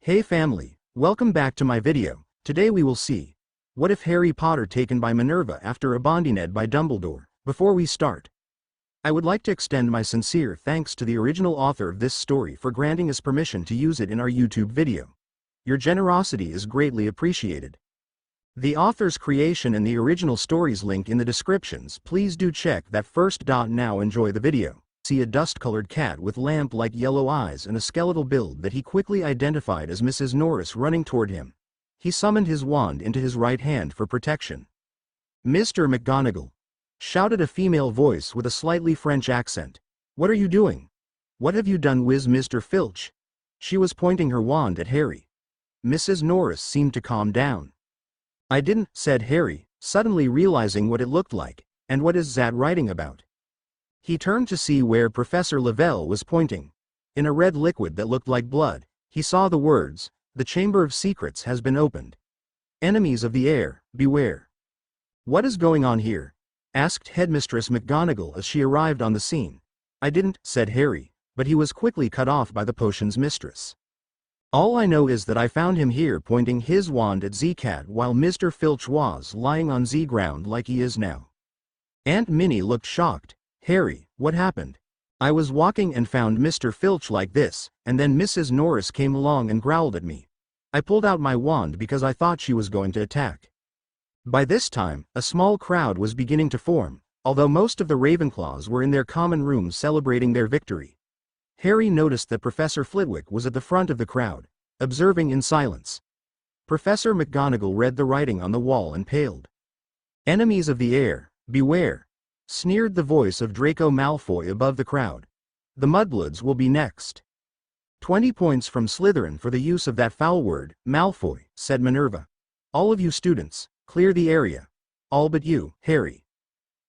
Hey family, welcome back to my video. Today we will see, what if Harry Potter taken by Minerva after Abondened by Dumbledore? Before we start, I would like to extend my sincere thanks to the original author of this story for granting us permission to use it in our YouTube video. Your generosity is greatly appreciated. The author's creation and the original stories link in the descriptions. Please do check that first. Now enjoy the video. See a dust-colored cat with lamp-like yellow eyes and a skeletal build that he quickly identified as Mrs. Norris running toward him. He summoned his wand into his right hand for protection. "Mr. McGonagall!" shouted a female voice with a slightly French accent. "What are you doing? What have you done with Mr. Filch?" She was pointing her wand at Harry. Mrs. Norris seemed to calm down. "I didn't," said Harry, suddenly realizing what it looked like. "And what is that writing about?" He turned to see where Professor Lavelle was pointing. In a red liquid that looked like blood, he saw the words, "The Chamber of Secrets has been opened. Enemies of the air, beware." "What is going on here?" asked Headmistress McGonagall as she arrived on the scene. "I didn't," said Harry, but he was quickly cut off by the potion's mistress. "All I know is that I found him here pointing his wand at Z-Cat while Mr. Filch was lying on Z-ground like he is now." Aunt Minnie looked shocked. "Harry, what happened?" "I was walking and found Mr. Filch like this, and then Mrs. Norris came along and growled at me. I pulled out my wand because I thought she was going to attack." By this time, a small crowd was beginning to form, although most of the Ravenclaws were in their common room celebrating their victory. Harry noticed that Professor Flitwick was at the front of the crowd, observing in silence. Professor McGonagall read the writing on the wall and paled. "Enemies of the air, beware," sneered the voice of Draco Malfoy above the crowd. "The Mudbloods will be next." 20 points from Slytherin for the use of that foul word, Malfoy, said Minerva. "All of you students, clear the area. All but you, Harry."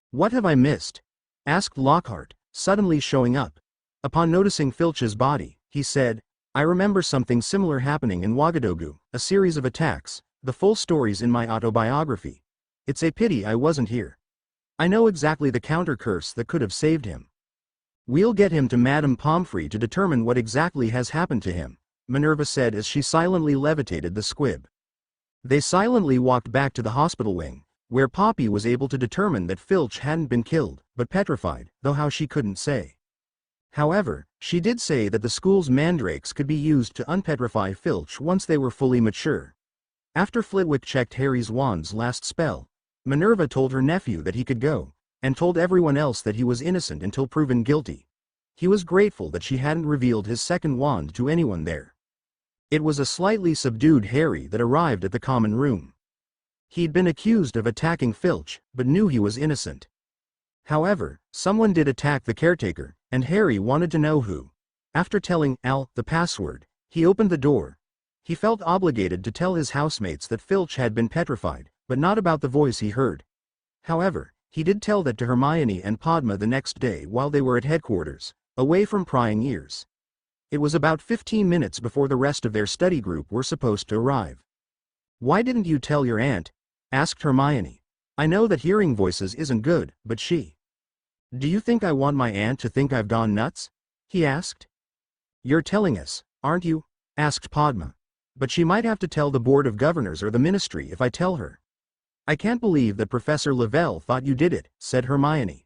"What have I missed?" asked Lockhart, suddenly showing up. Upon noticing Filch's body, he said, "I remember something similar happening in Ouagadougou, a series of attacks. The full story's in my autobiography. It's a pity I wasn't here. I know exactly the counter-curse that could have saved him." "We'll get him to Madame Pomfrey to determine what exactly has happened to him," Minerva said as she silently levitated the squib. They silently walked back to the hospital wing, where Poppy was able to determine that Filch hadn't been killed, but petrified, though how she couldn't say. However, she did say that the school's mandrakes could be used to unpetrify Filch once they were fully mature. After Flitwick checked Harry's wand's last spell, Minerva told her nephew that he could go, and told everyone else that he was innocent until proven guilty. He was grateful that she hadn't revealed his second wand to anyone there. It was a slightly subdued Harry that arrived at the common room. He'd been accused of attacking Filch, but knew he was innocent. However, someone did attack the caretaker, and Harry wanted to know who. After telling Al the password, he opened the door. He felt obligated to tell his housemates that Filch had been petrified, but not about the voice he heard. However, he did tell that to Hermione and Padma the next day while they were at headquarters, away from prying ears. It was about 15 minutes before the rest of their study group were supposed to arrive. "Why didn't you tell your aunt?" asked Hermione. "I know that hearing voices isn't good, but she..." "Do you think I want my aunt to think I've gone nuts?" he asked. "You're telling us, aren't you?" asked Padma. "But she might have to tell the Board of Governors or the Ministry if I tell her." "I can't believe that Professor Lavelle thought you did it," said Hermione.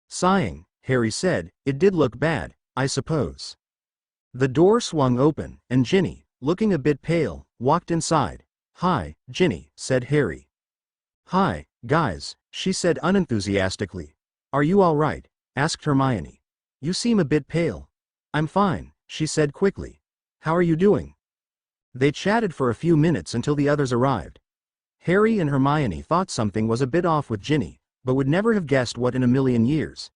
Sighing, Harry said, "It did look bad, I suppose." The door swung open, and Ginny, looking a bit pale, walked inside. "Hi, Ginny," said Harry. "Hi, guys," she said unenthusiastically. "Are you all right?" asked Hermione. "You seem a bit pale." "I'm fine," she said quickly. "How are you doing?" They chatted for a few minutes until the others arrived. Harry and Hermione thought something was a bit off with Ginny, but would never have guessed what in a million years.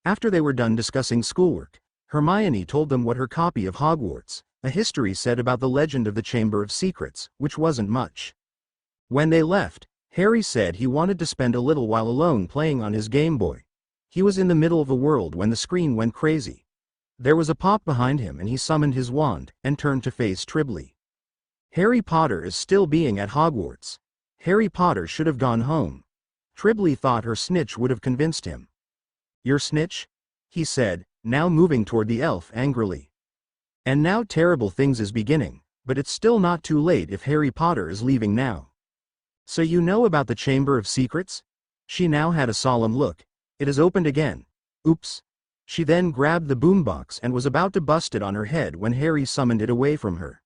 After they were done discussing schoolwork, Hermione told them what her copy of Hogwarts, a history said about the legend of the Chamber of Secrets, which wasn't much. When they left, Harry said he wanted to spend a little while alone playing on his Game Boy. He was in the middle of a world when the screen went crazy. There was a pop behind him and he summoned his wand, and turned to face Tribbley. "Harry Potter is still being at Hogwarts. Harry Potter should have gone home." Tribbley thought her snitch would have convinced him. "Your snitch?" he said, now moving toward the elf angrily. "And now terrible things is beginning. but it's still not too late if Harry Potter is leaving now. So you know about the Chamber of Secrets? She now had a solemn look. It is opened again. Oops. She then grabbed the boombox and was about to bust it on her head when Harry summoned it away from her.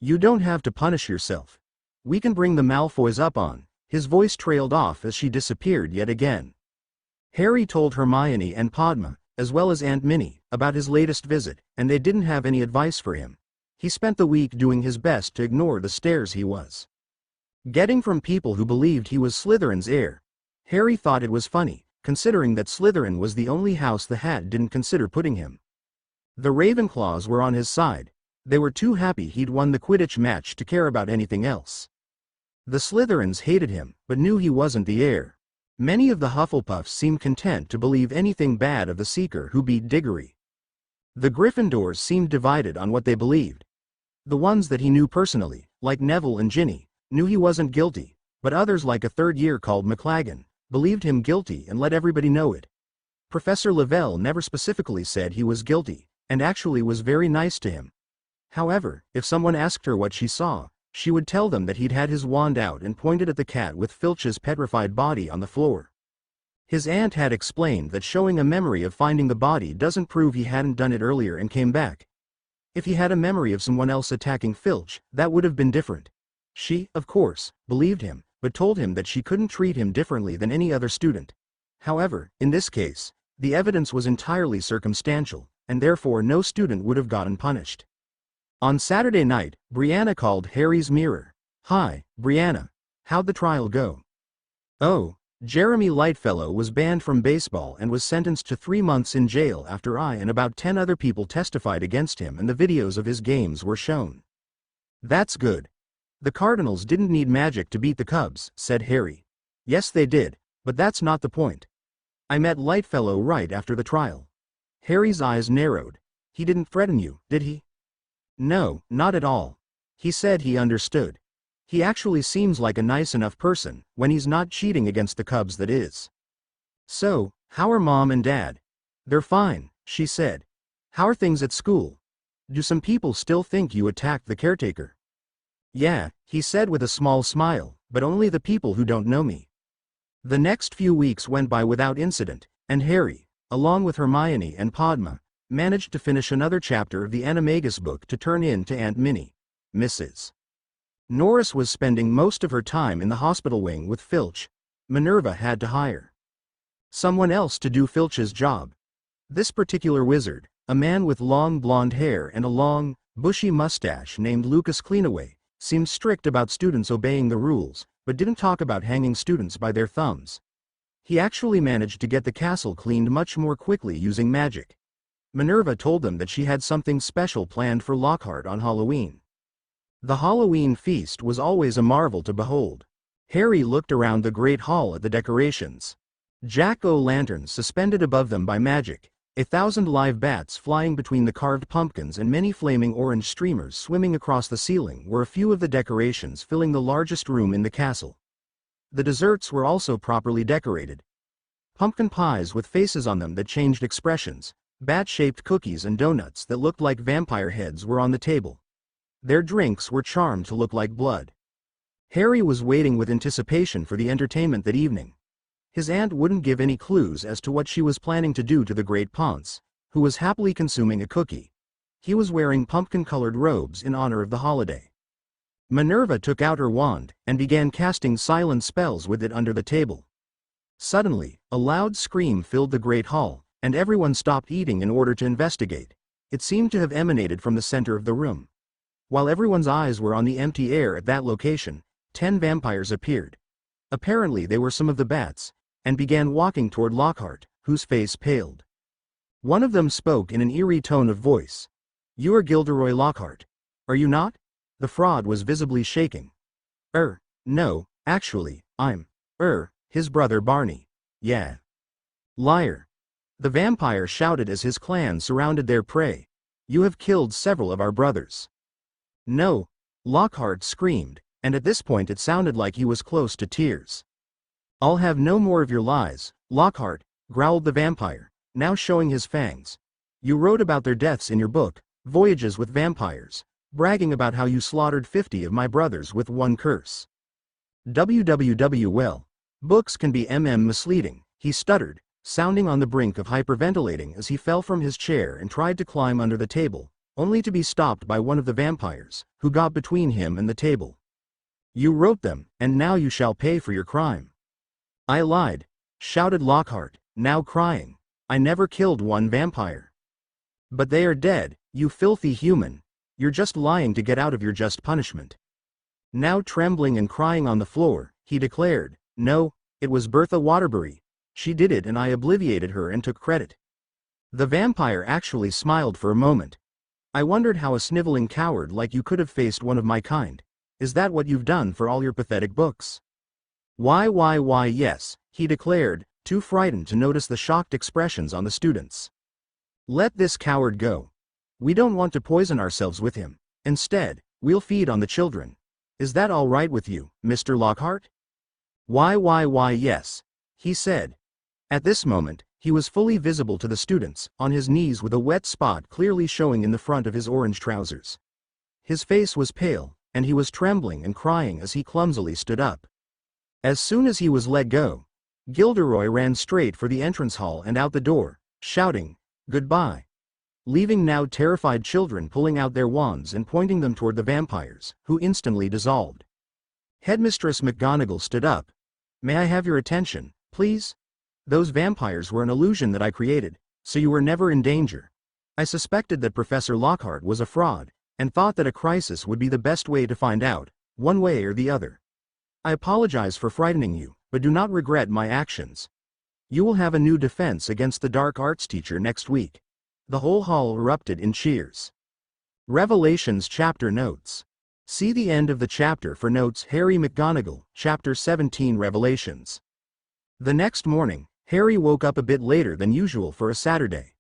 You don't have to punish yourself. We can bring the Malfoys up on. His voice trailed off as she disappeared yet again. Harry told Hermione and Padma, as well as Aunt Minnie, about his latest visit, and they didn't have any advice for him. He spent the week doing his best to ignore the stares he was getting from people who believed he was Slytherin's heir. Harry thought it was funny, considering that Slytherin was the only house the Hat didn't consider putting him. The Ravenclaws were on his side. They were too happy he'd won the Quidditch match to care about anything else. The Slytherins hated him, but knew he wasn't the heir. Many of the Hufflepuffs seemed content to believe anything bad of the Seeker who beat Diggory. The Gryffindors seemed divided on what they believed. The ones that he knew personally, like Neville and Ginny, knew he wasn't guilty, but others like a third year called McLaggen, believed him guilty and let everybody know it. Professor Lavelle never specifically said he was guilty, and actually was very nice to him. However, if someone asked her what she saw, she would tell them that he'd had his wand out and pointed at the cat with Filch's petrified body on the floor. His aunt had explained that showing a memory of finding the body doesn't prove he hadn't done it earlier and came back. If he had a memory of someone else attacking Filch, that would have been different. She, of course, believed him, but told him that she couldn't treat him differently than any other student. However, in this case, the evidence was entirely circumstantial, and therefore no student would have gotten punished. On Saturday night, Brianna called Harry's mirror. "Hi, Brianna. How'd the trial go?" "Oh, Jeremy Lightfellow was banned from baseball and was sentenced to 3 months in jail after I and about 10 other people testified against him and the videos of his games were shown." "That's good. The Cardinals didn't need magic to beat the Cubs," said Harry. "Yes they did, but that's not the point. I met Lightfellow right after the trial." Harry's eyes narrowed. "He didn't threaten you, did he?" "No, not at all. He said he understood. He actually seems like a nice enough person, when he's not cheating against the Cubs, that is." "So, how are Mom and Dad?" "They're fine," she said. "How are things at school? Do some people still think you attacked the caretaker?" "Yeah," he said with a small smile, "but only the people who don't know me." The next few weeks went by without incident, and Harry, along with Hermione and Padma, managed to finish another chapter of the Animagus book to turn in to Aunt Minnie. Mrs. Norris was spending most of her time in the hospital wing with Filch. Minerva had to hire someone else to do Filch's job. This particular wizard, a man with long blonde hair and a long, bushy mustache named Lucas Cleanaway, seemed strict about students obeying the rules, but didn't talk about hanging students by their thumbs. He actually managed to get the castle cleaned much more quickly using magic. Minerva told them that she had something special planned for Lockhart on Halloween. The Halloween feast was always a marvel to behold. Harry looked around the great hall at the decorations. Jack-o'-lanterns suspended above them by magic, 1,000 live bats flying between the carved pumpkins and many flaming orange streamers swimming across the ceiling were a few of the decorations filling the largest room in the castle. The desserts were also properly decorated. Pumpkin pies with faces on them that changed expressions, bat-shaped cookies and donuts that looked like vampire heads were on the table. Their drinks were charmed to look like blood. Harry was waiting with anticipation for the entertainment that evening. His aunt wouldn't give any clues as to what she was planning to do to the Great Ponce, who was happily consuming a cookie. He was wearing pumpkin-colored robes in honor of the holiday. Minerva took out her wand and began casting silent spells with it under the table. Suddenly, a loud scream filled the great hall, and everyone stopped eating in order to investigate. It seemed to have emanated from the center of the room. While everyone's eyes were on the empty air at that location, 10 vampires appeared. Apparently they were some of the bats, and began walking toward Lockhart, whose face paled. One of them spoke in an eerie tone of voice. "You are Gilderoy Lockhart, are you not?" The fraud was visibly shaking. No, actually, I'm, his brother Barney. Yeah." "Liar." The vampire shouted as his clan surrounded their prey. "You have killed several of our brothers." "No," Lockhart screamed, and at this point it sounded like he was close to tears. "I'll have no more of your lies, Lockhart," growled the vampire, now showing his fangs. "You wrote about their deaths in your book, Voyages with Vampires, bragging about how you slaughtered 50 of my brothers with one curse. Well, books can be misleading, he stuttered, sounding on the brink of hyperventilating as he fell from his chair and tried to climb under the table, only to be stopped by one of the vampires, who got between him and the table. You wrote them, and now you shall pay for your crime. I lied, shouted Lockhart, now crying. I never killed one vampire. But they are dead, you filthy human. You're just lying to get out of your just punishment. Now trembling and crying on the floor, he declared, no, it was Bertha Waterbury. She did it and I obliviated her and took credit. The vampire actually smiled for a moment. I wondered how a sniveling coward like you could have faced one of my kind. Is that what you've done for all your pathetic books? Why yes, he declared, too frightened to notice the shocked expressions on the students. Let this coward go. We don't want to poison ourselves with him. Instead, we'll feed on the children. Is that all right with you, Mr. Lockhart? Why yes, he said. At this moment, he was fully visible to the students, on his knees with a wet spot clearly showing in the front of his orange trousers. His face was pale, and he was trembling and crying as he clumsily stood up. As soon as he was let go, Gilderoy ran straight for the entrance hall and out the door, shouting, goodbye, leaving now terrified children pulling out their wands and pointing them toward the vampires, who instantly dissolved. Headmistress McGonagall stood up. May I have your attention, please? Those vampires were an illusion that I created, so you were never in danger. I suspected that Professor Lockhart was a fraud, and thought that a crisis would be the best way to find out, one way or the other. I apologize for frightening you, but do not regret my actions. You will have a new defense against the dark arts teacher next week. The whole hall erupted in cheers. Revelations Chapter Notes. See the end of the chapter for notes. Harry McGonagall, Chapter 17 Revelations. The next morning, Harry woke up a bit later than usual for a Saturday.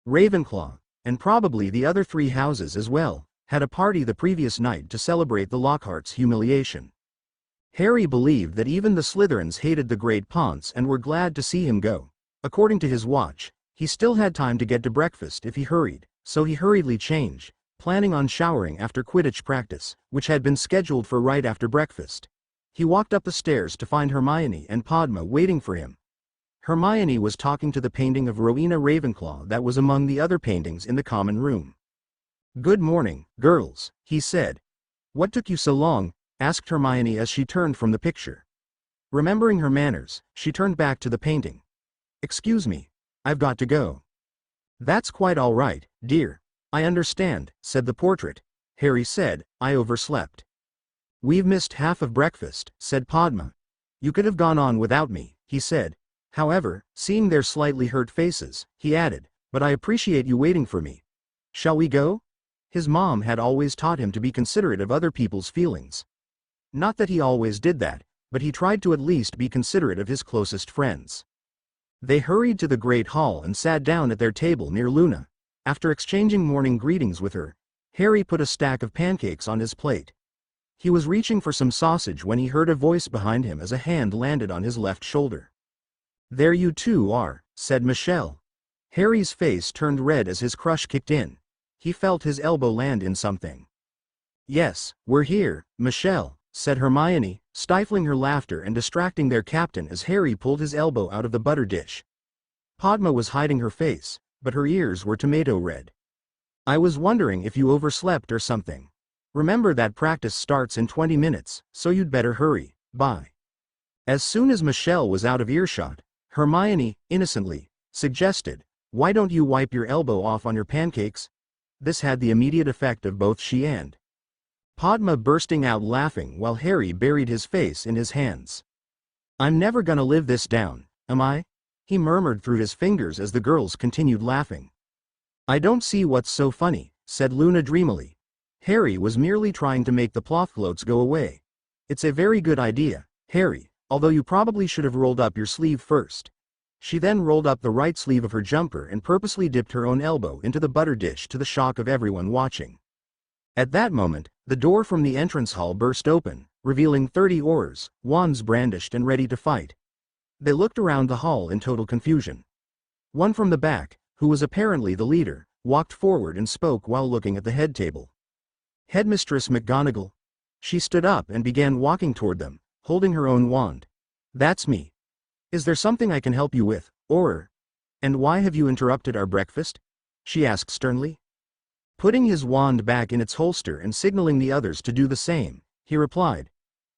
Ravenclaw, and probably the other 3 houses as well, had a party the previous night to celebrate the Lockhart's humiliation. Harry believed that even the Slytherins hated the Great Ponce and were glad to see him go. According to his watch, he still had time to get to breakfast if he hurried, so he hurriedly changed, planning on showering after Quidditch practice, which had been scheduled for right after breakfast. He walked up the stairs to find Hermione and Padma waiting for him. Hermione was talking to the painting of Rowena Ravenclaw that was among the other paintings in the common room. Good morning, girls, he said. What took you so long? Asked Hermione as she turned from the picture. Remembering her manners, she turned back to the painting. Excuse me, I've got to go. That's quite all right, dear. I understand, said the portrait. Harry said, I overslept. We've missed half of breakfast, said Padma. You could have gone on without me, he said. However, seeing their slightly hurt faces, he added, but I appreciate you waiting for me. Shall we go? His mom had always taught him to be considerate of other people's feelings. Not that he always did that, but he tried to at least be considerate of his closest friends. They hurried to the great hall and sat down at their table near Luna. After exchanging morning greetings with her, Harry put a stack of pancakes on his plate. He was reaching for some sausage when he heard a voice behind him as a hand landed on his left shoulder. There you two are, said Michelle. Harry's face turned red as his crush kicked in. He felt his elbow land in something. Yes, we're here, Michelle, said Hermione, stifling her laughter and distracting their captain as Harry pulled his elbow out of the butter dish. Padma was hiding her face, but her ears were tomato red. I was wondering if you overslept or something. Remember that practice starts in 20 minutes, so you'd better hurry. Bye. As soon as Michelle was out of earshot, Hermione, innocently, suggested, why don't you wipe your elbow off on your pancakes? This had the immediate effect of both she and Padma bursting out laughing while Harry buried his face in his hands. I'm never gonna live this down, am I? He murmured through his fingers as the girls continued laughing. I don't see what's so funny, said Luna dreamily. Harry was merely trying to make the cloth floats go away. It's a very good idea, Harry, although you probably should have rolled up your sleeve first. She then rolled up the right sleeve of her jumper and purposely dipped her own elbow into the butter dish to the shock of everyone watching. At that moment, the door from the entrance hall burst open, revealing 30 aurors, wands brandished and ready to fight. They looked around the hall in total confusion. One from the back, who was apparently the leader, walked forward and spoke while looking at the head table. Headmistress McGonagall. She stood up and began walking toward them, holding her own wand. That's me. Is there something I can help you with, Auror? And why have you interrupted our breakfast? She asked sternly. Putting his wand back in its holster and signaling the others to do the same, he replied.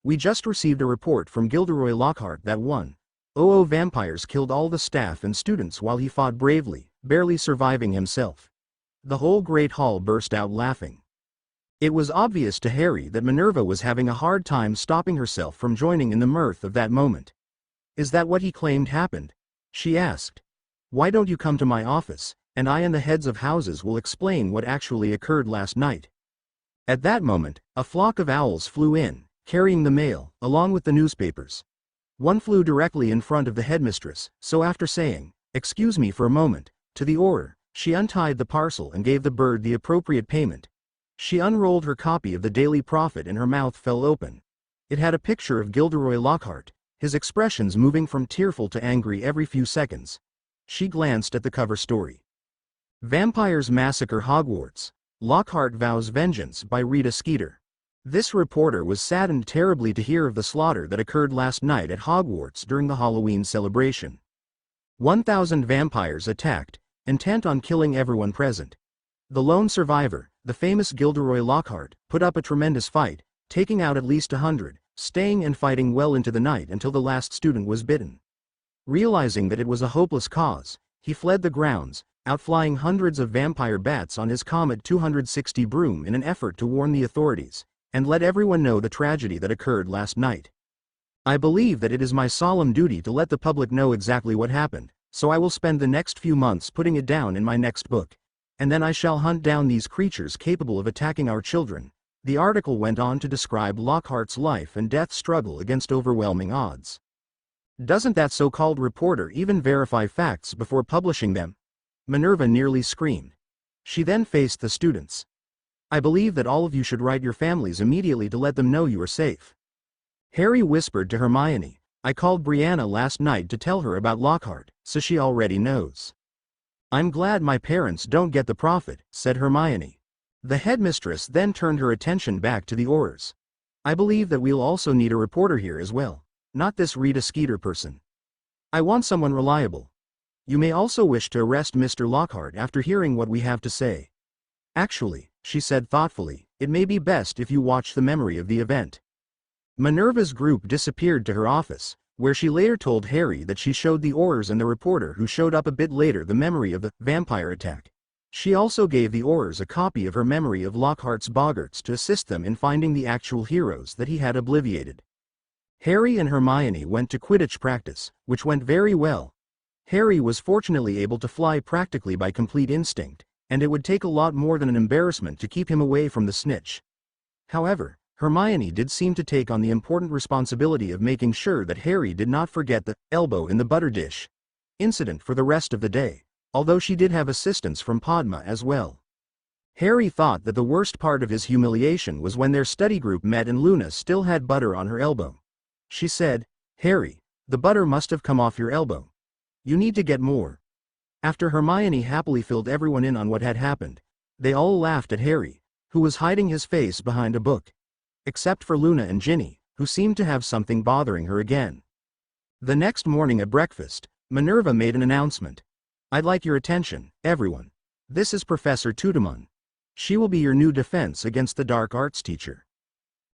We just received a report from Gilderoy Lockhart that 100 vampires killed all the staff and students while he fought bravely, barely surviving himself. The whole great hall burst out laughing. It was obvious to Harry that Minerva was having a hard time stopping herself from joining in the mirth of that moment. Is that what he claimed happened? She asked. Why don't you come to my office, and I and the heads of houses will explain what actually occurred last night. At that moment, a flock of owls flew in, carrying the mail, along with the newspapers. One flew directly in front of the headmistress, so after saying, "Excuse me for a moment," to the Auror, she untied the parcel and gave the bird the appropriate payment. She unrolled her copy of the Daily Prophet and her mouth fell open. It had a picture of Gilderoy Lockhart, his expressions moving from tearful to angry every few seconds. She glanced at the cover story. Vampires Massacre Hogwarts. Lockhart Vows Vengeance by Rita Skeeter. This reporter was saddened terribly to hear of the slaughter that occurred last night at Hogwarts during the Halloween celebration. 1,000 vampires attacked, intent on killing everyone present. The lone survivor, the famous Gilderoy Lockhart, put up a tremendous fight, taking out at least 100, staying and fighting well into the night until the last student was bitten. Realizing that it was a hopeless cause, he fled the grounds, outflying hundreds of vampire bats on his Comet 260 broom in an effort to warn the authorities, and let everyone know the tragedy that occurred last night. I believe that it is my solemn duty to let the public know exactly what happened, so I will spend the next few months putting it down in my next book. And then I shall hunt down these creatures capable of attacking our children. The article went on to describe Lockhart's life and death struggle against overwhelming odds. Doesn't that so-called reporter even verify facts before publishing them? Minerva nearly screamed. She then faced the students. I believe that all of you should write your families immediately to let them know you are safe. Harry whispered to Hermione, I called Brianna last night to tell her about Lockhart, so she already knows. I'm glad my parents don't get the profit, said Hermione. The headmistress then turned her attention back to the Aurors. I believe that we'll also need a reporter here as well. Not this Rita Skeeter person. I want someone reliable. You may also wish to arrest Mr. Lockhart after hearing what we have to say. Actually, she said thoughtfully, it may be best if you watch the memory of the event. Minerva's group disappeared to her office, where she later told Harry that she showed the Aurors and the reporter who showed up a bit later the memory of the vampire attack. She also gave the Aurors a copy of her memory of Lockhart's boggarts to assist them in finding the actual heroes that he had obliviated. Harry and Hermione went to Quidditch practice, which went very well. Harry was fortunately able to fly practically by complete instinct, and it would take a lot more than an embarrassment to keep him away from the snitch. However, Hermione did seem to take on the important responsibility of making sure that Harry did not forget the elbow in the butter dish incident for the rest of the day, although she did have assistance from Padma as well. Harry thought that the worst part of his humiliation was when their study group met and Luna still had butter on her elbow. She said, Harry, the butter must have come off your elbow. You need to get more. After Hermione happily filled everyone in on what had happened, they all laughed at Harry, who was hiding his face behind a book. Except for Luna and Ginny, who seemed to have something bothering her again. The next morning at breakfast, Minerva made an announcement. I'd like your attention, everyone. This is Professor Tudon. She will be your new defense against the dark arts teacher.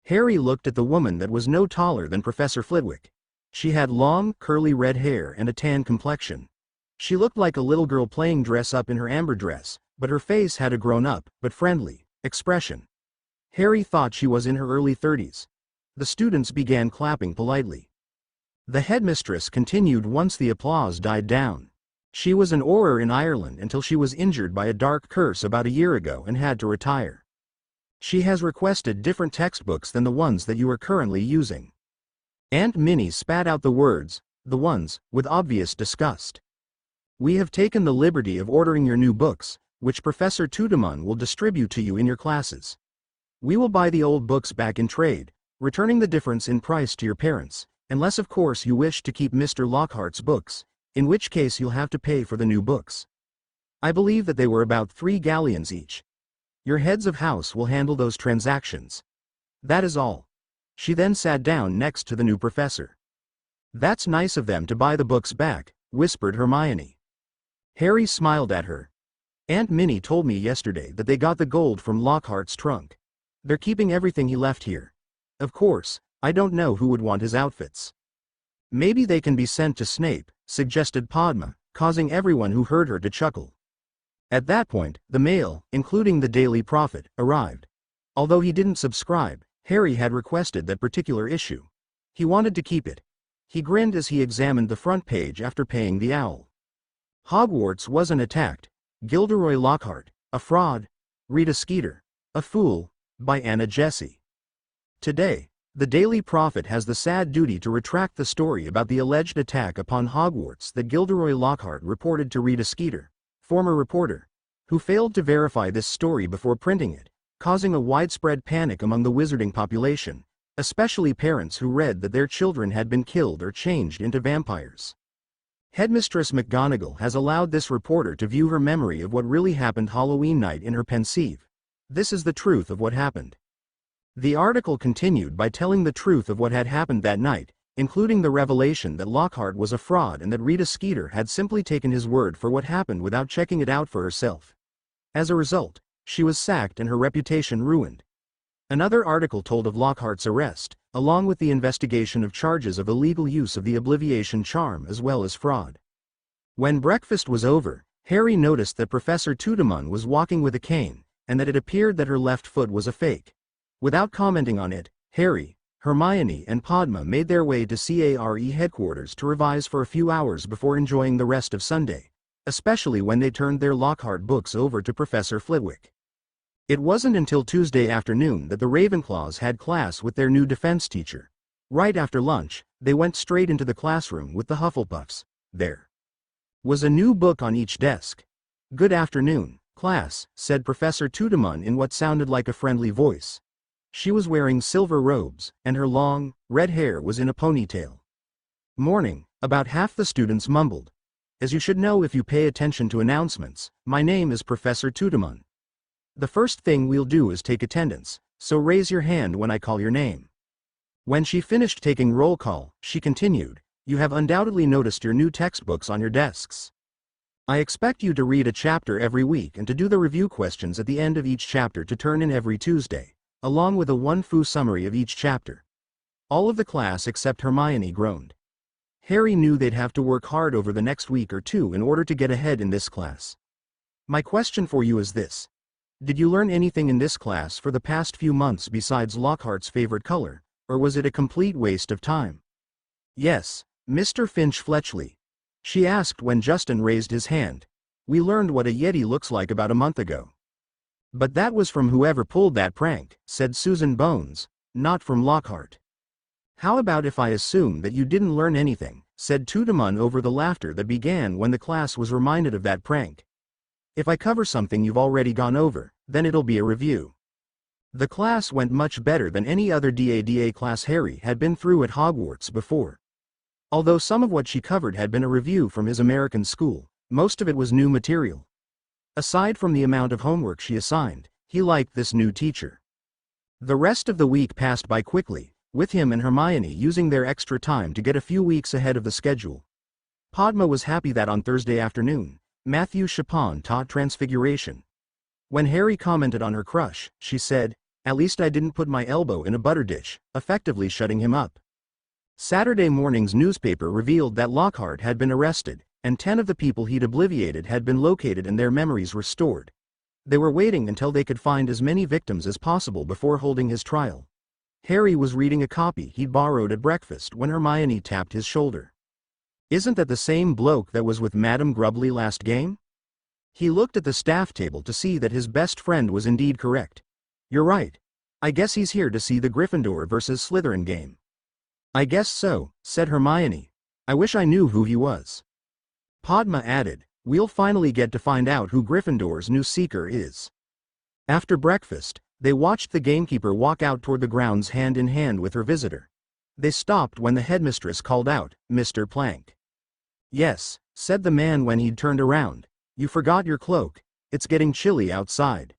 Harry looked at the woman that was no taller than Professor Flitwick. She had long, curly red hair and a tan complexion. She looked like a little girl playing dress-up in her amber dress, but her face had a grown-up, but friendly, expression. Harry thought she was in her early 30s. The students began clapping politely. The headmistress continued once the applause died down. She was an Auror in Ireland until she was injured by a dark curse about a year ago and had to retire. She has requested different textbooks than the ones that you are currently using. Aunt Minnie spat out the words, the ones, with obvious disgust. We have taken the liberty of ordering your new books, which Professor Tudon will distribute to you in your classes. We will buy the old books back in trade, returning the difference in price to your parents, unless of course you wish to keep Mr. Lockhart's books, in which case you'll have to pay for the new books. I believe that they were about 3 galleons each. Your heads of house will handle those transactions. That is all. She then sat down next to the new professor. That's nice of them to buy the books back, whispered Hermione. Harry smiled at her. Aunt Minnie told me yesterday that they got the gold from Lockhart's trunk. They're keeping everything he left here. Of course, I don't know who would want his outfits. Maybe they can be sent to Snape, suggested Padma, causing everyone who heard her to chuckle. At that point, the mail, including the Daily Prophet, arrived. Although he didn't subscribe, Harry had requested that particular issue. He wanted to keep it. He grinned as he examined the front page after paying the owl. Hogwarts wasn't attacked. Gilderoy Lockhart, a fraud. Rita Skeeter, a fool, by Anna Jessie. Today, the Daily Prophet has the sad duty to retract the story about the alleged attack upon Hogwarts that Gilderoy Lockhart reported to Rita Skeeter, former reporter, who failed to verify this story before printing it, causing a widespread panic among the wizarding population, especially parents who read that their children had been killed or changed into vampires. Headmistress McGonagall has allowed this reporter to view her memory of what really happened Halloween night in her pensieve. This is the truth of what happened. The article continued by telling the truth of what had happened that night, including the revelation that Lockhart was a fraud and that Rita Skeeter had simply taken his word for what happened without checking it out for herself. As a result, she was sacked and her reputation ruined. Another article told of Lockhart's arrest, along with the investigation of charges of illegal use of the Obliviation charm as well as fraud. When breakfast was over, Harry noticed that Professor Tudon was walking with a cane, and that it appeared that her left foot was a fake. Without commenting on it, Harry, Hermione and Padma made their way to CARE headquarters to revise for a few hours before enjoying the rest of Sunday, especially when they turned their Lockhart books over to Professor Flitwick. It wasn't until Tuesday afternoon that the Ravenclaws had class with their new defense teacher. Right after lunch, they went straight into the classroom with the Hufflepuffs. There was a new book on each desk. "Good afternoon, class," said Professor Tudon in what sounded like a friendly voice. She was wearing silver robes, and her long, red hair was in a ponytail. "Morning," about half the students mumbled. "As you should know if you pay attention to announcements, my name is Professor Tudon. The first thing we'll do is take attendance, so raise your hand when I call your name." When she finished taking roll call, she continued, "You have undoubtedly noticed your new textbooks on your desks. I expect you to read a chapter every week and to do the review questions at the end of each chapter to turn in every Tuesday, along with a one-fu summary of each chapter." All of the class except Hermione groaned. Harry knew they'd have to work hard over the next week or two in order to get ahead in this class. "My question for you is this. Did you learn anything in this class for the past few months besides Lockhart's favorite color, or was it a complete waste of time?" "Yes, Mr. Finch Fletchley," she asked when Justin raised his hand. "We learned what a Yeti looks like about a month ago." "But that was from whoever pulled that prank," said Susan Bones, "not from Lockhart." "How about if I assume that you didn't learn anything," said Tudon over the laughter that began when the class was reminded of that prank. "If I cover something you've already gone over, then it'll be a review." The class went much better than any other DADA class Harry had been through at Hogwarts before. Although some of what she covered had been a review from his American school, most of it was new material. Aside from the amount of homework she assigned, he liked this new teacher. The rest of the week passed by quickly, with him and Hermione using their extra time to get a few weeks ahead of the schedule. Padma was happy that on Thursday afternoon, Matthew Chapon taught Transfiguration. When Harry commented on her crush, she said, "At least I didn't put my elbow in a butter dish," effectively shutting him up. Saturday morning's newspaper revealed that Lockhart had been arrested, and 10 of the people he'd obliviated had been located and their memories restored. They were waiting until they could find as many victims as possible before holding his trial. Harry was reading a copy he'd borrowed at breakfast when Hermione tapped his shoulder. "Isn't that the same bloke that was with Madame Grubbly last game?" He looked at the staff table to see that his best friend was indeed correct. "You're right. I guess he's here to see the Gryffindor versus Slytherin game." "I guess so," said Hermione. "I wish I knew who he was." Padma added, "We'll finally get to find out who Gryffindor's new seeker is." After breakfast, they watched the gamekeeper walk out toward the grounds hand in hand with her visitor. They stopped when the headmistress called out, "Mr. Plank." "Yes," said the man when he'd turned around. "You forgot your cloak. It's getting chilly outside."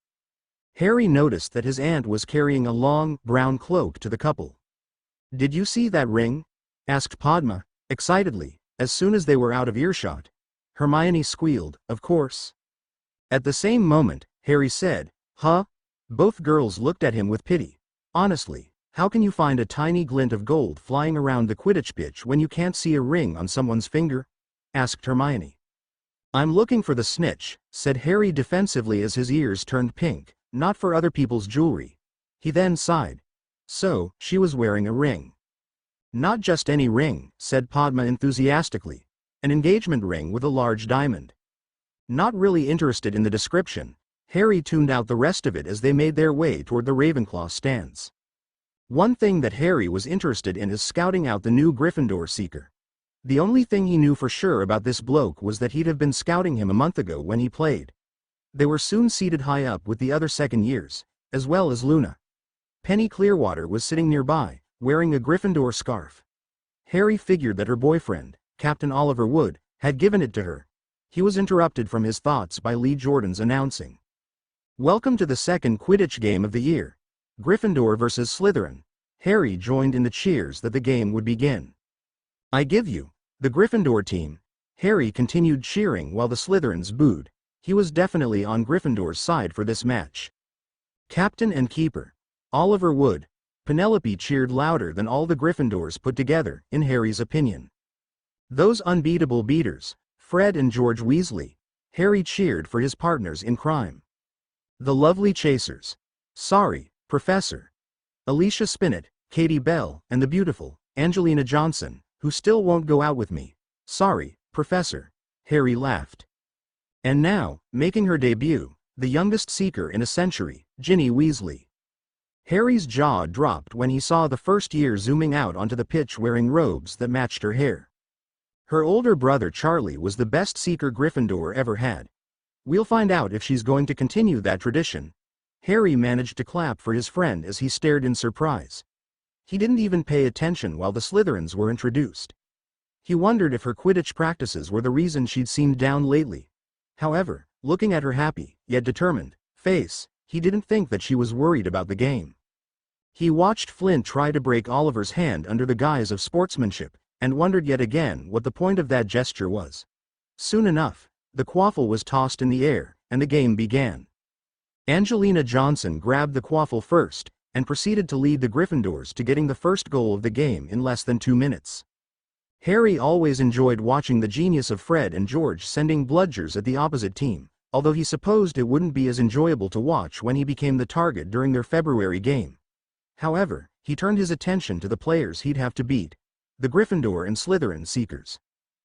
Harry noticed that his aunt was carrying a long, brown cloak to the couple. "Did you see that ring?" asked Padma, excitedly, as soon as they were out of earshot. Hermione squealed, "Of course." At the same moment, Harry said, "Huh?" Both girls looked at him with pity. "Honestly, how can you find a tiny glint of gold flying around the Quidditch pitch when you can't see a ring on someone's finger?" asked Hermione. "I'm looking for the snitch," said Harry defensively as his ears turned pink, "not for other people's jewelry." He then sighed. So, she was wearing a ring. "Not just any ring," said Padma enthusiastically. "An engagement ring with a large diamond." Not really interested in the description, Harry tuned out the rest of it as they made their way toward the Ravenclaw stands. One thing that Harry was interested in is scouting out the new Gryffindor seeker. The only thing he knew for sure about this bloke was that he'd have been scouting him a month ago when he played. They were soon seated high up with the other second years, as well as Luna. Penny Clearwater was sitting nearby, wearing a Gryffindor scarf. Harry figured that her boyfriend, Captain Oliver Wood, had given it to her. He was interrupted from his thoughts by Lee Jordan's announcing, "Welcome to the second Quidditch game of the year. Gryffindor versus Slytherin." Harry joined in the cheers that the game would begin. "I give you the Gryffindor team." Harry continued cheering while the Slytherins booed. He was definitely on Gryffindor's side for this match. "Captain and keeper, Oliver Wood." Penelope cheered louder than all the Gryffindors put together, in Harry's opinion. "Those unbeatable beaters, Fred and George Weasley." Harry cheered for his partners in crime. "The lovely chasers. Sorry, Professor." Alicia Spinnet, Katie Bell, and the beautiful Angelina Johnson, who still won't go out with me. "Sorry, Professor." Harry laughed. And now, making her debut, the youngest seeker in a century, Ginny Weasley. Harry's jaw dropped when he saw the first year zooming out onto the pitch wearing robes that matched her hair. Her older brother Charlie was the best seeker Gryffindor ever had. We'll find out if she's going to continue that tradition. Harry managed to clap for his friend as he stared in surprise. He didn't even pay attention while the Slytherins were introduced. He wondered if her Quidditch practices were the reason she'd seemed down lately. However, looking at her happy, yet determined, face, he didn't think that she was worried about the game. He watched Flint try to break Oliver's hand under the guise of sportsmanship, and wondered yet again what the point of that gesture was. Soon enough, the quaffle was tossed in the air, and the game began. Angelina Johnson grabbed the quaffle first, and proceeded to lead the Gryffindors to getting the first goal of the game in less than 2 minutes. Harry always enjoyed watching the genius of Fred and George sending bludgers at the opposite team, although he supposed it wouldn't be as enjoyable to watch when he became the target during their February game. However, he turned his attention to the players he'd have to beat, the Gryffindor and Slytherin seekers.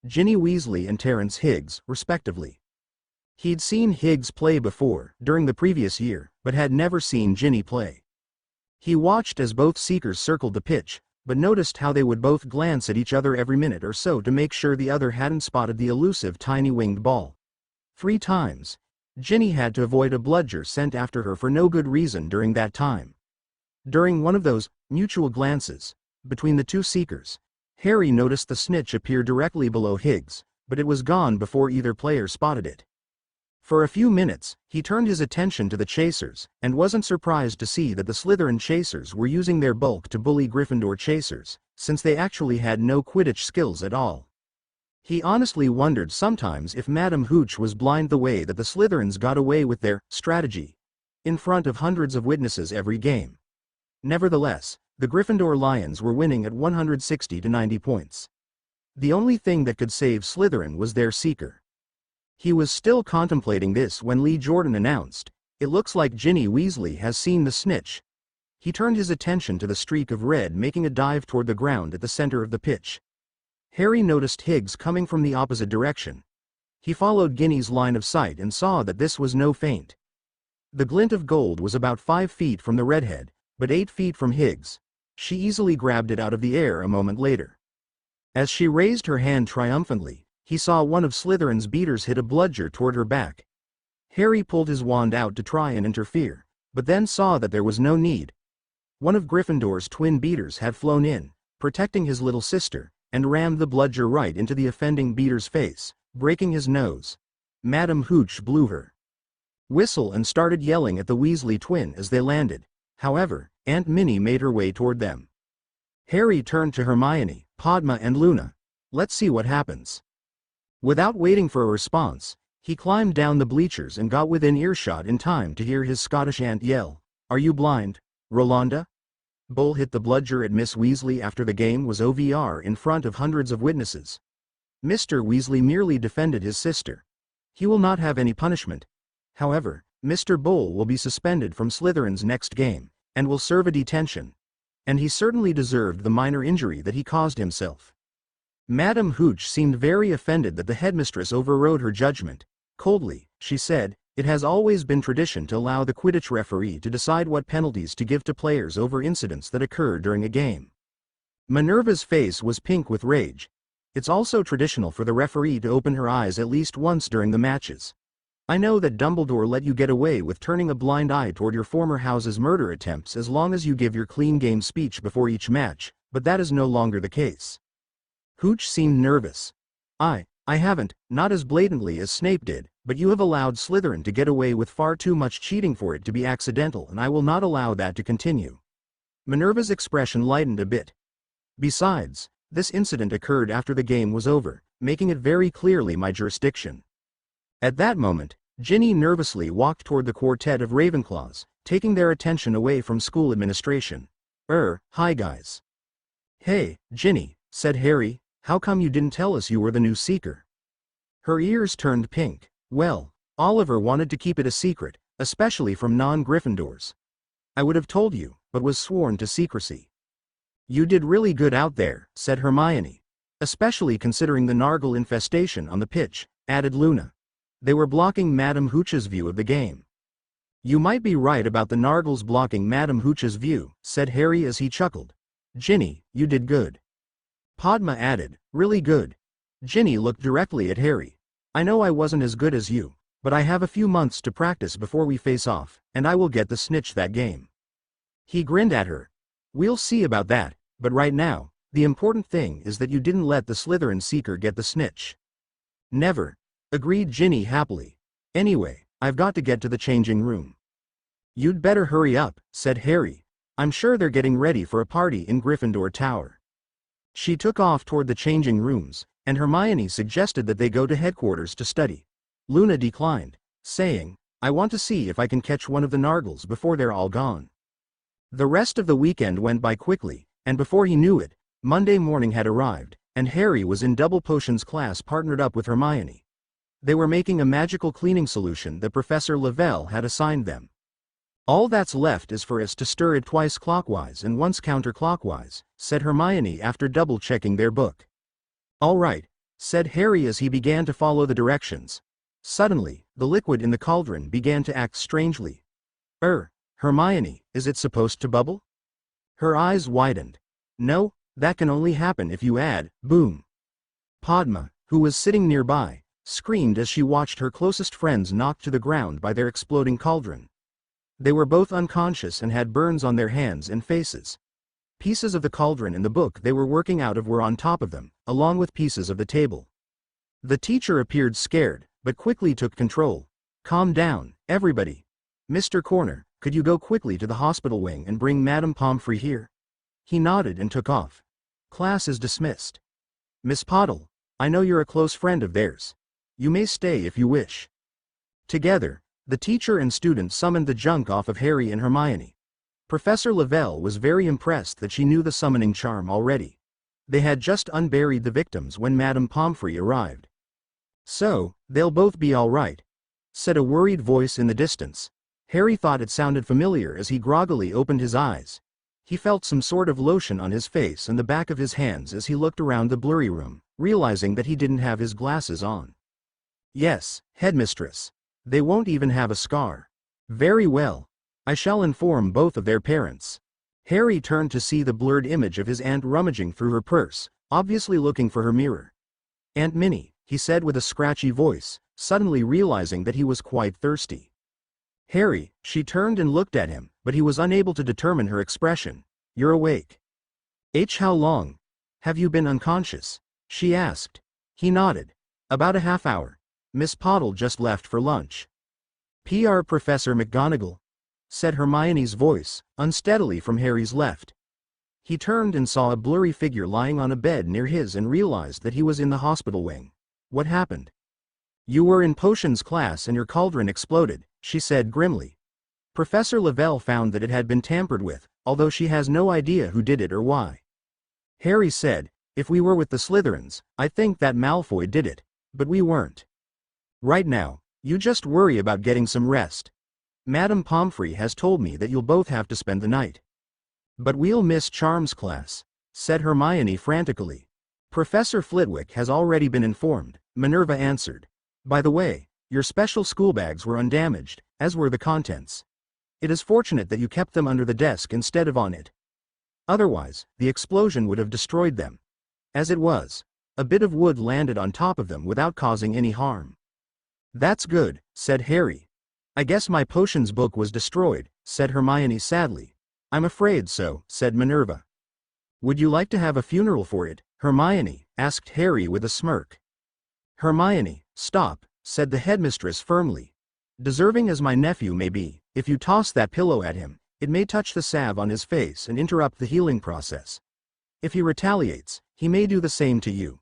Ginny Weasley and Terrence Higgs, respectively. He'd seen Higgs play before, during the previous year, but had never seen Ginny play. He watched as both seekers circled the pitch, but noticed how they would both glance at each other every minute or so to make sure the other hadn't spotted the elusive tiny winged ball. 3 times, Ginny had to avoid a bludger sent after her for no good reason during that time. During one of those mutual glances between the two seekers, Harry noticed the snitch appear directly below Higgs, but it was gone before either player spotted it. For a few minutes, he turned his attention to the chasers, and wasn't surprised to see that the Slytherin chasers were using their bulk to bully Gryffindor chasers, since they actually had no Quidditch skills at all. He honestly wondered sometimes if Madame Hooch was blind the way that the Slytherins got away with their strategy in front of hundreds of witnesses every game. Nevertheless, the Gryffindor Lions were winning at 160 to 90 points. The only thing that could save Slytherin was their seeker. He was still contemplating this when Lee Jordan announced, "It looks like Ginny Weasley has seen the snitch." He turned his attention to the streak of red making a dive toward the ground at the center of the pitch. Harry noticed Higgs coming from the opposite direction. He followed Ginny's line of sight and saw that this was no feint. The glint of gold was about 5 feet from the redhead, but 8 feet from Higgs. She easily grabbed it out of the air a moment later. As she raised her hand triumphantly, he saw one of Slytherin's beaters hit a bludger toward her back. Harry pulled his wand out to try and interfere, but then saw that there was no need. One of Gryffindor's twin beaters had flown in, protecting his little sister, and rammed the bludger right into the offending beater's face, breaking his nose. Madame Hooch blew her. whistle and started yelling at the Weasley twin as they landed. However, Aunt Minnie made her way toward them. Harry turned to Hermione, Padma and Luna. Let's see what happens. Without waiting for a response, he climbed down the bleachers and got within earshot in time to hear his Scottish aunt yell, "Are you blind, Rolanda?" Bull hit the bludger at Miss Weasley after the game was over in front of hundreds of witnesses. Mr. Weasley merely defended his sister. He will not have any punishment. However, Mr. Bull will be suspended from Slytherin's next game, and will serve a detention. And he certainly deserved the minor injury that he caused himself. Madame Hooch seemed very offended that the headmistress overrode her judgment. Coldly, she said, "It has always been tradition to allow the Quidditch referee to decide what penalties to give to players over incidents that occur during a game." Minerva's face was pink with rage. It's also traditional for the referee to open her eyes at least once during the matches. I know that Dumbledore let you get away with turning a blind eye toward your former house's murder attempts as long as you give your clean game speech before each match, but that is no longer the case. Hooch seemed nervous. I haven't, not as blatantly as Snape did, but you have allowed Slytherin to get away with far too much cheating for it to be accidental, and I will not allow that to continue. Minerva's expression lightened a bit. Besides, this incident occurred after the game was over, making it very clearly my jurisdiction. At that moment, Ginny nervously walked toward the quartet of Ravenclaws, taking their attention away from school administration. Hi guys. Hey, Ginny, said Harry, how come you didn't tell us you were the new Seeker? Her ears turned pink. Well, Oliver wanted to keep it a secret, especially from non-Gryffindors. I would have told you, but was sworn to secrecy. You did really good out there, said Hermione. Especially considering the Nargle infestation on the pitch, added Luna. They were blocking Madame Hooch's view of the game. You might be right about the Nargles blocking Madame Hooch's view, said Harry as he chuckled. Ginny, you did good. Padma added, really good. Ginny looked directly at Harry. I know I wasn't as good as you, but I have a few months to practice before we face off, and I will get the snitch that game. He grinned at her. We'll see about that, but right now, the important thing is that you didn't let the Slytherin Seeker get the snitch. Never, agreed Ginny happily. Anyway, I've got to get to the changing room. You'd better hurry up, said Harry. I'm sure they're getting ready for a party in Gryffindor Tower. She took off toward the changing rooms, and Hermione suggested that they go to headquarters to study. Luna declined, saying, I want to see if I can catch one of the Nargles before they're all gone. The rest of the weekend went by quickly, and before he knew it, Monday morning had arrived, and Harry was in Double Potions class partnered up with Hermione. They were making a magical cleaning solution that Professor Lavelle had assigned them. All that's left is for us to stir it twice clockwise and once counterclockwise, said Hermione after double-checking their book. All right, said Harry as he began to follow the directions. Suddenly, the liquid in the cauldron began to act strangely. Hermione, is it supposed to bubble? Her eyes widened. No, that can only happen if you add, boom. Padma, who was sitting nearby, screamed as she watched her closest friends knocked to the ground by their exploding cauldron. They were both unconscious and had burns on their hands and faces. Pieces of the cauldron in the book they were working out of were on top of them, along with pieces of the table. The teacher appeared scared, but quickly took control. Calm down, everybody. Mr. Corner, could you go quickly to the hospital wing and bring Madame Pomfrey here? He nodded and took off. Class is dismissed. Miss Pottle, I know you're a close friend of theirs. You may stay if you wish. Together, the teacher and student summoned the junk off of Harry and Hermione. Professor Lavelle was very impressed that she knew the summoning charm already. They had just unburied the victims when Madame Pomfrey arrived. So, they'll both be all right, said a worried voice in the distance. Harry thought it sounded familiar as he groggily opened his eyes. He felt some sort of lotion on his face and the back of his hands as he looked around the blurry room, realizing that he didn't have his glasses on. Yes, headmistress. They won't even have a scar. Very well. I shall inform both of their parents. Harry turned to see the blurred image of his aunt rummaging through her purse, obviously looking for her mirror. Aunt Minnie, he said with a scratchy voice, suddenly realizing that he was quite thirsty. Harry, she turned and looked at him, but he was unable to determine her expression. You're awake. How long have you been unconscious? She asked. He nodded. About a half hour. Miss Pottle just left for lunch. "PR Professor McGonagall," said Hermione's voice, unsteadily from Harry's left. He turned and saw a blurry figure lying on a bed near his and realized that he was in the hospital wing. "What happened?" "You were in potions class and your cauldron exploded," she said grimly. "Professor Lavelle found that it had been tampered with, although she has no idea who did it or why." Harry said, "If we were with the Slytherins, I think that Malfoy did it, but we weren't. Right now, you just worry about getting some rest. Madame Pomfrey has told me that you'll both have to spend the night." "But we'll miss Charms class," said Hermione frantically. "Professor Flitwick has already been informed," Minerva answered. "By the way, your special school bags were undamaged, as were the contents. It is fortunate that you kept them under the desk instead of on it. Otherwise, the explosion would have destroyed them. As it was, a bit of wood landed on top of them without causing any harm." "That's good," said Harry. "I guess my potions book was destroyed," said Hermione sadly. "I'm afraid so," said Minerva. "Would you like to have a funeral for it, Hermione?" asked Harry with a smirk. "Hermione, stop," said the headmistress firmly. "Deserving as my nephew may be, if you toss that pillow at him, it may touch the salve on his face and interrupt the healing process. If he retaliates, he may do the same to you.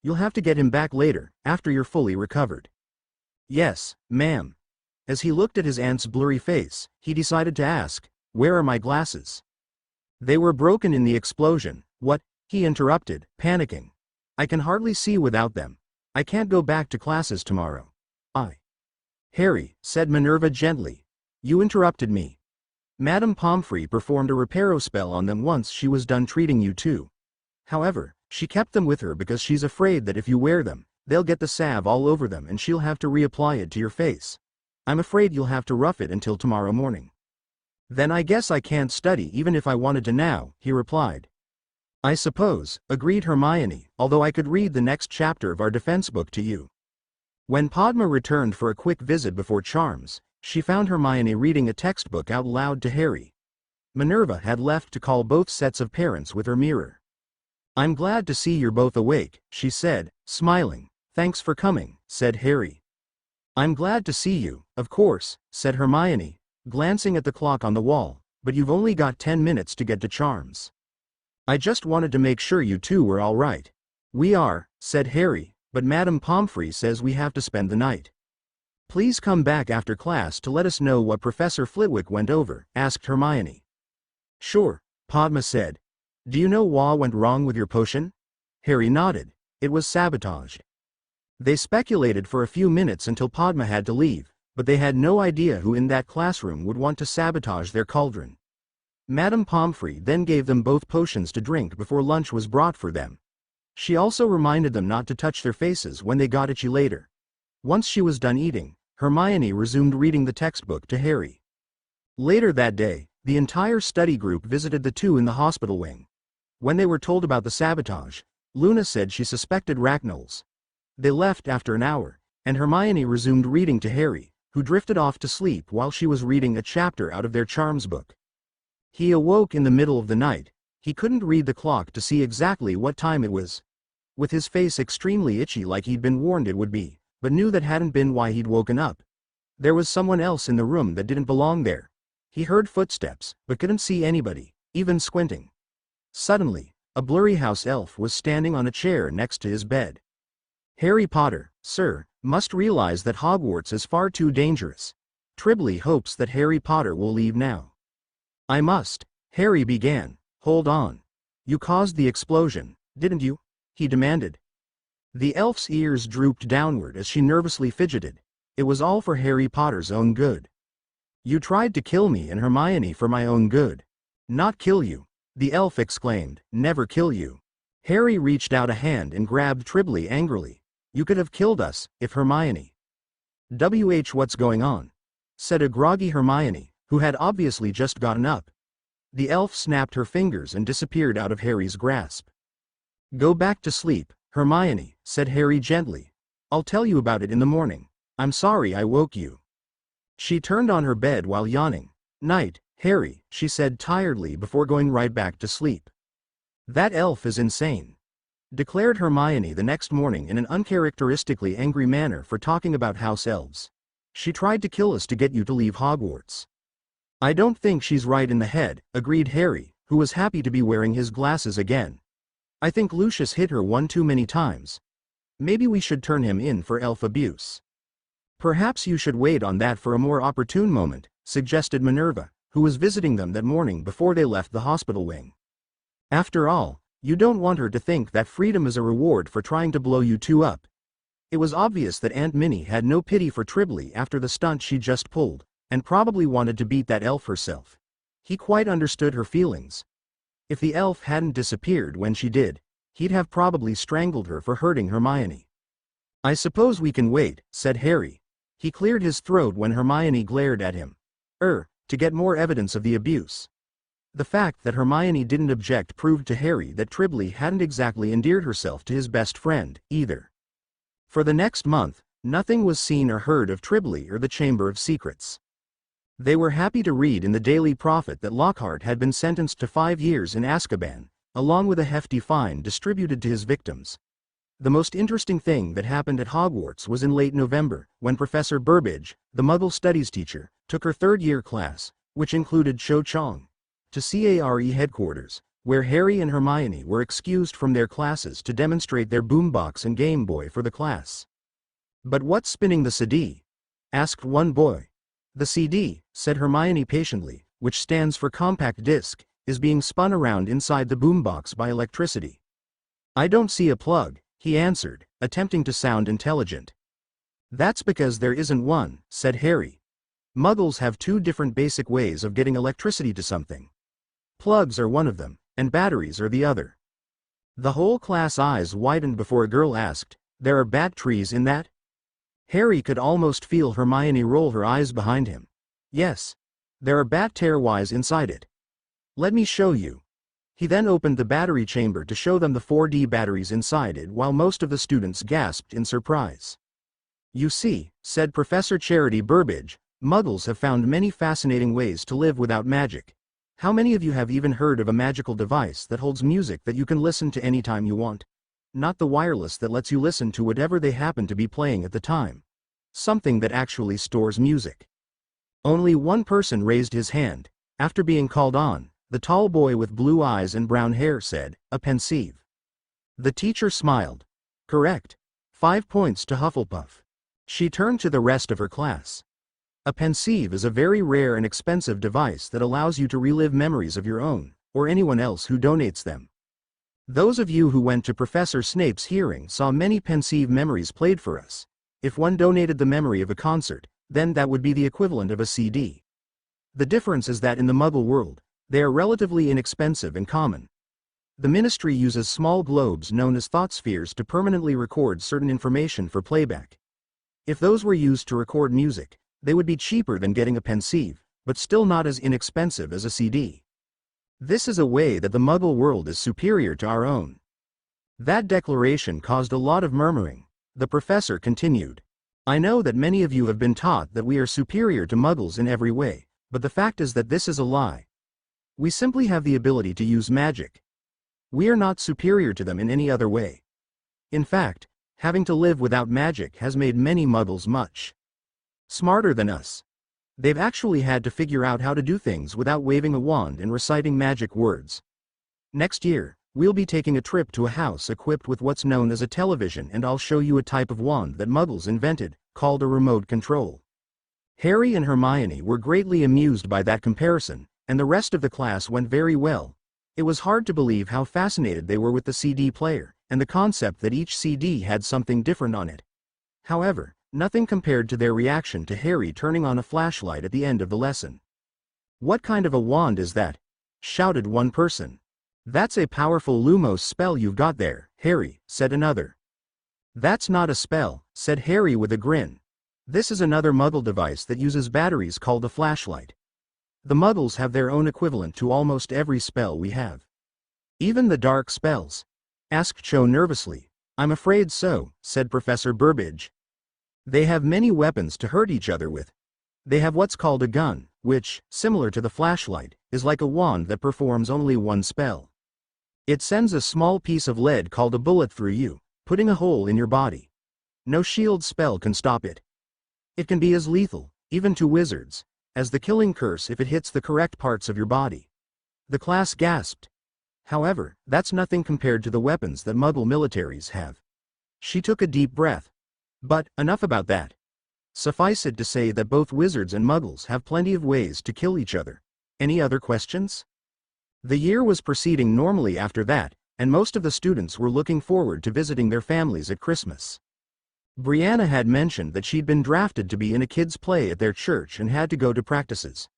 You'll have to get him back later, after you're fully recovered." "Yes, ma'am." As he looked at his aunt's blurry face, he decided to ask, "Where are my glasses?" "They were broken in the explosion." "What?" he interrupted, panicking. "I can hardly see without them. I can't go back to classes tomorrow." "Harry," said Minerva gently, "you interrupted me. Madame Pomfrey performed a reparo spell on them once she was done treating you too. However, she kept them with her because she's afraid that if you wear them, they'll get the salve all over them and she'll have to reapply it to your face. I'm afraid you'll have to rough it until tomorrow morning." "Then I guess I can't study even if I wanted to now," he replied. "I suppose," agreed Hermione, "although I could read the next chapter of our defense book to you." When Padma returned for a quick visit before Charms, she found Hermione reading a textbook out loud to Harry. Minerva had left to call both sets of parents with her mirror. "I'm glad to see you're both awake," she said, smiling. "Thanks for coming," said Harry. "I'm glad to see you, of course," said Hermione, glancing at the clock on the wall, "but you've only got 10 minutes to get to Charms. I just wanted to make sure you two were all right." "We are," said Harry, "but Madame Pomfrey says we have to spend the night." "Please come back after class to let us know what Professor Flitwick went over," asked Hermione. "Sure," Padma said. "Do you know what went wrong with your potion?" Harry nodded. "It was sabotaged." They speculated for a few minutes until Padma had to leave, but they had no idea who in that classroom would want to sabotage their cauldron. Madame Pomfrey then gave them both potions to drink before lunch was brought for them. She also reminded them not to touch their faces when they got itchy later. Once she was done eating, Hermione resumed reading the textbook to Harry. Later that day, the entire study group visited the two in the hospital wing. When they were told about the sabotage, Luna said she suspected Ragnolds. They left after an hour, and Hermione resumed reading to Harry, who drifted off to sleep while she was reading a chapter out of their charms book. He awoke in the middle of the night. He couldn't read the clock to see exactly what time it was. With his face extremely itchy like he'd been warned it would be, but knew that hadn't been why he'd woken up. There was someone else in the room that didn't belong there. He heard footsteps, but couldn't see anybody, even squinting. Suddenly, a blurry house elf was standing on a chair next to his bed. "Harry Potter, sir, must realize that Hogwarts is far too dangerous. Tribley hopes that Harry Potter will leave now." "I must," Harry began. "Hold on. You caused the explosion, didn't you?" he demanded. The elf's ears drooped downward as she nervously fidgeted. It was all for Harry Potter's own good. "You tried to kill me and Hermione for my own good." "Not kill you," the elf exclaimed, "never kill you." Harry reached out a hand and grabbed Tribley angrily. "You could have killed us, if Hermione." What's going on?" said a groggy Hermione, who had obviously just gotten up. The elf snapped her fingers and disappeared out of Harry's grasp. "Go back to sleep, Hermione," said Harry gently. "I'll tell you about it in the morning. I'm sorry I woke you." She turned on her bed while yawning. "Night, Harry," she said tiredly before going right back to sleep. "That elf is insane," declared Hermione the next morning in an uncharacteristically angry manner for talking about house elves. She tried to kill us to get you to leave Hogwarts. I don't think she's right in the head, agreed Harry, who was happy to be wearing his glasses again. I think Lucius hit her one too many times. Maybe we should turn him in for elf abuse. Perhaps you should wait on that for a more opportune moment, suggested Minerva, who was visiting them that morning before they left the hospital wing. After all, you don't want her to think that freedom is a reward for trying to blow you two up. It was obvious that Aunt Minnie had no pity for Tribbley after the stunt she just pulled, and probably wanted to beat that elf herself. He quite understood her feelings. If the elf hadn't disappeared when she did, he'd have probably strangled her for hurting Hermione. I suppose we can wait, said Harry. He cleared his throat when Hermione glared at him. To get more evidence of the abuse. The fact that Hermione didn't object proved to Harry that Tribbley hadn't exactly endeared herself to his best friend, either. For the next month, nothing was seen or heard of Tribbley or the Chamber of Secrets. They were happy to read in the Daily Prophet that Lockhart had been sentenced to 5 years in Azkaban, along with a hefty fine distributed to his victims. The most interesting thing that happened at Hogwarts was in late November, when Professor Burbage, the Muggle studies teacher, took her third-year class, which included Cho Chang, to CARE headquarters, where Harry and Hermione were excused from their classes to demonstrate their boombox and Game Boy for the class. But what's spinning the CD? Asked one boy. The CD, said Hermione patiently, which stands for compact disc, is being spun around inside the boombox by electricity. I don't see a plug, he answered, attempting to sound intelligent. That's because there isn't one, said Harry. Muggles have 2 different basic ways of getting electricity to something. Plugs are one of them, and batteries are the other. The whole class eyes widened before a girl asked, "There are bat trees in that?" Harry could almost feel Hermione roll her eyes behind him. Yes. There are bat tearwise inside it. Let me show you. He then opened the battery chamber to show them the 4D batteries inside it while most of the students gasped in surprise. You see, said Professor Charity Burbage, Muggles have found many fascinating ways to live without magic. How many of you have even heard of a magical device that holds music that you can listen to anytime you want? Not the wireless that lets you listen to whatever they happen to be playing at the time. Something that actually stores music. Only one person raised his hand. After being called on, the tall boy with blue eyes and brown hair said, "A pensieve." The teacher smiled. Correct. 5 points to Hufflepuff. She turned to the rest of her class. A pensieve is a very rare and expensive device that allows you to relive memories of your own, or anyone else who donates them. Those of you who went to Professor Snape's hearing saw many pensieve memories played for us. If one donated the memory of a concert, then that would be the equivalent of a CD. The difference is that in the Muggle world, they are relatively inexpensive and common. The Ministry uses small globes known as thought spheres to permanently record certain information for playback. If those were used to record music, they would be cheaper than getting a pensieve, but still not as inexpensive as a CD. This is a way that the Muggle world is superior to our own. That declaration caused a lot of murmuring. The professor continued. I know that many of you have been taught that we are superior to Muggles in every way, but the fact is that this is a lie. We simply have the ability to use magic. We are not superior to them in any other way. In fact, having to live without magic has made many Muggles much smarter than us. They've actually had to figure out how to do things without waving a wand and reciting magic words. Next year, we'll be taking a trip to a house equipped with what's known as a television, and I'll show you a type of wand that Muggles invented, called a remote control. Harry and Hermione were greatly amused by that comparison, and the rest of the class went very well. It was hard to believe how fascinated they were with the CD player, and the concept that each CD had something different on it. However, nothing compared to their reaction to Harry turning on a flashlight at the end of the lesson. What kind of a wand is that? Shouted one person. That's a powerful Lumos spell you've got there, Harry, said another. That's not a spell, said Harry with a grin. This is another Muggle device that uses batteries called a flashlight. The Muggles have their own equivalent to almost every spell we have. Even the dark spells? Asked Cho nervously. I'm afraid so, said Professor Burbage. They have many weapons to hurt each other with. They have what's called a gun, which, similar to the flashlight, is like a wand that performs only one spell. It sends a small piece of lead called a bullet through you, putting a hole in your body. No shield spell can stop it. It can be as lethal, even to wizards, as the killing curse if it hits the correct parts of your body. The class gasped. However, that's nothing compared to the weapons that Muggle militaries have. She took a deep breath. But, enough about that. Suffice it to say that both wizards and Muggles have plenty of ways to kill each other. Any other questions? The year was proceeding normally after that, and most of the students were looking forward to visiting their families at Christmas. Brianna had mentioned that she'd been drafted to be in a kids' play at their church and had to go to practices.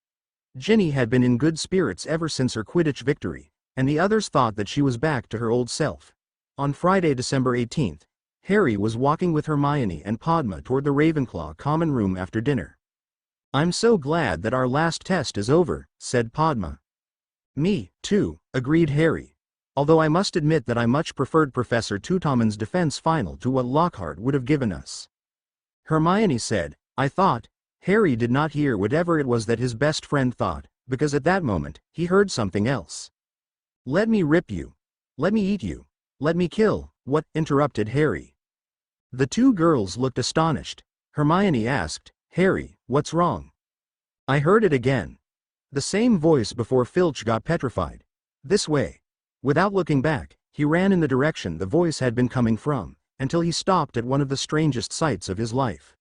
Ginny had been in good spirits ever since her Quidditch victory, and the others thought that she was back to her old self. On Friday, December 18th, Harry was walking with Hermione and Padma toward the Ravenclaw common room after dinner. "I'm so glad that our last test is over," said Padma. "Me, too," agreed Harry. "Although I must admit that I much preferred Professor Tudon's defense final to what Lockhart would have given us." Hermione said, "I thought." Harry did not hear whatever it was that his best friend thought, because at that moment, he heard something else. "Let me rip you. Let me eat you. Let me kill." "What?" interrupted Harry. The two girls looked astonished. Hermione asked, "Harry, what's wrong?" "I heard it again. The same voice before Filch got petrified. This way." Without looking back, he ran in the direction the voice had been coming from, until he stopped at one of the strangest sights of his life.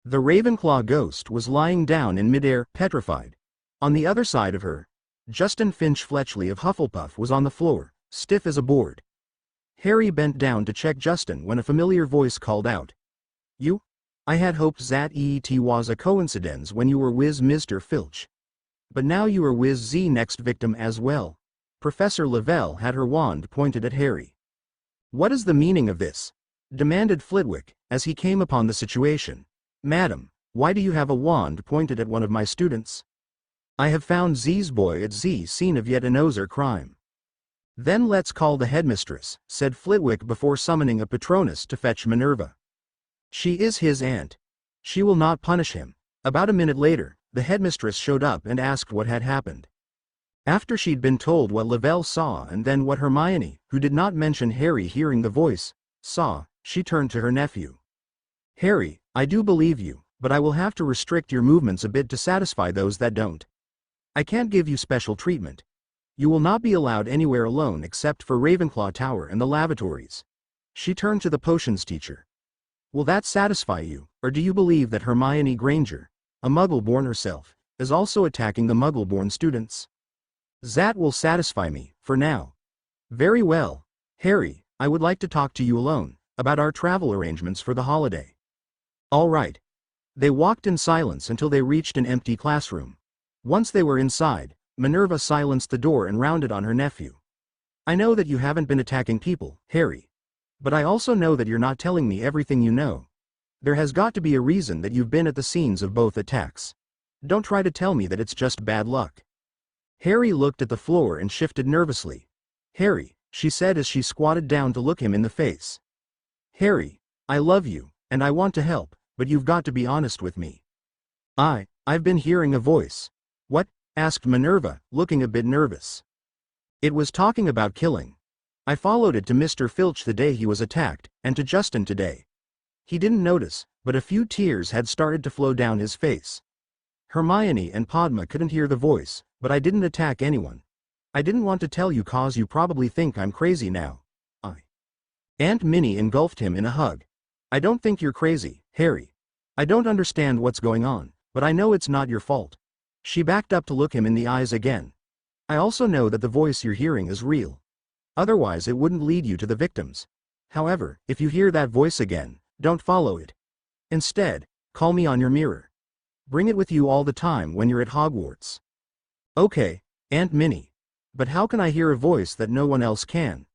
The Ravenclaw ghost was lying down in midair, petrified. On the other side of her, Justin Finch-Fletchley of Hufflepuff was on the floor, stiff as a board. Harry bent down to check Justin when a familiar voice called out, "You? I had hoped that it was a coincidence when you were with Mr. Filch. But now you are with the next victim as well." Professor Lavelle had her wand pointed at Harry. "What is the meaning of this?" demanded Flitwick, as he came upon the situation. "Madam, why do you have a wand pointed at one of my students?" "I have found Z's boy at Z scene of yet another crime." "Then let's call the headmistress," said Flitwick before summoning a Patronus to fetch Minerva. "She is his aunt. She will not punish him." About a minute later, the headmistress showed up and asked what had happened. After she'd been told what Lavelle saw and then what Hermione, who did not mention Harry hearing the voice, saw, she turned to her nephew. "Harry, I do believe you, but I will have to restrict your movements a bit to satisfy those that don't. I can't give you special treatment. You will not be allowed anywhere alone except for Ravenclaw Tower and the lavatories." She turned to the potions teacher. "Will that satisfy you, or do you believe that Hermione Granger, a Muggle-born herself, is also attacking the Muggle-born students?" "That will satisfy me, for now." "Very well. Harry, I would like to talk to you alone, about our travel arrangements for the holiday." "All right." They walked in silence until they reached an empty classroom. Once they were inside, Minerva silenced the door and rounded on her nephew. "I know that you haven't been attacking people, Harry. But I also know that you're not telling me everything you know. There has got to be a reason that you've been at the scenes of both attacks. Don't try to tell me that it's just bad luck." Harry looked at the floor and shifted nervously. "Harry," she said as she squatted down to look him in the face. "Harry, I love you, and I want to help, but you've got to be honest with me." I've been hearing a voice." "What?" asked Minerva, looking a bit nervous. "It was talking about killing. I followed it to Mr. Filch the day he was attacked, and to Justin today." He didn't notice, but a few tears had started to flow down his face. "Hermione and Padma couldn't hear the voice, but I didn't attack anyone. I didn't want to tell you cause you probably think I'm crazy now." Aunt Minnie engulfed him in a hug. "I don't think you're crazy, Harry. I don't understand what's going on, but I know it's not your fault." She backed up to look him in the eyes again. "I also know that the voice you're hearing is real. Otherwise it wouldn't lead you to the victims. However, if you hear that voice again, don't follow it. Instead, call me on your mirror. Bring it with you all the time when you're at Hogwarts." "Okay, Aunt Minnie. But how can I hear a voice that no one else can?"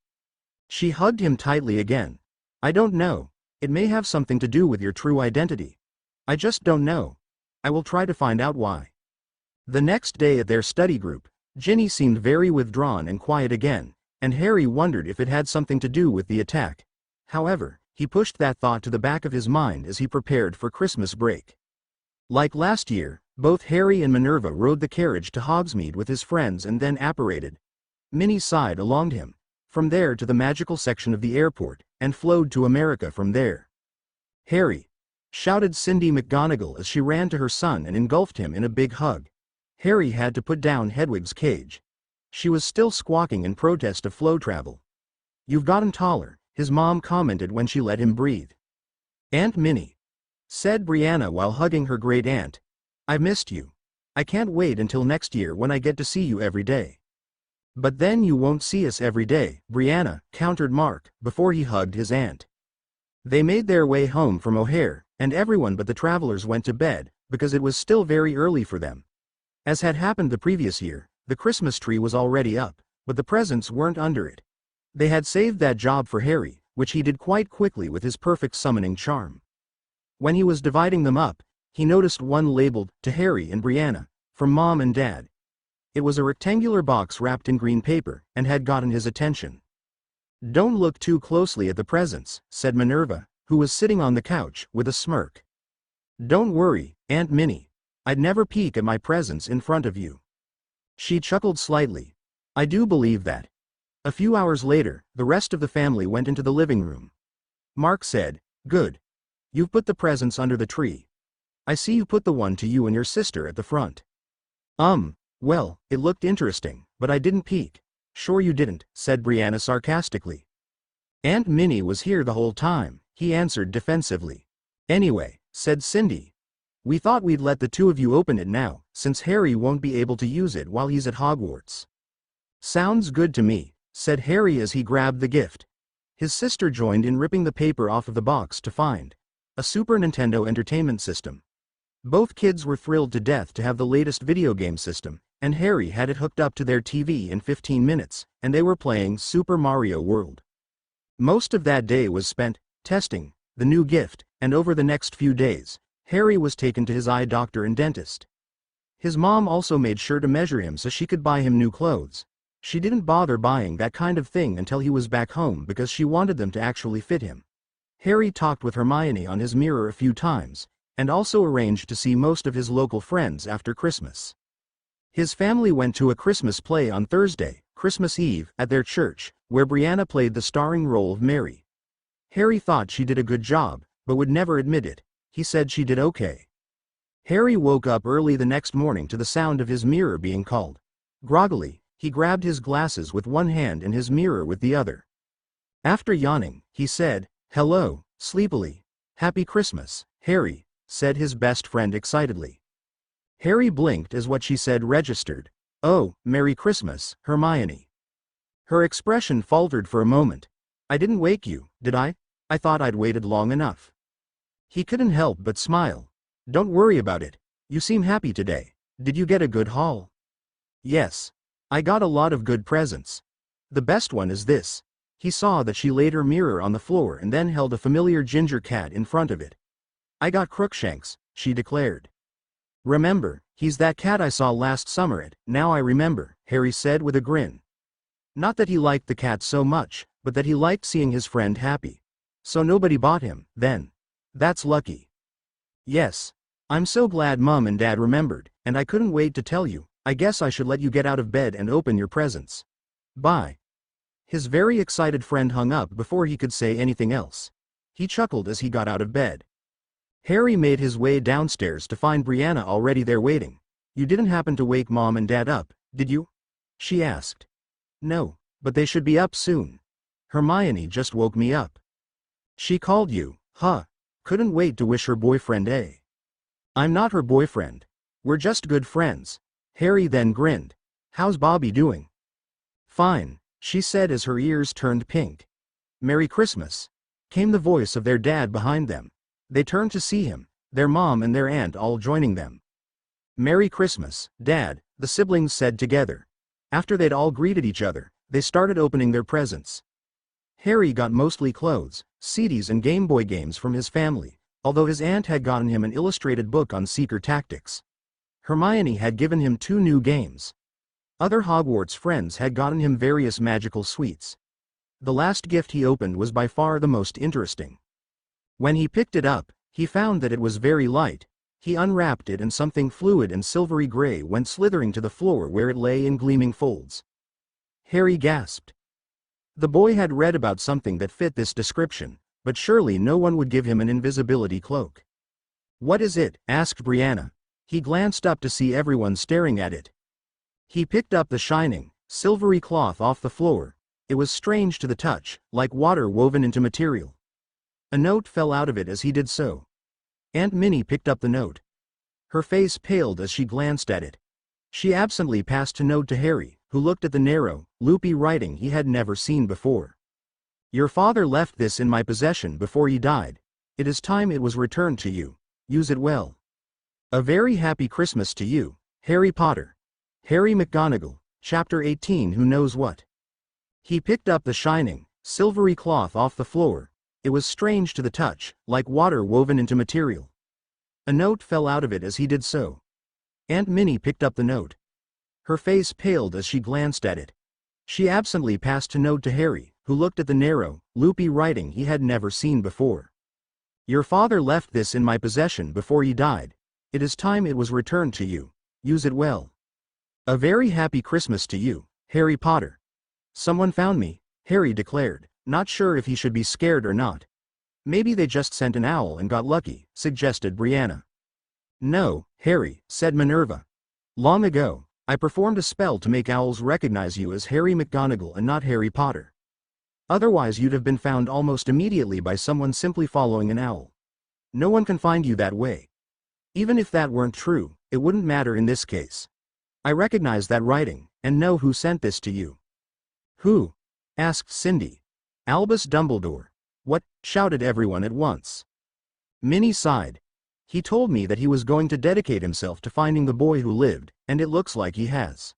She hugged him tightly again. "I don't know. It may have something to do with your true identity. I just don't know. I will try to find out why." The next day at their study group, Ginny seemed very withdrawn and quiet again, and Harry wondered if it had something to do with the attack. However, he pushed that thought to the back of his mind as he prepared for Christmas break. Like last year, both Harry and Minerva rode the carriage to Hogsmeade with his friends and then apparated. Minnie sighed along him. From there to the magical section of the airport, and flowed to America from there. "Harry, shouted Cindy McGonagall as she ran to her son and engulfed him in a big hug. Harry had to put down Hedwig's cage. She was still squawking in protest of flow travel. "You've gotten taller," his mom commented when she let him breathe. "Aunt Minnie," said Brianna while hugging her great aunt. "I've missed you. I can't wait until next year when I get to see you every day." "But then you won't see us every day," Brianna countered Mark before he hugged his aunt. They made their way home from O'Hare, and everyone but the travelers went to bed, because it was still very early for them. As had happened the previous year, the Christmas tree was already up, but the presents weren't under it. They had saved that job for Harry, which he did quite quickly with his perfect summoning charm. When he was dividing them up, he noticed one labeled, "To Harry and Brianna, from Mom and Dad." It was a rectangular box wrapped in green paper, and had gotten his attention. "Don't look too closely at the presents," said Minerva, who was sitting on the couch, with a smirk. "Don't worry, Aunt Minnie. I'd never peek at my presents in front of you." She chuckled slightly. "I do believe that." A few hours later, the rest of the family went into the living room. Mark said, "Good. You've put the presents under the tree. I see you put the one to you and your sister at the front." Well, it looked interesting, but I didn't peek." "Sure you didn't," said Brianna sarcastically. "Aunt Minnie was here the whole time," he answered defensively. "Anyway," said Cindy, "we thought we'd let the two of you open it now, since Harry won't be able to use it while he's at Hogwarts." "Sounds good to me," said Harry as he grabbed the gift. His sister joined in ripping the paper off of the box to find a Super Nintendo Entertainment System. Both kids were thrilled to death to have the latest video game system, and Harry had it hooked up to their TV in 15 minutes, and they were playing Super Mario World. Most of that day was spent testing the new gift, and over the next few days, Harry was taken to his eye doctor and dentist. His mom also made sure to measure him so she could buy him new clothes. She didn't bother buying that kind of thing until he was back home because she wanted them to actually fit him. Harry talked with Hermione on his mirror a few times, and also arranged to see most of his local friends after Christmas. His family went to a Christmas play on Thursday, Christmas Eve, at their church, where Brianna played the starring role of Mary. Harry thought she did a good job, but would never admit it. He said she did okay. Harry woke up early the next morning to the sound of his mirror being called. Groggily, he grabbed his glasses with one hand and his mirror with the other. After yawning, he said, "Hello," sleepily. "Happy Christmas, Harry," said his best friend excitedly. Harry blinked as what she said registered. "Oh, Merry Christmas, Hermione." Her expression faltered for a moment. "I didn't wake you, did I? I thought I'd waited long enough." He couldn't help but smile. "Don't worry about it. You seem happy today. Did you get a good haul?" "Yes. I got a lot of good presents. The best one is this." He saw that she laid her mirror on the floor and then held a familiar ginger cat in front of it. "I got Crookshanks," she declared. "Remember, he's that cat I saw last summer at Now I Remember," Harry said with a grin. Not that he liked the cat so much, but that he liked seeing his friend happy. "So nobody bought him, then? That's lucky." "Yes. I'm so glad Mom and Dad remembered, and I couldn't wait to tell you. I guess I should let you get out of bed and open your presents. Bye." His very excited friend hung up before he could say anything else. He chuckled as he got out of bed. Harry made his way downstairs to find Brianna already there waiting. "You didn't happen to wake Mom and Dad up, did you?" she asked. "No, but they should be up soon. Hermione just woke me up." "She called you, huh? Couldn't wait to wish her boyfriend a." "I'm not her boyfriend. We're just good friends." Harry then grinned. "How's Bobby doing?" "Fine," she said as her ears turned pink. "Merry Christmas," came the voice of their dad behind them. They turned to see him, their mom and their aunt all joining them. "Merry Christmas, Dad," the siblings said together. After they'd all greeted each other, they started opening their presents. Harry got mostly clothes, CDs and Game Boy games from his family, although his aunt had gotten him an illustrated book on seeker tactics. Hermione had given him 2 new games. Other Hogwarts friends had gotten him various magical sweets. The last gift he opened was by far the most interesting. When he picked it up, he found that it was very light. He unwrapped it and something fluid and silvery gray went slithering to the floor where it lay in gleaming folds. Harry gasped. The boy had read about something that fit this description, but surely no one would give him an invisibility cloak. What is it? Asked Brianna. He glanced up to see everyone staring at it. He picked up the shining, silvery cloth off the floor. It was strange to the touch, like water woven into material. A note fell out of it as he did so. Aunt Minnie picked up the note. Her face paled as she glanced at it. She absently passed a note to Harry, who looked at the narrow, loopy writing he had never seen before. Your father left this in my possession before he died. It is time it was returned to you. Use it well. A very happy Christmas to you, Harry Potter. Harry McGonagall, Chapter 18. Who knows what? He picked up the shining, silvery cloth off the floor. It was strange to the touch, like water woven into material. A note fell out of it as he did so. Aunt Minnie picked up the note. Her face paled as she glanced at it. She absently passed a note to Harry, who looked at the narrow, loopy writing he had never seen before. Your father left this in my possession before he died. It is time it was returned to you. Use it well. A very happy Christmas to you, Harry Potter. Someone found me, Harry declared, not sure if he should be scared or not. Maybe they just sent an owl and got lucky, suggested Brianna. No, Harry, said Minerva. Long ago, I performed a spell to make owls recognize you as Harry McGonagall and not Harry Potter. Otherwise you'd have been found almost immediately by someone simply following an owl. No one can find you that way. Even if that weren't true, it wouldn't matter in this case. I recognize that writing, and know who sent this to you. Who? Asked Cindy. Albus Dumbledore. What? Shouted everyone at once. Minnie sighed. He told me that he was going to dedicate himself to finding the boy who lived, and it looks like he has.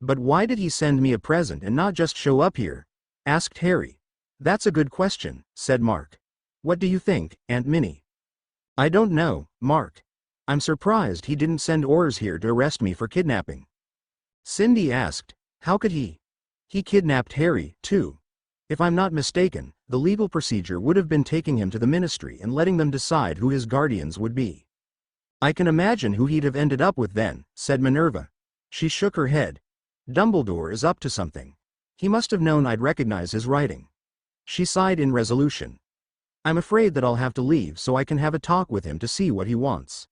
But why did he send me a present and not just show up here? Asked Harry. That's a good question, said Mark. What do you think, Aunt Minnie? I don't know, Mark. I'm surprised he didn't send aurors here to arrest me for kidnapping. Cindy asked, how could he? He kidnapped Harry, too. If I'm not mistaken, the legal procedure would have been taking him to the ministry and letting them decide who his guardians would be. I can imagine who he'd have ended up with then, said Minerva. She shook her head. Dumbledore is up to something. He must have known I'd recognize his writing. She sighed in resolution. I'm afraid that I'll have to leave so I can have a talk with him to see what he wants.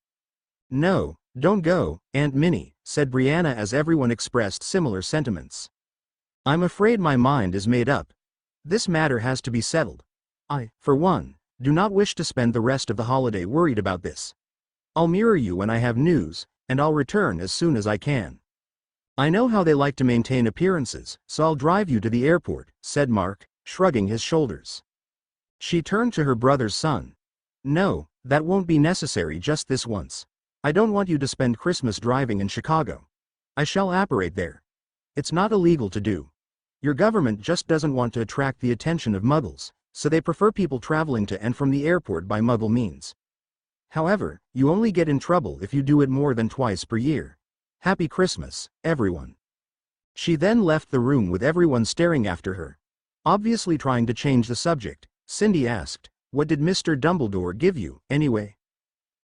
No, don't go, Aunt Minnie, said Brianna as everyone expressed similar sentiments. I'm afraid my mind is made up. This matter has to be settled. I, for one, do not wish to spend the rest of the holiday worried about this. I'll mirror you when I have news, and I'll return as soon as I can. I know how they like to maintain appearances, so I'll drive you to the airport, said Mark, shrugging his shoulders. She turned to her brother's son. No, that won't be necessary just this once. I don't want you to spend Christmas driving in Chicago. I shall apparate there. It's not illegal to do. Your government just doesn't want to attract the attention of Muggles, so they prefer people traveling to and from the airport by Muggle means. However, you only get in trouble if you do it more than twice per year. Happy Christmas, everyone. She then left the room with everyone staring after her. Obviously trying to change the subject, Cindy asked, what did Mr. Dumbledore give you, anyway?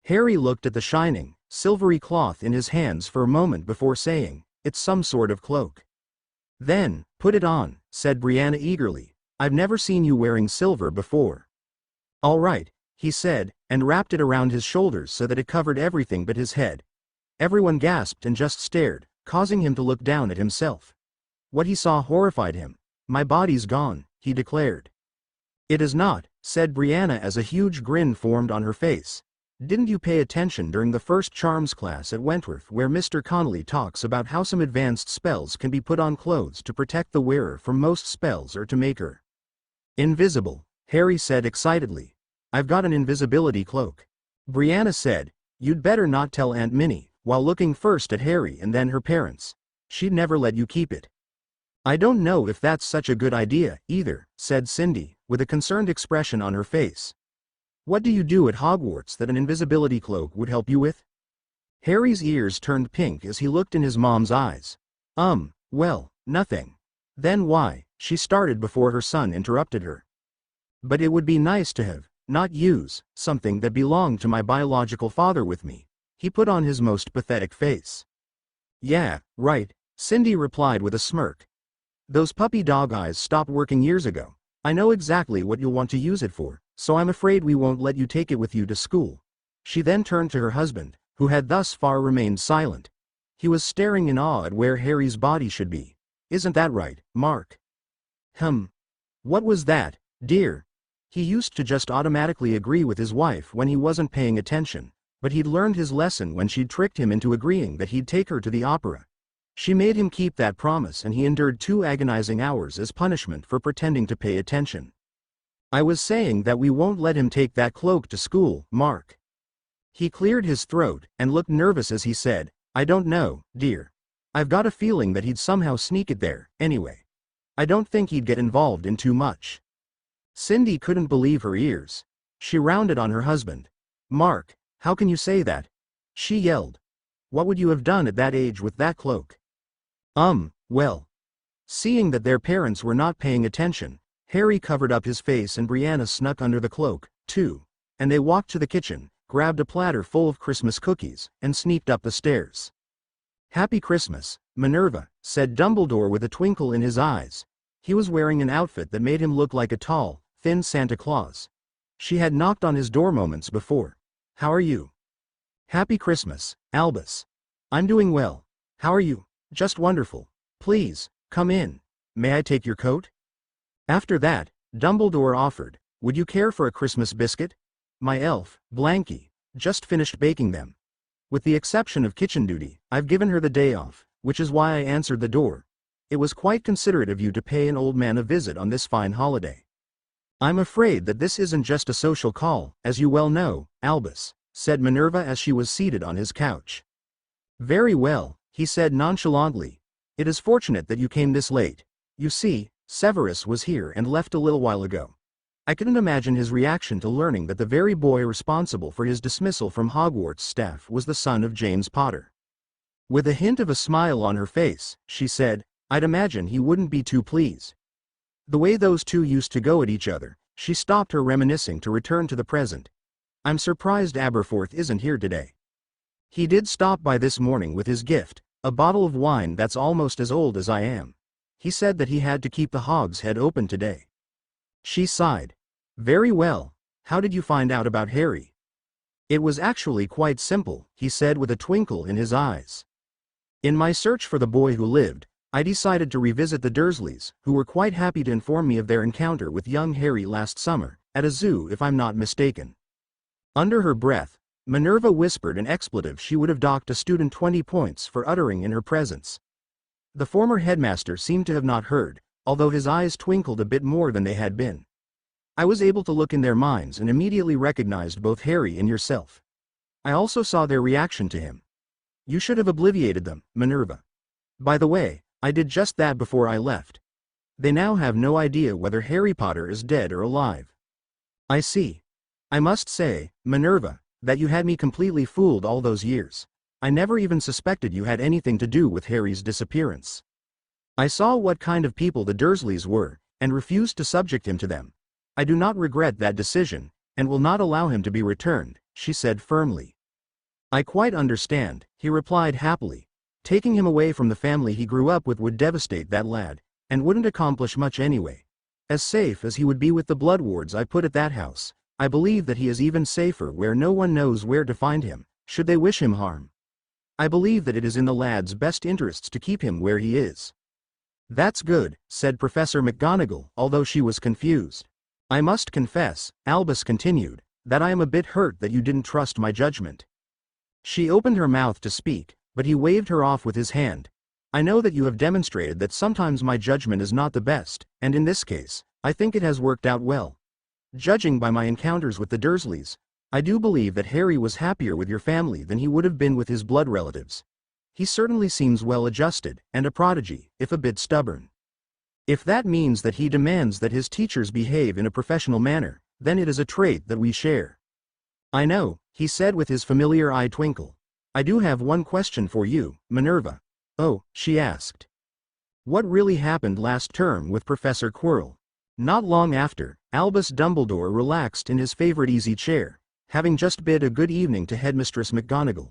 Harry looked at the shining, silvery cloth in his hands for a moment before saying, it's some sort of cloak. Then, put it on, said Brianna eagerly. I've never seen you wearing silver before. All right, he said, and wrapped it around his shoulders so that it covered everything but his head. Everyone gasped and just stared, causing him to look down at himself. What he saw horrified him. My body's gone, he declared. It is not, said Brianna as a huge grin formed on her face. Didn't you pay attention during the first charms class at Wentworth where Mr. Connolly talks about how some advanced spells can be put on clothes to protect the wearer from most spells or to make her invisible? Harry said excitedly. I've got an invisibility cloak. Brianna said, you'd better not tell Aunt Minnie, while looking first at Harry and then her parents. She'd never let you keep it. I don't know if that's such a good idea, either, said Cindy, with a concerned expression on her face. What do you do at Hogwarts that an invisibility cloak would help you with? Harry's ears turned pink as he looked in his mom's eyes. Well, nothing. Then why? She started before her son interrupted her. But it would be nice to have, not use, something that belonged to my biological father with me. He put on his most pathetic face. Yeah, right, Cindy replied with a smirk. Those puppy dog eyes stopped working years ago. I know exactly what you'll want to use it for, so I'm afraid we won't let you take it with you to school. She then turned to her husband, who had thus far remained silent. He was staring in awe at where Harry's body should be. Isn't that right, Mark? What was that, dear? He used to just automatically agree with his wife when he wasn't paying attention, but he'd learned his lesson when she'd tricked him into agreeing that he'd take her to the opera. She made him keep that promise and he endured 2 agonizing hours as punishment for pretending to pay attention. I was saying that we won't let him take that cloak to school, Mark. He cleared his throat and looked nervous as he said, I don't know, dear. I've got a feeling that he'd somehow sneak it there, anyway. I don't think he'd get involved in too much. Cindy couldn't believe her ears. She rounded on her husband. Mark, how can you say that? She yelled. What would you have done at that age with that cloak? Well. Seeing that their parents were not paying attention, Harry covered up his face and Brianna snuck under the cloak, too, and they walked to the kitchen, grabbed a platter full of Christmas cookies, and sneaked up the stairs. Happy Christmas, Minerva, said Dumbledore with a twinkle in his eyes. He was wearing an outfit that made him look like a tall, thin Santa Claus. She had knocked on his door moments before. How are you? Happy Christmas, Albus. I'm doing well. How are you? Just wonderful. Please, come in. May I take your coat? After that, Dumbledore offered, would you care for a Christmas biscuit? My elf, Blanky, just finished baking them. With the exception of kitchen duty, I've given her the day off, which is why I answered the door. It was quite considerate of you to pay an old man a visit on this fine holiday. I'm afraid that this isn't just a social call, as you well know, Albus, said Minerva as she was seated on his couch. Very well, he said nonchalantly. It is fortunate that you came this late. You see, Severus was here and left a little while ago. I couldn't imagine his reaction to learning that the very boy responsible for his dismissal from Hogwarts staff was the son of James Potter. With a hint of a smile on her face, she said, I'd imagine he wouldn't be too pleased. The way those two used to go at each other. She stopped her reminiscing to return to the present. I'm surprised Aberforth isn't here today. He did stop by this morning with his gift, a bottle of wine that's almost as old as I am. He said that he had to keep the Hog's Head open today. She sighed. Very well. How did you find out about Harry? It was actually quite simple, he said with a twinkle in his eyes. In my search for the boy who lived, I decided to revisit the Dursleys, who were quite happy to inform me of their encounter with young Harry last summer, at a zoo if I'm not mistaken. Under her breath, Minerva whispered an expletive she would have docked a student 20 points for uttering in her presence. The former headmaster seemed to have not heard, although his eyes twinkled a bit more than they had been. I was able to look in their minds and immediately recognized both Harry and yourself. I also saw their reaction to him. You should have obliviated them, Minerva. By the way, I did just that before I left. They now have no idea whether Harry Potter is dead or alive. I see. I must say, Minerva, that you had me completely fooled all those years. I never even suspected you had anything to do with Harry's disappearance. I saw what kind of people the Dursleys were, and refused to subject him to them. I do not regret that decision, and will not allow him to be returned, she said firmly. I quite understand, he replied happily. Taking him away from the family he grew up with would devastate that lad, and wouldn't accomplish much anyway. As safe as he would be with the bloodwards I put at that house, I believe that he is even safer where no one knows where to find him, should they wish him harm. I believe that it is in the lad's best interests to keep him where he is. That's good, said Professor McGonagall, although she was confused. I must confess, Albus continued, that I am a bit hurt that you didn't trust my judgment. She opened her mouth to speak, but he waved her off with his hand. I know that you have demonstrated that sometimes my judgment is not the best, and in this case, I think it has worked out well. Judging by my encounters with the Dursleys, I do believe that Harry was happier with your family than he would have been with his blood relatives. He certainly seems well adjusted, and a prodigy, if a bit stubborn. If that means that he demands that his teachers behave in a professional manner, then it is a trait that we share. I know, he said with his familiar eye twinkle. I do have one question for you, Minerva. Oh, she asked. What really happened last term with Professor Quirrell? Not long after, Albus Dumbledore relaxed in his favorite easy chair, having just bid a good evening to Headmistress McGonagall.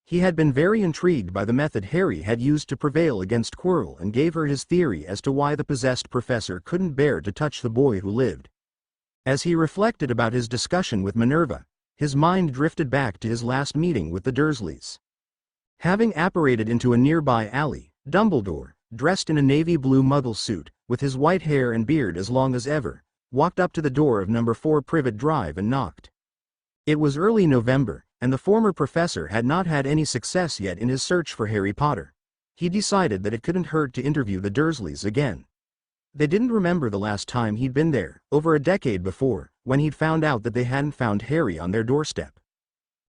He had been very intrigued by the method Harry had used to prevail against Quirrell and gave her his theory as to why the possessed professor couldn't bear to touch the boy who lived. As he reflected about his discussion with Minerva, his mind drifted back to his last meeting with the Dursleys. Having apparated into a nearby alley, Dumbledore, dressed in a navy blue Muggle suit, with his white hair and beard as long as ever, walked up to the door of number 4 Privet Drive and knocked. It was early November, and the former professor had not had any success yet in his search for Harry Potter. He decided that it couldn't hurt to interview the Dursleys again. They didn't remember the last time he'd been there, over a decade before, when he'd found out that they hadn't found Harry on their doorstep.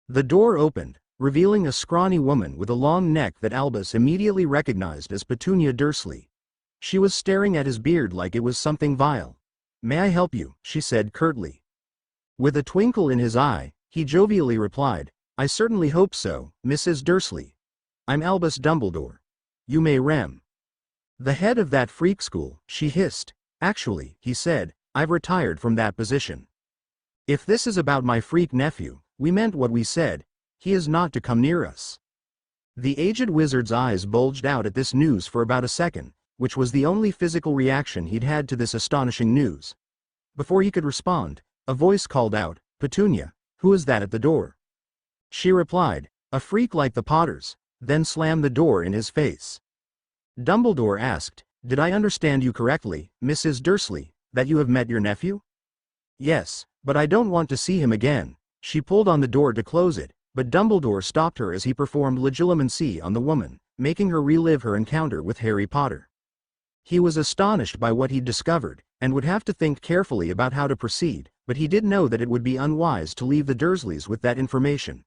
The door opened, revealing a scrawny woman with a long neck that Albus immediately recognized as Petunia Dursley. She was staring at his beard like it was something vile. "May I help you?" she said curtly. With a twinkle in his eye, he jovially replied, "I certainly hope so, Mrs. Dursley. I'm Albus Dumbledore. You may rem." "The head of that freak school," she hissed. "Actually," he said, "I've retired from that position. If this is about my freak nephew, we meant what we said. He is not to come near us." The aged wizard's eyes bulged out at this news for about a second, which was the only physical reaction he'd had to this astonishing news. Before he could respond, a voice called out, "Petunia, who is that at the door?" She replied, "A freak like the Potters," then slammed the door in his face. Dumbledore asked, "Did I understand you correctly, Mrs. Dursley, that you have met your nephew?" "Yes, but I don't want to see him again." She pulled on the door to close it, but Dumbledore stopped her as he performed legilimency on the woman, making her relive her encounter with Harry Potter. He was astonished by what he'd discovered, and would have to think carefully about how to proceed, but he did know that it would be unwise to leave the Dursleys with that information.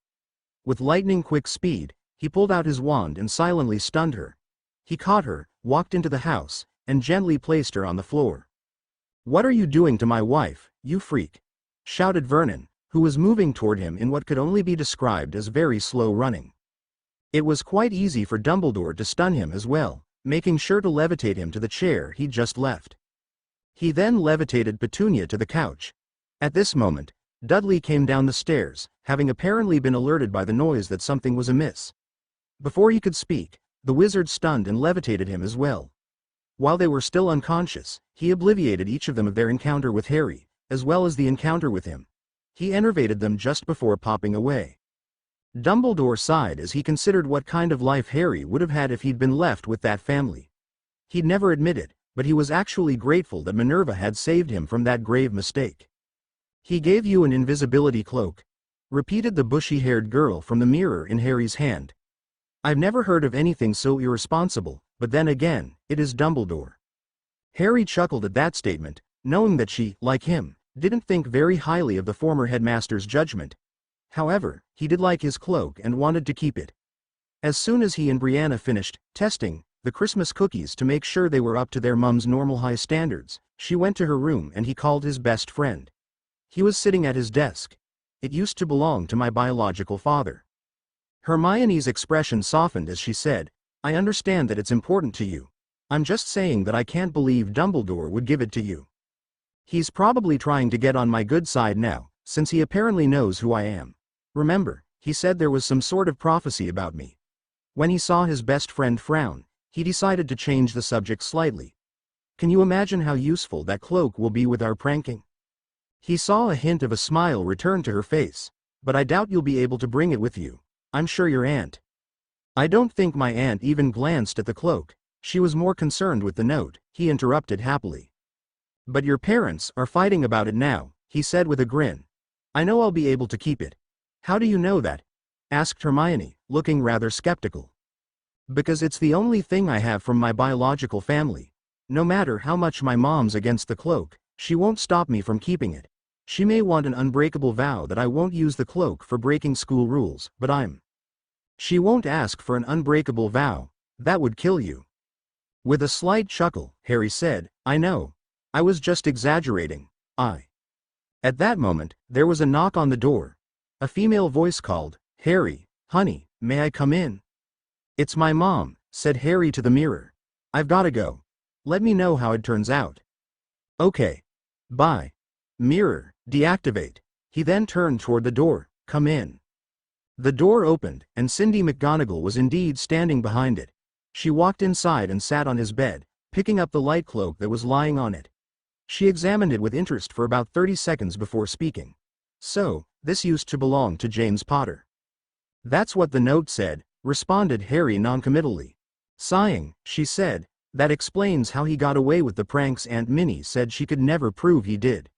With lightning-quick speed, he pulled out his wand and silently stunned her. He caught her, walked into the house, and gently placed her on the floor. "What are you doing to my wife, you freak?" shouted Vernon, who was moving toward him in what could only be described as very slow running. It was quite easy for Dumbledore to stun him as well, making sure to levitate him to the chair he'd just left. He then levitated Petunia to the couch. At this moment, Dudley came down the stairs, having apparently been alerted by the noise that something was amiss. Before he could speak, the wizard stunned and levitated him as well. While they were still unconscious, he obliviated each of them of their encounter with Harry, as well as the encounter with him. He enervated them just before popping away. Dumbledore sighed as he considered what kind of life Harry would have had if he'd been left with that family. He'd never admit it, but he was actually grateful that Minerva had saved him from that grave mistake. "He gave you an invisibility cloak?" repeated the bushy-haired girl from the mirror in Harry's hand. "I've never heard of anything so irresponsible, but then again, it is Dumbledore." Harry chuckled at that statement, knowing that she, like him, didn't think very highly of the former headmaster's judgment. However, he did like his cloak and wanted to keep it. As soon as he and Brianna finished testing the Christmas cookies to make sure they were up to their mum's normal high standards, she went to her room and he called his best friend. He was sitting at his desk. "It used to belong to my biological father." Hermione's expression softened as she said, "I understand that it's important to you. I'm just saying that I can't believe Dumbledore would give it to you. He's probably trying to get on my good side now, since he apparently knows who I am. Remember, he said there was some sort of prophecy about me." When he saw his best friend frown, he decided to change the subject slightly. "Can you imagine how useful that cloak will be with our pranking?" He saw a hint of a smile return to her face. "But I doubt you'll be able to bring it with you. I'm sure your aunt—" "I don't think my aunt even glanced at the cloak. She was more concerned with the note," he interrupted happily. "But your parents are fighting about it now," he said with a grin. "I know I'll be able to keep it." "How do you know that?" asked Hermione, looking rather skeptical. "Because it's the only thing I have from my biological family. No matter how much my mom's against the cloak, she won't stop me from keeping it. She may want an unbreakable vow that I won't use the cloak for breaking school rules, but She won't ask for an unbreakable vow. That would kill you." With a slight chuckle, Harry said, "I know. I was just exaggerating. At that moment, there was a knock on the door. A female voice called, "Harry, honey, may I come in?" "It's my mom," said Harry to the mirror. "I've gotta go. Let me know how it turns out." "Okay. Bye." Mirror, deactivate. He then turned toward the door. "Come in." The door opened, and Cindy McGonagall was indeed standing behind it. She walked inside and sat on his bed, picking up the light cloak that was lying on it. She examined it with interest for about 30 seconds before speaking. "So, This used to belong to James Potter." "That's what the note said," responded Harry noncommittally. Sighing, she said, "That explains how he got away with the pranks Aunt Minnie said she could never prove he did."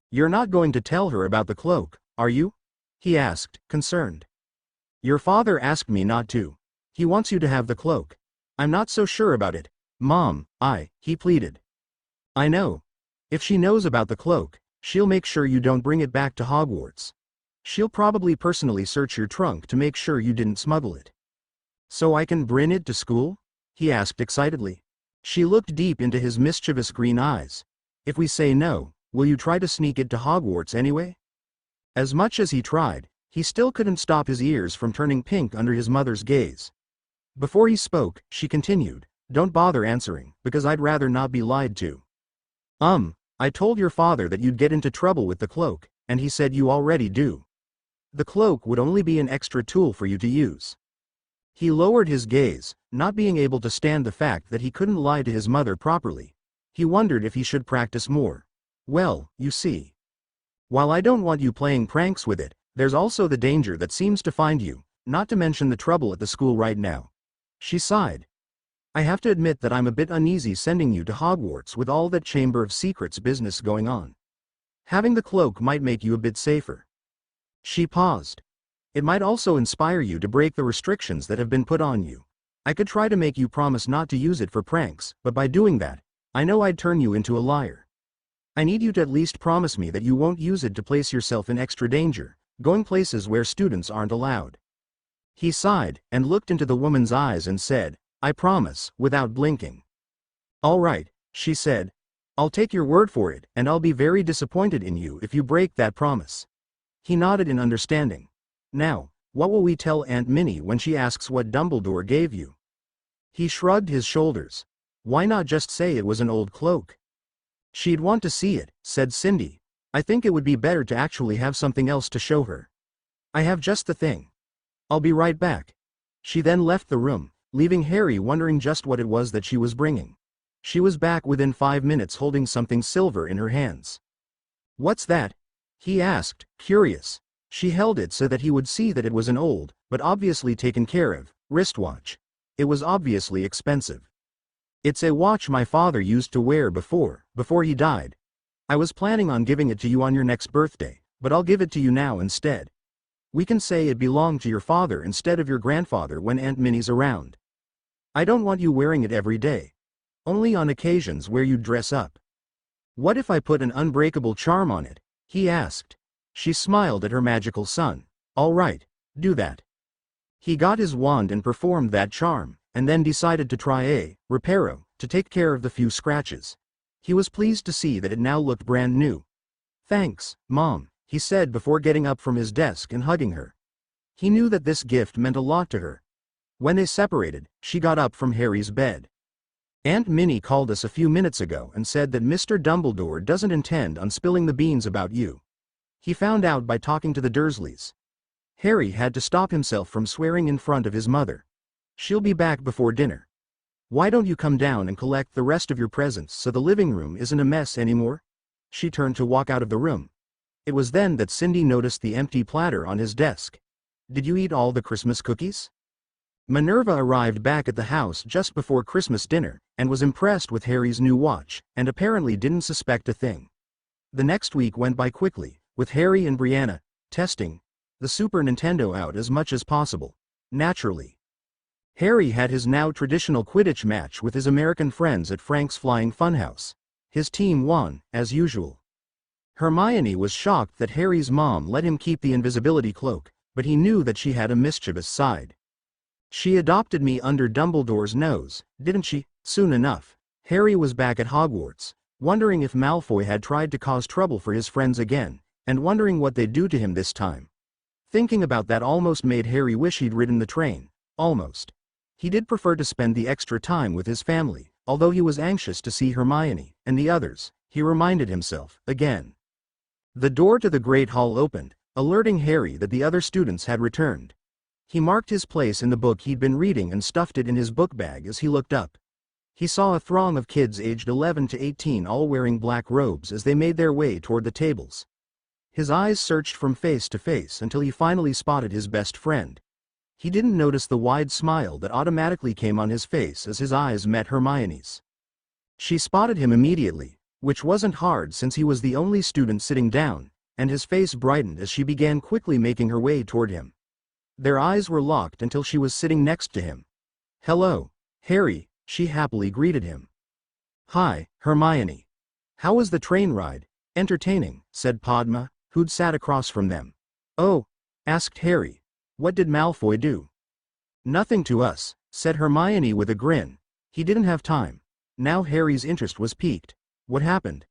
"You're not going to tell her about the cloak, are you?" he asked, concerned. "Your father asked me not to. He wants you to have the cloak." "I'm not so sure about it, Mom, he pleaded. "I know. If she knows about the cloak, she'll make sure you don't bring it back to Hogwarts. She'll probably personally search your trunk to make sure you didn't smuggle it." "So I can bring it to school?" he asked excitedly. She looked deep into his mischievous green eyes. "If we say no, will you try to sneak it to Hogwarts anyway?" As much as he tried, he still couldn't stop his ears from turning pink under his mother's gaze. Before he spoke, she continued, "Don't bother answering, because I'd rather not be lied to. I told your father that you'd get into trouble with the cloak, and he said you already do. The cloak would only be an extra tool for you to use." He lowered his gaze, not being able to stand the fact that he couldn't lie to his mother properly. He wondered if he should practice more. "Well, you see. While I don't want you playing pranks with it, there's also the danger that seems to find you, not to mention the trouble at the school right now." She sighed. "I have to admit that I'm a bit uneasy sending you to Hogwarts with all that Chamber of Secrets business going on. Having the cloak might make you a bit safer." She paused. "It might also inspire you to break the restrictions that have been put on you. I could try to make you promise not to use it for pranks, but by doing that, I know I'd turn you into a liar. I need you to at least promise me that you won't use it to place yourself in extra danger, going places where students aren't allowed." He sighed, and looked into the woman's eyes and said, "I promise," without blinking. "All right," she said. "I'll take your word for it, and I'll be very disappointed in you if you break that promise." He nodded in understanding. "Now, what will we tell Aunt Minnie when she asks what Dumbledore gave you?" He shrugged his shoulders. "Why not just say it was an old cloak?" "She'd want to see it," said Cindy. "I think it would be better to actually have something else to show her. I have just the thing. I'll be right back." She then left the room, leaving Harry wondering just what it was that she was bringing. She was back within 5 minutes holding something silver in her hands. "What's that?" he asked, curious. She held it so that he would see that it was an old, but obviously taken care of, wristwatch. It was obviously expensive. "It's a watch my father used to wear before he died. I was planning on giving it to you on your next birthday, but I'll give it to you now instead. We can say it belonged to your father instead of your grandfather when Aunt Minnie's around. I don't want you wearing it every day. Only on occasions where you dress up." "What if I put an unbreakable charm on it?" he asked. She smiled at her magical son. "All right, do that." He got his wand and performed that charm, and then decided to try a reparo to take care of the few scratches. He was pleased to see that it now looked brand new. "Thanks, Mom," he said before getting up from his desk and hugging her. He knew that this gift meant a lot to her. When they separated, she got up from Harry's bed. "Aunt Minnie called us a few minutes ago and said that Mr. Dumbledore doesn't intend on spilling the beans about you. He found out by talking to the Dursleys." Harry had to stop himself from swearing in front of his mother. "She'll be back before dinner. Why don't you come down and collect the rest of your presents so the living room isn't a mess anymore?" She turned to walk out of the room. It was then that Cindy noticed the empty platter on his desk. "Did you eat all the Christmas cookies?" Minerva arrived back at the house just before Christmas dinner, and was impressed with Harry's new watch, and apparently didn't suspect a thing. The next week went by quickly, with Harry and Brianna testing the Super Nintendo out as much as possible. Naturally, Harry had his now traditional Quidditch match with his American friends at Frank's Flying Funhouse. His team won, as usual. Hermione was shocked that Harry's mom let him keep the invisibility cloak, but he knew that she had a mischievous side. "She adopted me under Dumbledore's nose, didn't she?" Soon enough, Harry was back at Hogwarts, wondering if Malfoy had tried to cause trouble for his friends again, and wondering what they'd do to him this time. Thinking about that almost made Harry wish he'd ridden the train. Almost. He did prefer to spend the extra time with his family, although he was anxious to see Hermione and the others, he reminded himself, again. The door to the Great Hall opened, alerting Harry that the other students had returned. He marked his place in the book he'd been reading and stuffed it in his book bag as he looked up. He saw a throng of kids aged 11 to 18 all wearing black robes as they made their way toward the tables. His eyes searched from face to face until he finally spotted his best friend. He didn't notice the wide smile that automatically came on his face as his eyes met Hermione's. She spotted him immediately, which wasn't hard since he was the only student sitting down, and his face brightened as she began quickly making her way toward him. Their eyes were locked until she was sitting next to him. "Hello, Harry," she happily greeted him. "Hi, Hermione. How was the train ride?" "Entertaining," said Padma, who'd sat across from them. "Oh," asked Harry. "What did Malfoy do?" "Nothing to us," said Hermione with a grin. "He didn't have time." Now Harry's interest was piqued. "What happened?"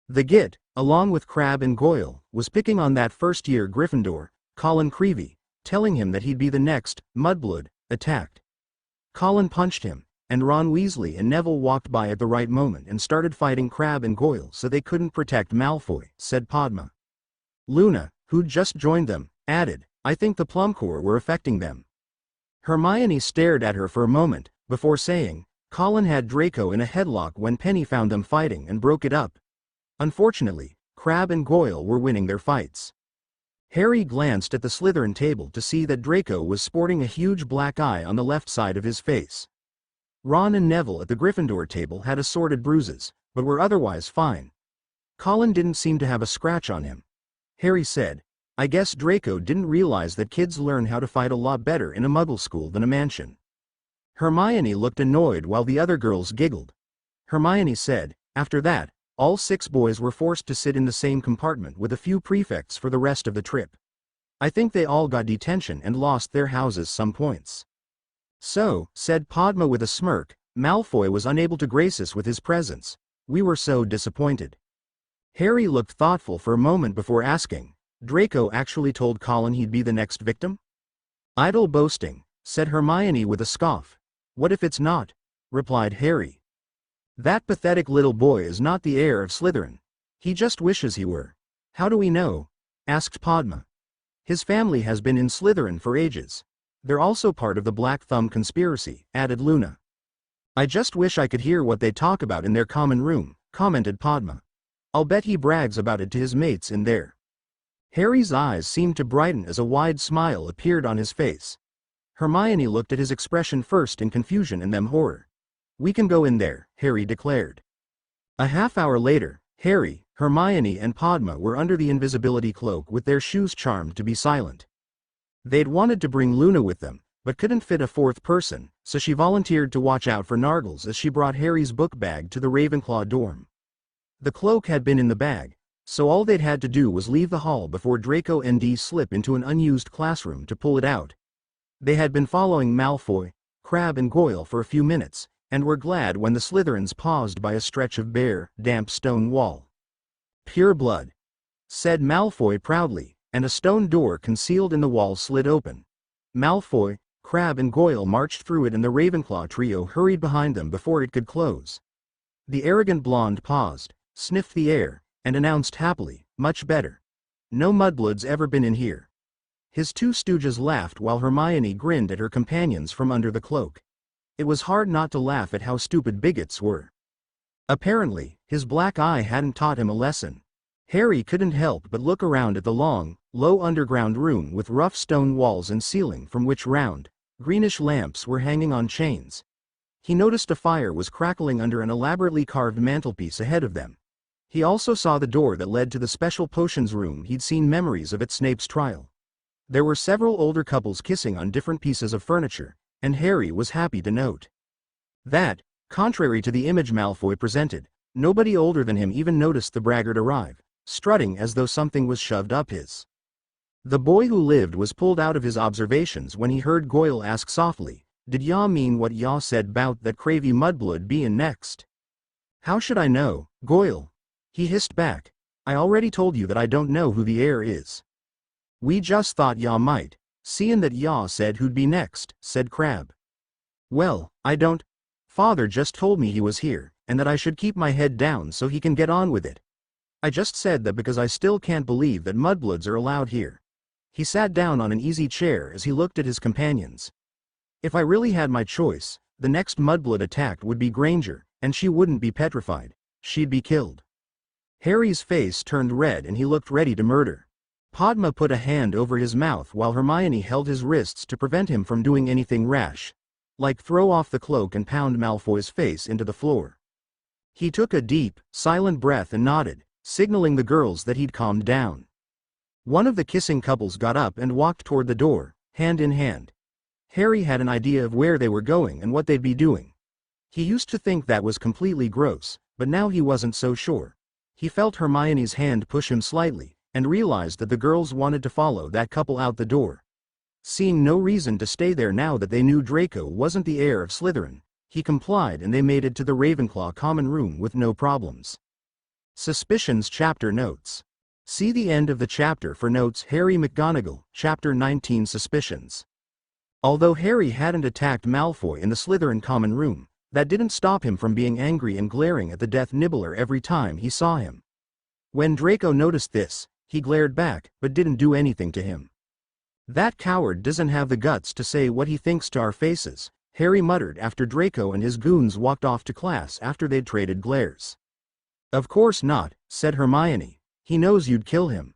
The Git, along with Crabbe and Goyle, was picking on that first-year Gryffindor, Colin Creevey, telling him that he'd be the next mudblood attacked. Colin punched him, and Ron Weasley and Neville walked by at the right moment and started fighting Crabbe and Goyle so they couldn't protect Malfoy, said Padma. Luna, who'd just joined them, added, "I think the Plumcorps were affecting them." Hermione stared at her for a moment, before saying, "Colin had Draco in a headlock when Penny found them fighting and broke it up." Unfortunately, Crabbe and Goyle were winning their fights. Harry glanced at the Slytherin table to see that Draco was sporting a huge black eye on the left side of his face. Ron and Neville at the Gryffindor table had assorted bruises, but were otherwise fine. Colin didn't seem to have a scratch on him. Harry said, "I guess Draco didn't realize that kids learn how to fight a lot better in a Muggle school than a mansion." Hermione looked annoyed while the other girls giggled. Hermione said, "After that, all 6 boys were forced to sit in the same compartment with a few prefects for the rest of the trip. I think they all got detention and lost their houses some points." "So," said Padma with a smirk, "Malfoy was unable to grace us with his presence. We were so disappointed." Harry looked thoughtful for a moment before asking, "Draco actually told Colin he'd be the next victim?" "Idle boasting," said Hermione with a scoff. "What if it's not?" replied Harry. "That pathetic little boy is not the heir of Slytherin. He just wishes he were." "How do we know?" asked Padma. "His family has been in Slytherin for ages. They're also part of the Black Thumb conspiracy," added Luna. "I just wish I could hear what they talk about in their common room," commented Padma. "I'll bet he brags about it to his mates in there." Harry's eyes seemed to brighten as a wide smile appeared on his face. Hermione looked at his expression first in confusion and then horror. "We can go in there," Harry declared. A half-hour later, Harry, Hermione and Padma were under the invisibility cloak with their shoes charmed to be silent. They'd wanted to bring Luna with them, but couldn't fit a 4th person, so she volunteered to watch out for Nargles as she brought Harry's book bag to the Ravenclaw dorm. The cloak had been in the bag, so all they'd had to do was leave the hall before Draco and Dee slip into an unused classroom to pull it out. They had been following Malfoy, Crabbe and Goyle for a few minutes, and were glad when the Slytherins paused by a stretch of bare, damp stone wall. "Pure blood," said Malfoy proudly, and a stone door concealed in the wall slid open. Malfoy, Crabbe and Goyle marched through it and the Ravenclaw trio hurried behind them before it could close. The arrogant blonde paused, sniffed the air, and announced happily, "Much better. No mudbloods ever been in here." His 2 stooges laughed while Hermione grinned at her companions from under the cloak. It was hard not to laugh at how stupid bigots were. Apparently, his black eye hadn't taught him a lesson. Harry couldn't help but look around at the long, low underground room with rough stone walls and ceiling from which round, greenish lamps were hanging on chains. He noticed a fire was crackling under an elaborately carved mantelpiece ahead of them. He also saw the door that led to the special potions room he'd seen memories of at Snape's trial. There were several older couples kissing on different pieces of furniture, and Harry was happy to note that, contrary to the image Malfoy presented, nobody older than him even noticed the braggart arrive, strutting as though something was shoved up his. The boy who lived was pulled out of his observations when he heard Goyle ask softly, "Did ya mean what ya said 'bout that cravey mudblood bein' next?" "How should I know, Goyle?" he hissed back. "I already told you that I don't know who the heir is." "We just thought ya might, seein' that ya said who'd be next," said Crabbe. "Well, I don't. Father just told me he was here, and that I should keep my head down so he can get on with it. I just said that because I still can't believe that mudbloods are allowed here." He sat down on an easy chair as he looked at his companions. "If I really had my choice, the next mudblood attacked would be Granger, and she wouldn't be petrified. She'd be killed." Harry's face turned red and he looked ready to murder. Padma put a hand over his mouth while Hermione held his wrists to prevent him from doing anything rash, like throw off the cloak and pound Malfoy's face into the floor. He took a deep, silent breath and nodded, signaling the girls that he'd calmed down. One of the kissing couples got up and walked toward the door, hand in hand. Harry had an idea of where they were going and what they'd be doing. He used to think that was completely gross, but now he wasn't so sure. He felt Hermione's hand push him slightly, and realized that the girls wanted to follow that couple out the door. Seeing no reason to stay there now that they knew Draco wasn't the heir of Slytherin, he complied and they made it to the Ravenclaw common room with no problems. Suspicions Chapter Notes. See the end of the chapter for notes. Harry McGonagall, Chapter 19 Suspicions. Although Harry hadn't attacked Malfoy in the Slytherin common room, that didn't stop him from being angry and glaring at the Death Nibbler every time he saw him. When Draco noticed this, he glared back, but didn't do anything to him. "That coward doesn't have the guts to say what he thinks to our faces," Harry muttered after Draco and his goons walked off to class after they'd traded glares. "Of course not," said Hermione. "He knows you'd kill him."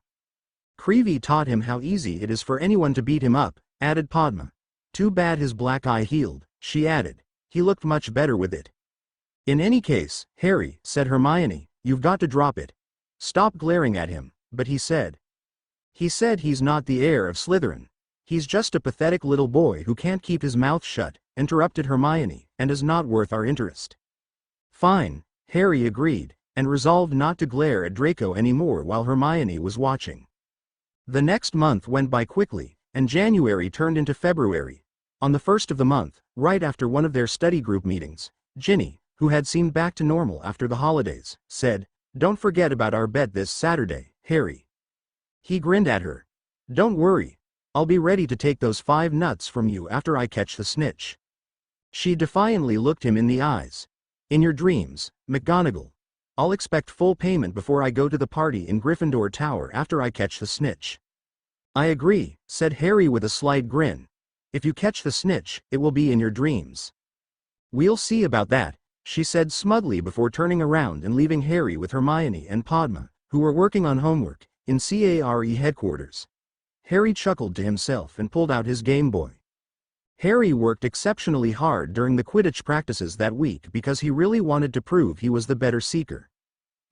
"Creevy taught him how easy it is for anyone to beat him up," added Padma. "Too bad his black eye healed," she added. "He looked much better with it." "In any case, Harry," said Hermione, "you've got to drop it. Stop glaring at him." "But he said he's not the heir of Slytherin. He's just a pathetic little boy who can't keep his mouth shut," interrupted Hermione, "and is not worth our interest." "Fine," Harry agreed, and resolved not to glare at Draco anymore while Hermione was watching. The next month went by quickly, and January turned into February. On the first of the month, right after one of their study group meetings, Ginny, who had seemed back to normal after the holidays, said, "Don't forget about our bet this Saturday, Harry." He grinned at her. "Don't worry. I'll be ready to take those 5 nuts from you after I catch the snitch." She defiantly looked him in the eyes. "In your dreams, McGonagall. I'll expect full payment before I go to the party in Gryffindor Tower after I catch the snitch." "I agree," said Harry with a slight grin. "If you catch the snitch, it will be in your dreams." "We'll see about that," she said smugly before turning around and leaving Harry with Hermione and Padma, who were working on homework, in CARE headquarters. Harry chuckled to himself and pulled out his Game Boy. Harry worked exceptionally hard during the Quidditch practices that week because he really wanted to prove he was the better seeker.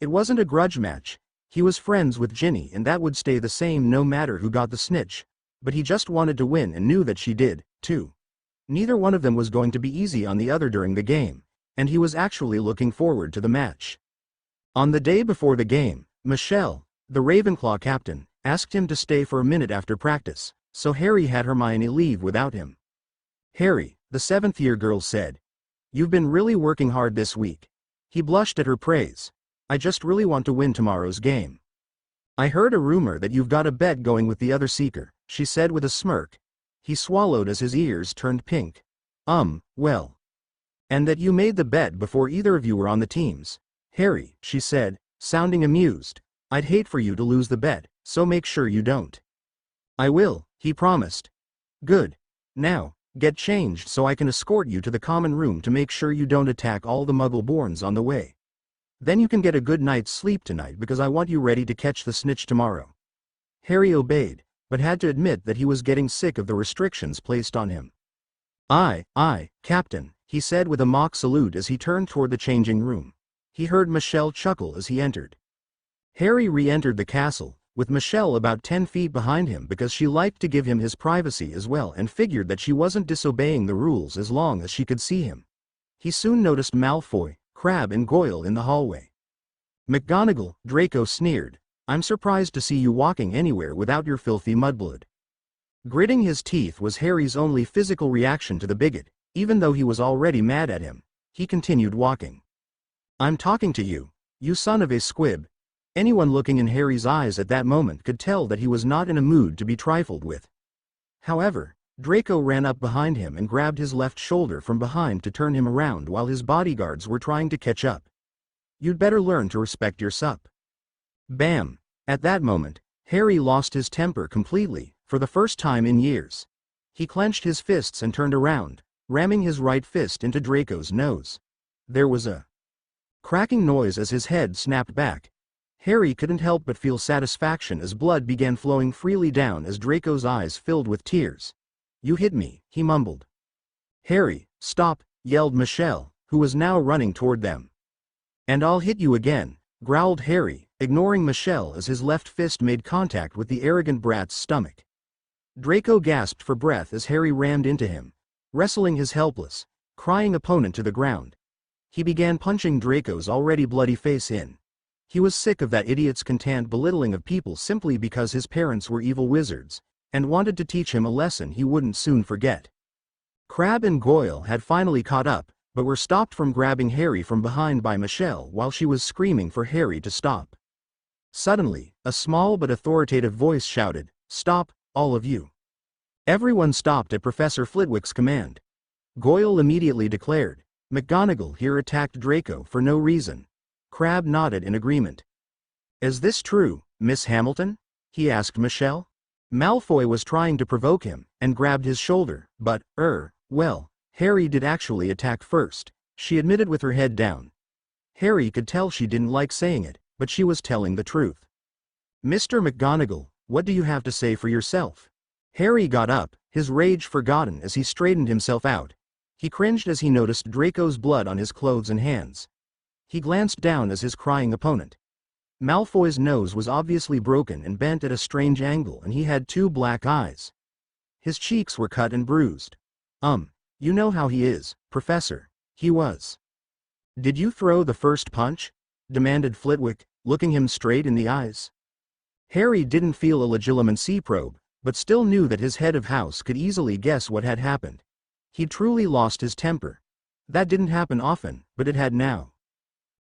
It wasn't a grudge match. He was friends with Ginny and that would stay the same no matter who got the snitch, but he just wanted to win and knew that she did, too. Neither one of them was going to be easy on the other during the game, and he was actually looking forward to the match. On the day before the game, Michelle, the Ravenclaw captain, asked him to stay for a minute after practice, so Harry had Hermione leave without him. "Harry," the 7th-year girl said, "you've been really working hard this week." He blushed at her praise. "I just really want to win tomorrow's game." "I heard a rumor that you've got a bet going with the other seeker," she said with a smirk. He swallowed as his ears turned pink. Well. "And that you made the bet before either of you were on the teams." "Harry," she said, sounding amused, "I'd hate for you to lose the bet, so make sure you don't." "I will," he promised. "Good. Now, get changed so I can escort you to the common room to make sure you don't attack all the Muggle-borns on the way. Then you can get a good night's sleep tonight because I want you ready to catch the snitch tomorrow." Harry obeyed, but had to admit that he was getting sick of the restrictions placed on him. Aye, Captain," he said with a mock salute as he turned toward the changing room. He heard Michelle chuckle as he entered. Harry re-entered the castle, with Michelle about 10 feet behind him because she liked to give him his privacy as well and figured that she wasn't disobeying the rules as long as she could see him. He soon noticed Malfoy, Crabbe and Goyle in the hallway. "McGonagall," Draco sneered, "I'm surprised to see you walking anywhere without your filthy mudblood." Gritting his teeth was Harry's only physical reaction to the bigot, even though he was already mad at him. He continued walking. "I'm talking to you, you son of a squib." Anyone looking in Harry's eyes at that moment could tell that he was not in a mood to be trifled with. However, Draco ran up behind him and grabbed his left shoulder from behind to turn him around while his bodyguards were trying to catch up. "You'd better learn to respect your sup." Bam! At that moment, Harry lost his temper completely, for the first time in years. He clenched his fists and turned around, ramming his right fist into Draco's nose. There was a cracking noise as his head snapped back. Harry couldn't help but feel satisfaction as blood began flowing freely down as Draco's eyes filled with tears. "You hit me," he mumbled. "Harry, stop," yelled Michelle, who was now running toward them. "And I'll hit you again," growled Harry, ignoring Michelle as his left fist made contact with the arrogant brat's stomach. Draco gasped for breath as Harry rammed into him, wrestling his helpless, crying opponent to the ground. He began punching Draco's already bloody face in. He was sick of that idiot's contant belittling of people simply because his parents were evil wizards, and wanted to teach him a lesson he wouldn't soon forget. Crabbe and Goyle had finally caught up, but were stopped from grabbing Harry from behind by Michelle while she was screaming for Harry to stop. Suddenly, a small but authoritative voice shouted, "Stop, all of you." Everyone stopped at Professor Flitwick's command. Goyle immediately declared, "McGonagall here attacked Draco for no reason." Crabbe nodded in agreement. "Is this true, Miss Hamilton?" he asked Michelle. Malfoy was trying to provoke him, and grabbed his shoulder, but, well, Harry did actually attack first, she admitted with her head down. Harry could tell she didn't like saying it, but she was telling the truth. "Mr. McGonagall, what do you have to say for yourself?" Harry got up, his rage forgotten as he straightened himself out. He cringed as he noticed Draco's blood on his clothes and hands. He glanced down as his crying opponent. Malfoy's nose was obviously broken and bent at a strange angle, and he had 2 black eyes. His cheeks were cut and bruised. You know how he is, Professor," he was. "Did you throw the first punch?" demanded Flitwick, looking him straight in the eyes. Harry didn't feel a legilimency probe, but still knew that his head of house could easily guess what had happened. He'd truly lost his temper. That didn't happen often, but it had now.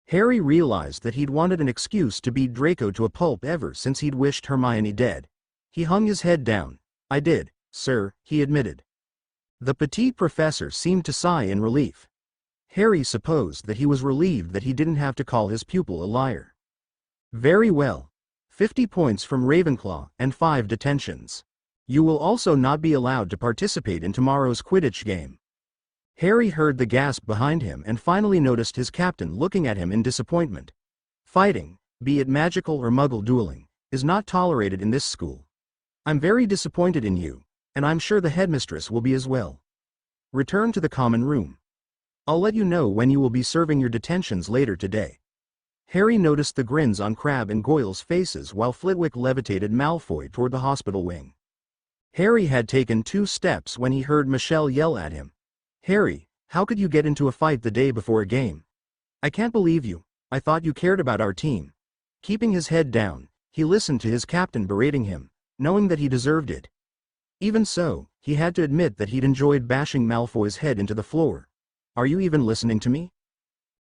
Harry realized that he'd wanted an excuse to beat Draco to a pulp ever since he'd wished Hermione dead. He hung his head down. "I did, sir," he admitted. The petite professor seemed to sigh in relief. Harry supposed that he was relieved that he didn't have to call his pupil a liar. "Very well. 50 points from Ravenclaw and 5 detentions. You will also not be allowed to participate in tomorrow's Quidditch game." Harry heard the gasp behind him and finally noticed his captain looking at him in disappointment. "Fighting, be it magical or Muggle dueling, is not tolerated in this school. I'm very disappointed in you, and I'm sure the headmistress will be as well. Return to the common room. I'll let you know when you will be serving your detentions later today." Harry noticed the grins on Crabbe and Goyle's faces while Flitwick levitated Malfoy toward the hospital wing. Harry had taken 2 steps when he heard Michelle yell at him. "Harry, how could you get into a fight the day before a game? I can't believe you. I thought you cared about our team." Keeping his head down, he listened to his captain berating him, knowing that he deserved it. Even so, he had to admit that he'd enjoyed bashing Malfoy's head into the floor. "Are you even listening to me?"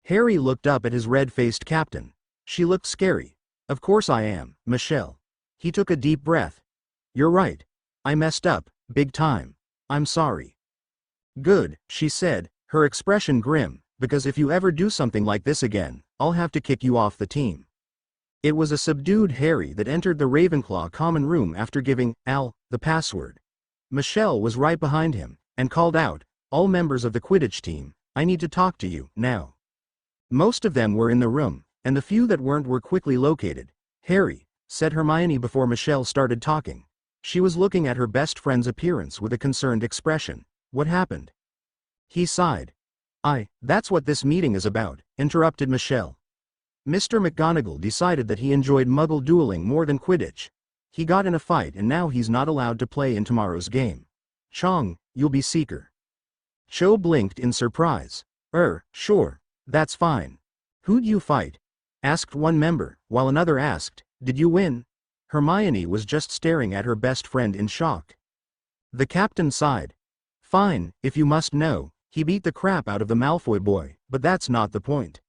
Harry looked up at his red-faced captain. She looked scary. "Of course I am, Michelle." He took a deep breath. "You're right. I messed up, big time. I'm sorry." "Good," she said, her expression grim, "because if you ever do something like this again, I'll have to kick you off the team." It was a subdued Harry that entered the Ravenclaw common room after giving Al the password. Michelle was right behind him, and called out, "All members of the Quidditch team, I need to talk to you, now." Most of them were in the room, and the few that weren't were quickly located. "Harry," said Hermione before Michelle started talking. She was looking at her best friend's appearance with a concerned expression. "What happened?" He sighed. That's what this meeting is about," interrupted Michelle. "Mr. McGonagall decided that he enjoyed Muggle dueling more than Quidditch. He got in a fight and now he's not allowed to play in tomorrow's game. Chong, you'll be seeker." Cho blinked in surprise. Sure, that's fine. Who'd you fight?" asked one member, while another asked, "Did you win?" Hermione was just staring at her best friend in shock. The captain sighed. "Fine, if you must know, he beat the crap out of the Malfoy boy, but that's not the point.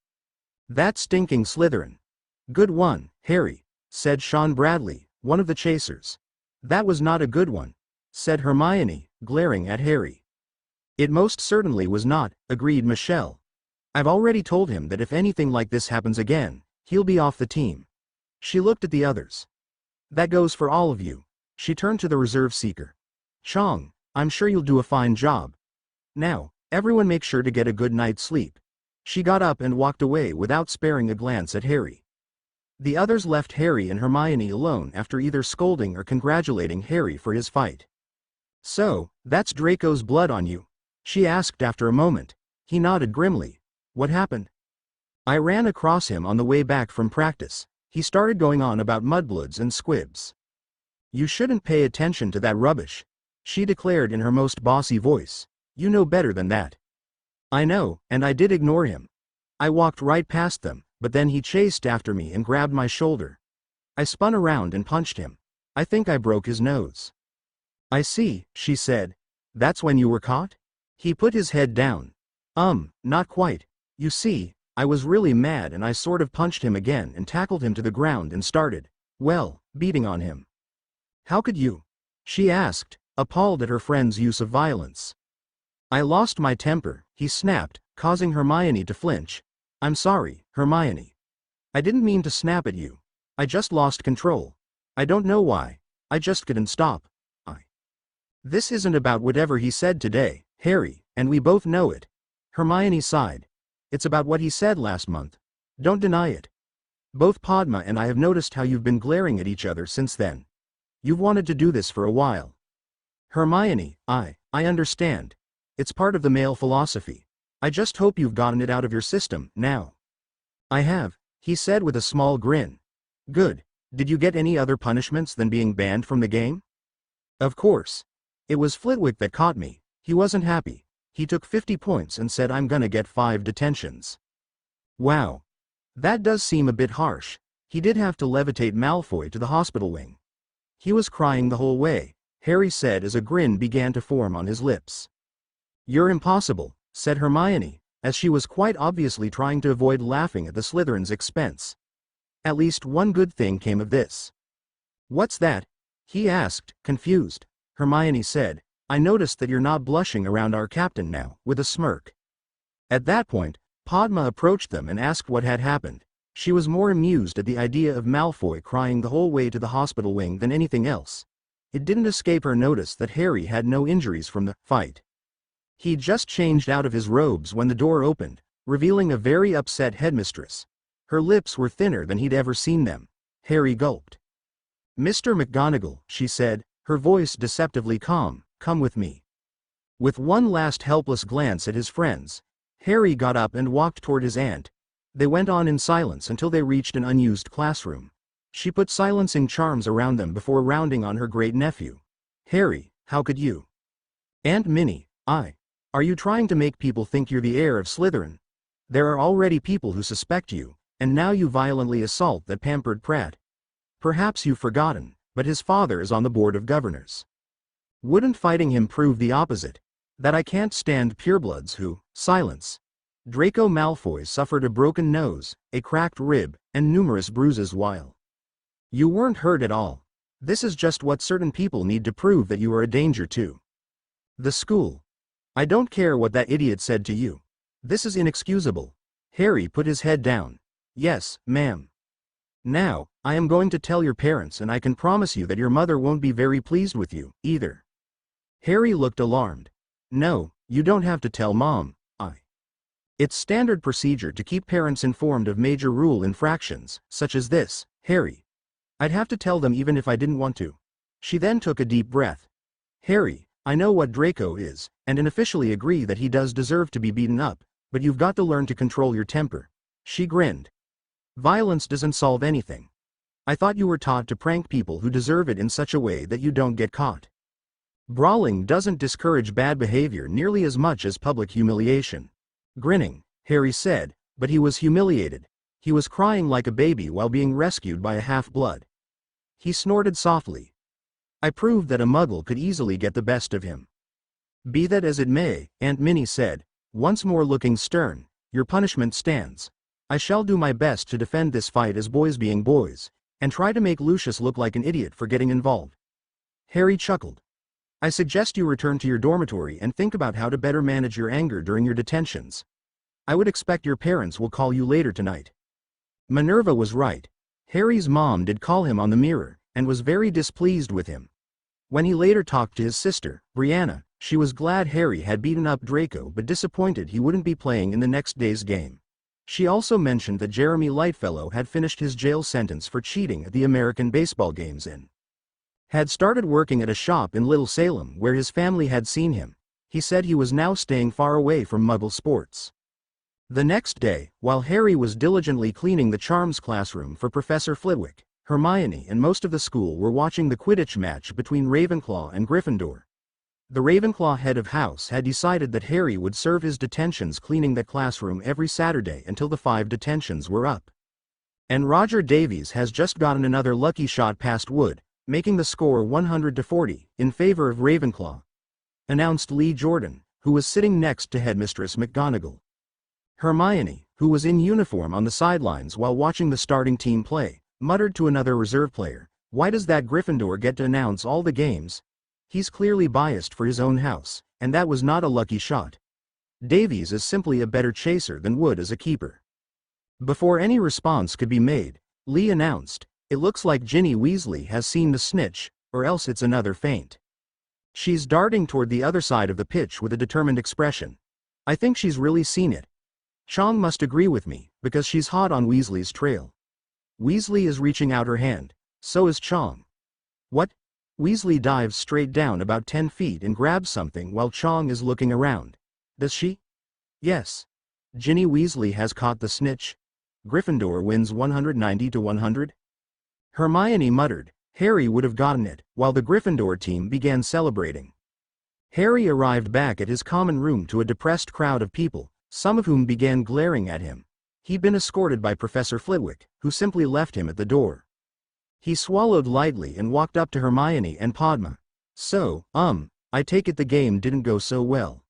That stinking Slytherin." "Good one, Harry," said Sean Bradley, one of the chasers. "That was not a good one," said Hermione, glaring at Harry. "It most certainly was not," agreed Michelle. "I've already told him that if anything like this happens again, he'll be off the team." She looked at the others. "That goes for all of you." She turned to the reserve seeker. "Chong, I'm sure you'll do a fine job. Now, everyone make sure to get a good night's sleep." She got up and walked away without sparing a glance at Harry. The others left Harry and Hermione alone after either scolding or congratulating Harry for his fight. "So, that's Draco's blood on you?" she asked after a moment. He nodded grimly. "What happened?" "I ran across him on the way back from practice. He started going on about mudbloods and squibs." "You shouldn't pay attention to that rubbish," she declared in her most bossy voice. "You know better than that." "I know, and I did ignore him. I walked right past them, but then he chased after me and grabbed my shoulder. I spun around and punched him. I think I broke his nose." "I see," she said. "That's when you were caught?" He put his head down. Not quite. You see, I was really mad and I sort of punched him again and tackled him to the ground and started, well, beating on him." "How could you?" she asked, appalled at her friend's use of violence. "I lost my temper," he snapped, causing Hermione to flinch. "I'm sorry, Hermione. I didn't mean to snap at you. I just lost control. I don't know why. I just couldn't stop. This isn't about whatever he said today, Harry, and we both know it." Hermione sighed. "It's about what he said last month. Don't deny it. Both Padma and I have noticed how you've been glaring at each other since then. You've wanted to do this for a while." "Hermione, I understand. It's part of the male philosophy. I just hope you've gotten it out of your system now." "I have," he said with a small grin. "Good. Did you get any other punishments than being banned from the game?" "Of course. It was Flitwick that caught me. He wasn't happy. He took 50 points and said I'm gonna get 5 detentions." "Wow. That does seem a bit harsh. He did have to levitate Malfoy to the hospital wing." "He was crying the whole way," Harry said as a grin began to form on his lips. "You're impossible," said Hermione, as she was quite obviously trying to avoid laughing at the Slytherin's expense. "At least one good thing came of this." "What's that?" he asked, confused. Hermione said, "I noticed that you're not blushing around our captain now," with a smirk. At that point, Padma approached them and asked what had happened. She was more amused at the idea of Malfoy crying the whole way to the hospital wing than anything else. It didn't escape her notice that Harry had no injuries from the fight. He'd just changed out of his robes when the door opened, revealing a very upset headmistress. Her lips were thinner than he'd ever seen them. Harry gulped. "Mr. McGonagall," she said, her voice deceptively calm, "come with me." With one last helpless glance at his friends, Harry got up and walked toward his aunt. They went on in silence until they reached an unused classroom. She put silencing charms around them before rounding on her great-nephew. "Harry, how could you?" "Aunt Minnie, are you trying to make people think you're the heir of Slytherin? There are already people who suspect you, and now you violently assault that pampered prat. Perhaps you've forgotten, but his father is on the board of governors. Wouldn't fighting him prove the opposite? That I can't stand purebloods who..." Silence. Draco Malfoy suffered a broken nose, a cracked rib, and numerous bruises while. "You weren't hurt at all. This is just what certain people need to prove that you are a danger to the school. I don't care what that idiot said to you. This is inexcusable." Harry put his head down. "Yes, ma'am. Now, I am going to tell your parents and I can promise you that your mother won't be very pleased with you, either." Harry looked alarmed. "No, you don't have to tell Mom. It's standard procedure to keep parents informed of major rule infractions, such as this, Harry. I'd have to tell them even if I didn't want to." She then took a deep breath. "Harry, I know what Draco is, and unofficially agree that he does deserve to be beaten up, but you've got to learn to control your temper." She grinned. "Violence doesn't solve anything. I thought you were taught to prank people who deserve it in such a way that you don't get caught. Brawling doesn't discourage bad behavior nearly as much as public humiliation." Grinning, Harry said, but he was humiliated. He was crying like a baby while being rescued by a half-blood. He snorted softly. "I proved that a Muggle could easily get the best of him." "Be that as it may," Aunt Minnie said, once more looking stern, "your punishment stands. I shall do my best to defend this fight as boys being boys, and try to make Lucius look like an idiot for getting involved." Harry chuckled. "I suggest you return to your dormitory and think about how to better manage your anger during your detentions. I would expect your parents will call you later tonight." Minerva was right. Harry's mom did call him on the mirror, and was very displeased with him. When he later talked to his sister, Brianna, she was glad Harry had beaten up Draco but disappointed he wouldn't be playing in the next day's game. She also mentioned that Jeremy Lightfellow had finished his jail sentence for cheating at the American baseball games and had started working at a shop in Little Salem where his family had seen him. He said he was now staying far away from Muggle sports. The next day, while Harry was diligently cleaning the charms classroom for Professor Flitwick, Hermione and most of the school were watching the Quidditch match between Ravenclaw and Gryffindor. The Ravenclaw head of house had decided that Harry would serve his detentions cleaning that classroom every Saturday until the 5 detentions were up. And Roger Davies has just gotten another lucky shot past Wood, making the score 100-40 in favor of Ravenclaw, announced Lee Jordan, who was sitting next to Headmistress McGonagall. Hermione, who was in uniform on the sidelines while watching the starting team play, muttered to another reserve player, "Why does that Gryffindor get to announce all the games? He's clearly biased for his own house, and that was not a lucky shot. Davies is simply a better chaser than Wood as a keeper." Before any response could be made, Lee announced, "It looks like Ginny Weasley has seen the snitch, or else it's another feint. She's darting toward the other side of the pitch with a determined expression. I think she's really seen it. Chong must agree with me, because she's hot on Weasley's trail. Weasley is reaching out her hand, so is Chong." "What?" Weasley dives straight down about 10 feet and grabs something while Chong is looking around. "Does she?" "Yes. Ginny Weasley has caught the snitch. Gryffindor wins 190-100. Hermione muttered, "Harry would have gotten it," while the Gryffindor team began celebrating. Harry arrived back at his common room to a depressed crowd of people, some of whom began glaring at him. He'd been escorted by Professor Flitwick, who simply left him at the door. He swallowed lightly and walked up to Hermione and Padma. "So, I take it the game didn't go so well."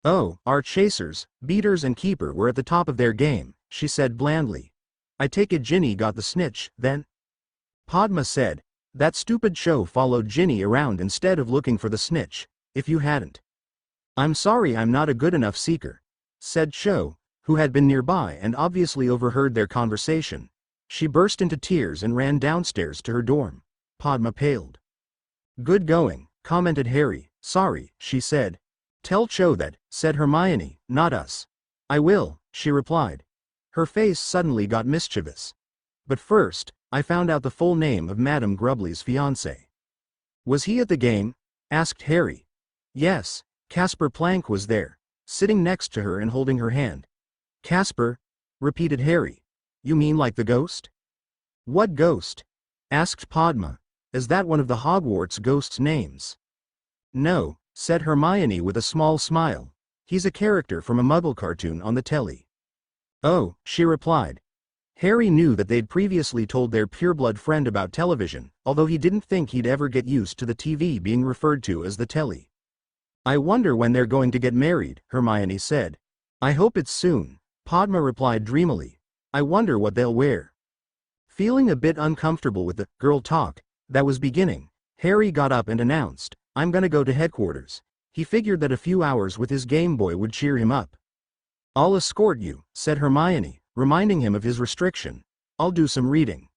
"Oh, our chasers, beaters and keeper were at the top of their game," she said blandly. "I take it Ginny got the snitch, then?" Padma said, "That stupid Cho followed Ginny around instead of looking for the snitch, if you hadn't." "I'm sorry I'm not a good enough seeker," said Cho, who had been nearby and obviously overheard their conversation. She burst into tears and ran downstairs to her dorm. Padma paled. "Good going," commented Harry. "Sorry," she said. "Tell Cho that," said Hermione, "not us." "I will," she replied. Her face suddenly got mischievous. "But first, I found out the full name of Madame Grubley's fiancé." "Was he at the game?" asked Harry. "Yes, Casper Plank was there, sitting next to her and holding her hand." "Casper?" repeated Harry. "You mean like the ghost?" "What ghost?" asked Padma. "Is that one of the Hogwarts ghosts' names?" "No," said Hermione with a small smile. "He's a character from a Muggle cartoon on the telly." "Oh," she replied. Harry knew that they'd previously told their pureblood friend about television, although he didn't think he'd ever get used to the TV being referred to as the telly. "I wonder when they're going to get married," Hermione said. "I hope it's soon," Padma replied dreamily. "I wonder what they'll wear." Feeling a bit uncomfortable with the girl talk that was beginning, Harry got up and announced, "I'm gonna go to headquarters." He figured that a few hours with his Game Boy would cheer him up. "I'll escort you," said Hermione, reminding him of his restriction. "I'll do some reading."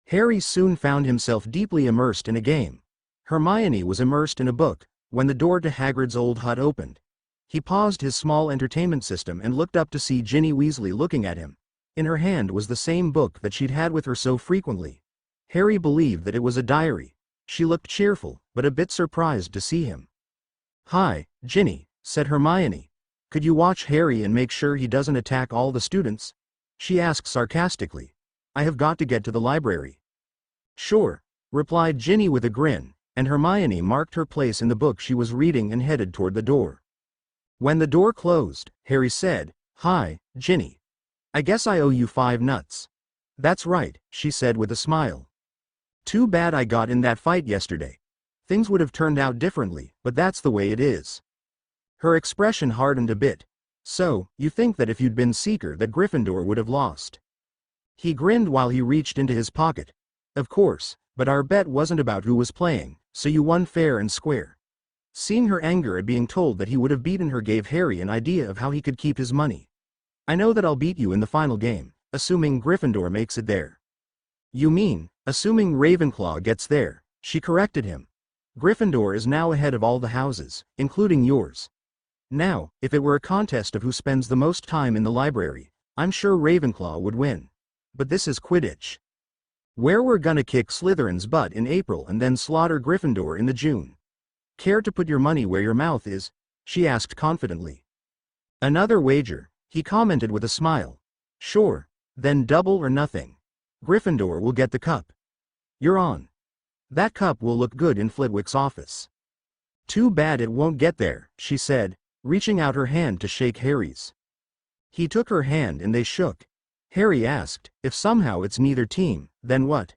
Harry soon found himself deeply immersed in a game. Hermione was immersed in a book, when the door to Hagrid's old hut opened. He paused his small entertainment system and looked up to see Ginny Weasley looking at him. In her hand was the same book that she'd had with her so frequently. Harry believed that it was a diary. She looked cheerful, but a bit surprised to see him. "Hi, Ginny," said Hermione. "Could you watch Harry and make sure he doesn't attack all the students?" she asked sarcastically. "I have got to get to the library." "Sure," replied Ginny with a grin, and Hermione marked her place in the book she was reading and headed toward the door. When the door closed, Harry said, "Hi, Ginny. I guess I owe you 5 nuts." "That's right," she said with a smile. "Too bad I got in that fight yesterday. Things would have turned out differently, but that's the way it is." Her expression hardened a bit. "So, you think that if you'd been Seeker that Gryffindor would have lost?" He grinned while he reached into his pocket. "Of course, but our bet wasn't about who was playing, so you won fair and square." Seeing her anger at being told that he would have beaten her gave Harry an idea of how he could keep his money. "I know that I'll beat you in the final game, assuming Gryffindor makes it there." "You mean, assuming Ravenclaw gets there," she corrected him. "Gryffindor is now ahead of all the houses, including yours. Now, if it were a contest of who spends the most time in the library, I'm sure Ravenclaw would win. But this is Quidditch. Where we're gonna kick Slytherin's butt in April and then slaughter Gryffindor in the June. Care to put your money where your mouth is? She asked confidently. Another wager, he commented with a smile. Sure, then double or nothing. Gryffindor will get the cup. You're on. That cup will look good in Flitwick's office. Too bad it won't get there, she said, reaching out her hand to shake Harry's. He took her hand and they shook. Harry asked, if somehow it's neither team, then what?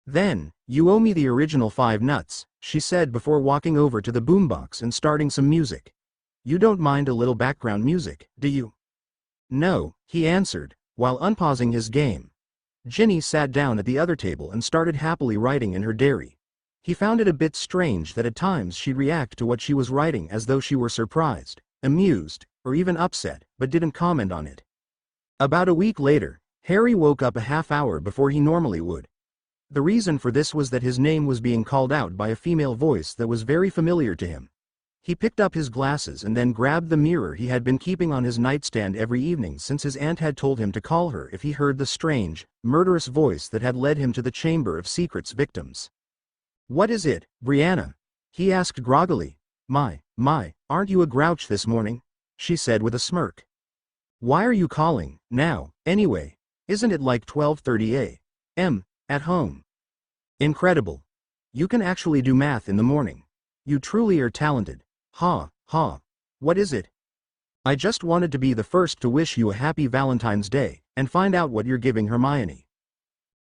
Then, you owe me the original 5 nuts, she said before walking over to the boombox and starting some music. You don't mind a little background music, do you? No, he answered, while unpausing his game. Ginny sat down at the other table and started happily writing in her diary. He found it a bit strange that at times she'd react to what she was writing as though she were surprised, amused, or even upset, but didn't comment on it. About a week later, Harry woke up a half hour before he normally would. The reason for this was that his name was being called out by a female voice that was very familiar to him. He picked up his glasses and then grabbed the mirror he had been keeping on his nightstand every evening since his aunt had told him to call her if he heard the strange, murderous voice that had led him to the Chamber of Secrets victims. What is it, Brianna? He asked groggily. My, aren't you a grouch this morning? She said with a smirk. Why are you calling, now, anyway? Isn't it like 12:30 a.m. at home? Incredible. You can actually do math in the morning. You truly are talented. Ha. What is it? I just wanted to be the first to wish you a happy Valentine's Day, and find out what you're giving Hermione.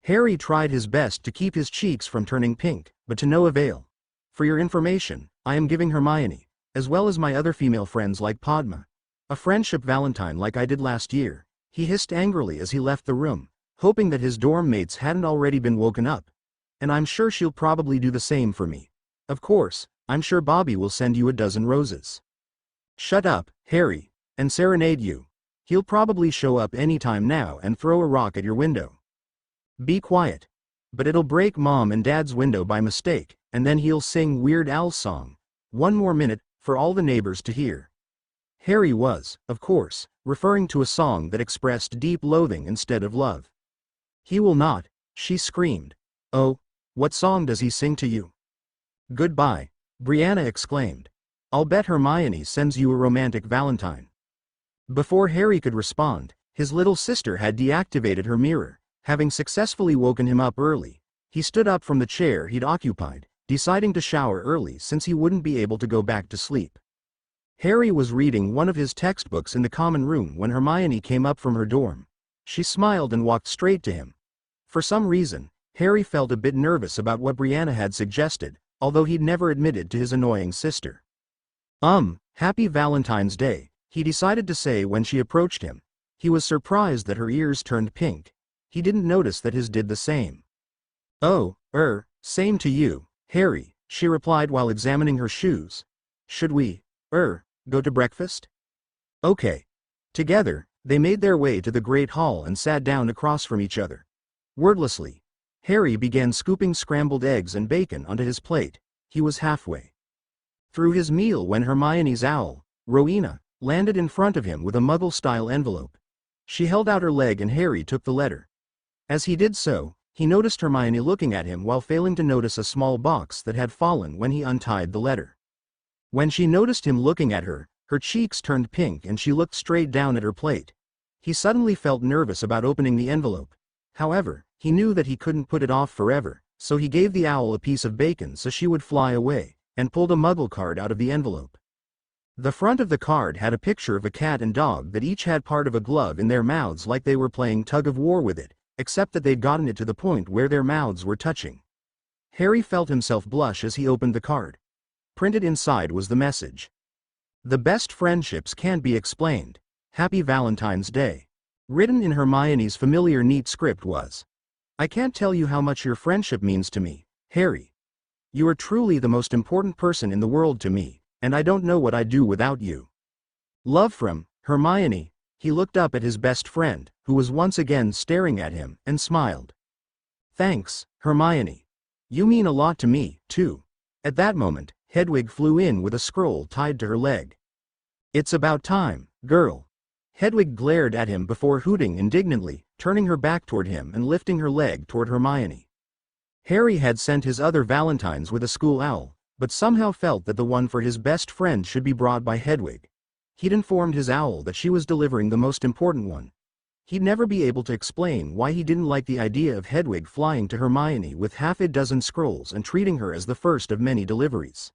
Harry tried his best to keep his cheeks from turning pink, but to no avail. For your information, I am giving Hermione, as well as my other female friends like Padma, a friendship Valentine like I did last year, he hissed angrily as he left the room, hoping that his dorm mates hadn't already been woken up. And I'm sure she'll probably do the same for me. Of course, I'm sure Bobby will send you a dozen roses. Shut up, Harry, and serenade you. He'll probably show up anytime now and throw a rock at your window. Be quiet. But it'll break Mom and Dad's window by mistake, and then he'll sing Weird Al's song. One more minute, for all the neighbors to hear. Harry was, of course, referring to a song that expressed deep loathing instead of love. He will not, she screamed. Oh, what song does he sing to you? Goodbye, Brianna exclaimed. I'll bet Hermione sends you a romantic Valentine. Before Harry could respond, his little sister had deactivated her mirror, having successfully woken him up early. He stood up from the chair he'd occupied, deciding to shower early since he wouldn't be able to go back to sleep. Harry was reading one of his textbooks in the common room when Hermione came up from her dorm. She smiled and walked straight to him. For some reason, Harry felt a bit nervous about what Brianna had suggested, although he'd never admitted to his annoying sister. Happy Valentine's Day, he decided to say when she approached him. He was surprised that her ears turned pink. He didn't notice that his did the same. Oh, same to you, Harry, she replied while examining her shoes. Should we, go to breakfast? Okay. Together, they made their way to the Great Hall and sat down across from each other. Wordlessly, Harry began scooping scrambled eggs and bacon onto his plate. He was halfway through his meal when Hermione's owl, Rowena, landed in front of him with a Muggle-style envelope. She held out her leg and Harry took the letter. As he did so, he noticed Hermione looking at him while failing to notice a small box that had fallen when he untied the letter. When she noticed him looking at her, her cheeks turned pink and she looked straight down at her plate. He suddenly felt nervous about opening the envelope. However, he knew that he couldn't put it off forever, so he gave the owl a piece of bacon so she would fly away, and pulled a Muggle card out of the envelope. The front of the card had a picture of a cat and dog that each had part of a glove in their mouths like they were playing tug-of-war with it, except that they'd gotten it to the point where their mouths were touching. Harry felt himself blush as he opened the card. Printed inside was the message. The best friendships can't be explained. Happy Valentine's Day. Written in Hermione's familiar neat script was, I can't tell you how much your friendship means to me, Harry. You are truly the most important person in the world to me, and I don't know what I'd do without you. Love from, Hermione. He looked up at his best friend, who was once again staring at him, and smiled. Thanks, Hermione. You mean a lot to me, too. At that moment, Hedwig flew in with a scroll tied to her leg. It's about time, girl. Hedwig glared at him before hooting indignantly, turning her back toward him and lifting her leg toward Hermione. Harry had sent his other Valentines with a school owl, but somehow felt that the one for his best friend should be brought by Hedwig. He'd informed his owl that she was delivering the most important one. He'd never be able to explain why he didn't like the idea of Hedwig flying to Hermione with half a dozen scrolls and treating her as the first of many deliveries.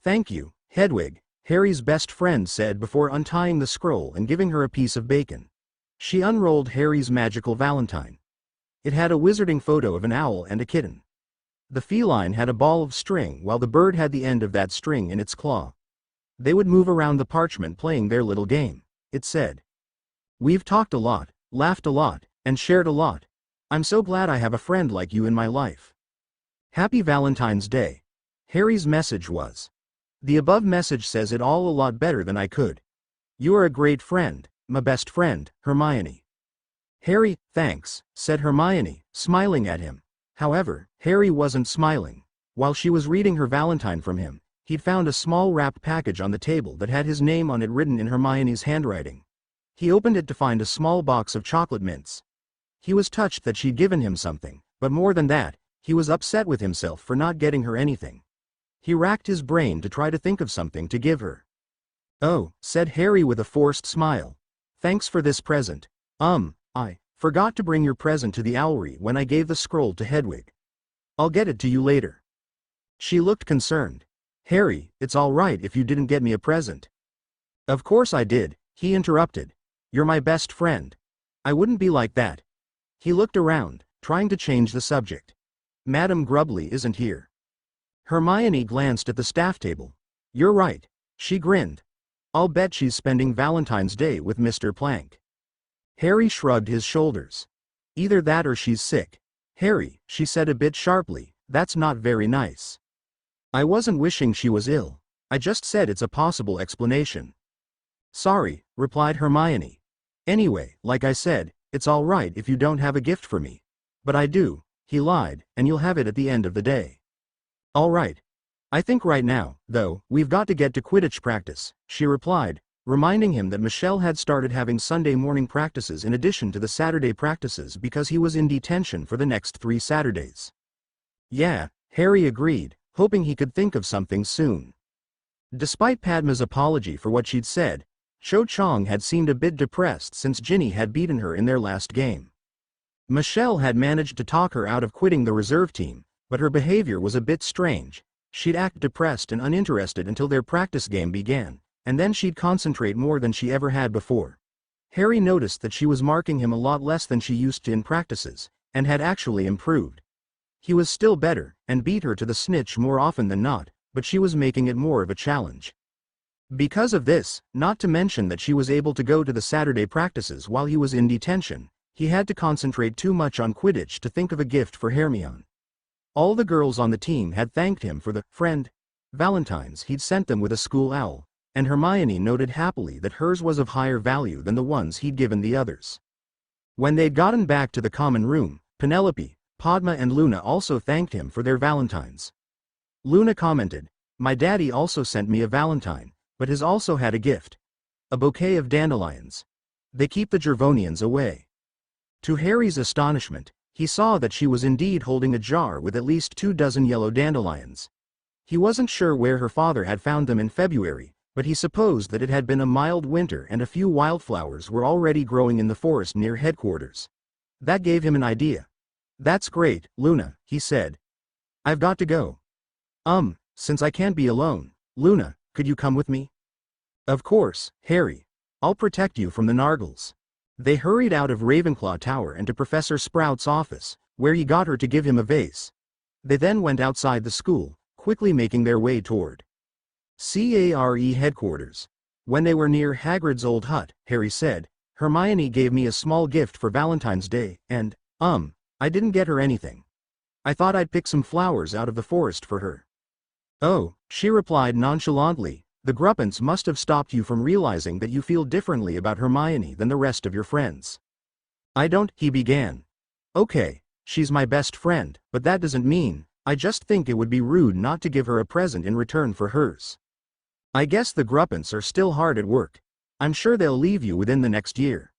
"Thank you, Hedwig," Harry's best friend said before untying the scroll and giving her a piece of bacon. She unrolled Harry's magical Valentine. It had a wizarding photo of an owl and a kitten. The feline had a ball of string while the bird had the end of that string in its claw. They would move around the parchment playing their little game, it said. "We've talked a lot, laughed a lot, and shared a lot. I'm so glad I have a friend like you in my life. Happy Valentine's Day," Harry's message was. "The above message says it all a lot better than I could. You are a great friend, my best friend, Hermione." "Harry, thanks," said Hermione, smiling at him. However, Harry wasn't smiling. While she was reading her Valentine from him, he'd found a small wrapped package on the table that had his name on it written in Hermione's handwriting. He opened it to find a small box of chocolate mints. He was touched that she'd given him something, but more than that, he was upset with himself for not getting her anything. He racked his brain to try to think of something to give her. "Oh," said Harry with a forced smile. "Thanks for this present. I forgot to bring your present to the owlry when I gave the scroll to Hedwig. I'll get it to you later." She looked concerned. "Harry, it's all right if you didn't get me a present." "Of course I did," he interrupted. "You're my best friend. I wouldn't be like that." He looked around, trying to change the subject. "Madame Grubbly isn't here." Hermione glanced at the staff table. "You're right," she grinned. "I'll bet she's spending Valentine's Day with Mr. Plank." Harry shrugged his shoulders. "Either that or she's sick." "Harry," she said a bit sharply, "that's not very nice." "I wasn't wishing she was ill. I just said it's a possible explanation." "Sorry," replied Hermione. "Anyway, like I said, it's all right if you don't have a gift for me. But I do," he lied, "and you'll have it at the end of the day." "All right. I think right now, though, we've got to get to Quidditch practice," she replied, reminding him that Michelle had started having Sunday morning practices in addition to the Saturday practices because he was in detention for the next 3 Saturdays. "Yeah," Harry agreed, hoping he could think of something soon. Despite Padma's apology for what she'd said, Cho Chang had seemed a bit depressed since Ginny had beaten her in their last game. Michelle had managed to talk her out of quitting the reserve team, but her behavior was a bit strange. She'd act depressed and uninterested until their practice game began, and then she'd concentrate more than she ever had before. Harry noticed that she was marking him a lot less than she used to in practices, and had actually improved. He was still better, and beat her to the snitch more often than not, but she was making it more of a challenge. Because of this, not to mention that she was able to go to the Saturday practices while he was in detention, he had to concentrate too much on Quidditch to think of a gift for Hermione. All the girls on the team had thanked him for the Valentines he'd sent them with a school owl, and Hermione noted happily that hers was of higher value than the ones he'd given the others. When they'd gotten back to the common room, Penelope, Padma and Luna also thanked him for their Valentines. Luna commented, "My daddy also sent me a Valentine, but has also had a gift. A bouquet of dandelions. They keep the Gervonians away." To Harry's astonishment, he saw that she was indeed holding a jar with at least 24 yellow dandelions. He wasn't sure where her father had found them in February, but he supposed that it had been a mild winter and a few wildflowers were already growing in the forest near headquarters. That gave him an idea. "That's great, Luna," he said. "I've got to go. Since I can't be alone, Luna, could you come with me?" "Of course, Harry. I'll protect you from the Nargles." They hurried out of Ravenclaw Tower and to Professor Sprout's office, where he got her to give him a vase. They then went outside the school, quickly making their way toward CARE headquarters. When they were near Hagrid's old hut, Harry said, "Hermione gave me a small gift for Valentine's Day, and, I didn't get her anything. I thought I'd pick some flowers out of the forest for her." "Oh," she replied nonchalantly, "the Gruppants must have stopped you from realizing that you feel differently about Hermione than the rest of your friends." "I don't," he began. "Okay, she's my best friend, but that doesn't mean, I just think it would be rude not to give her a present in return for hers. I guess the Gruppants are still hard at work. I'm sure they'll leave you within the next year."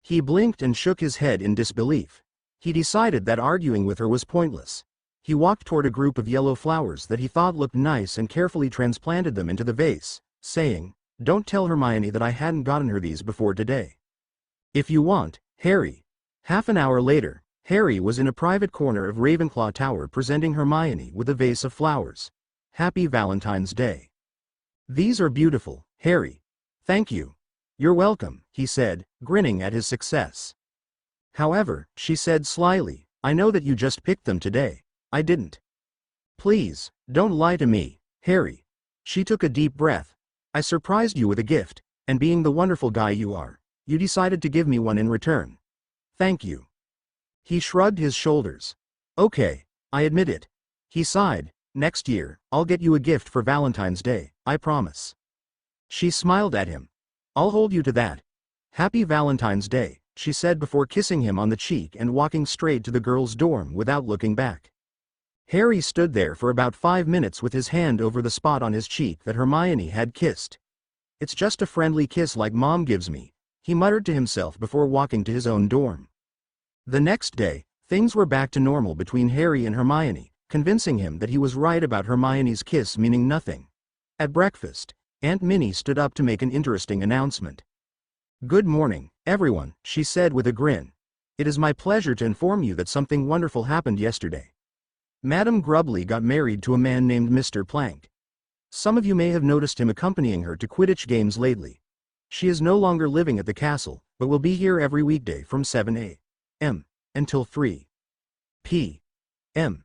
He blinked and shook his head in disbelief. He decided that arguing with her was pointless. He walked toward a group of yellow flowers that he thought looked nice and carefully transplanted them into the vase, saying, "Don't tell Hermione that I hadn't gotten her these before today. If you want, Harry." Half an hour later, Harry was in a private corner of Ravenclaw Tower presenting Hermione with a vase of flowers. "Happy Valentine's Day." "These are beautiful, Harry." "Thank you." "You're welcome," he said, grinning at his success. "However," she said slyly, "I know that you just picked them today. I didn't." "Please, don't lie to me, Harry." She took a deep breath. "I surprised you with a gift, and being the wonderful guy you are, you decided to give me one in return. Thank you." He shrugged his shoulders. "Okay, I admit it." He sighed. "Next year, I'll get you a gift for Valentine's Day, I promise." She smiled at him. "I'll hold you to that. Happy Valentine's Day," she said before kissing him on the cheek and walking straight to the girls' dorm without looking back. Harry stood there for about 5 minutes with his hand over the spot on his cheek that Hermione had kissed. "It's just a friendly kiss like Mom gives me," he muttered to himself before walking to his own dorm. The next day, things were back to normal between Harry and Hermione, convincing him that he was right about Hermione's kiss meaning nothing. At breakfast, Aunt Minnie stood up to make an interesting announcement. "Good morning, everyone," she said with a grin. "It is my pleasure to inform you that something wonderful happened yesterday. Madame Grubbly got married to a man named Mr. Plank. Some of you may have noticed him accompanying her to Quidditch games lately. She is no longer living at the castle, but will be here every weekday from 7 a.m. until 3 p.m.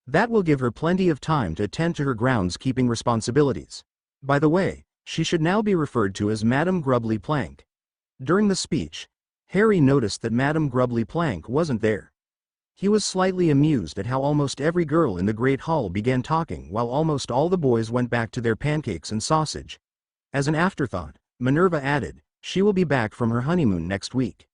That will give her plenty of time to attend to her groundskeeping responsibilities. By the way, she should now be referred to as Madame Grubbly Plank." During the speech, Harry noticed that Madame Grubbly Plank wasn't there. He was slightly amused at how almost every girl in the Great Hall began talking while almost all the boys went back to their pancakes and sausage. As an afterthought, Minerva added, "She will be back from her honeymoon next week."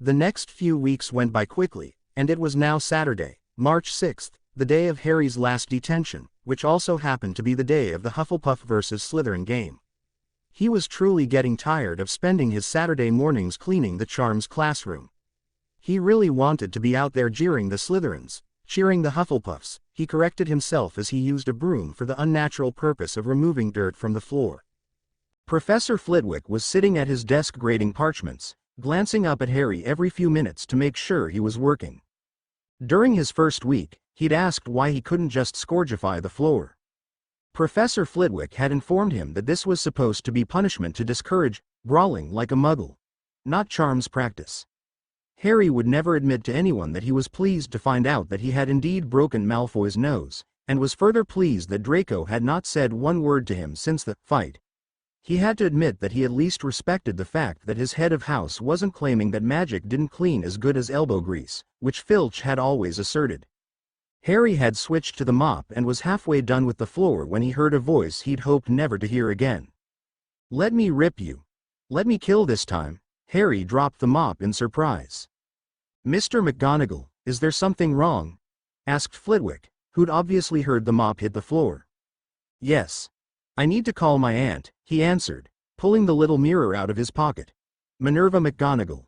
The next few weeks went by quickly, and it was now Saturday, March 6th, the day of Harry's last detention, which also happened to be the day of the Hufflepuff vs. Slytherin game. He was truly getting tired of spending his Saturday mornings cleaning the Charms classroom. He really wanted to be out there jeering the Slytherins, cheering the Hufflepuffs. He corrected himself as he used a broom for the unnatural purpose of removing dirt from the floor. Professor Flitwick was sitting at his desk grading parchments, glancing up at Harry every few minutes to make sure he was working. During his first week, he'd asked why he couldn't just scourgify the floor. Professor Flitwick had informed him that this was supposed to be punishment to discourage brawling like a Muggle, not Charms practice. Harry would never admit to anyone that he was pleased to find out that he had indeed broken Malfoy's nose, and was further pleased that Draco had not said one word to him since the fight. He had to admit that he at least respected the fact that his head of house wasn't claiming that magic didn't clean as good as elbow grease, which Filch had always asserted. Harry had switched to the mop and was halfway done with the floor when he heard a voice he'd hoped never to hear again. "Let me rip you. Let me kill this time." Harry dropped the mop in surprise. "Mr. McGonagall, is there something wrong?" asked Flitwick, who'd obviously heard the mop hit the floor. "Yes. I need to call my aunt," he answered, pulling the little mirror out of his pocket. "Minerva McGonagall."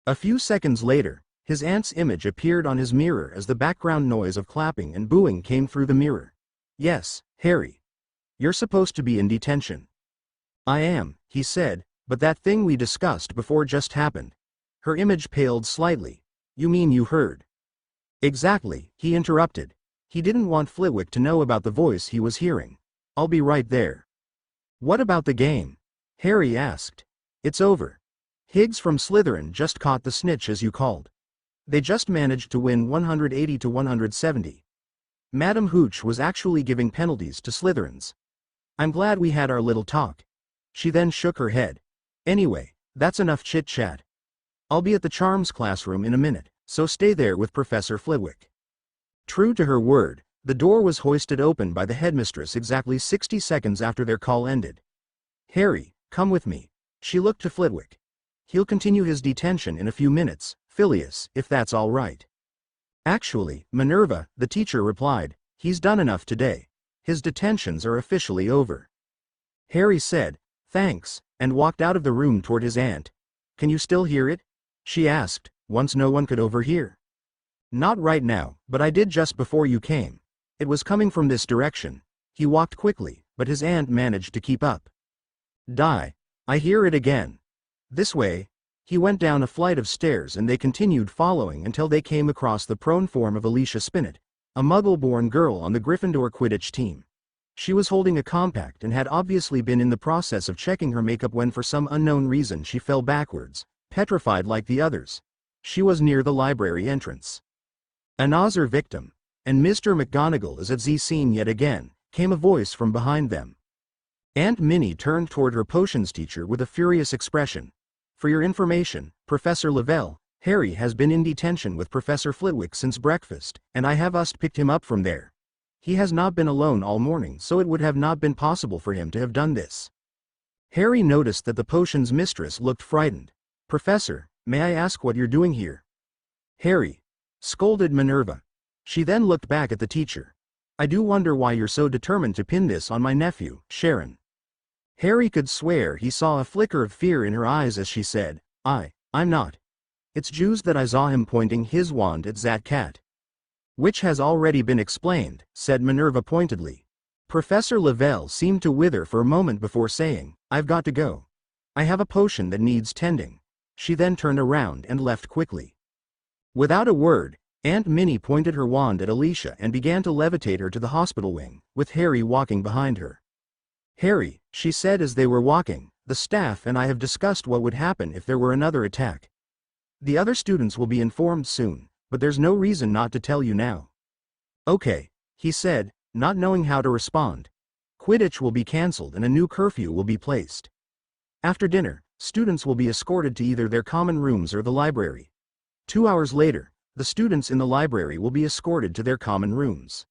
A few seconds later, his aunt's image appeared on his mirror as the background noise of clapping and booing came through the mirror. "Yes, Harry. You're supposed to be in detention." "I am," he said, "but that thing we discussed before just happened." Her image paled slightly. "You mean you heard?" "Exactly," he interrupted. He didn't want Flitwick to know about the voice he was hearing. "I'll be right there." "What about the game?" Harry asked. "It's over. Higgs from Slytherin just caught the snitch as you called. They just managed to win 180 to 170. Madam Hooch was actually giving penalties to Slytherins. I'm glad we had our little talk." She then shook her head. "Anyway, that's enough chit-chat. I'll be at the Charms classroom in a minute, so stay there with Professor Flitwick." True to her word, the door was hoisted open by the headmistress exactly 60 seconds after their call ended. "Harry, come with me." She looked to Flitwick. "He'll continue his detention in a few minutes, Phileas, if that's all right." Actually, Minerva, the teacher replied, he's done enough today. His detentions are officially over. Harry said, thanks, and walked out of the room toward his aunt. Can you still hear it? She asked, once no one could overhear. Not right now, but I did just before you came. It was coming from this direction. He walked quickly, but his aunt managed to keep up. I hear it again. This way. He went down a flight of stairs and they continued following until they came across the prone form of Alicia Spinnet, a Muggle-born girl on the Gryffindor Quidditch team. She was holding a compact and had obviously been in the process of checking her makeup when for some unknown reason she fell backwards, petrified like the others. She was near the library entrance. Another victim. And Mr. McGonagall is at the scene yet again, came a voice from behind them. Aunt Minnie turned toward her potions teacher with a furious expression. For your information, Professor Lavelle, Harry has been in detention with Professor Flitwick since breakfast, and I have just picked him up from there. He has not been alone all morning, so it would have not been possible for him to have done this. Harry noticed that the potion's mistress looked frightened. Professor, may I ask what you're doing here? Harry, scolded Minerva. She then looked back at the teacher. I do wonder why you're so determined to pin this on my nephew, Sharon. Harry could swear he saw a flicker of fear in her eyes as she said, I'm not. It's just that I saw him pointing his wand at that cat. Which has already been explained, said Minerva pointedly. Professor Lavelle seemed to wither for a moment before saying, I've got to go. I have a potion that needs tending. She then turned around and left quickly. Without a word, Aunt Minnie pointed her wand at Alicia and began to levitate her to the hospital wing, with Harry walking behind her. Harry, she said as they were walking, the staff and I have discussed what would happen if there were another attack. The other students will be informed soon, but there's no reason not to tell you now. Okay, he said, not knowing how to respond. Quidditch will be cancelled and a new curfew will be placed. After dinner, students will be escorted to either their common rooms or the library. 2 hours later, the students in the library will be escorted to their common rooms.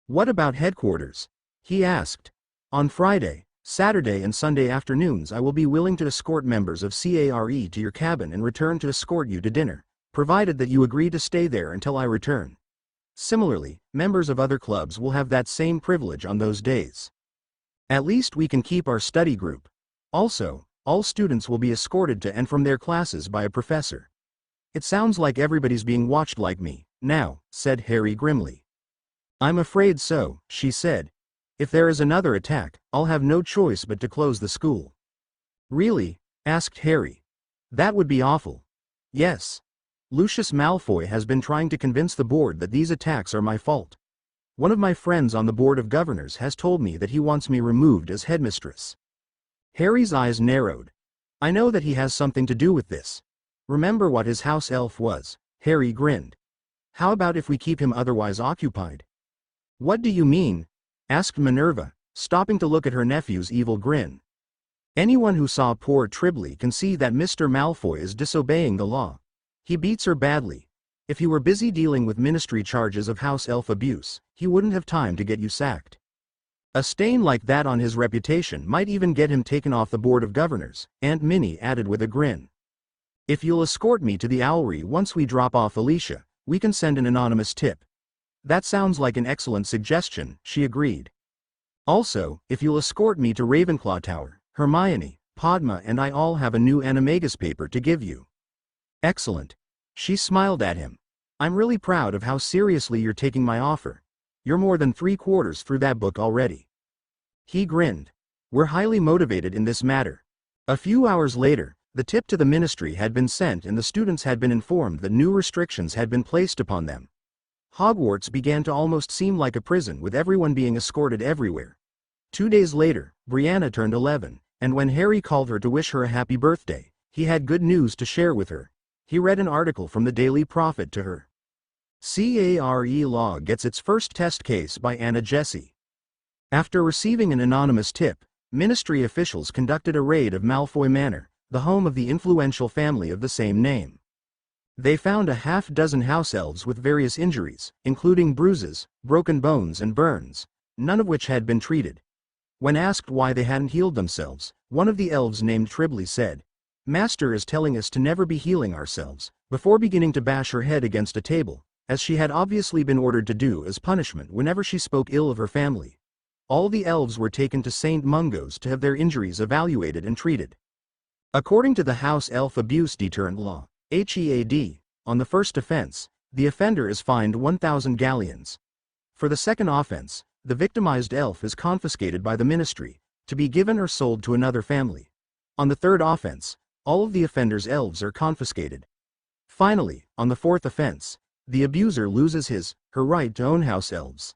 What about headquarters? He asked. On Friday, Saturday and Sunday afternoons I will be willing to escort members of CARE to your cabin and return to escort you to dinner, provided that you agree to stay there until I return. Similarly, members of other clubs will have that same privilege on those days. At least we can keep our study group. Also, all students will be escorted to and from their classes by a professor. It sounds like everybody's being watched like me, now, said Harry grimly. I'm afraid so, she said. If there is another attack, I'll have no choice but to close the school. Really? Asked Harry. That would be awful. Yes. Lucius Malfoy has been trying to convince the board that these attacks are my fault. One of my friends on the board of governors has told me that he wants me removed as headmistress. Harry's eyes narrowed. I know that he has something to do with this. Remember what his house elf was, Harry grinned. How about if we keep him otherwise occupied? What do you mean? Asked Minerva, stopping to look at her nephew's evil grin. Anyone who saw poor Tribley can see that Mr. Malfoy is disobeying the law. He beats her badly. If he were busy dealing with ministry charges of house elf abuse, he wouldn't have time to get you sacked. A stain like that on his reputation might even get him taken off the board of governors, Aunt Minnie added with a grin. If you'll escort me to the owlery once we drop off Alicia, we can send an anonymous tip. That sounds like an excellent suggestion, she agreed. Also, if you'll escort me to Ravenclaw Tower, Hermione, Padma and I all have a new animagus paper to give you. Excellent. She smiled at him. I'm really proud of how seriously you're taking my offer. You're more than 3/4 through that book already. He grinned. We're highly motivated in this matter. A few hours later, the tip to the ministry had been sent and the students had been informed that new restrictions had been placed upon them. Hogwarts began to almost seem like a prison with everyone being escorted everywhere. 2 days later, Brianna turned 11, and when Harry called her to wish her a happy birthday, he had good news to share with her. He read an article from the Daily Prophet to her. CARE Law gets its first test case by Anna Jessie. After receiving an anonymous tip, ministry officials conducted a raid of Malfoy Manor, the home of the influential family of the same name. They found a half-dozen house elves with various injuries, including bruises, broken bones and burns, none of which had been treated. When asked why they hadn't healed themselves, one of the elves named Tribley said, Master is telling us to never be healing ourselves, before beginning to bash her head against a table, as she had obviously been ordered to do as punishment whenever she spoke ill of her family. All the elves were taken to St. Mungo's to have their injuries evaluated and treated. According to the House Elf Abuse Deterrent Law, HEAD, on the first offense, the offender is fined 1,000 galleons. For the second offense, the victimized elf is confiscated by the ministry, to be given or sold to another family. On the third offense, all of the offender's elves are confiscated. Finally, on the fourth offense, the abuser loses her right to own house elves.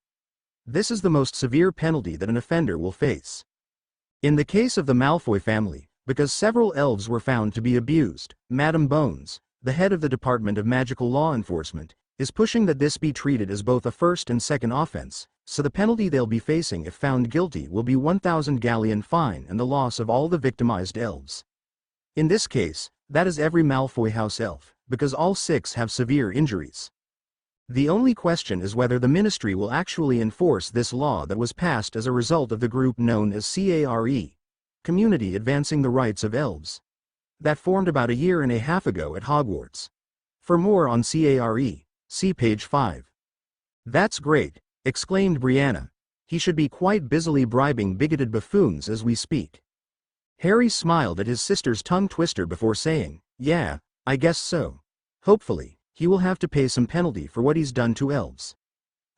This is the most severe penalty that an offender will face. In the case of the Malfoy family, because several elves were found to be abused, Madame Bones, the head of the Department of Magical Law Enforcement, is pushing that this be treated as both a first and second offense, so the penalty they'll be facing if found guilty will be 1,000 galleon fine and the loss of all the victimized elves. In this case, that is every Malfoy house elf, because all 6 have severe injuries. The only question is whether the ministry will actually enforce this law that was passed as a result of the group known as CARE, Community Advancing the Rights of Elves, that formed about a year and a half ago at Hogwarts. For more on CARE, see page 5. That's great, exclaimed Brianna. He should be quite busily bribing bigoted buffoons as we speak. Harry smiled at his sister's tongue twister before saying, yeah, I guess so. Hopefully, he will have to pay some penalty for what he's done to elves.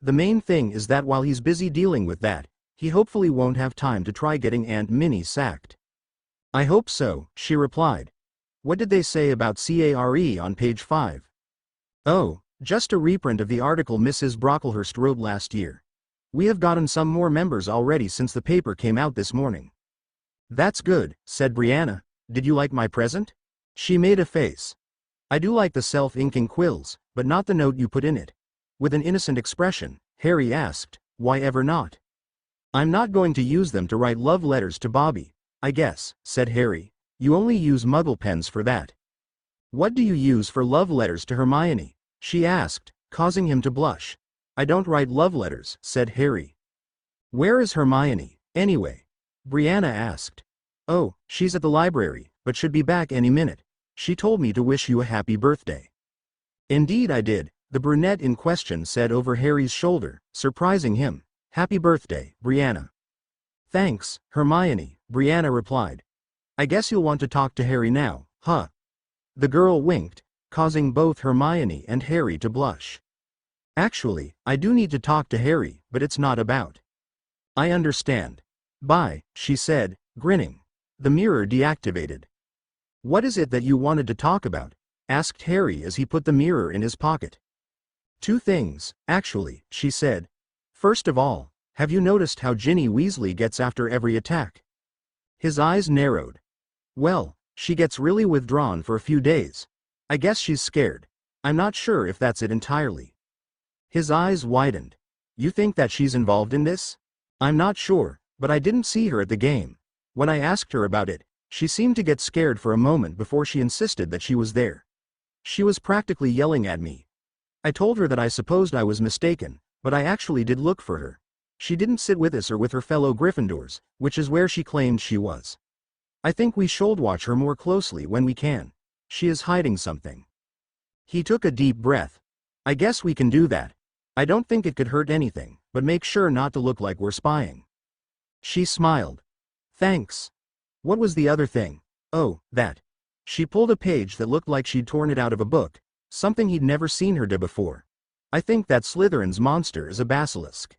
The main thing is that while he's busy dealing with that, he hopefully won't have time to try getting Aunt Minnie sacked. I hope so, she replied. What did they say about CARE on page 5? Oh, just a reprint of the article Mrs. Brocklehurst wrote last year. We have gotten some more members already since the paper came out this morning. That's good, said Brianna. Did you like my present? She made a face. I do like the self-inking quills, but not the note you put in it. With an innocent expression, Harry asked, why ever not? I'm not going to use them to write love letters to Bobby, I guess, said Harry. You only use Muggle pens for that. What do you use for love letters to Hermione? She asked, causing him to blush. I don't write love letters, said Harry. Where is Hermione, anyway? Brianna asked. Oh, she's at the library, but should be back any minute. She told me to wish you a happy birthday. Indeed I did, the brunette in question said over Harry's shoulder, surprising him. Happy birthday, Brianna. Thanks, Hermione, Brianna replied. I guess you'll want to talk to Harry now, huh? The girl winked, causing both Hermione and Harry to blush. Actually, I do need to talk to Harry, but it's not about. I understand. Bye, she said, grinning. The mirror deactivated. What is it that you wanted to talk about? Asked Harry as he put the mirror in his pocket. 2 things, actually, she said. First of all, have you noticed how Ginny Weasley gets after every attack? His eyes narrowed. Well, she gets really withdrawn for a few days. I guess she's scared. I'm not sure if that's it entirely. His eyes widened. You think that she's involved in this? I'm not sure, but I didn't see her at the game. When I asked her about it, she seemed to get scared for a moment before she insisted that she was there. She was practically yelling at me. I told her that I supposed I was mistaken, but I actually did look for her. She didn't sit with us or with her fellow Gryffindors, which is where she claimed she was. I think we should watch her more closely when we can. She is hiding something. He took a deep breath. I guess we can do that. I don't think it could hurt anything, but make sure not to look like we're spying. She smiled. Thanks. What was the other thing? Oh, that. She pulled a page that looked like she'd torn it out of a book, something he'd never seen her do before. I think that Slytherin's monster is a basilisk.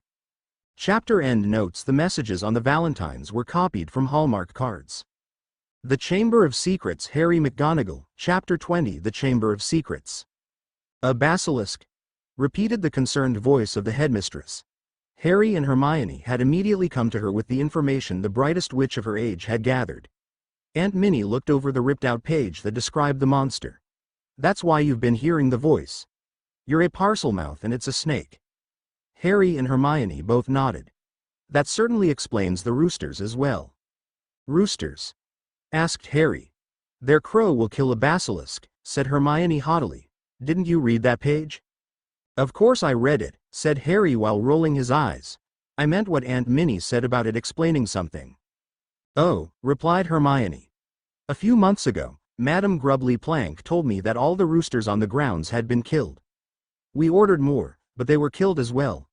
Chapter end notes. The messages on the Valentines were copied from Hallmark cards. The Chamber of Secrets. Harry McGonagall, Chapter 20. The Chamber of Secrets. A basilisk? Repeated the concerned voice of the headmistress. Harry and Hermione had immediately come to her with the information the brightest witch of her age had gathered. Aunt Minnie looked over the ripped-out page that described the monster. That's why you've been hearing the voice. You're a Parselmouth and it's a snake. Harry and Hermione both nodded. That certainly explains the roosters as well. Roosters? Asked Harry. Their crow will kill a basilisk, said Hermione haughtily. Didn't you read that page? Of course I read it, said Harry while rolling his eyes. I meant what Aunt Minnie said about it explaining something. Oh, replied Hermione. A few months ago, Madame Grubbly Plank told me that all the roosters on the grounds had been killed. We ordered more, but they were killed as well.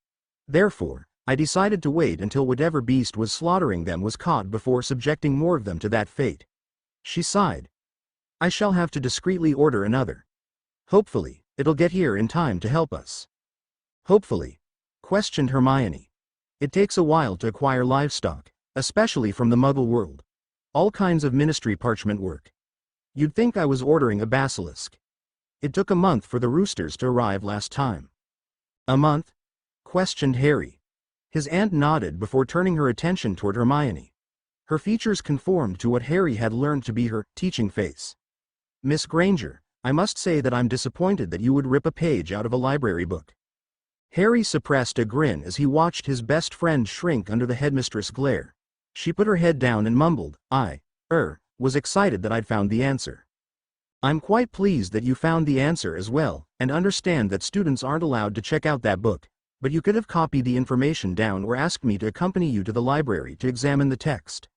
Therefore, I decided to wait until whatever beast was slaughtering them was caught before subjecting more of them to that fate. She sighed. I shall have to discreetly order another. Hopefully, it'll get here in time to help us. Hopefully? Questioned Hermione. It takes a while to acquire livestock, especially from the Muggle world. All kinds of ministry parchment work. You'd think I was ordering a basilisk. It took a month for the roosters to arrive last time. A month? Questioned Harry. His aunt nodded before turning her attention toward Hermione. Her features conformed to what Harry had learned to be her teaching face. Miss Granger, I must say that I'm disappointed that you would rip a page out of a library book. Harry suppressed a grin as he watched his best friend shrink under the headmistress' glare. She put her head down and mumbled, was excited that I'd found the answer. I'm quite pleased that you found the answer as well, and understand that students aren't allowed to check out that book, but you could have copied the information down or asked me to accompany you to the library to examine the text.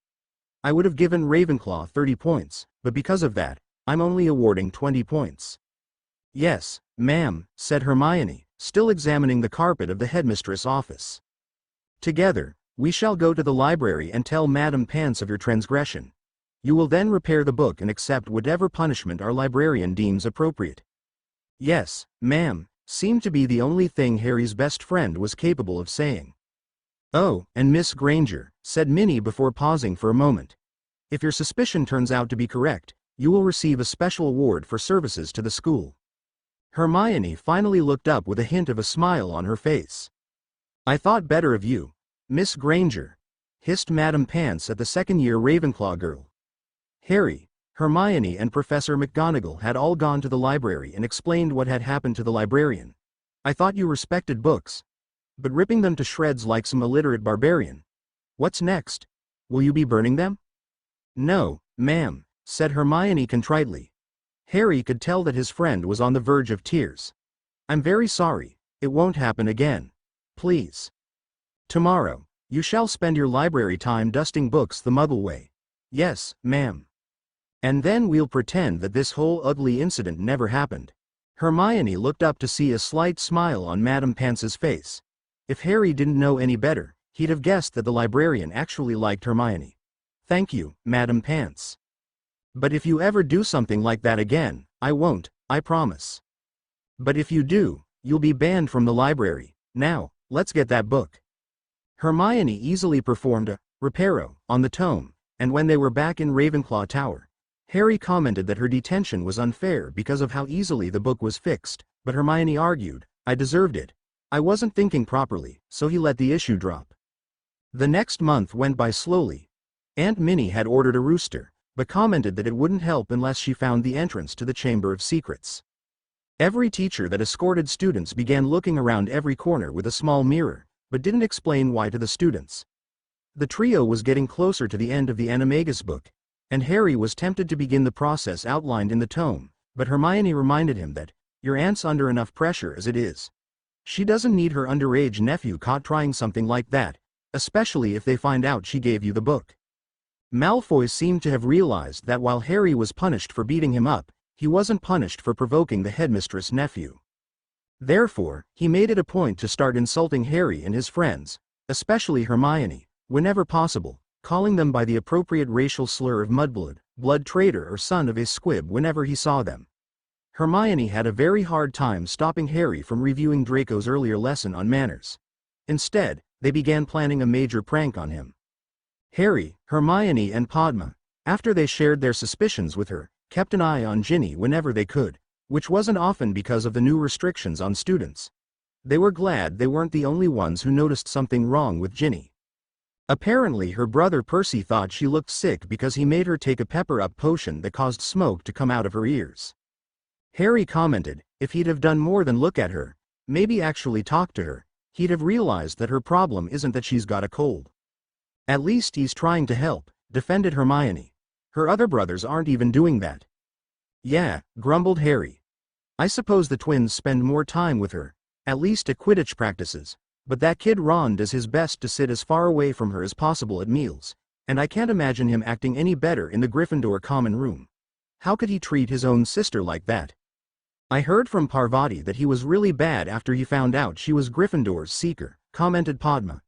I would have given Ravenclaw 30 points, but because of that, I'm only awarding 20 points. Yes, ma'am, said Hermione, still examining the carpet of the headmistress' office. Together, we shall go to the library and tell Madame Pants of your transgression. You will then repair the book and accept whatever punishment our librarian deems appropriate. Yes, ma'am, seemed to be the only thing Harry's best friend was capable of saying. Oh, and Miss Granger, said Minnie before pausing for a moment. If your suspicion turns out to be correct, you will receive a special award for services to the school. Hermione finally looked up with a hint of a smile on her face. I thought better of you, Miss Granger, hissed Madame Pants at the second-year Ravenclaw girl. Harry, Hermione and Professor McGonagall had all gone to the library and explained what had happened to the librarian. I thought you respected books. But ripping them to shreds like some illiterate barbarian. What's next? Will you be burning them? No, ma'am, said Hermione contritely. Harry could tell that his friend was on the verge of tears. I'm very sorry, it won't happen again. Please. Tomorrow, you shall spend your library time dusting books the Muggle way. Yes, ma'am. And then we'll pretend that this whole ugly incident never happened. Hermione looked up to see a slight smile on Madame Pants's face. If Harry didn't know any better, he'd have guessed that the librarian actually liked Hermione. Thank you, Madame Pants. But if you ever do something like that again, I won't, I promise. But if you do, you'll be banned from the library. Now, let's get that book. Hermione easily performed a reparo on the tome, and when they were back in Ravenclaw Tower, Harry commented that her detention was unfair because of how easily the book was fixed, but Hermione argued, I deserved it. I wasn't thinking properly, so he let the issue drop. The next month went by slowly. Aunt Minnie had ordered a rooster, but commented that it wouldn't help unless she found the entrance to the Chamber of Secrets. Every teacher that escorted students began looking around every corner with a small mirror, but didn't explain why to the students. The trio was getting closer to the end of the Animagus book, and Harry was tempted to begin the process outlined in the tome, but Hermione reminded him that, your aunt's under enough pressure as it is. She doesn't need her underage nephew caught trying something like that, especially if they find out she gave you the book. Malfoy seemed to have realized that while Harry was punished for beating him up, he wasn't punished for provoking the headmistress' nephew. Therefore, he made it a point to start insulting Harry and his friends, especially Hermione, whenever possible, calling them by the appropriate racial slur of mudblood, blood traitor or son of a squib whenever he saw them. Hermione had a very hard time stopping Harry from reviewing Draco's earlier lesson on manners. Instead, they began planning a major prank on him. Harry, Hermione and Padma, after they shared their suspicions with her, kept an eye on Ginny whenever they could, which wasn't often because of the new restrictions on students. They were glad they weren't the only ones who noticed something wrong with Ginny. Apparently her brother Percy thought she looked sick because he made her take a pepper-up potion that caused smoke to come out of her ears. Harry commented, if he'd have done more than look at her, maybe actually talk to her, he'd have realized that her problem isn't that she's got a cold. At least he's trying to help, defended Hermione. Her other brothers aren't even doing that. Yeah, grumbled Harry. I suppose the twins spend more time with her, at least at Quidditch practices, but that kid Ron does his best to sit as far away from her as possible at meals, and I can't imagine him acting any better in the Gryffindor common room. How could he treat his own sister like that? I heard from Parvati that he was really bad after he found out she was Gryffindor's seeker, commented Padma.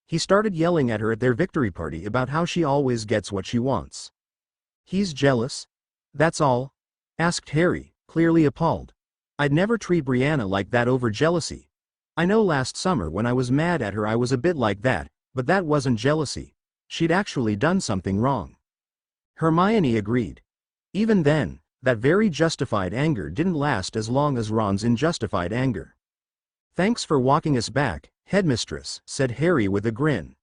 He started yelling at her at their victory party about how she always gets what she wants. He's jealous? That's all? Asked Harry, clearly appalled. I'd never treat Brianna like that over jealousy. I know last summer when I was mad at her I was a bit like that, but that wasn't jealousy. She'd actually done something wrong. Hermione agreed. Even then, that very justified anger didn't last as long as Ron's unjustified anger. Thanks for walking us back, Headmistress, said Harry with a grin.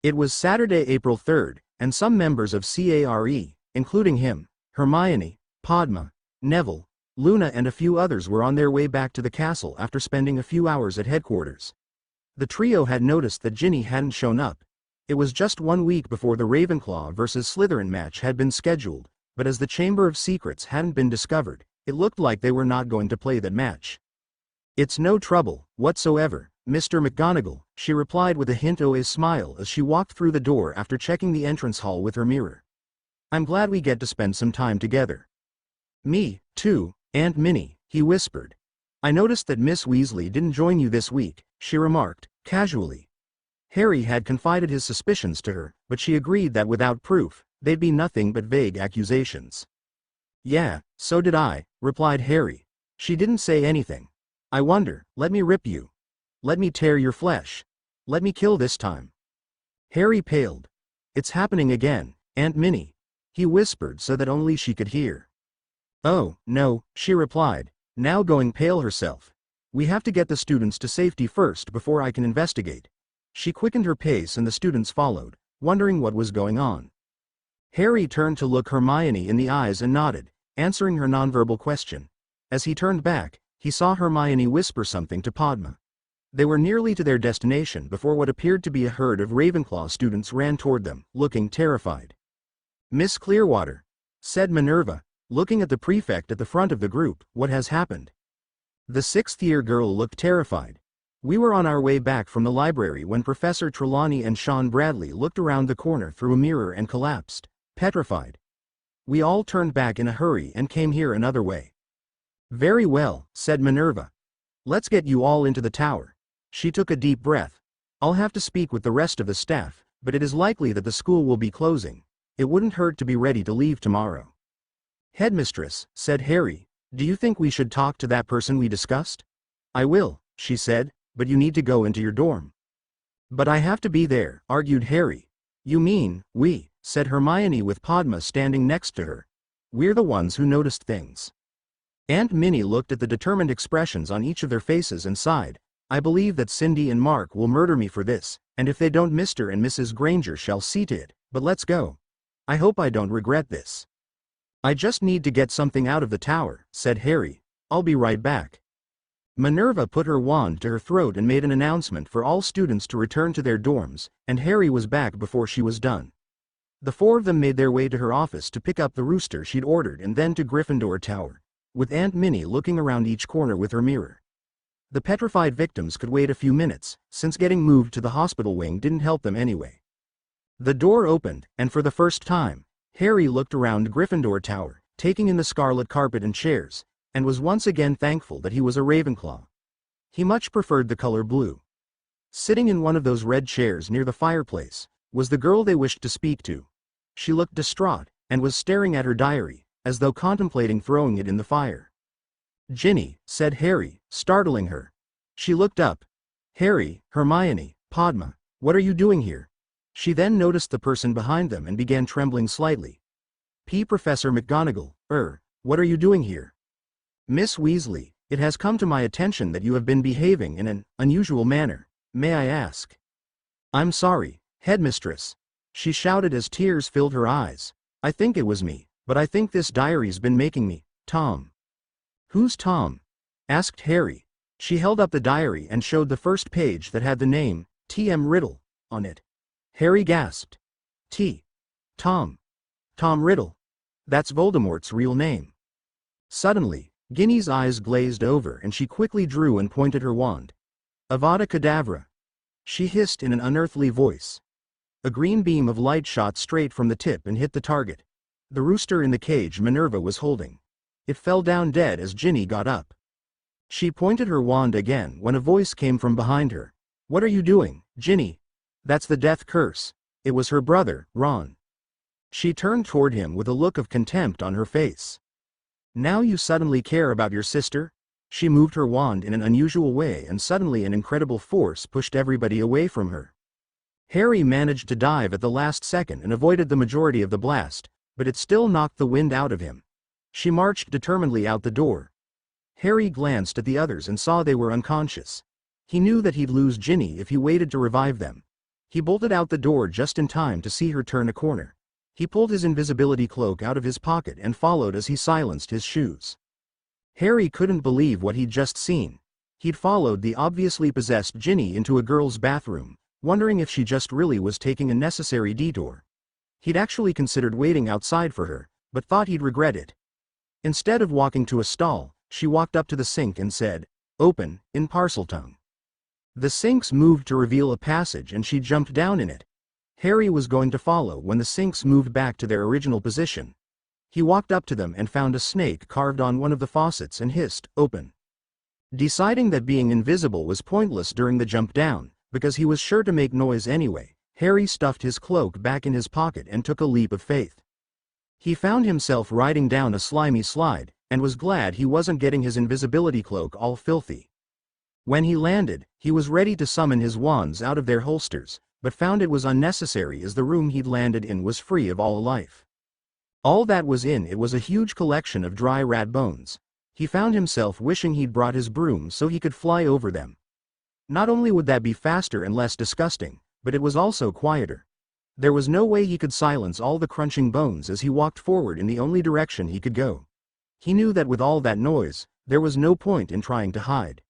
It was Saturday, April 3rd, and some members of CARE, including him, Hermione, Padma, Neville, Luna and a few others were on their way back to the castle after spending a few hours at headquarters. The trio had noticed that Ginny hadn't shown up. It was just 1 week before the Ravenclaw vs. Slytherin match had been scheduled, but as the Chamber of Secrets hadn't been discovered, it looked like they were not going to play that match. It's no trouble, whatsoever, Mr. McGonagall, she replied with a hint of a smile as she walked through the door after checking the entrance hall with her mirror. I'm glad we get to spend some time together. Me, too, Aunt Minnie, he whispered. I noticed that Miss Weasley didn't join you this week, she remarked, casually. Harry had confided his suspicions to her, but she agreed that without proof, they'd be nothing but vague accusations. Yeah, so did I, replied Harry. She didn't say anything. I wonder, let me rip you. Let me tear your flesh. Let me kill this time. Harry paled. It's happening again, Aunt Minnie, he whispered so that only she could hear. Oh, no, she replied, now going pale herself. We have to get the students to safety first before I can investigate. She quickened her pace and the students followed, wondering what was going on. Harry turned to look Hermione in the eyes and nodded, answering her nonverbal question. As he turned back, he saw Hermione whisper something to Padma. They were nearly to their destination before what appeared to be a herd of Ravenclaw students ran toward them, looking terrified. Miss Clearwater, said Minerva, looking at the prefect at the front of the group, what has happened? The sixth-year girl looked terrified. We were on our way back from the library when Professor Trelawney and Sean Bradley looked around the corner through a mirror and collapsed, petrified. We all turned back in a hurry and came here another way. Very well, said Minerva. Let's get you all into the tower. She took a deep breath. I'll have to speak with the rest of the staff, but it is likely that the school will be closing. It wouldn't hurt to be ready to leave tomorrow. Headmistress, said Harry, do you think we should talk to that person we discussed? I will, she said, but you need to go into your dorm. But I have to be there, argued Harry. You mean, we, said Hermione with Padma standing next to her. We're the ones who noticed things. Aunt Minnie looked at the determined expressions on each of their faces and sighed. I believe that Cindy and Mark will murder me for this, and if they don't, Mr. and Mrs. Granger shall see to it, but let's go. I hope I don't regret this. I just need to get something out of the tower, said Harry. I'll be right back. Minerva put her wand to her throat and made an announcement for all students to return to their dorms, and Harry was back before she was done. The four of them made their way to her office to pick up the rooster she'd ordered and then to Gryffindor Tower, with Aunt Minnie looking around each corner with her mirror. The petrified victims could wait a few minutes, since getting moved to the hospital wing didn't help them anyway. The door opened, and for the first time, Harry looked around Gryffindor Tower, taking in the scarlet carpet and chairs, and was once again thankful that he was a Ravenclaw. He much preferred the color blue. Sitting in one of those red chairs near the fireplace, was the girl they wished to speak to. She looked distraught, and was staring at her diary, as though contemplating throwing it in the fire. Ginny, said Harry, startling her. She looked up. Harry, Hermione, Padma, what are you doing here? She then noticed the person behind them and began trembling slightly. Professor McGonagall, what are you doing here? Miss Weasley, it has come to my attention that you have been behaving in an unusual manner. May I ask? I'm sorry, Headmistress, she shouted as tears filled her eyes. I think it was me, but I think this diary's been making me, Tom. Who's Tom? Asked Harry. She held up the diary and showed the first page that had the name, T.M. Riddle, on it. Harry gasped. Tom Riddle. That's Voldemort's real name. Suddenly, Ginny's eyes glazed over and she quickly drew and pointed her wand. Avada Kedavra, she hissed in an unearthly voice. A green beam of light shot straight from the tip and hit the target. The rooster in the cage Minerva was holding. It fell down dead as Ginny got up. She pointed her wand again when a voice came from behind her. "What are you doing, Ginny?" "That's the death curse." It was her brother, Ron. She turned toward him with a look of contempt on her face. "Now you suddenly care about your sister?" She moved her wand in an unusual way and suddenly an incredible force pushed everybody away from her. Harry managed to dive at the last second and avoided the majority of the blast, but it still knocked the wind out of him. She marched determinedly out the door. Harry glanced at the others and saw they were unconscious. He knew that he'd lose Ginny if he waited to revive them. He bolted out the door just in time to see her turn a corner. He pulled his invisibility cloak out of his pocket and followed as he silenced his shoes. Harry couldn't believe what he'd just seen. He'd followed the obviously possessed Ginny into a girl's bathroom, wondering if she just really was taking a necessary detour. He'd actually considered waiting outside for her, but thought he'd regret it. Instead of walking to a stall, she walked up to the sink and said, "Open," in Parseltongue. The sinks moved to reveal a passage and she jumped down in it. Harry was going to follow when the sinks moved back to their original position. He walked up to them and found a snake carved on one of the faucets and hissed, "Open." Deciding that being invisible was pointless during the jump down, because he was sure to make noise anyway, Harry stuffed his cloak back in his pocket and took a leap of faith. He found himself riding down a slimy slide, and was glad he wasn't getting his invisibility cloak all filthy. When he landed, he was ready to summon his wands out of their holsters, but found it was unnecessary as the room he'd landed in was free of all life. All that was in it was a huge collection of dry rat bones. He found himself wishing he'd brought his broom so he could fly over them. Not only would that be faster and less disgusting, but it was also quieter. There was no way he could silence all the crunching bones as he walked forward in the only direction he could go. He knew that with all that noise, there was no point in trying to hide.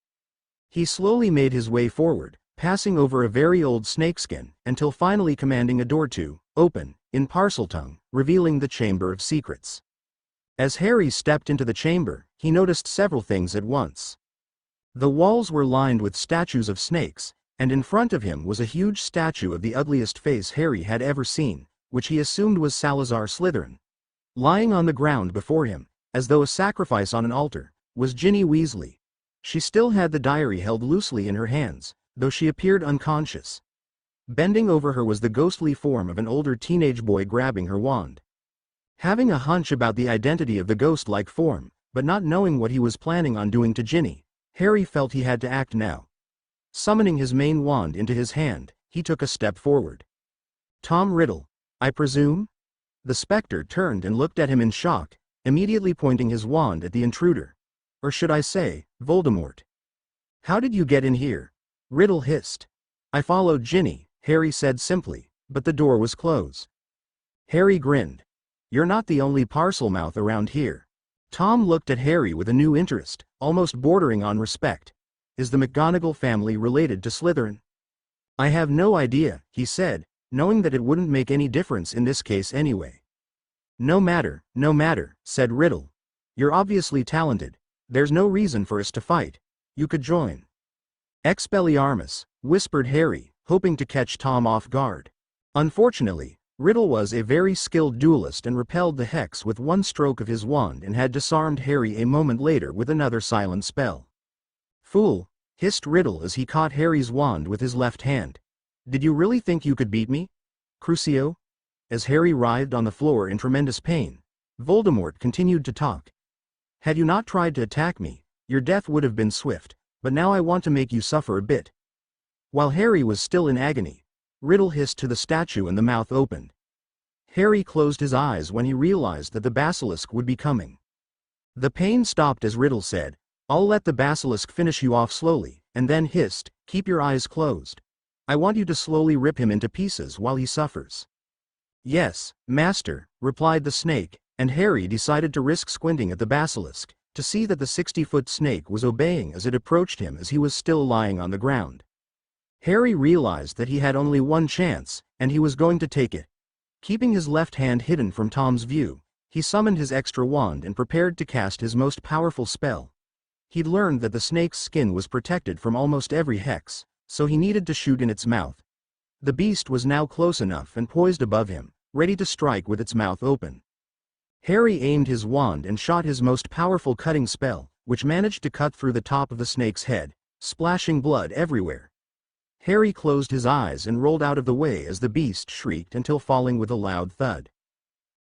He slowly made his way forward, passing over a very old snakeskin, until finally commanding a door to open, in Parseltongue, revealing the Chamber of Secrets. As Harry stepped into the chamber, he noticed several things at once. The walls were lined with statues of snakes, and in front of him was a huge statue of the ugliest face Harry had ever seen, which he assumed was Salazar Slytherin. Lying on the ground before him, as though a sacrifice on an altar, was Ginny Weasley. She still had the diary held loosely in her hands, though she appeared unconscious. Bending over her was the ghostly form of an older teenage boy grabbing her wand. Having a hunch about the identity of the ghost-like form, but not knowing what he was planning on doing to Ginny, Harry felt he had to act now. Summoning his main wand into his hand, he took a step forward. "Tom Riddle, I presume?" The specter turned and looked at him in shock, immediately pointing his wand at the intruder. "Or should I say, Voldemort." "How did you get in here?" Riddle hissed. "I followed Ginny," Harry said simply, "but the door was closed." Harry grinned. "You're not the only parcel-mouth around here." Tom looked at Harry with a new interest, almost bordering on respect. "Is the McGonagall family related to Slytherin?" "I have no idea," he said, knowing that it wouldn't make any difference in this case anyway. No matter," said Riddle. "You're obviously talented. There's no reason for us to fight. You could join." "Expelliarmus," whispered Harry, hoping to catch Tom off guard. Unfortunately, Riddle was a very skilled duelist and repelled the hex with one stroke of his wand and had disarmed Harry a moment later with another silent spell. "Fool," hissed Riddle as he caught Harry's wand with his left hand. "Did you really think you could beat me? Crucio?" As Harry writhed on the floor in tremendous pain, Voldemort continued to talk. "Had you not tried to attack me, your death would have been swift, but now I want to make you suffer a bit." While Harry was still in agony, Riddle hissed to the statue and the mouth opened. Harry closed his eyes when he realized that the basilisk would be coming. The pain stopped as Riddle said, "I'll let the basilisk finish you off slowly," and then hissed, "Keep your eyes closed. I want you to slowly rip him into pieces while he suffers." "Yes, master," replied the snake, and Harry decided to risk squinting at the basilisk, to see that the 60-foot snake was obeying as it approached him as he was still lying on the ground. Harry realized that he had only one chance, and he was going to take it. Keeping his left hand hidden from Tom's view, he summoned his extra wand and prepared to cast his most powerful spell. He'd learned that the snake's skin was protected from almost every hex, so he needed to shoot in its mouth. The beast was now close enough and poised above him, ready to strike with its mouth open. Harry aimed his wand and shot his most powerful cutting spell, which managed to cut through the top of the snake's head, splashing blood everywhere. Harry closed his eyes and rolled out of the way as the beast shrieked until falling with a loud thud.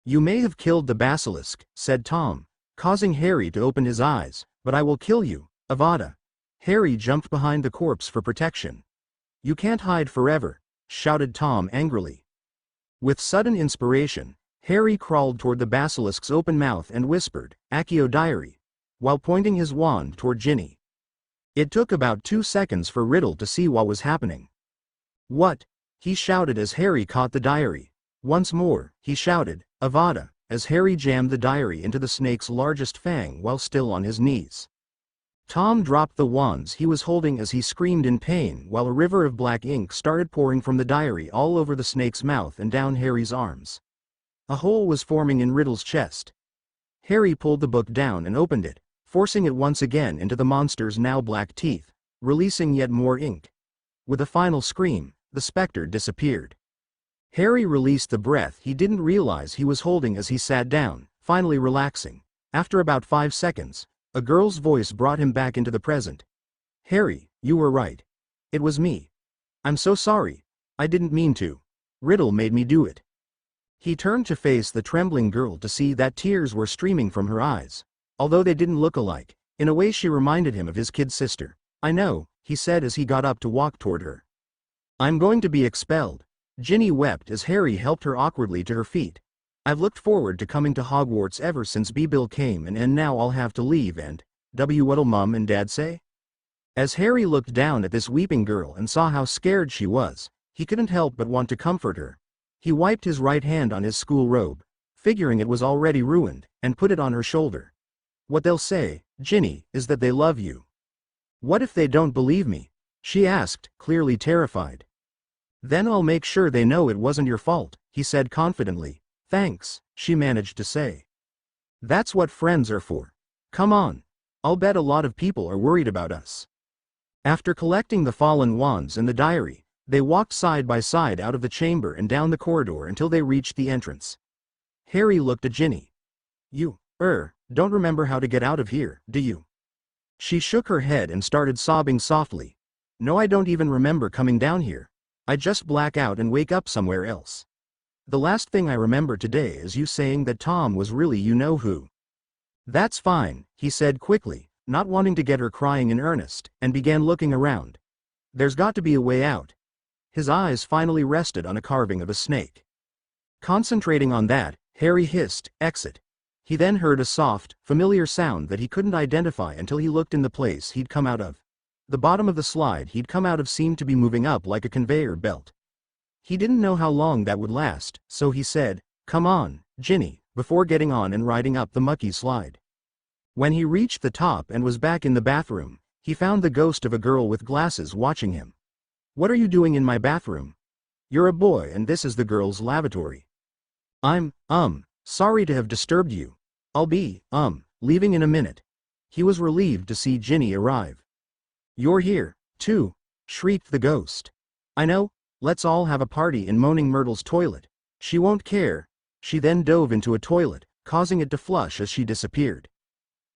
"You may have killed the basilisk," said Tom, causing Harry to open his eyes, "but I will kill you, Avada." Harry jumped behind the corpse for protection. "You can't hide forever," shouted Tom angrily. With sudden inspiration, Harry crawled toward the basilisk's open mouth and whispered, "Accio Diary," while pointing his wand toward Ginny. It took about 2 seconds for Riddle to see what was happening. "What?" he shouted as Harry caught the diary. Once more, he shouted, "Avada," as Harry jammed the diary into the snake's largest fang while still on his knees. Tom dropped the wands he was holding as he screamed in pain while a river of black ink started pouring from the diary all over the snake's mouth and down Harry's arms. A hole was forming in Riddle's chest. Harry pulled the book down and opened it, forcing it once again into the monster's now black teeth, releasing yet more ink. With a final scream, the specter disappeared. Harry released the breath he didn't realize he was holding as he sat down, finally relaxing. After about 5 seconds, a girl's voice brought him back into the present. "Harry, you were right. It was me. I'm so sorry. I didn't mean to. Riddle made me do it." He turned to face the trembling girl to see that tears were streaming from her eyes. Although they didn't look alike, in a way she reminded him of his kid sister. "I know," he said as he got up to walk toward her. "I'm going to be expelled." Ginny wept as Harry helped her awkwardly to her feet. "I've looked forward to coming to Hogwarts ever since B-Bill came and now I'll have to leave and, what'll Mum and Dad say?" As Harry looked down at this weeping girl and saw how scared she was, he couldn't help but want to comfort her. He wiped his right hand on his school robe, figuring it was already ruined, and put it on her shoulder. "What they'll say, Ginny, is that they love you." "What if they don't believe me?" she asked, clearly terrified. "Then I'll make sure they know it wasn't your fault," he said confidently. "Thanks," she managed to say. "That's what friends are for. Come on. I'll bet a lot of people are worried about us." After collecting the fallen wands and the diary, they walked side by side out of the chamber and down the corridor until they reached the entrance. Harry looked at Ginny. "You, don't remember how to get out of here, do you?" She shook her head and started sobbing softly. "No, I don't even remember coming down here. I just black out and wake up somewhere else. The last thing I remember today is you saying that Tom was really you-know-who." "That's fine," he said quickly, not wanting to get her crying in earnest, and began looking around. "There's got to be a way out." His eyes finally rested on a carving of a snake. Concentrating on that, Harry hissed, "Exit." He then heard a soft, familiar sound that he couldn't identify until he looked in the place he'd come out of. The bottom of the slide he'd come out of seemed to be moving up like a conveyor belt. He didn't know how long that would last, so he said, "Come on, Ginny," before getting on and riding up the mucky slide. When he reached the top and was back in the bathroom, he found the ghost of a girl with glasses watching him. "What are you doing in my bathroom?" "You're a boy and this is the girl's lavatory." "I'm, sorry to have disturbed you. I'll be, leaving in a minute." He was relieved to see Ginny arrive. "You're here, too," shrieked the ghost. "I know, let's all have a party in Moaning Myrtle's toilet. She won't care." She then dove into a toilet, causing it to flush as she disappeared.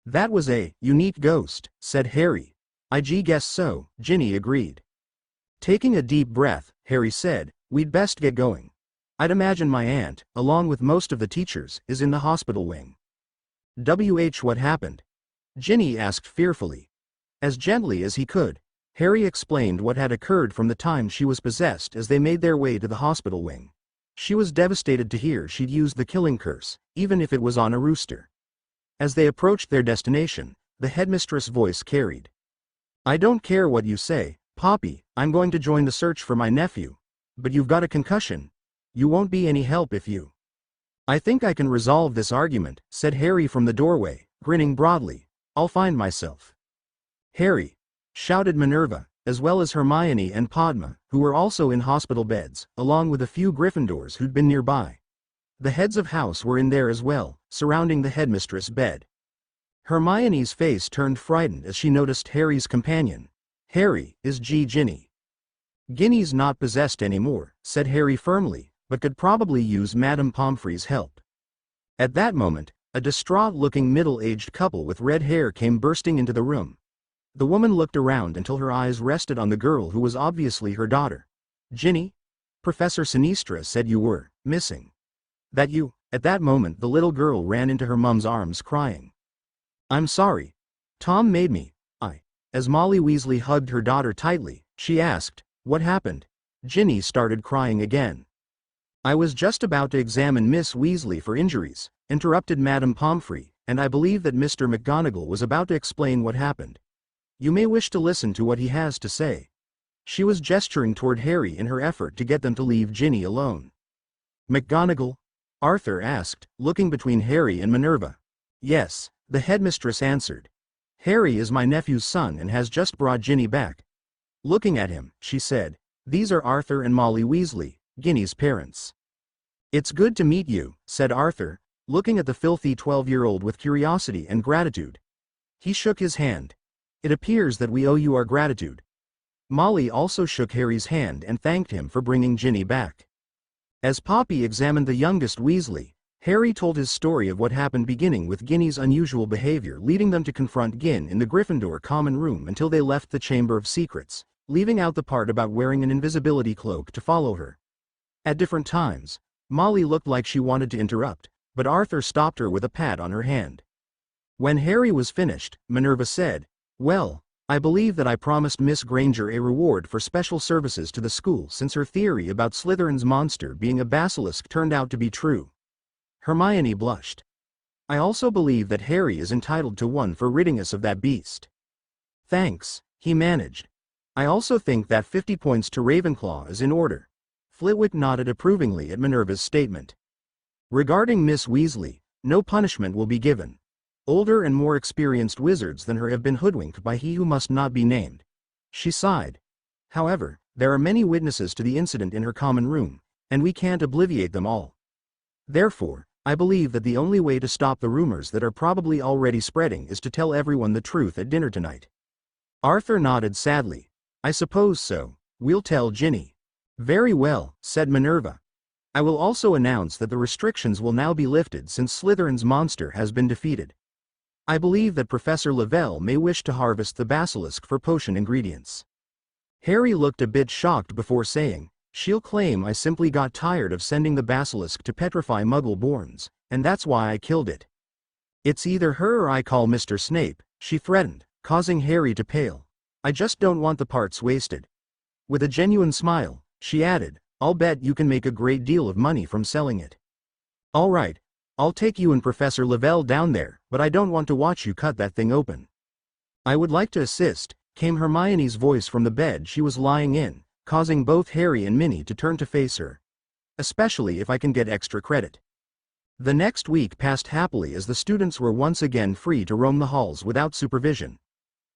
"That was a unique ghost," said Harry. "I guess so," Ginny agreed. Taking a deep breath, Harry said, "We'd best get going. I'd imagine my aunt, along with most of the teachers, is in the hospital wing." What happened?" Ginny asked fearfully. As gently as he could, Harry explained what had occurred from the time she was possessed as they made their way to the hospital wing. She was devastated to hear she'd used the killing curse, even if it was on a rooster. As they approached their destination, the headmistress' voice carried. "I don't care what you say, Poppy, I'm going to join the search for my nephew. But you've got a concussion. You won't be any help if you—" "I think I can resolve this argument," said Harry from the doorway, grinning broadly. "I'll find myself." "Harry!" shouted Minerva, as well as Hermione and Padma, who were also in hospital beds, along with a few Gryffindors who'd been nearby. The heads of house were in there as well, surrounding the headmistress' bed. Hermione's face turned frightened as she noticed Harry's companion. "Harry, is Ginny?" "Ginny's not possessed anymore," said Harry firmly, "but could probably use Madame Pomfrey's help." At that moment, a distraught-looking middle-aged couple with red hair came bursting into the room. The woman looked around until her eyes rested on the girl who was obviously her daughter. "Ginny? Professor Sinistra said you were missing. That you?" At that moment the little girl ran into her mom's arms crying. "I'm sorry. Tom made me. As Molly Weasley hugged her daughter tightly, she asked, "What happened?" Ginny started crying again. "I was just about to examine Miss Weasley for injuries," interrupted Madame Pomfrey, "and I believe that Mr. McGonagall was about to explain what happened. You may wish to listen to what he has to say." She was gesturing toward Harry in her effort to get them to leave Ginny alone. "McGonagall?" Arthur asked, looking between Harry and Minerva. "Yes," the headmistress answered. "Harry is my nephew's son and has just brought Ginny back." Looking at him, she said, "These are Arthur and Molly Weasley, Ginny's parents." "It's good to meet you," said Arthur, looking at the filthy 12-year-old with curiosity and gratitude. He shook his hand. "It appears that we owe you our gratitude." Molly also shook Harry's hand and thanked him for bringing Ginny back. As Poppy examined the youngest Weasley, Harry told his story of what happened, beginning with Ginny's unusual behavior leading them to confront Gin in the Gryffindor common room until they left the Chamber of Secrets, leaving out the part about wearing an invisibility cloak to follow her. At different times, Molly looked like she wanted to interrupt, but Arthur stopped her with a pat on her hand. When Harry was finished, Minerva said, "Well, I believe that I promised Miss Granger a reward for special services to the school since her theory about Slytherin's monster being a basilisk turned out to be true." Hermione blushed. "I also believe that Harry is entitled to one for ridding us of that beast." "Thanks," he managed. "I also think that 50 points to Ravenclaw is in order." Flitwick nodded approvingly at Minerva's statement. "Regarding Miss Weasley, no punishment will be given. Older and more experienced wizards than her have been hoodwinked by he who must not be named." She sighed. "However, there are many witnesses to the incident in her common room, and we can't obliviate them all. Therefore, I believe that the only way to stop the rumors that are probably already spreading is to tell everyone the truth at dinner tonight." Arthur nodded sadly. "I suppose so. We'll tell Ginny." "Very well," said Minerva. "I will also announce that the restrictions will now be lifted since Slytherin's monster has been defeated. I believe that Professor Lavelle may wish to harvest the basilisk for potion ingredients." Harry looked a bit shocked before saying, "She'll claim I simply got tired of sending the basilisk to petrify Muggle-borns, and that's why I killed it. It's either her or I call Mr. Snape," she threatened, causing Harry to pale. "I just don't want the parts wasted." With a genuine smile, she added, "I'll bet you can make a great deal of money from selling it." "All right, I'll take you and Professor Lavelle down there, but I don't want to watch you cut that thing open." "I would like to assist," came Hermione's voice from the bed she was lying in, causing both Harry and Minnie to turn to face her. "Especially if I can get extra credit." The next week passed happily as the students were once again free to roam the halls without supervision.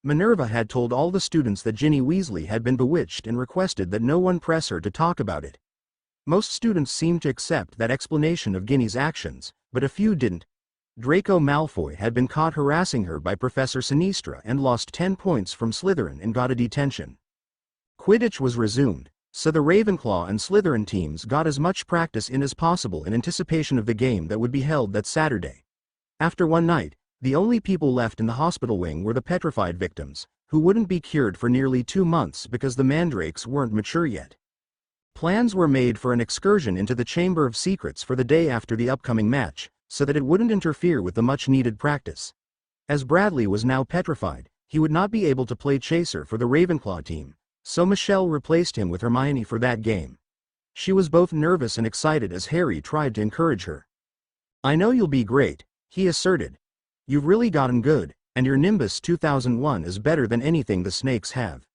Minerva had told all the students that Ginny Weasley had been bewitched and requested that no one press her to talk about it. Most students seemed to accept that explanation of Ginny's actions, but a few didn't. Draco Malfoy had been caught harassing her by Professor Sinistra and lost 10 points from Slytherin and got a detention. Quidditch was resumed, so the Ravenclaw and Slytherin teams got as much practice in as possible in anticipation of the game that would be held that Saturday. After one night, the only people left in the hospital wing were the petrified victims, who wouldn't be cured for nearly 2 months because the mandrakes weren't mature yet. Plans were made for an excursion into the Chamber of Secrets for the day after the upcoming match, so that it wouldn't interfere with the much-needed practice. As Bradley was now petrified, he would not be able to play chaser for the Ravenclaw team, so Michelle replaced him with Hermione for that game. She was both nervous and excited as Harry tried to encourage her. "I know you'll be great," he asserted. "You've really gotten good, and your Nimbus 2001 is better than anything the snakes have."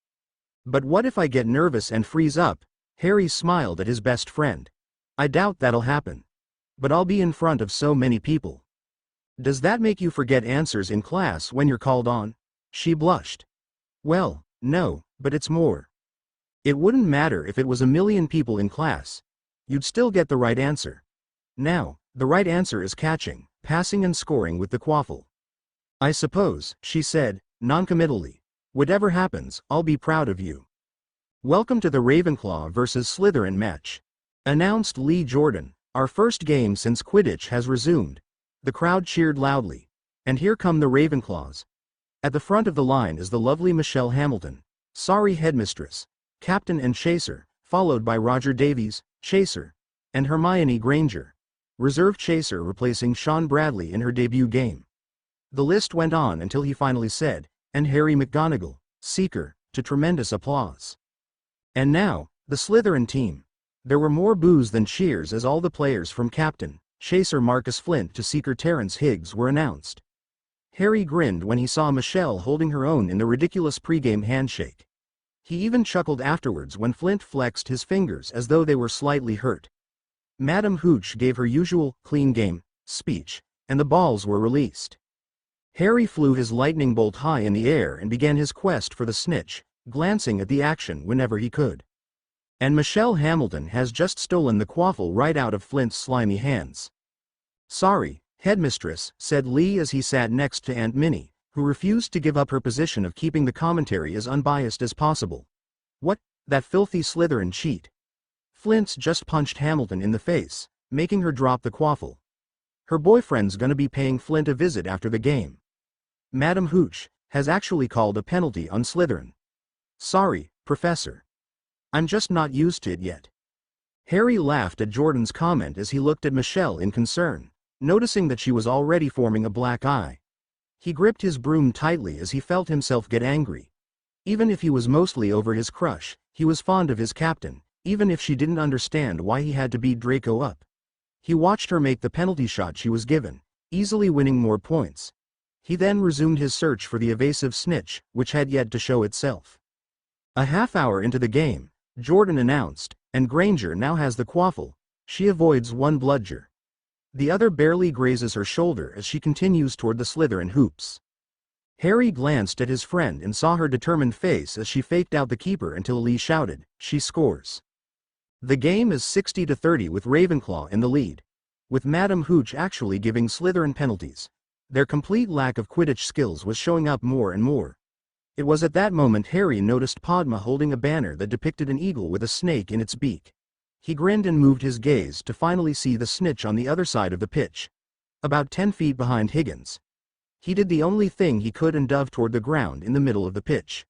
"But what if I get nervous and freeze up?" Harry smiled at his best friend. "I doubt that'll happen. But I'll be in front of so many people." "Does that make you forget answers in class when you're called on?" She blushed. "Well, no, but it's more. It wouldn't matter if it was 1,000,000 people in class. You'd still get the right answer. Now, the right answer is catching, passing and scoring with the quaffle." "I suppose," she said, noncommittally. "Whatever happens, I'll be proud of you." "Welcome to the Ravenclaw vs. Slytherin match," announced Lee Jordan. "Our first game since Quidditch has resumed. The crowd cheered loudly. And here come the Ravenclaws. At the front of the line is the lovely Michelle Hamilton. Sorry headmistress. Captain and chaser, followed by Roger Davies, chaser. And Hermione Granger. Reserve chaser replacing Sean Bradley in her debut game. The list went on until he finally said, and Harry McGonagall, seeker, to tremendous applause. And now, the Slytherin team. There were more boos than cheers as all the players from Captain, chaser Marcus Flint to seeker Terrence Higgs were announced. Harry grinned when he saw Michelle holding her own in the ridiculous pregame handshake. He even chuckled afterwards when Flint flexed his fingers as though they were slightly hurt. Madame Hooch gave her usual, clean game, speech, and the balls were released. Harry flew his lightning bolt high in the air and began his quest for the snitch, glancing at the action whenever he could. And Michelle Hamilton has just stolen the quaffle right out of Flint's slimy hands. Sorry, headmistress, said Lee as he sat next to Aunt Minnie, who refused to give up her position of keeping the commentary as unbiased as possible. What, that filthy Slytherin cheat. Flint's just punched Hamilton in the face, making her drop the quaffle. Her boyfriend's gonna be paying Flint a visit after the game. Madame Hooch has actually called a penalty on Slytherin. Sorry, Professor. I'm just not used to it yet. Harry laughed at Jordan's comment as he looked at Michelle in concern, noticing that she was already forming a black eye. He gripped his broom tightly as he felt himself get angry. Even if he was mostly over his crush, he was fond of his captain, even if she didn't understand why he had to beat Draco up. He watched her make the penalty shot she was given, easily winning more points. He then resumed his search for the evasive snitch, which had yet to show itself. A half hour into the game, Jordan announced, and Granger now has the quaffle. She avoids one bludger. The other barely grazes her shoulder as she continues toward the Slytherin hoops. Harry glanced at his friend and saw her determined face as she faked out the keeper until Lee shouted, "She scores." The game is 60-30 with Ravenclaw in the lead, with Madame Hooch actually giving Slytherin penalties. Their complete lack of Quidditch skills was showing up more and more. It was at that moment Harry noticed Padma holding a banner that depicted an eagle with a snake in its beak. He grinned and moved his gaze to finally see the snitch on the other side of the pitch, about 10 feet behind Higgins. He did the only thing he could and dove toward the ground in the middle of the pitch.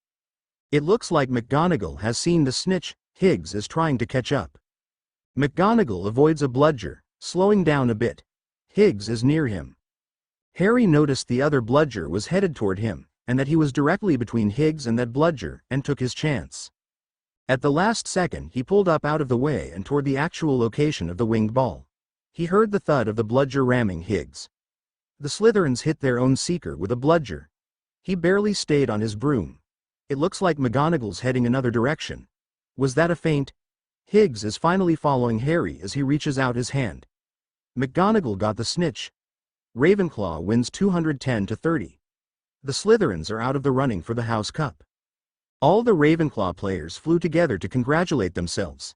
It looks like McGonagall has seen the snitch. Higgs is trying to catch up. McGonagall avoids a bludger, slowing down a bit. Higgs is near him. Harry noticed the other bludger was headed toward him, and that he was directly between Higgs and that bludger, and took his chance. At the last second he pulled up out of the way and toward the actual location of the winged ball. He heard the thud of the bludger ramming Higgs. The Slytherins hit their own seeker with a bludger. He barely stayed on his broom. It looks like McGonagall's heading another direction. Was that a feint? Higgs is finally following Harry as he reaches out his hand. McGonagall got the snitch. Ravenclaw wins 210-30. The Slytherins are out of the running for the House Cup. All the Ravenclaw players flew together to congratulate themselves.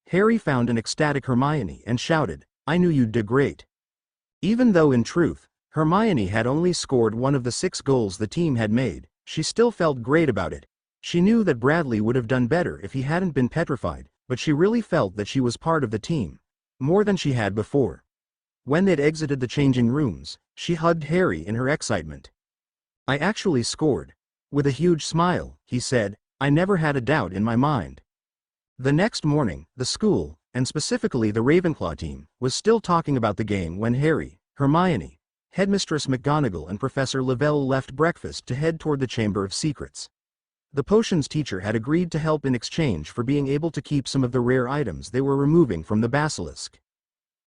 Harry found an ecstatic Hermione and shouted, "I knew you'd do great." Even though in truth, Hermione had only scored one of the 6 goals the team had made, she still felt great about it. She knew that Bradley would have done better if he hadn't been petrified, but she really felt that she was part of the team, more than she had before. When they'd exited the changing rooms, she hugged Harry in her excitement. "I actually scored." With a huge smile, he said, "I never had a doubt in my mind." The next morning, the school, and specifically the Ravenclaw team, was still talking about the game when Harry, Hermione, Headmistress McGonagall and Professor Lavelle left breakfast to head toward the Chamber of Secrets. The potions teacher had agreed to help in exchange for being able to keep some of the rare items they were removing from the Basilisk.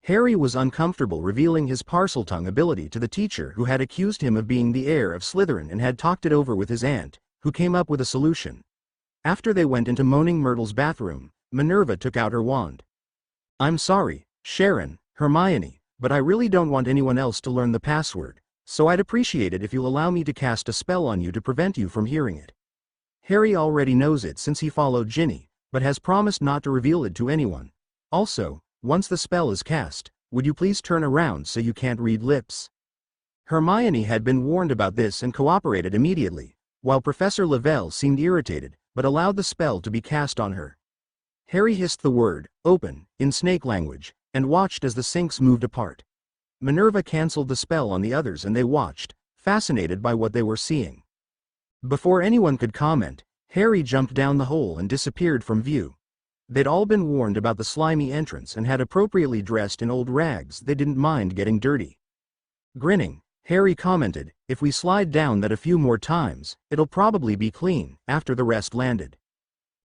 Harry was uncomfortable revealing his Parseltongue ability to the teacher who had accused him of being the heir of Slytherin and had talked it over with his aunt, who came up with a solution. After they went into Moaning Myrtle's bathroom, Minerva took out her wand. "I'm sorry, Sharon, Hermione, but I really don't want anyone else to learn the password, so I'd appreciate it if you'll allow me to cast a spell on you to prevent you from hearing it." Harry already knows it since he followed Ginny, but has promised not to reveal it to anyone. Also, once the spell is cast, would you please turn around so you can't read lips? Hermione had been warned about this and cooperated immediately, while Professor Lavelle seemed irritated, but allowed the spell to be cast on her. Harry hissed the word, "open," in snake language, and watched as the sinks moved apart. Minerva cancelled the spell on the others and they watched, fascinated by what they were seeing. Before anyone could comment, Harry jumped down the hole and disappeared from view. They'd all been warned about the slimy entrance and had appropriately dressed in old rags. They didn't mind getting dirty. Grinning, Harry commented, "If we slide down that a few more times, it'll probably be clean," after the rest landed.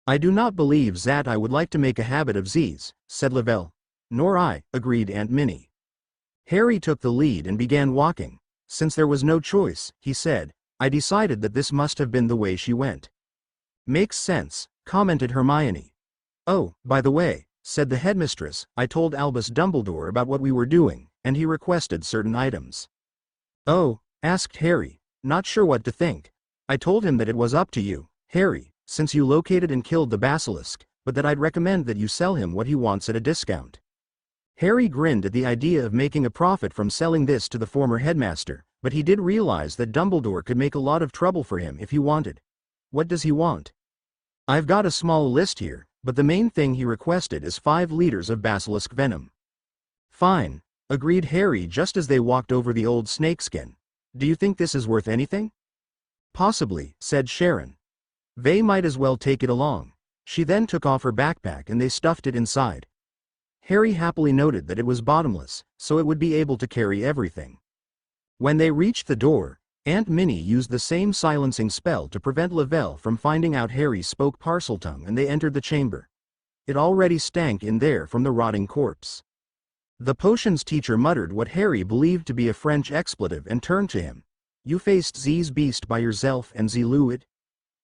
"I do not believe that I would like to make a habit of these," said Lavelle. "Nor I," agreed Aunt Minnie. Harry took the lead and began walking. "Since there was no choice," he said, "I decided that this must have been the way she went." "Makes sense," commented Hermione. "Oh, by the way," said the headmistress, "I told Albus Dumbledore about what we were doing, and he requested certain items." "Oh?" asked Harry, not sure what to think. "I told him that it was up to you, Harry, since you located and killed the Basilisk, but that I'd recommend that you sell him what he wants at a discount." Harry grinned at the idea of making a profit from selling this to the former headmaster, but he did realize that Dumbledore could make a lot of trouble for him if he wanted. "What does he want?" "I've got a small list here, but the main thing he requested is 5 liters of basilisk venom." "Fine," agreed Harry just as they walked over the old snakeskin. "Do you think this is worth anything?" "Possibly," said Sharon. "They might as well take it along." She then took off her backpack and they stuffed it inside. Harry happily noted that it was bottomless, so it would be able to carry everything. When they reached the door, Aunt Minnie used the same silencing spell to prevent Lavelle from finding out Harry spoke Parseltongue, and they entered the chamber. It already stank in there from the rotting corpse. The potions teacher muttered what Harry believed to be a French expletive and turned to him. "You faced Z's beast by yourself and Z blew it.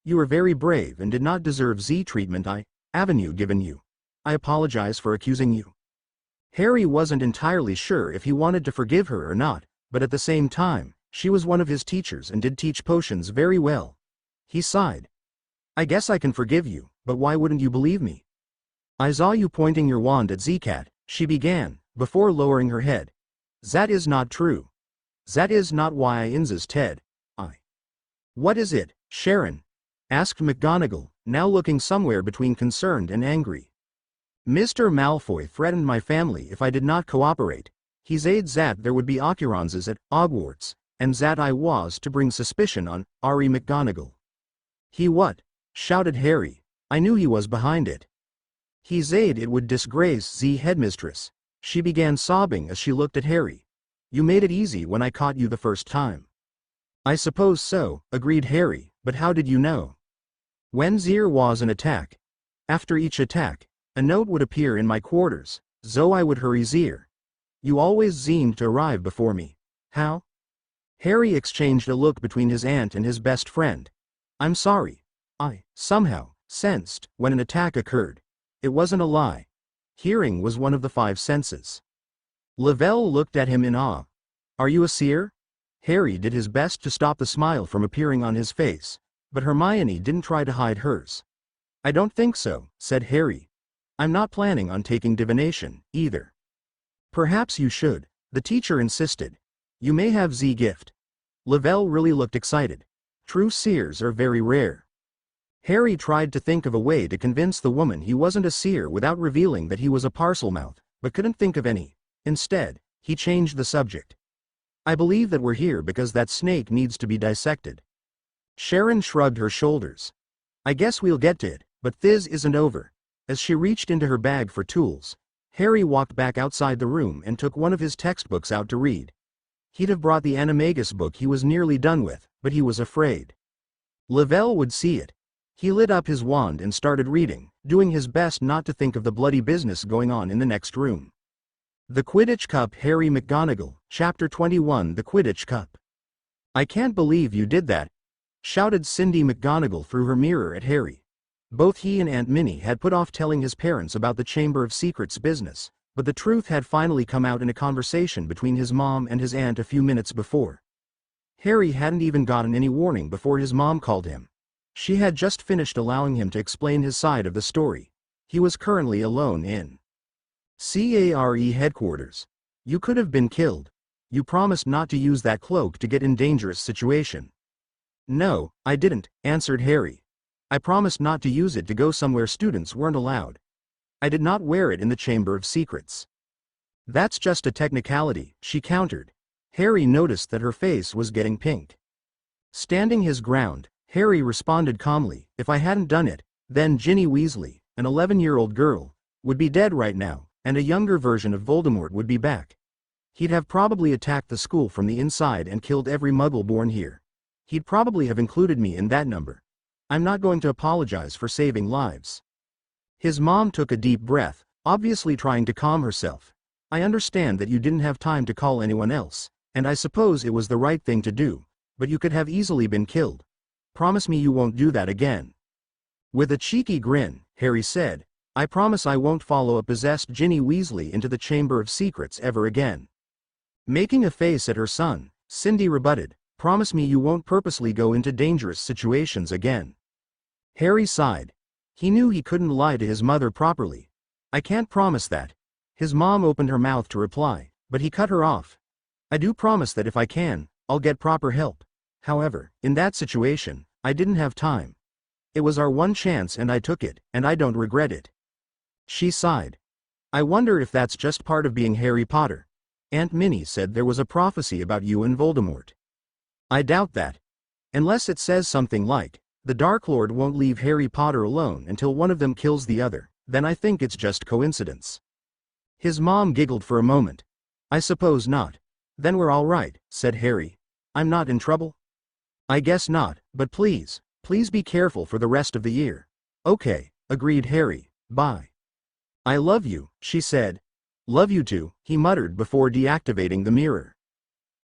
You were very brave and did not deserve Z treatment I haven't given you. I apologize for accusing you." Harry wasn't entirely sure if he wanted to forgive her or not, but at the same time, she was one of his teachers and did teach potions very well. He sighed. "I guess I can forgive you, but why wouldn't you believe me?" "I saw you pointing your wand at Zcat," she began, before lowering her head. "That is not true. That is not why I inzes Ted. I." "What is it, Sharon?" asked McGonagall, now looking somewhere between concerned and angry. "Mr. Malfoy threatened my family if I did not cooperate. He said that there would be occurrences at Hogwarts, and that I was to bring suspicion on Ari McGonagall." "He what?" shouted Harry. "I knew he was behind it." "He said it would disgrace the headmistress." She began sobbing as she looked at Harry. "You made it easy when I caught you the first time." "I suppose so," agreed Harry, "but how did you know?" "When there was an attack. After each attack, a note would appear in my quarters, so I would hurry there. You always seemed to arrive before me." "How?" Harry exchanged a look between his aunt and his best friend. "I'm sorry. I, somehow, sensed when an attack occurred. It wasn't a lie. Hearing was one of the 5 senses." Lavelle looked at him in awe. "Are you a seer?" Harry did his best to stop the smile from appearing on his face, but Hermione didn't try to hide hers. "I don't think so," said Harry. "I'm not planning on taking divination, either." "Perhaps you should," the teacher insisted. "You may have Z gift." Lavelle really looked excited. True seers are very rare. Harry tried to think of a way to convince the woman he wasn't a seer without revealing that he was a parselmouth, but couldn't think of any. Instead, he changed the subject. "I believe that we're here because that snake needs to be dissected." Sharon shrugged her shoulders. "I guess we'll get to it, but this isn't over." As she reached into her bag for tools, Harry walked back outside the room and took one of his textbooks out to read. He'd have brought the Animagus book he was nearly done with, but he was afraid Lavelle would see it. He lit up his wand and started reading, doing his best not to think of the bloody business going on in the next room. The Quidditch Cup. Harry McGonagall, Chapter 21. The Quidditch Cup. "I can't believe you did that," shouted Cindy McGonagall through her mirror at Harry. Both he and Aunt Minnie had put off telling his parents about the Chamber of Secrets business, but the truth had finally come out in a conversation between his mom and his aunt a few minutes before. Harry hadn't even gotten any warning before his mom called him. She had just finished allowing him to explain his side of the story. He was currently alone in CARE headquarters. "You could have been killed. You promised not to use that cloak to get in dangerous situation." "No, I didn't," answered Harry. "I promised not to use it to go somewhere students weren't allowed. I did not wear it in the Chamber of Secrets." That's just a technicality, she countered. Harry noticed that her face was getting pink. Standing his ground, Harry responded calmly, if I hadn't done it, then Ginny Weasley, an 11-year-old girl, would be dead right now, and a younger version of Voldemort would be back. He'd have probably attacked the school from the inside and killed every Muggle born here. He'd probably have included me in that number. I'm not going to apologize for saving lives. His mom took a deep breath, obviously trying to calm herself. I understand that you didn't have time to call anyone else, and I suppose it was the right thing to do, but you could have easily been killed. Promise me you won't do that again. With a cheeky grin, Harry said, I promise I won't follow a possessed Ginny Weasley into the Chamber of Secrets ever again. Making a face at her son, Cindy rebutted, promise me you won't purposely go into dangerous situations again. Harry sighed. He knew he couldn't lie to his mother properly. I can't promise that. His mom opened her mouth to reply, but he cut her off. I do promise that if I can, I'll get proper help. However, in that situation, I didn't have time. It was our one chance and I took it, and I don't regret it. She sighed. I wonder if that's just part of being Harry Potter. Aunt Minnie said there was a prophecy about you and Voldemort. I doubt that. Unless it says something like, the Dark Lord won't leave Harry Potter alone until one of them kills the other, then I think it's just coincidence. His mom giggled for a moment. I suppose not. Then we're all right, said Harry. I'm not in trouble? I guess not, but please be careful for the rest of the year. Okay, agreed Harry, bye. I love you, she said. Love you too, he muttered before deactivating the mirror.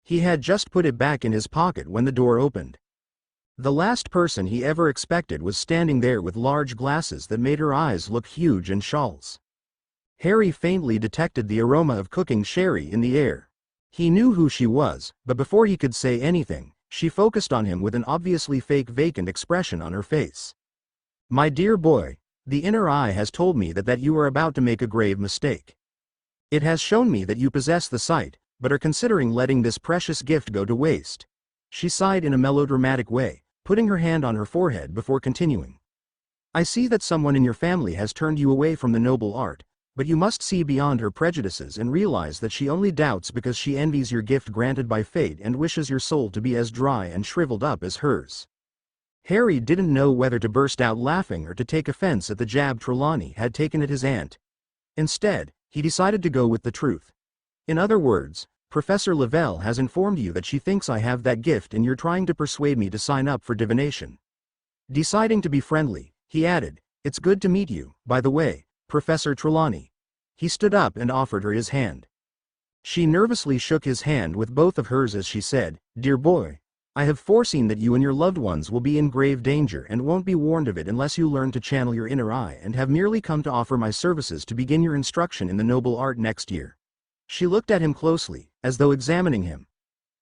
He had just put it back in his pocket when the door opened. The last person he ever expected was standing there with large glasses that made her eyes look huge and shawls. Harry faintly detected the aroma of cooking sherry in the air. He knew who she was, but before he could say anything, she focused on him with an obviously fake vacant expression on her face. My dear boy, the inner eye has told me that you are about to make a grave mistake. It has shown me that you possess the sight, but are considering letting this precious gift go to waste. She sighed in a melodramatic way, putting her hand on her forehead before continuing. I see that someone in your family has turned you away from the noble art, but you must see beyond her prejudices and realize that she only doubts because she envies your gift granted by fate and wishes your soul to be as dry and shriveled up as hers. Harry didn't know whether to burst out laughing or to take offense at the jab Trelawney had taken at his aunt. Instead, he decided to go with the truth. In other words, Professor Lavelle has informed you that she thinks I have that gift and you're trying to persuade me to sign up for divination. Deciding to be friendly, he added, it's good to meet you, by the way, Professor Trelawney. He stood up and offered her his hand. She nervously shook his hand with both of hers as she said, Dear boy, I have foreseen that you and your loved ones will be in grave danger and won't be warned of it unless you learn to channel your inner eye and have merely come to offer my services to begin your instruction in the noble art next year. She looked at him closely, as though examining him.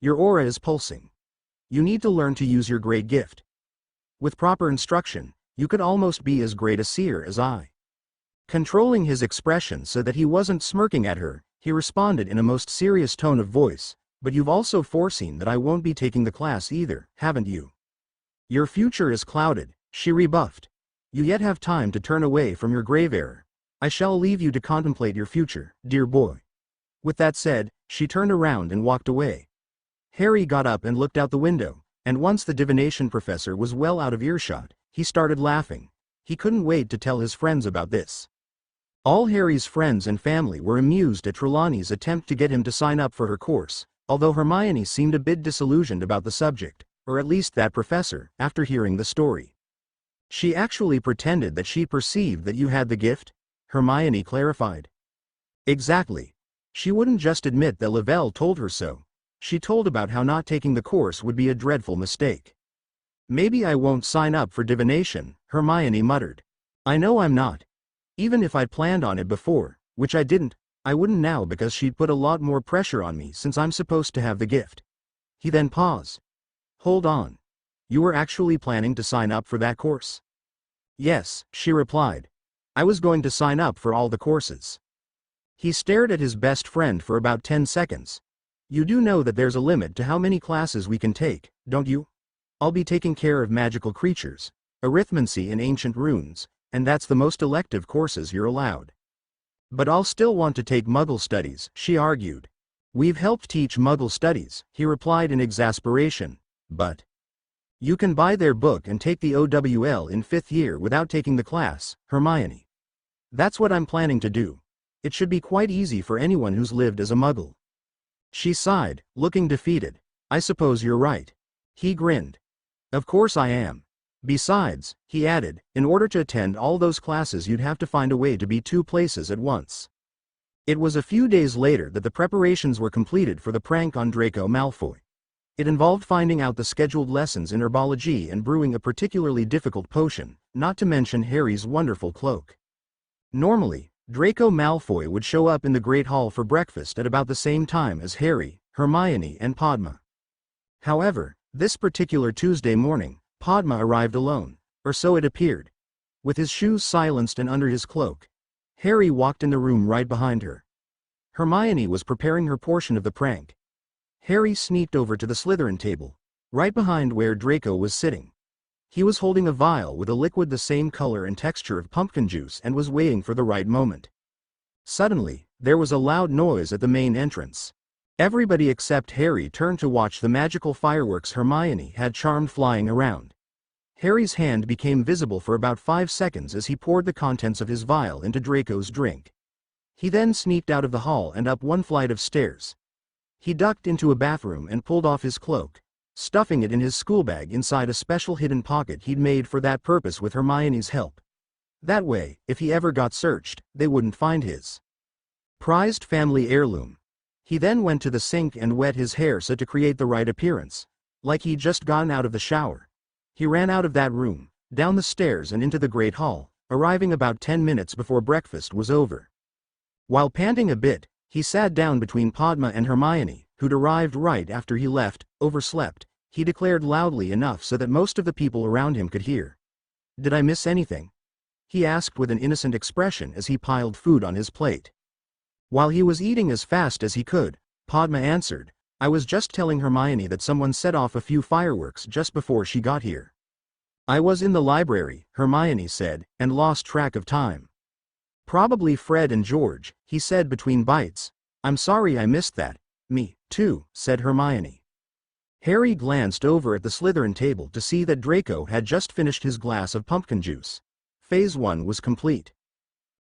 Your aura is pulsing. You need to learn to use your great gift. With proper instruction, you could almost be as great a seer as I. Controlling his expression so that he wasn't smirking at her, he responded in a most serious tone of voice, but you've also foreseen that I won't be taking the class either, haven't you? Your future is clouded, she rebuffed. You yet have time to turn away from your grave error. I shall leave you to contemplate your future, dear boy. With that said, she turned around and walked away. Harry got up and looked out the window, and once the divination professor was well out of earshot, he started laughing. He couldn't wait to tell his friends about this. All Harry's friends and family were amused at Trelawney's attempt to get him to sign up for her course, although Hermione seemed a bit disillusioned about the subject, or at least that professor, after hearing the story. She actually pretended that she perceived that you had the gift? Hermione clarified. Exactly. She wouldn't just admit that Lavelle told her so. She told about how not taking the course would be a dreadful mistake. Maybe I won't sign up for divination, Hermione muttered. I know I'm not. Even if I'd planned on it before, which I didn't, I wouldn't now because she'd put a lot more pressure on me since I'm supposed to have the gift. He then paused. Hold on. You were actually planning to sign up for that course? Yes, she replied. I was going to sign up for all the courses. He stared at his best friend for about 10 seconds. You do know that there's a limit to how many classes we can take, don't you? I'll be taking care of magical creatures, arithmancy and ancient runes, and that's the most elective courses you're allowed. But I'll still want to take Muggle studies, she argued. We've helped teach Muggle studies, he replied in exasperation. But you can buy their book and take the OWL in 5th year without taking the class, Hermione. That's what I'm planning to do. It should be quite easy for anyone who's lived as a Muggle. She sighed, looking defeated. I suppose you're right. He grinned. Of course I am. Besides, he added, in order to attend all those classes you'd have to find a way to be 2 places at once. It was a few days later that the preparations were completed for the prank on Draco Malfoy. It involved finding out the scheduled lessons in herbology and brewing a particularly difficult potion, not to mention Harry's wonderful cloak. Normally, Draco Malfoy would show up in the Great Hall for breakfast at about the same time as Harry, Hermione and Padma. However, this particular Tuesday morning, Padma arrived alone, or so it appeared. With his shoes silenced and under his cloak, Harry walked in the room right behind her. Hermione was preparing her portion of the prank. Harry sneaked over to the Slytherin table, right behind where Draco was sitting. He was holding a vial with a liquid the same color and texture of pumpkin juice and was waiting for the right moment. Suddenly, there was a loud noise at the main entrance. Everybody except Harry turned to watch the magical fireworks Hermione had charmed flying around. Harry's hand became visible for about 5 seconds as he poured the contents of his vial into Draco's drink. He then sneaked out of the hall and up 1 flight of stairs. He ducked into a bathroom and pulled off his cloak, stuffing it in his schoolbag inside a special hidden pocket he'd made for that purpose with Hermione's help. That way, if he ever got searched, they wouldn't find his prized family heirloom. He then went to the sink and wet his hair so to create the right appearance, like he'd just gotten out of the shower. He ran out of that room, down the stairs and into the Great Hall, arriving about 10 minutes before breakfast was over. While panting a bit, he sat down between Padma and Hermione, who'd arrived right after he left. Overslept, he declared loudly enough so that most of the people around him could hear. Did I miss anything? He asked with an innocent expression as he piled food on his plate. While he was eating as fast as he could, Padma answered, I was just telling Hermione that someone set off a few fireworks just before she got here. I was in the library, Hermione said, and lost track of time. Probably Fred and George, he said between bites. I'm sorry I missed that. Me, too, said Hermione. Harry glanced over at the Slytherin table to see that Draco had just finished his glass of pumpkin juice. Phase 1 was complete.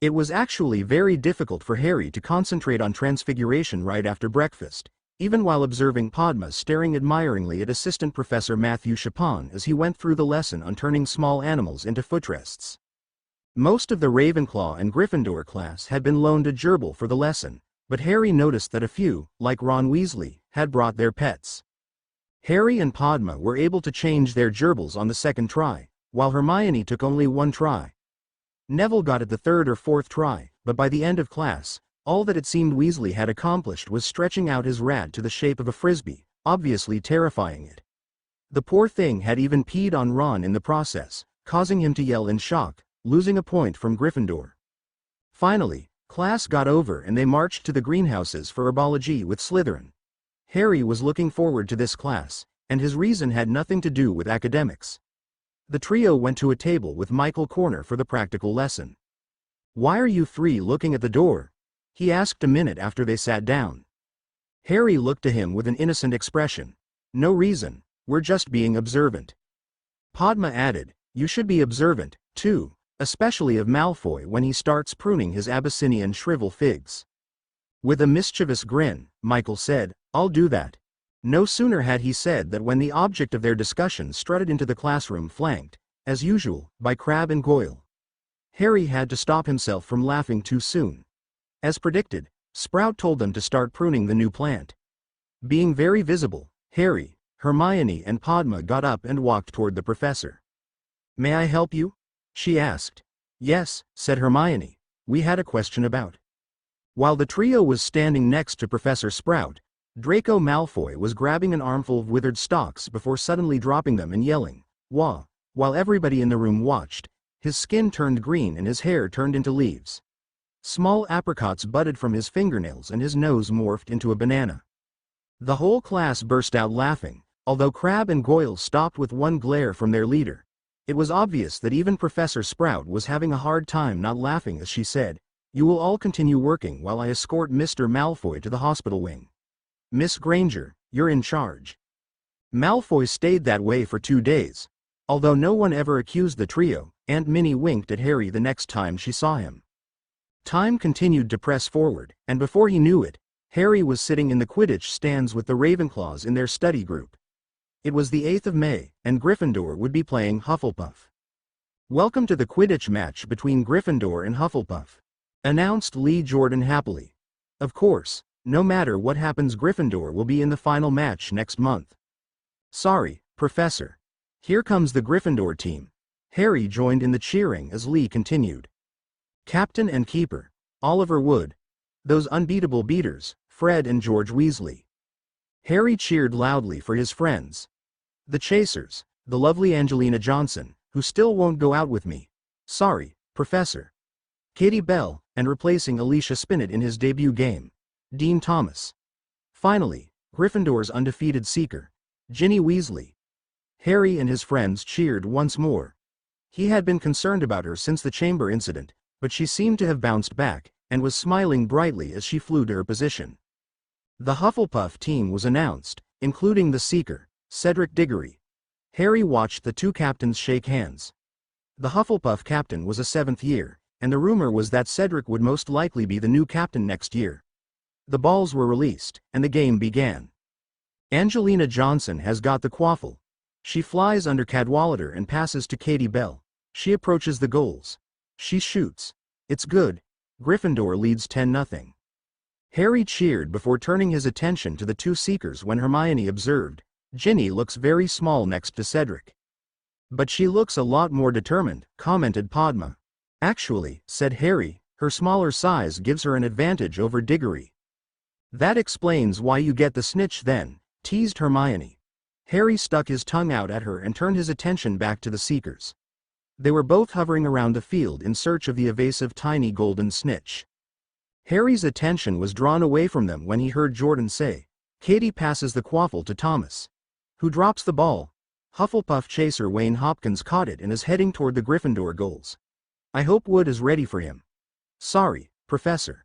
It was actually very difficult for Harry to concentrate on transfiguration right after breakfast, even while observing Padma staring admiringly at Assistant Professor Matthew Chapon as he went through the lesson on turning small animals into footrests. Most of the Ravenclaw and Gryffindor class had been loaned a gerbil for the lesson, but Harry noticed that a few, like Ron Weasley, had brought their pets. Harry and Padma were able to change their gerbils on the 2nd try, while Hermione took only 1 try. Neville got it the 3rd or 4th try, but by the end of class, all that it seemed Weasley had accomplished was stretching out his rat to the shape of a frisbee, obviously terrifying it. The poor thing had even peed on Ron in the process, causing him to yell in shock, losing a point from Gryffindor. Finally, class got over and they marched to the greenhouses for herbology with Slytherin. Harry was looking forward to this class, and his reason had nothing to do with academics. The trio went to a table with Michael Corner for the practical lesson. Why are you 3 looking at the door? He asked a minute after they sat down. Harry looked to him with an innocent expression. No reason, we're just being observant. Padma added, you should be observant, too, especially of Malfoy when he starts pruning his Abyssinian shrivel figs. With a mischievous grin, Michael said, I'll do that. No sooner had he said that when the object of their discussion strutted into the classroom flanked, as usual, by Crabbe and Goyle. Harry had to stop himself from laughing too soon. As predicted, Sprout told them to start pruning the new plant. Being very visible, Harry, Hermione and Padma got up and walked toward the professor. May I help you? She asked. Yes, said Hermione. We had a question about. While the trio was standing next to Professor Sprout, Draco Malfoy was grabbing an armful of withered stalks before suddenly dropping them and yelling, Wah! While everybody in the room watched, his skin turned green and his hair turned into leaves. Small apricots budded from his fingernails and his nose morphed into a banana. The whole class burst out laughing, although Crabbe and Goyle stopped with one glare from their leader. It was obvious that even Professor Sprout was having a hard time not laughing as she said, You will all continue working while I escort Mr. Malfoy to the hospital wing. Miss Granger, you're in charge." Malfoy stayed that way for 2 days. Although no one ever accused the trio, Aunt Minnie winked at Harry the next time she saw him. Time continued to press forward, and before he knew it, Harry was sitting in the Quidditch stands with the Ravenclaws in their study group. It was the 8th of May, and Gryffindor would be playing Hufflepuff. "Welcome to the Quidditch match between Gryffindor and Hufflepuff," announced Lee Jordan happily. "Of course, no matter what happens, Gryffindor will be in the final match next month." "Sorry, Professor. Here comes the Gryffindor team." Harry joined in the cheering as Lee continued. "Captain and keeper, Oliver Wood. Those unbeatable beaters, Fred and George Weasley." Harry cheered loudly for his friends. "The chasers, the lovely Angelina Johnson, who still won't go out with me. Sorry, Professor. Katie Bell, and replacing Alicia Spinnet in his debut game, Dean Thomas. Finally, Gryffindor's undefeated seeker, Ginny Weasley." Harry and his friends cheered once more. He had been concerned about her since the chamber incident, but she seemed to have bounced back, and was smiling brightly as she flew to her position. The Hufflepuff team was announced, including the seeker, Cedric Diggory. Harry watched the two captains shake hands. The Hufflepuff captain was a 7th year, and the rumor was that Cedric would most likely be the new captain next year. The balls were released, and the game began. Angelina Johnson has got the quaffle. She flies under Cadwallader and passes to Katie Bell. She approaches the goals. She shoots. It's good. Gryffindor leads 10-0. Harry cheered before turning his attention to the two seekers when Hermione observed, "Ginny looks very small next to Cedric." "But she looks a lot more determined," commented Padma. "Actually," said Harry, "her smaller size gives her an advantage over Diggory." "That explains why you get the snitch then," teased Hermione. Harry stuck his tongue out at her and turned his attention back to the seekers. They were both hovering around the field in search of the evasive tiny golden snitch. Harry's attention was drawn away from them when he heard Jordan say, "Katie passes the quaffle to Thomas, who drops the ball." Hufflepuff chaser Wayne Hopkins caught it and is heading toward the Gryffindor goals. "I hope Wood is ready for him." "Sorry, Professor."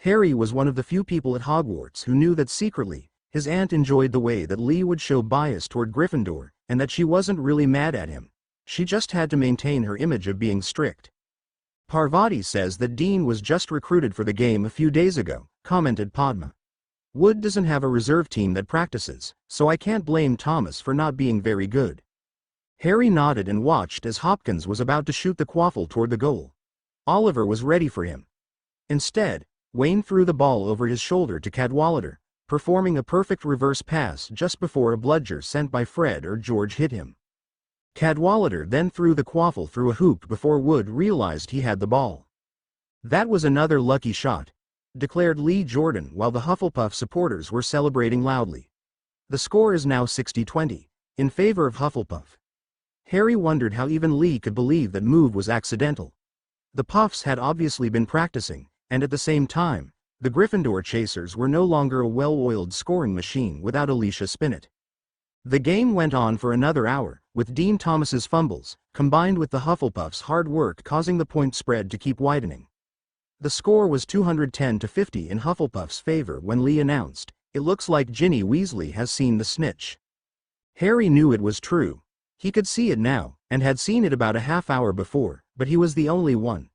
Harry was one of the few people at Hogwarts who knew that secretly, his aunt enjoyed the way that Lee would show bias toward Gryffindor, and that she wasn't really mad at him. She just had to maintain her image of being strict. "Parvati says that Dean was just recruited for the game a few days ago," commented Padma. "Wood doesn't have a reserve team that practices, so I can't blame Thomas for not being very good." Harry nodded and watched as Hopkins was about to shoot the quaffle toward the goal. Oliver was ready for him. Instead, Wayne threw the ball over his shoulder to Cadwallader, performing a perfect reverse pass just before a bludger sent by Fred or George hit him. Cadwallader then threw the quaffle through a hoop before Wood realized he had the ball. "That was another lucky shot," declared Lee Jordan while the Hufflepuff supporters were celebrating loudly. The score is now 60-20, in favor of Hufflepuff. Harry wondered how even Lee could believe that move was accidental. The Puffs had obviously been practicing, and at the same time, the Gryffindor chasers were no longer a well-oiled scoring machine without Alicia Spinnet. The game went on for another hour, with Dean Thomas's fumbles, combined with the Hufflepuffs' hard work causing the point spread to keep widening. The score was 210-50 in Hufflepuff's favor when Lee announced, "It looks like Ginny Weasley has seen the snitch." Harry knew it was true. He could see it now, and had seen it about a half hour before, but he was the only one.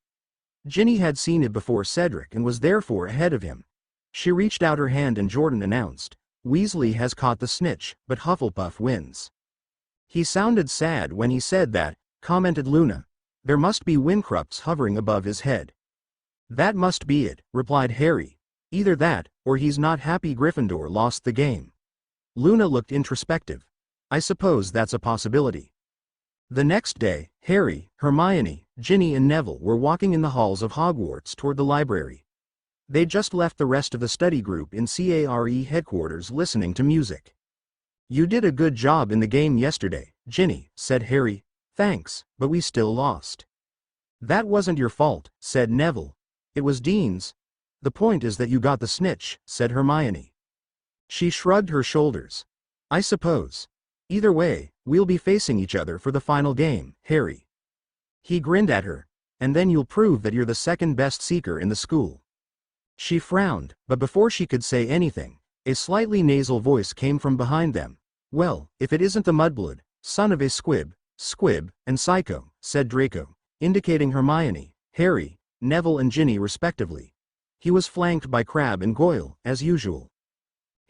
Ginny had seen it before Cedric and was therefore ahead of him. She reached out her hand and Jordan announced, "Weasley has caught the snitch, but Hufflepuff wins." "He sounded sad when he said that," commented Luna. "There must be Wincrups hovering above his head." "That must be it," replied Harry. "Either that, or he's not happy Gryffindor lost the game." Luna looked introspective. "I suppose that's a possibility." The next day, Harry, Hermione, Ginny and Neville were walking in the halls of Hogwarts toward the library. They'd just left the rest of the study group in CARE headquarters listening to music. "You did a good job in the game yesterday, Ginny," said Harry. "Thanks, but we still lost." "That wasn't your fault," said Neville. "It was Dean's." "The point is that you got the snitch," said Hermione. She shrugged her shoulders. "I suppose. Either way, we'll be facing each other for the final game, Harry." He grinned at her. and then you'll prove that you're the second best seeker in the school." She frowned, but before she could say anything, a slightly nasal voice came from behind them. "Well, if it isn't the mudblood, son of a squib, and psycho," said Draco, indicating Hermione, Harry, Neville and Ginny respectively. He was flanked by Crabbe and Goyle, as usual.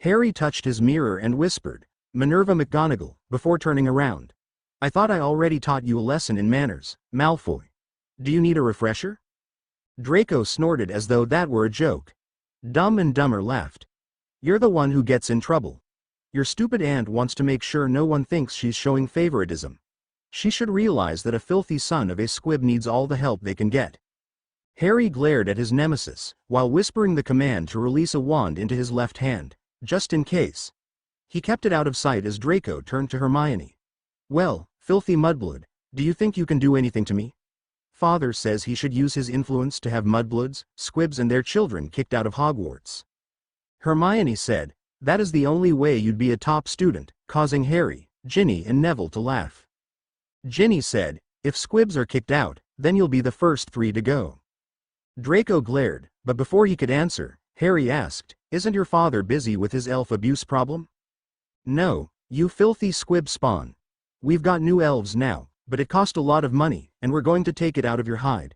Harry touched his mirror and whispered, "Minerva McGonagall," before turning around. "I thought I already taught you a lesson in manners, Malfoy. Do you need a refresher?" Draco snorted as though that were a joke. Dumb and Dumber laughed. "You're the one who gets in trouble. Your stupid aunt wants to make sure no one thinks she's showing favoritism. She should realize that a filthy son of a squib needs all the help they can get." Harry glared at his nemesis, while whispering the command to release a wand into his left hand, just in case. He kept it out of sight as Draco turned to Hermione. "Well, filthy mudblood, do you think you can do anything to me? Father says he should use his influence to have mudbloods, squibs and their children kicked out of Hogwarts." Hermione said, "That is the only way you'd be a top student," causing Harry, Ginny and Neville to laugh. Ginny said, "If squibs are kicked out, then you'll be the first 3 to go." Draco glared, but before he could answer, Harry asked, "Isn't your father busy with his elf abuse problem?" "No, you filthy squib spawn. We've got new elves now, but it cost a lot of money, and we're going to take it out of your hide."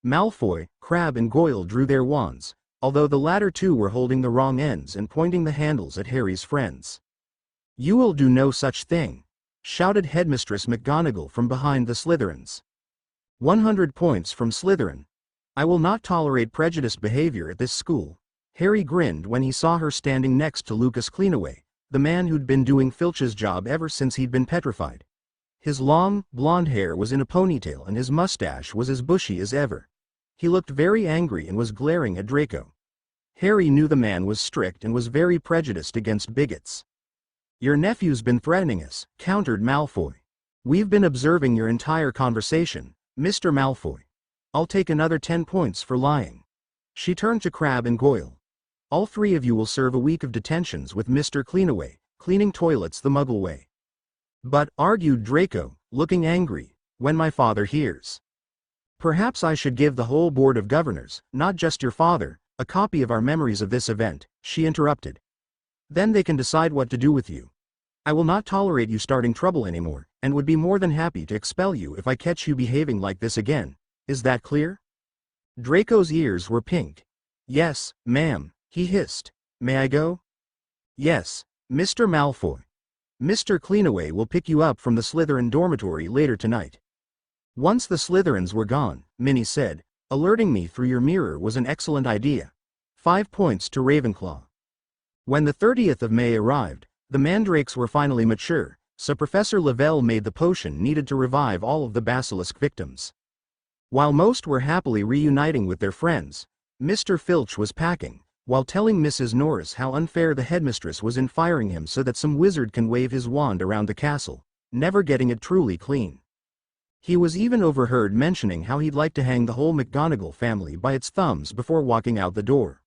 Malfoy, Crabbe and Goyle drew their wands, although the latter two were holding the wrong ends and pointing the handles at Harry's friends. "You will do no such thing," shouted Headmistress McGonagall from behind the Slytherins. 100 points from Slytherin. "I will not tolerate prejudiced behavior at this school." Harry grinned when he saw her standing next to Lucas Cleanaway, the man who'd been doing Filch's job ever since he'd been petrified. His long, blonde hair was in a ponytail and his mustache was as bushy as ever. He looked very angry and was glaring at Draco. Harry knew the man was strict and was very prejudiced against bigots. "Your nephew's been threatening us," countered Malfoy. "We've been observing your entire conversation, Mr. Malfoy. I'll take another 10 points for lying." She turned to Crabbe and Goyle. "All 3 of you will serve a week of detentions with Mr. Cleanaway, cleaning toilets the Muggle way." "But," argued Draco, looking angry, "when my father hears." "Perhaps I should give the whole Board of Governors, not just your father, a copy of our memories of this event," she interrupted. "Then they can decide what to do with you. I will not tolerate you starting trouble anymore, and would be more than happy to expel you if I catch you behaving like this again. Is that clear?" Draco's ears were pink. "Yes, ma'am," he hissed. "May I go?" "Yes, Mr. Malfoy. Mr. Cleanaway will pick you up from the Slytherin dormitory later tonight." "Once the Slytherins were gone," Minnie said, "alerting me through your mirror was an excellent idea. 5 points to Ravenclaw." When the 30th of May arrived, the mandrakes were finally mature, so Professor Lavelle made the potion needed to revive all of the basilisk victims. While most were happily reuniting with their friends, Mr. Filch was packing, while telling Mrs. Norris how unfair the headmistress was in firing him so that some wizard can wave his wand around the castle, never getting it truly clean. He was even overheard mentioning how he'd like to hang the whole McGonagall family by its thumbs before walking out the door.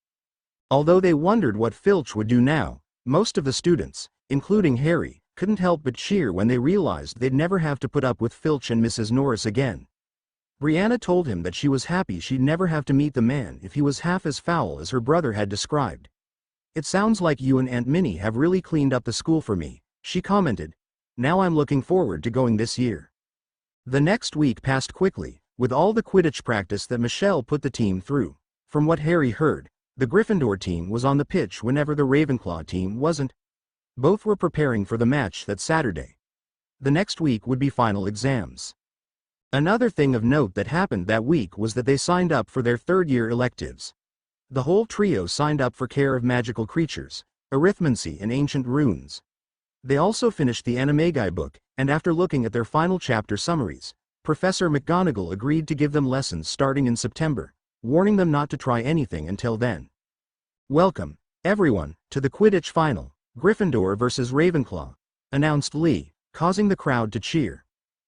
Although they wondered what Filch would do now, most of the students, including Harry, couldn't help but cheer when they realized they'd never have to put up with Filch and Mrs. Norris again. Brianna told him that she was happy she'd never have to meet the man if he was half as foul as her brother had described. "It sounds like you and Aunt Minnie have really cleaned up the school for me," she commented. "Now I'm looking forward to going this year." The next week passed quickly, with all the Quidditch practice that Michelle put the team through. From what Harry heard, the Gryffindor team was on the pitch whenever the Ravenclaw team wasn't. Both were preparing for the match that Saturday. The next week would be final exams. Another thing of note that happened that week was that they signed up for their third-year electives. The whole trio signed up for care of magical creatures, arithmancy and ancient runes. They also finished the Animagi book, and after looking at their final chapter summaries, Professor McGonagall agreed to give them lessons starting in September, warning them not to try anything until then. "Welcome, everyone, to the Quidditch final, Gryffindor versus Ravenclaw," announced Lee, causing the crowd to cheer.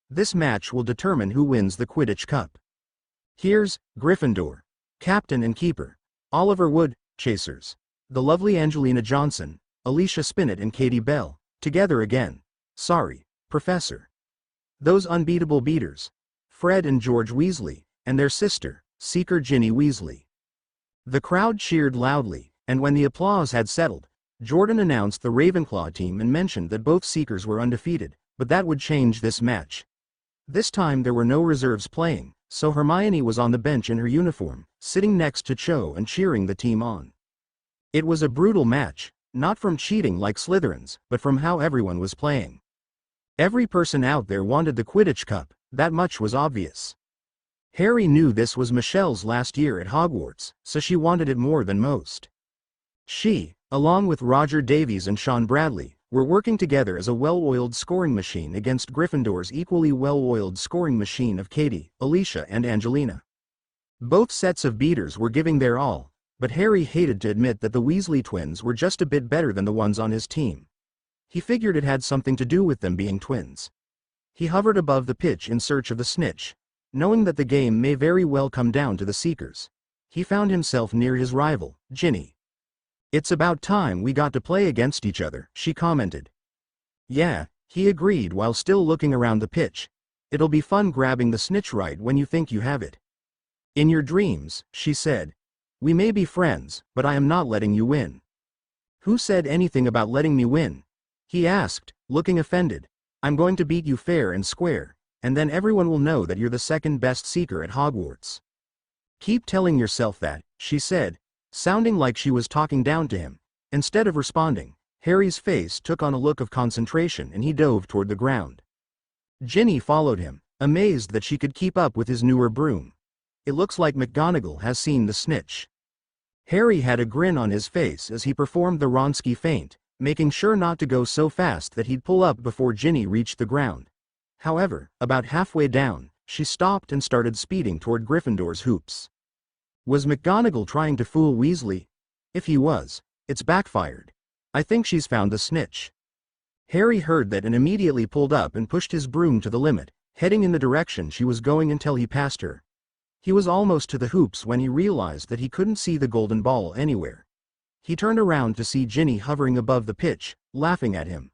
"This match will determine who wins the Quidditch Cup. Here's Gryffindor, captain and keeper, Oliver Wood, chasers, the lovely Angelina Johnson, Alicia Spinnet and Katie Bell, together again. Sorry, Professor. Those unbeatable beaters, Fred and George Weasley, and their sister, Seeker Ginny Weasley. The crowd cheered loudly, and when the applause had settled, Jordan announced the Ravenclaw team and mentioned that both Seekers were undefeated, but that would change this match. This time there were no reserves playing, so Hermione was on the bench in her uniform, sitting next to Cho and cheering the team on. It was a brutal match, not from cheating like Slytherins, but from how everyone was playing. Every person out there wanted the Quidditch Cup, that much was obvious. Harry knew this was Michelle's last year at Hogwarts, so she wanted it more than most. She, along with Roger Davies and Sean Bradley, were working together as a well-oiled scoring machine against Gryffindor's equally well-oiled scoring machine of Katie, Alicia and Angelina. Both sets of beaters were giving their all, but Harry hated to admit that the Weasley twins were just a bit better than the ones on his team. He figured it had something to do with them being twins. He hovered above the pitch in search of the snitch, knowing that the game may very well come down to the Seekers. He found himself near his rival, Ginny. "It's about time we got to play against each other," she commented. "Yeah," he agreed while still looking around the pitch. "It'll be fun grabbing the snitch right when you think you have it." "In your dreams," she said. "We may be friends, but I am not letting you win." "Who said anything about letting me win?" he asked, looking offended. "I'm going to beat you fair and square, and then everyone will know that you're the second best Seeker at Hogwarts." "Keep telling yourself that," she said, sounding like she was talking down to him. Instead of responding, Harry's face took on a look of concentration and he dove toward the ground. Ginny followed him, amazed that she could keep up with his newer broom. "It looks like McGonagall has seen the snitch." Harry had a grin on his face as he performed the Wronski feint, making sure not to go so fast that he'd pull up before Ginny reached the ground. However, about halfway down, she stopped and started speeding toward Gryffindor's hoops. Was McGonagall trying to fool Weasley? If he was, it's backfired. "I think she's found the snitch." Harry heard that and immediately pulled up and pushed his broom to the limit, heading in the direction she was going until he passed her. He was almost to the hoops when he realized that he couldn't see the golden ball anywhere. He turned around to see Ginny hovering above the pitch, laughing at him.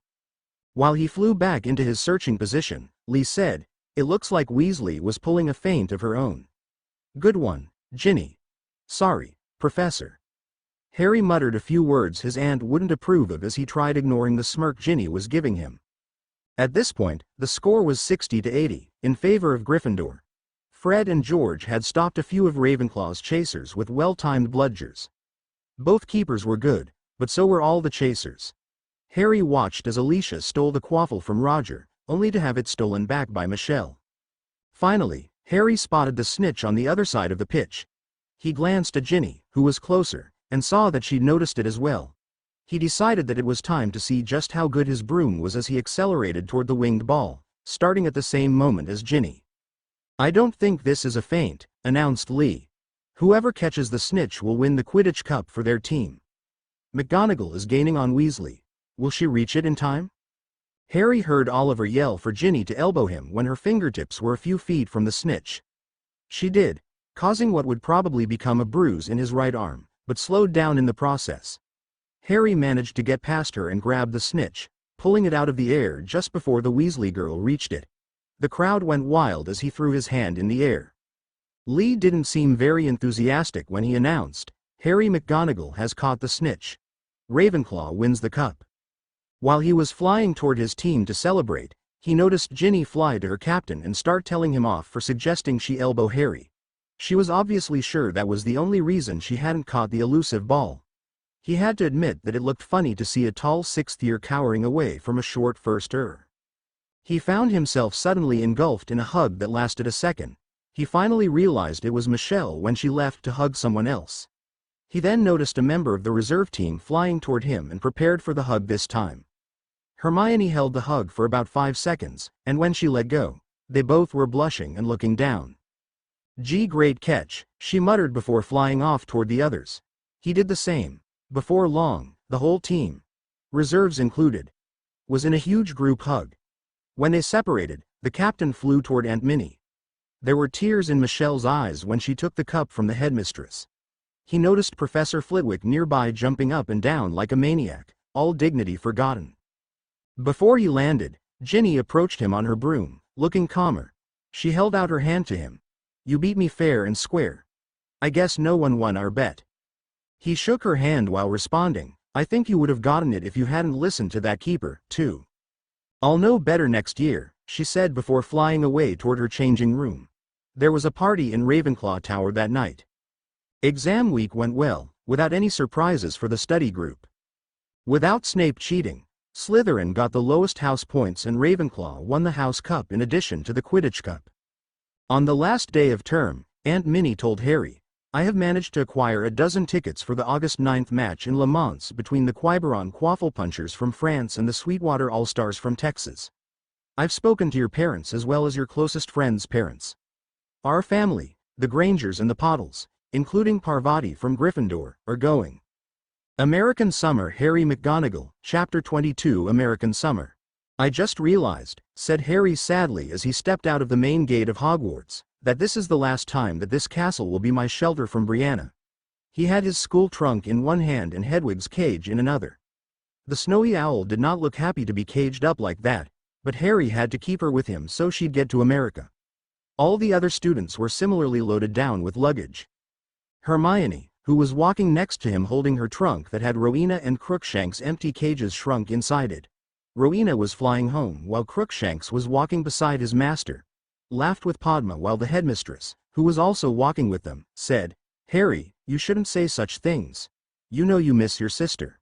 While he flew back into his searching position, Lee said, "It looks like Weasley was pulling a feint of her own." "Good one, Ginny." "Sorry, Professor." Harry muttered a few words his aunt wouldn't approve of as he tried ignoring the smirk Ginny was giving him. At this point, the score was 60-80, in favor of Gryffindor. Fred and George had stopped a few of Ravenclaw's chasers with well-timed bludgers. Both keepers were good, but so were all the chasers. Harry watched as Alicia stole the quaffle from Roger, only to have it stolen back by Michelle. Finally, Harry spotted the snitch on the other side of the pitch. He glanced at Ginny, who was closer, and saw that she'd noticed it as well. He decided that it was time to see just how good his broom was as he accelerated toward the winged ball, starting at the same moment as Ginny. "I don't think this is a feint," announced Lee. "Whoever catches the snitch will win the Quidditch Cup for their team. McGonagall is gaining on Weasley. Will she reach it in time?" Harry heard Oliver yell for Ginny to elbow him when her fingertips were a few feet from the snitch. She did, causing what would probably become a bruise in his right arm, but slowed down in the process. Harry managed to get past her and grab the snitch, pulling it out of the air just before the Weasley girl reached it. The crowd went wild as he threw his hand in the air. Lee didn't seem very enthusiastic when he announced, "Harry McGonagall has caught the snitch. Ravenclaw wins the cup." While he was flying toward his team to celebrate, he noticed Ginny fly to her captain and start telling him off for suggesting she elbow Harry. She was obviously sure that was the only reason she hadn't caught the elusive ball. He had to admit that it looked funny to see a tall sixth-year cowering away from a short first-er. He found himself suddenly engulfed in a hug that lasted a second. He finally realized it was Michelle when she left to hug someone else. He then noticed a member of the reserve team flying toward him and prepared for the hug this time. Hermione held the hug for about 5 seconds, and when she let go, they both were blushing and looking down. "Gee, great catch," she muttered before flying off toward the others. He did the same. Before long, the whole team, reserves included, was in a huge group hug. When they separated, the captain flew toward Aunt Minnie. There were tears in Michelle's eyes when she took the cup from the headmistress. He noticed Professor Flitwick nearby jumping up and down like a maniac, all dignity forgotten. Before he landed, Ginny approached him on her broom, looking calmer. She held out her hand to him. You beat me fair and square. I guess no one won our bet. He shook her hand while responding, I think you would have gotten it if you hadn't listened to that keeper, too. I'll know better next year, she said before flying away toward her changing room. There was a party in Ravenclaw Tower that night. Exam week went well, without any surprises for the study group. Without Snape cheating, Slytherin got the lowest house points and Ravenclaw won the House Cup in addition to the Quidditch Cup. On the last day of term, Aunt Minnie told Harry, I have managed to acquire a dozen tickets for the August 9th match in Le Mans between the Quiberon Quaffle-Punchers from France and the Sweetwater All-Stars from Texas. I've spoken to your parents as well as your closest friends' parents. Our family, the Grangers and the Pottles, including Parvati from Gryffindor, are going. American Summer. Harry McGonagall, Chapter 22. American Summer. I just realized, said Harry sadly as he stepped out of the main gate of Hogwarts, that this is the last time that this castle will be my shelter from Brianna. He had his school trunk in one hand and Hedwig's cage in another. The snowy owl did not look happy to be caged up like that, but Harry had to keep her with him so she'd get to America. All the other students were similarly loaded down with luggage. Hermione, who was walking next to him holding her trunk that had Rowena and Crookshank's empty cages shrunk inside it. Rowena was flying home while Crookshanks was walking beside his master. Laughed with Padma while the headmistress, who was also walking with them, said, Harry, you shouldn't say such things. You know you miss your sister.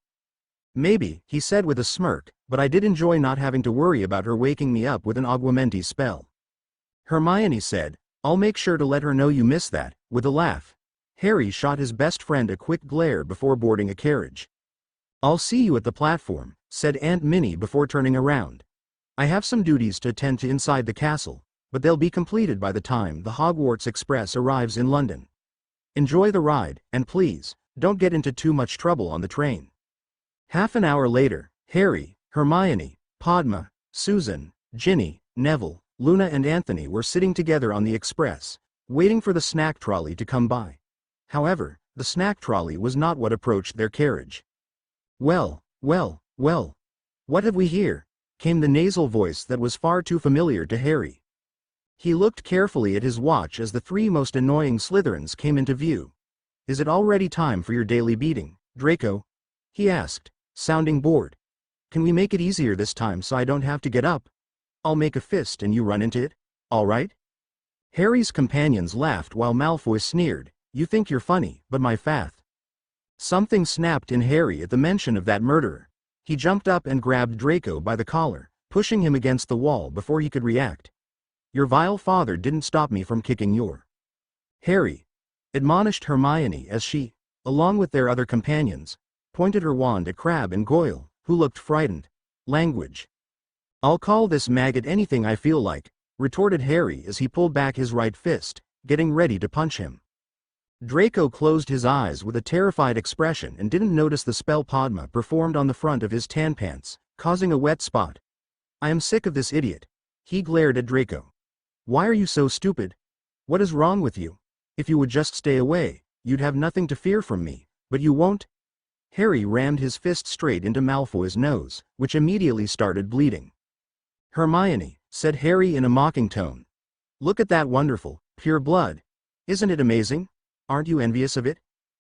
Maybe, he said with a smirk, but I did enjoy not having to worry about her waking me up with an augmenti spell. Hermione said, I'll make sure to let her know you miss that, with a laugh. Harry shot his best friend a quick glare before boarding a carriage. I'll see you at the platform, said Aunt Minnie before turning around. I have some duties to attend to inside the castle, but they'll be completed by the time the Hogwarts Express arrives in London. Enjoy the ride, and please, don't get into too much trouble on the train. Half an hour later, Harry, Hermione, Padma, Susan, Ginny, Neville, Luna and Anthony were sitting together on the express, waiting for the snack trolley to come by. However, the snack trolley was not what approached their carriage. Well, what have we here? Came the nasal voice that was far too familiar to Harry. He looked carefully at his watch as the three most annoying Slytherins came into view. Is it already time for your daily beating, Draco? He asked, sounding bored. Can we make it easier this time so I don't have to get up? I'll make a fist and you run into it, all right? Harry's companions laughed while Malfoy sneered, You think you're funny, but my faith. Something snapped in Harry at the mention of that murderer. He jumped up and grabbed Draco by the collar, pushing him against the wall before he could react. Your vile father didn't stop me from kicking your. Harry, admonished Hermione as she, along with their other companions, pointed her wand at Crabbe and Goyle, who looked frightened. Language. I'll call this maggot anything I feel like, retorted Harry as he pulled back his right fist, getting ready to punch him. Draco closed his eyes with a terrified expression and didn't notice the spell Padma performed on the front of his tan pants, causing a wet spot. I am sick of this idiot. He glared at Draco. Why are you so stupid? What is wrong with you? If you would just stay away, you'd have nothing to fear from me, but you won't. Harry rammed his fist straight into Malfoy's nose, which immediately started bleeding. Hermione, said Harry in a mocking tone. Look at that wonderful, pure blood. Isn't it amazing? Aren't you envious of it?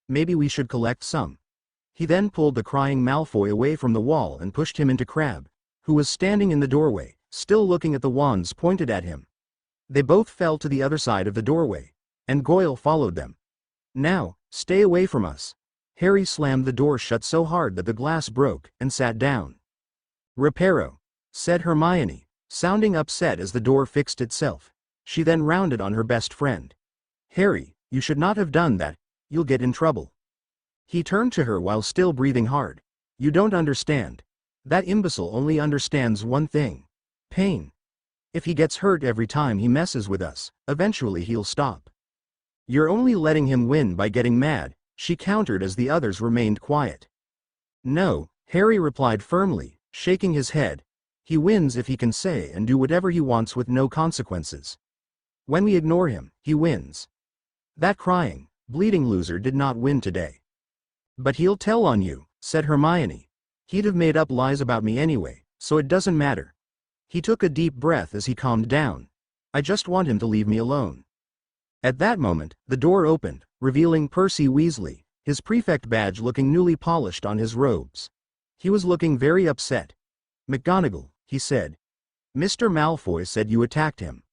Maybe we should collect some. He then pulled the crying Malfoy away from the wall and pushed him into Crabbe, who was standing in the doorway, still looking at the wands pointed at him. They both fell to the other side of the doorway, and Goyle followed them. Now, stay away from us. Harry slammed the door shut so hard that the glass broke and sat down. Reparo, said Hermione, sounding upset as the door fixed itself. She then rounded on her best friend. Harry, you should not have done that, you'll get in trouble. He turned to her while still breathing hard. You don't understand. That imbecile only understands one thing. Pain. If he gets hurt every time he messes with us, eventually he'll stop. You're only letting him win by getting mad, she countered as the others remained quiet. No, Harry replied firmly, shaking his head. He wins if he can say and do whatever he wants with no consequences. When we ignore him, he wins. That crying, bleeding loser did not win today. But he'll tell on you, said Hermione. He'd have made up lies about me anyway, so it doesn't matter. He took a deep breath as he calmed down. I just want him to leave me alone. At that moment, the door opened, revealing Percy Weasley, his prefect badge looking newly polished on his robes. He was looking very upset. "McGonagall," he said. "Mr. Malfoy said you attacked him."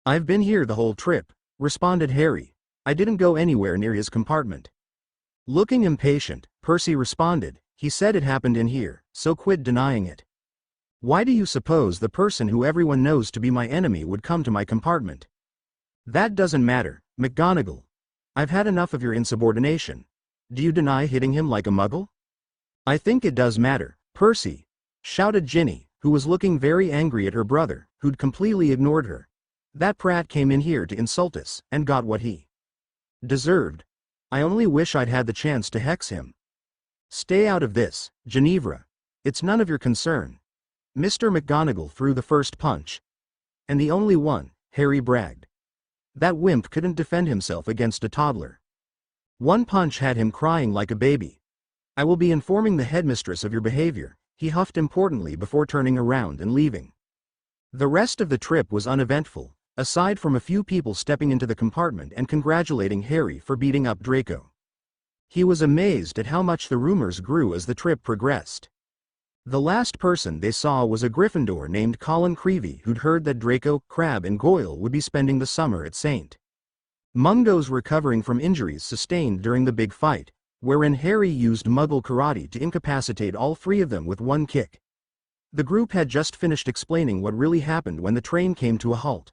"I've been here the whole trip," responded Harry. "I didn't go anywhere near his compartment." Looking impatient, Percy responded, "He said it happened in here, so quit denying it." "Why do you suppose the person who everyone knows to be my enemy would come to my compartment?" "That doesn't matter, McGonagall. I've had enough of your insubordination. Do you deny hitting him like a Muggle?" "I think it does matter, Percy," shouted Ginny, who was looking very angry at her brother, who'd completely ignored her. "That prat came in here to insult us, and got what he deserved. I only wish I'd had the chance to hex him." "Stay out of this, Ginevra. It's none of your concern." Mr. McGonagall threw the first punch. "And the only one," Harry bragged. "That wimp couldn't defend himself against a toddler. One punch had him crying like a baby. I will be informing the headmistress of your behavior," he huffed importantly before turning around and leaving. The rest of the trip was uneventful, aside from a few people stepping into the compartment and congratulating Harry for beating up Draco. He was amazed at how much the rumors grew as the trip progressed. The last person they saw was a Gryffindor named Colin Creevey who'd heard that Draco, Crabbe and Goyle would be spending the summer at St. Mungo's recovering from injuries sustained during the big fight, wherein Harry used Muggle karate to incapacitate all three of them with one kick. The group had just finished explaining what really happened when the train came to a halt.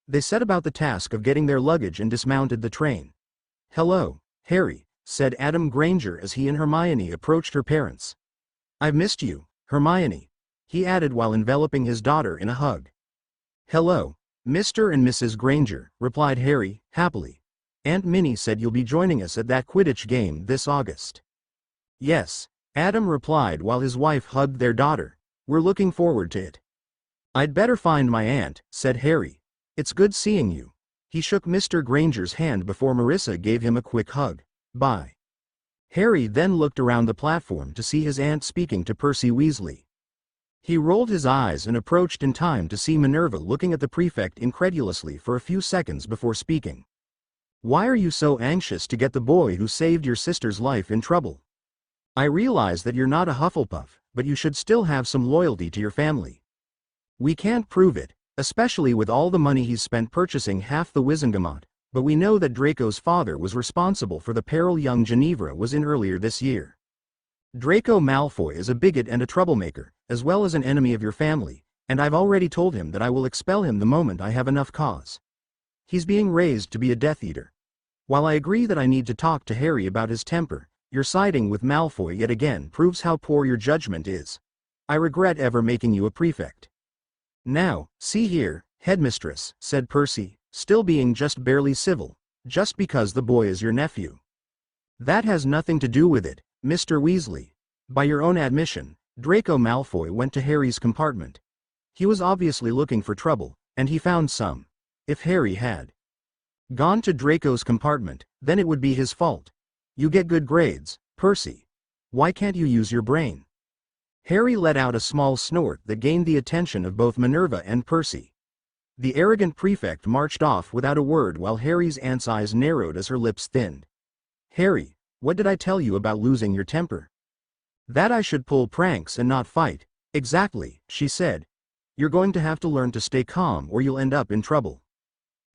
They set about the task of getting their luggage and dismounted the train. "Hello, Harry," said Adam Granger as he and Hermione approached her parents. "I've missed you, Hermione," he added while enveloping his daughter in a hug. "Hello, Mr. and Mrs. Granger," replied Harry, happily. "Aunt Minnie said you'll be joining us at that Quidditch game this August." "Yes," Adam replied while his wife hugged their daughter. "We're looking forward to it." "I'd better find my aunt," said Harry. "It's good seeing you." He shook Mr. Granger's hand before Marissa gave him a quick hug. "Bye." Harry then looked around the platform to see his aunt speaking to Percy Weasley. He rolled his eyes and approached in time to see Minerva looking at the prefect incredulously for a few seconds before speaking. "Why are you so anxious to get the boy who saved your sister's life in trouble? I realize that you're not a Hufflepuff, but you should still have some loyalty to your family. We can't prove it, especially with all the money he's spent purchasing half the Wizengamot, but we know that Draco's father was responsible for the peril young Ginevra was in earlier this year. Draco Malfoy is a bigot and a troublemaker, as well as an enemy of your family, and I've already told him that I will expel him the moment I have enough cause. He's being raised to be a Death Eater. While I agree that I need to talk to Harry about his temper, your siding with Malfoy yet again proves how poor your judgment is. I regret ever making you a prefect." "Now, see here, headmistress," said Percy, still being just barely civil, "just because the boy is your nephew. That has nothing to do with it, Mr. Weasley. By your own admission, Draco Malfoy went to Harry's compartment. He was obviously looking for trouble, and he found some. If Harry had gone to Draco's compartment, then it would be his fault. You get good grades, Percy. Why can't you use your brain?" Harry let out a small snort that gained the attention of both Minerva and Percy. The arrogant prefect marched off without a word while Harry's aunt's eyes narrowed as her lips thinned. "Harry, what did I tell you about losing your temper?" "That I should pull pranks and not fight." "Exactly," she said. "You're going to have to learn to stay calm or you'll end up in trouble."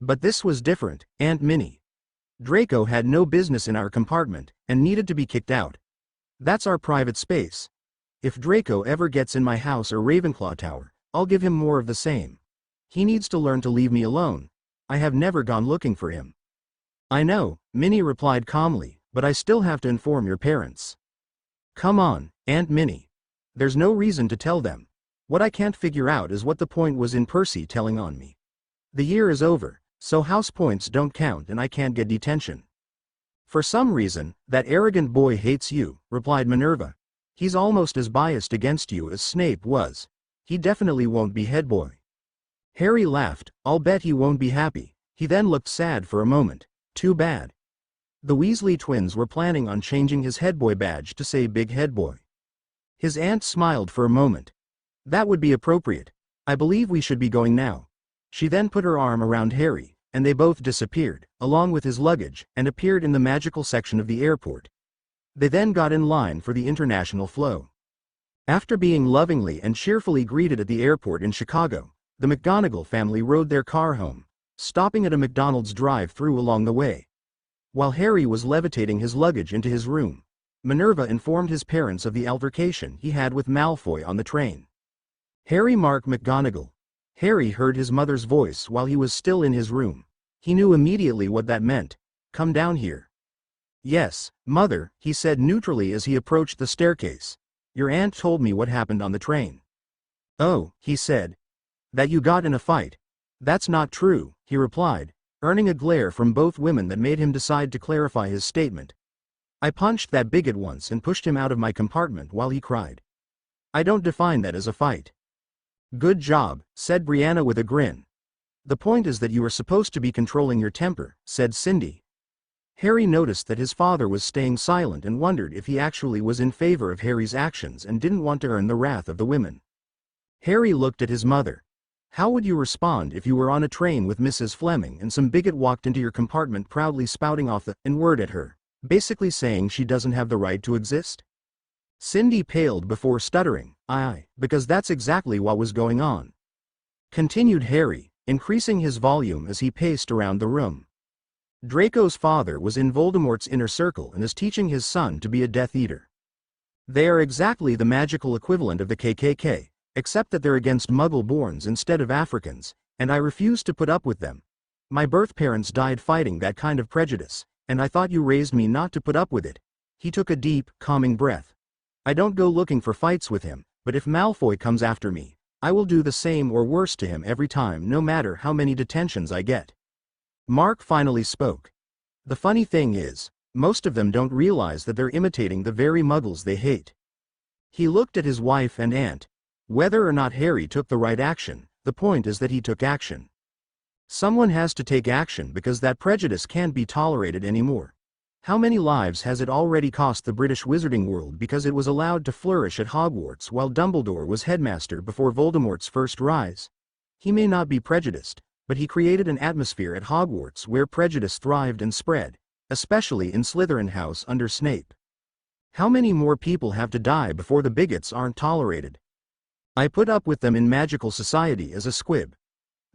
"But this was different, Aunt Minnie. Draco had no business in our compartment, and needed to be kicked out. That's our private space. If Draco ever gets in my house or Ravenclaw Tower, I'll give him more of the same. He needs to learn to leave me alone. I have never gone looking for him." "I know," Minnie replied calmly, "but I still have to inform your parents." "Come on, Aunt Minnie. There's no reason to tell them. What I can't figure out is what the point was in Percy telling on me. The year is over, so house points don't count and I can't get detention." "For some reason, that arrogant boy hates you," replied Minerva. "He's almost as biased against you as Snape was. He definitely won't be head boy." Harry laughed. "I'll bet he won't be happy." He then looked sad for a moment. Too bad. The Weasley twins were planning on changing his headboy badge to say Big Head Boy. His aunt smiled for a moment. "That would be appropriate. I believe we should be going now." She then put her arm around Harry, and they both disappeared, along with his luggage, and appeared in the magical section of the airport. They then got in line for the international flow. After being lovingly and cheerfully greeted at the airport in Chicago, the McGonagall family rode their car home, stopping at a McDonald's drive-thru along the way. While Harry was levitating his luggage into his room, Minerva informed his parents of the altercation he had with Malfoy on the train. Harry Mark McGonagall. Harry heard his mother's voice while he was still in his room. He knew immediately what that meant. Come down here. Yes, Mother, he said neutrally as he approached the staircase. Your aunt told me what happened on the train. Oh, he said. That you got in a fight. That's not true, he replied, earning a glare from both women that made him decide to clarify his statement. I punched that bigot once and pushed him out of my compartment while he cried. I don't define that as a fight. Good job, said Brianna with a grin. The point is that you are supposed to be controlling your temper, said Cindy. Harry noticed that his father was staying silent and wondered if he actually was in favor of Harry's actions and didn't want to earn the wrath of the women. Harry looked at his mother. How would you respond if you were on a train with Mrs. Fleming and some bigot walked into your compartment proudly spouting off the N-word at her, basically saying she doesn't have the right to exist? Cindy paled before stuttering, aye, because that's exactly what was going on. Continued Harry, increasing his volume as he paced around the room. Draco's father was in Voldemort's inner circle and is teaching his son to be a Death Eater. They are exactly the magical equivalent of the KKK, except that they're against Muggle-borns instead of Africans, and I refuse to put up with them. My birth parents died fighting that kind of prejudice, and I thought you raised me not to put up with it. He took a deep, calming breath. I don't go looking for fights with him, but if Malfoy comes after me, I will do the same or worse to him every time, no matter how many detentions I get. Mark finally spoke. The funny thing is, most of them don't realize that they're imitating the very Muggles they hate. He looked at his wife and aunt. Whether or not Harry took the right action, the point is that he took action. Someone has to take action because that prejudice can't be tolerated anymore. How many lives has it already cost the British wizarding world because it was allowed to flourish at Hogwarts while Dumbledore was headmaster before Voldemort's first rise? He may not be prejudiced, but he created an atmosphere at Hogwarts where prejudice thrived and spread, especially in Slytherin House under Snape. How many more people have to die before the bigots aren't tolerated? I put up with them in magical society as a squib.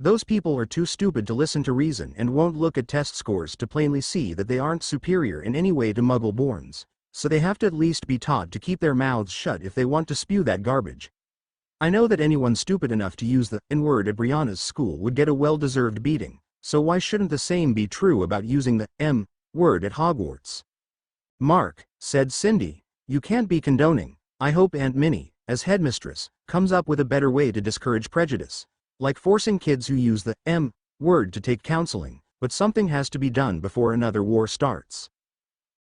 Those people are too stupid to listen to reason and won't look at test scores to plainly see that they aren't superior in any way to Muggle-borns, so they have to at least be taught to keep their mouths shut if they want to spew that garbage. I know that anyone stupid enough to use the N-word at Brianna's school would get a well-deserved beating, so why shouldn't the same be true about using the M-word at Hogwarts? Mark, said Cindy, you can't be condoning. I hope Aunt Minnie, as headmistress, comes up with a better way to discourage prejudice, like forcing kids who use the M-word to take counseling, but something has to be done before another war starts.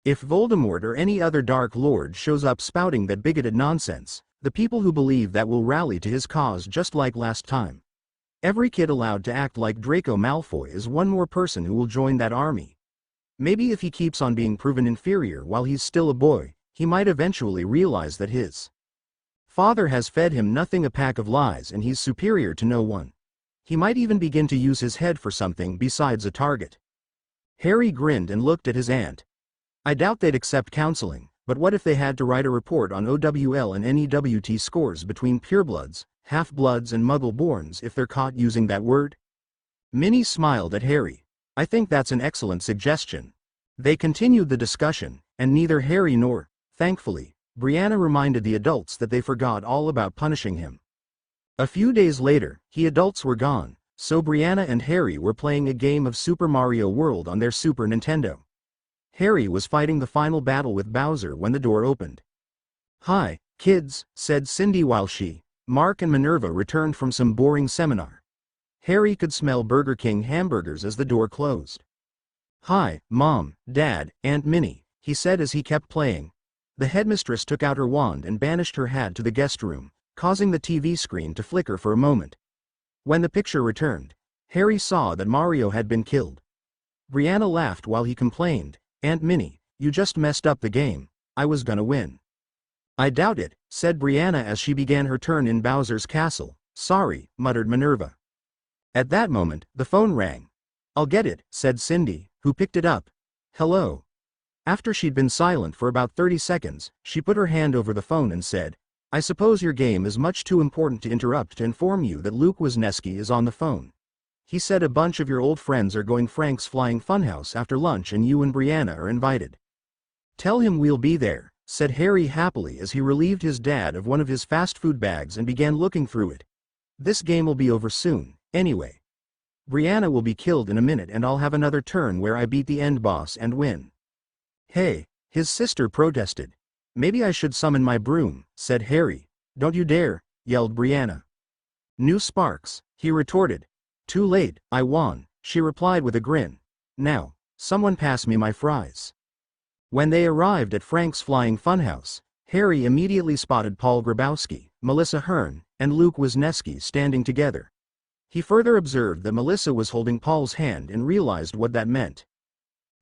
If Voldemort or any other Dark Lord shows up spouting that bigoted nonsense, the people who believe that will rally to his cause just like last time. Every kid allowed to act like Draco Malfoy is one more person who will join that army. Maybe if he keeps on being proven inferior while he's still a boy, he might eventually realize that his father has fed him nothing, a pack of lies, and he's superior to no one. He might even begin to use his head for something besides a target. Harry grinned and looked at his aunt. I doubt they'd accept counseling, but what if they had to write a report on OWL and NEWT scores between purebloods, half-bloods and Muggle-borns if they're caught using that word? Minnie smiled at Harry. I think that's an excellent suggestion. They continued the discussion, and neither Harry nor, thankfully, Brianna reminded the adults that they forgot all about punishing him. A few days later, the adults were gone, so Brianna and Harry were playing a game of Super Mario World on their Super Nintendo. Harry was fighting the final battle with Bowser when the door opened. Hi, kids, said Cindy while she, Mark and Minerva returned from some boring seminar. Harry could smell Burger King hamburgers as the door closed. Hi, Mom, Dad, Aunt Minnie, he said as he kept playing. The headmistress took out her wand and banished her hat to the guest room, causing the TV screen to flicker for a moment. When the picture returned, Harry saw that Mario had been killed. Brianna laughed while he complained, Aunt Minnie, you just messed up the game. I was gonna win. I doubt it, said Brianna as she began her turn in Bowser's castle. Sorry, muttered Minerva. At that moment, the phone rang. "I'll get it," said Cindy, who picked it up. "Hello." After she'd been silent for about 30 seconds, she put her hand over the phone and said, "I suppose your game is much too important to interrupt to inform you that Luke Wisniewski is on the phone. He said a bunch of your old friends are going Frank's Flying Funhouse after lunch and you and Brianna are invited." "Tell him we'll be there," said Harry happily as he relieved his dad of one of his fast food bags and began looking through it. "This game will be over soon, anyway. Brianna will be killed in a minute and I'll have another turn where I beat the end boss and win." "Hey," his sister protested. "Maybe I should summon my broom," said Harry. "Don't you dare," yelled Brianna. "New sparks," he retorted. "Too late, I won," she replied with a grin. "Now, someone pass me my fries." When they arrived at Frank's Flying Funhouse, Harry immediately spotted Paul Grabowski, Melissa Hearn, and Luke Wisniewski standing together. He further observed that Melissa was holding Paul's hand and realized what that meant.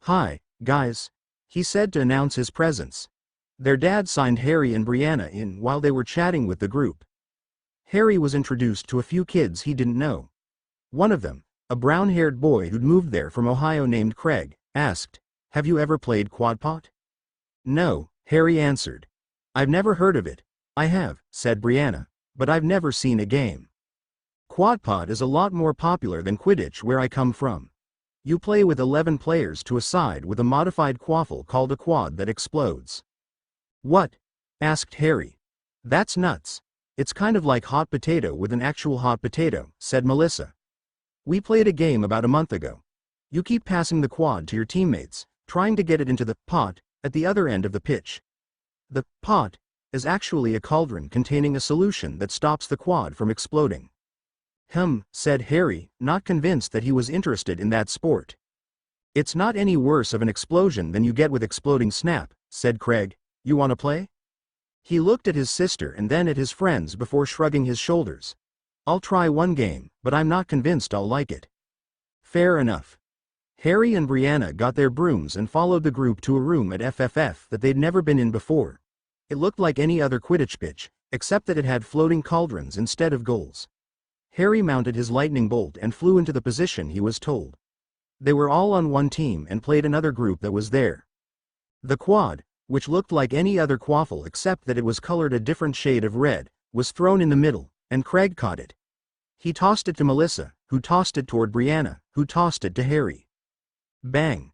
"Hi, guys," he said to announce his presence. Their dad signed Harry and Brianna in while they were chatting with the group. Harry was introduced to a few kids he didn't know. One of them, a brown-haired boy who'd moved there from Ohio named Craig, asked, "Have you ever played quadpot?" "No," Harry answered. "I've never heard of it." "I have," said Brianna, "but I've never seen a game. Quadpot is a lot more popular than Quidditch where I come from. You play with 11 players to a side with a modified quaffle called a quad that explodes." "What?" asked Harry. "That's nuts. It's kind of like hot potato with an actual hot potato," said Melissa. "We played a game about a month ago. You keep passing the quad to your teammates, trying to get it into the pot at the other end of the pitch. The pot is actually a cauldron containing a solution that stops the quad from exploding." Said Harry, not convinced that he was interested in that sport. "It's not any worse of an explosion than you get with exploding snap," said Craig. "You want to play?" He looked at his sister and then at his friends before shrugging his shoulders. "I'll try one game, but I'm not convinced I'll like it." "Fair enough." Harry and Brianna got their brooms and followed the group to a room at FFF that they'd never been in before. It looked like any other Quidditch pitch, except that it had floating cauldrons instead of goals. Harry mounted his lightning bolt and flew into the position he was told. They were all on one team and played another group that was there. The quad, which looked like any other quaffle except that it was colored a different shade of red, was thrown in the middle, and Craig caught it. He tossed it to Melissa, who tossed it toward Brianna, who tossed it to Harry. Bang!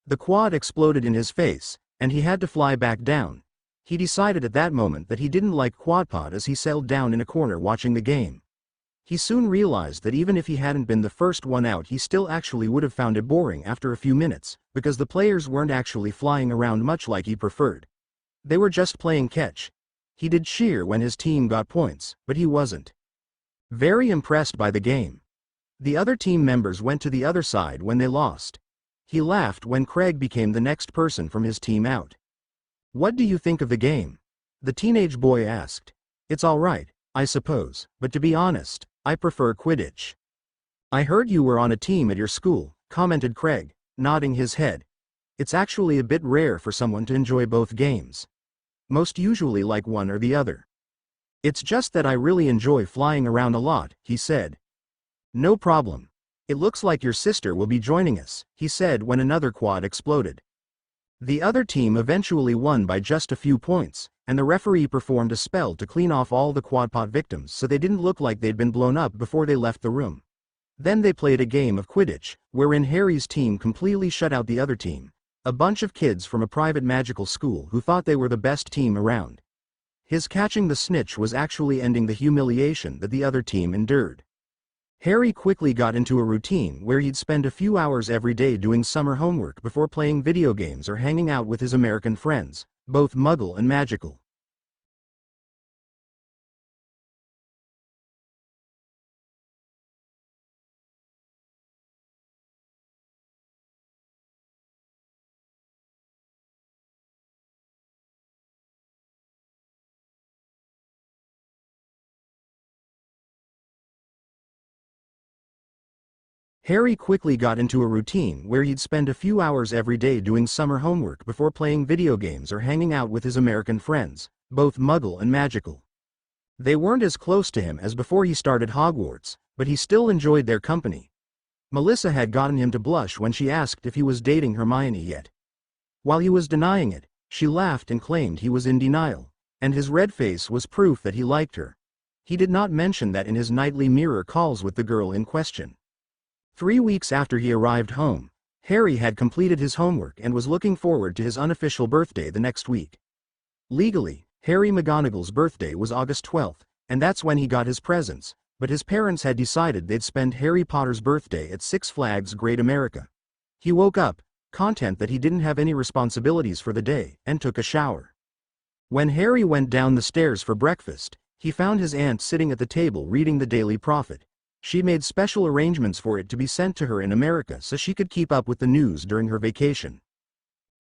The quad exploded in his face, and he had to fly back down. He decided at that moment that he didn't like quadpot as he settled down in a corner watching the game. He soon realized that even if he hadn't been the first one out he still actually would have found it boring after a few minutes, because the players weren't actually flying around much like he preferred. They were just playing catch. He did cheer when his team got points, but he wasn't very impressed by the game. The other team members went to the other side when they lost. He laughed when Craig became the next person from his team out. "What do you think of the game?" the teenage boy asked. "It's all right, I suppose, but to be honest, I prefer Quidditch." "I heard you were on a team at your school," commented Craig, nodding his head. "It's actually a bit rare for someone to enjoy both games. Most usually like one or the other." "It's just that I really enjoy flying around a lot," he said. "No problem. It looks like your sister will be joining us," he said when another quad exploded. The other team eventually won by just a few points, and the referee performed a spell to clean off all the quadpot victims so they didn't look like they'd been blown up before they left the room. Then they played a game of Quidditch, wherein Harry's team completely shut out the other team, a bunch of kids from a private magical school who thought they were the best team around. His catching the snitch was actually ending the humiliation that the other team endured. Harry quickly got into a routine where he'd spend a few hours every day doing summer homework before playing video games or hanging out with his American friends, both Muggle and magical. Harry quickly got into a routine where he'd spend a few hours every day doing summer homework before playing video games or hanging out with his American friends, both Muggle and magical. They weren't as close to him as before he started Hogwarts, but he still enjoyed their company. Melissa had gotten him to blush when she asked if he was dating Hermione yet. While he was denying it, she laughed and claimed he was in denial, and his red face was proof that he liked her. He did not mention that in his nightly mirror calls with the girl in question. 3 weeks after he arrived home, Harry had completed his homework and was looking forward to his unofficial birthday the next week. Legally, Harry McGonagall's birthday was August 12th, and that's when he got his presents, but his parents had decided they'd spend Harry Potter's birthday at Six Flags Great America. He woke up, content that he didn't have any responsibilities for the day, and took a shower. When Harry went down the stairs for breakfast, he found his aunt sitting at the table reading the Daily Prophet. She made special arrangements for it to be sent to her in America so she could keep up with the news during her vacation.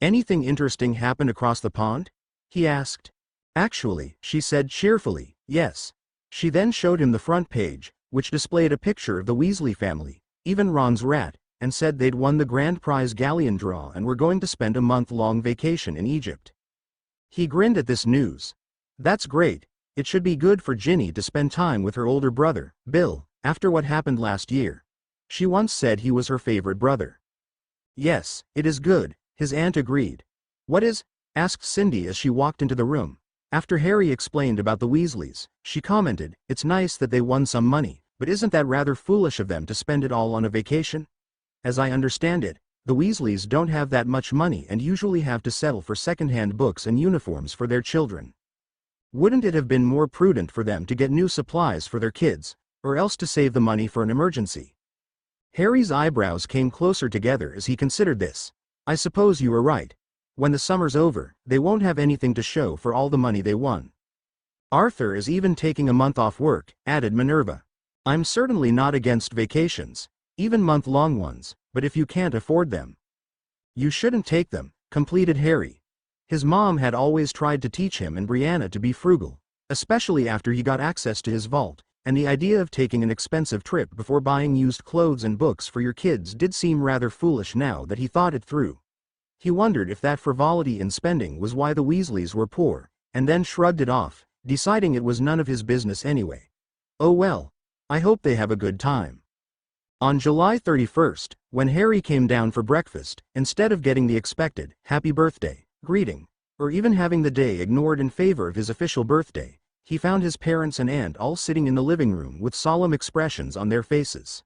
"Anything interesting happen across the pond?" he asked. "Actually," she said cheerfully, "yes." She then showed him the front page, which displayed a picture of the Weasley family, even Ron's rat, and said they'd won the grand prize galleon draw and were going to spend a month-long vacation in Egypt. He grinned at this news. "That's great. It should be good for Ginny to spend time with her older brother, Bill, after what happened last year. She once said he was her favorite brother." "Yes, it is good," his aunt agreed. "What is?" asked Cindy as she walked into the room. After Harry explained about the Weasleys, she commented, "It's nice that they won some money, but isn't that rather foolish of them to spend it all on a vacation? As I understand it, the Weasleys don't have that much money and usually have to settle for second-hand books and uniforms for their children. Wouldn't it have been more prudent for them to get new supplies for their kids, or else to save the money for an emergency?" Harry's eyebrows came closer together as he considered this. "I suppose you are right. When the summer's over, they won't have anything to show for all the money they won." "Arthur is even taking a month off work," added Minerva. "I'm certainly not against vacations, even month-long ones, but if you can't afford them, you shouldn't take them," completed Harry. His mom had always tried to teach him and Brianna to be frugal, especially after he got access to his vault, and the idea of taking an expensive trip before buying used clothes and books for your kids did seem rather foolish now that he thought it through. He wondered if that frivolity in spending was why the Weasleys were poor, and then shrugged it off, deciding it was none of his business anyway. Oh well, I hope they have a good time. On July 31st, when Harry came down for breakfast, instead of getting the expected, "Happy birthday" greeting, or even having the day ignored in favor of his official birthday, he found his parents and aunt all sitting in the living room with solemn expressions on their faces.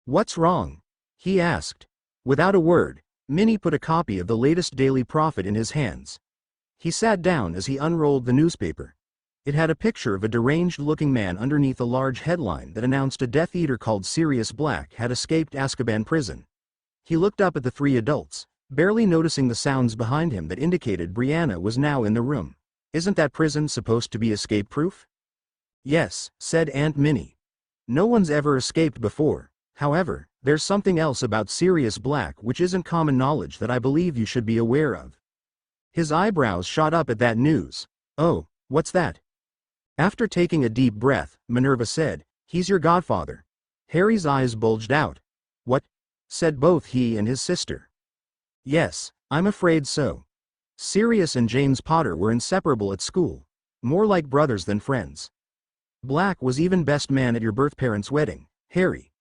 "What's wrong?" he asked. Without a word, Minnie put a copy of the latest Daily Prophet in his hands. He sat down as he unrolled the newspaper. It had a picture of a deranged-looking man underneath a large headline that announced a Death Eater called Sirius Black had escaped Azkaban prison. He looked up at the three adults, barely noticing the sounds behind him that indicated Brianna was now in the room. "Isn't that prison supposed to be escape-proof?" "Yes," said Aunt Minnie. "No one's ever escaped before. However, there's something else about Sirius Black which isn't common knowledge that I believe you should be aware of." His eyebrows shot up at that news. "Oh, what's that?" After taking a deep breath, Minerva said, "He's your godfather." Harry's eyes bulged out. "What?" said both he and his sister. "Yes, I'm afraid so. Sirius and James Potter were inseparable at school, more like brothers than friends. Black was even best man at your birth parents' wedding, Harry.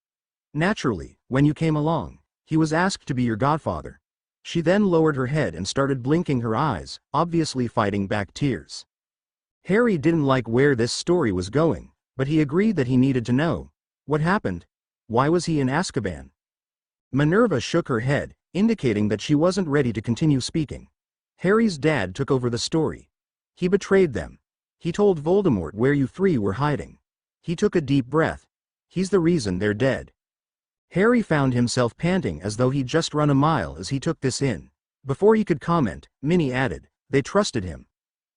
Naturally, when you came along, he was asked to be your godfather." She then lowered her head and started blinking her eyes, obviously fighting back tears. Harry didn't like where this story was going, but he agreed that he needed to know. What happened? Why was he in Azkaban? Minerva shook her head, indicating that she wasn't ready to continue speaking. Harry's dad took over the story. He betrayed them. He told Voldemort where you three were hiding. He took a deep breath. He's the reason they're dead. Harry found himself panting as though he'd just run a mile as he took this in. Before he could comment, Minnie added, "They trusted him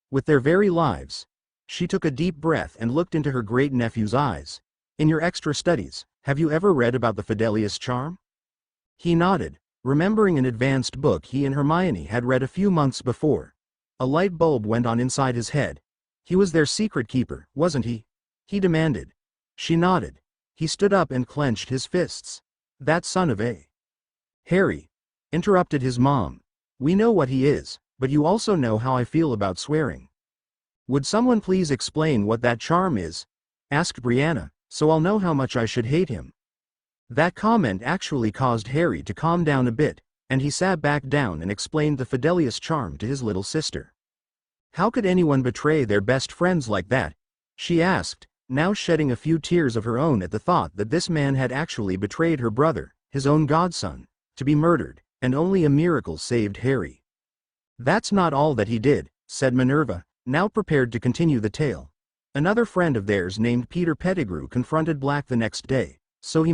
with their very lives." She took a deep breath and looked into her great-nephew's eyes. "In your extra studies, have you ever read about the Fidelius charm?" He nodded, remembering an advanced book he and Hermione had read a few months before. A light bulb went on inside his head. He was their secret keeper, wasn't he? He demanded. She nodded. He stood up and clenched his fists. "That son of a..." "Harry," interrupted his mom. "We know what he is, but you also know how I feel about swearing. Would someone please explain what that charm is?" asked Brianna, "so I'll know how much I should hate him." That comment actually caused Harry to calm down a bit, and he sat back down and explained the Fidelius charm to his little sister. How could anyone betray their best friends like that? She asked, now shedding a few tears of her own at the thought that this man had actually betrayed her brother, his own godson, to be murdered, and only a miracle saved Harry. That's not all that he did, said Minerva, now prepared to continue the tale. Another friend of theirs named Peter Pettigrew confronted Black the next day, so he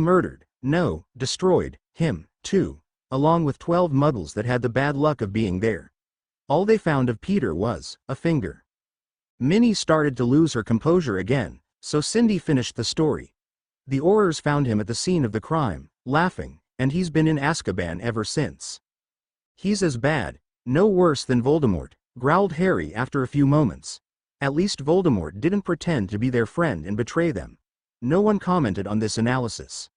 destroyed him, too, along with 12 muggles that had the bad luck of being there. All they found of Peter was a finger. Minnie started to lose her composure again, so Cindy finished the story. The aurors found him at the scene of the crime, laughing, and he's been in Azkaban ever since. He's as bad, no worse than Voldemort, growled Harry after a few moments. At least Voldemort didn't pretend to be their friend and betray them. No one commented on this analysis.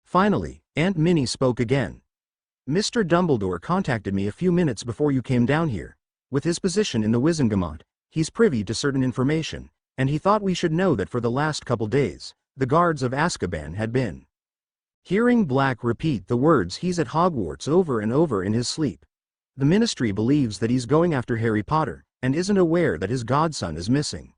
Finally, Aunt Minnie spoke again. Mr. Dumbledore contacted me a few minutes before you came down here. With his position in the Wizengamot, he's privy to certain information, and he thought we should know that for the last couple days, the guards of Azkaban had been. Hearing Black repeat the words "he's at Hogwarts" over and over in his sleep. The Ministry believes that he's going after Harry Potter, and isn't aware that his godson is missing.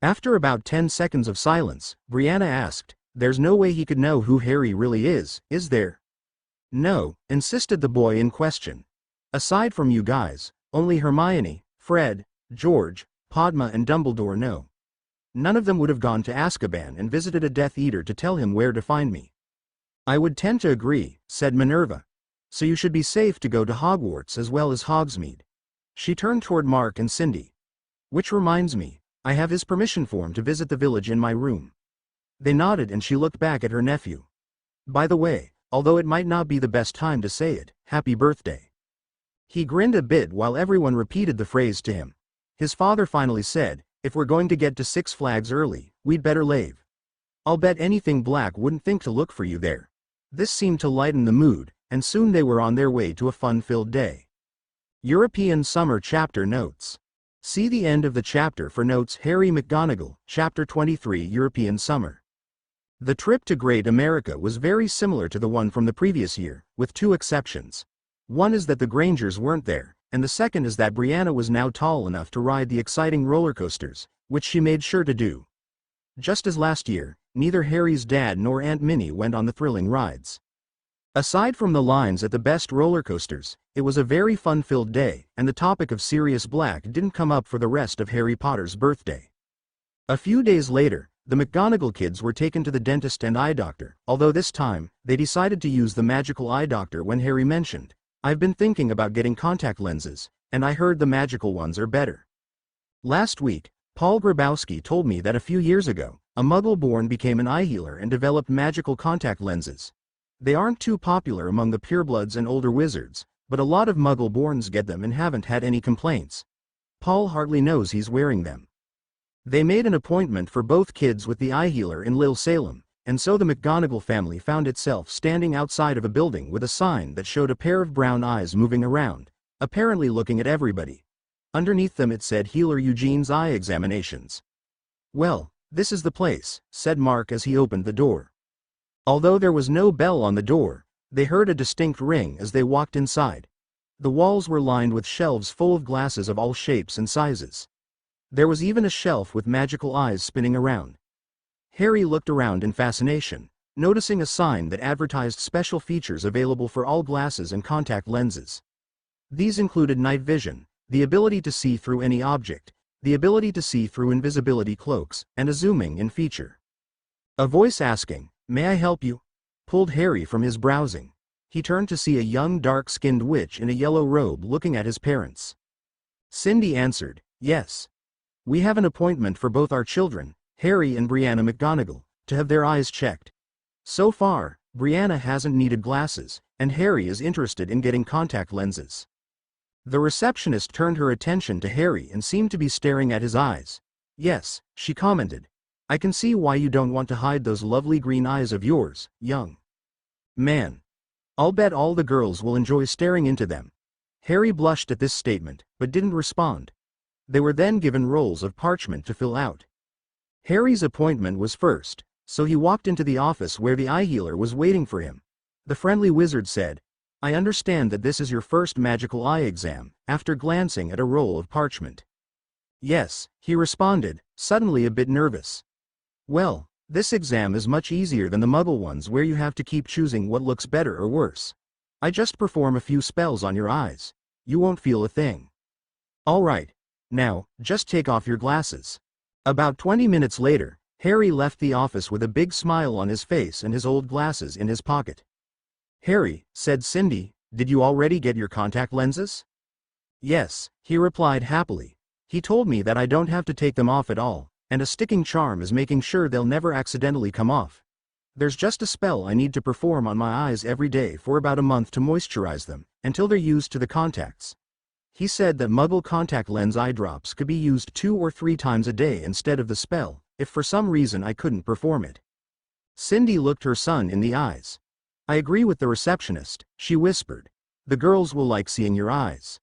After about 10 seconds of silence, Brianna asked, "There's no way he could know who Harry really is there?" "No," insisted the boy in question. "Aside from you guys, only Hermione, Fred, George, Padma and Dumbledore know. None of them would have gone to Azkaban and visited a Death Eater to tell him where to find me." "I would tend to agree," said Minerva. "So you should be safe to go to Hogwarts as well as Hogsmeade." She turned toward Mark and Cindy. "Which reminds me, I have his permission form to visit the village in my room." They nodded and she looked back at her nephew. "By the way, although it might not be the best time to say it, happy birthday." He grinned a bit while everyone repeated the phrase to him. His father finally said, "If we're going to get to Six Flags early, we'd better leave. I'll bet anything Black wouldn't think to look for you there." This seemed to lighten the mood, and soon they were on their way to a fun-filled day. European Summer Chapter Notes. See the end of the chapter for notes. Harry McGonagall, Chapter 23 European Summer. The trip to Great America was very similar to the one from the previous year, with 2 exceptions. One is that the Grangers weren't there, and the second is that Brianna was now tall enough to ride the exciting roller coasters, which she made sure to do. Just as last year, neither Harry's dad nor Aunt Minnie went on the thrilling rides. Aside from the lines at the best roller coasters, it was a very fun-filled day, and the topic of Sirius Black didn't come up for the rest of Harry Potter's birthday. A few days later, the McGonagall kids were taken to the dentist and eye doctor, although this time, they decided to use the magical eye doctor when Harry mentioned, "I've been thinking about getting contact lenses, and I heard the magical ones are better." Last week, Paul Grabowski told me that a few years ago, a Muggle-born became an eye healer and developed magical contact lenses. They aren't too popular among the purebloods and older wizards, but a lot of Muggle-borns get them and haven't had any complaints. Paul hardly knows he's wearing them. They made an appointment for both kids with the eye healer in Lil Salem, and so the McGonagall family found itself standing outside of a building with a sign that showed a pair of brown eyes moving around, apparently looking at everybody. Underneath them it said Healer Eugene's Eye Examinations. "Well, this is the place," said Mark as he opened the door. Although there was no bell on the door, they heard a distinct ring as they walked inside. The walls were lined with shelves full of glasses of all shapes and sizes. There was even a shelf with magical eyes spinning around. Harry looked around in fascination, noticing a sign that advertised special features available for all glasses and contact lenses. These included night vision, the ability to see through any object, the ability to see through invisibility cloaks, and a zooming in feature. A voice asking, "May I help you?" pulled Harry from his browsing. He turned to see a young dark-skinned witch in a yellow robe looking at his parents. Cindy answered, "Yes. We have an appointment for both our children, Harry and Brianna McGonagall, to have their eyes checked. So far, Brianna hasn't needed glasses, and Harry is interested in getting contact lenses." The receptionist turned her attention to Harry and seemed to be staring at his eyes. "Yes," she commented. "I can see why you don't want to hide those lovely green eyes of yours, young man. I'll bet all the girls will enjoy staring into them." Harry blushed at this statement, but didn't respond. They were then given rolls of parchment to fill out. Harry's appointment was first, so he walked into the office where the eye healer was waiting for him. The friendly wizard said, "I understand that this is your first magical eye exam," after glancing at a roll of parchment. "Yes," he responded, suddenly a bit nervous. "Well, this exam is much easier than the Muggle ones where you have to keep choosing what looks better or worse. I just perform a few spells on your eyes. You won't feel a thing." "All right. Now, just take off your glasses." About 20 minutes later, Harry left the office with a big smile on his face and his old glasses in his pocket. "Harry," said Cindy, "did you already get your contact lenses?" "Yes," he replied happily. "He told me that I don't have to take them off at all, and a sticking charm is making sure they'll never accidentally come off. There's just a spell I need to perform on my eyes every day for about a month to moisturize them, until they're used to the contacts. He said that Muggle contact lens eye drops could be used 2 or 3 times a day instead of the spell, if for some reason I couldn't perform it." Cindy looked her son in the eyes. "I agree with the receptionist," she whispered. "The girls will like seeing your eyes."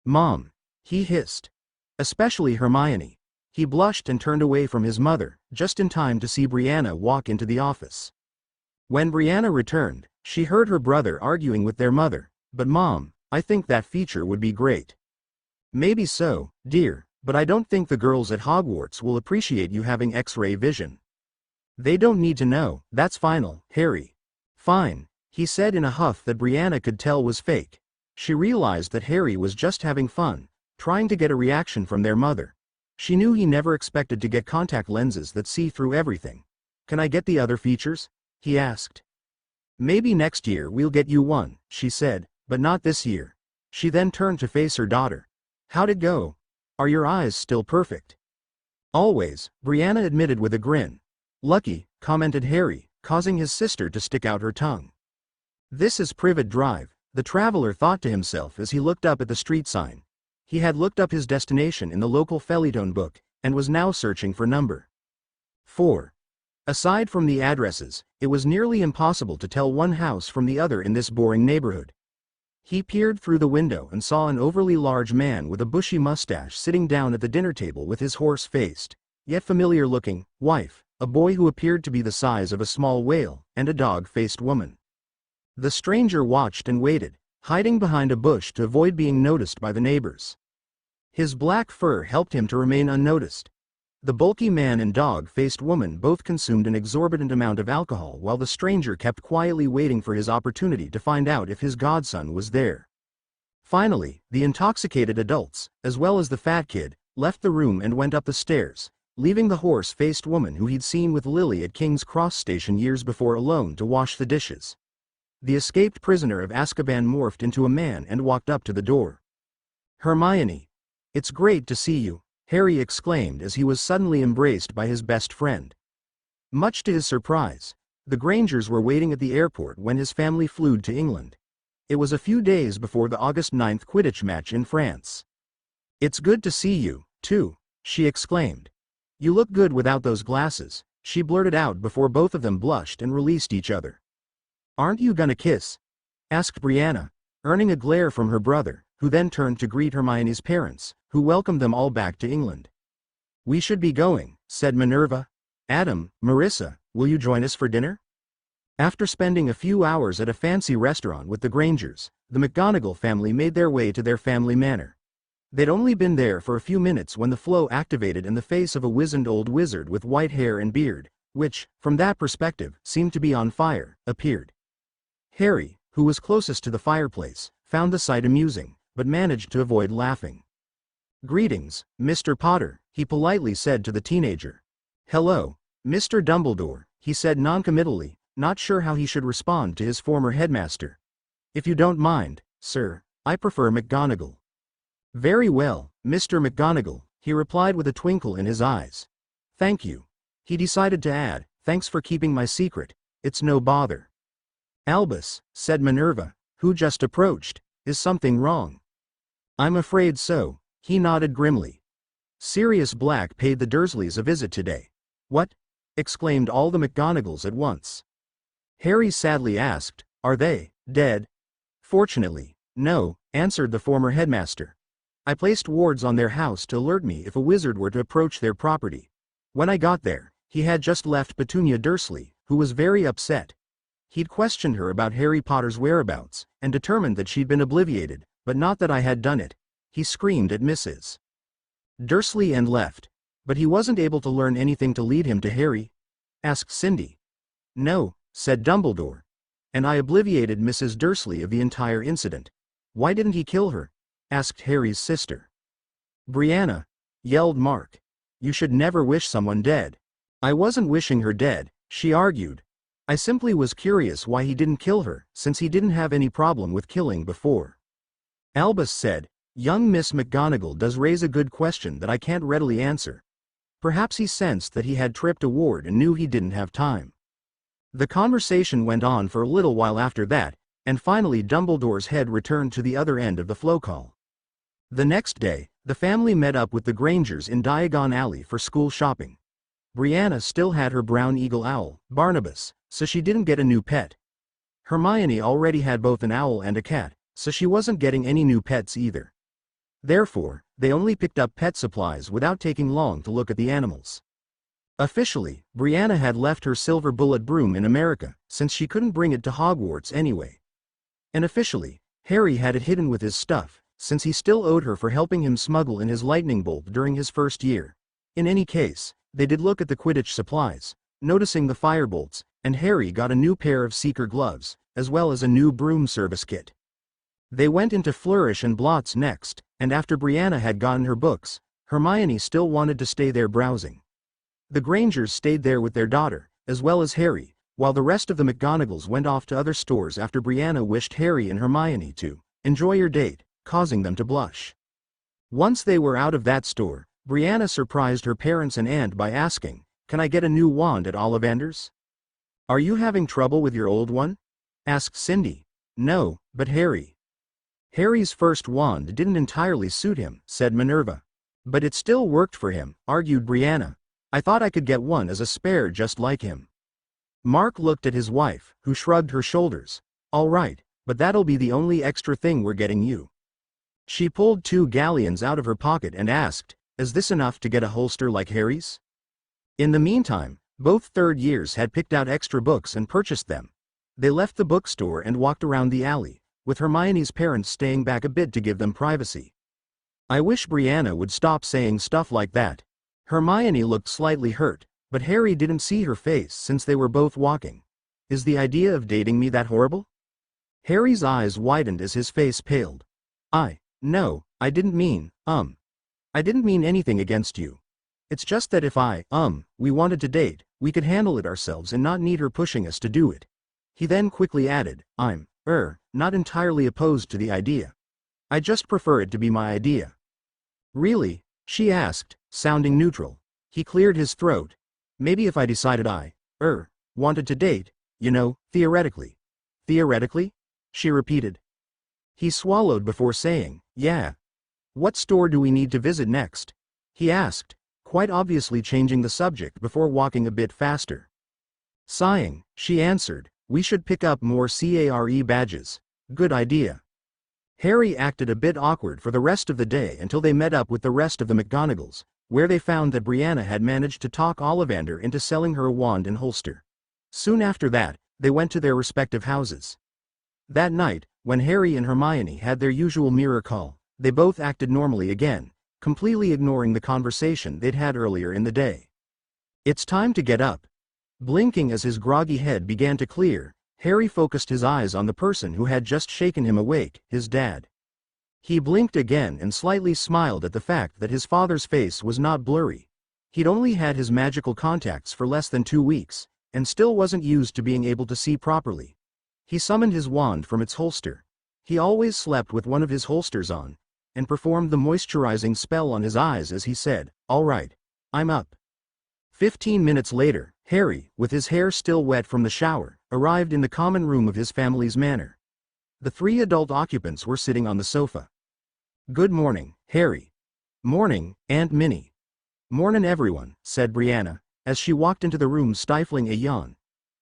"Mom," he hissed. "Especially Hermione." He blushed and turned away from his mother, just in time to see Brianna walk into the office. When Brianna returned, she heard her brother arguing with their mother. "But Mom, I think that feature would be great." "Maybe so, dear, but I don't think the girls at Hogwarts will appreciate you having X-ray vision." "They don't need to know, that's final, Harry." "Fine," he said in a huff that Brianna could tell was fake. She realized that Harry was just having fun, trying to get a reaction from their mother. She knew he never expected to get contact lenses that see through everything. "Can I get the other features?" he asked. "Maybe next year we'll get you one," she said, "but not this year." She then turned to face her daughter. "How'd it go? Are your eyes still perfect?" "Always," Brianna admitted with a grin. "Lucky," commented Harry, causing his sister to stick out her tongue. "This is Privet Drive," the traveler thought to himself as he looked up at the street sign. He had looked up his destination in the local Feliton book, and was now searching for number 4. Aside from the addresses, it was nearly impossible to tell one house from the other in this boring neighborhood. He peered through the window and saw an overly large man with a bushy mustache sitting down at the dinner table with his horse-faced, yet familiar-looking, wife, a boy who appeared to be the size of a small whale, and a dog-faced woman. The stranger watched and waited, hiding behind a bush to avoid being noticed by the neighbors. His black fur helped him to remain unnoticed. The bulky man and dog-faced woman both consumed an exorbitant amount of alcohol while the stranger kept quietly waiting for his opportunity to find out if his godson was there. Finally, the intoxicated adults, as well as the fat kid, left the room and went up the stairs, leaving the horse-faced woman who he'd seen with Lily at King's Cross Station years before alone to wash the dishes. The escaped prisoner of Azkaban morphed into a man and walked up to the door. "Hermione, it's great to see you," Harry exclaimed as he was suddenly embraced by his best friend. Much to his surprise, the Grangers were waiting at the airport when his family flew to England. It was a few days before the August 9th Quidditch match in France. "It's good to see you, too," she exclaimed. "You look good without those glasses," she blurted out before both of them blushed and released each other. "Aren't you gonna kiss?" asked Brianna, earning a glare from her brother, who then turned to greet Hermione's parents, who welcomed them all back to England. "We should be going," said Minerva. "Adam, Marissa, will you join us for dinner?" After spending a few hours at a fancy restaurant with the Grangers, the McGonagall family made their way to their family manor. They'd only been there for a few minutes when the flow activated in the face of a wizened old wizard with white hair and beard, which, from that perspective, seemed to be on fire, appeared. Harry, who was closest to the fireplace, found the sight amusing, but managed to avoid laughing. "Greetings, Mr. Potter," he politely said to the teenager. "Hello, Mr. Dumbledore," he said noncommittally, not sure how he should respond to his former headmaster. "If you don't mind, sir, I prefer McGonagall." "Very well, Mr. McGonagall," he replied with a twinkle in his eyes. "Thank you." He decided to add, "Thanks for keeping my secret, it's no bother." "Albus," said Minerva, who just approached, "is something wrong?" "I'm afraid so," he nodded grimly. "Sirius Black paid the Dursleys a visit today." "What?" exclaimed all the McGonagalls at once. Harry sadly asked, "Are they dead?" "Fortunately, no," answered the former headmaster. "I placed wards on their house to alert me if a wizard were to approach their property. When I got there, He had just left Petunia Dursley, who was very upset. He'd questioned her about Harry Potter's whereabouts, and determined that she'd been obliviated, but not that I had done it. He screamed at Mrs. Dursley and left. But he wasn't able to learn anything to lead him to Harry? Asked Cindy. No, said Dumbledore. And I obliviated Mrs. Dursley of the entire incident. Why didn't he kill her? Asked Harry's sister. Brianna, yelled Mark. You should never wish someone dead. I wasn't wishing her dead, she argued. I simply was curious why he didn't kill her, since he didn't have any problem with killing before. Albus said, Young Miss McGonagall does raise a good question that I can't readily answer. Perhaps he sensed that he had tripped a ward and knew he didn't have time. The conversation went on for a little while after that, and finally Dumbledore's head returned to the other end of the flow call. The next day, the family met up with the Grangers in Diagon Alley for school shopping. Brianna still had her brown eagle owl, Barnabas, so she didn't get a new pet. Hermione already had both an owl and a cat, so she wasn't getting any new pets either. Therefore, they only picked up pet supplies without taking long to look at the animals. Officially, Brianna had left her silver bullet broom in America, since she couldn't bring it to Hogwarts anyway. And officially, Harry had it hidden with his stuff, since he still owed her for helping him smuggle in his lightning bolt during his first year. In any case, they did look at the Quidditch supplies, noticing the firebolts, and Harry got a new pair of seeker gloves, as well as a new broom service kit. They went into Flourish and Blots next, and after Brianna had gotten her books, Hermione still wanted to stay there browsing. The Grangers stayed there with their daughter, as well as Harry, while the rest of the McGonagalls went off to other stores after Brianna wished Harry and Hermione to enjoy your date, causing them to blush. Once they were out of that store, Brianna surprised her parents and aunt by asking, Can I get a new wand at Ollivander's? Are you having trouble with your old one? Asked Cindy. No, but Harry. Harry's first wand didn't entirely suit him, said Minerva. But it still worked for him, argued Brianna. I thought I could get one as a spare just like him. Mark looked at his wife, who shrugged her shoulders. All right, but that'll be the only extra thing we're getting you. She pulled 2 galleons out of her pocket and asked, Is this enough to get a holster like Harry's? In the meantime, both third years had picked out extra books and purchased them. They left the bookstore and walked around the alley, with Hermione's parents staying back a bit to give them privacy. I wish Brianna would stop saying stuff like that. Hermione looked slightly hurt, but Harry didn't see her face since they were both walking. Is the idea of dating me that horrible? Harry's eyes widened as his face paled. No, I didn't mean, I didn't mean anything against you. It's just that if we wanted to date, we could handle it ourselves and not need her pushing us to do it. He then quickly added, I'm not entirely opposed to the idea. I just prefer it to be my idea. Really? She asked, sounding neutral. He cleared his throat. Maybe if I decided I wanted to date, theoretically. Theoretically? She repeated. He swallowed before saying, yeah. What store do we need to visit next? He asked, quite obviously changing the subject before walking a bit faster. Sighing, she answered, we should pick up more CARE badges. Good idea. Harry acted a bit awkward for the rest of the day until they met up with the rest of the McGonagalls, where they found that Brianna had managed to talk Ollivander into selling her a wand and holster. Soon after that, they went to their respective houses. That night, when Harry and Hermione had their usual mirror call, they both acted normally again, completely ignoring the conversation they'd had earlier in the day. It's time to get up. Blinking as his groggy head began to clear, Harry focused his eyes on the person who had just shaken him awake, his dad. He blinked again and slightly smiled at the fact that his father's face was not blurry. He'd only had his magical contacts for less than 2 weeks, and still wasn't used to being able to see properly. He summoned his wand from its holster. He always slept with one of his holsters on, and performed the moisturizing spell on his eyes as he said, All right, I'm up. 15 minutes later, Harry, with his hair still wet from the shower, arrived in the common room of his family's manor. The 3 adult occupants were sitting on the sofa. Good morning, Harry. Morning, Aunt Minnie. Mornin' everyone, said Brianna, as she walked into the room stifling a yawn.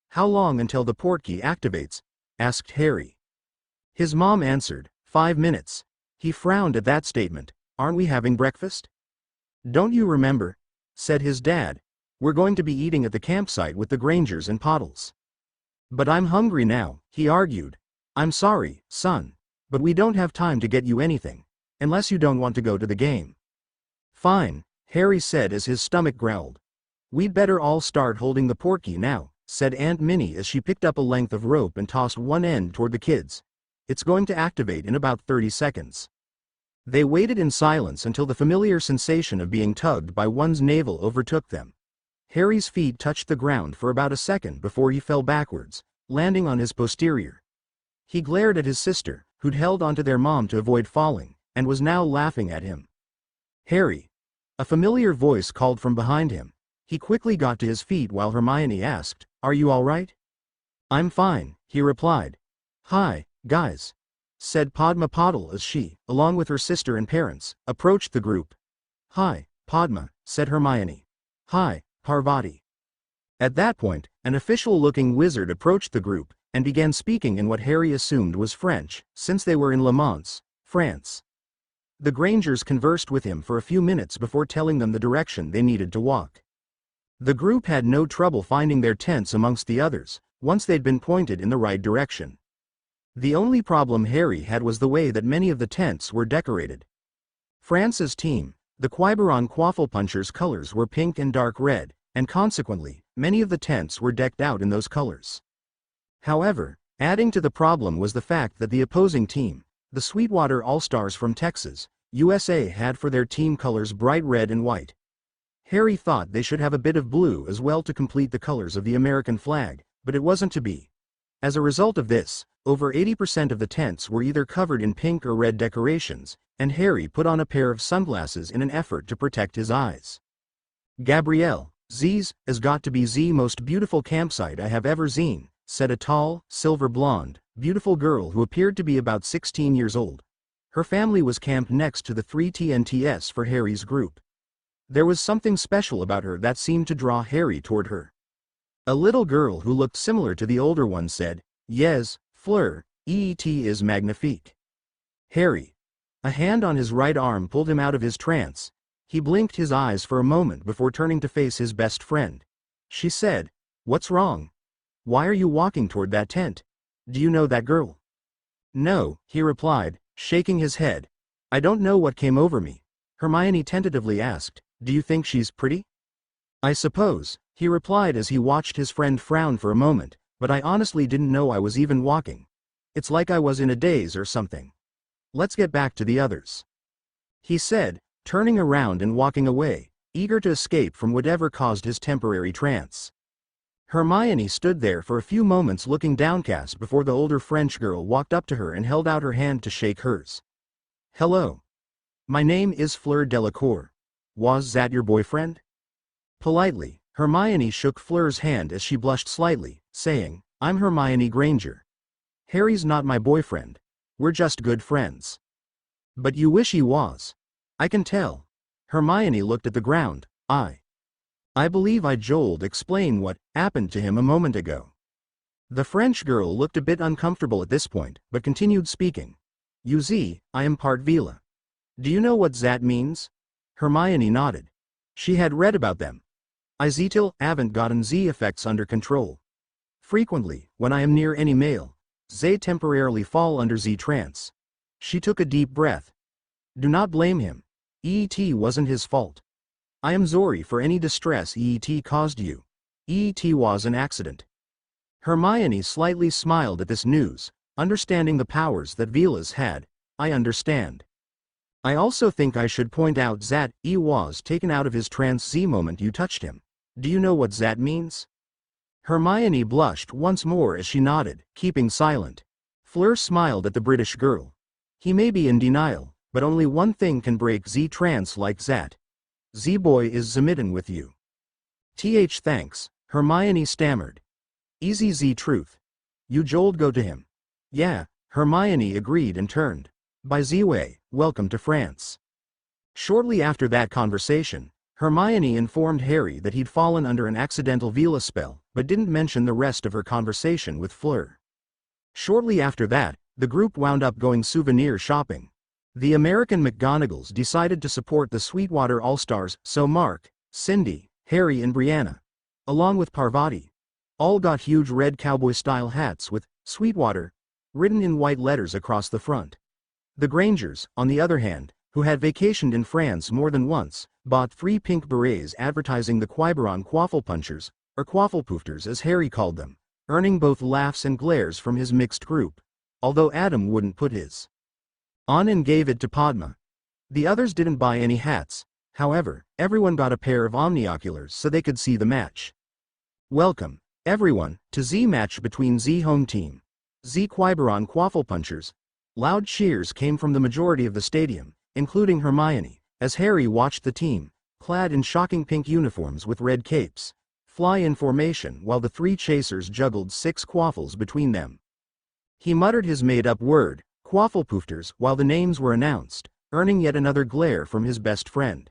How long until the portkey activates? Asked Harry. His mom answered, 5 minutes. He frowned at that statement. Aren't we having breakfast? Don't you remember? Said his dad. We're going to be eating at the campsite with the Grangers and Pottles. But I'm hungry now, he argued. I'm sorry, son. But we don't have time to get you anything. Unless you don't want to go to the game. Fine, Harry said as his stomach growled. We'd better all start holding the portkey now, said Aunt Minnie as she picked up a length of rope and tossed one end toward the kids. It's going to activate in about 30 seconds. They waited in silence until the familiar sensation of being tugged by one's navel overtook them. Harry's feet touched the ground for about a second before he fell backwards, landing on his posterior. He glared at his sister, who'd held onto their mom to avoid falling, and was now laughing at him. Harry. A familiar voice called from behind him. He quickly got to his feet while Hermione asked, "Are you all right?" "I'm fine," he replied. "Hi, guys," said Padma Pottle as she, along with her sister and parents, approached the group. "Hi, Padma," said Hermione. "Hi, Parvati." At that point, an official-looking wizard approached the group, and began speaking in what Harry assumed was French, since they were in Le Mans, France. The Grangers conversed with him for a few minutes before telling them the direction they needed to walk. The group had no trouble finding their tents amongst the others, once they'd been pointed in the right direction. The only problem Harry had was the way that many of the tents were decorated. France's team, the Quiberon Quafflepunchers' colors were pink and dark red, and consequently, many of the tents were decked out in those colors. However, adding to the problem was the fact that the opposing team, the Sweetwater All-Stars from Texas, USA, had for their team colors bright red and white. Harry thought they should have a bit of blue as well to complete the colors of the American flag, but it wasn't to be. As a result of this, over 80% of the tents were either covered in pink or red decorations, and Harry put on a pair of sunglasses in an effort to protect his eyes. "Gabrielle, Z's has got to be the most beautiful campsite I have ever seen," said a tall, silver-blonde, beautiful girl who appeared to be about 16 years old. Her family was camped next to the 3 TNTS for Harry's group. There was something special about her that seemed to draw Harry toward her. A little girl who looked similar to the older one said, "Yes, Fleur, EET is magnifique." Harry. A hand on his right arm pulled him out of his trance. He blinked his eyes for a moment before turning to face his best friend. She said, "What's wrong? Why are you walking toward that tent? Do you know that girl?" "No," he replied, shaking his head. "I don't know what came over me." Hermione tentatively asked, "Do you think she's pretty?" "I suppose," he replied as he watched his friend frown for a moment, "but I honestly didn't know I was even walking. It's like I was in a daze or something. Let's get back to the others," he said, turning around and walking away, eager to escape from whatever caused his temporary trance. Hermione stood there for a few moments looking downcast before the older French girl walked up to her and held out her hand to shake hers. "Hello. My name is Fleur Delacour. Was that your boyfriend?" Politely, Hermione shook Fleur's hand as she blushed slightly, saying, "I'm Hermione Granger. Harry's not my boyfriend. We're just good friends." "But you wish he was. I can tell." Hermione looked at the ground. I believe Joel'd explain what happened to him a moment ago." The French girl looked a bit uncomfortable at this point, but continued speaking. "You see, I am part Vila. Do you know what that means?" Hermione nodded. She had read about them. "I still haven't gotten the effects under control. Frequently, when I am near any male, they temporarily fall under the trance." She took a deep breath. "Do not blame him. EET wasn't his fault. I am sorry for any distress EET caused you. EET was an accident." Hermione slightly smiled at this news, understanding the powers that Vilas had. "I understand. I also think I should point out that he was taken out of his trance the moment you touched him. Do you know what that means?" Hermione blushed once more as she nodded, keeping silent. Fleur smiled at the British girl. "He may be in denial, but only one thing can break the trance like that. The boy is smitten with you." Thanks," Hermione stammered. "Easy the truth. You Joel'd go to him." "Yeah," Hermione agreed and turned. "By the way, welcome to France." Shortly after that conversation, Hermione informed Harry that he'd fallen under an accidental Vila spell, but didn't mention the rest of her conversation with Fleur. Shortly after that, the group wound up going souvenir shopping. The American McGonagalls decided to support the Sweetwater All-Stars, so Mark, Cindy, Harry and Brianna, along with Parvati, all got huge red cowboy-style hats with "Sweetwater" written in white letters across the front. The Grangers, on the other hand, who had vacationed in France more than once, bought 3 pink berets advertising the Quiberon Quafflepunchers, or Quafflepoofters as Harry called them, earning both laughs and glares from his mixed group, although Adam wouldn't put his on and gave it to Padma. The others didn't buy any hats, however, everyone got a pair of omnioculars so they could see the match. Welcome, everyone, to Z match between Z home team, Z Quiberon Quafflepunchers. Loud cheers came from the majority of the stadium, including Hermione, as Harry watched the team, clad in shocking pink uniforms with red capes, fly in formation while the 3 chasers juggled 6 quaffles between them. He muttered his made-up word, Quafflepoofters, while the names were announced, earning yet another glare from his best friend.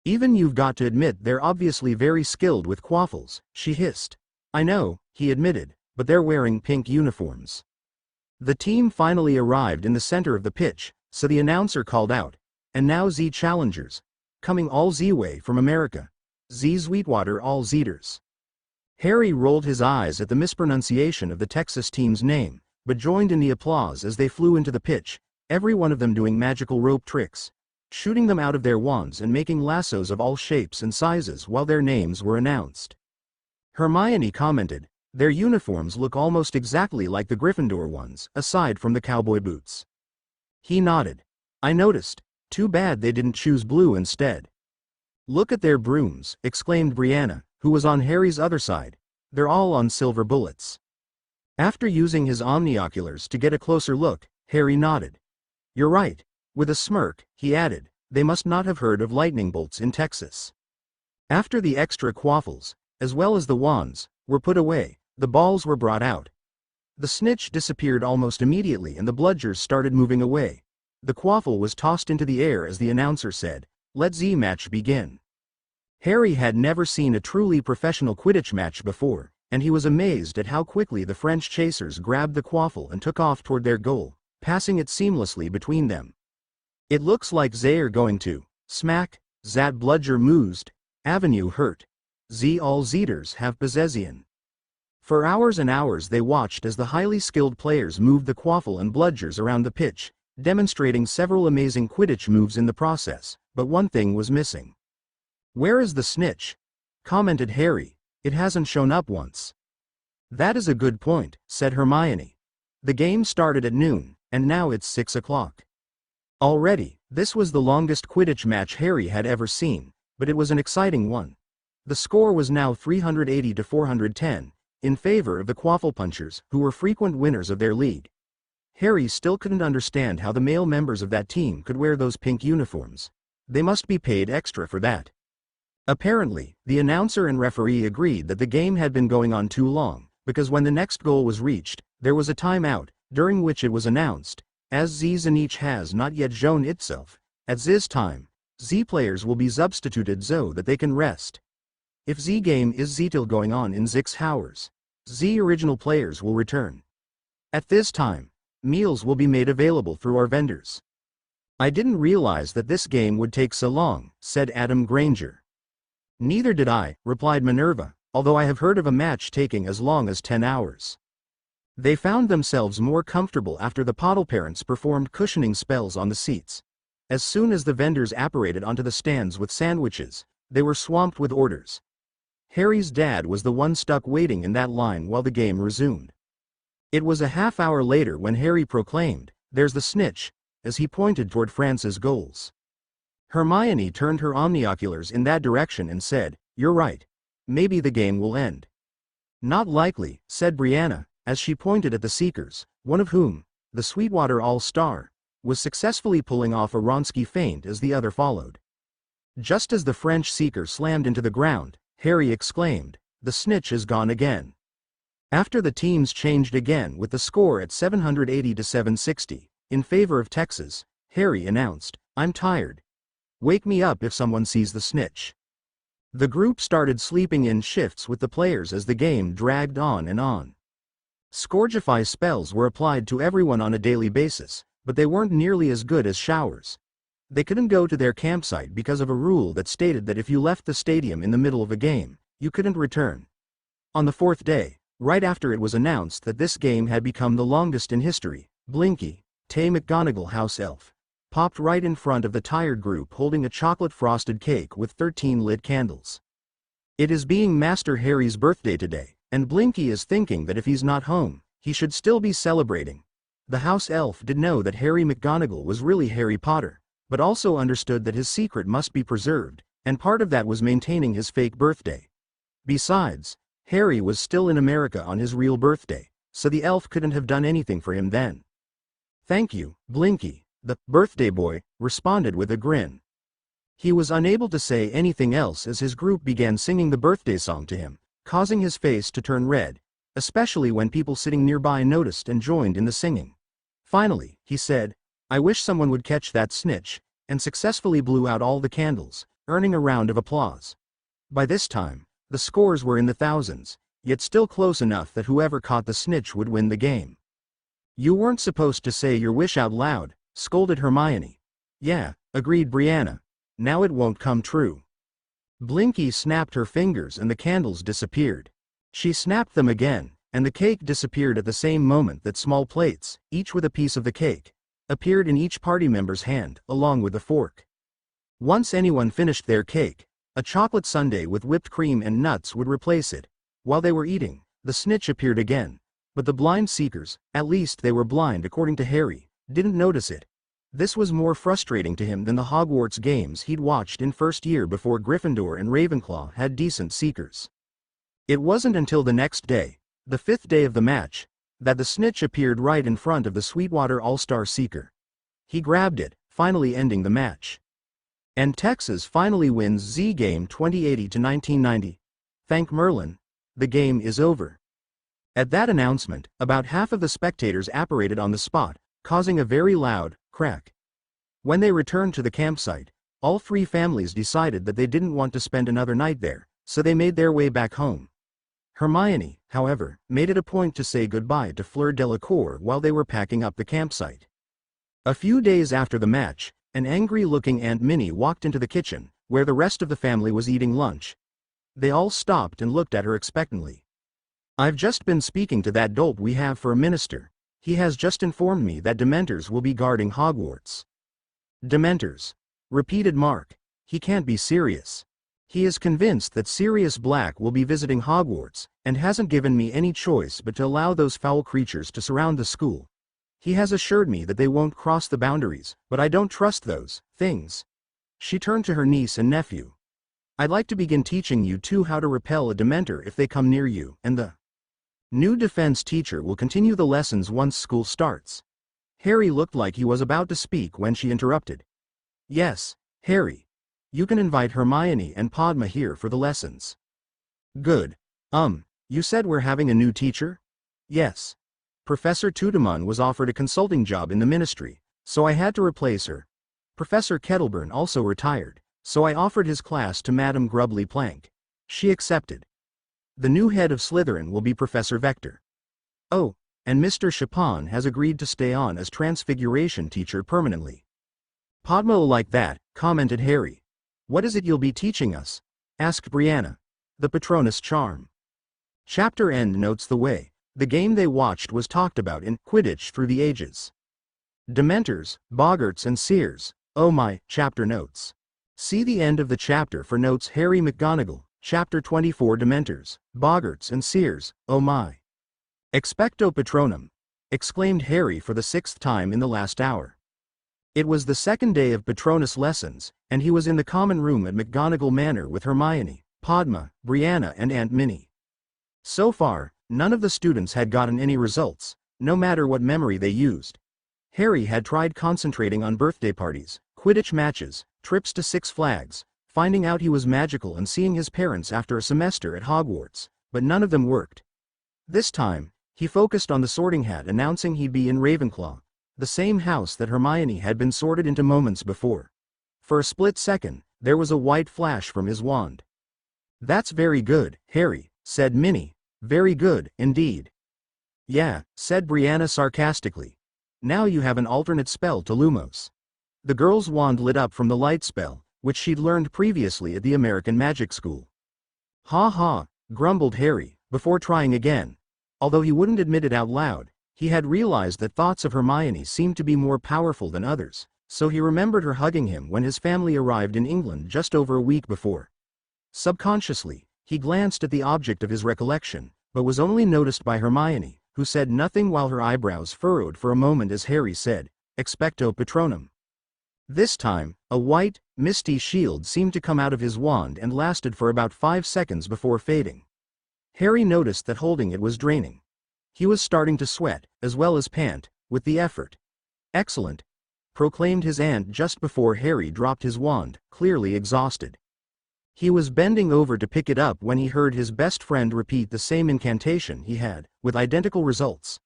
Even you've got to admit they're obviously very skilled with quaffles, she hissed. I know, he admitted, but they're wearing pink uniforms. The team finally arrived in the center of the pitch, so the announcer called out, and now Z challengers, coming all Z way from America, Z Sweetwater all Zeders. Harry rolled his eyes at the mispronunciation of the Texas team's name, but joined in the applause as they flew into the pitch, every one of them doing magical rope tricks, shooting them out of their wands and making lassos of all shapes and sizes while their names were announced. Hermione commented, their uniforms look almost exactly like the Gryffindor ones, aside from the cowboy boots. He nodded. I noticed. Too bad they didn't choose blue instead. Look at their brooms, exclaimed Brianna, who was on Harry's other side. They're all on silver bullets. After using his omnioculars to get a closer look, Harry nodded. You're right. With a smirk, he added, they must not have heard of lightning bolts in Texas. After the extra quaffles, as well as the wands, were put away, the balls were brought out. The snitch disappeared almost immediately and the bludgers started moving away. The quaffle was tossed into the air as the announcer said, let Z match begin. Harry had never seen a truly professional Quidditch match before, and he was amazed at how quickly the French chasers grabbed the quaffle and took off toward their goal, passing it seamlessly between them. It looks like they're going to smack that bludger moosed avenue hurt. Z all Zeders have possession. For hours and hours they watched as the highly skilled players moved the quaffle and bludgers around the pitch, demonstrating several amazing Quidditch moves in the process, but one thing was missing. Where is the snitch? Commented Harry. It hasn't shown up once. That is a good point, said Hermione. The game started at noon, and now it's 6 o'clock. Already, this was the longest Quidditch match Harry had ever seen, but it was an exciting one. The score was now 380 to 410, in favor of the Quafflepunchers, who were frequent winners of their league. Harry still couldn't understand how the male members of that team could wear those pink uniforms. They must be paid extra for that. Apparently, the announcer and referee agreed that the game had been going on too long, because when the next goal was reached, there was a timeout, during which it was announced, as Z snitch has not yet shown itself, at this time, Z players will be substituted so that they can rest. If Z game is still going on in 6 hours, Z original players will return. At this time, meals will be made available through our vendors. I didn't realize that this game would take so long, said Adam Granger. Neither did I, replied Minerva, although I have heard of a match taking as long as 10 hours. They found themselves more comfortable after the Poddle parents performed cushioning spells on the seats. As soon as the vendors apparated onto the stands with sandwiches, they were swamped with orders. Harry's dad was the one stuck waiting in that line while the game resumed. It was a half-hour later when Harry proclaimed, "There's the snitch," as he pointed toward France's goals. Hermione turned her omnioculars in that direction and said, "You're right. Maybe the game will end." "Not likely," said Brianna, as she pointed at the Seekers, one of whom, the Sweetwater All-Star, was successfully pulling off a Wronski feint as the other followed. Just as the French Seeker slammed into the ground, Harry exclaimed, "The snitch is gone again." After the teams changed again with the score at 780 to 760, in favor of Texas, Harry announced, "I'm tired. Wake me up if someone sees the snitch." The group started sleeping in shifts with the players as the game dragged on and on. Scourgify spells were applied to everyone on a daily basis, but they weren't nearly as good as showers. They couldn't go to their campsite because of a rule that stated that if you left the stadium in the middle of a game, you couldn't return. On the fourth day, right after it was announced that this game had become the longest in history, Blinky, McGonagall house elf, popped right in front of the tired group holding a chocolate-frosted cake with 13 lit candles. It is being Master Harry's birthday today, and Blinky is thinking that if he's not home, he should still be celebrating. The house elf did know that Harry McGonagall was really Harry Potter, but also understood that his secret must be preserved, and part of that was maintaining his fake birthday. Besides, Harry was still in America on his real birthday, so the elf couldn't have done anything for him then. "Thank you, Blinky," the birthday boy responded with a grin. He was unable to say anything else as his group began singing the birthday song to him, causing his face to turn red, especially when people sitting nearby noticed and joined in the singing. Finally, he said, "I wish someone would catch that snitch," and successfully blew out all the candles, earning a round of applause. By this time, the scores were in the thousands, yet still close enough that whoever caught the snitch would win the game. "You weren't supposed to say your wish out loud," scolded Hermione. "Yeah," agreed Brianna. "Now it won't come true." Blinky snapped her fingers and the candles disappeared. She snapped them again, and the cake disappeared at the same moment that small plates, each with a piece of the cake, appeared in each party member's hand, along with the fork. Once anyone finished their cake, a chocolate sundae with whipped cream and nuts would replace it. While they were eating, the snitch appeared again, but the blind seekers, at least they were blind according to Harry, didn't notice it. This was more frustrating to him than the Hogwarts games he'd watched in first year before Gryffindor and Ravenclaw had decent seekers. It wasn't until the next day, the fifth day of the match, that the snitch appeared right in front of the Sweetwater All-Star Seeker. He grabbed it, finally ending the match. And Texas finally wins Z game 2080 to 1990. Thank Merlin. The game is over. At that announcement, about half of the spectators apparated on the spot, causing a very loud crack. When they returned to the campsite, all three families decided that they didn't want to spend another night there, so they made their way back home. Hermione, however, made it a point to say goodbye to Fleur Delacour while they were packing up the campsite. A few days after the match, an angry-looking Aunt Minnie walked into the kitchen, where the rest of the family was eating lunch. They all stopped and looked at her expectantly. "I've just been speaking to that dolt we have for a minister. He has just informed me that Dementors will be guarding Hogwarts." "Dementors?" repeated Mark. "He can't be serious. He is convinced that Sirius Black will be visiting Hogwarts, and hasn't given me any choice but to allow those foul creatures to surround the school. He has assured me that they won't cross the boundaries, but I don't trust those things." She turned to her niece and nephew. "I'd like to begin teaching you two how to repel a Dementor if they come near you, and the new defense teacher will continue the lessons once school starts." Harry looked like he was about to speak when she interrupted. "Yes, Harry. You can invite Hermione and Padma here for the lessons." "Good. You said we're having a new teacher?" "Yes. Professor Tudon was offered a consulting job in the ministry, so I had to replace her. Professor Kettleburn also retired, so I offered his class to Madame Grubbly Plank. She accepted. The new head of Slytherin will be Professor Vector. Oh, and Mr. Chapon has agreed to stay on as Transfiguration teacher permanently." "Padma will like that," commented Harry. "What is it you'll be teaching us?" asked Brianna. "The Patronus Charm." Chapter end notes the way the game they watched was talked about in Quidditch through the ages. Dementors, Boggarts and Seers, oh my, chapter notes. See the end of the chapter for notes. Harry McGonagall, Chapter 24. Dementors, Boggarts and Seers, oh my. "Expecto Patronum," exclaimed Harry for the 6th time in the last hour. It was the second day of Patronus lessons, and he was in the common room at McGonagall Manor with Hermione, Padma, Brianna and Aunt Minnie. So far, none of the students had gotten any results, no matter what memory they used. Harry had tried concentrating on birthday parties, Quidditch matches, trips to Six Flags, finding out he was magical and seeing his parents after a semester at Hogwarts, but none of them worked. This time, he focused on the Sorting Hat announcing he'd be in Ravenclaw, the same house that Hermione had been sorted into moments before. For a split second, there was a white flash from his wand. "That's very good, Harry," said Minnie. "Very good, indeed." "Yeah," said Brianna sarcastically. "Now you have an alternate spell to Lumos." The girl's wand lit up from the light spell, which she'd learned previously at the American Magic School. Ha ha, grumbled Harry, before trying again. Although he wouldn't admit it out loud, he had realized that thoughts of Hermione seemed to be more powerful than others, so he remembered her hugging him when his family arrived in England just over a week before. Subconsciously, he glanced at the object of his recollection, but was only noticed by Hermione, who said nothing while her eyebrows furrowed for a moment as Harry said, "Expecto Patronum." This time, a white, misty shield seemed to come out of his wand and lasted for about 5 seconds before fading. Harry noticed that holding it was draining. He was starting to sweat, as well as pant, with the effort. "Excellent," proclaimed his aunt just before Harry dropped his wand, clearly exhausted. He was bending over to pick it up when he heard his best friend repeat the same incantation he had, with identical results.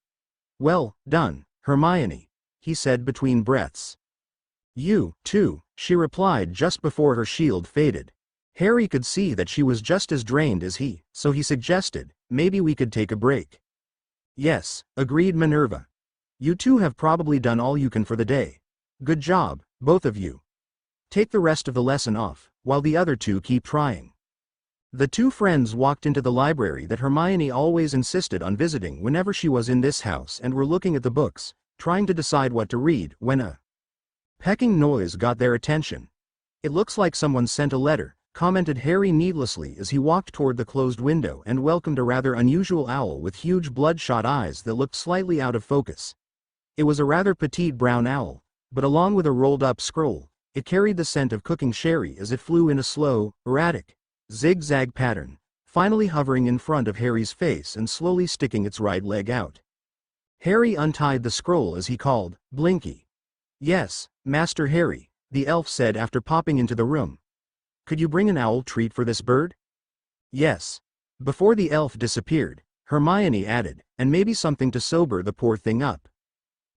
"Well done, Hermione," he said between breaths. "You, too," she replied just before her shield faded. Harry could see that she was just as drained as he, so he suggested, "Maybe we could take a break." "Yes," agreed Minerva. "You two have probably done all you can for the day. Good job, both of you. Take the rest of the lesson off, while the other two keep trying." The two friends walked into the library that Hermione always insisted on visiting whenever she was in this house and were looking at the books, trying to decide what to read, when a pecking noise got their attention. "It looks like someone sent a letter," commented Harry needlessly as he walked toward the closed window and welcomed a rather unusual owl with huge bloodshot eyes that looked slightly out of focus. It was a rather petite brown owl, but along with a rolled-up scroll, it carried the scent of cooking sherry as it flew in a slow, erratic, zigzag pattern, finally hovering in front of Harry's face and slowly sticking its right leg out. Harry untied the scroll as he called, "Blinky." "Yes, Master Harry," the elf said after popping into the room. "Could you bring an owl treat for this bird?" "Yes." Before the elf disappeared, Hermione added, "and maybe something to sober the poor thing up."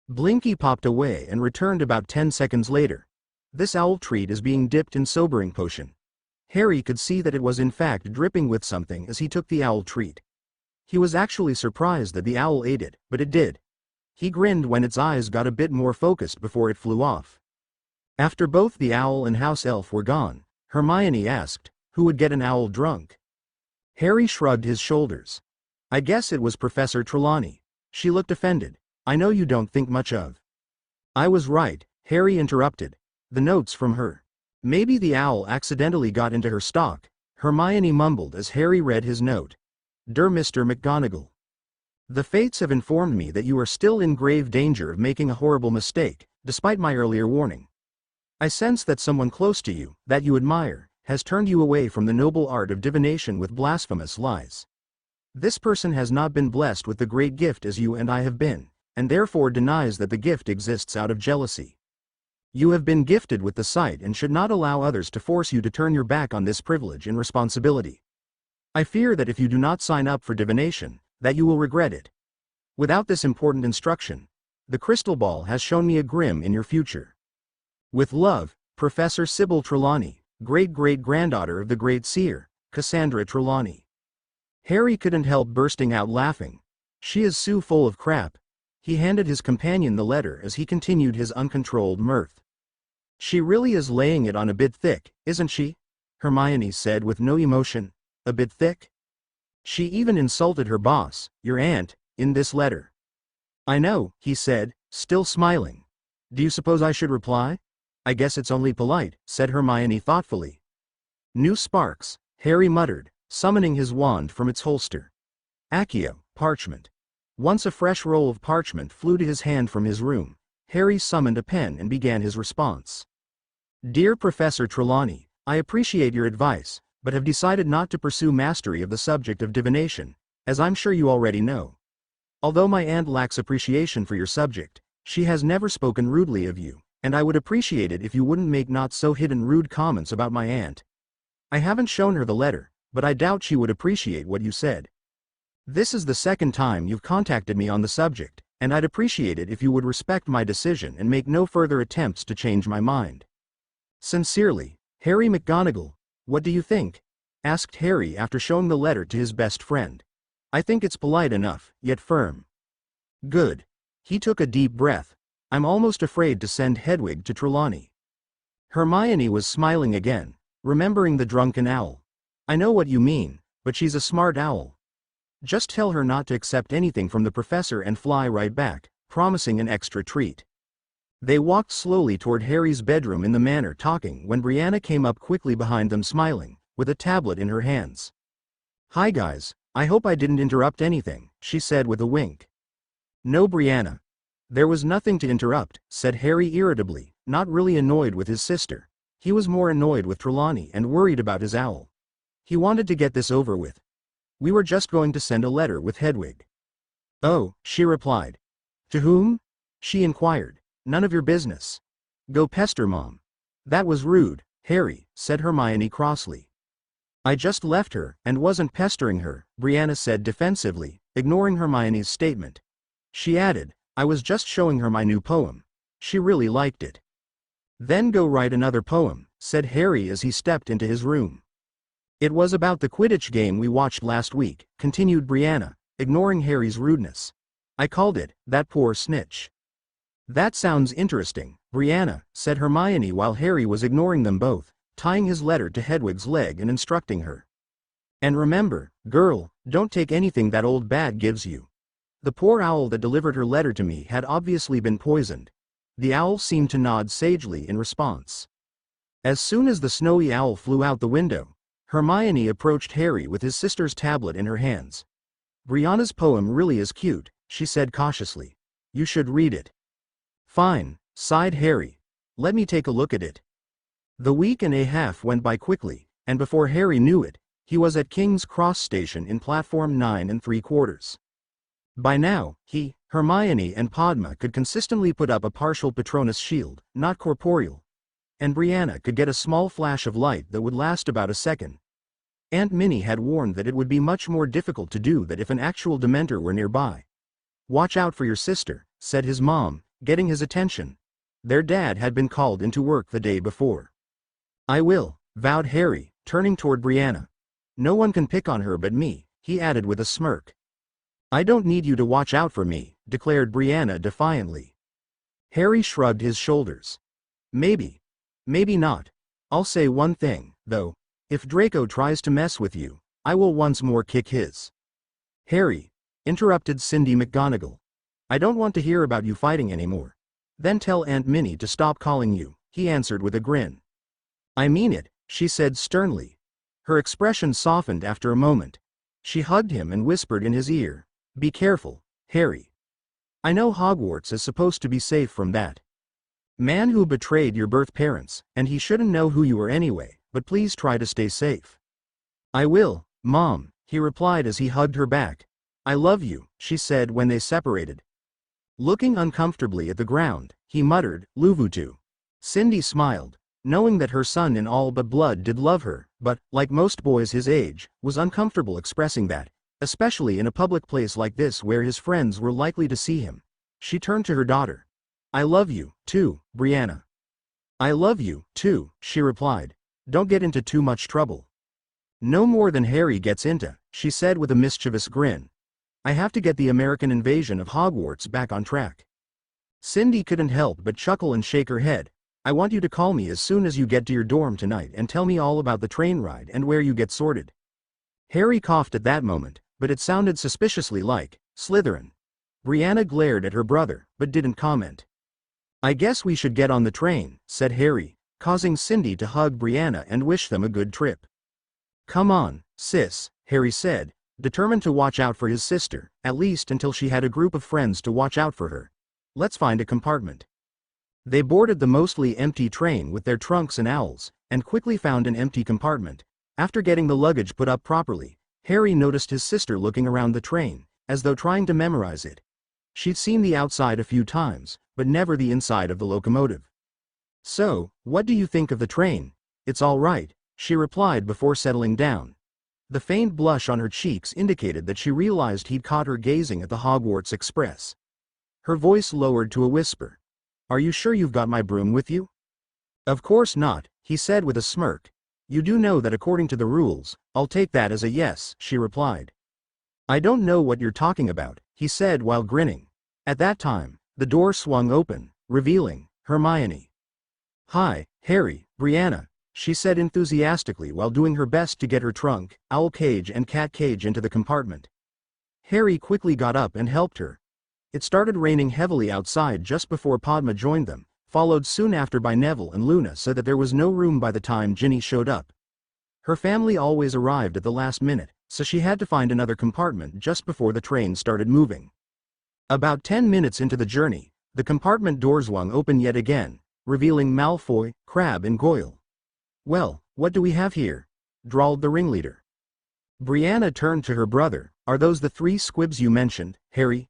Blinky popped away and returned about 10 seconds later. "This owl treat is being dipped in sobering potion." Harry could see that it was in fact dripping with something as he took the owl treat. He was actually surprised that the owl ate it, but it did. He grinned when its eyes got a bit more focused before it flew off. After both the owl and house elf were gone, Hermione asked, "Who would get an owl drunk?" Harry shrugged his shoulders. "I guess it was Professor Trelawney." She looked offended. "I know you don't think much of." "I was right," Harry interrupted. "The notes from her. Maybe the owl accidentally got into her stock," Hermione mumbled as Harry read his note. "Dear Mr. McGonagall. The fates have informed me that you are still in grave danger of making a horrible mistake, despite my earlier warning. I sense that someone close to you, that you admire, has turned you away from the noble art of divination with blasphemous lies. This person has not been blessed with the great gift as you and I have been, and therefore denies that the gift exists out of jealousy. You have been gifted with the sight and should not allow others to force you to turn your back on this privilege and responsibility. I fear that if you do not sign up for divination, that you will regret it. Without this important instruction, the crystal ball has shown me a grim in your future. With love, Professor Sybil Trelawney, great-great-granddaughter of the great seer, Cassandra Trelawney." Harry couldn't help bursting out laughing. "She is so full of crap." He handed his companion the letter as he continued his uncontrolled mirth. "She really is laying it on a bit thick, isn't she?" Hermione said with no emotion. "A bit thick? She even insulted her boss, your aunt, in this letter." "I know," he said, still smiling. "Do you suppose I should reply?" "I guess it's only polite," said Hermione thoughtfully. "New sparks," Harry muttered, summoning his wand from its holster. "Accio, parchment." Once a fresh roll of parchment flew to his hand from his room, Harry summoned a pen and began his response. "Dear Professor Trelawney, I appreciate your advice, but have decided not to pursue mastery of the subject of divination, as I'm sure you already know. Although my aunt lacks appreciation for your subject, she has never spoken rudely of you, and I would appreciate it if you wouldn't make not so hidden rude comments about my aunt. I haven't shown her the letter, but I doubt she would appreciate what you said. This is the second time you've contacted me on the subject, and I'd appreciate it if you would respect my decision and make no further attempts to change my mind. Sincerely, Harry McGonagall." "What do you think?" asked Harry after showing the letter to his best friend. "I think it's polite enough, yet firm." "Good." He took a deep breath. "I'm almost afraid to send Hedwig to Trelawney." Hermione was smiling again, remembering the drunken owl. I know what you mean, but she's a smart owl. Just tell her not to accept anything from the professor and fly right back, promising an extra treat. They walked slowly toward Harry's bedroom in the manor talking when Brianna came up quickly behind them smiling, with a tablet in her hands. Hi guys, I hope I didn't interrupt anything, she said with a wink. No Brianna. There was nothing to interrupt, said Harry irritably, not really annoyed with his sister. He was more annoyed with Trelawney and worried about his owl. He wanted to get this over with. We were just going to send a letter with Hedwig. Oh, she replied. To whom? She inquired. None of your business. Go pester Mom. That was rude, Harry, said Hermione crossly. I just left her and wasn't pestering her, Brianna said defensively, ignoring Hermione's statement. She added, I was just showing her my new poem. She really liked it. Then go write another poem, said Harry as he stepped into his room. It was about the Quidditch game we watched last week, continued Brianna, ignoring Harry's rudeness. I called it, That Poor Snitch. That sounds interesting, Brianna, said Hermione while Harry was ignoring them both, tying his letter to Hedwig's leg and instructing her. And remember, girl, don't take anything that old bag gives you. The poor owl that delivered her letter to me had obviously been poisoned. The owl seemed to nod sagely in response. As soon as the snowy owl flew out the window, Hermione approached Harry with his sister's tablet in her hands. Brianna's poem really is cute, she said cautiously. You should read it. Fine, sighed Harry. Let me take a look at it. The week and a half went by quickly, and before Harry knew it, he was at King's Cross Station in platform 9 3/4. By now, he, Hermione and Padma could consistently put up a partial Patronus shield, not corporeal. And Brianna could get a small flash of light that would last about a second. Aunt Minnie had warned that it would be much more difficult to do that if an actual Dementor were nearby. Watch out for your sister, said his mom, getting his attention. Their dad had been called into work the day before. I will, vowed Harry, turning toward Brianna. No one can pick on her but me, he added with a smirk. I don't need you to watch out for me, declared Brianna defiantly. Harry shrugged his shoulders. Maybe. Maybe not. I'll say one thing, though. If Draco tries to mess with you, I will once more kick his. Harry, interrupted Cindy McGonagall. I don't want to hear about you fighting anymore. Then tell Aunt Minnie to stop calling you, he answered with a grin. I mean it, she said sternly. Her expression softened after a moment. She hugged him and whispered in his ear. Be careful, Harry. I know Hogwarts is supposed to be safe from that man who betrayed your birth parents, and he shouldn't know who you are anyway, but please try to stay safe. I will, Mom, he replied as he hugged her back. I love you, she said when they separated. Looking uncomfortably at the ground, he muttered, Luvutu. Cindy smiled, knowing that her son in all but blood did love her, but, like most boys his age, was uncomfortable expressing that, especially in a public place like this where his friends were likely to see him. She turned to her daughter. I love you, too, Brianna. I love you, too, she replied. Don't get into too much trouble. No more than Harry gets into, she said with a mischievous grin. I have to get the American invasion of Hogwarts back on track. Cindy couldn't help but chuckle and shake her head. I want you to call me as soon as you get to your dorm tonight and tell me all about the train ride and where you get sorted. Harry coughed at that moment, but it sounded suspiciously like Slytherin. Brianna glared at her brother, but didn't comment. I guess we should get on the train, said Harry, causing Cindy to hug Brianna and wish them a good trip. Come on, sis, Harry said, determined to watch out for his sister, at least until she had a group of friends to watch out for her. Let's find a compartment. They boarded the mostly empty train with their trunks and owls, and quickly found an empty compartment. After getting the luggage put up properly, Harry noticed his sister looking around the train, as though trying to memorize it. She'd seen the outside a few times, but never the inside of the locomotive. So, what do you think of the train? It's all right, she replied before settling down. The faint blush on her cheeks indicated that she realized he'd caught her gazing at the Hogwarts Express. Her voice lowered to a whisper. Are you sure you've got my broom with you? Of course not, he said with a smirk. You do know that according to the rules, I'll take that as a yes, she replied. I don't know what you're talking about, he said while grinning. At that time, the door swung open, revealing Hermione. "Hi, Harry, Brianna," she said enthusiastically while doing her best to get her trunk, owl cage and cat cage into the compartment. Harry quickly got up and helped her. It started raining heavily outside just before Padma joined them, followed soon after by Neville and Luna, so that there was no room by the time Ginny showed up. Her family always arrived at the last minute, so she had to find another compartment just before the train started moving. About 10 minutes into the journey, the compartment door swung open yet again, revealing Malfoy, Crabbe and Goyle. "Well, what do we have here?" drawled the ringleader. Brianna turned to her brother. "Are those the 3 squibs you mentioned, Harry?"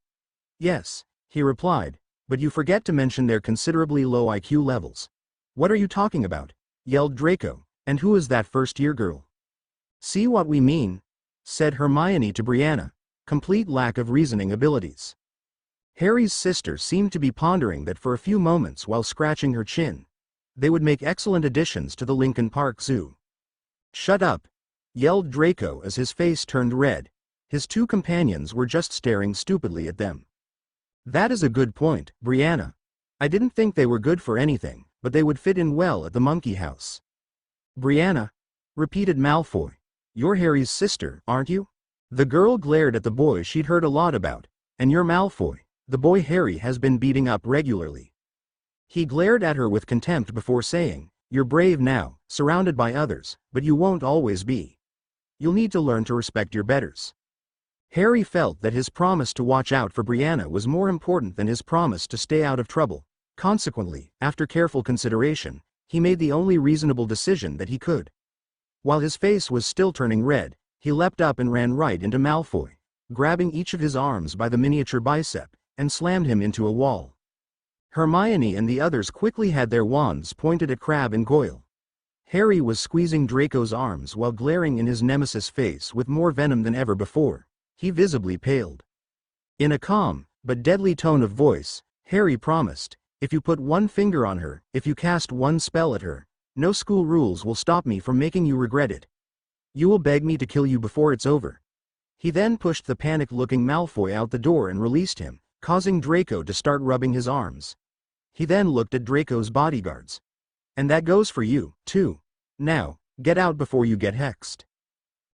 "Yes," he replied, "but you forget to mention their considerably low IQ levels." "What are you talking about?" yelled Draco. "And who is that first-year girl?" "See what we mean?" said Hermione to Brianna. Complete lack of reasoning abilities. Harry's sister seemed to be pondering that for a few moments while scratching her chin. They would make excellent additions to the Lincoln Park Zoo. "Shut up!" yelled Draco as his face turned red. His 2 companions were just staring stupidly at them. "That is a good point, Brianna. I didn't think they were good for anything, but they would fit in well at the monkey house." "Brianna?" repeated Malfoy. "You're Harry's sister, aren't you?" The girl glared at the boy she'd heard a lot about. "And you're Malfoy, the boy Harry has been beating up regularly." He glared at her with contempt before saying, "You're brave now, surrounded by others, but you won't always be. You'll need to learn to respect your betters." Harry felt that his promise to watch out for Brianna was more important than his promise to stay out of trouble. Consequently, after careful consideration, he made the only reasonable decision that he could. While his face was still turning red, he leapt up and ran right into Malfoy, grabbing each of his arms by the miniature bicep, and slammed him into a wall. Hermione and the others quickly had their wands pointed at Crabbe and Goyle. Harry was squeezing Draco's arms while glaring in his nemesis' face with more venom than ever before. He visibly paled. In a calm, but deadly tone of voice, Harry promised, "If you put one finger on her, if you cast one spell at her, no school rules will stop me from making you regret it. You will beg me to kill you before it's over." He then pushed the panicked-looking Malfoy out the door and released him, causing Draco to start rubbing his arms. He then looked at Draco's bodyguards. "And that goes for you, too. Now, get out before you get hexed."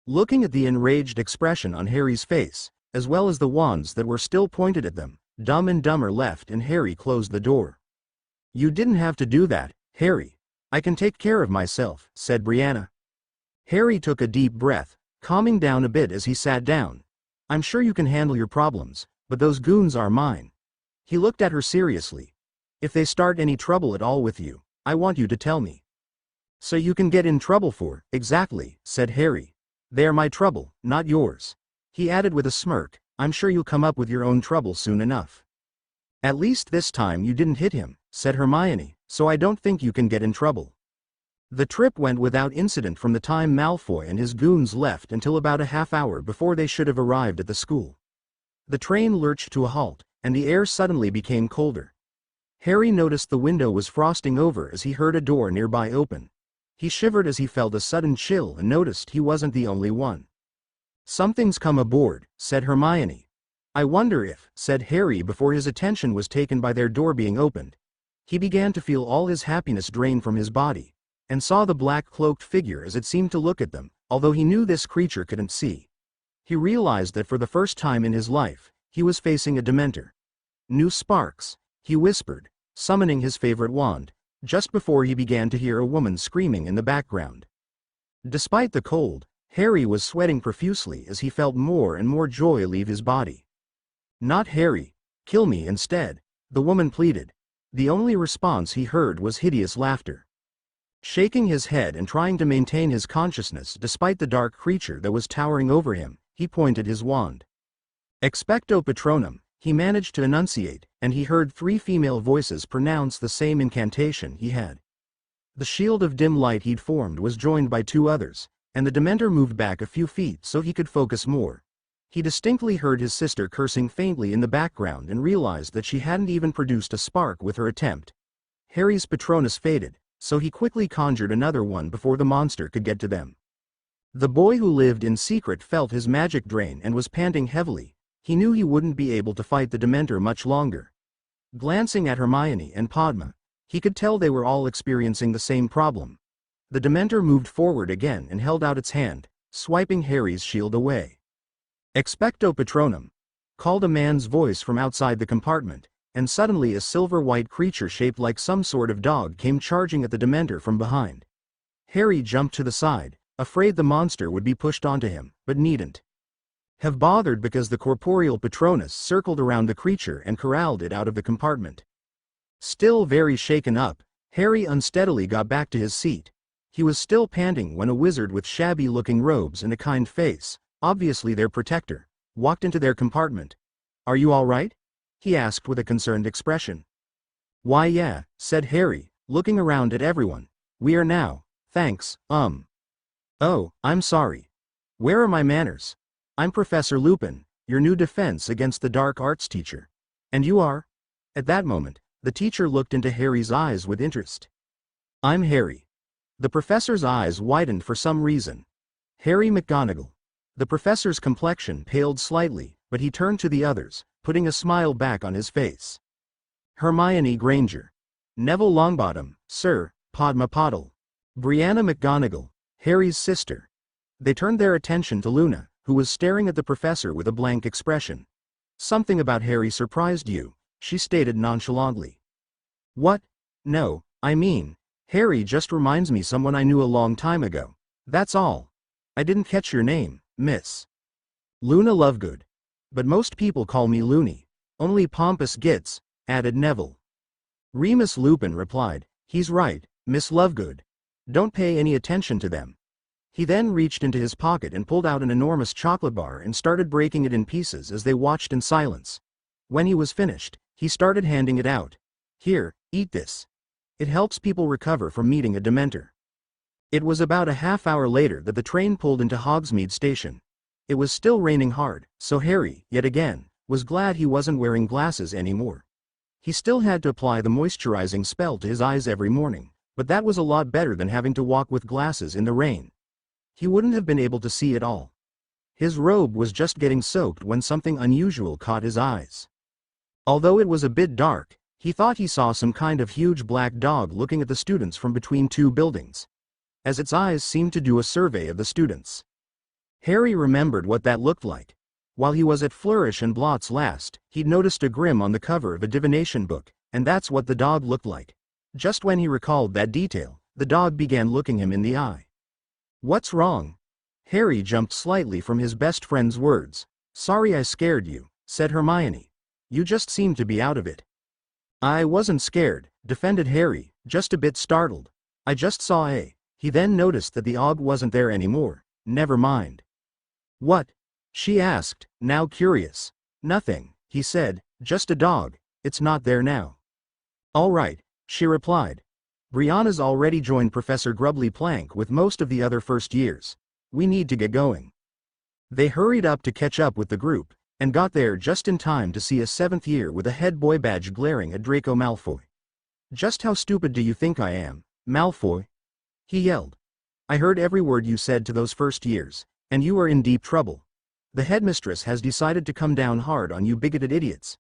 Looking at the enraged expression on Harry's face, as well as the wands that were still pointed at them, Dumb and Dumber left and Harry closed the door. "You didn't have to do that, Harry. I can take care of myself," said Brianna. Harry took a deep breath, calming down a bit as he sat down. "I'm sure you can handle your problems, but those goons are mine." He looked at her seriously. "If they start any trouble at all with you, I want you to tell me." "So you can get in trouble for, exactly," said Harry. "They're my trouble, not yours." He added with a smirk, "I'm sure you'll come up with your own trouble soon enough." "At least this time you didn't hit him," said Hermione, "so I don't think you can get in trouble." The trip went without incident from the time Malfoy and his goons left until about a half hour before they should have arrived at the school. The train lurched to a halt, and the air suddenly became colder. Harry noticed the window was frosting over as he heard a door nearby open. He shivered as he felt a sudden chill and noticed he wasn't the only one. "Something's come aboard," said Hermione. "I wonder if," said Harry before his attention was taken by their door being opened. He began to feel all his happiness drain from his body, and saw the black cloaked figure as it seemed to look at them, although he knew this creature couldn't see. He realized that for the first time in his life, he was facing a Dementor. "New sparks," he whispered, summoning his favorite wand, just before he began to hear a woman screaming in the background. Despite the cold, Harry was sweating profusely as he felt more and more joy leave his body. "Not Harry, kill me instead," the woman pleaded. The only response he heard was hideous laughter. Shaking his head and trying to maintain his consciousness despite the dark creature that was towering over him, he pointed his wand. "Expecto Patronum," he managed to enunciate, and he heard 3 female voices pronounce the same incantation he had. The shield of dim light he'd formed was joined by 2 others, and the Dementor moved back a few feet so he could focus more. He distinctly heard his sister cursing faintly in the background and realized that she hadn't even produced a spark with her attempt. Harry's Patronus faded, so he quickly conjured another one before the monster could get to them. The boy who lived in secret felt his magic drain and was panting heavily. He knew he wouldn't be able to fight the Dementor much longer. Glancing at Hermione and Padma, He could tell they were all experiencing the same problem. The Dementor moved forward again and held out its hand, swiping Harry's shield away. "Expecto Patronum," called a man's voice from outside the compartment, and suddenly a silver-white creature shaped like some sort of dog came charging at the Dementor from behind. Harry jumped to the side, afraid the monster would be pushed onto him, but needn't have bothered because the corporeal Patronus circled around the creature and corralled it out of the compartment. Still very shaken up, Harry unsteadily got back to his seat. He was still panting when a wizard with shabby-looking robes and a kind face, obviously their protector, walked into their compartment. "Are you all right?" he asked with a concerned expression. "Why yeah," said Harry, looking around at everyone. "We are now, thanks, Oh, I'm sorry. Where are my manners? I'm Professor Lupin, your new defense against the dark arts teacher. And you are?" At that moment, the teacher looked into Harry's eyes with interest. "I'm Harry." The professor's eyes widened for some reason. "Harry McGonagall." The professor's complexion paled slightly, but he turned to the others, putting a smile back on his face. "Hermione Granger." "Neville Longbottom, sir, Padma Patil." "Brianna McGonagall, Harry's sister." They turned their attention to Luna, who was staring at the professor with a blank expression. "Something about Harry surprised you," she stated nonchalantly. "What? No, I mean, Harry just reminds me someone I knew a long time ago. That's all. I didn't catch your name, Miss." "Luna Lovegood. But most people call me Loony. Only pompous gits," added Neville. Remus Lupin replied, "He's right, Miss Lovegood. Don't pay any attention to them." He then reached into his pocket and pulled out an enormous chocolate bar and started breaking it in pieces as they watched in silence. When he was finished, he started handing it out. "Here, eat this. It helps people recover from meeting a Dementor." It was about a half-hour later that the train pulled into Hogsmeade Station. It was still raining hard, so Harry, yet again, was glad he wasn't wearing glasses anymore. He still had to apply the moisturizing spell to his eyes every morning, but that was a lot better than having to walk with glasses in the rain. He wouldn't have been able to see at all. His robe was just getting soaked when something unusual caught his eyes. Although it was a bit dark, he thought he saw some kind of huge black dog looking at the students from between two buildings, as its eyes seemed to do a survey of the students. Harry remembered what that looked like. While he was at Flourish and Blot's last, he'd noticed a Grim on the cover of a divination book, and that's what the dog looked like. Just when he recalled that detail, the dog began looking him in the eye. "What's wrong?" Harry jumped slightly from his best friend's words. "Sorry I scared you," said Hermione. "You just seemed to be out of it." "I wasn't scared," defended Harry, just a bit startled. "I just saw a..." He then noticed that the og wasn't there anymore. "Never mind." "What?" she asked, now curious. "Nothing," he said, "just a dog. It's not there now." "All right," she replied. "Brianna's already joined Professor Grubbly Plank with most of the other first years. We need to get going." They hurried up to catch up with the group, and got there just in time to see a seventh year with a head boy badge glaring at Draco Malfoy. "Just how stupid do you think I am, Malfoy?" he yelled. "I heard every word you said to those first years, and you are in deep trouble. The headmistress has decided to come down hard on you bigoted idiots.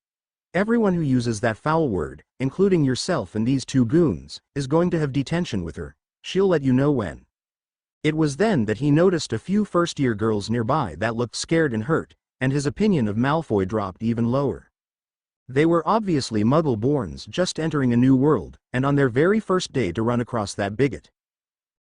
Everyone who uses that foul word, including yourself and these two goons, is going to have detention with her. She'll let you know when." It was then that he noticed a few first-year girls nearby that looked scared and hurt, and his opinion of Malfoy dropped even lower. They were obviously Muggle-borns just entering a new world, and on their very first day to run across that bigot.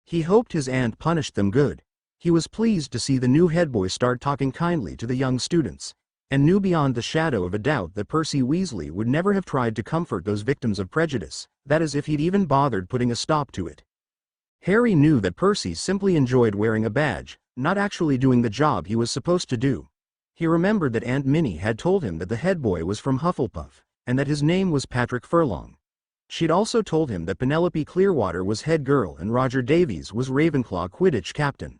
He hoped his aunt punished them good. He was pleased to see the new headboy start talking kindly to the young students, and knew beyond the shadow of a doubt that Percy Weasley would never have tried to comfort those victims of prejudice, that is if he'd even bothered putting a stop to it. Harry knew that Percy simply enjoyed wearing a badge, not actually doing the job he was supposed to do. He remembered that Aunt Minnie had told him that the headboy was from Hufflepuff, and that his name was Patrick Furlong. She'd also told him that Penelope Clearwater was head girl and Roger Davies was Ravenclaw Quidditch captain.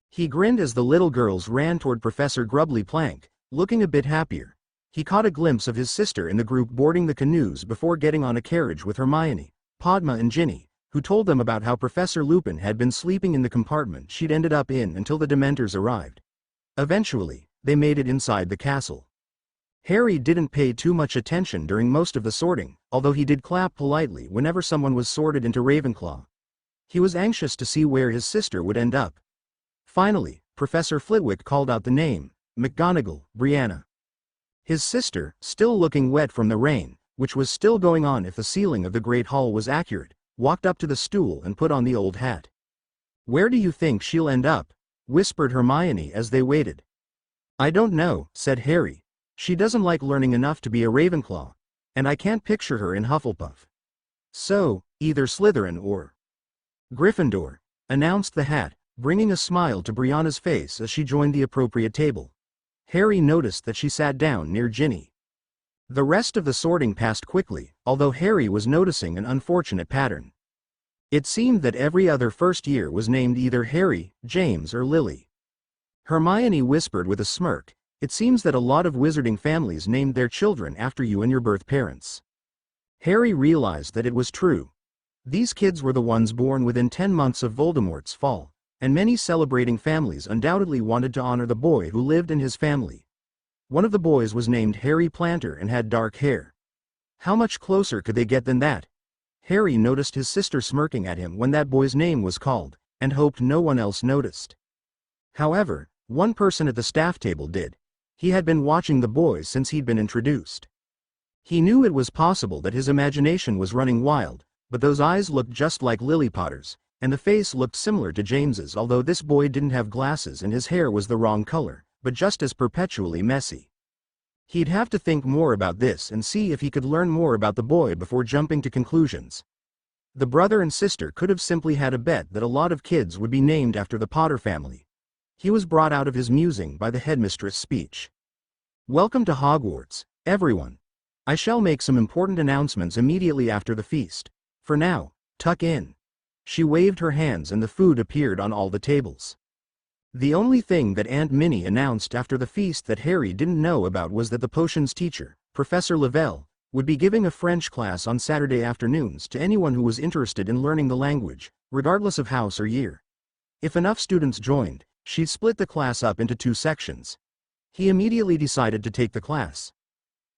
He grinned as the little girls ran toward Professor Grubbly Plank, looking a bit happier. He caught a glimpse of his sister in the group boarding the canoes before getting on a carriage with Hermione, Padma and Ginny, who told them about how Professor Lupin had been sleeping in the compartment she'd ended up in until the Dementors arrived. Eventually, they made it inside the castle. Harry didn't pay too much attention during most of the sorting, although he did clap politely whenever someone was sorted into Ravenclaw. He was anxious to see where his sister would end up. Finally, Professor Flitwick called out the name, McGonagall, Brianna. His sister, still looking wet from the rain, which was still going on if the ceiling of the Great Hall was accurate, walked up to the stool and put on the old hat. "Where do you think she'll end up?" whispered Hermione as they waited. "I don't know," said Harry. "She doesn't like learning enough to be a Ravenclaw, and I can't picture her in Hufflepuff. So, either Slytherin or Gryffindor," announced the hat, bringing a smile to Brianna's face as she joined the appropriate table. Harry noticed that she sat down near Ginny. The rest of the sorting passed quickly, although Harry was noticing an unfortunate pattern. It seemed that every other first year was named either Harry, James or Lily. Hermione whispered with a smirk, "It seems that a lot of wizarding families named their children after you and your birth parents." Harry realized that it was true. These kids were the ones born within 10 months of Voldemort's fall, and many celebrating families undoubtedly wanted to honor the boy who lived in his family. One of the boys was named Harry Planter and had dark hair. How much closer could they get than that? Harry noticed his sister smirking at him when that boy's name was called, and hoped no one else noticed. However, one person at the staff table did. He had been watching the boy since he'd been introduced. He knew it was possible that his imagination was running wild, but those eyes looked just like Lily Potter's, and the face looked similar to James's, although this boy didn't have glasses and his hair was the wrong color, but just as perpetually messy. He'd have to think more about this and see if he could learn more about the boy before jumping to conclusions. The brother and sister could have simply had a bet that a lot of kids would be named after the Potter family. He was brought out of his musing by the headmistress' speech. "Welcome to Hogwarts, everyone. I shall make some important announcements immediately after the feast. For now, tuck in." She waved her hands and the food appeared on all the tables. The only thing that Aunt Minnie announced after the feast that Harry didn't know about was that the potions teacher, Professor Lavelle, would be giving a French class on Saturday afternoons to anyone who was interested in learning the language, regardless of house or year. If enough students joined, she'd split the class up into 2 sections. He immediately decided to take the class.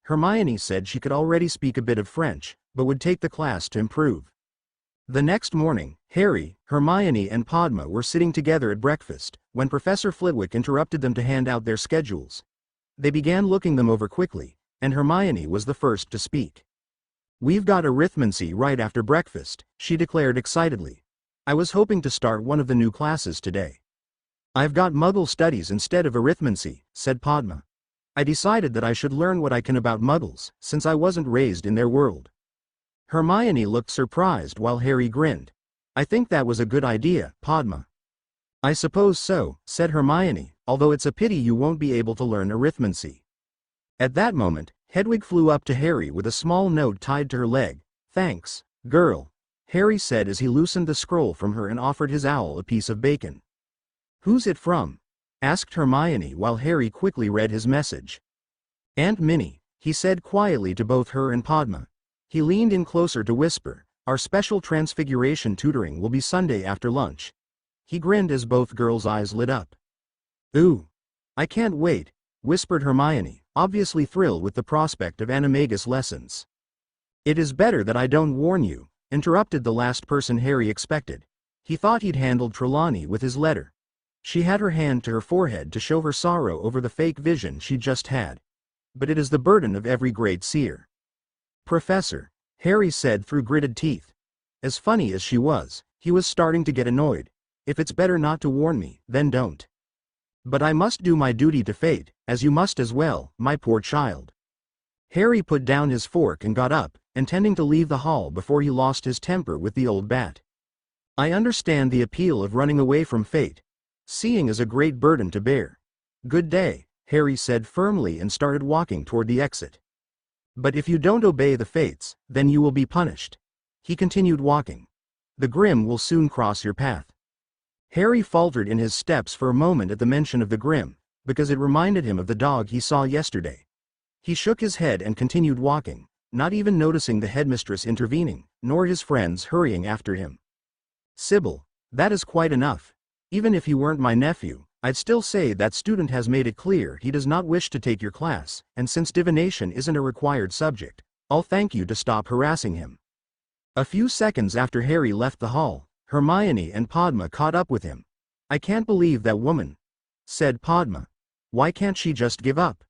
Hermione said she could already speak a bit of French, but would take the class to improve. The next morning, Harry, Hermione and Padma were sitting together at breakfast, when Professor Flitwick interrupted them to hand out their schedules. They began looking them over quickly, and Hermione was the first to speak. "We've got arithmancy right after breakfast," she declared excitedly. "I was hoping to start one of the new classes today." "I've got Muggle studies instead of arithmancy," said Padma. "I decided that I should learn what I can about Muggles, since I wasn't raised in their world." Hermione looked surprised while Harry grinned. "I think that was a good idea, Padma." "I suppose so," said Hermione, "although it's a pity you won't be able to learn arithmancy." At that moment, Hedwig flew up to Harry with a small note tied to her leg. "Thanks, girl," Harry said as he loosened the scroll from her and offered his owl a piece of bacon. "Who's it from?" asked Hermione while Harry quickly read his message. "Aunt Minnie," he said quietly to both her and Padma. He leaned in closer to whisper, "Our special transfiguration tutoring will be Sunday after lunch." He grinned as both girls' eyes lit up. "Ooh, I can't wait," whispered Hermione, obviously thrilled with the prospect of animagus lessons. "It is better that I don't warn you," interrupted the last person Harry expected. He thought he'd handled Trelawney with his letter. She had her hand to her forehead to show her sorrow over the fake vision she'd just had. "But it is the burden of every great seer." "Professor," Harry said through gritted teeth. As funny as she was, he was starting to get annoyed. "If it's better not to warn me, then don't." "But I must do my duty to fate, as you must as well, my poor child." Harry put down his fork and got up, intending to leave the hall before he lost his temper with the old bat. "I understand the appeal of running away from fate. Seeing is a great burden to bear." "Good day," Harry said firmly and started walking toward the exit. "But if you don't obey the fates, then you will be punished." He continued walking. "The Grim will soon cross your path." Harry faltered in his steps for a moment at the mention of the Grim, because it reminded him of the dog he saw yesterday. He shook his head and continued walking, not even noticing the headmistress intervening, nor his friends hurrying after him. "Sybil, that is quite enough. Even if you weren't my nephew, I'd still say that student has made it clear he does not wish to take your class, and since divination isn't a required subject, I'll thank you to stop harassing him." A few seconds after Harry left the hall, Hermione and Padma caught up with him. "I can't believe that woman," said Padma. "Why can't she just give up?"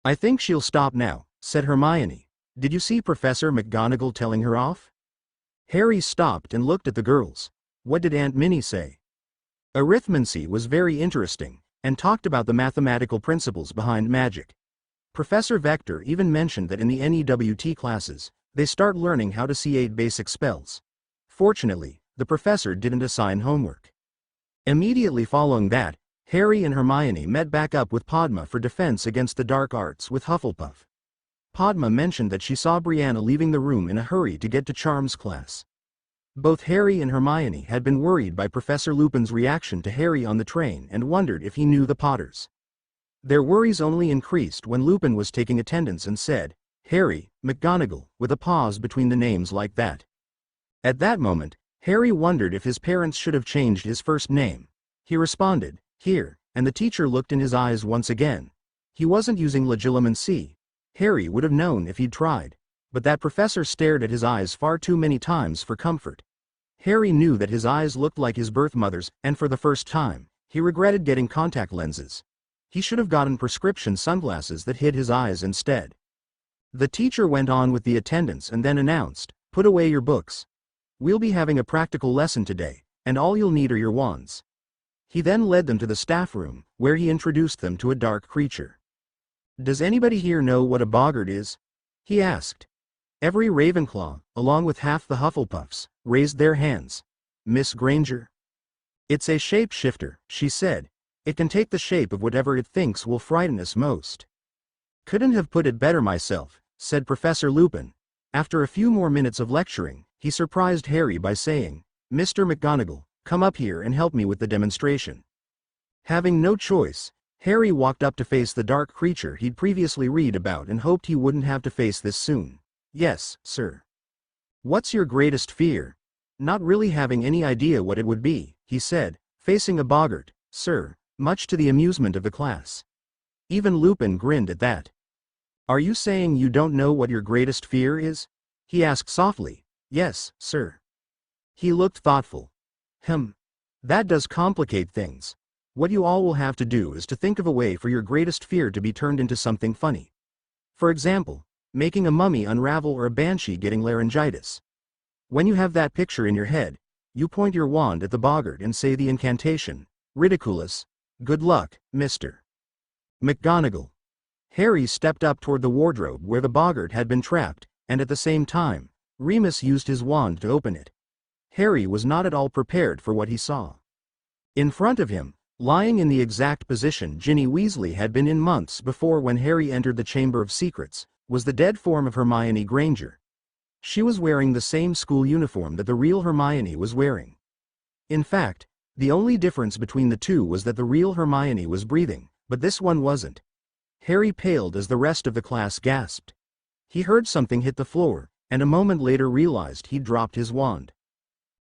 "I think she'll stop now," said Hermione. "Did you see Professor McGonagall telling her off?" Harry stopped and looked at the girls. What did Aunt Minnie say? Arithmancy was very interesting, and talked about the mathematical principles behind magic. Professor Vector even mentioned that in the NEWT classes, they start learning how to see 8 basic spells. Fortunately, the professor didn't assign homework. Immediately following that, Harry and Hermione met back up with Padma for defense against the dark arts with Hufflepuff. Padma mentioned that she saw Brianna leaving the room in a hurry to get to Charms class. Both Harry and Hermione had been worried by Professor Lupin's reaction to Harry on the train and wondered if he knew the Potters. Their worries only increased when Lupin was taking attendance and said, "Harry, McGonagall," with a pause between the names like that. At that moment, Harry wondered if his parents should have changed his first name. He responded, "Here," and the teacher looked in his eyes once again. He wasn't using legilimency. Harry would have known if he'd tried, but that professor stared at his eyes far too many times for comfort. Harry knew that his eyes looked like his birth mother's, and for the first time, he regretted getting contact lenses. He should have gotten prescription sunglasses that hid his eyes instead. The teacher went on with the attendance and then announced, "Put away your books. We'll be having a practical lesson today, and all you'll need are your wands." He then led them to the staff room, where he introduced them to a dark creature. "Does anybody here know what a boggart is?" he asked. Every Ravenclaw, along with half the Hufflepuffs, raised their hands. "Miss Granger?" "It's a shapeshifter," she said. "It can take the shape of whatever it thinks will frighten us most." "Couldn't have put it better myself," said Professor Lupin. After a few more minutes of lecturing, he surprised Harry by saying, "Mr. McGonagall, come up here and help me with the demonstration." Having no choice, Harry walked up to face the dark creature he'd previously read about and hoped he wouldn't have to face this soon. "Yes, sir." "What's your greatest fear?" Not really having any idea what it would be, he said, "Facing a boggart, sir," much to the amusement of the class. Even Lupin grinned at that. "Are you saying you don't know what your greatest fear is?" he asked softly. "Yes, sir." He looked thoughtful. That does complicate things. What you all will have to do is to think of a way for your greatest fear to be turned into something funny. For example, making a mummy unravel or a banshee getting laryngitis. When you have that picture in your head, you point your wand at the boggart and say the incantation, "Ridiculous. Good luck, Mr. McGonagall." Harry stepped up toward the wardrobe where the boggart had been trapped, and at the same time, Remus used his wand to open it. Harry was not at all prepared for what he saw. In front of him, lying in the exact position Ginny Weasley had been in months before when Harry entered the Chamber of Secrets, was the dead form of Hermione Granger. She was wearing the same school uniform that the real Hermione was wearing. In fact, the only difference between the two was that the real Hermione was breathing, but this one wasn't. Harry paled as the rest of the class gasped. He heard something hit the floor, and a moment later realized he'd dropped his wand.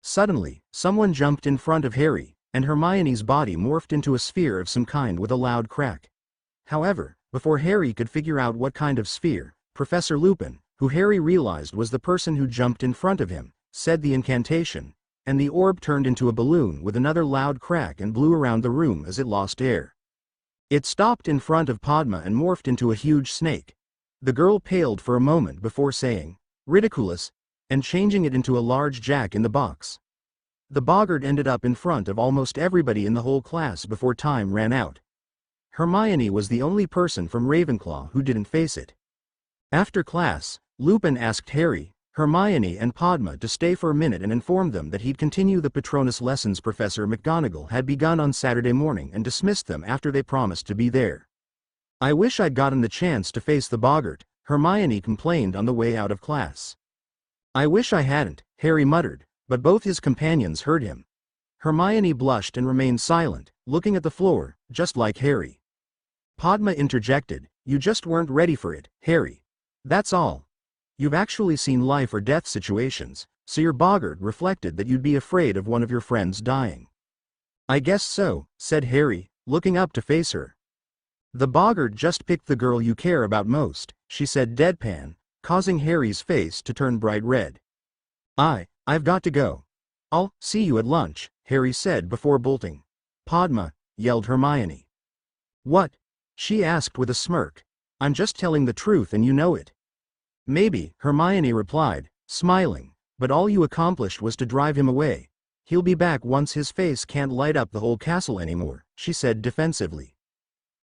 Suddenly, someone jumped in front of Harry, and Hermione's body morphed into a sphere of some kind with a loud crack. However, before Harry could figure out what kind of sphere, Professor Lupin, who Harry realized was the person who jumped in front of him, said the incantation, and the orb turned into a balloon with another loud crack and blew around the room as it lost air. It stopped in front of Padma and morphed into a huge snake. The girl paled for a moment before saying, "Ridiculous," and changing it into a large jack-in-the-box. The boggart ended up in front of almost everybody in the whole class before time ran out. Hermione was the only person from Ravenclaw who didn't face it. After class, Lupin asked Harry, Hermione and Padma to stay for a minute and informed them that he'd continue the Patronus lessons Professor McGonagall had begun on Saturday morning and dismissed them after they promised to be there. "I wish I'd gotten the chance to face the boggart," Hermione complained on the way out of class. "I wish I hadn't," Harry muttered, but both his companions heard him. Hermione blushed and remained silent, looking at the floor, just like Harry. Padma interjected, "You just weren't ready for it, Harry. That's all. You've actually seen life or death situations, so your boggart reflected that you'd be afraid of one of your friends dying." "I guess so," said Harry, looking up to face her. "The boggart just picked the girl you care about most," she said deadpan, causing Harry's face to turn bright red. I've got to go. "I'll see you at lunch," Harry said before bolting. "Padma," yelled Hermione. "What?" she asked with a smirk. "I'm just telling the truth and you know it." "Maybe," Hermione replied, smiling, "but all you accomplished was to drive him away. He'll be back once his face can't light up the whole castle anymore," she said defensively.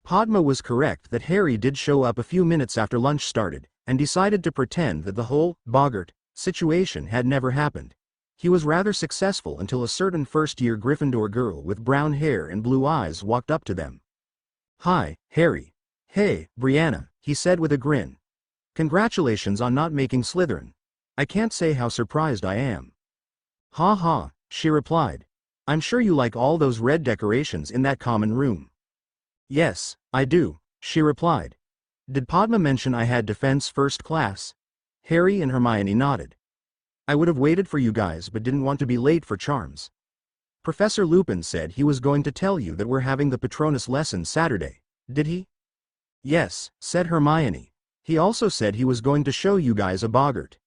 Padma was correct that Harry did show up a few minutes after lunch started, and decided to pretend that the whole boggart situation had never happened. He was rather successful until a certain first-year Gryffindor girl with brown hair and blue eyes walked up to them. "Hi, Harry." "Hey, Brianna," he said with a grin. "Congratulations on not making Slytherin. I can't say how surprised I am." "Ha ha," she replied. "I'm sure you like all those red decorations in that common room." "Yes, I do," she replied. "Did Padma mention I had defense first class?" Harry and Hermione nodded. "I would have waited for you guys but didn't want to be late for charms. Professor Lupin said he was going to tell you that we're having the Patronus lesson Saturday, did he?" "Yes," said Hermione. "He also said he was going to show you guys a boggart."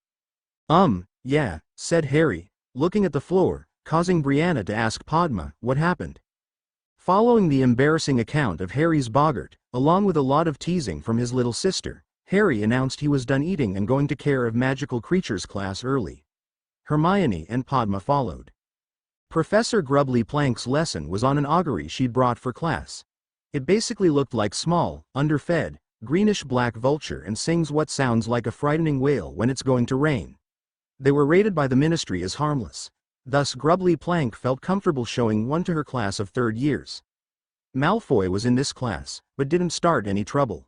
Yeah," said Harry, looking at the floor, causing Brianna to ask Padma what happened. Following the embarrassing account of Harry's boggart, along with a lot of teasing from his little sister, Harry announced he was done eating and going to care of magical creatures class early. Hermione and Padma followed. Professor Grubbly Plank's lesson was on an augury she'd brought for class. It basically looked like small, underfed, greenish-black vulture and sings what sounds like a frightening wail when it's going to rain. They were rated by the ministry as harmless. Thus Grubbly Plank felt comfortable showing one to her class of third years. Malfoy was in this class, but didn't start any trouble.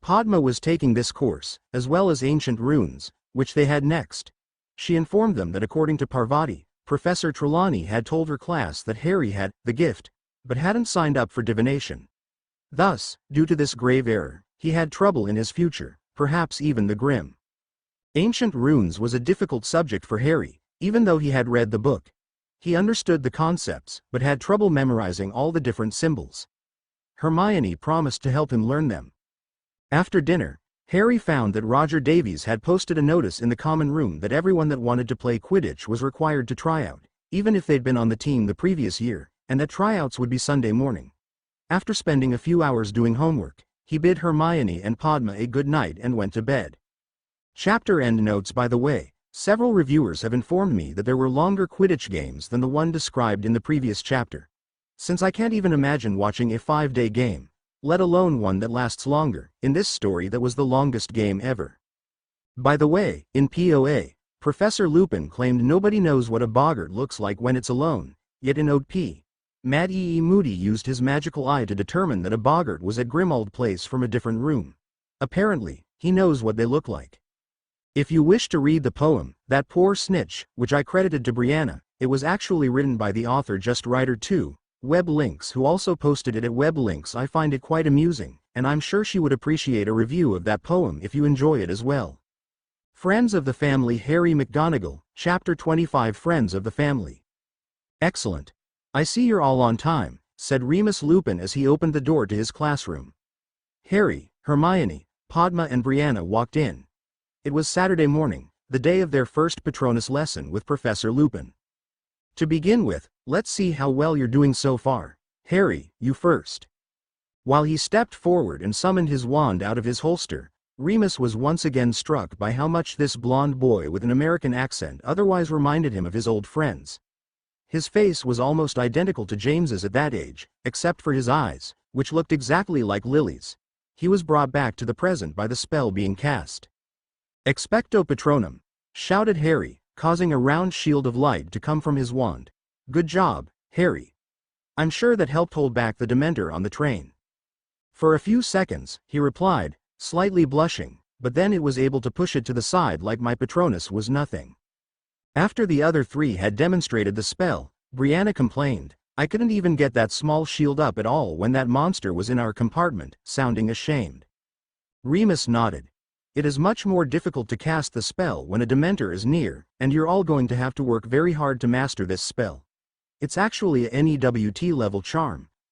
Padma was taking this course, as well as ancient runes, which they had next. She informed them that according to Parvati, Professor Trelawney had told her class that Harry had the gift, but hadn't signed up for divination. Thus, due to this grave error, he had trouble in his future, perhaps even the Grim. Ancient runes was a difficult subject for Harry, even though he had read the book. He understood the concepts, but had trouble memorizing all the different symbols. Hermione promised to help him learn them. After dinner, Harry found that Roger Davies had posted a notice in the common room that everyone that wanted to play Quidditch was required to try out, even if they'd been on the team the previous year, and that tryouts would be Sunday morning. After spending a few hours doing homework, he bid Hermione and Padma a good night and went to bed. Chapter end notes. By the way, several reviewers have informed me that there were longer Quidditch games than the one described in the previous chapter. Since I can't even imagine watching a 5-day game, let alone one that lasts longer, in this story that was the longest game ever. By the way, in POA, Professor Lupin claimed nobody knows what a boggart looks like when it's alone, yet in Ode P. Mad E. Moody used his magical eye to determine that a boggart was at Grimmauld Place from a different room. Apparently, he knows what they look like. If you wish to read the poem, That Poor Snitch, which I credited to Brianna, it was actually written by the author Just Writer 2, Web Links, who also posted it at Web Links. I find it quite amusing, and I'm sure she would appreciate a review of that poem if you enjoy it as well. Friends of the Family. Harry McGonagall, Chapter 25. Friends of the Family. "Excellent. I see you're all on time," said Remus Lupin as he opened the door to his classroom. Harry, Hermione, Padma and Brianna walked in. It was Saturday morning, the day of their first Patronus lesson with Professor Lupin. "To begin with, let's see how well you're doing so far. Harry, you first." While he stepped forward and summoned his wand out of his holster, Remus was once again struck by how much this blond boy with an American accent otherwise reminded him of his old friends. His face was almost identical to James's at that age, except for his eyes, which looked exactly like Lily's. He was brought back to the present by the spell being cast. "Expecto Patronum," shouted Harry, causing a round shield of light to come from his wand. "Good job, Harry. I'm sure that helped hold back the Dementor on the train." "For a few seconds," he replied, slightly blushing, "but then it was able to push it to the side like my Patronus was nothing." After the other three had demonstrated the spell, Brianna complained, "I couldn't even get that small shield up at all when that monster was in our compartment," sounding ashamed. Remus nodded. "It is much more difficult to cast the spell when a Dementor is near, and you're all going to have to work very hard to master this spell. It's actually a NEWT level charm,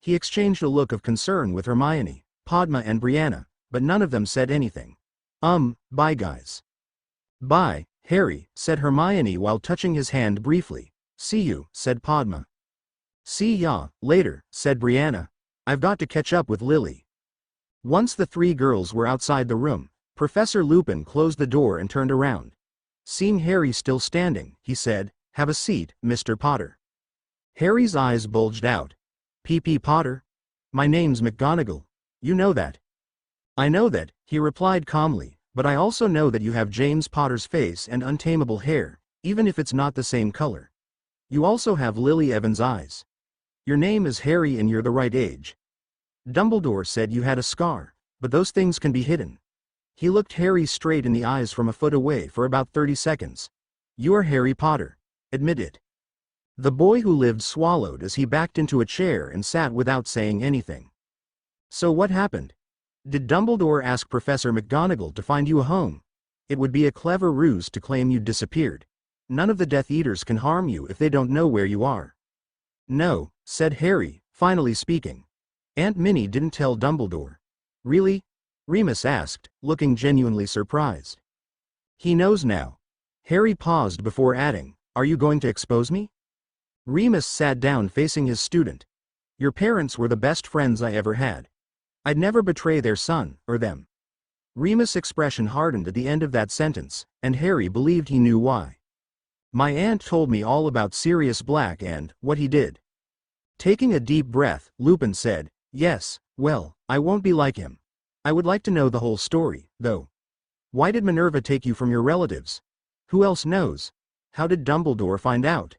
He exchanged a look of concern with Hermione, Padma and Brianna, but none of them said anything. Bye guys. Bye, Harry, said Hermione while touching his hand briefly. See you, said Padma. See ya, later, said Brianna. I've got to catch up with Lily. Once the three girls were outside the room, Professor Lupin closed the door and turned around. Seeing Harry still standing, he said, "Have a seat, Mr. Potter." Harry's eyes bulged out. "P.P. Potter? My name's McGonagall. You know that." "I know that," he replied calmly, "but I also know that you have James Potter's face and untamable hair, even if it's not the same color. You also have Lily Evans' eyes. Your name is Harry and you're the right age. Dumbledore said you had a scar, but those things can be hidden." He looked Harry straight in the eyes from a foot away for about 30 seconds. "You're Harry Potter. Admit it." The boy who lived swallowed as he backed into a chair and sat without saying anything. "So what happened? Did Dumbledore ask Professor McGonagall to find you a home? It would be a clever ruse to claim you'd disappeared. None of the Death Eaters can harm you if they don't know where you are." "No," said Harry, finally speaking. "Aunt Minnie didn't tell Dumbledore." "Really?" Remus asked, looking genuinely surprised. "He knows now." Harry paused before adding, "Are you going to expose me?" Remus sat down facing his student. "Your parents were the best friends I ever had. I'd never betray their son, or them." Remus' expression hardened at the end of that sentence, and Harry believed he knew why. "My aunt told me all about Sirius Black and what he did." Taking a deep breath, Lupin said, "Yes, well, I won't be like him. I would like to know the whole story, though. Why did Minerva take you from your relatives? Who else knows? How did Dumbledore find out?"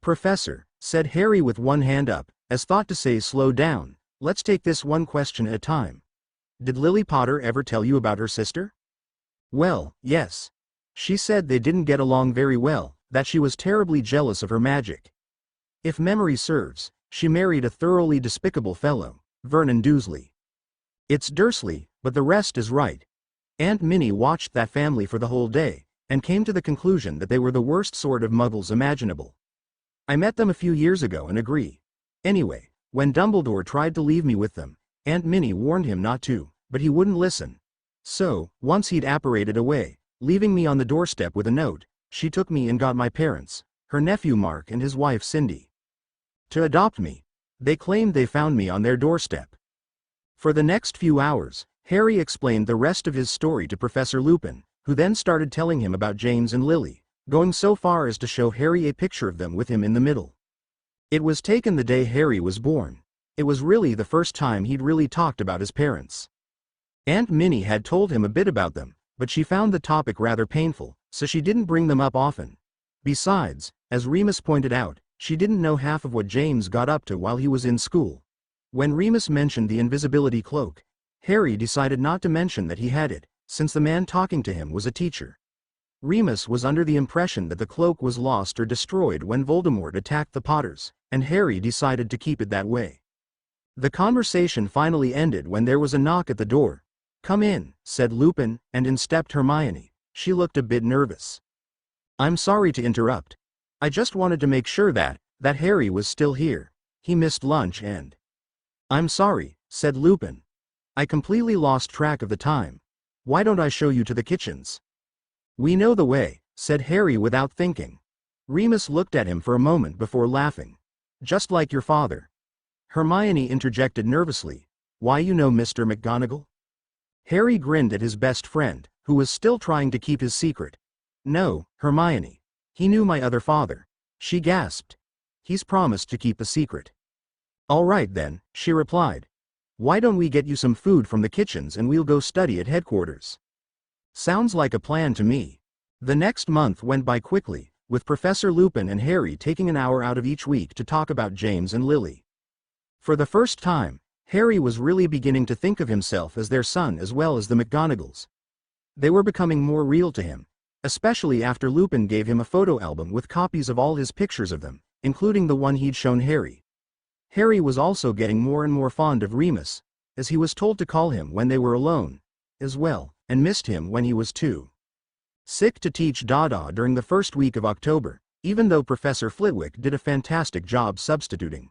"Professor," said Harry with one hand up, as thought to say slow down, let's take this one question at a time. "Did Lily Potter ever tell you about her sister?" "Well, yes. She said they didn't get along very well, that she was terribly jealous of her magic. If memory serves, she married a thoroughly despicable fellow, Vernon Dursley. It's Dursley, but the rest is right. Aunt Minnie watched that family for the whole day, and came to the conclusion that they were the worst sort of muggles imaginable. I met them a few years ago and agree. Anyway, when Dumbledore tried to leave me with them, Aunt Minnie warned him not to, but he wouldn't listen. So, once he'd apparated away, leaving me on the doorstep with a note, she took me and got my parents, her nephew Mark and his wife Cindy, to adopt me. They claimed they found me on their doorstep." For the next few hours, Harry explained the rest of his story to Professor Lupin, who then started telling him about James and Lily, going so far as to show Harry a picture of them with him in the middle. It was taken the day Harry was born. It was really the first time he'd really talked about his parents. Aunt Minnie had told him a bit about them, but she found the topic rather painful, so she didn't bring them up often. Besides, as Remus pointed out, she didn't know half of what James got up to while he was in school. When Remus mentioned the invisibility cloak, Harry decided not to mention that he had it, since the man talking to him was a teacher. Remus was under the impression that the cloak was lost or destroyed when Voldemort attacked the Potters, and Harry decided to keep it that way. The conversation finally ended when there was a knock at the door. "Come in," said Lupin, and in stepped Hermione. She looked a bit nervous. "I'm sorry to interrupt. I just wanted to make sure that Harry was still here. He missed lunch and—" "I'm sorry," said Lupin. "I completely lost track of the time. Why don't I show you to the kitchens?" "We know the way," said Harry without thinking. Remus looked at him for a moment before laughing. "Just like your father." Hermione interjected nervously. "Why, you know Mr. McGonagall?" Harry grinned at his best friend, who was still trying to keep his secret. "No, Hermione. He knew my other father." She gasped. "He's promised to keep the secret." "All right then," she replied. "Why don't we get you some food from the kitchens and we'll go study at headquarters?" "Sounds like a plan to me." The next month went by quickly, with Professor Lupin and Harry taking an hour out of each week to talk about James and Lily. For the first time, Harry was really beginning to think of himself as their son as well as the McGonagalls. They were becoming more real to him, especially after Lupin gave him a photo album with copies of all his pictures of them, including the one he'd shown Harry. Harry was also getting more and more fond of Remus, as he was told to call him when they were alone, as well, and missed him when he was too sick to teach Dada during the first week of October, even though Professor Flitwick did a fantastic job substituting.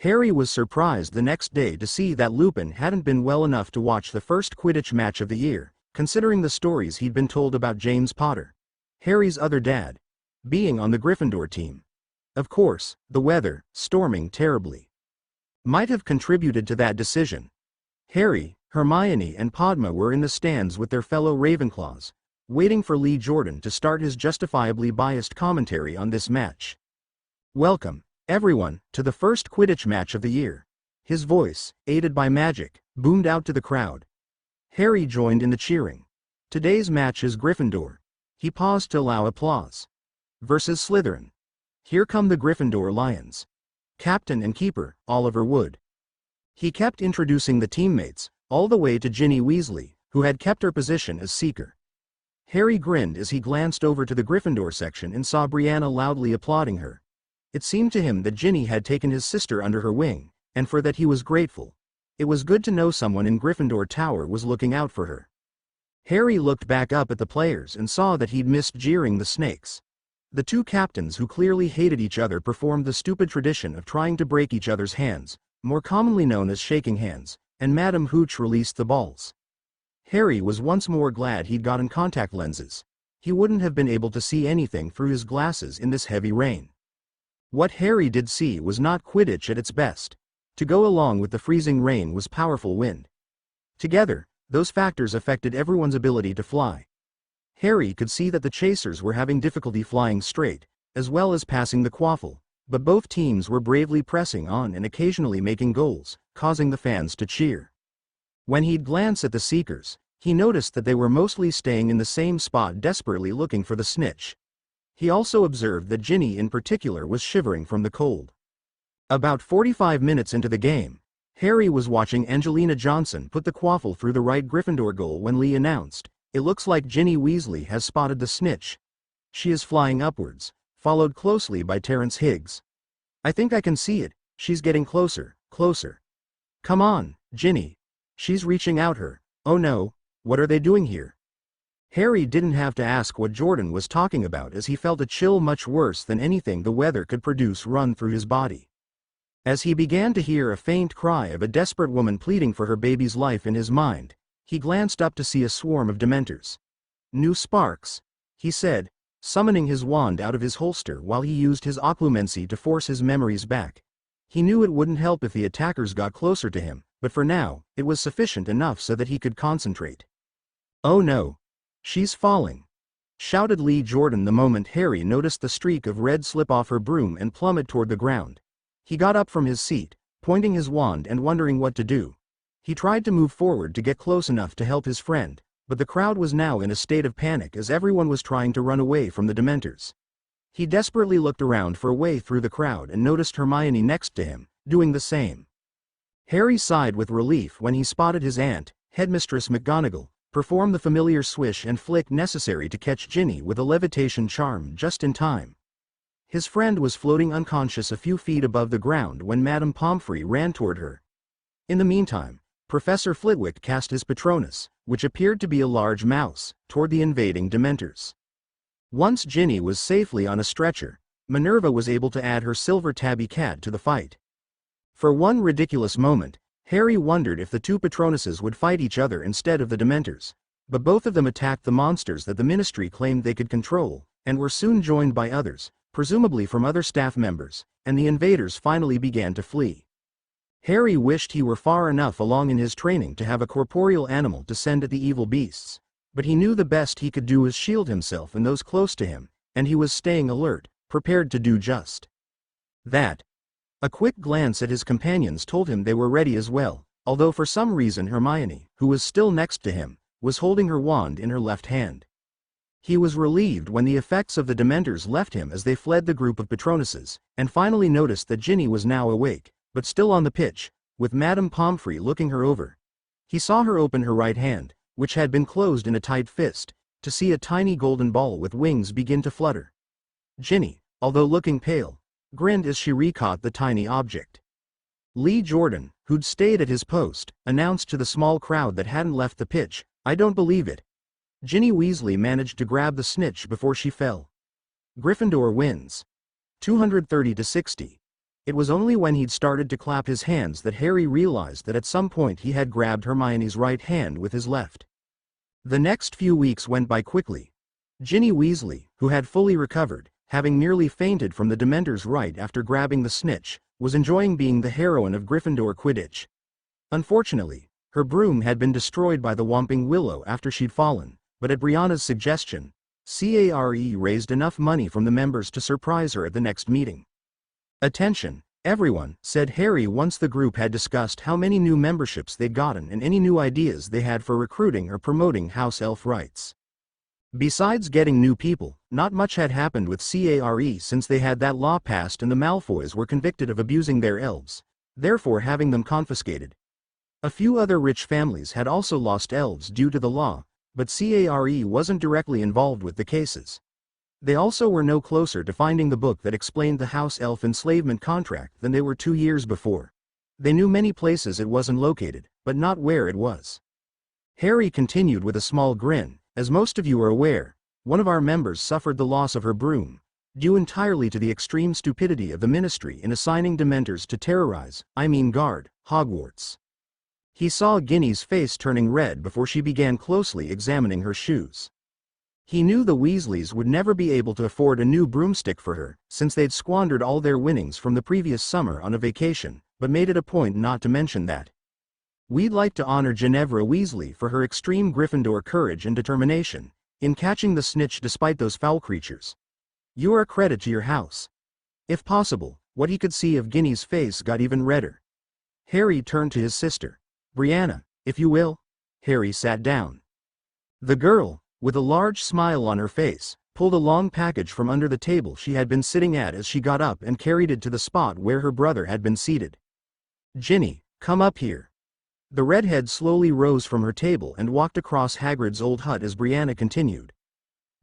Harry was surprised the next day to see that Lupin hadn't been well enough to watch the first Quidditch match of the year, considering the stories he'd been told about James Potter, Harry's other dad, being on the Gryffindor team. Of course, the weather, storming terribly, might have contributed to that decision. Harry, Hermione and Padma were in the stands with their fellow Ravenclaws, waiting for Lee Jordan to start his justifiably biased commentary on this match. "Welcome, everyone, to the first Quidditch match of the year." His voice, aided by magic, boomed out to the crowd. Harry joined in the cheering. "Today's match is Gryffindor." He paused to allow applause. "Versus Slytherin. Here come the Gryffindor Lions. Captain and keeper, Oliver Wood." He kept introducing the teammates, all the way to Ginny Weasley, who had kept her position as seeker. Harry grinned as he glanced over to the Gryffindor section and saw Brianna loudly applauding her. It seemed to him that Ginny had taken his sister under her wing, and for that he was grateful. It was good to know someone in Gryffindor Tower was looking out for her. Harry looked back up at the players and saw that he'd missed jeering the Snakes. The two captains who clearly hated each other performed the stupid tradition of trying to break each other's hands, more commonly known as shaking hands, and Madame Hooch released the balls. Harry was once more glad he'd gotten contact lenses. He wouldn't have been able to see anything through his glasses in this heavy rain. What Harry did see was not Quidditch at its best. To go along with the freezing rain was powerful wind. Together, those factors affected everyone's ability to fly. Harry could see that the chasers were having difficulty flying straight, as well as passing the quaffle, but both teams were bravely pressing on and occasionally making goals, causing the fans to cheer. When he'd glance at the seekers, he noticed that they were mostly staying in the same spot, desperately looking for the snitch. He also observed that Ginny in particular was shivering from the cold. About 45 minutes into the game, Harry was watching Angelina Johnson put the quaffle through the right Gryffindor goal when Lee announced, "It looks like Ginny Weasley has spotted the snitch. She is flying upwards," followed closely by Terrence Higgs. "I think I can see it. She's getting closer, closer. Come on, Ginny. She's reaching out her. Oh no, what are they doing here?" Harry didn't have to ask what Jordan was talking about, as he felt a chill much worse than anything the weather could produce run through his body. As he began to hear a faint cry of a desperate woman pleading for her baby's life in his mind, he glanced up to see a swarm of Dementors. "New sparks," he said, summoning his wand out of his holster while he used his occlumency to force his memories back. He knew it wouldn't help if the attackers got closer to him, but for now, it was sufficient enough so that he could concentrate. "Oh no. She's falling," shouted Lee Jordan the moment Harry noticed the streak of red slip off her broom and plummet toward the ground. He got up from his seat, pointing his wand and wondering what to do. He tried to move forward to get close enough to help his friend, but the crowd was now in a state of panic as everyone was trying to run away from the Dementors. He desperately looked around for a way through the crowd and noticed Hermione next to him, doing the same. Harry sighed with relief when he spotted his aunt, Headmistress McGonagall, perform the familiar swish and flick necessary to catch Ginny with a levitation charm just in time. His friend was floating unconscious a few feet above the ground when Madame Pomfrey ran toward her. In the meantime, Professor Flitwick cast his Patronus, which appeared to be a large mouse, toward the invading Dementors. Once Ginny was safely on a stretcher, Minerva was able to add her silver tabby cat to the fight. For one ridiculous moment, Harry wondered if the two Patronuses would fight each other instead of the Dementors, but both of them attacked the monsters that the Ministry claimed they could control, and were soon joined by others, presumably from other staff members, and the invaders finally began to flee. Harry wished he were far enough along in his training to have a corporeal animal to send at the evil beasts, but he knew the best he could do was shield himself and those close to him, and he was staying alert, prepared to do just that. A quick glance at his companions told him they were ready as well, although for some reason Hermione, who was still next to him, was holding her wand in her left hand. He was relieved when the effects of the Dementors left him as they fled the group of Patronuses, and finally noticed that Ginny was now awake, but still on the pitch, with Madame Pomfrey looking her over. He saw her open her right hand, which had been closed in a tight fist, to see a tiny golden ball with wings begin to flutter. Ginny, although looking pale, grinned as she recaught the tiny object. Lee Jordan, who'd stayed at his post, announced to the small crowd that hadn't left the pitch, "I don't believe it. Ginny Weasley managed to grab the snitch before she fell. Gryffindor wins. 230-60. It was only when he'd started to clap his hands that Harry realized that at some point he had grabbed Hermione's right hand with his left. The next few weeks went by quickly. Ginny Weasley, who had fully recovered, having nearly fainted from the Dementor's right after grabbing the snitch, was enjoying being the heroine of Gryffindor Quidditch. Unfortunately, her broom had been destroyed by the Whomping Willow after she'd fallen, but at Brianna's suggestion, CARE raised enough money from the members to surprise her at the next meeting. "Attention, everyone," said Harry once the group had discussed how many new memberships they'd gotten and any new ideas they had for recruiting or promoting house elf rights. Besides getting new people, not much had happened with CARE since they had that law passed and the Malfoys were convicted of abusing their elves, therefore having them confiscated. A few other rich families had also lost elves due to the law, but CARE wasn't directly involved with the cases. They also were no closer to finding the book that explained the house elf enslavement contract than they were 2 years before. They knew many places it wasn't located, but not where it was. Harry continued with a small grin. "As most of you are aware, one of our members suffered the loss of her broom, due entirely to the extreme stupidity of the Ministry in assigning Dementors to guard, Hogwarts." He saw Ginny's face turning red before she began closely examining her shoes. He knew the Weasleys would never be able to afford a new broomstick for her, since they'd squandered all their winnings from the previous summer on a vacation, but made it a point not to mention that. "We'd like to honor Ginevra Weasley for her extreme Gryffindor courage and determination in catching the snitch despite those foul creatures. You are a credit to your house." If possible, what he could see of Ginny's face got even redder. Harry turned to his sister. "Brianna, if you will." Harry sat down. The girl, with a large smile on her face, pulled a long package from under the table she had been sitting at as she got up and carried it to the spot where her brother had been seated. "Ginny, come up here." The redhead slowly rose from her table and walked across Hagrid's old hut as Brianna continued.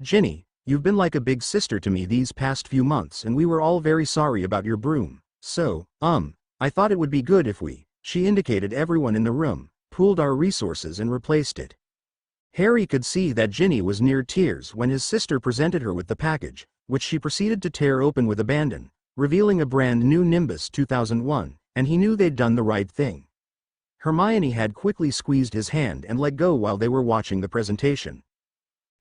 "Ginny, you've been like a big sister to me these past few months and we were all very sorry about your broom, so, I thought it would be good if she indicated everyone in the room, pooled our resources and replaced it." Harry could see that Ginny was near tears when his sister presented her with the package, which she proceeded to tear open with abandon, revealing a brand new Nimbus 2001, and he knew they'd done the right thing. Hermione had quickly squeezed his hand and let go while they were watching the presentation.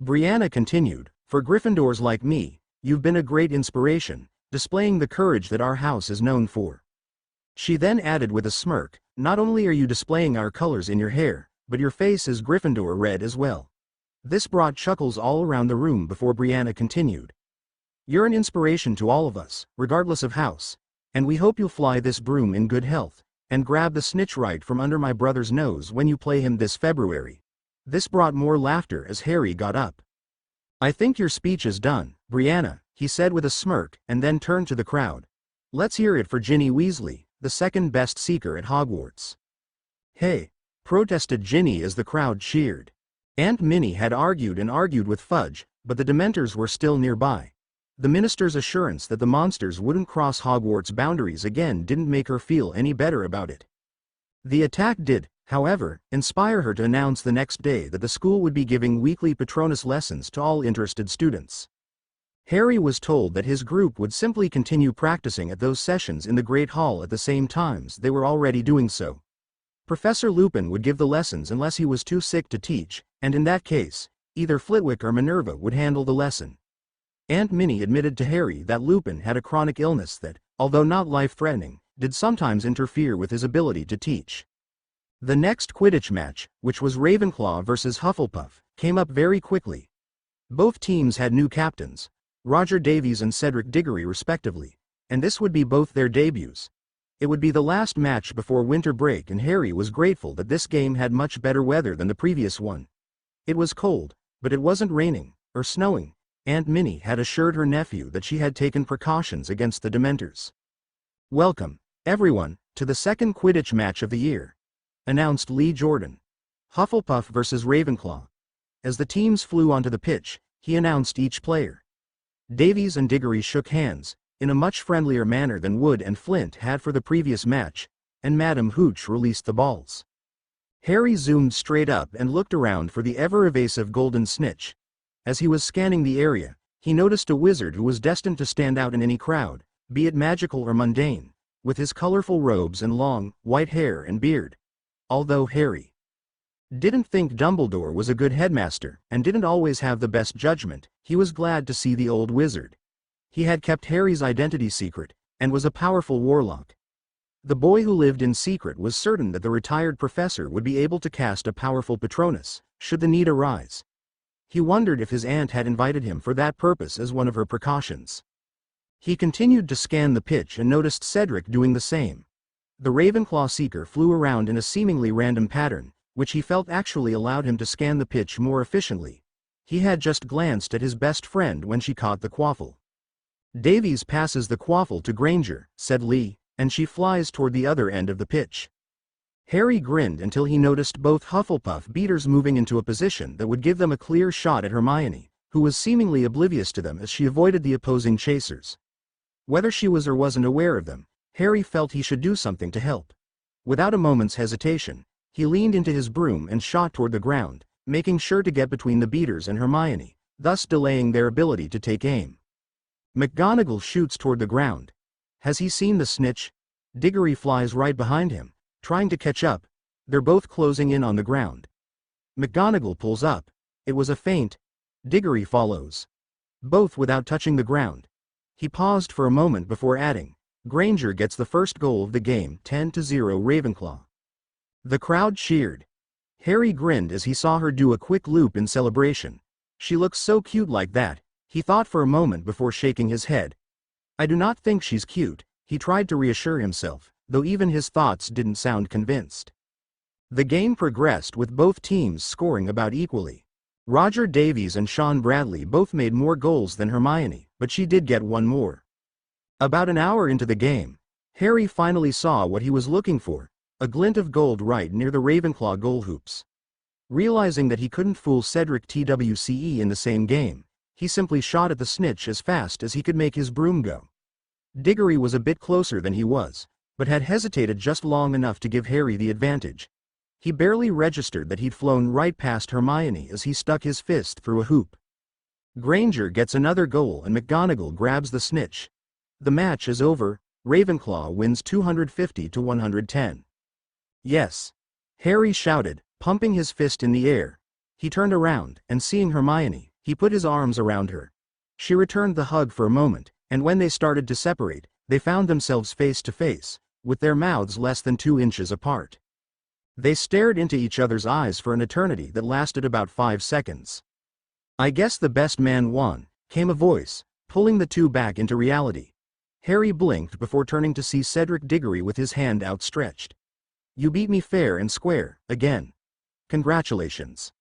Brianna continued, "For Gryffindors like me, you've been a great inspiration, displaying the courage that our house is known for." She then added with a smirk, "Not only are you displaying our colors in your hair, but your face is Gryffindor red as well." This brought chuckles all around the room before Brianna continued. "You're an inspiration to all of us, regardless of house, and we hope you'll fly this broom in good health, and grab the snitch right from under my brother's nose when you play him this February." This brought more laughter as Harry got up. "I think your speech is done, Brianna," he said with a smirk and then turned to the crowd. "Let's hear it for Ginny Weasley, the second best seeker at Hogwarts." "Hey!" protested Ginny as the crowd cheered. Aunt Minnie had argued and argued with Fudge, but the Dementors were still nearby. The minister's assurance that the monsters wouldn't cross Hogwarts boundaries again didn't make her feel any better about it. The attack did, however, inspire her to announce the next day that the school would be giving weekly Patronus lessons to all interested students. Harry was told that his group would simply continue practicing at those sessions in the Great Hall at the same times they were already doing so. Professor Lupin would give the lessons unless he was too sick to teach, and in that case, either Flitwick or Minerva would handle the lesson. Aunt Minnie admitted to Harry that Lupin had a chronic illness that, although not life-threatening, did sometimes interfere with his ability to teach. The next Quidditch match, which was Ravenclaw versus Hufflepuff, came up very quickly. Both teams had new captains, Roger Davies and Cedric Diggory respectively, and this would be both their debuts. It would be the last match before winter break and Harry was grateful that this game had much better weather than the previous one. It was cold, but it wasn't raining, or snowing. Aunt Minnie had assured her nephew that she had taken precautions against the Dementors. "Welcome, everyone, to the second Quidditch match of the year," announced Lee Jordan. "Hufflepuff versus Ravenclaw." As the teams flew onto the pitch, he announced each player. Davies and Diggory shook hands, in a much friendlier manner than Wood and Flint had for the previous match, and Madam Hooch released the balls. Harry zoomed straight up and looked around for the ever-evasive golden snitch. As he was scanning the area, he noticed a wizard who was destined to stand out in any crowd, be it magical or mundane, with his colorful robes and long, white hair and beard. Although Harry didn't think Dumbledore was a good headmaster and didn't always have the best judgment, he was glad to see the old wizard. He had kept Harry's identity secret, and was a powerful warlock. The boy who lived in secret was certain that the retired professor would be able to cast a powerful Patronus, should the need arise. He wondered if his aunt had invited him for that purpose as one of her precautions. He continued to scan the pitch and noticed Cedric doing the same. The Ravenclaw seeker flew around in a seemingly random pattern, which he felt actually allowed him to scan the pitch more efficiently. He had just glanced at his best friend when she caught the quaffle. "Davies passes the quaffle to Granger," said Lee, and she flies toward the other end of the pitch. Harry grinned until he noticed both Hufflepuff beaters moving into a position that would give them a clear shot at Hermione, who was seemingly oblivious to them as she avoided the opposing chasers. Whether she was or wasn't aware of them, Harry felt he should do something to help. Without a moment's hesitation, he leaned into his broom and shot toward the ground, making sure to get between the beaters and Hermione, thus delaying their ability to take aim. McGonagall shoots toward the ground. Has he seen the snitch? Diggory flies right behind him, trying to catch up. They're both closing in on the ground. McGonagall pulls up. It was a feint. Diggory follows. Both without touching the ground. He paused for a moment before adding, "Granger gets the first goal of the game, 10-0 Ravenclaw." The crowd cheered. Harry grinned as he saw her do a quick loop in celebration. She looks so cute like that, he thought for a moment before shaking his head. "I do not think she's cute," he tried to reassure himself, though even his thoughts didn't sound convinced. The game progressed with both teams scoring about equally. Roger Davies and Sean Bradley both made more goals than Hermione, but she did get one more. About an hour into the game, Harry finally saw what he was looking for, a glint of gold right near the Ravenclaw goal hoops. Realizing that he couldn't fool Cedric TWCE in the same game, he simply shot at the snitch as fast as he could make his broom go. Diggory was a bit closer than he was, but had hesitated just long enough to give Harry the advantage. He barely registered that he'd flown right past Hermione as he stuck his fist through a hoop. Granger gets another goal and McGonagall grabs the snitch. The match is over. Ravenclaw wins 250-110. "Yes!" Harry shouted, pumping his fist in the air. He turned around, and seeing Hermione, he put his arms around her. She returned the hug for a moment, and when they started to separate, they found themselves face to face, with their mouths less than 2 inches apart. They stared into each other's eyes for an eternity that lasted about 5 seconds. "I guess the best man won," came a voice, pulling the two back into reality. Harry blinked before turning to see Cedric Diggory with his hand outstretched. "You beat me fair and square, again. Congratulations."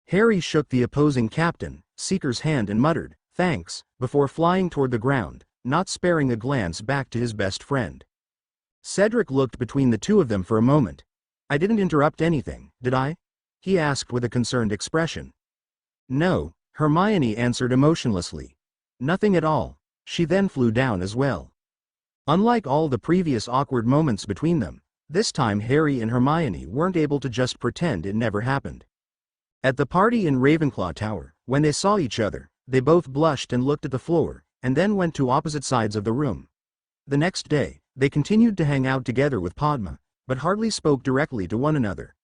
Harry shook the opposing captain, Seeker's hand and muttered, "Thanks," before flying toward the ground, not sparing a glance back to his best friend. Cedric looked between the two of them for a moment. "I didn't interrupt anything, did I?" he asked with a concerned expression. "No," Hermione answered emotionlessly. "Nothing at all." She then flew down as well. Unlike all the previous awkward moments between them, this time Harry and Hermione weren't able to just pretend it never happened. At the party in Ravenclaw Tower, when they saw each other, they both blushed and looked at the floor, and then went to opposite sides of the room. The next day, they continued to hang out together with Padma, but hardly spoke directly to one another.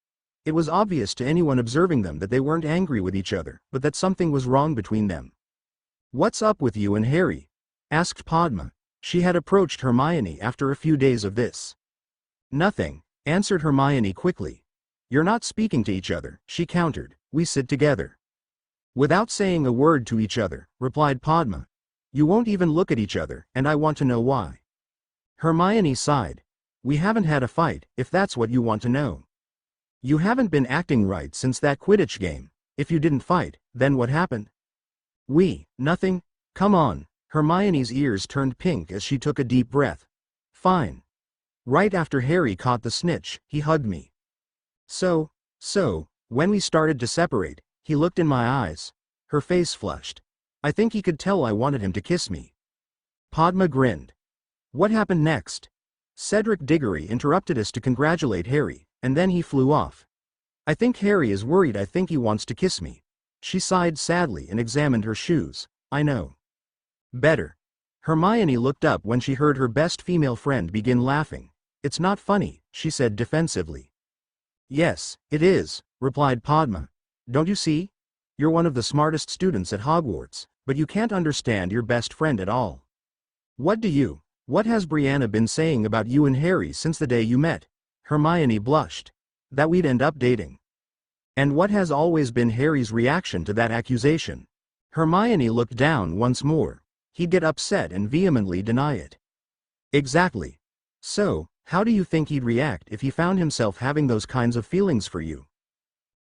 It was obvious to anyone observing them that they weren't angry with each other, but that something was wrong between them. "What's up with you and Harry?" asked Padma. She had approached Hermione after a few days of this. "Nothing," answered Hermione quickly. "You're not speaking to each other," she countered. "We sit together." "Without saying a word to each other," replied Padma. "You won't even look at each other, and I want to know why." Hermione sighed. "We haven't had a fight, if that's what you want to know. You haven't been acting right since that Quidditch game. If you didn't fight, then what happened?" Nothing. Come on." Hermione's ears turned pink as she took a deep breath. "Fine. Right after Harry caught the snitch, he hugged me. So, when we started to separate, he looked in my eyes." Her face flushed. "I think he could tell I wanted him to kiss me." Padma grinned. "What happened next?" Cedric Diggory interrupted us to congratulate Harry, and then he flew off. "I think Harry is worried. I think he wants to kiss me." She sighed sadly and examined her shoes. "I know. Better." Hermione looked up when she heard her best female friend begin laughing. "It's not funny," she said defensively. "Yes, it is," replied Padma. "Don't you see? You're one of the smartest students at Hogwarts, but you can't understand your best friend at all. What has Brianna been saying about you and Harry since the day you met?" Hermione blushed. "That we'd end up dating." "And what has always been Harry's reaction to that accusation?" Hermione looked down once more. "He'd get upset and vehemently deny it." "Exactly. So, how do you think he'd react if he found himself having those kinds of feelings for you?"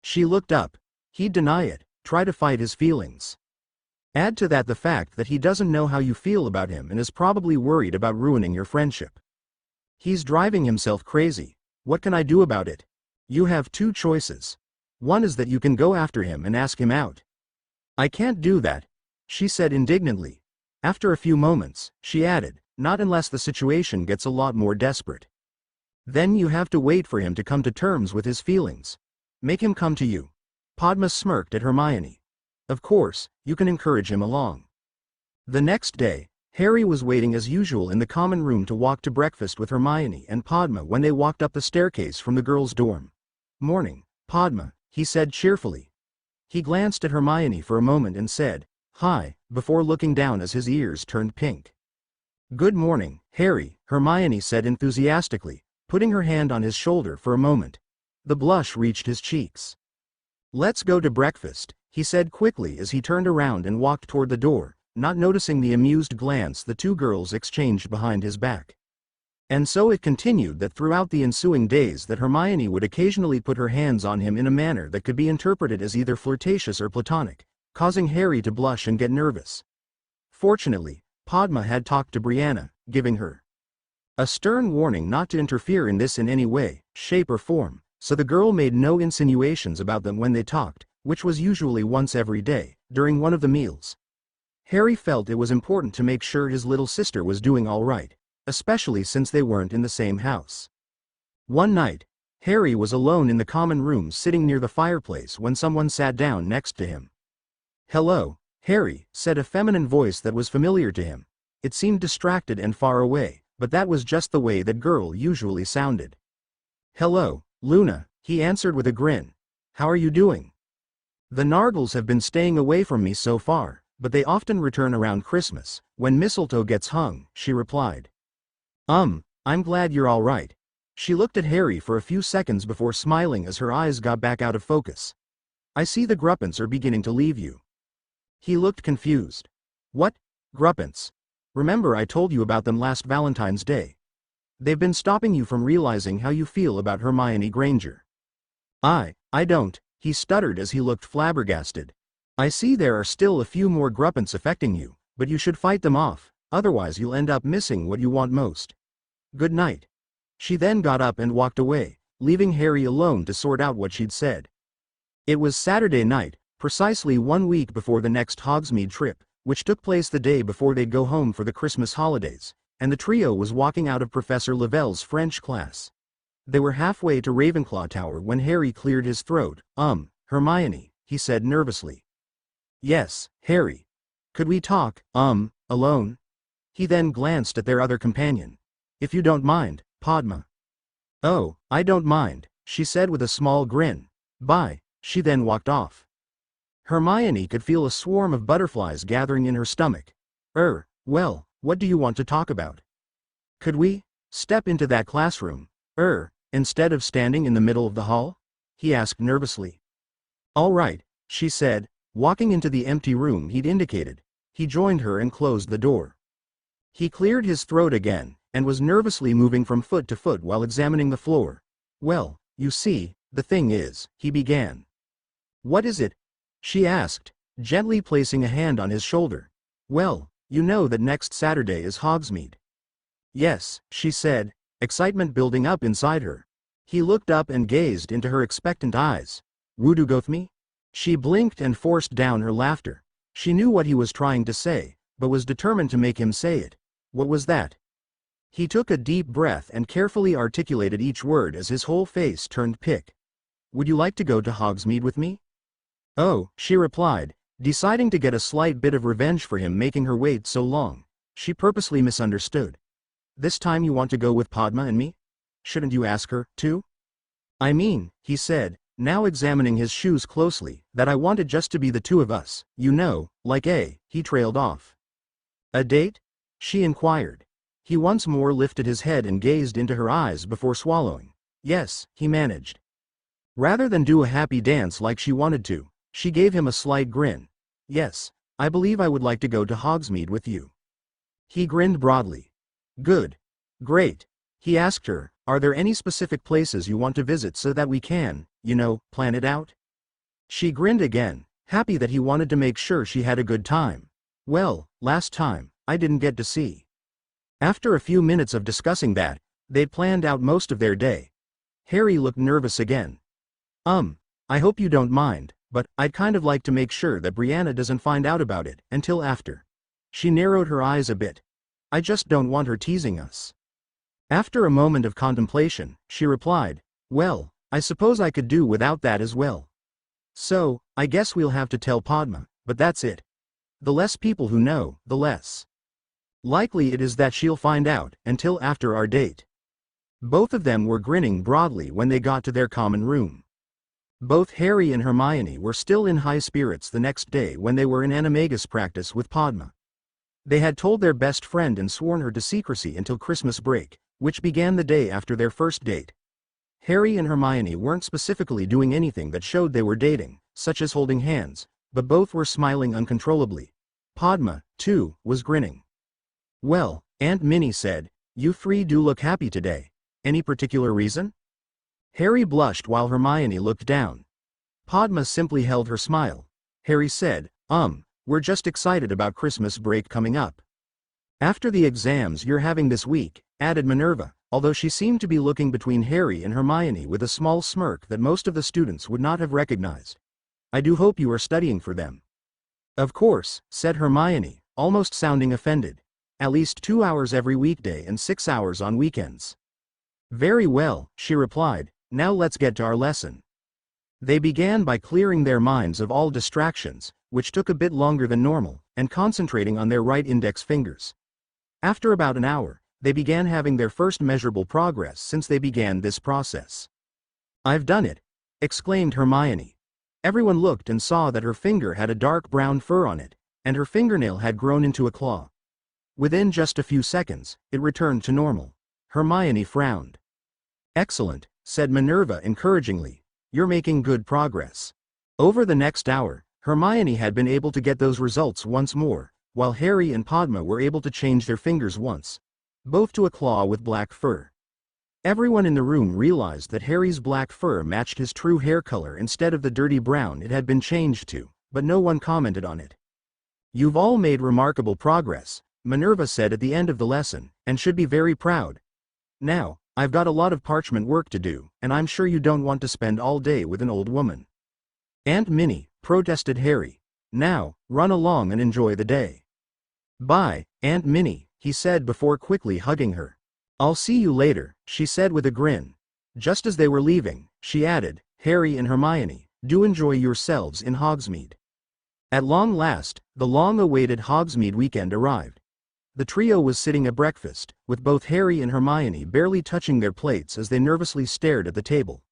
She looked up. "He'd deny it, try to fight his feelings. Add to that the fact that he doesn't know how you feel about him and is probably worried about ruining your friendship. He's driving himself crazy. What can I do about it?" "You have two choices. One is that you can go after him and ask him out." "I can't do that," she said indignantly. After a few moments, she added, "Not unless the situation gets a lot more desperate. Then you have to wait for him to come to terms with his feelings. Make him come to you." Padma smirked at Hermione. "Of course, you can encourage him along." The next day, Harry was waiting as usual in the common room to walk to breakfast with Hermione and Padma when they walked up the staircase from the girls' dorm. "Morning, Padma," he said cheerfully. He glanced at Hermione for a moment and said, "Hi," before looking down as his ears turned pink. "Good morning, Harry," Hermione said enthusiastically, putting her hand on his shoulder for a moment. The blush reached his cheeks. "Let's go to breakfast," he said quickly as he turned around and walked toward the door, not noticing the amused glance the two girls exchanged behind his back. And so it continued that throughout the ensuing days that Hermione would occasionally put her hands on him in a manner that could be interpreted as either flirtatious or platonic, causing Harry to blush and get nervous. Fortunately, Padma had talked to Brianna, giving her a stern warning not to interfere in this in any way, shape or form, so the girl made no insinuations about them when they talked, which was usually once every day, during one of the meals. Harry felt it was important to make sure his little sister was doing all right, especially since they weren't in the same house. One night, Harry was alone in the common room sitting near the fireplace when someone sat down next to him. "Hello, Harry," said a feminine voice that was familiar to him. It seemed distracted and far away, but that was just the way that girl usually sounded. "Hello, Luna," he answered with a grin. "How are you doing?" "The Nargles have been staying away from me so far, but they often return around Christmas, when mistletoe gets hung," she replied. I'm glad you're all right." She looked at Harry for a few seconds before smiling as her eyes got back out of focus. "I see the Gruppants are beginning to leave you." He looked confused. "What? Gruppants? Remember I told you about them last Valentine's Day. They've been stopping you from realizing how you feel about Hermione Granger." I don't," he stuttered as he looked flabbergasted. "I see there are still a few more Gruppants affecting you, but you should fight them off, otherwise you'll end up missing what you want most. Good night." She then got up and walked away, leaving Harry alone to sort out what she'd said. It was Saturday night, precisely 1 week before the next Hogsmeade trip, which took place the day before they'd go home for the Christmas holidays, and the trio was walking out of Professor Lavelle's French class. They were halfway to Ravenclaw Tower when Harry cleared his throat. Hermione," he said nervously. "Yes, Harry. Could we talk, alone?" He then glanced at their other companion. "If you don't mind, Padma." "Oh, I don't mind," she said with a small grin. "Bye." She then walked off. Hermione could feel a swarm of butterflies gathering in her stomach. Well, what do you want to talk about? Could we step into that classroom, instead of standing in the middle of the hall?" he asked nervously. "All right," she said, walking into the empty room he'd indicated. He joined her and closed the door. He cleared his throat again, and was nervously moving from foot to foot while examining the floor. "Well, you see, the thing is," he began. "What is it?" she asked, gently placing a hand on his shoulder. "Well, you know that next Saturday is Hogsmeade." "Yes," she said, excitement building up inside her. He looked up and gazed into her expectant eyes. "Would you go with me?" She blinked and forced down her laughter. She knew what he was trying to say, but was determined to make him say it. What was that? He took a deep breath and carefully articulated each word as his whole face turned pink. "Would you like to go to Hogsmeade with me?" "Oh," she replied, deciding to get a slight bit of revenge for him making her wait so long. She purposely misunderstood. This time you want to go with Padma and me? Shouldn't you ask her, too? I mean, he said, now examining his shoes closely, that I wanted just to be the two of us, you know, like he trailed off. A date? She inquired. He once more lifted his head and gazed into her eyes before swallowing. Yes, he managed. Rather than do a happy dance like she wanted to, she gave him a slight grin. Yes, I believe I would like to go to Hogsmeade with you. He grinned broadly. Good. Great. He asked her, are there any specific places you want to visit so that we can, you know, plan it out? She grinned again, happy that he wanted to make sure she had a good time. Well, last time, I didn't get to see. After a few minutes of discussing that, they'd planned out most of their day. Harry looked nervous again. I hope you don't mind, but I'd kind of like to make sure that Brianna doesn't find out about it until after. She narrowed her eyes a bit. I just don't want her teasing us. After a moment of contemplation, she replied, well, I suppose I could do without that as well. So, I guess we'll have to tell Padma, but that's it. The less people who know, the less likely it is that she'll find out until after our date. Both of them were grinning broadly when they got to their common room. Both Harry and Hermione were still in high spirits the next day when they were in animagus practice with Padma. They had told their best friend and sworn her to secrecy until Christmas break, which began the day after their first date. Harry and Hermione weren't specifically doing anything that showed they were dating, such as holding hands, but both were smiling uncontrollably. Padma, too, was grinning. Well, Aunt Minnie said, you three do look happy today. Any particular reason? Harry blushed while Hermione looked down. Padma simply held her smile. Harry said, we're just excited about Christmas break coming up. After the exams you're having this week, added Minerva, although she seemed to be looking between Harry and Hermione with a small smirk that most of the students would not have recognized. I do hope you are studying for them. Of course, said Hermione, almost sounding offended. At least 2 hours every weekday and 6 hours on weekends. Very well, she replied, now let's get to our lesson. They began by clearing their minds of all distractions, which took a bit longer than normal, and concentrating on their right index fingers. After about an hour, they began having their first measurable progress since they began this process. I've done it, exclaimed Hermione. Everyone looked and saw that her finger had a dark brown fur on it, and her fingernail had grown into a claw. Within just a few seconds, it returned to normal. Hermione frowned. Excellent, said Minerva encouragingly. You're making good progress. Over the next hour, Hermione had been able to get those results once more, while Harry and Padma were able to change their fingers once. Both to a claw with black fur. Everyone in the room realized that Harry's black fur matched his true hair color instead of the dirty brown it had been changed to, but no one commented on it. You've all made remarkable progress, Minerva said at the end of the lesson, and should be very proud. Now, I've got a lot of parchment work to do, and I'm sure you don't want to spend all day with an old woman. Aunt Minnie, protested Harry. Now, run along and enjoy the day. Bye, Aunt Minnie, he said before quickly hugging her. I'll see you later, she said with a grin. Just as they were leaving, she added, Harry and Hermione, do enjoy yourselves in Hogsmeade. At long last, the long-awaited Hogsmeade weekend arrived. The trio was sitting at breakfast, with both Harry and Hermione barely touching their plates as they nervously stared at the table.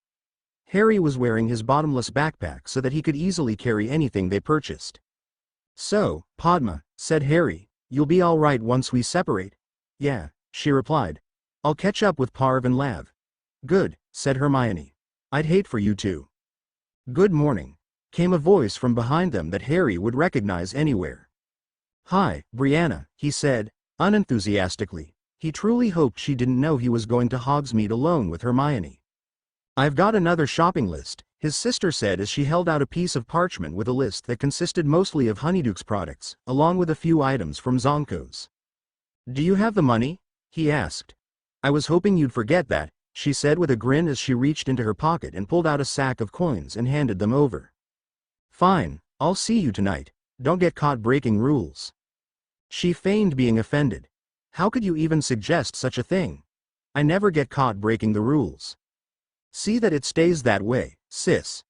Harry was wearing his bottomless backpack so that he could easily carry anything they purchased. So, Padma, said Harry, you'll be all right once we separate? Yeah, she replied. I'll catch up with Parv and Lav. Good, said Hermione. I'd hate for you to. Good morning, came a voice from behind them that Harry would recognize anywhere. Hi, Brianna, he said, unenthusiastically. He truly hoped she didn't know he was going to Hogsmeade alone with Hermione. I've got another shopping list, his sister said as she held out a piece of parchment with a list that consisted mostly of Honeydukes products, along with a few items from Zonko's. Do you have the money? He asked. I was hoping you'd forget that, she said with a grin as she reached into her pocket and pulled out a sack of coins and handed them over. Fine, I'll see you tonight. Don't get caught breaking rules. She feigned being offended. How could you even suggest such a thing? I never get caught breaking the rules. See that it stays that way, sis.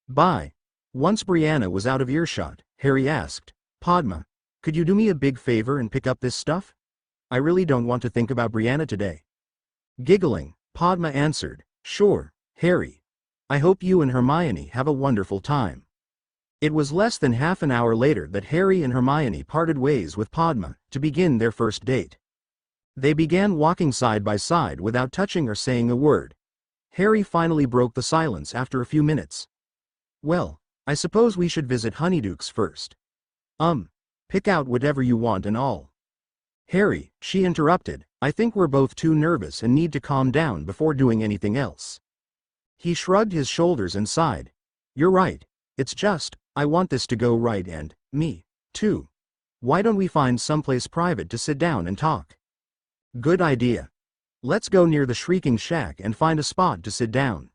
Bye. Once Brianna was out of earshot, Harry asked, Padma, could you do me a big favor and pick up this stuff? I really don't want to think about Brianna today. Giggling, Padma answered, "Sure, Harry. I hope you and Hermione have a wonderful time." It was less than half an hour later that Harry and Hermione parted ways with Padma to begin their first date. They began walking side by side without touching or saying a word. Harry finally broke the silence after a few minutes. "Well, I suppose we should visit Honeydukes first. Pick out whatever you want and all." "Harry," she interrupted, "I think we're both too nervous and need to calm down before doing anything else." He shrugged his shoulders and sighed. "You're right. It's just, I want this to go right and, me, too. Why don't we find someplace private to sit down and talk?" "Good idea. Let's go near the Shrieking Shack and find a spot to sit down."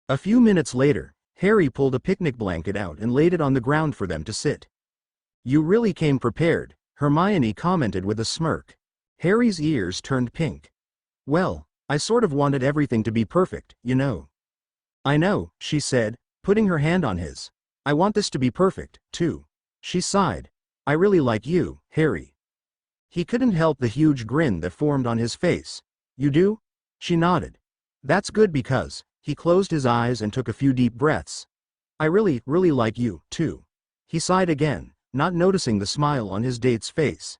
A few minutes later, Harry pulled a picnic blanket out and laid it on the ground for them to sit. "You really came prepared," Hermione commented with a smirk. Harry's ears turned pink. "Well, I sort of wanted everything to be perfect, you know." "I know," she said, putting her hand on his. "I want this to be perfect, too." She sighed. "I really like you, Harry." He couldn't help the huge grin that formed on his face. "You do?" She nodded. "That's good because," he closed his eyes and took a few deep breaths. "I really, really like you, too." He sighed again, not noticing the smile on his date's face.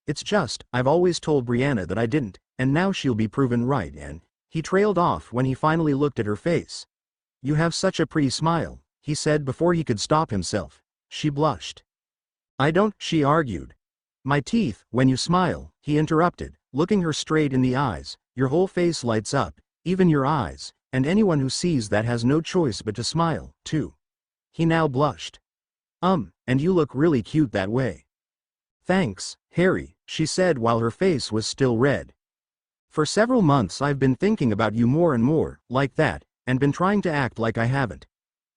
"It's just, I've always told Brianna that I didn't, and now she'll be proven right," and he trailed off when he finally looked at her face. "You have such a pretty smile," he said before he could stop himself. She blushed. "I don't," she argued. "My teeth, when you smile," he interrupted, looking her straight in the eyes. "Your whole face lights up, even your eyes, and anyone who sees that has no choice but to smile, too." He now blushed. And you look really cute that way." "Thanks, Harry," she said while her face was still red. "For several months I've been thinking about you more and more, like that, and been trying to act like I haven't."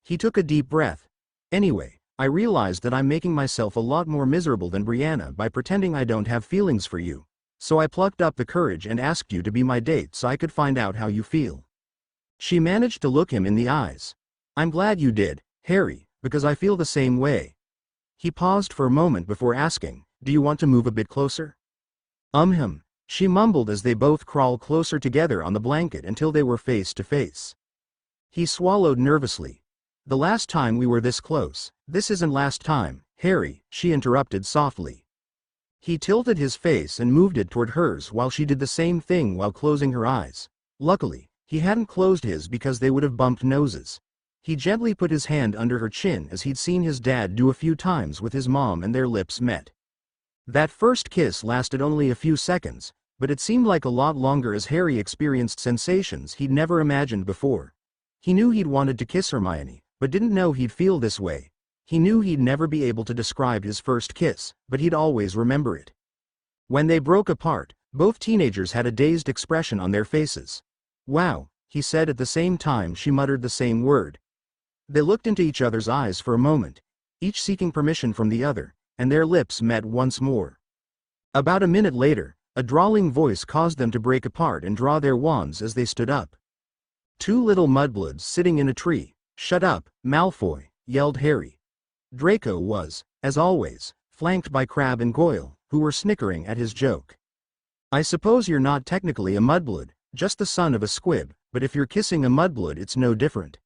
He took a deep breath. "Anyway, I realized that I'm making myself a lot more miserable than Brianna by pretending I don't have feelings for you. So I plucked up the courage and asked you to be my date so I could find out how you feel." She managed to look him in the eyes. "I'm glad you did, Harry, because I feel the same way." He paused for a moment before asking, "Do you want to move a bit closer?" Him," she mumbled as they both crawled closer together on the blanket until they were face to face. He swallowed nervously. "The last time we were this close." "This isn't last time, Harry," she interrupted softly. He tilted his face and moved it toward hers while she did the same thing while closing her eyes. Luckily, he hadn't closed his because they would have bumped noses. He gently put his hand under her chin as he'd seen his dad do a few times with his mom, and their lips met. That first kiss lasted only a few seconds, but it seemed like a lot longer as Harry experienced sensations he'd never imagined before. He knew he'd wanted to kiss Hermione, but didn't know he'd feel this way. He knew he'd never be able to describe his first kiss, but he'd always remember it. When they broke apart, both teenagers had a dazed expression on their faces. "Wow," he said at the same time she muttered the same word. They looked into each other's eyes for a moment, each seeking permission from the other, and their lips met once more. About a minute later, a drawling voice caused them to break apart and draw their wands as they stood up. "Two little mudbloods sitting in a tree." "Shut up, Malfoy," yelled Harry. Draco was, as always, flanked by Crabbe and Goyle, who were snickering at his joke. "I suppose you're not technically a mudblood, just the son of a squib, but if you're kissing a mudblood it's no different."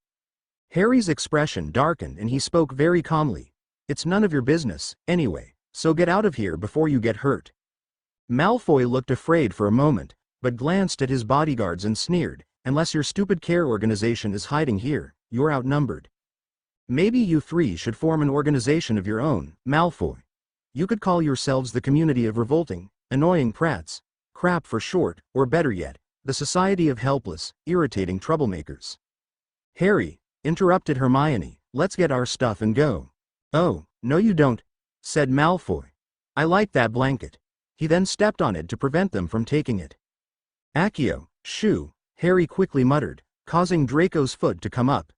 Harry's expression darkened and he spoke very calmly. "It's none of your business, anyway, so get out of here before you get hurt." Malfoy looked afraid for a moment, but glanced at his bodyguards and sneered, "Unless your stupid care organization is hiding here, you're outnumbered. Maybe you three should form an organization of your own, Malfoy. You could call yourselves the Community of Revolting, Annoying Prats, CRAP for short, or better yet, the Society of Helpless, Irritating Troublemakers." "Harry," interrupted Hermione, "let's get our stuff and go." "Oh, no you don't," said Malfoy. "I like that blanket." He then stepped on it to prevent them from taking it. "Accio, shoo," Harry quickly muttered, causing Draco's foot to come up.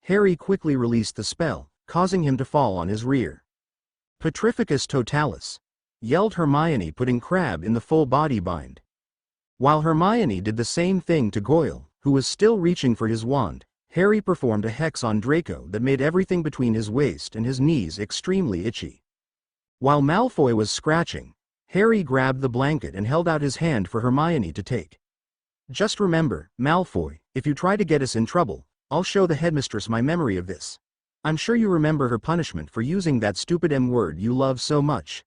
Harry quickly released the spell, causing him to fall on his rear. "Petrificus totalis," yelled Hermione, putting Crabbe in the full body bind. While Hermione did the same thing to Goyle, who was still reaching for his wand, Harry performed a hex on Draco that made everything between his waist and his knees extremely itchy. While Malfoy was scratching, Harry grabbed the blanket and held out his hand for Hermione to take. Just remember, Malfoy, if you try to get us in trouble, I'll show the headmistress my memory of this. I'm sure you remember her punishment for using that stupid M word you love so much.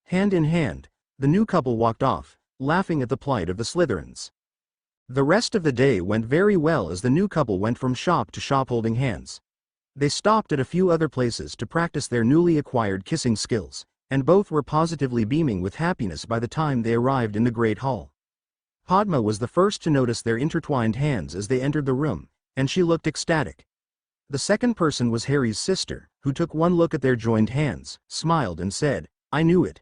Hand in hand, the new couple walked off, laughing at the plight of the Slytherins. The rest of the day went very well as the new couple went from shop to shop holding hands. They stopped at a few other places to practice their newly acquired kissing skills, and both were positively beaming with happiness by the time they arrived in the Great Hall. Padma was the first to notice their intertwined hands as they entered the room, and she looked ecstatic. The second person was Harry's sister, who took one look at their joined hands, smiled and said, "I knew it."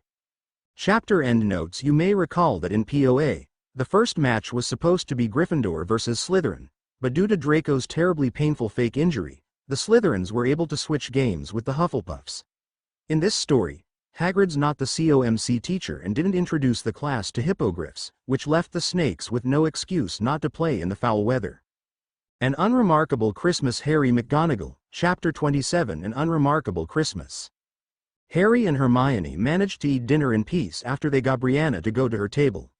Chapter end notes. You may recall that in POA, the first match was supposed to be Gryffindor versus Slytherin, but due to Draco's terribly painful fake injury, the Slytherins were able to switch games with the Hufflepuffs. In this story, Hagrid's not the COMC teacher and didn't introduce the class to hippogriffs, which left the Snakes with no excuse not to play in the foul weather. An Unremarkable Christmas. Harry McGonagall, Chapter 27. An Unremarkable Christmas. Harry and Hermione managed to eat dinner in peace after they got Brianna to go to her table.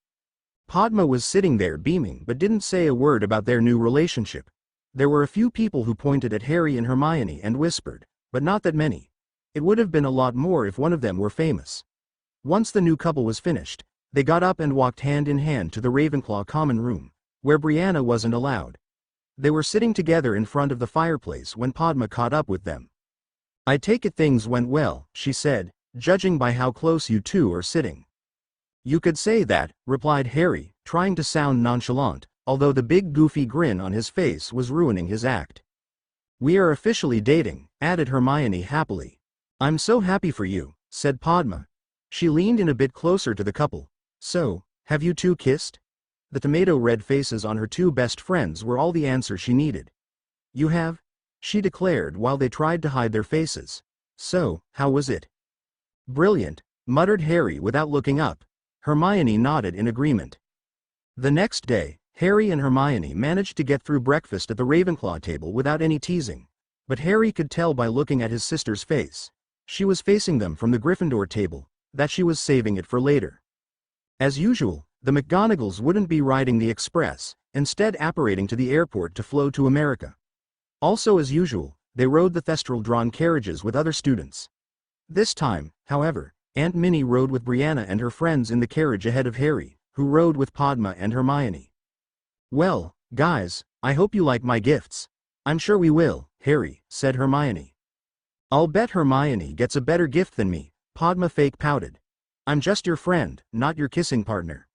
Padma was sitting there beaming but didn't say a word about their new relationship. There were a few people who pointed at Harry and Hermione and whispered, but not that many. It would have been a lot more if one of them were famous. Once the new couple was finished, they got up and walked hand in hand to the Ravenclaw common room, where Brianna wasn't allowed. They were sitting together in front of the fireplace when Padma caught up with them. "I take it things went well," she said, "judging by how close you two are sitting." "You could say that," replied Harry, trying to sound nonchalant, although the big goofy grin on his face was ruining his act. "We are officially dating," added Hermione happily. "I'm so happy for you," said Padma. She leaned in a bit closer to the couple. "So, have you two kissed?" The tomato-red faces on her two best friends were all the answer she needed. "You have?" she declared while they tried to hide their faces. "So, how was it?" "Brilliant," muttered Harry without looking up. Hermione nodded in agreement. The next day, Harry and Hermione managed to get through breakfast at the Ravenclaw table without any teasing. But Harry could tell by looking at his sister's face. She was facing them from the Gryffindor table, that she was saving it for later. As usual, the McGonagalls wouldn't be riding the express, instead apparating to the airport to flow to America. Also as usual, they rode the Thestral-drawn carriages with other students. This time, however, Aunt Minnie rode with Brianna and her friends in the carriage ahead of Harry, who rode with Padma and Hermione. "Well, guys, I hope you like my gifts." "I'm sure we will," Harry said. Hermione. "I'll bet Hermione gets a better gift than me," Padma fake pouted. "I'm just your friend, not your kissing partner."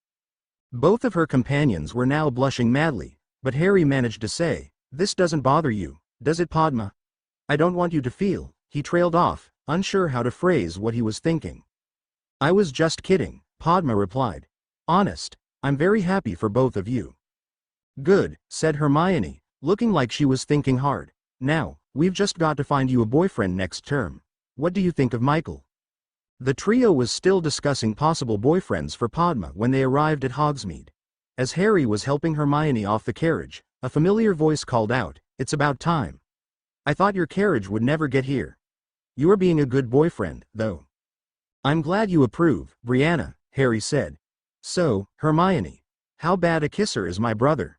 Both of her companions were now blushing madly, but Harry managed to say, "This doesn't bother you, does it, Padma?" "I don't want you to feel," he trailed off, unsure how to phrase what he was thinking. "I was just kidding," Padma replied. "Honest, I'm very happy for both of you." "Good," said Hermione, looking like she was thinking hard. "Now, we've just got to find you a boyfriend next term. What do you think of Michael?" The trio was still discussing possible boyfriends for Padma when they arrived at Hogsmeade. As Harry was helping Hermione off the carriage, a familiar voice called out, "It's about time. I thought your carriage would never get here. You are being a good boyfriend, though." "I'm glad you approve, Brianna," Harry said. "So, Hermione, how bad a kisser is my brother?"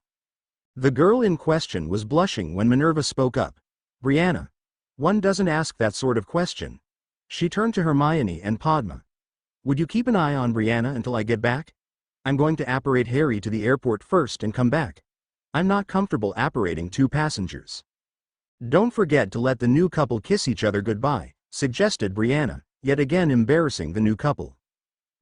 The girl in question was blushing when Minerva spoke up. "Brianna, one doesn't ask that sort of question." She turned to Hermione and Padma. "Would you keep an eye on Brianna until I get back? I'm going to apparate Harry to the airport first and come back. I'm not comfortable apparating two passengers." "Don't forget to let the new couple kiss each other goodbye," suggested Brianna, yet again embarrassing the new couple.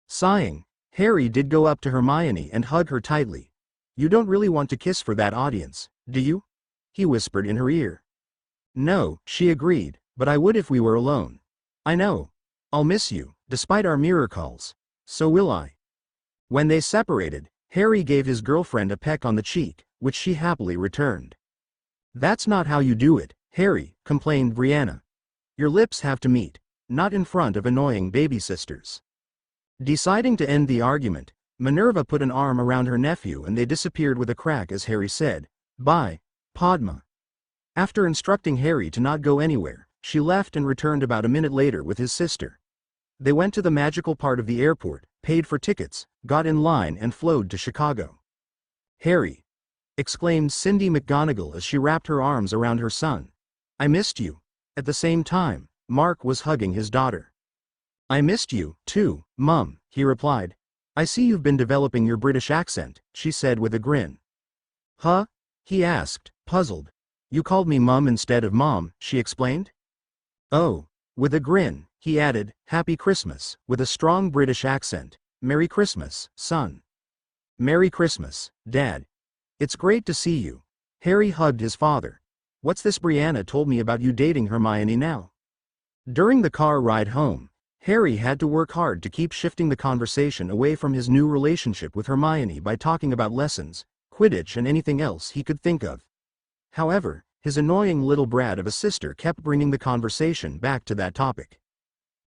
Sighing, Harry did go up to Hermione and hug her tightly. "You don't really want to kiss for that audience, do you?" he whispered in her ear. "No," she agreed, "but I would if we were alone." "I know. I'll miss you, despite our mirror calls. So will I." When they separated, Harry gave his girlfriend a peck on the cheek, which she happily returned. "That's not how you do it, Harry," complained Brianna. "Your lips have to meet, not in front of annoying baby sisters." Deciding to end the argument, Minerva put an arm around her nephew and they disappeared with a crack as Harry said, "Bye, Padma." After instructing Harry to not go anywhere, she left and returned about a minute later with his sister. They went to the magical part of the airport, paid for tickets, got in line and flowed to Chicago. "Harry!" exclaimed Cindy McGonagall as she wrapped her arms around her son. "I missed you." At the same time, Mark was hugging his daughter. "I missed you, too, Mum," he replied. "I see you've been developing your British accent," she said with a grin. "Huh?" he asked, puzzled. "You called me Mum instead of Mom," she explained. "Oh." With a grin, he added, "Happy Christmas," with a strong British accent. "Merry Christmas, son." "Merry Christmas, Dad. It's great to see you." Harry hugged his father. "What's this Brianna told me about you dating Hermione now?" During the car ride home, Harry had to work hard to keep shifting the conversation away from his new relationship with Hermione by talking about lessons, Quidditch and anything else he could think of. However, his annoying little brat of a sister kept bringing the conversation back to that topic.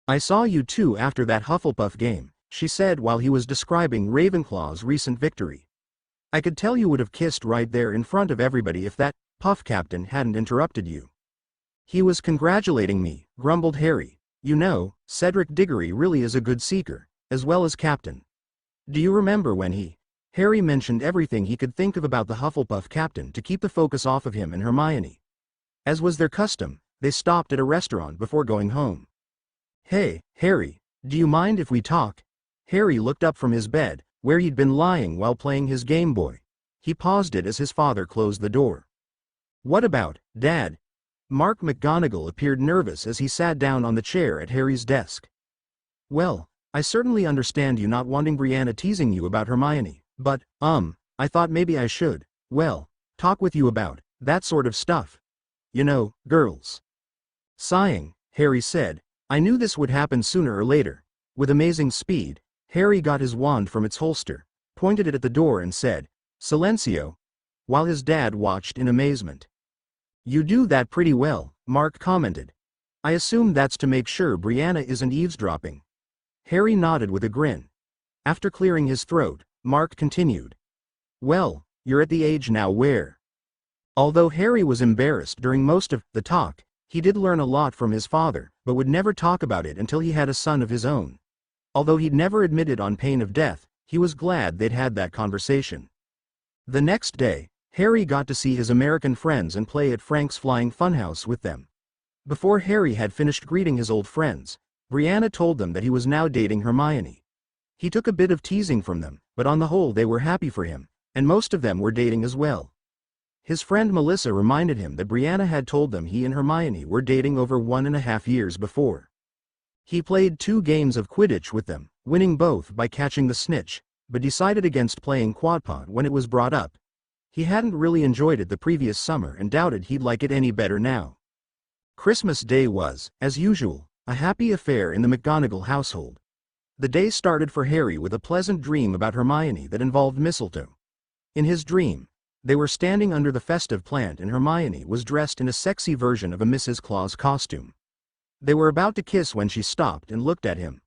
"I saw you two after that Hufflepuff game," she said while he was describing Ravenclaw's recent victory. "I could tell you would have kissed right there in front of everybody if that Puff captain hadn't interrupted you." "He was congratulating me," grumbled Harry. "You know, Cedric Diggory really is a good seeker, as well as captain. Do you remember when he—" Harry mentioned everything he could think of about the Hufflepuff captain to keep the focus off of him and Hermione. As was their custom, they stopped at a restaurant before going home. "Hey, Harry, do you mind if we talk?" Harry looked up from his bed, where he'd been lying while playing his Game Boy. He paused it as his father closed the door. "What about, Dad?" Mark McGonagall appeared nervous as he sat down on the chair at Harry's desk. "Well, I certainly understand you not wanting Brianna teasing you about Hermione, but, I thought maybe I should, well, talk with you about that sort of stuff. You know, girls." Sighing, Harry said, "I knew this would happen sooner or later." With amazing speed, Harry got his wand from its holster, pointed it at the door and said, "Silencio," while his dad watched in amazement. "You do that pretty well," Mark commented. "I assume that's to make sure Brianna isn't eavesdropping." Harry nodded with a grin. After clearing his throat, Mark continued. "Well, you're at the age now where—" Although Harry was embarrassed during most of the talk, he did learn a lot from his father, but would never talk about it until he had a son of his own. Although he'd never admitted on pain of death, he was glad they'd had that conversation. The next day, Harry got to see his American friends and play at Frank's Flying Funhouse with them. Before Harry had finished greeting his old friends, Brianna told them that he was now dating Hermione. He took a bit of teasing from them, but on the whole they were happy for him, and most of them were dating as well. His friend Melissa reminded him that Brianna had told them he and Hermione were dating over 1.5 years before. He played 2 games of Quidditch with them, winning both by catching the snitch, but decided against playing quadpod when it was brought up. He hadn't really enjoyed it the previous summer and doubted he'd like it any better now. Christmas Day was, as usual, a happy affair in the McGonagall household. The day started for Harry with a pleasant dream about Hermione that involved mistletoe. In his dream, they were standing under the festive plant and Hermione was dressed in a sexy version of a Mrs. Claus costume. They were about to kiss when she stopped and looked at him.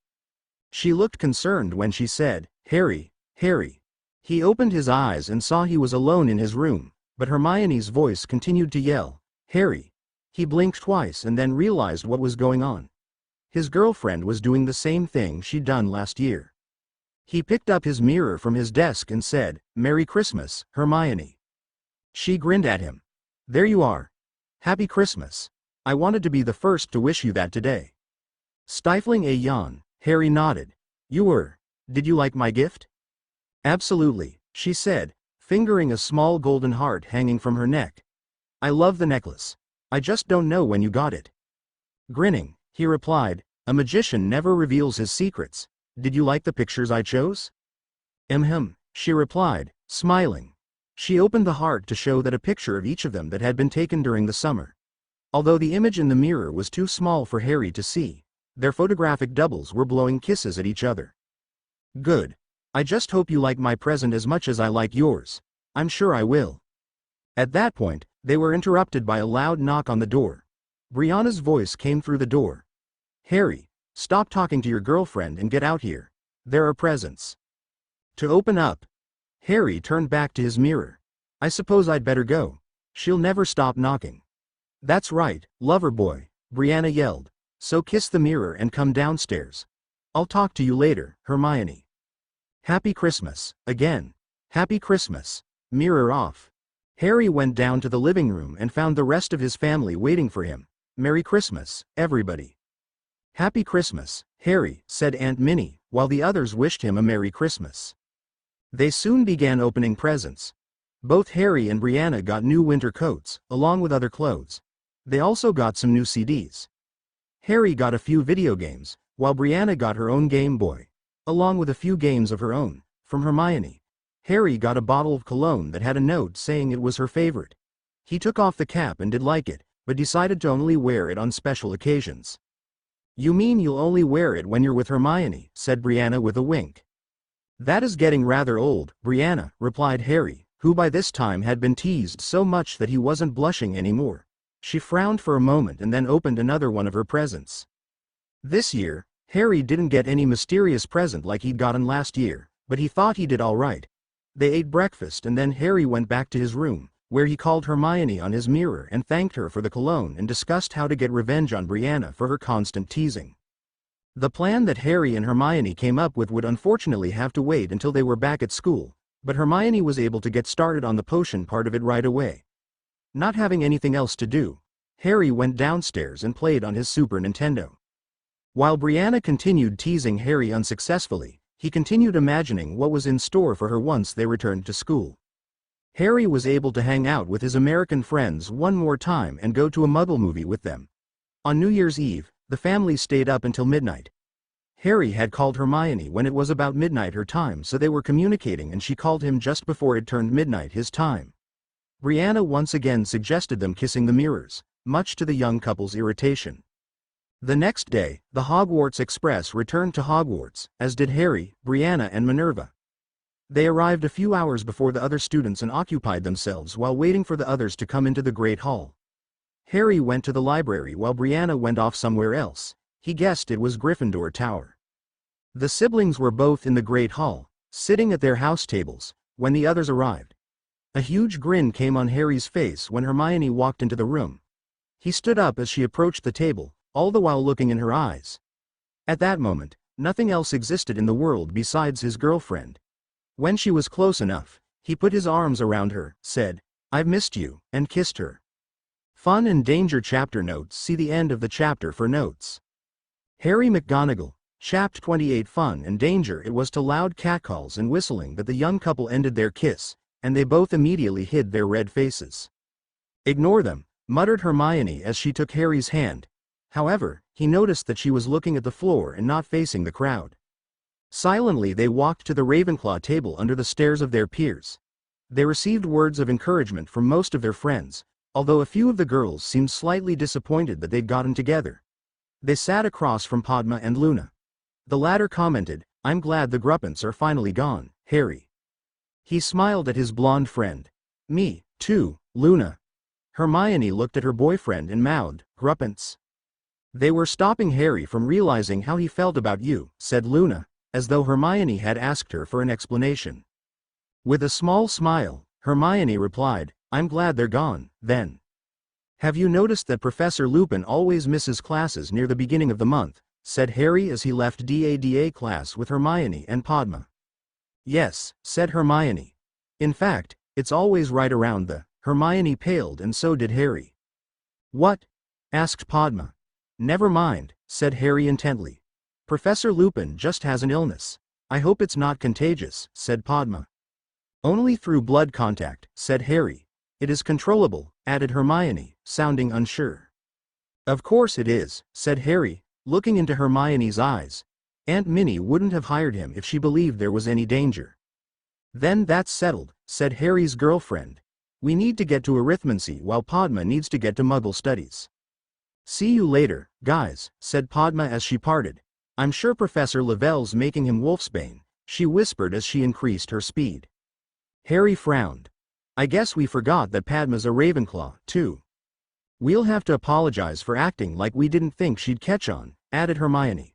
She looked concerned when she said, "Harry, Harry." He opened his eyes and saw he was alone in his room, but Hermione's voice continued to yell, "Harry." He blinked twice and then realized what was going on. His girlfriend was doing the same thing she'd done last year. He picked up his mirror from his desk and said, "Merry Christmas, Hermione." She grinned at him. "There you are. Happy Christmas. I wanted to be the first to wish you that today." Stifling a yawn, Harry nodded. "You were. Did you like my gift?" "Absolutely," she said, fingering a small golden heart hanging from her neck. "I love the necklace. I just don't know when you got it." Grinning, he replied, "A magician never reveals his secrets. Did you like the pictures I chose?" She replied, smiling. She opened the heart to show that a picture of each of them that had been taken during the summer. Although the image in the mirror was too small for Harry to see, their photographic doubles were blowing kisses at each other. "Good. I just hope you like my present as much as I like yours. I'm sure I will." At that point, they were interrupted by a loud knock on the door. Brianna's voice came through the door. "Harry, stop talking to your girlfriend and get out here. There are presents." To open up, Harry turned back to his mirror. "I suppose I'd better go. She'll never stop knocking." "That's right, lover boy," Brianna yelled. "So kiss the mirror and come downstairs. I'll talk to you later, Hermione." Happy Christmas, again. Happy Christmas. Mirror off. Harry went down to the living room and found the rest of his family waiting for him. Merry Christmas, everybody. Happy Christmas, Harry, said Aunt Minnie, while the others wished him a Merry Christmas. They soon began opening presents. Both Harry and Brianna got new winter coats, along with other clothes. They also got some new CDs. Harry got a few video games, while Brianna got her own Game Boy, along with a few games of her own. From Hermione, Harry got a bottle of cologne that had a note saying it was her favorite. He took off the cap and did like it, but decided to only wear it on special occasions. You mean you'll only wear it when you're with Hermione, said Brianna with a wink. That is getting rather old, Brianna, replied Harry, who by this time had been teased so much that he wasn't blushing anymore. She frowned for a moment and then opened another one of her presents. This year, Harry didn't get any mysterious present like he'd gotten last year, but he thought he did all right. They ate breakfast and then Harry went back to his room, where he called Hermione on his mirror and thanked her for the cologne and discussed how to get revenge on Brianna for her constant teasing. The plan that Harry and Hermione came up with would unfortunately have to wait until they were back at school, but Hermione was able to get started on the potion part of it right away. Not having anything else to do, Harry went downstairs and played on his Super Nintendo. While Brianna continued teasing Harry unsuccessfully, he continued imagining what was in store for her once they returned to school. Harry was able to hang out with his American friends one more time and go to a Muggle movie with them. On New Year's Eve, the family stayed up until midnight. Harry had called Hermione when it was about midnight her time, so they were communicating, and she called him just before it turned midnight his time. Brianna once again suggested them kissing the mirrors, much to the young couple's irritation. The next day, the Hogwarts Express returned to Hogwarts, as did Harry, Brianna and Minerva. They arrived a few hours before the other students and occupied themselves while waiting for the others to come into the Great Hall. Harry went to the library while Brianna went off somewhere else. He guessed it was Gryffindor Tower. The siblings were both in the Great Hall, sitting at their house tables, when the others arrived. A huge grin came on Harry's face when Hermione walked into the room. He stood up as she approached the table, all the while looking in her eyes. At that moment, nothing else existed in the world besides his girlfriend. When she was close enough, he put his arms around her, said, "I've missed you," and kissed her. Fun and Danger chapter notes. See the end of the chapter for notes. Harry McGonagall, Chapter 28. Fun and Danger. It was to loud catcalls and whistling that the young couple ended their kiss, and they both immediately hid their red faces. "Ignore them," muttered Hermione as she took Harry's hand. However, he noticed that she was looking at the floor and not facing the crowd. Silently they walked to the Ravenclaw table under the stares of their peers. They received words of encouragement from most of their friends, although a few of the girls seemed slightly disappointed that they'd gotten together. They sat across from Padma and Luna. The latter commented, "I'm glad the Gruppants are finally gone, Harry." He smiled at his blonde friend. "Me, too, Luna." Hermione looked at her boyfriend and mouthed, "Gruppants." "They were stopping Harry from realizing how he felt about you," said Luna, as though Hermione had asked her for an explanation. With a small smile, Hermione replied, "I'm glad they're gone, then." "Have you noticed that Professor Lupin always misses classes near the beginning of the month?" said Harry as he left DADA class with Hermione and Padma. "Yes," said Hermione. "In fact, it's always right around the—" Hermione paled and so did Harry. "What?" asked Padma. "Never mind," said Harry intently. "Professor Lupin just has an illness. I hope it's not contagious," said Padma. "Only through blood contact," said Harry. "It is controllable," added Hermione, sounding unsure. "Of course it is," said Harry, looking into Hermione's eyes. "Aunt Minnie wouldn't have hired him if she believed there was any danger." "Then that's settled," said Harry's girlfriend. "We need to get to arithmancy while Padma needs to get to Muggle studies." "See you later, guys," said Padma as she parted. "I'm sure Professor Lavelle's making him Wolfsbane," she whispered as she increased her speed. Harry frowned. "I guess we forgot that Padma's a Ravenclaw, too." "We'll have to apologize for acting like we didn't think she'd catch on," added Hermione.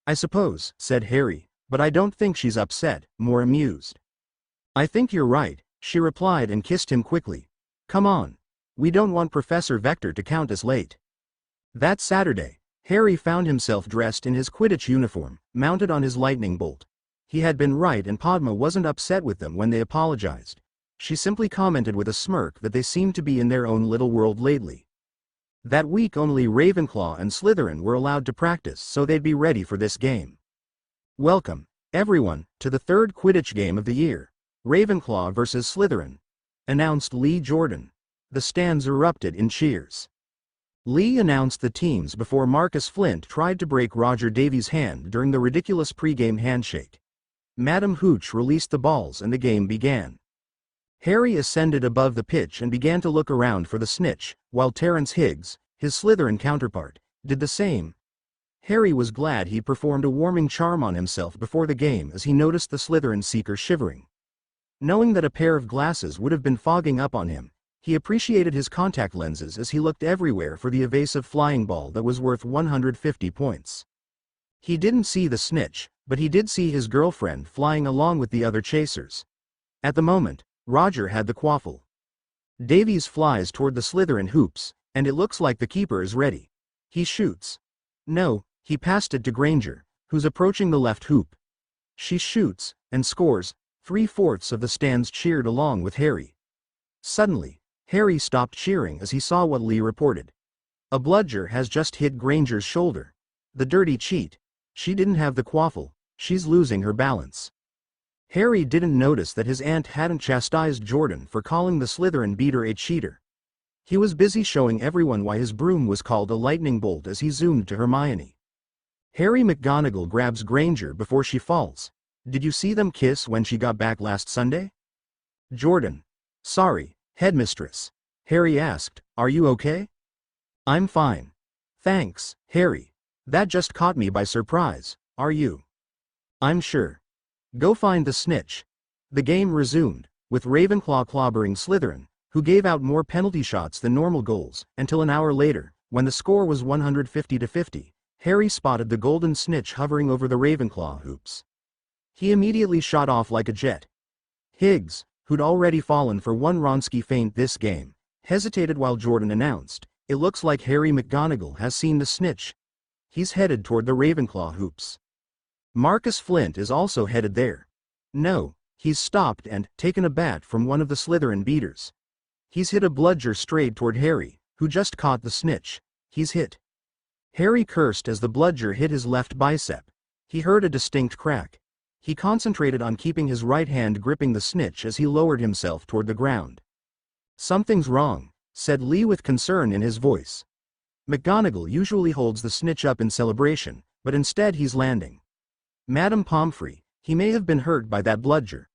"I suppose," said Harry, "but I don't think she's upset, more amused." "I think you're right," she replied and kissed him quickly. "Come on. We don't want Professor Vector to count us late." That Saturday, Harry found himself dressed in his Quidditch uniform, mounted on his lightning bolt. He had been right and Padma wasn't upset with them when they apologized. She simply commented with a smirk that they seemed to be in their own little world lately. That week only Ravenclaw and Slytherin were allowed to practice, so they'd be ready for this game. Welcome, everyone, to the third Quidditch game of the year, Ravenclaw vs. Slytherin, announced Lee Jordan. The stands erupted in cheers. Lee announced the teams before Marcus Flint tried to break Roger Davies' hand during the ridiculous pre-game handshake. Madam Hooch released the balls and the game began. Harry ascended above the pitch and began to look around for the snitch, while Terence Higgs, his Slytherin counterpart, did the same. Harry was glad he performed a warming charm on himself before the game as he noticed the Slytherin seeker shivering. Knowing that a pair of glasses would have been fogging up on him, he appreciated his contact lenses as he looked everywhere for the evasive flying ball that was worth 150 points. He didn't see the snitch, but he did see his girlfriend flying along with the other chasers. At the moment, Roger had the quaffle. Davies flies toward the Slytherin hoops, and it looks like the keeper is ready. He shoots. No, he passed it to Granger, who's approaching the left hoop. She shoots, and scores. 3/4 of the stands cheered along with Harry. Suddenly, Harry stopped cheering as he saw what Lee reported. A bludger has just hit Granger's shoulder. The dirty cheat. She didn't have the quaffle, she's losing her balance. Harry didn't notice that his aunt hadn't chastised Jordan for calling the Slytherin beater a cheater. He was busy showing everyone why his broom was called a lightning bolt as he zoomed to Hermione. Harry McGonagall grabs Granger before she falls. Did you see them kiss when she got back last Sunday? Jordan. Sorry, headmistress. Harry asked, are you okay? I'm fine. Thanks, Harry. That just caught me by surprise, are you? I'm sure. Go find the snitch. The game resumed, with Ravenclaw clobbering Slytherin, who gave out more penalty shots than normal goals, until an hour later, when the score was 150-50, Harry spotted the golden snitch hovering over the Ravenclaw hoops. He immediately shot off like a jet. Higgs, who'd already fallen for one Wronski feint this game, hesitated while Jordan announced, it looks like Harry McGonagall has seen the snitch. He's headed toward the Ravenclaw hoops. Marcus Flint is also headed there. No, he's stopped and taken a bat from one of the Slytherin beaters. He's hit a bludger straight toward Harry, who just caught the snitch. He's hit. Harry cursed as the bludger hit his left bicep. He heard a distinct crack. He concentrated on keeping his right hand gripping the snitch as he lowered himself toward the ground. Something's wrong, said Lee with concern in his voice. McGonagall usually holds the snitch up in celebration, but instead he's landing. Madame Pomfrey, he may have been hurt by that bludger.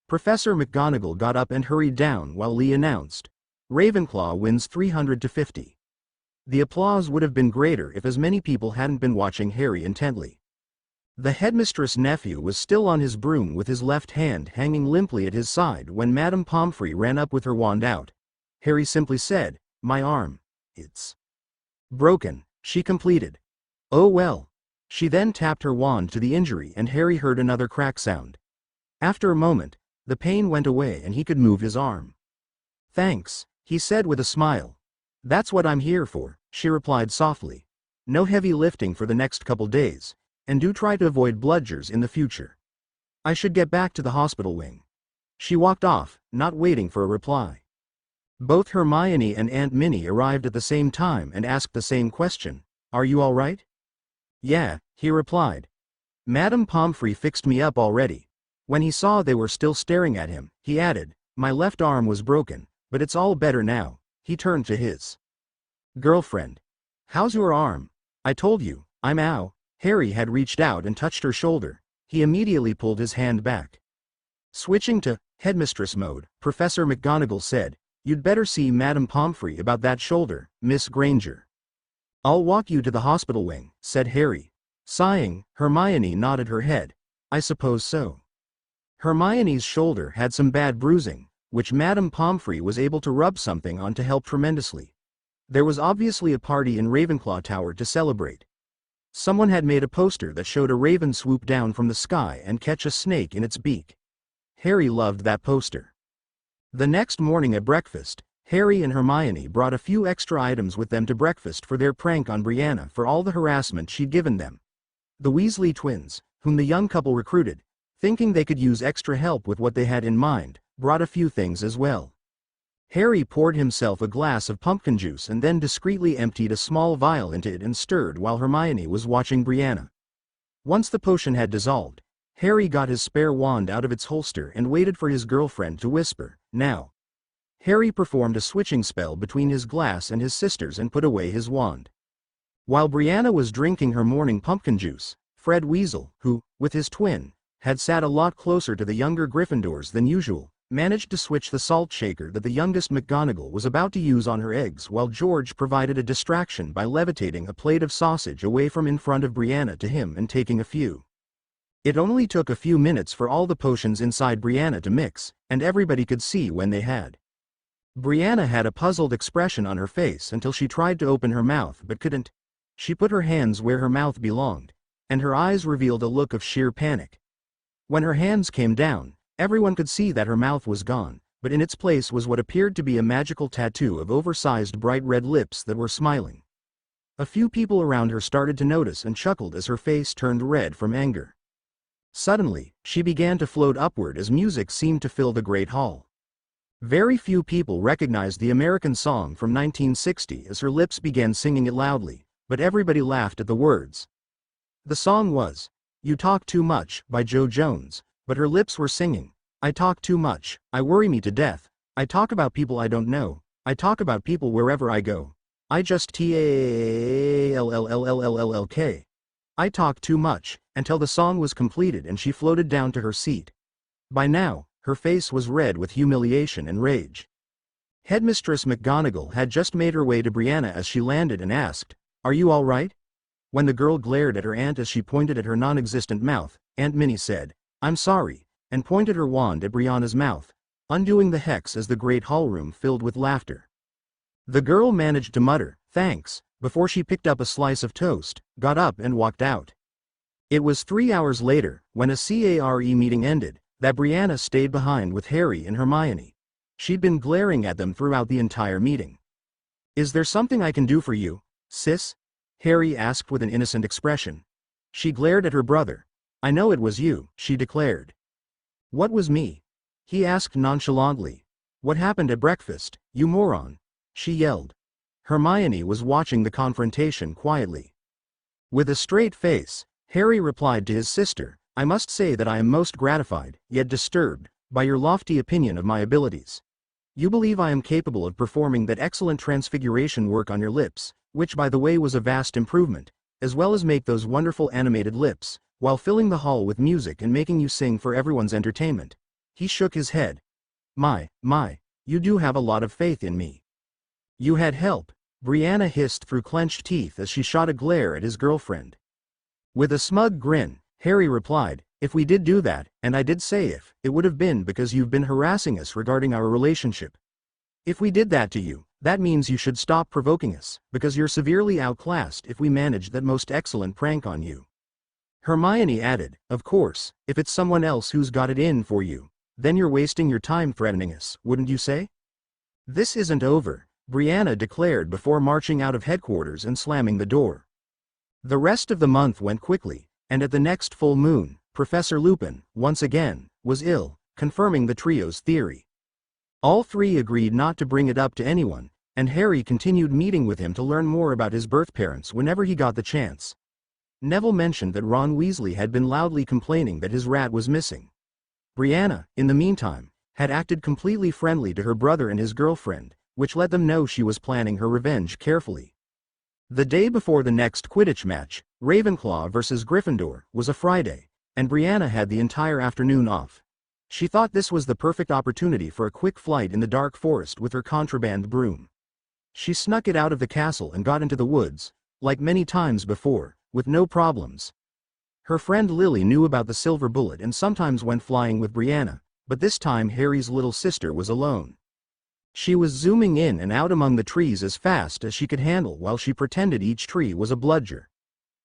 Professor McGonagall got up and hurried down while Lee announced, Ravenclaw wins 300-50. The applause would have been greater if as many people hadn't been watching Harry intently. The headmistress' nephew was still on his broom with his left hand hanging limply at his side when Madame Pomfrey ran up with her wand out. Harry simply said, my arm. It's broken, she completed. Oh well. She then tapped her wand to the injury and Harry heard another crack sound. After a moment, the pain went away and he could move his arm. Thanks, he said with a smile. That's what I'm here for, she replied softly. No heavy lifting for the next couple days, and do try to avoid bludgers in the future. I should get back to the hospital wing. She walked off, not waiting for a reply. Both Hermione and Aunt Minnie arrived at the same time and asked the same question. Are you all right? Yeah, he replied. Madame Pomfrey fixed me up already. When he saw they were still staring at him, he added, my left arm was broken, but it's all better now. He turned to his girlfriend. How's your arm? I told you, I'm ow. Harry had reached out and touched her shoulder. He immediately pulled his hand back. Switching to headmistress mode, Professor McGonagall said, you'd better see Madame Pomfrey about that shoulder, Miss Granger. I'll walk you to the hospital wing, said Harry. Sighing, Hermione nodded her head. I suppose so. Hermione's shoulder had some bad bruising, which Madame Pomfrey was able to rub something on to help tremendously. There was obviously a party in Ravenclaw Tower to celebrate. Someone had made a poster that showed a raven swoop down from the sky and catch a snake in its beak. Harry loved that poster. The next morning at breakfast, Harry and Hermione brought a few extra items with them to breakfast for their prank on Brianna for all the harassment she'd given them. The Weasley twins, whom the young couple recruited, thinking they could use extra help with what they had in mind, brought a few things as well. Harry poured himself a glass of pumpkin juice and then discreetly emptied a small vial into it and stirred while Hermione was watching Brianna. Once the potion had dissolved, Harry got his spare wand out of its holster and waited for his girlfriend to whisper, "Now." Harry performed a switching spell between his glass and his sister's and put away his wand. While Brianna was drinking her morning pumpkin juice, Fred Weasley, who, with his twin, had sat a lot closer to the younger Gryffindors than usual, managed to switch the salt shaker that the youngest McGonagall was about to use on her eggs while George provided a distraction by levitating a plate of sausage away from in front of Brianna to him and taking a few. It only took a few minutes for all the potions inside Brianna to mix, and everybody could see when they had. Brianna had a puzzled expression on her face until she tried to open her mouth but couldn't. She put her hands where her mouth belonged, and her eyes revealed a look of sheer panic. When her hands came down, everyone could see that her mouth was gone, but in its place was what appeared to be a magical tattoo of oversized bright red lips that were smiling. A few people around her started to notice and chuckled as her face turned red from anger. Suddenly, she began to float upward as music seemed to fill the Great Hall. Very few people recognized the American song from 1960 as her lips began singing it loudly, but everybody laughed at the words. The song was "You Talk Too Much" by Joe Jones, but her lips were singing, "I talk too much, I worry me to death, I talk about people I don't know, I talk about people wherever I go, I just tallk. I talk too much," until the song was completed and she floated down to her seat. By now, her face was red with humiliation and rage. Headmistress McGonagall had just made her way to Brianna as she landed and asked, "Are you all right?" When the girl glared at her aunt as she pointed at her non-existent mouth, Aunt Minnie said, "I'm sorry," and pointed her wand at Brianna's mouth, undoing the hex as the great hallroom filled with laughter. The girl managed to mutter, "Thanks," before she picked up a slice of toast, got up and walked out. It was 3 hours later, when a CARE meeting ended, that Brianna stayed behind with Harry and Hermione. She'd been glaring at them throughout the entire meeting. "Is there something I can do for you, sis?" Harry asked with an innocent expression. She glared at her brother. "I know it was you," she declared. "What was me?" he asked nonchalantly. "What happened at breakfast, you moron?" she yelled. Hermione was watching the confrontation quietly. With a straight face, Harry replied to his sister, "I must say that I am most gratified, yet disturbed, by your lofty opinion of my abilities. You believe I am capable of performing that excellent transfiguration work on your lips, which by the way was a vast improvement, as well as make those wonderful animated lips, while filling the hall with music and making you sing for everyone's entertainment." He shook his head. My, you do have a lot of faith in me." "You had help," Brianna hissed through clenched teeth as she shot a glare at his girlfriend. With a smug grin, Harry replied, "If we did do that, and I did say if, it would have been because you've been harassing us regarding our relationship. If we did that to you, that means you should stop provoking us, because you're severely outclassed if we manage that most excellent prank on you." Hermione added, "Of course, if it's someone else who's got it in for you, then you're wasting your time threatening us, wouldn't you say?" "This isn't over," Brianna declared before marching out of headquarters and slamming the door. The rest of the month went quickly, and at the next full moon, Professor Lupin, once again, was ill, confirming the trio's theory. All three agreed not to bring it up to anyone, and Harry continued meeting with him to learn more about his birth parents whenever he got the chance. Neville mentioned that Ron Weasley had been loudly complaining that his rat was missing. Brianna, in the meantime, had acted completely friendly to her brother and his girlfriend, which let them know she was planning her revenge carefully. The day before the next Quidditch match, Ravenclaw vs. Gryffindor, was a Friday, and Brianna had the entire afternoon off. She thought this was the perfect opportunity for a quick flight in the dark forest with her contraband broom. She snuck it out of the castle and got into the woods, like many times before, with no problems. Her friend Lily knew about the silver bullet and sometimes went flying with Brianna, but this time Harry's little sister was alone. She was zooming in and out among the trees as fast as she could handle while she pretended each tree was a bludger.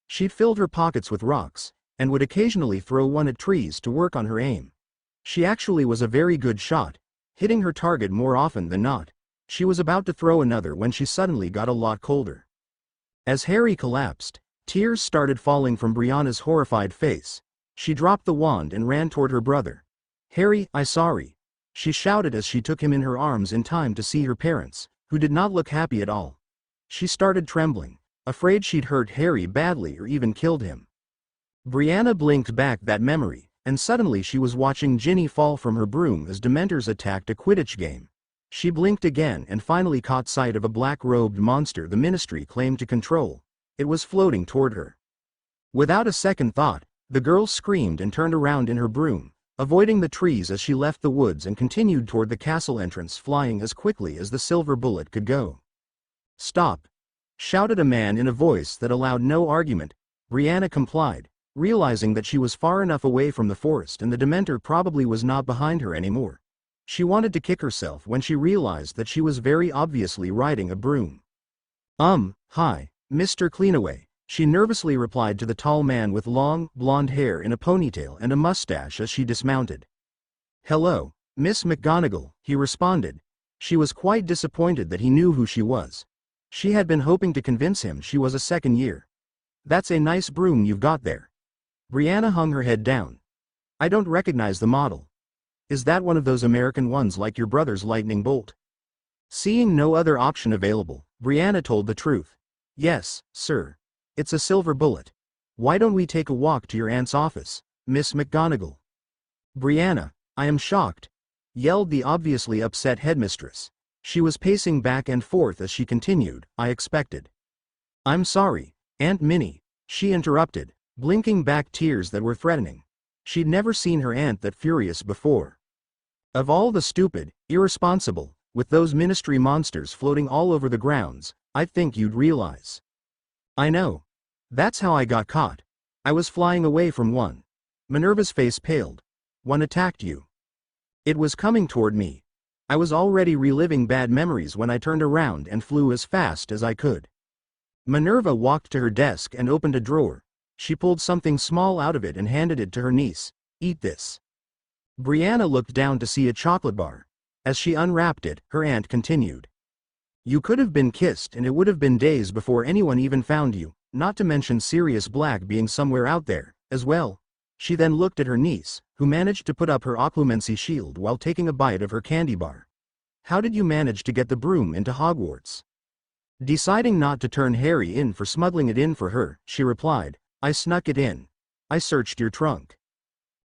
She'd filled her pockets with rocks, and would occasionally throw one at trees to work on her aim. She actually was a very good shot, hitting her target more often than not. She was about to throw another when she suddenly got a lot colder. As Harry collapsed, tears started falling from Brianna's horrified face. She dropped the wand and ran toward her brother. "Harry, I'm sorry," she shouted as she took him in her arms in time to see her parents, who did not look happy at all. She started trembling, afraid she'd hurt Harry badly or even killed him. Brianna blinked back that memory, and suddenly she was watching Ginny fall from her broom as Dementors attacked a Quidditch game. She blinked again and finally caught sight of a black-robed monster the Ministry claimed to control. It was floating toward her. Without a second thought, the girl screamed and turned around in her broom, avoiding the trees as she left the woods and continued toward the castle entrance, flying as quickly as the silver bullet could go. "Stop!" shouted a man in a voice that allowed no argument. Brianna complied, realizing that she was far enough away from the forest and the Dementor probably was not behind her anymore. She wanted to kick herself when she realized that she was very obviously riding a broom. Hi, Mr. Cleanaway," she nervously replied to the tall man with long, blonde hair in a ponytail and a mustache as she dismounted. "Hello, Miss McGonagall," he responded. She was quite disappointed that he knew who she was. She had been hoping to convince him she was a second year. "That's a nice broom you've got there." Brianna hung her head down. "I don't recognize the model. Is that one of those American ones like your brother's lightning bolt?" Seeing no other option available, Brianna told the truth. "Yes, sir. It's a silver bullet. Why don't we take a walk to your aunt's office, Miss McGonagall?" "Brianna, I am shocked," yelled the obviously upset headmistress. She was pacing back and forth as she continued, "I expected." "I'm sorry, Aunt Minnie," she interrupted, blinking back tears that were threatening. She'd never seen her aunt that furious before. "Of all the stupid, irresponsible, with those Ministry monsters floating all over the grounds, I think you'd realize." "I know. That's how I got caught. I was flying away from one." Minerva's face paled. "One attacked you?" "It was coming toward me. I was already reliving bad memories when I turned around and flew as fast as I could." Minerva walked to her desk and opened a drawer. She pulled something small out of it and handed it to her niece. "Eat this." Brianna looked down to see a chocolate bar. As she unwrapped it, her aunt continued. "You could have been kissed and it would have been days before anyone even found you, not to mention Sirius Black being somewhere out there, as well." She then looked at her niece, who managed to put up her occlumency shield while taking a bite of her candy bar. "How did you manage to get the broom into Hogwarts?" Deciding not to turn Harry in for smuggling it in for her, she replied, "I snuck it in. I searched your trunk."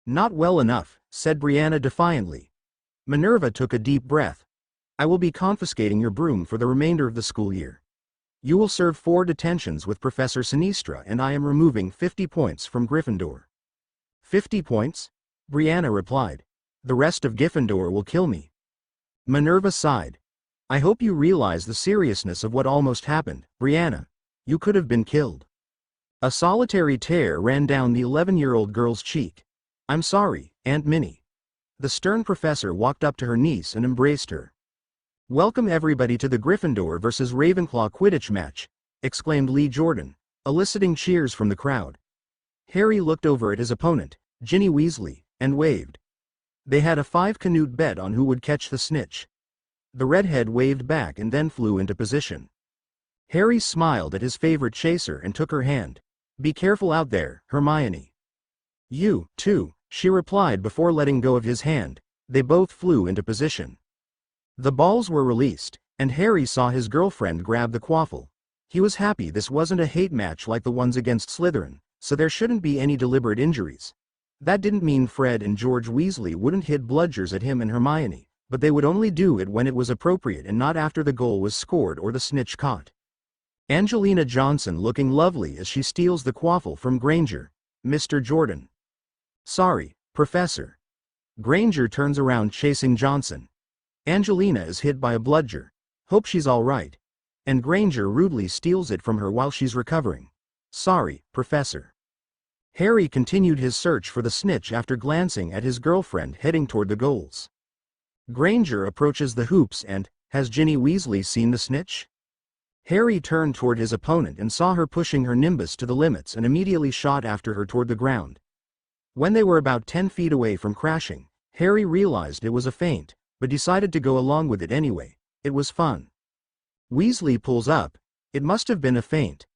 "Not well enough," said Brianna defiantly. Minerva took a deep breath. "I will be confiscating your broom for the remainder of the school year. You will serve 4 detentions with Professor Sinistra and I am removing 50 points from Gryffindor." "50 points?" Brianna replied. "The rest of Gryffindor will kill me." Minerva sighed. "I hope you realize the seriousness of what almost happened, Brianna. You could have been killed." A solitary tear ran down the 11-year-old girl's cheek. "I'm sorry, Aunt Minnie." The stern professor walked up to her niece and embraced her. "Welcome everybody to the Gryffindor vs. Ravenclaw Quidditch match," exclaimed Lee Jordan, eliciting cheers from the crowd. Harry looked over at his opponent, Ginny Weasley, and waved. They had a 5-canute bet on who would catch the snitch. The redhead waved back and then flew into position. Harry smiled at his favorite chaser and took her hand. "Be careful out there, Hermione." "You, too," she replied before letting go of his hand. They both flew into position. The balls were released, and Harry saw his girlfriend grab the quaffle. He was happy this wasn't a hate match like the ones against Slytherin, so there shouldn't be any deliberate injuries. That didn't mean Fred and George Weasley wouldn't hit bludgers at him and Hermione, but they would only do it when it was appropriate and not after the goal was scored or the snitch caught. Angelina Johnson looking lovely as she steals the quaffle from Granger. "Mr. Jordan." "Sorry, Professor." Granger turns around chasing Johnson. Angelina is hit by a bludger. "Hope she's all right." And Granger rudely steals it from her while she's recovering. "Sorry, Professor." Harry continued his search for the snitch after glancing at his girlfriend heading toward the goals. Granger approaches the hoops and, "Has Ginny Weasley seen the snitch?" Harry turned toward his opponent and saw her pushing her nimbus to the limits and immediately shot after her toward the ground. When they were about 10 feet away from crashing, Harry realized it was a feint, but decided to go along with it anyway. It was fun. Weasley pulls up. It must have been a feint.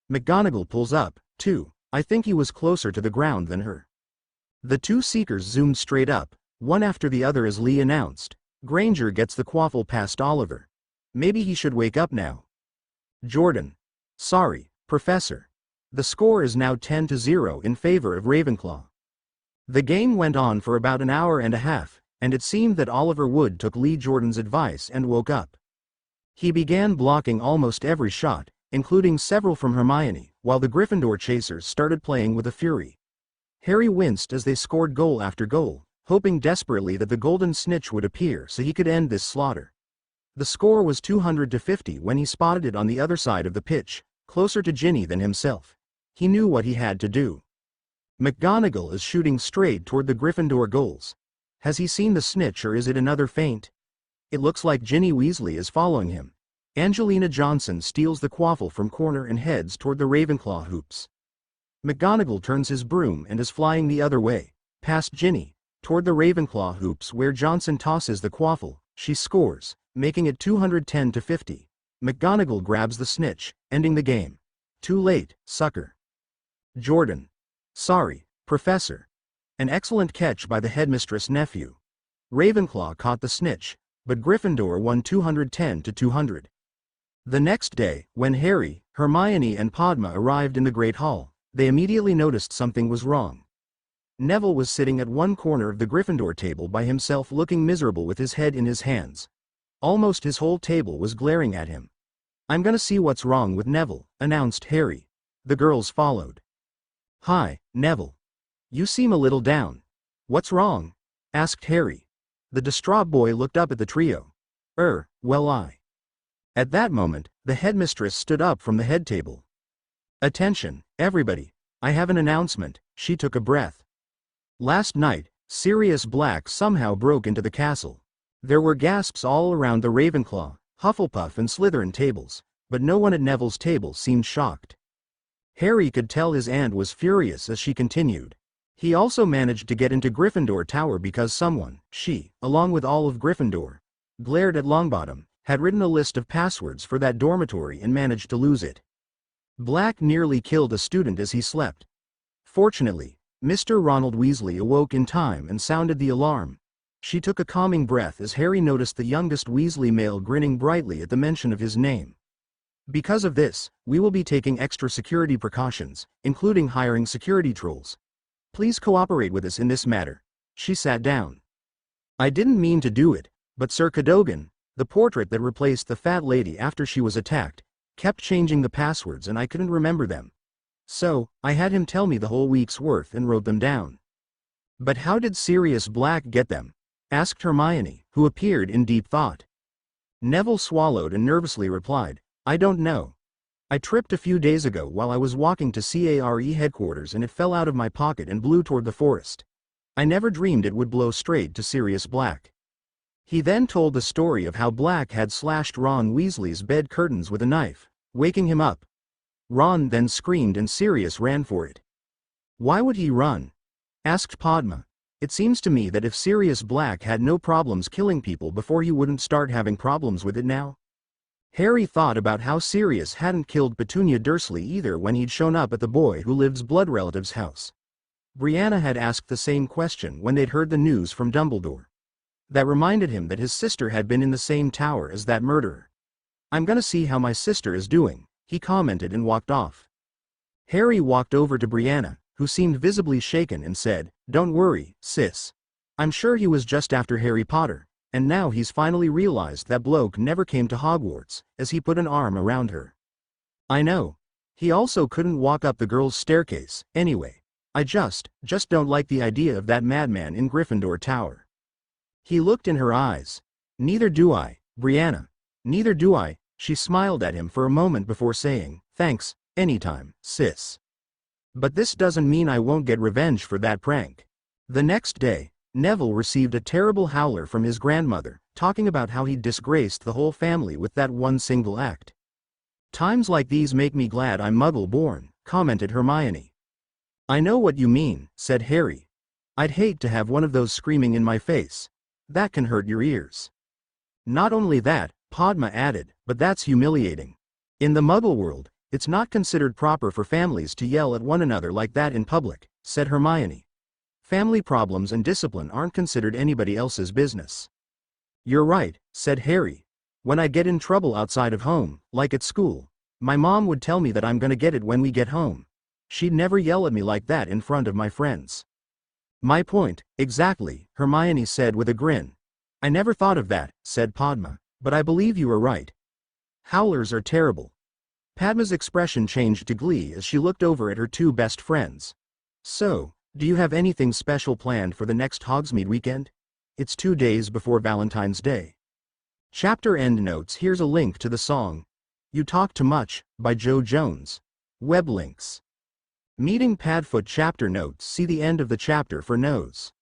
McGonagall pulls up, too. I think he was closer to the ground than her. The two seekers zoomed straight up, one after the other as Lee announced, "Granger gets the quaffle past Oliver. Maybe he should wake up now." Jordan. "Sorry, Professor. The score is now 10-0 in favor of Ravenclaw." The game went on for about an hour and a half, and it seemed that Oliver Wood took Lee Jordan's advice and woke up. He began blocking almost every shot, including several from Hermione, while the Gryffindor chasers started playing with a fury. Harry winced as they scored goal after goal, hoping desperately that the golden snitch would appear so he could end this slaughter. The score was 200-50 when he spotted it on the other side of the pitch, closer to Ginny than himself. He knew what he had to do. McGonagall is shooting straight toward the Gryffindor goals. Has he seen the snitch, or is it another feint? It looks like Ginny Weasley is following him. Angelina Johnson steals the quaffle from corner and heads toward the Ravenclaw hoops. McGonagall turns his broom and is flying the other way, past Ginny, toward the Ravenclaw hoops where Johnson tosses the quaffle. She scores, making it 210-50. McGonagall grabs the snitch, ending the game. Too late, sucker. Jordan. "Sorry, Professor." An excellent catch by the headmistress' nephew. Ravenclaw caught the snitch, but Gryffindor won 210-200. The next day, when Harry, Hermione and Padma arrived in the Great Hall, they immediately noticed something was wrong. Neville was sitting at one corner of the Gryffindor table by himself, looking miserable with his head in his hands. Almost his whole table was glaring at him. "I'm gonna see what's wrong with Neville," announced Harry. The girls followed. "Hi, Neville. You seem a little down. What's wrong?" asked Harry. The distraught boy looked up at the trio. Well, At that moment, the headmistress stood up from the head table. "Attention, everybody. I have an announcement." She took a breath. Last night, Sirius Black somehow broke into the castle. There were gasps all around the Ravenclaw, Hufflepuff and Slytherin tables, but no one at Neville's table seemed shocked. Harry could tell his aunt was furious as she continued. He also managed to get into Gryffindor Tower because someone, she, along with all of Gryffindor, glared at Longbottom, had written a list of passwords for that dormitory and managed to lose it. Black nearly killed a student as he slept. Fortunately, Mr. Ronald Weasley awoke in time and sounded the alarm. She took a calming breath as Harry noticed the youngest Weasley male grinning brightly at the mention of his name. "Because of this, we will be taking extra security precautions, including hiring security trolls. Please cooperate with us in this matter." She sat down. "I didn't mean to do it, but Sir Cadogan, the portrait that replaced the fat lady after she was attacked, kept changing the passwords and I couldn't remember them. So, I had him tell me the whole week's worth and wrote them down." "But how did Sirius Black get them?" asked Hermione, who appeared in deep thought. Neville swallowed and nervously replied, "I don't know. I tripped a few days ago while I was walking to CARE headquarters and it fell out of my pocket and blew toward the forest. I never dreamed it would blow straight to Sirius Black." He then told the story of how Black had slashed Ron Weasley's bed curtains with a knife, waking him up. Ron then screamed and Sirius ran for it. "Why would he run?" asked Padma. "It seems to me that if Sirius Black had no problems killing people before, he wouldn't start having problems with it now." Harry thought about how Sirius hadn't killed Petunia Dursley either when he'd shown up at the boy who lived's blood relative's house. Brianna had asked the same question when they'd heard the news from Dumbledore. That reminded him that his sister had been in the same tower as that murderer. "I'm gonna see how my sister is doing," he commented and walked off. Harry walked over to Brianna, who seemed visibly shaken, and said, "Don't worry, sis. I'm sure he was just after Harry Potter. And now he's finally realized that bloke never came to Hogwarts," as he put an arm around her. "I know. He also couldn't walk up the girls' staircase, anyway. I just don't like the idea of that madman in Gryffindor Tower." He looked in her eyes. "Neither do I, Brianna. Neither do I." She smiled at him for a moment before saying, "Thanks, anytime, sis. But this doesn't mean I won't get revenge for that prank." The next day, Neville received a terrible howler from his grandmother, talking about how he'd disgraced the whole family with that one single act. "Times like these make me glad I'm Muggle-born," commented Hermione. "I know what you mean," said Harry. "I'd hate to have one of those screaming in my face. That can hurt your ears." "Not only that," Padma added, "but that's humiliating. In the Muggle world, it's not considered proper for families to yell at one another like that in public," said Hermione. Family problems and discipline aren't considered anybody else's business. You're right, said Harry. When I get in trouble outside of home, like at school, my mom would tell me that I'm gonna get it when we get home. She'd never yell at me like that in front of my friends. My point, exactly, Hermione said with a grin. I never thought of that, said Padma, but I believe you are right. Howlers are terrible. Padma's expression changed to glee as she looked over at her two best friends. So, do you have anything special planned for the next Hogsmeade weekend? It's 2 days before Valentine's Day. Chapter end notes. Here's a link to the song You Talk Too Much by Joe Jones. Web links. Meeting Padfoot chapter notes. See the end of the chapter for notes.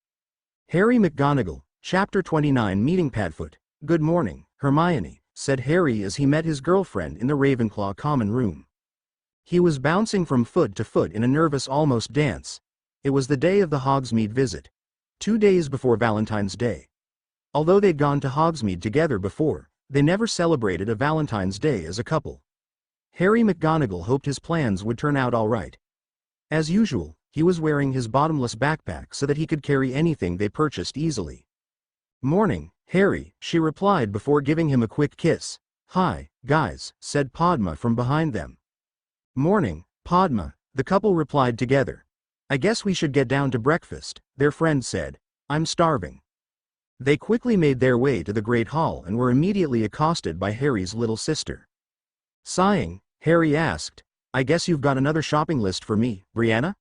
Harry McGonagall, Chapter 29. Meeting Padfoot. Good morning, Hermione, said Harry as he met his girlfriend in the Ravenclaw common room. He was bouncing from foot to foot in a nervous almost dance. It was the day of the Hogsmeade visit. 2 days before Valentine's Day. Although they'd gone to Hogsmeade together before, they never celebrated a Valentine's Day as a couple. Harry McGonagall hoped his plans would turn out all right. As usual, he was wearing his bottomless backpack so that he could carry anything they purchased easily. Morning, Harry, she replied before giving him a quick kiss. Hi, guys, said Padma from behind them. Morning, Padma, the couple replied together. I guess we should get down to breakfast, their friend said. I'm starving. They quickly made their way to the Great Hall and were immediately accosted by Harry's little sister. Sighing, Harry asked, I guess you've got another shopping list for me, Brianna?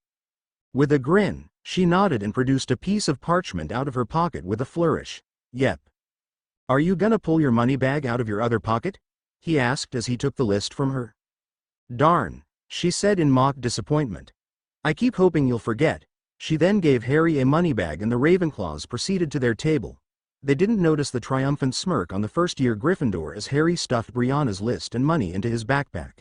With a grin, she nodded and produced a piece of parchment out of her pocket with a flourish. Yep. Are you gonna pull your money bag out of your other pocket? He asked as he took the list from her. Darn, she said in mock disappointment. I keep hoping you'll forget. She then gave Harry a money bag and the Ravenclaws proceeded to their table. They didn't notice the triumphant smirk on the first-year Gryffindor as Harry stuffed Brianna's list and money into his backpack.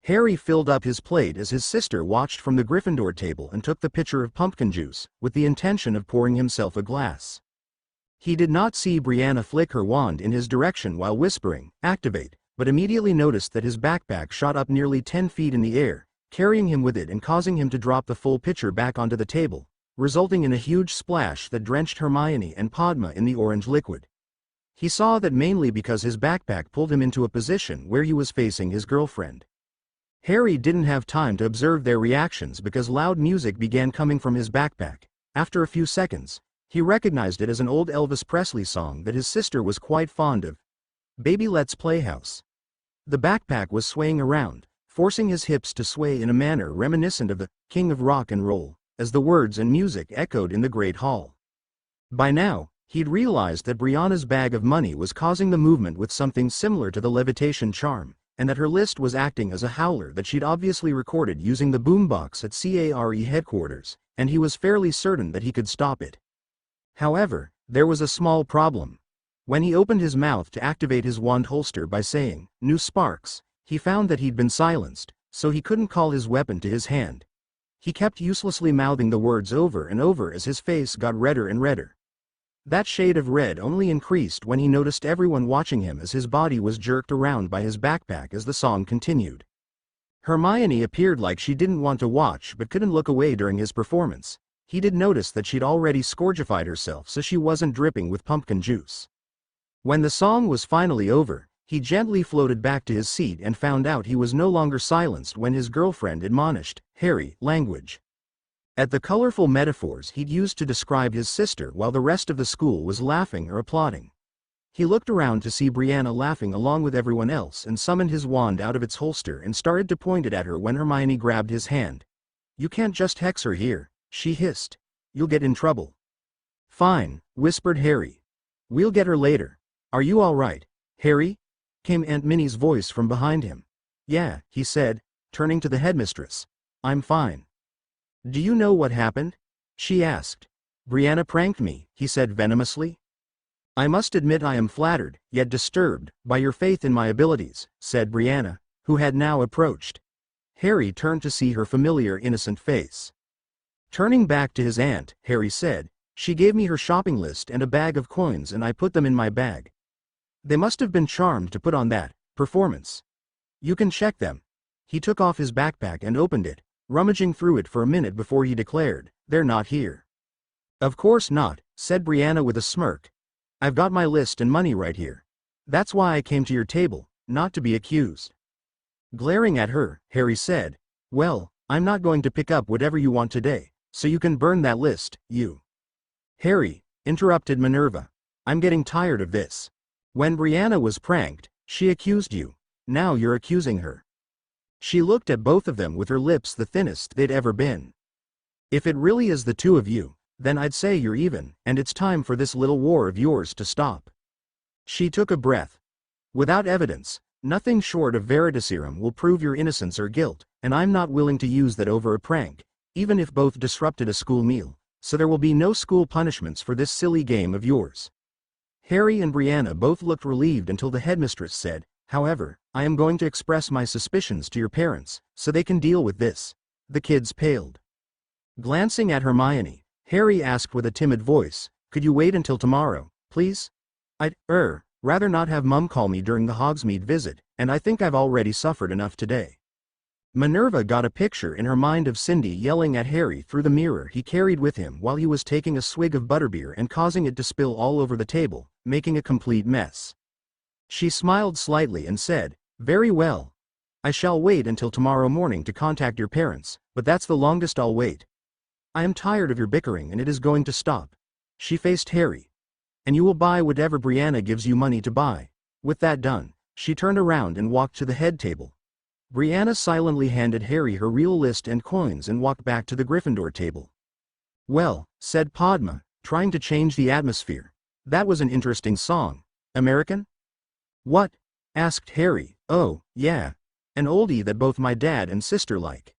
Harry filled up his plate as his sister watched from the Gryffindor table and took the pitcher of pumpkin juice, with the intention of pouring himself a glass. He did not see Brianna flick her wand in his direction while whispering, "Activate," but immediately noticed that his backpack shot up nearly 10 feet in the air, carrying him with it and causing him to drop the full pitcher back onto the table, resulting in a huge splash that drenched Hermione and Padma in the orange liquid. He saw that mainly because his backpack pulled him into a position where he was facing his girlfriend. Harry didn't have time to observe their reactions because loud music began coming from his backpack. After a few seconds, he recognized it as an old Elvis Presley song that his sister was quite fond of. Baby Let's Play House. The backpack was swaying around, forcing his hips to sway in a manner reminiscent of the King of Rock and Roll, as the words and music echoed in the Great Hall. By now, he'd realized that Brianna's bag of money was causing the movement with something similar to the levitation charm, and that her list was acting as a howler that she'd obviously recorded using the boombox at CARE headquarters, and he was fairly certain that he could stop it. However, there was a small problem. When he opened his mouth to activate his wand holster by saying, "New sparks," he found that he'd been silenced, so he couldn't call his weapon to his hand. He kept uselessly mouthing the words over and over as his face got redder and redder. That shade of red only increased when he noticed everyone watching him as his body was jerked around by his backpack as the song continued. Hermione appeared like she didn't want to watch but couldn't look away during his performance. He did notice that she'd already scourgified herself so she wasn't dripping with pumpkin juice. When the song was finally over, he gently floated back to his seat and found out he was no longer silenced when his girlfriend admonished, "Harry, language." At the colorful metaphors he'd used to describe his sister while the rest of the school was laughing or applauding. He looked around to see Brianna laughing along with everyone else and summoned his wand out of its holster and started to point it at her when Hermione grabbed his hand. "You can't just hex her here," she hissed. "You'll get in trouble." "Fine," whispered Harry. "We'll get her later. Are you all right, Harry?" came Aunt Minnie's voice from behind him. "Yeah," he said, turning to the headmistress. "I'm fine." "Do you know what happened?" she asked. "Brianna pranked me," he said venomously. "I must admit I am flattered, yet disturbed, by your faith in my abilities," said Brianna, who had now approached. Harry turned to see her familiar innocent face. Turning back to his aunt, Harry said, "She gave me her shopping list and a bag of coins and I put them in my bag. They must have been charmed to put on that performance. You can check them." He took off his backpack and opened it, rummaging through it for a minute before he declared, "They're not here." Of course not, said Brianna with a smirk. I've got my list and money right here. That's why I came to your table, not to be accused. Glaring at her, Harry said, well, I'm not going to pick up whatever you want today, so you can burn that list, you. Harry, interrupted Minerva. I'm getting tired of this. When Brianna was pranked, she accused you. Now you're accusing her. She looked at both of them with her lips the thinnest they'd ever been. If it really is the two of you, then I'd say you're even, and it's time for this little war of yours to stop. She took a breath. Without evidence, nothing short of veritaserum will prove your innocence or guilt, and I'm not willing to use that over a prank, even if both disrupted a school meal, so there will be no school punishments for this silly game of yours. Harry and Brianna both looked relieved until the headmistress said, however, I am going to express my suspicions to your parents, so they can deal with this. The kids paled. Glancing at Hermione, Harry asked with a timid voice, could you wait until tomorrow, please? I'd, rather not have Mum call me during the Hogsmeade visit, and I think I've already suffered enough today. Minerva got a picture in her mind of Cindy yelling at Harry through the mirror he carried with him while he was taking a swig of butterbeer and causing it to spill all over the table, making a complete mess. She smiled slightly and said, very well. I shall wait until tomorrow morning to contact your parents, but that's the longest I'll wait. I am tired of your bickering and it is going to stop. She faced Harry. And you will buy whatever Brianna gives you money to buy. With that done, she turned around and walked to the head table. Brianna silently handed Harry her real list and coins and walked back to the Gryffindor table. Well, said Padma, trying to change the atmosphere. That was an interesting song. American? What? Asked Harry. Oh, yeah. An oldie that both my dad and sister like.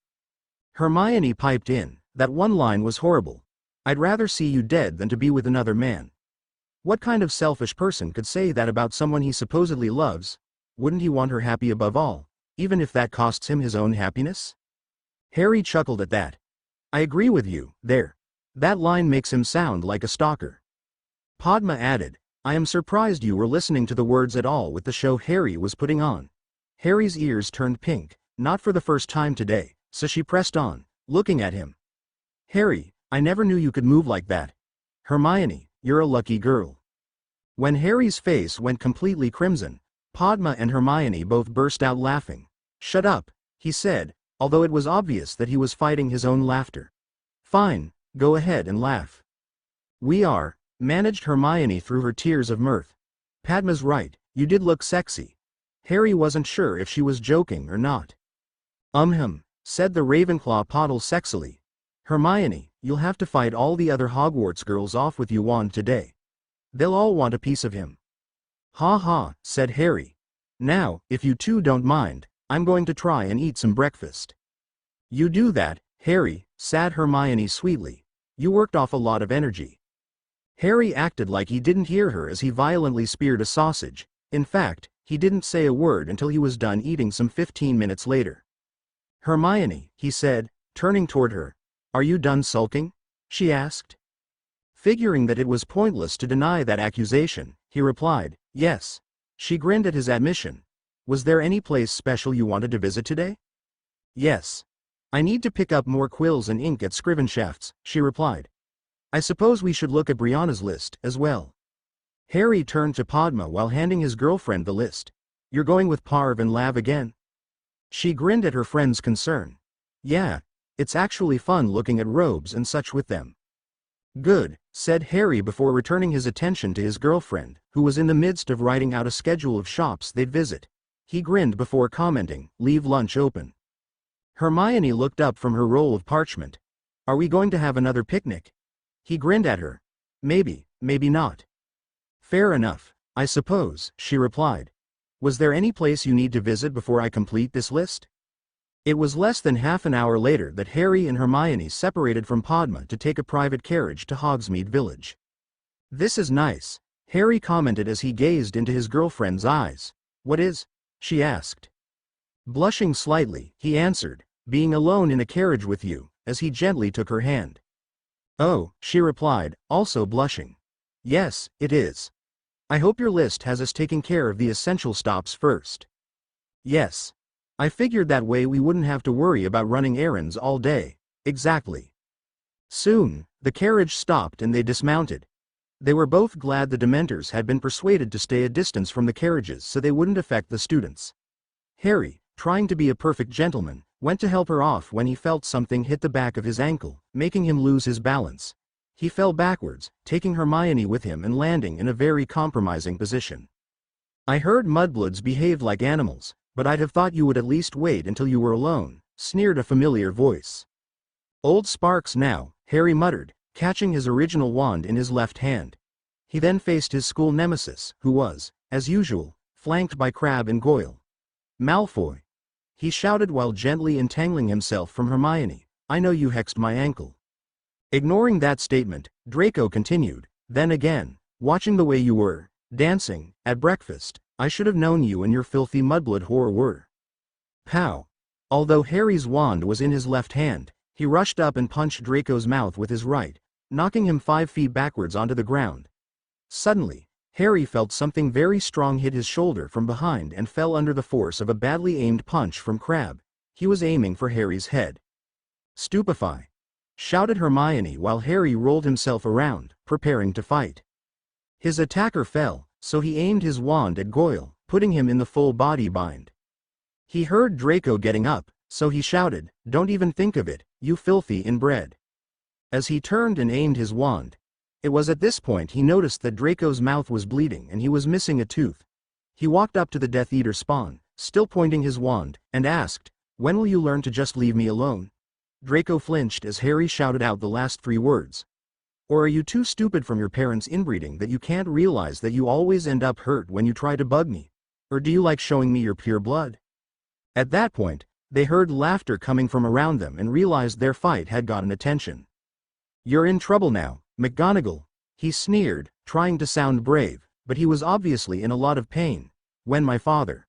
Hermione piped in, that one line was horrible. I'd rather see you dead than to be with another man. What kind of selfish person could say that about someone he supposedly loves? Wouldn't he want her happy above all, even if that costs him his own happiness? Harry chuckled at that. I agree with you, there. That line makes him sound like a stalker. Padma added, I am surprised you were listening to the words at all with the show Harry was putting on. Harry's ears turned pink, not for the first time today, so she pressed on, looking at him. Harry, I never knew you could move like that. Hermione, you're a lucky girl. When Harry's face went completely crimson, Padma and Hermione both burst out laughing. Shut up, he said, although it was obvious that he was fighting his own laughter. Fine, go ahead and laugh. We are, managed Hermione through her tears of mirth. Padma's right, you did look sexy. Harry wasn't sure if she was joking or not. Said the Ravenclaw Poddle sexily. Hermione, you'll have to fight all the other Hogwarts girls off with your wand today. They'll all want a piece of him. Ha ha, said Harry. Now, if you two don't mind, I'm going to try and eat some breakfast. You do that, Harry, said Hermione sweetly. You worked off a lot of energy. Harry acted like he didn't hear her as he violently speared a sausage. In fact, he didn't say a word until he was done eating some 15 minutes later. Hermione, he said, turning toward her. Are you done sulking? She asked. Figuring that it was pointless to deny that accusation, he replied, yes. She grinned at his admission. Was there any place special you wanted to visit today? Yes. I need to pick up more quills and ink at Scrivenshafts, she replied. I suppose we should look at Brianna's list, as well. Harry turned to Padma while handing his girlfriend the list. You're going with Parv and Lav again? She grinned at her friend's concern. Yeah, it's actually fun looking at robes and such with them. Good, said Harry before returning his attention to his girlfriend, who was in the midst of writing out a schedule of shops they'd visit. He grinned before commenting, leave lunch open. Hermione looked up from her roll of parchment. Are we going to have another picnic? He grinned at her. Maybe, maybe not. Fair enough, I suppose, she replied. Was there any place you need to visit before I complete this list? It was less than half an hour later that Harry and Hermione separated from Padma to take a private carriage to Hogsmeade Village. This is nice, Harry commented as he gazed into his girlfriend's eyes. What is? She asked. Blushing slightly, he answered, being alone in a carriage with you, as he gently took her hand. Oh, she replied, also blushing. Yes, it is. I hope your list has us taking care of the essential stops first. Yes. I figured that way we wouldn't have to worry about running errands all day. Exactly. Soon, the carriage stopped and they dismounted. They were both glad the Dementors had been persuaded to stay a distance from the carriages so they wouldn't affect the students. Harry, trying to be a perfect gentleman, went to help her off when he felt something hit the back of his ankle, making him lose his balance. He fell backwards, taking Hermione with him and landing in a very compromising position. "I heard mudbloods behaved like animals, but I'd have thought you would at least wait until you were alone," sneered a familiar voice. "Old Sparks now," Harry muttered, catching his original wand in his left hand. He then faced his school nemesis, who was, as usual, flanked by Crabbe and Goyle. "Malfoy," he shouted while gently entangling himself from Hermione, "I know you hexed my ankle." Ignoring that statement, Draco continued, "Then again, watching the way you were dancing at breakfast, I should have known you and your filthy mudblood whore were." Pow! Although Harry's wand was in his left hand, he rushed up and punched Draco's mouth with his right, knocking him 5 feet backwards onto the ground. Suddenly, Harry felt something very strong hit his shoulder from behind and fell under the force of a badly aimed punch from Crabbe. He was aiming for Harry's head. "Stupefy!" shouted Hermione while Harry rolled himself around, preparing to fight. His attacker fell, so he aimed his wand at Goyle, putting him in the full body bind. He heard Draco getting up, so he shouted, "Don't even think of it, you filthy inbred." As he turned and aimed his wand, it was at this point he noticed that Draco's mouth was bleeding and he was missing a tooth. He walked up to the Death Eater spawn, still pointing his wand, and asked, "When will you learn to just leave me alone?" Draco flinched as Harry shouted out the last 3 words. "Or are you too stupid from your parents' inbreeding that you can't realize that you always end up hurt when you try to bug me? Or do you like showing me your pure blood?" At that point, they heard laughter coming from around them and realized their fight had gotten attention. "You're in trouble now, McGonagall," he sneered, trying to sound brave, but he was obviously in a lot of pain. "When my father—"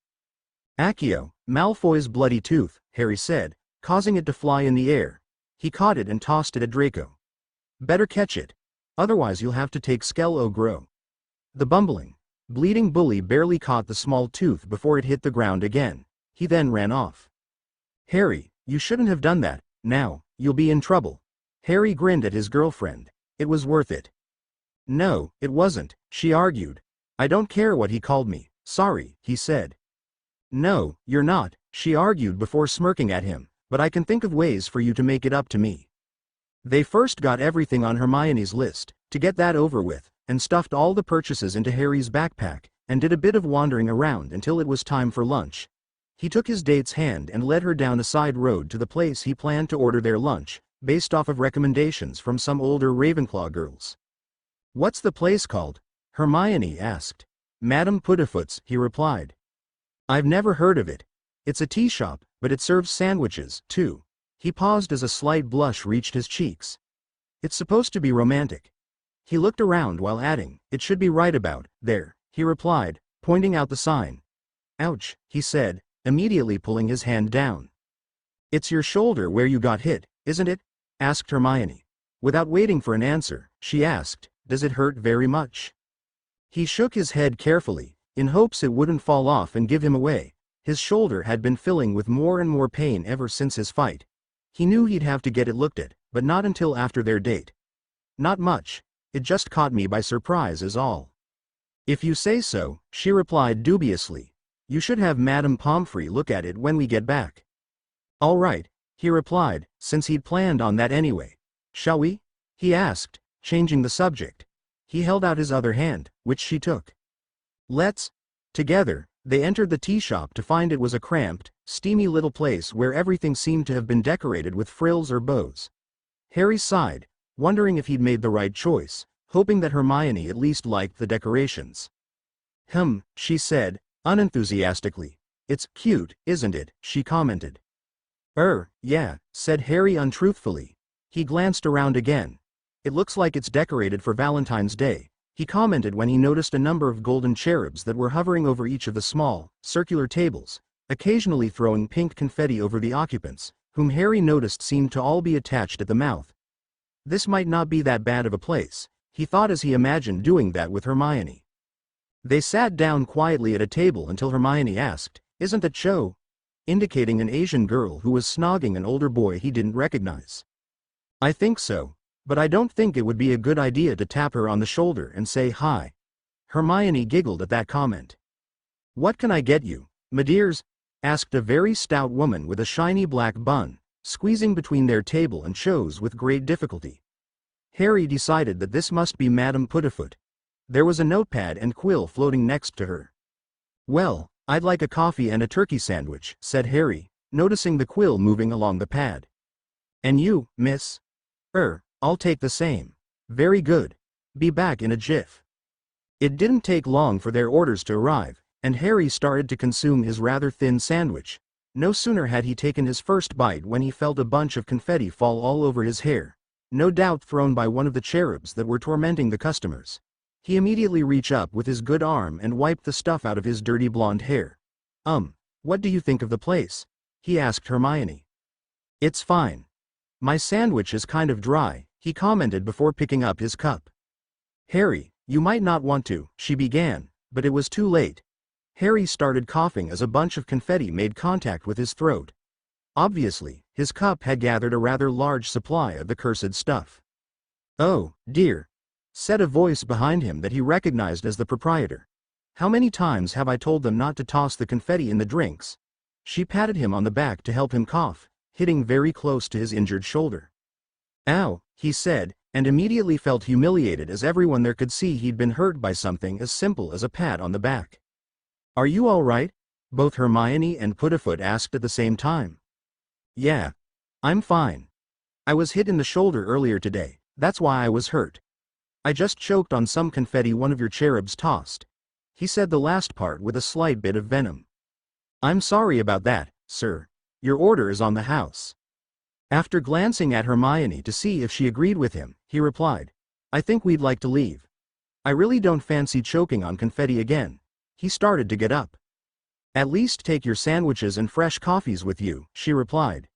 "Accio, Malfoy's bloody tooth," Harry said, causing it to fly in the air. He caught it and tossed it at Draco. "Better catch it. Otherwise you'll have to take Skell Ogro." The bumbling, bleeding bully barely caught the small tooth before it hit the ground again. He then ran off. "Harry, you shouldn't have done that. Now, you'll be in trouble." Harry grinned at his girlfriend. "It was worth it." "No, it wasn't," she argued. "I don't care what he called me. Sorry," he said. "No, you're not," she argued before smirking at him, "but I can think of ways for you to make it up to me." They first got everything on Hermione's list, to get that over with, and stuffed all the purchases into Harry's backpack, and did a bit of wandering around until it was time for lunch. He took his date's hand and led her down a side road to the place he planned to order their lunch, based off of recommendations from some older Ravenclaw girls. "What's the place called?" Hermione asked. "Madame Puddifoot's," he replied. "I've never heard of it. It's a tea shop, but it serves sandwiches, too." He paused as a slight blush reached his cheeks. "It's supposed to be romantic." He looked around while adding, "It should be right about there," he replied, pointing out the sign. "Ouch," he said, immediately pulling his hand down. "It's your shoulder where you got hit, isn't it?" asked Hermione. Without waiting for an answer, she asked, "Does it hurt very much?" He shook his head carefully, in hopes it wouldn't fall off and give him away. His shoulder had been filling with more and more pain ever since his fight. He knew he'd have to get it looked at, but not until after their date. "Not much. It just caught me by surprise is all." "If you say so," she replied dubiously. "You should have Madame Pomfrey look at it when we get back." "All right," he replied, since he'd planned on that anyway. "Shall we?" he asked, changing the subject. He held out his other hand, which she took. "Let's." Together, they entered the tea shop to find it was a cramped, steamy little place where everything seemed to have been decorated with frills or bows. Harry sighed, wondering if he'd made the right choice, hoping that Hermione at least liked the decorations. She said, unenthusiastically. "It's cute, isn't it?" she commented. Yeah," said Harry untruthfully. He glanced around again. "It looks like it's decorated for Valentine's Day," he commented when he noticed a number of golden cherubs that were hovering over each of the small, circular tables, occasionally throwing pink confetti over the occupants, whom Harry noticed seemed to all be attached at the mouth. This might not be that bad of a place, he thought as he imagined doing that with Hermione. They sat down quietly at a table until Hermione asked, "Isn't that Cho?" indicating an Asian girl who was snogging an older boy he didn't recognize. "I think so. But I don't think it would be a good idea to tap her on the shoulder and say hi. Hermione giggled at that comment. What can I get you, my dears? Asked a very stout woman with a shiny black bun, squeezing between their table and chose with great difficulty. Harry decided that this must be Madame Puddifoot. There was a notepad and quill floating next to her. Well, I'd like a coffee and a turkey sandwich, said Harry, noticing the quill moving along the pad. And you, miss? I'll take the same. Very good. Be back in a jiff. It didn't take long for their orders to arrive, and Harry started to consume his rather thin sandwich. No sooner had he taken his first bite when he felt a bunch of confetti fall all over his hair, no doubt thrown by one of the cherubs that were tormenting the customers. He immediately reached up with his good arm and wiped the stuff out of his dirty blonde hair. What do you think of the place? He asked Hermione. It's fine. My sandwich is kind of dry, he commented before picking up his cup. Harry, you might not want to, she began, but it was too late. Harry started coughing as a bunch of confetti made contact with his throat. Obviously, his cup had gathered a rather large supply of the cursed stuff. Oh, dear, said a voice behind him that he recognized as the proprietor. How many times have I told them not to toss the confetti in the drinks? She patted him on the back to help him cough, hitting very close to his injured shoulder. Ow, he said, and immediately felt humiliated as everyone there could see he'd been hurt by something as simple as a pat on the back. Are you all right? Both Hermione and Puddifoot asked at the same time. Yeah. I'm fine. I was hit in the shoulder earlier today, that's why I was hurt. I just choked on some confetti one of your cherubs tossed. He said the last part with a slight bit of venom. I'm sorry about that, sir. Your order is on the house. After glancing at Hermione to see if she agreed with him, he replied, I think we'd like to leave. I really don't fancy choking on confetti again. He started to get up. At least take your sandwiches and fresh coffees with you, she replied.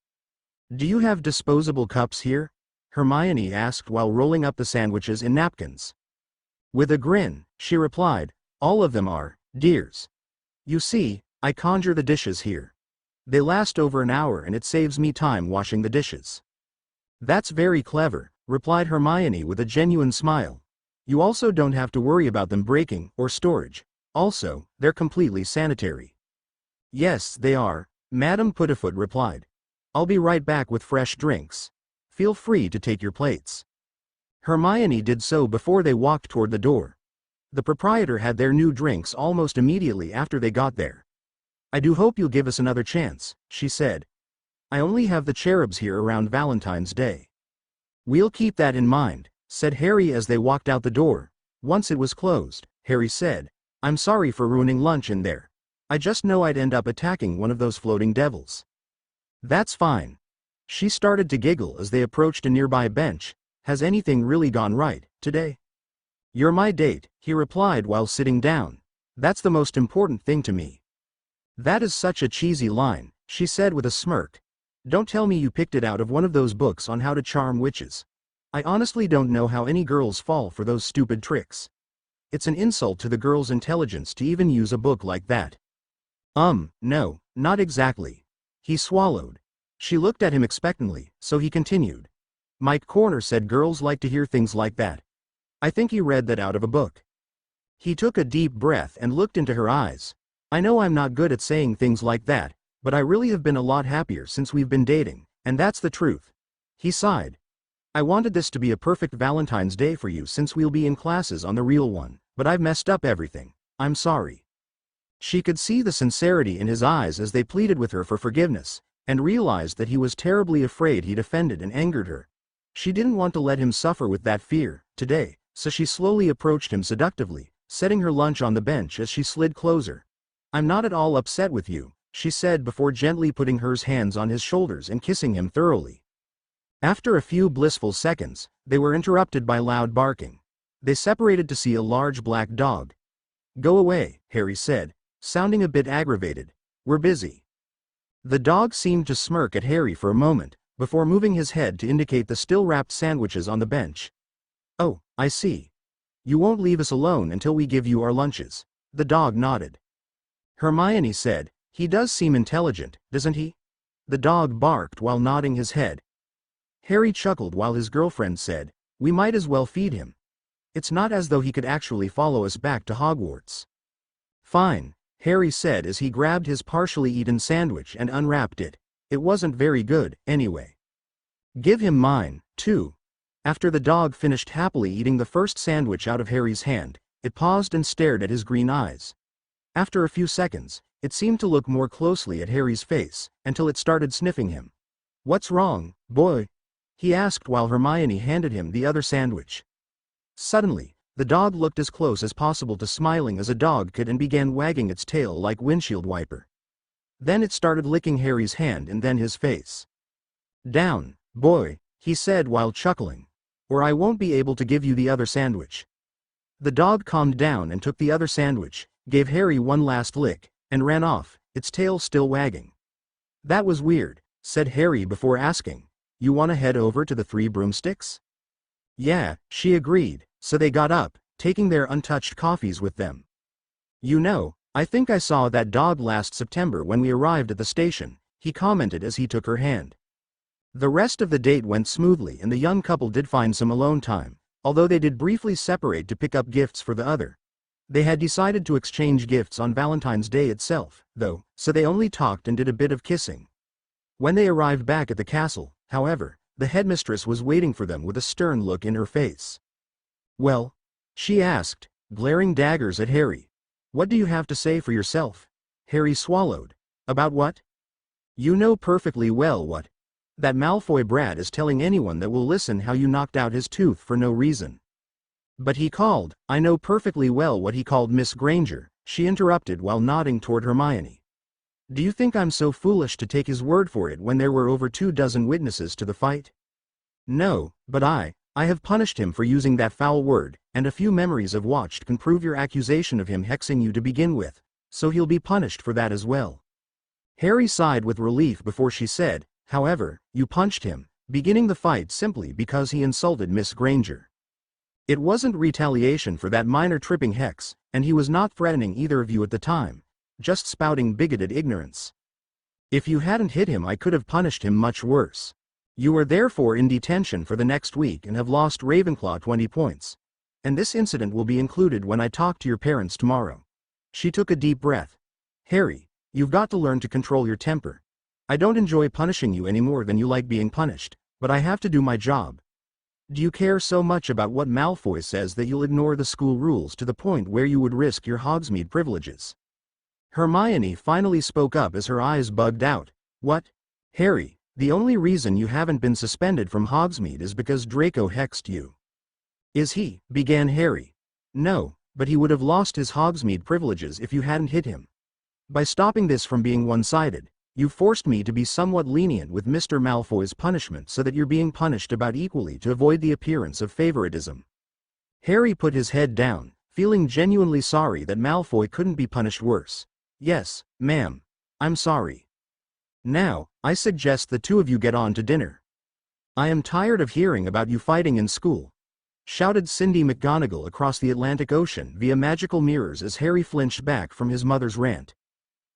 Do you have disposable cups here? Hermione asked while rolling up the sandwiches in napkins. With a grin, she replied, all of them are, dears. You see, I conjure the dishes here. They last over an hour and it saves me time washing the dishes. That's very clever, replied Hermione with a genuine smile. You also don't have to worry about them breaking or storage. Also, they're completely sanitary. Yes, they are, Madame Puddifoot replied. I'll be right back with fresh drinks. Feel free to take your plates. Hermione did so before they walked toward the door. The proprietor had their new drinks almost immediately after they got there. I do hope you'll give us another chance, she said. I only have the cherubs here around Valentine's Day. We'll keep that in mind, said Harry as they walked out the door. Once it was closed, Harry said, I'm sorry for ruining lunch in there. I just know I'd end up attacking one of those floating devils. That's fine. She started to giggle as they approached a nearby bench. Has anything really gone right today? You're my date, he replied while sitting down. That's the most important thing to me. That is such a cheesy line, she said with a smirk. Don't tell me you picked it out of one of those books on how to charm witches. I honestly don't know how any girls fall for those stupid tricks. It's an insult to the girl's intelligence to even use a book like that. No, not exactly. He swallowed. She looked at him expectantly, so he continued. Mike Corner said girls like to hear things like that. I think he read that out of a book. He took a deep breath and looked into her eyes. I know I'm not good at saying things like that, but I really have been a lot happier since we've been dating, and that's the truth. He sighed. I wanted this to be a perfect Valentine's Day for you since we'll be in classes on the real one, but I've messed up everything. I'm sorry. She could see the sincerity in his eyes as they pleaded with her for forgiveness, and realized that he was terribly afraid he'd offended and angered her. She didn't want to let him suffer with that fear, today, so she slowly approached him seductively, setting her lunch on the bench as she slid closer. I'm not at all upset with you, she said before gently putting her hands on his shoulders and kissing him thoroughly. After a few blissful seconds, they were interrupted by loud barking. They separated to see a large black dog. Go away, Harry said, sounding a bit aggravated. We're busy. The dog seemed to smirk at Harry for a moment, before moving his head to indicate the still wrapped sandwiches on the bench. Oh, I see. You won't leave us alone until we give you our lunches. The dog nodded. Hermione said, he does seem intelligent, doesn't he? The dog barked while nodding his head. Harry chuckled while his girlfriend said, We might as well feed him. It's not as though he could actually follow us back to Hogwarts. Fine, Harry said as he grabbed his partially eaten sandwich and unwrapped it. It wasn't very good, anyway. Give him mine, too. After the dog finished happily eating the first sandwich out of Harry's hand, it paused and stared at his green eyes. After a few seconds, it seemed to look more closely at Harry's face, until it started sniffing him. "What's wrong, boy?" he asked while Hermione handed him the other sandwich. Suddenly, the dog looked as close as possible to smiling as a dog could and began wagging its tail like windshield wiper. Then it started licking Harry's hand and then his face. "Down, boy," he said while chuckling, "or I won't be able to give you the other sandwich." The dog calmed down and took the other sandwich, gave Harry one last lick, and ran off, its tail still wagging. "That was weird," said Harry before asking, "You want to head over to the Three Broomsticks?" "Yeah," she agreed, so they got up, taking their untouched coffees with them. "You know, I think I saw that dog last September when we arrived at the station," he commented as he took her hand. The rest of the date went smoothly and the young couple did find some alone time, although they did briefly separate to pick up gifts for the other. They had decided to exchange gifts on Valentine's Day itself, though, so they only talked and did a bit of kissing. When they arrived back at the castle, however, the headmistress was waiting for them with a stern look in her face. "Well?" she asked, glaring daggers at Harry. "What do you have to say for yourself?" Harry swallowed. "About what?" "You know perfectly well what. That Malfoy brat is telling anyone that will listen how you knocked out his tooth for no reason." "But he called—" "I know perfectly well what he called Miss Granger," she interrupted while nodding toward Hermione. "Do you think I'm so foolish to take his word for it when there were over 24 witnesses to the fight?" "No, but I have punished him for using that foul word, and a few memories I've watched can prove your accusation of him hexing you to begin with, so he'll be punished for that as well." Harry sighed with relief before she said, "However, you punched him, beginning the fight simply because he insulted Miss Granger. It wasn't retaliation for that minor tripping hex, and he was not threatening either of you at the time, just spouting bigoted ignorance. If you hadn't hit him I could have punished him much worse. You are therefore in detention for the next week and have lost Ravenclaw 20 points. And this incident will be included when I talk to your parents tomorrow." She took a deep breath. "Harry, you've got to learn to control your temper. I don't enjoy punishing you any more than you like being punished, but I have to do my job. Do you care so much about what Malfoy says that you'll ignore the school rules to the point where you would risk your Hogsmeade privileges?" Hermione finally spoke up as her eyes bugged out. "What? Harry, the only reason you haven't been suspended from Hogsmeade is because Draco hexed you." "Is he?" began Harry. "No, but he would have lost his Hogsmeade privileges if you hadn't hit him. By stopping this from being one-sided, you forced me to be somewhat lenient with Mr. Malfoy's punishment so that you're being punished about equally to avoid the appearance of favoritism." Harry put his head down, feeling genuinely sorry that Malfoy couldn't be punished worse. "Yes, ma'am. I'm sorry. Now, I suggest the two of you get on to dinner." "I am tired of hearing about you fighting in school," shouted Cindy McGonagall across the Atlantic Ocean via magical mirrors as Harry flinched back from his mother's rant.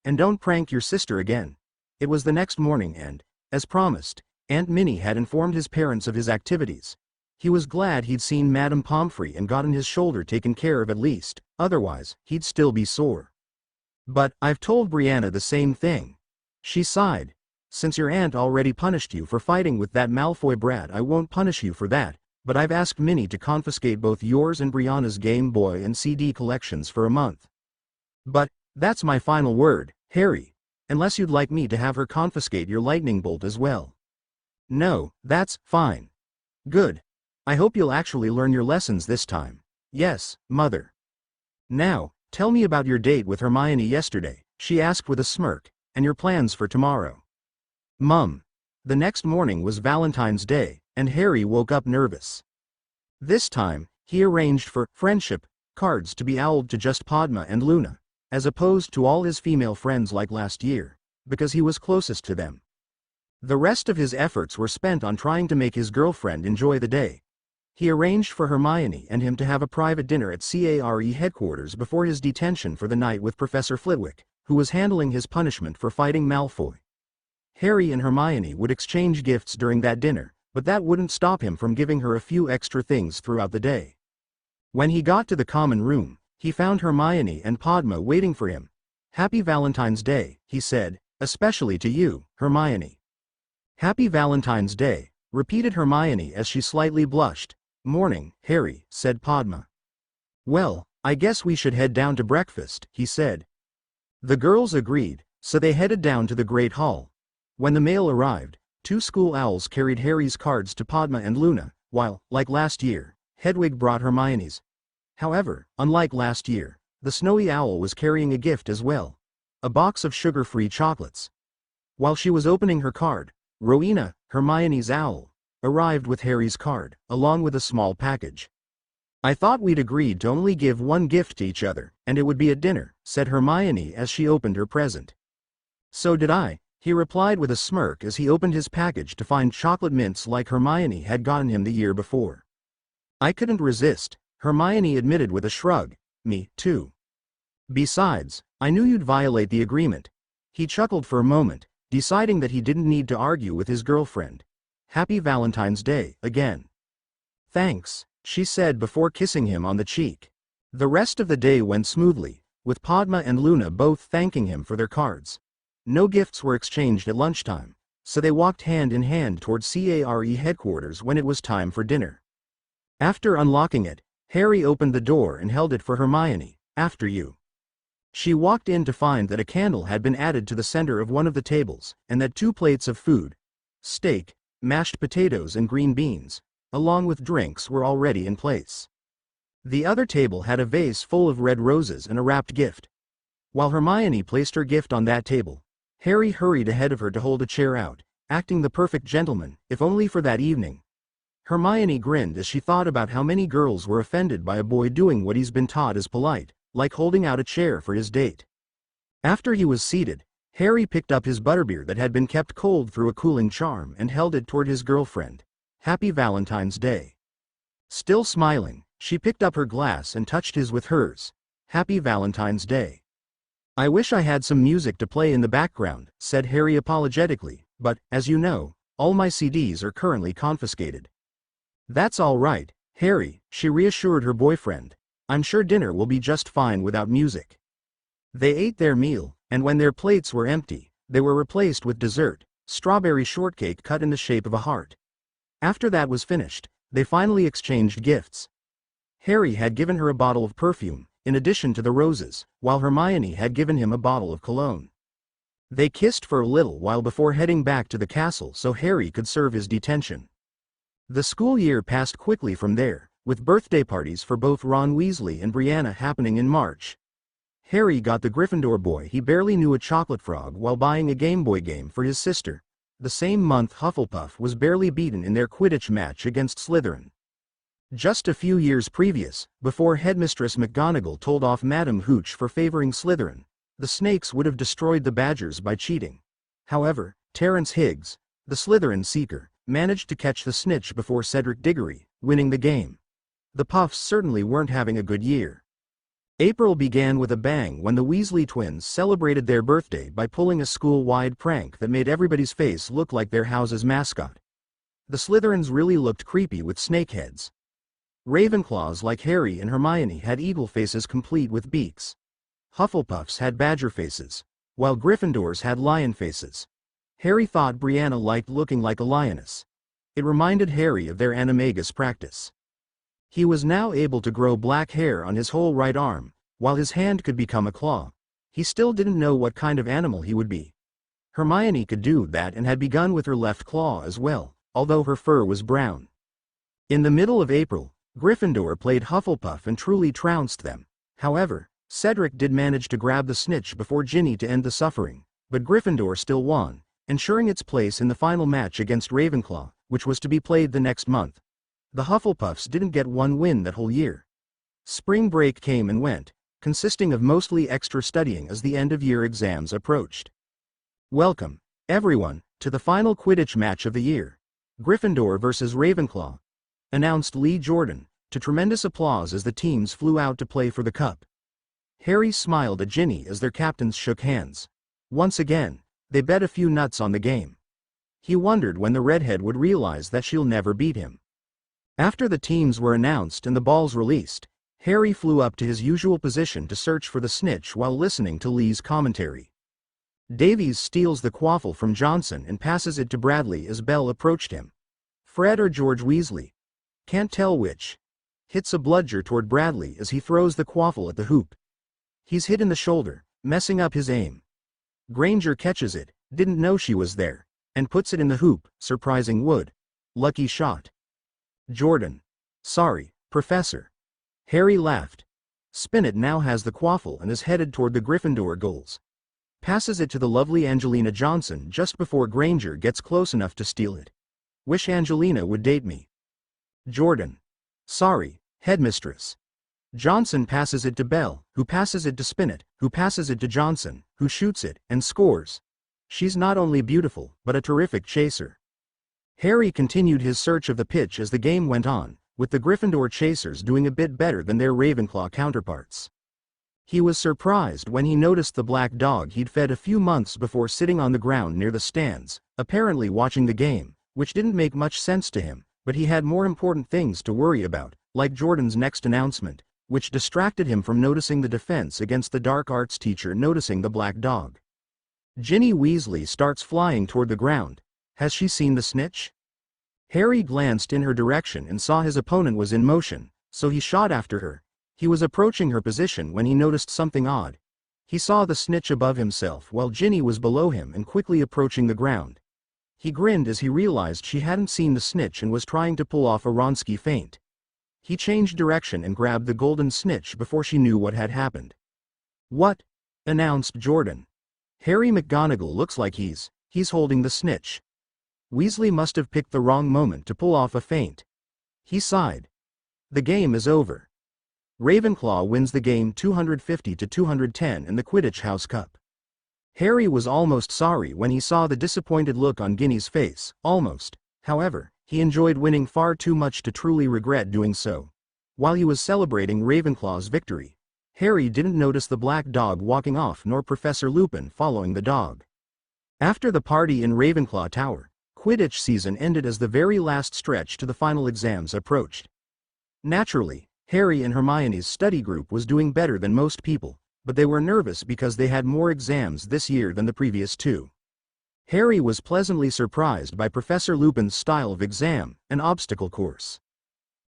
"And don't prank your sister again." It was the next morning and, as promised, Aunt Minnie had informed his parents of his activities. He was glad he'd seen Madame Pomfrey and gotten his shoulder taken care of at least, otherwise, he'd still be sore. "But, I've told Brianna the same thing." She sighed. "Since your aunt already punished you for fighting with that Malfoy brat I won't punish you for that, but I've asked Minnie to confiscate both yours and Brianna's Game Boy and CD collections for a month." "But, that's my final word, Harry. Unless you'd like me to have her confiscate your lightning bolt as well." "No, that's fine." "Good. I hope you'll actually learn your lessons this time." "Yes, Mother." "Now, tell me about your date with Hermione yesterday," she asked with a smirk, "and your plans for tomorrow." "Mum." The next morning was Valentine's Day, and Harry woke up nervous. This time, he arranged for friendship cards to be owled to just Padma and Luna, as opposed to all his female friends like last year, because he was closest to them. The rest of his efforts were spent on trying to make his girlfriend enjoy the day. He arranged for Hermione and him to have a private dinner at CARE headquarters before his detention for the night with Professor Flitwick, who was handling his punishment for fighting Malfoy. Harry and Hermione would exchange gifts during that dinner, but that wouldn't stop him from giving her a few extra things throughout the day. When he got to the common room, he found Hermione and Padma waiting for him. "Happy Valentine's Day," he said, "especially to you, Hermione." "Happy Valentine's Day," repeated Hermione as she slightly blushed. "Morning, Harry," said Padma. "Well, I guess we should head down to breakfast," he said. The girls agreed, so they headed down to the Great Hall. When the mail arrived, 2 school owls carried Harry's cards to Padma and Luna, while, like last year, Hedwig brought Hermione's. However, unlike last year, the snowy owl was carrying a gift as well: a box of sugar-free chocolates. While she was opening her card, Rowena, Hermione's owl, arrived with Harry's card, along with a small package. "I thought we'd agreed to only give one gift to each other, and it would be at dinner," said Hermione as she opened her present. "So did I," he replied with a smirk as he opened his package to find chocolate mints like Hermione had gotten him the year before. "I couldn't resist," Hermione admitted with a shrug. "Me, too. Besides, I knew you'd violate the agreement." He chuckled for a moment, deciding that he didn't need to argue with his girlfriend. "Happy Valentine's Day, again." "Thanks," she said before kissing him on the cheek. The rest of the day went smoothly, with Padma and Luna both thanking him for their cards. No gifts were exchanged at lunchtime, so they walked hand in hand toward CARE headquarters when it was time for dinner. After unlocking it, Harry opened the door and held it for Hermione. "After you." She walked in to find that a candle had been added to the center of one of the tables, and that 2 plates of food, steak, mashed potatoes and green beans, along with drinks, were already in place. The other table had a vase full of red roses and a wrapped gift. While Hermione placed her gift on that table, Harry hurried ahead of her to hold a chair out, acting the perfect gentleman, if only for that evening. Hermione grinned as she thought about how many girls were offended by a boy doing what he's been taught is polite, like holding out a chair for his date. After he was seated, Harry picked up his butterbeer that had been kept cold through a cooling charm and held it toward his girlfriend. "Happy Valentine's Day." Still smiling, she picked up her glass and touched his with hers. "Happy Valentine's Day." "I wish I had some music to play in the background," said Harry apologetically, "but, as you know, all my CDs are currently confiscated." "That's all right, Harry," she reassured her boyfriend. "I'm sure dinner will be just fine without music." They ate their meal, and when their plates were empty, they were replaced with dessert, strawberry shortcake cut in the shape of a heart. After that was finished, they finally exchanged gifts. Harry had given her a bottle of perfume, in addition to the roses, while Hermione had given him a bottle of cologne. They kissed for a little while before heading back to the castle so Harry could serve his detention. The school year passed quickly from there, with birthday parties for both Ron Weasley and Brianna happening in March. Harry got the Gryffindor boy he barely knew a chocolate frog while buying a Game Boy game for his sister. The same month Hufflepuff was barely beaten in their Quidditch match against Slytherin. Just a few years previous, before Headmistress McGonagall told off Madam Hooch for favoring Slytherin, the Snakes would have destroyed the Badgers by cheating. However, Terrence Higgs, the Slytherin seeker, managed to catch the snitch before Cedric Diggory, winning the game. The Puffs certainly weren't having a good year. April began with a bang when the Weasley twins celebrated their birthday by pulling a school-wide prank that made everybody's face look like their house's mascot. The Slytherins really looked creepy with snake heads. Ravenclaws like Harry and Hermione had eagle faces complete with beaks. Hufflepuffs had badger faces, while Gryffindors had lion faces. Harry thought Brianna liked looking like a lioness. It reminded Harry of their animagus practice. He was now able to grow black hair on his whole right arm, while his hand could become a claw. He still didn't know what kind of animal he would be. Hermione could do that and had begun with her left claw as well, although her fur was brown. In the middle of April, Gryffindor played Hufflepuff and truly trounced them. However, Cedric did manage to grab the snitch before Ginny to end the suffering, but Gryffindor still won, ensuring its place in the final match against Ravenclaw, which was to be played the next month. The Hufflepuffs didn't get one win that whole year. Spring break came and went, consisting of mostly extra studying as the end-of-year exams approached. "Welcome, everyone, to the final Quidditch match of the year. Gryffindor versus Ravenclaw," announced Lee Jordan, to tremendous applause as the teams flew out to play for the cup. Harry smiled at Ginny as their captains shook hands. Once again, they bet a few nuts on the game. He wondered when the redhead would realize that she'll never beat him. After the teams were announced and the balls released, Harry flew up to his usual position to search for the snitch while listening to Lee's commentary. Davies steals the quaffle from Johnson and passes it to Bradley as Bell approached him. Fred or George Weasley? Can't tell which. Hits a bludger toward Bradley as he throws the quaffle at the hoop. He's hit in the shoulder, messing up his aim. Granger catches it, didn't know she was there, and puts it in the hoop, surprising Wood. Lucky shot. Jordan. Sorry, Professor. Harry laughed. Spinnet now has the quaffle and is headed toward the Gryffindor goals. Passes it to the lovely Angelina Johnson just before Granger gets close enough to steal it. Wish Angelina would date me. Jordan. Sorry, Headmistress. Johnson passes it to Bell, who passes it to Spinnet, who passes it to Johnson, who shoots it, and scores. She's not only beautiful, but a terrific chaser. Harry continued his search of the pitch as the game went on, with the Gryffindor chasers doing a bit better than their Ravenclaw counterparts. He was surprised when he noticed the black dog he'd fed a few months before sitting on the ground near the stands, apparently watching the game, which didn't make much sense to him, but he had more important things to worry about, like Jordan's next announcement, which distracted him from noticing the defense against the dark arts teacher noticing the black dog. Ginny Weasley starts flying toward the ground. Has she seen the snitch? Harry glanced in her direction and saw his opponent was in motion, so he shot after her. He was approaching her position when he noticed something odd. He saw the snitch above himself while Ginny was below him and quickly approaching the ground. He grinned as he realized she hadn't seen the snitch and was trying to pull off a Wronski feint. He changed direction and grabbed the golden snitch before she knew what had happened. What? Announced Jordan. Harry McGonagall looks like he's holding the snitch. Weasley must have picked the wrong moment to pull off a feint. He sighed. The game is over. Ravenclaw wins the game 250-210 in the Quidditch House Cup. Harry was almost sorry when he saw the disappointed look on Ginny's face, almost. However, he enjoyed winning far too much to truly regret doing so. While he was celebrating Ravenclaw's victory, Harry didn't notice the black dog walking off nor Professor Lupin following the dog. After the party in Ravenclaw Tower, Quidditch season ended as the very last stretch to the final exams approached. Naturally, Harry and Hermione's study group was doing better than most people, but they were nervous because they had more exams this year than the previous two. Harry was pleasantly surprised by Professor Lupin's style of exam, an obstacle course.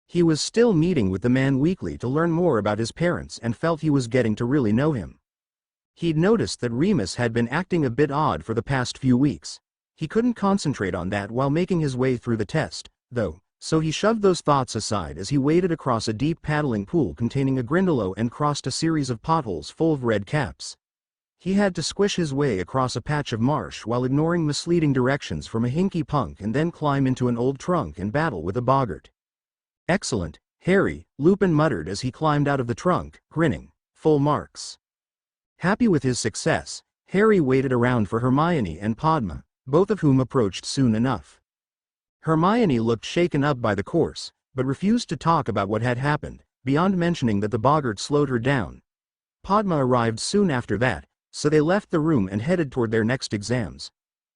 He was still meeting with the man weekly to learn more about his parents and felt he was getting to really know him. He'd noticed that Remus had been acting a bit odd for the past few weeks. He couldn't concentrate on that while making his way through the test, though, so he shoved those thoughts aside as he waded across a deep paddling pool containing a Grindylow and crossed a series of potholes full of red caps. He had to squish his way across a patch of marsh while ignoring misleading directions from a hinky punk and then climb into an old trunk and battle with a boggart. Excellent, Harry, Lupin muttered as he climbed out of the trunk, grinning. Full marks. Happy with his success, Harry waited around for Hermione and Padma, both of whom approached soon enough. Hermione looked shaken up by the course, but refused to talk about what had happened, beyond mentioning that the boggart slowed her down. Padma arrived soon after that, so they left the room and headed toward their next exams.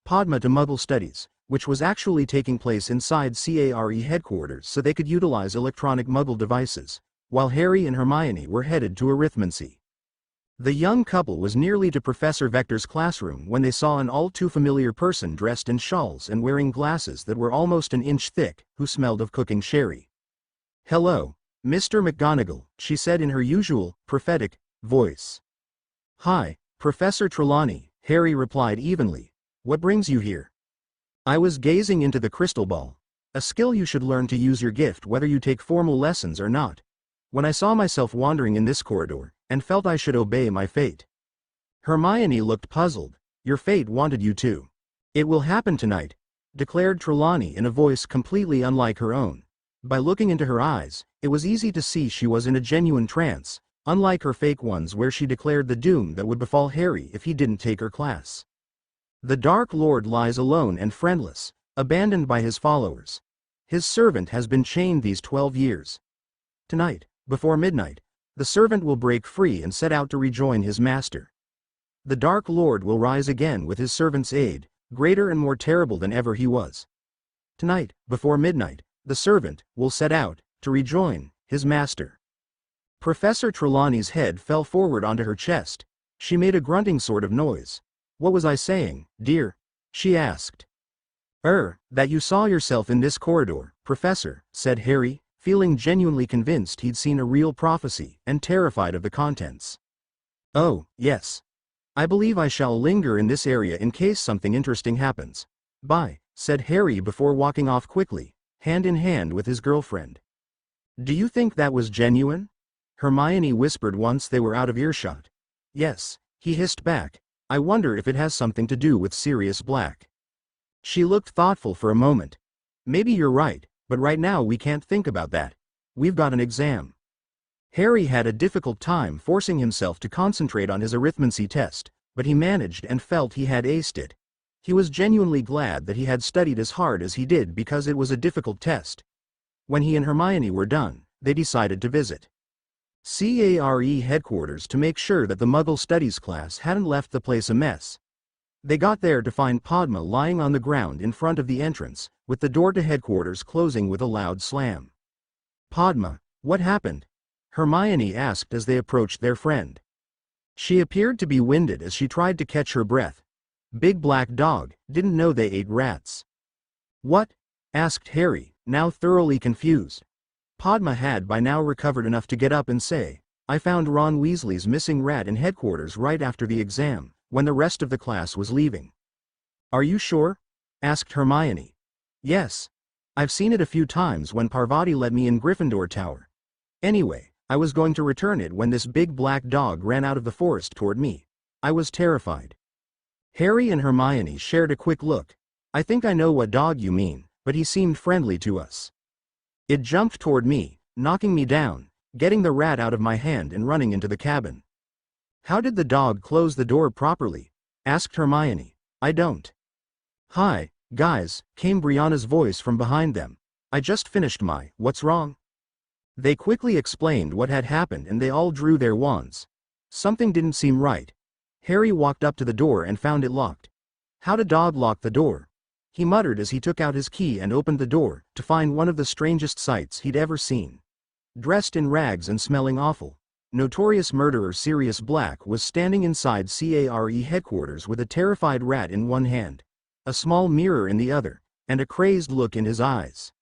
Padma to Muggle Studies, which was actually taking place inside CARE headquarters so they could utilize electronic Muggle devices, while Harry and Hermione were headed to Arithmancy. The young couple was nearly to Professor Vector's classroom when they saw an all-too-familiar person dressed in shawls and wearing glasses that were almost an inch thick, who smelled of cooking sherry. "Hello, Mr. McGonagall," she said in her usual, prophetic, voice. "Hi, Professor Trelawney," Harry replied evenly. "What brings you here?" "I was gazing into the crystal ball, a skill you should learn to use your gift whether you take formal lessons or not. When I saw myself wandering in this corridor, and felt I should obey my fate." Hermione looked puzzled. "Your fate wanted you to." "It will happen tonight," declared Trelawney in a voice completely unlike her own. By looking into her eyes, it was easy to see she was in a genuine trance, unlike her fake ones where she declared the doom that would befall Harry if he didn't take her class. "The Dark Lord lies alone and friendless, abandoned by his followers. His servant has been chained these 12 years. Tonight, before midnight, the servant will break free and set out to rejoin his master. The Dark Lord will rise again with his servant's aid, greater and more terrible than ever he was. Tonight, before midnight, the servant will set out to rejoin his master. Professor Trelawney's head fell forward onto her chest. She made a grunting sort of noise. What was I saying, dear? She asked. That you saw yourself in this corridor, Professor, said Harry, feeling genuinely convinced he'd seen a real prophecy and terrified of the contents. Oh, yes. I believe I shall linger in this area in case something interesting happens. Bye, said Harry before walking off quickly, hand in hand with his girlfriend. Do you think that was genuine? Hermione whispered once they were out of earshot. Yes, he hissed back. I wonder if it has something to do with Sirius Black. She looked thoughtful for a moment. Maybe you're right, but right now we can't think about that. We've got an exam. Harry had a difficult time forcing himself to concentrate on his arithmancy test, but he managed and felt he had aced it. He was genuinely glad that he had studied as hard as he did because it was a difficult test. When he and Hermione were done, they decided to visit CARE headquarters to make sure that the Muggle Studies class hadn't left the place a mess. They got there to find Padma lying on the ground in front of the entrance, with the door to headquarters closing with a loud slam. Padma, what happened? Hermione asked as they approached their friend. She appeared to be winded as she tried to catch her breath. Big Black Dog didn't know they ate rats. What? Asked Harry, now thoroughly confused. Padma had by now recovered enough to get up and say, I found Ron Weasley's missing rat in headquarters right after the exam, when the rest of the class was leaving. Are you sure? Asked Hermione. Yes. I've seen it a few times when Parvati let me in Gryffindor Tower. Anyway, I was going to return it when this big black dog ran out of the forest toward me. I was terrified. Harry and Hermione shared a quick look. I think I know what dog you mean, but he seemed friendly to us. It jumped toward me, knocking me down, getting the rat out of my hand and running into the cabin. How did the dog close the door properly? Asked Hermione. I don't. Hi, guys, came Brianna's voice from behind them. I just finished my, what's wrong? They quickly explained what had happened and they all drew their wands. Something didn't seem right. Harry walked up to the door and found it locked. How'd a dog lock the door? He muttered as he took out his key and opened the door, to find one of the strangest sights he'd ever seen. Dressed in rags and smelling awful, notorious murderer Sirius Black was standing inside CARE headquarters with a terrified rat in one hand, a small mirror in the other, and a crazed look in his eyes.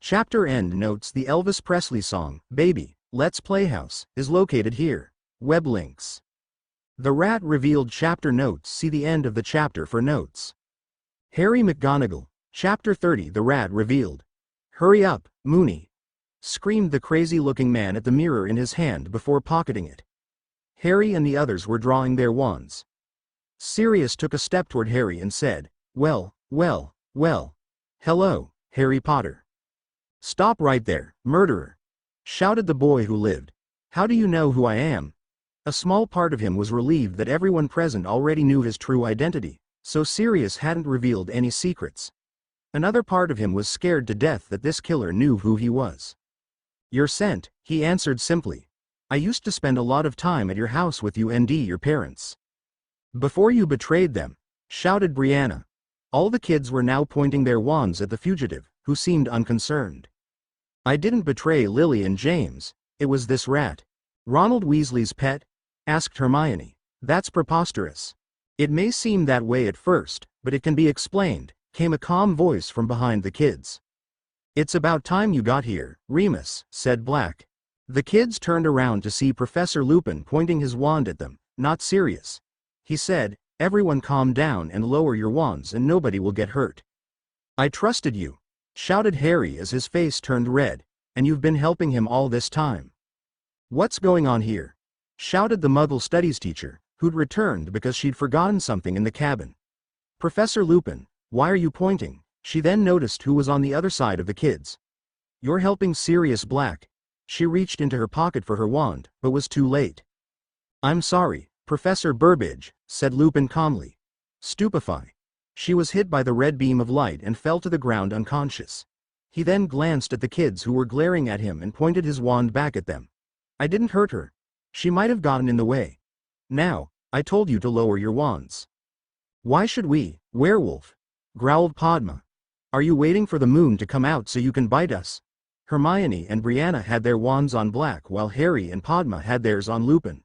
Chapter end notes: the Elvis Presley song, Baby, Let's Playhouse, is located here. Web links. The rat revealed chapter notes. See the end of the chapter for notes. Harry McGonagall, Chapter 30. The rat revealed. Hurry up, Moony! Screamed the crazy-looking man at the mirror in his hand before pocketing it. Harry and the others were drawing their wands. Sirius took a step toward Harry and said, Well. Hello, Harry Potter. Stop right there, murderer! Shouted the boy who lived. How do you know who I am? A small part of him was relieved that everyone present already knew his true identity, so Sirius hadn't revealed any secrets. Another part of him was scared to death that this killer knew who he was. You're sent, he answered simply. I used to spend a lot of time at your house with you and your parents. Before you betrayed them, shouted Brianna. All the kids were now pointing their wands at the fugitive, who seemed unconcerned. I didn't betray Lily and James, it was this rat. Ronald Weasley's pet? Asked Hermione. That's preposterous. It may seem that way at first, but it can be explained, came a calm voice from behind the kids. It's about time you got here, Remus, said Black. The kids turned around to see Professor Lupin pointing his wand at them, not Sirius. He said, Everyone calm down and lower your wands and nobody will get hurt. I trusted you, shouted Harry as his face turned red, and you've been helping him all this time. What's going on here? Shouted the Muggle Studies teacher, who'd returned because she'd forgotten something in the cabin. Professor Lupin, why are you pointing? She then noticed who was on the other side of the kids. You're helping Sirius Black. She reached into her pocket for her wand, but was too late. I'm sorry, Professor Burbage, said Lupin calmly. Stupefy. She was hit by the red beam of light and fell to the ground unconscious. He then glanced at the kids who were glaring at him and pointed his wand back at them. I didn't hurt her. She might have gotten in the way. Now, I told you to lower your wands. Why should we? Werewolf, growled Padma. Are you waiting for the moon to come out so you can bite us? Hermione and Brianna had their wands on Black while Harry and Padma had theirs on Lupin.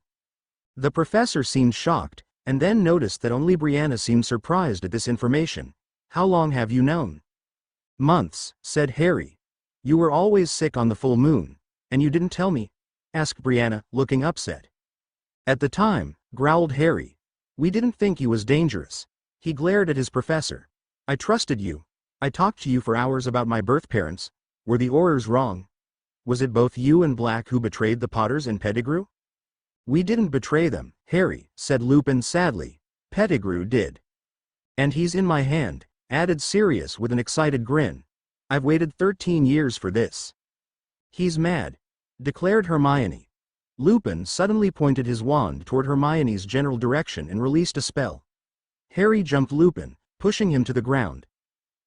The professor seemed shocked, and then noticed that only Brianna seemed surprised at this information. How long have you known? Months, said Harry. You were always sick on the full moon, and you didn't tell me? Asked Brianna, looking upset. At the time, growled Harry. We didn't think he was dangerous. He glared at his professor. I trusted you. I talked to you for hours about my birth parents. Were the aurors wrong? Was it both you and Black who betrayed the Potters and Pettigrew? We didn't betray them, Harry, said Lupin sadly. Pettigrew did. And he's in my hand, added Sirius with an excited grin. I've waited 13 years for this. He's mad, declared Hermione. Lupin suddenly pointed his wand toward Hermione's general direction and released a spell. Harry jumped Lupin, pushing him to the ground.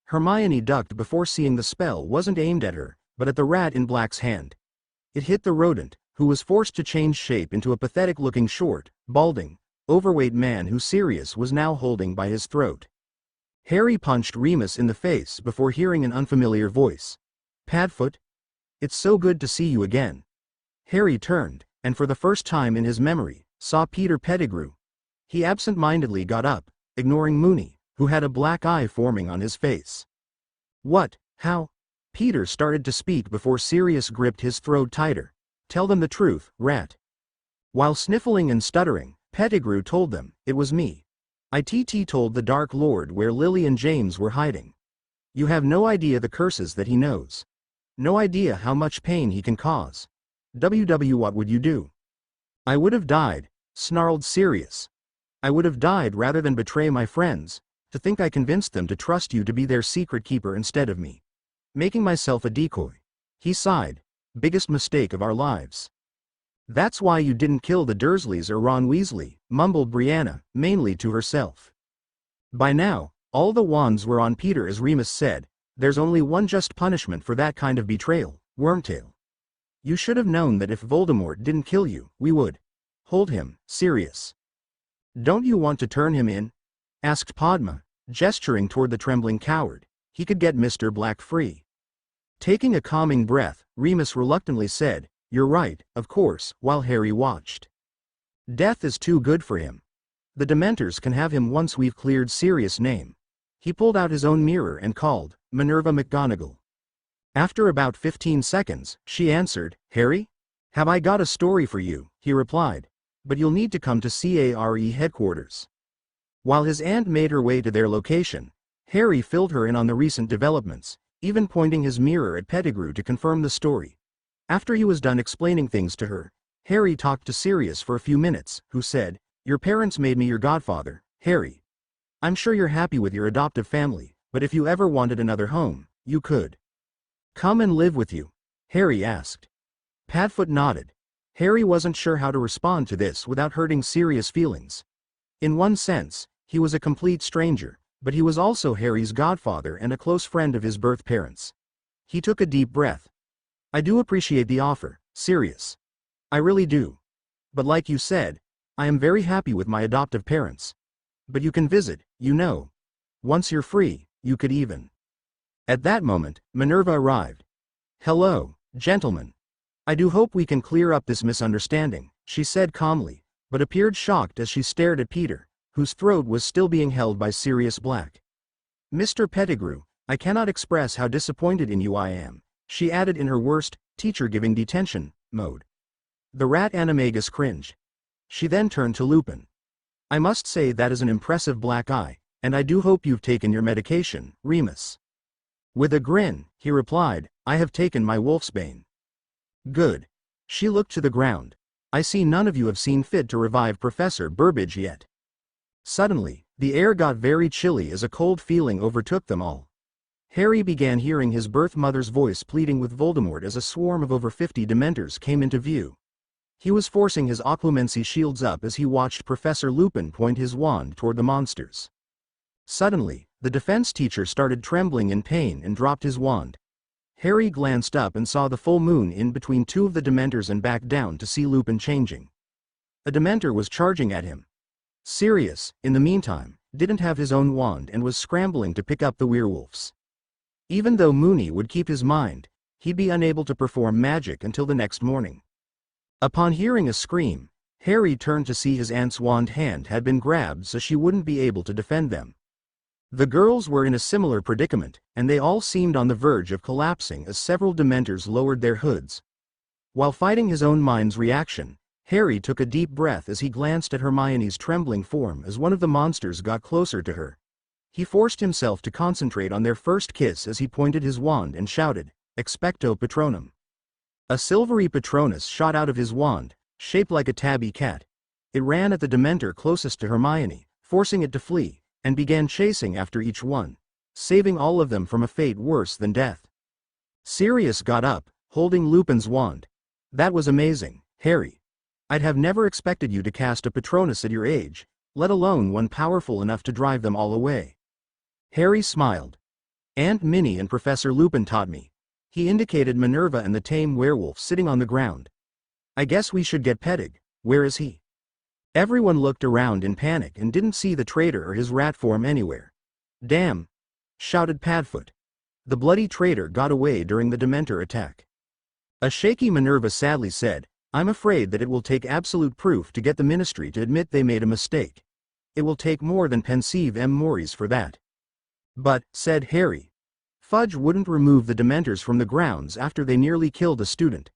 Hermione ducked before seeing the spell wasn't aimed at her, but at the rat in Black's hand. It hit the rodent, who was forced to change shape into a pathetic-looking short, balding, overweight man who Sirius was now holding by his throat. Harry punched Remus in the face before hearing an unfamiliar voice. Padfoot? It's so good to see you again. Harry turned, and for the first time in his memory, saw Peter Pettigrew. He absent-mindedly got up, ignoring Moony, who had a black eye forming on his face. What? How? Peter started to speak before Sirius gripped his throat tighter. Tell them the truth, rat. While sniffling and stuttering, Pettigrew told them, it was me. ITT told the Dark Lord where Lily and James were hiding. You have no idea the curses that he knows. No idea how much pain he can cause. What would you do? I would have died, snarled Sirius. I would have died rather than betray my friends. To think I convinced them to trust you to be their secret keeper instead of me. Making myself a decoy. He sighed. Biggest mistake of our lives. That's why you didn't kill the Dursleys or Ron Weasley, mumbled Brianna, mainly to herself. By now, all the wands were on Peter as Remus said, there's only one just punishment for that kind of betrayal, Wormtail. You should have known that if Voldemort didn't kill you, we would. Hold him, Sirius. Don't you want to turn him in? Asked Padma, gesturing toward the trembling coward. He could get Mr. Black free. Taking a calming breath, Remus reluctantly said, You're right, of course, while Harry watched. Death is too good for him. The Dementors can have him once we've cleared Sirius' name. He pulled out his own mirror and called, Minerva McGonagall. After about 15 seconds, she answered, Harry? Have I got a story for you, he replied. But you'll need to come to CARE headquarters. While his aunt made her way to their location, Harry filled her in on the recent developments, even pointing his mirror at Pettigrew to confirm the story. After he was done explaining things to her, Harry talked to Sirius for a few minutes, who said, Your parents made me your godfather, Harry. I'm sure you're happy with your adoptive family, but if you ever wanted another home, you could. Come and live with you? Harry asked. Padfoot nodded. Harry wasn't sure how to respond to this without hurting Sirius' feelings. In one sense, he was a complete stranger, but he was also Harry's godfather and a close friend of his birth parents. He took a deep breath. I do appreciate the offer, Sirius. I really do. But like you said, I am very happy with my adoptive parents. But you can visit, you know. Once you're free, you could even. At that moment, Minerva arrived. Hello, gentlemen. I do hope we can clear up this misunderstanding, she said calmly, but appeared shocked as she stared at Peter, whose throat was still being held by Sirius Black. Mr. Pettigrew, I cannot express how disappointed in you I am, she added in her worst, teacher-giving detention, mode. The rat animagus cringed. She then turned to Lupin. I must say that is an impressive black eye, and I do hope you've taken your medication, Remus. With a grin, he replied, I have taken my wolfsbane. Good. She looked to the ground. I see none of you have seen fit to revive Professor Burbage yet. Suddenly, the air got very chilly as a cold feeling overtook them all. Harry began hearing his birth mother's voice pleading with Voldemort as a swarm of over 50 Dementors came into view. He was forcing his occlumency shields up as he watched Professor Lupin point his wand toward the monsters. Suddenly, the defense teacher started trembling in pain and dropped his wand. Harry glanced up and saw the full moon in between two of the Dementors and backed down to see Lupin changing. A Dementor was charging at him. Sirius, in the meantime, didn't have his own wand and was scrambling to pick up the werewolves. Even though Moony would keep his mind, he'd be unable to perform magic until the next morning. Upon hearing a scream, Harry turned to see his aunt's wand hand had been grabbed so she wouldn't be able to defend them. The girls were in a similar predicament, and they all seemed on the verge of collapsing as several Dementors lowered their hoods. While fighting his own mind's reaction, Harry took a deep breath as he glanced at Hermione's trembling form as one of the monsters got closer to her. He forced himself to concentrate on their first kiss as he pointed his wand and shouted, "Expecto Patronum." A silvery Patronus shot out of his wand, shaped like a tabby cat. It ran at the Dementor closest to Hermione, forcing it to flee, and began chasing after each one, saving all of them from a fate worse than death. Sirius got up, holding Lupin's wand. "That was amazing, Harry. I'd have never expected you to cast a Patronus at your age, let alone one powerful enough to drive them all away." Harry smiled. "Aunt Minnie and Professor Lupin taught me." He indicated Minerva and the tame werewolf sitting on the ground. "I guess we should get Pedig. Where is he?" Everyone looked around in panic and didn't see the traitor or his rat form anywhere. "Damn!" shouted Padfoot. "The bloody traitor got away during the Dementor attack." A shaky Minerva sadly said, "I'm afraid that it will take absolute proof to get the Ministry to admit they made a mistake. It will take more than pensive memories for that." "But," said Harry, "Fudge wouldn't remove the Dementors from the grounds after they nearly killed a student.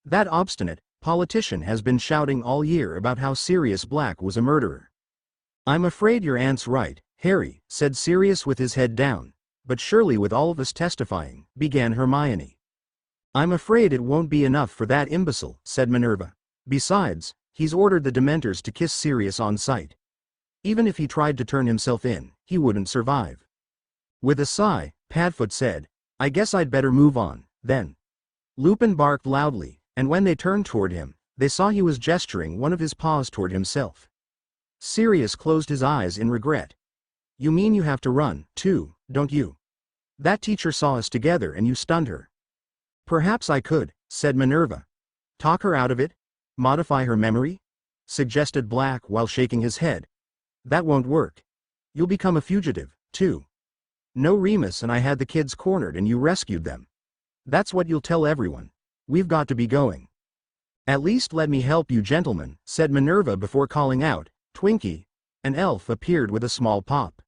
That obstinate politician has been shouting all year about how Sirius Black was a murderer." "I'm afraid your aunt's right, Harry," said Sirius with his head down. "But surely with all of us testifying," began Hermione. "I'm afraid it won't be enough for that imbecile," said Minerva. "Besides, he's ordered the Dementors to kiss Sirius on sight. Even if he tried to turn himself in, he wouldn't survive." With a sigh, Padfoot said, "I guess I'd better move on, then." Lupin barked loudly, and when they turned toward him, they saw he was gesturing one of his paws toward himself. Sirius closed his eyes in regret. "You mean you have to run, too, don't you? That teacher saw us together and you stunned her." "Perhaps I could," said Minerva. "Talk her out of it? Modify her memory?" suggested Black while shaking his head. "That won't work. You'll become a fugitive, too. No, Remus and I had the kids cornered and you rescued them. That's what you'll tell everyone. We've got to be going." "At least let me help you, gentlemen," said Minerva before calling out, "Twinkie." An elf appeared with a small pop.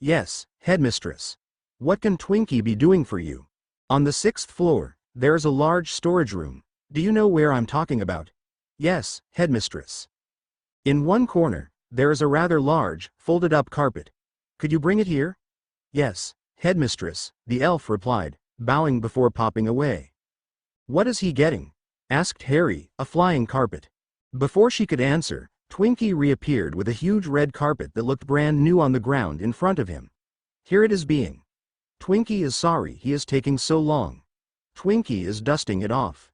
"Yes, Headmistress. What can Twinkie be doing for you?" "On the 6th floor, there is a large storage room. Do you know where I'm talking about?" "Yes, Headmistress. In one corner, there is a rather large, folded-up carpet. Could you bring it here?" "Yes, Headmistress," the elf replied, bowing before popping away. "What is he getting?" asked Harry. "A flying carpet." Before she could answer, Twinkie reappeared with a huge red carpet that looked brand new on the ground in front of him. "Here it is being. Twinkie is sorry he is taking so long." Twinkie is dusting it off.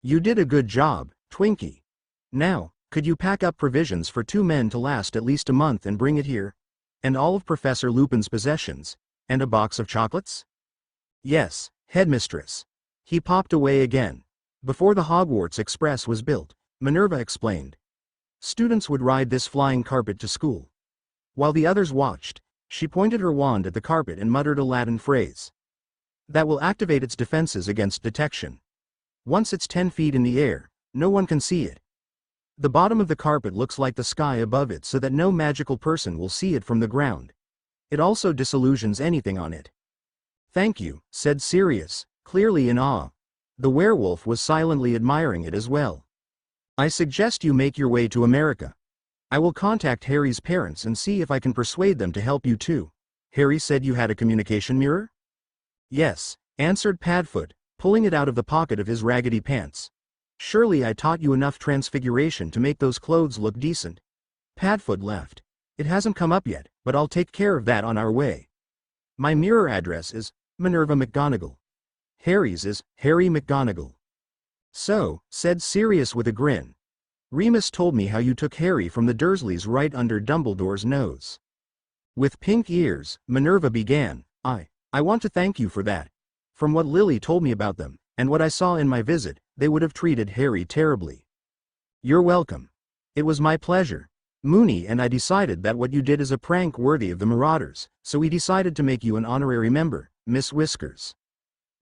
"You did a good job, Twinkie. Now, could you pack up provisions for 2 men to last at least a month and bring it here? And all of Professor Lupin's possessions? And a box of chocolates?" "Yes, Headmistress." He popped away again. Before the Hogwarts Express was built, Minerva explained, students would ride this flying carpet to school. While the others watched, she pointed her wand at the carpet and muttered a Latin phrase. "That will activate its defenses against detection. Once it's 10 feet in the air, no one can see it. The bottom of the carpet looks like the sky above it so that no magical person will see it from the ground. It also disillusions anything on it." "Thank you," said Sirius, clearly in awe. The werewolf was silently admiring it as well. "I suggest you make your way to America. I will contact Harry's parents and see if I can persuade them to help you too." "Harry said you had a communication mirror?" "Yes," answered Padfoot, pulling it out of the pocket of his raggedy pants. "Surely I taught you enough transfiguration to make those clothes look decent." Padfoot laughed. "It hasn't come up yet, but I'll take care of that on our way. My mirror address is Minerva McGonagall. Harry's is Harry McGonagall." "So," said Sirius with a grin, "Remus told me how you took Harry from the Dursleys right under Dumbledore's nose." With pink ears, Minerva began, I want to thank you for that. From what Lily told me about them, and what I saw in my visit, they would have treated Harry terribly." "You're welcome. It was my pleasure. Moony and I decided that what you did is a prank worthy of the Marauders, so we decided to make you an honorary member, Miss Whiskers.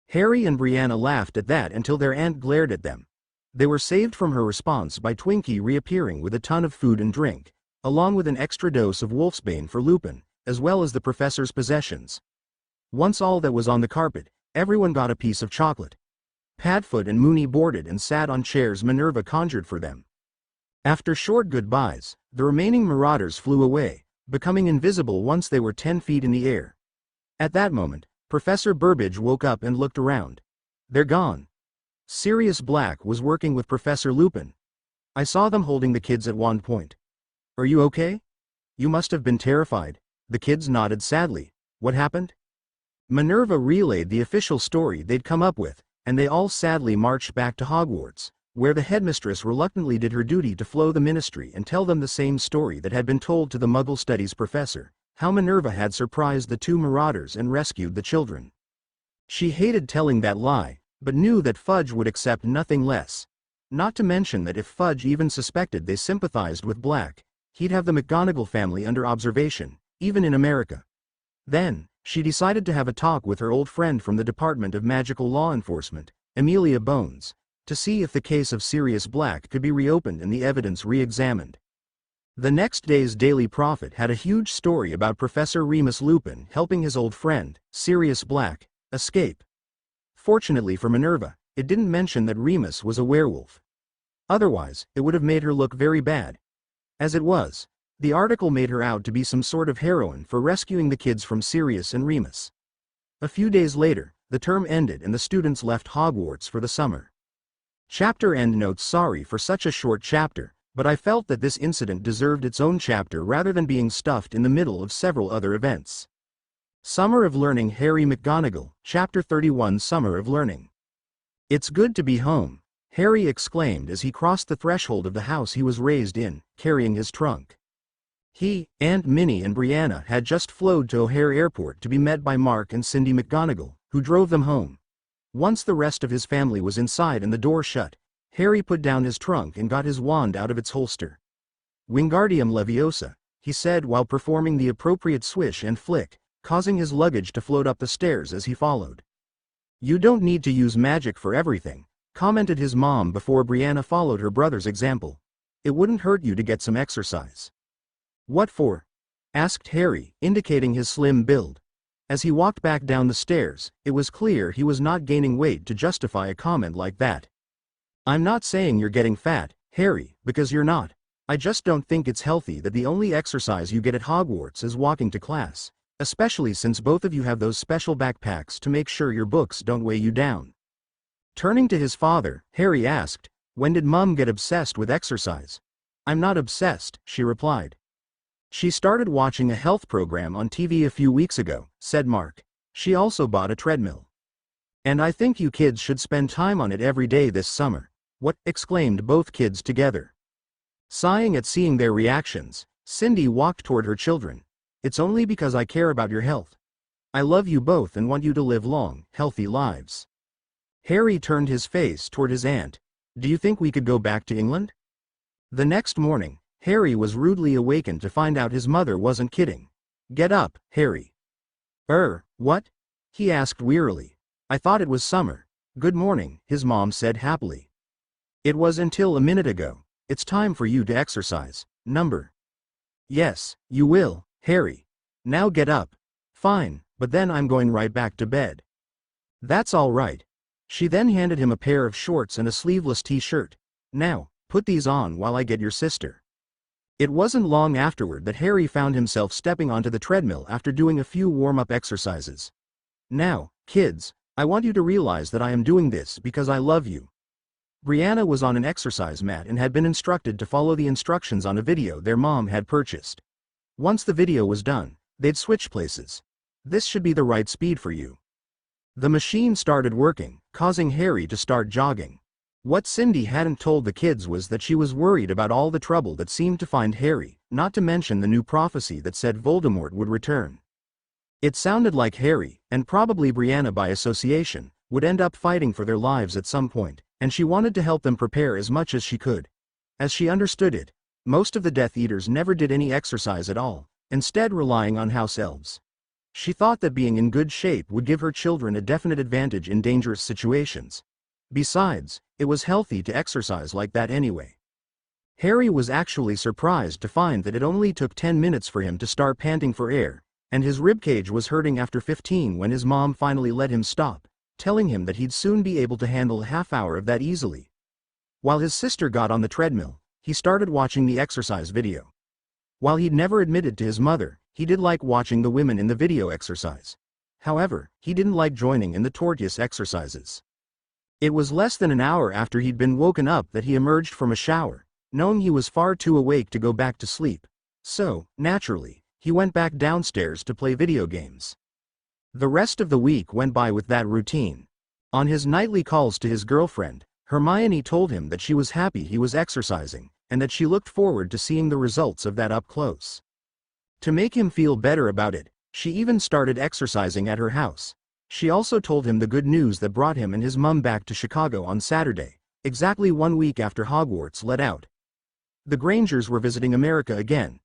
Harry and Brianna laughed at that until their aunt glared at them. They were saved from her response by Twinkie reappearing with a ton of food and drink, along with an extra dose of Wolfsbane for Lupin, as well as the professor's possessions. Once all that was on the carpet, everyone got a piece of chocolate. Padfoot and Moony boarded and sat on chairs Minerva conjured for them. After short goodbyes, the remaining Marauders flew away, becoming invisible once they were 10 feet in the air. At that moment, Professor Burbage woke up and looked around. They're gone. Sirius Black was working with Professor Lupin. I saw them holding the kids at one point. Are you okay? You must have been terrified. The kids nodded sadly. What happened? Minerva relayed the official story they'd come up with, and they all sadly marched back to Hogwarts, where the headmistress reluctantly did her duty to flow the ministry and tell them the same story that had been told to the Muggle Studies professor, how Minerva had surprised the two Marauders and rescued the children. She hated telling that lie, but knew that Fudge would accept nothing less. Not to mention that if Fudge even suspected they sympathized with Black, he'd have the McGonagall family under observation, even in America. Then, she decided to have a talk with her old friend from the Department of Magical Law Enforcement, Amelia Bones, to see if the case of Sirius Black could be reopened and the evidence re-examined. The next day's Daily Prophet had a huge story about Professor Remus Lupin helping his old friend, Sirius Black, escape. Fortunately for Minerva, it didn't mention that Remus was a werewolf. Otherwise, it would have made her look very bad. As it was, the article made her out to be some sort of heroine for rescuing the kids from Sirius and Remus. A few days later, the term ended and the students left Hogwarts for the summer. Chapter end notes. Sorry for such a short chapter, but I felt that this incident deserved its own chapter rather than being stuffed in the middle of several other events. Summer of Learning. Harry McGonagall, Chapter 31. Summer of Learning. It's good to be home, Harry exclaimed as he crossed the threshold of the house he was raised in, carrying his trunk. He, Aunt Minnie and Brianna had just flown to O'Hare Airport to be met by Mark and Cindy McGonagall, who drove them home. Once the rest of his family was inside and the door shut, Harry put down his trunk and got his wand out of its holster. Wingardium Leviosa, he said while performing the appropriate swish and flick, causing his luggage to float up the stairs as he followed. You don't need to use magic for everything, commented his mom before Brianna followed her brother's example. It wouldn't hurt you to get some exercise. What for? Asked Harry, indicating his slim build. As he walked back down the stairs, it was clear he was not gaining weight to justify a comment like that. I'm not saying you're getting fat, Harry, because you're not. I just don't think it's healthy that the only exercise you get at Hogwarts is walking to class, especially since both of you have those special backpacks to make sure your books don't weigh you down. Turning to his father, Harry asked, when did Mum get obsessed with exercise? I'm not obsessed, she replied. She started watching a health program on TV a few weeks ago, said Mark. She also bought a treadmill. And I think you kids should spend time on it every day this summer. What? Exclaimed both kids together. Sighing at seeing their reactions, Cindy walked toward her children. It's only because I care about your health. I love you both and want you to live long, healthy lives. Harry turned his face toward his aunt. Do you think we could go back to England? The next morning, Harry was rudely awakened to find out his mother wasn't kidding. Get up, Harry. What? He asked wearily. I thought it was summer. Good morning, his mom said happily. It was until a minute ago. It's time for you to exercise. Number. Yes, you will, Harry. Now get up. Fine, but then I'm going right back to bed. That's all right. She then handed him a pair of shorts and a sleeveless t-shirt. Now, put these on while I get your sister. It wasn't long afterward that Harry found himself stepping onto the treadmill after doing a few warm-up exercises. Now, kids, I want you to realize that I am doing this because I love you. Brianna was on an exercise mat and had been instructed to follow the instructions on a video their mom had purchased. Once the video was done, they'd switch places. This should be the right speed for you. The machine started working, causing Harry to start jogging. What Cindy hadn't told the kids was that she was worried about all the trouble that seemed to find Harry, not to mention the new prophecy that said Voldemort would return. It sounded like Harry, and probably Brianna by association, would end up fighting for their lives at some point, and she wanted to help them prepare as much as she could. As she understood it, Most of the Death Eaters never did any exercise at all, instead relying on house elves. She thought that being in good shape would give her children a definite advantage in dangerous situations. Besides, it was healthy to exercise like that anyway. Harry was actually surprised to find that it only took 10 minutes for him to start panting for air, and his ribcage was hurting after 15 when his mom finally let him stop, telling him that he'd soon be able to handle a half hour of that easily. While his sister got on the treadmill, he started watching the exercise video. While he'd never admitted to his mother, he did like watching the women in the video exercise. However, he didn't like joining in the tortoise exercises. It was less than an hour after he'd been woken up that he emerged from a shower, knowing he was far too awake to go back to sleep. So, naturally, he went back downstairs to play video games. The rest of the week went by with that routine. On his nightly calls to his girlfriend, Hermione told him that she was happy he was exercising, and that she looked forward to seeing the results of that up close. To make him feel better about it, she even started exercising at her house. She also told him the good news that brought him and his mum back to Chicago on Saturday, exactly 1 week after Hogwarts let out. The Grangers were visiting America again.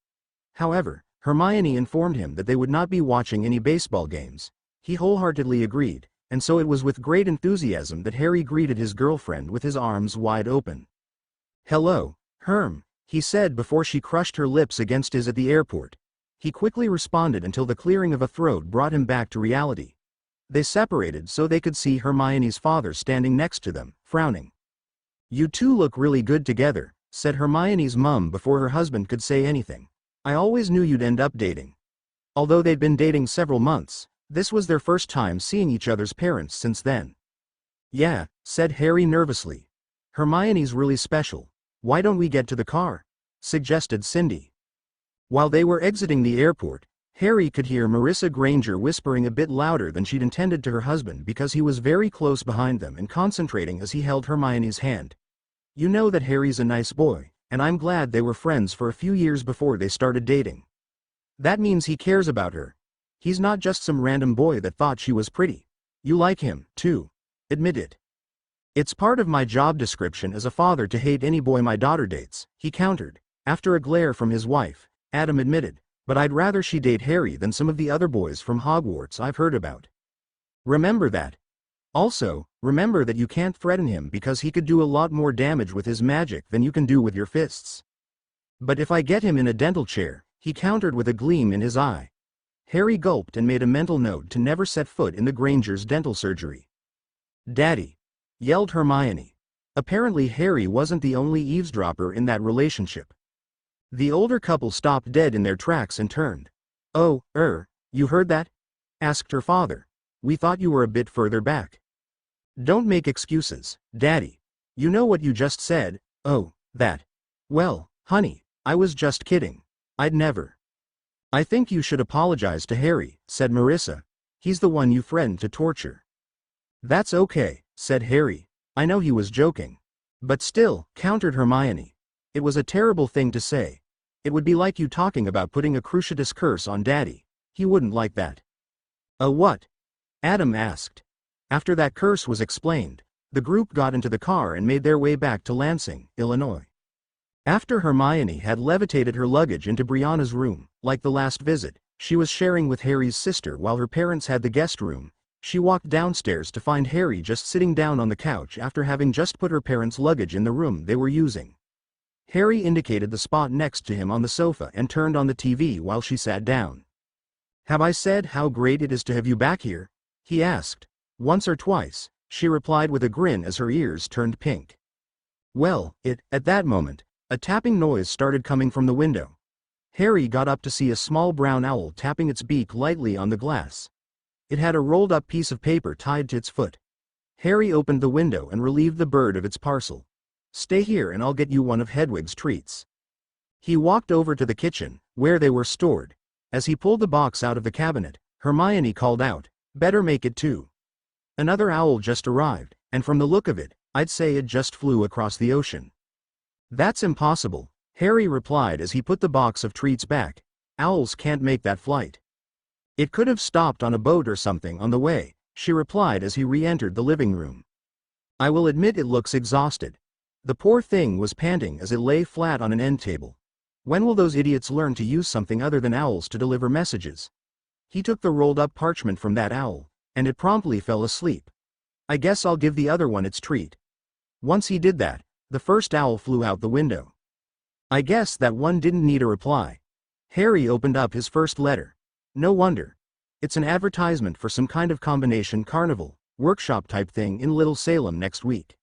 However, Hermione informed him that they would not be watching any baseball games. He wholeheartedly agreed, and so it was with great enthusiasm that Harry greeted his girlfriend with his arms wide open. "Hello, Herm," he said before she crushed her lips against his at the airport. He quickly responded until the clearing of a throat brought him back to reality. They separated so they could see Hermione's father standing next to them, frowning. "You two look really good together," said Hermione's mum before her husband could say anything. "I always knew you'd end up dating." Although they'd been dating several months, this was their first time seeing each other's parents since then. "Yeah," said Harry nervously. "Hermione's really special. Why don't we get to the car?" suggested Cindy. While they were exiting the airport, Harry could hear Marissa Granger whispering a bit louder than she'd intended to her husband because he was very close behind them and concentrating as he held Hermione's hand. "You know that Harry's a nice boy, and I'm glad they were friends for a few years before they started dating. That means he cares about her. He's not just some random boy that thought she was pretty. You like him, too. Admit it." "It's part of my job description as a father to hate any boy my daughter dates," he countered. After a glare from his wife, Adam admitted, "But I'd rather she date Harry than some of the other boys from Hogwarts I've heard about. Remember that. Also, remember that you can't threaten him because he could do a lot more damage with his magic than you can do with your fists." "But if I get him in a dental chair," he countered with a gleam in his eye. Harry gulped and made a mental note to never set foot in the Grangers' dental surgery. "Daddy!" yelled Hermione. Apparently Harry wasn't the only eavesdropper in that relationship. The older couple stopped dead in their tracks and turned. "Oh, you heard that?" asked her father. "We thought you were a bit further back." "Don't make excuses, Daddy. You know what you just said." "Oh, that. Well, honey, I was just kidding. I'd never." "I think you should apologize to Harry," said Marissa. "He's the one you threatened to torture." "That's okay," said Harry. "I know he was joking." "But still," countered Hermione. "It was a terrible thing to say. It would be like you talking about putting a Cruciatus curse on Daddy. He wouldn't like that." "A what?" Adam asked. After that curse was explained, the group got into the car and made their way back to Lansing, Illinois. After Hermione had levitated her luggage into Brianna's room, like the last visit, she was sharing with Harry's sister while her parents had the guest room. She walked downstairs to find Harry just sitting down on the couch after having just put her parents' luggage in the room they were using. Harry indicated the spot next to him on the sofa and turned on the TV while she sat down. "Have I said how great it is to have you back here?" he asked. "Once or twice," she replied with a grin as her ears turned pink. Well, at that moment, a tapping noise started coming from the window. Harry got up to see a small brown owl tapping its beak lightly on the glass. It had a rolled-up piece of paper tied to its foot. Harry opened the window and relieved the bird of its parcel. "Stay here and I'll get you one of Hedwig's treats." He walked over to the kitchen, where they were stored. As he pulled the box out of the cabinet, Hermione called out, "Better make it two." Another owl just arrived, and from the look of it, I'd say it just flew across the ocean. "That's impossible," Harry replied as he put the box of treats back. "Owls can't make that flight." "It could have stopped on a boat or something on the way," she replied as he re-entered the living room. "I will admit it looks exhausted." The poor thing was panting as it lay flat on an end table. When will those idiots learn to use something other than owls to deliver messages? He took the rolled-up parchment from that owl, and it promptly fell asleep. I guess I'll give the other one its treat. Once he did that, the first owl flew out the window. I guess that one didn't need a reply. Harry opened up his first letter. No wonder. It's an advertisement for some kind of combination carnival, workshop type thing in Little Salem next week.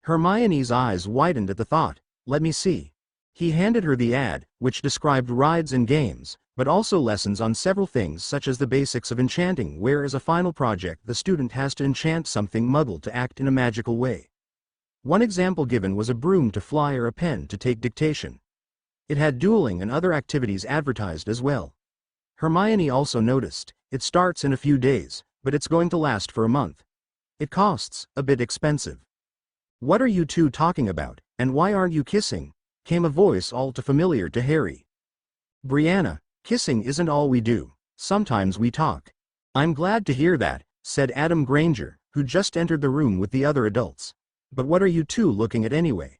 Hermione's eyes widened at the thought. Let me see. He handed her the ad, which described rides and games, but also lessons on several things such as the basics of enchanting, where as a final project the student has to enchant something Muggle to act in a magical way. One example given was a broom to fly or a pen to take dictation. It had dueling and other activities advertised as well. Hermione also noticed, it starts in a few days, but it's going to last for a month. It costs a bit expensive. What are you two talking about, and why aren't you kissing? Came a voice all too familiar to Harry. Brianna, kissing isn't all we do, sometimes we talk. I'm glad to hear that, said Adam Granger, who just entered the room with the other adults. But what are you two looking at anyway?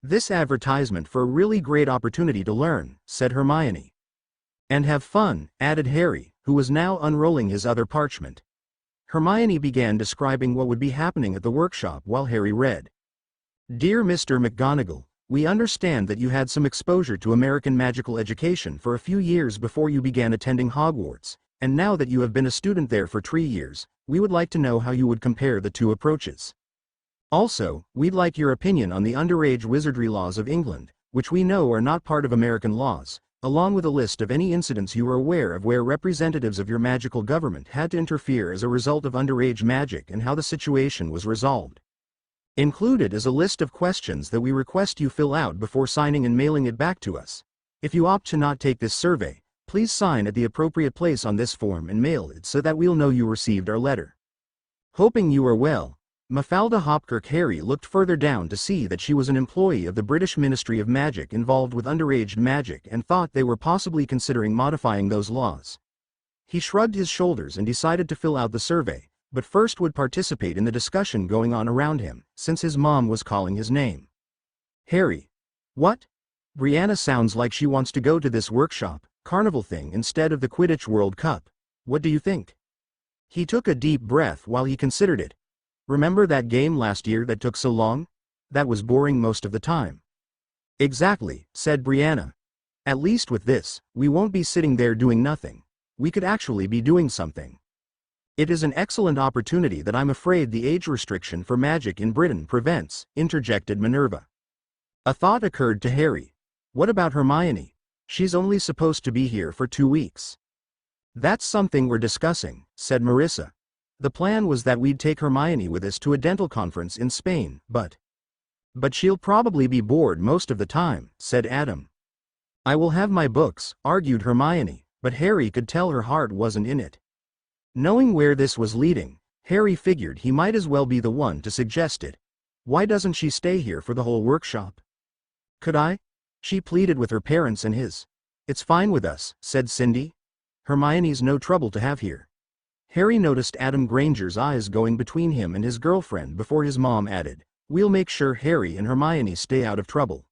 This advertisement for a really great opportunity to learn, said Hermione. And have fun, added Harry, who was now unrolling his other parchment. Hermione began describing what would be happening at the workshop while Harry read. Dear Mr. McGonagall, we understand that you had some exposure to American magical education for a few years before you began attending Hogwarts, and now that you have been a student there for 3 years, we would like to know how you would compare the two approaches. Also, we'd like your opinion on the underage wizardry laws of England, which we know are not part of American laws, along with a list of any incidents you are aware of where representatives of your magical government had to interfere as a result of underage magic and how the situation was resolved. Included is a list of questions that we request you fill out before signing and mailing it back to us. If you opt to not take this survey, please sign at the appropriate place on this form and mail it so that we'll know you received our letter. Hoping you are well. Mafalda Hopkirk. Harry looked further down to see that she was an employee of the British Ministry of Magic involved with underage magic and thought they were possibly considering modifying those laws. He shrugged his shoulders and decided to fill out the survey, but first would participate in the discussion going on around him, since his mom was calling his name. Harry. What? Brianna sounds like she wants to go to this workshop, carnival thing instead of the Quidditch World Cup. What do you think? He took a deep breath while he considered it. Remember that game last year that took so long? That was boring most of the time. Exactly, said Brianna. At least with this, we won't be sitting there doing nothing. We could actually be doing something. It is an excellent opportunity that I'm afraid the age restriction for magic in Britain prevents, interjected Minerva. A thought occurred to Harry. What about Hermione? She's only supposed to be here for 2 weeks. That's something we're discussing, said Marissa. The plan was that we'd take Hermione with us to a dental conference in Spain, but she'll probably be bored most of the time, said Adam. I will have my books, argued Hermione, but Harry could tell her heart wasn't in it. Knowing where this was leading, Harry figured he might as well be the one to suggest it. Why doesn't she stay here for the whole workshop? Could I? She pleaded with her parents and his. It's fine with us, said Cindy. Hermione's no trouble to have here. Harry noticed Adam Granger's eyes going between him and his girlfriend before his mom added, We'll make sure Harry and Hermione stay out of trouble.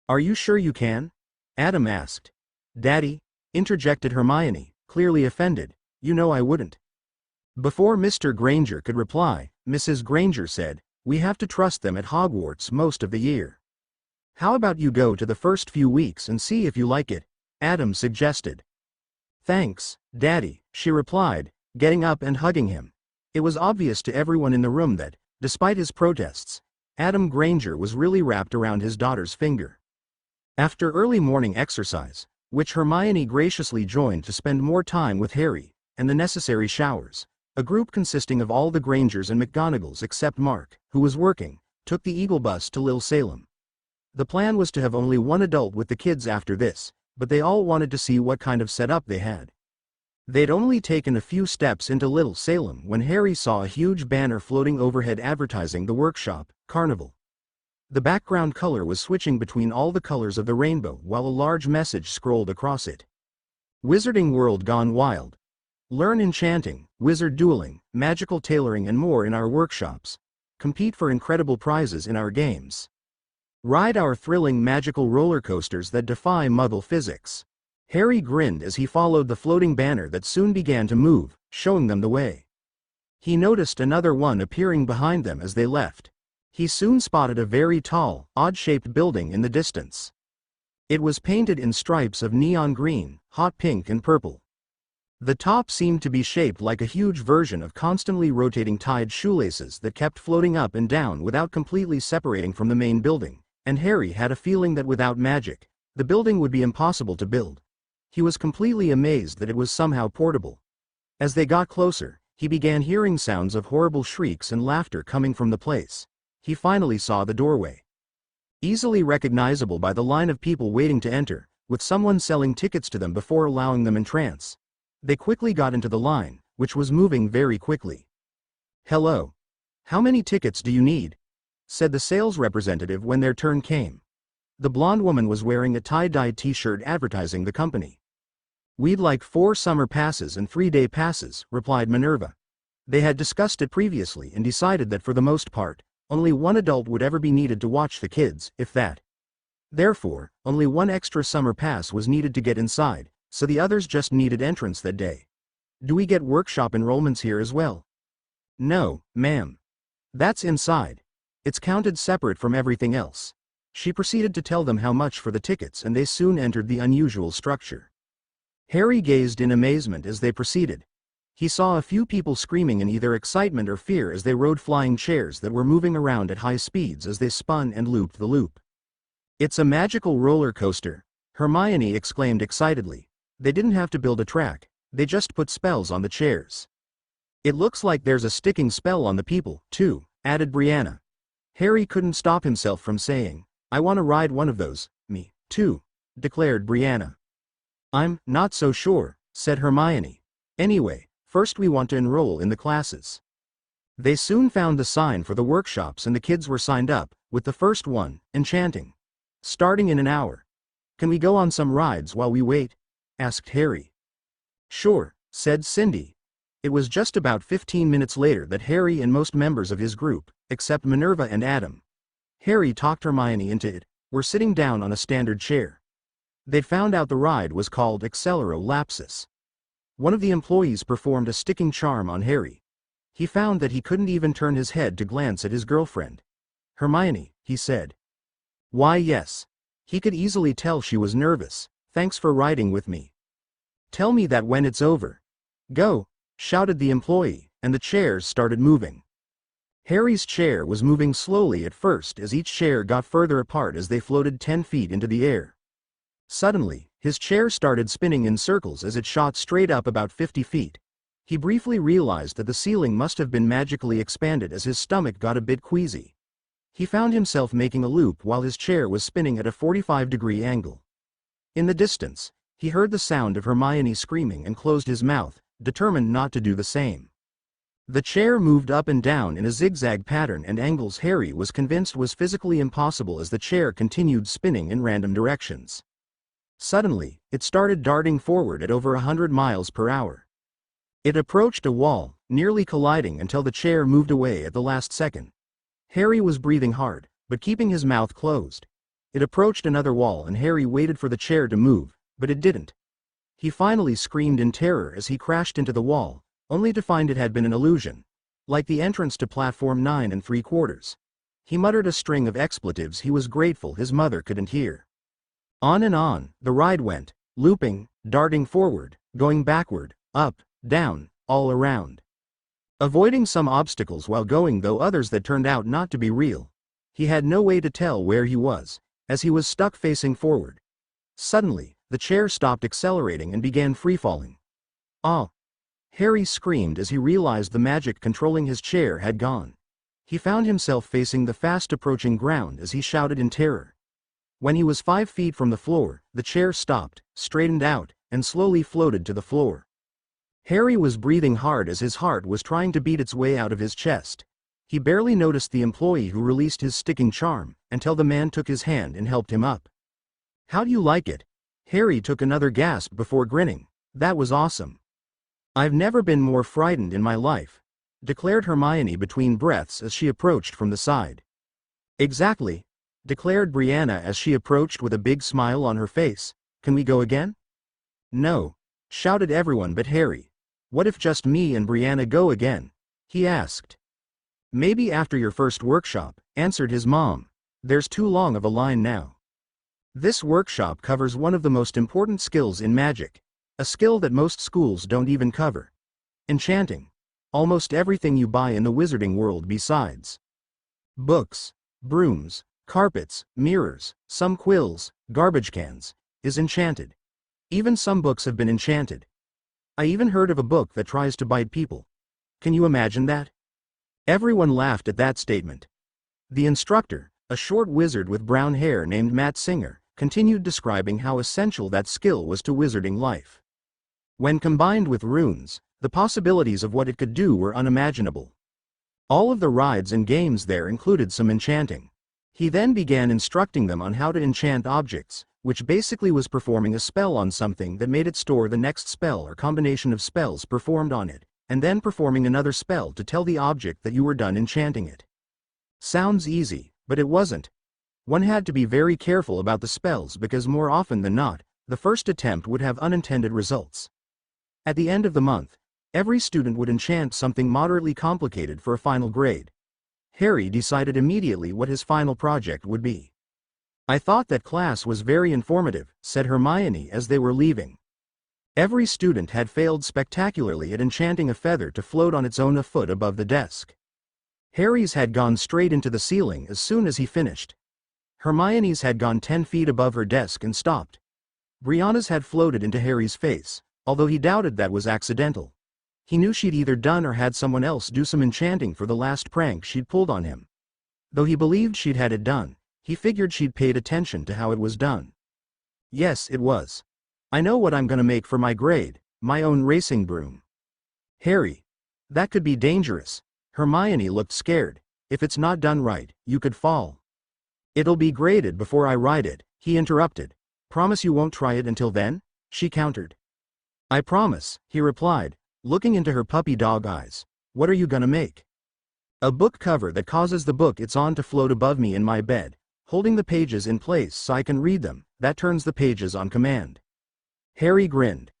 Are you sure you can? Adam asked. Daddy, interjected Hermione, clearly offended, you know I wouldn't. Before Mr. Granger could reply, Mrs. Granger said, We have to trust them at Hogwarts most of the year. How about you go to the first few weeks and see if you like it? Adam suggested. Thanks, Daddy, she replied, getting up and hugging him. It was obvious to everyone in the room that, despite his protests, Adam Granger was really wrapped around his daughter's finger. After early morning exercise, which Hermione graciously joined to spend more time with Harry, and the necessary showers, a group consisting of all the Grangers and McGonagalls except Mark, who was working, took the Eagle bus to Little Salem. The plan was to have only one adult with the kids after this, but they all wanted to see what kind of setup they had. They'd only taken a few steps into Little Salem when Harry saw a huge banner floating overhead advertising the workshop, Carnival. The background color was switching between all the colors of the rainbow while a large message scrolled across it. Wizarding World Gone Wild. Learn enchanting, wizard dueling, magical tailoring and more in our workshops. Compete for incredible prizes in our games. Ride our thrilling magical roller coasters that defy Muggle physics. Harry grinned as he followed the floating banner that soon began to move, showing them the way. He noticed another one appearing behind them as they left. He soon spotted a very tall, odd-shaped building in the distance. It was painted in stripes of neon green, hot pink and purple. The top seemed to be shaped like a huge version of constantly rotating tied shoelaces that kept floating up and down without completely separating from the main building, and Harry had a feeling that without magic, the building would be impossible to build. He was completely amazed that it was somehow portable. As they got closer, he began hearing sounds of horrible shrieks and laughter coming from the place. He finally saw the doorway. Easily recognizable by the line of people waiting to enter, with someone selling tickets to them before allowing them entrance. They quickly got into the line, which was moving very quickly. "Hello. How many tickets do you need?" said the sales representative when their turn came. The blonde woman was wearing a tie-dyed t-shirt advertising the company. "We'd like 4 summer passes and 3-day passes," replied Minerva. They had discussed it previously and decided that for the most part, only one adult would ever be needed to watch the kids, if that. Therefore, only one extra summer pass was needed to get inside, so the others just needed entrance that day. "Do we get workshop enrollments here as well?" "No, ma'am. That's inside. It's counted separate from everything else." She proceeded to tell them how much for the tickets and they soon entered the unusual structure. Harry gazed in amazement as they proceeded. He saw a few people screaming in either excitement or fear as they rode flying chairs that were moving around at high speeds as they spun and looped the loop. "It's a magical roller coaster," Hermione exclaimed excitedly. "They didn't have to build a track, they just put spells on the chairs." "It looks like there's a sticking spell on the people, too," added Brianna. Harry couldn't stop himself from saying, "I want to ride one of those." "Me, too," declared Brianna. "I'm not so sure," said Hermione. "Anyway, first we want to enroll in the classes." They soon found the sign for the workshops and the kids were signed up, with the first one, enchanting. "Starting in an hour. Can we go on some rides while we wait?" asked Harry. "Sure," said Cindy. It was just about 15 minutes later that Harry and most members of his group, except Minerva and Adam, Harry talked Hermione into it, were sitting down on a standard chair. They'd found out the ride was called Accelero Lapsus. One of the employees performed a sticking charm on Harry. He found that he couldn't even turn his head to glance at his girlfriend. "Hermione," he said. "Why yes." He could easily tell she was nervous. "Thanks for riding with me. Tell me that when it's over." "Go," shouted the employee, and the chairs started moving. Harry's chair was moving slowly at first as each chair got further apart as they floated 10 feet into the air. Suddenly, his chair started spinning in circles as it shot straight up about 50 feet. He briefly realized that the ceiling must have been magically expanded as his stomach got a bit queasy. He found himself making a loop while his chair was spinning at a 45-degree angle. In the distance, he heard the sound of Hermione screaming and closed his mouth, determined not to do the same. The chair moved up and down in a zigzag pattern and angles Harry was convinced was physically impossible as the chair continued spinning in random directions. Suddenly, it started darting forward at over 100 miles per hour. It approached a wall, nearly colliding until the chair moved away at the last second. Harry was breathing hard, but keeping his mouth closed. It approached another wall and Harry waited for the chair to move, but it didn't. He finally screamed in terror as he crashed into the wall, only to find it had been an illusion. Like the entrance to platform 9 3/4. He muttered a string of expletives he was grateful his mother couldn't hear. On and on, the ride went, looping, darting forward, going backward, up, down, all around. Avoiding some obstacles while going though others that turned out not to be real. He had no way to tell where he was, as he was stuck facing forward. Suddenly, the chair stopped accelerating and began free-falling. "Ah!" Harry screamed as he realized the magic controlling his chair had gone. He found himself facing the fast-approaching ground as he shouted in terror. When he was 5 feet from the floor, the chair stopped, straightened out, and slowly floated to the floor. Harry was breathing hard as his heart was trying to beat its way out of his chest. He barely noticed the employee who released his sticking charm, until the man took his hand and helped him up. "How do you like it?" Harry took another gasp before grinning. "That was awesome. I've never been more frightened in my life," declared Hermione between breaths as she approached from the side. "Exactly. declared Brianna as she approached with a big smile on her face. "Can we go again?" "No," shouted everyone but Harry. "What if just me and Brianna go again?" he asked. "Maybe after your first workshop," answered his mom. "There's too long of a line now." This workshop covers one of the most important skills in magic, a skill that most schools don't even cover. Enchanting. Almost everything you buy in the wizarding world besides books, brooms, carpets, mirrors, some quills, garbage cans, is enchanted. Even some books have been enchanted. I even heard of a book that tries to bite people. Can you imagine that? Everyone laughed at that statement. The instructor, a short wizard with brown hair named Matt Singer, continued describing how essential that skill was to wizarding life. When combined with runes, the possibilities of what it could do were unimaginable. All of the rides and games there included some enchanting. He then began instructing them on how to enchant objects, which basically was performing a spell on something that made it store the next spell or combination of spells performed on it, and then performing another spell to tell the object that you were done enchanting it. Sounds easy, but it wasn't. One had to be very careful about the spells because more often than not, the first attempt would have unintended results. At the end of the month, every student would enchant something moderately complicated for a final grade. Harry decided immediately what his final project would be. "I thought that class was very informative," said Hermione as they were leaving. Every student had failed spectacularly at enchanting a feather to float on its own a foot above the desk. Harry's had gone straight into the ceiling as soon as he finished. Hermione's had gone 10 feet above her desk and stopped. Brianna's had floated into Harry's face, although he doubted that was accidental. He knew she'd either done or had someone else do some enchanting for the last prank she'd pulled on him. Though he believed she'd had it done, he figured she'd paid attention to how it was done. "Yes, it was. I know what I'm gonna make for my grade, my own racing broom." "Harry, that could be dangerous." Hermione looked scared. "If it's not done right, you could fall." "It'll be graded before I ride it," he interrupted. "Promise you won't try it until then?" she countered. "I promise," he replied, looking into her puppy dog eyes. "What are you gonna make?" "A book cover that causes the book it's on to float above me in my bed, holding the pages in place so I can read them, that turns the pages on command." Harry grinned.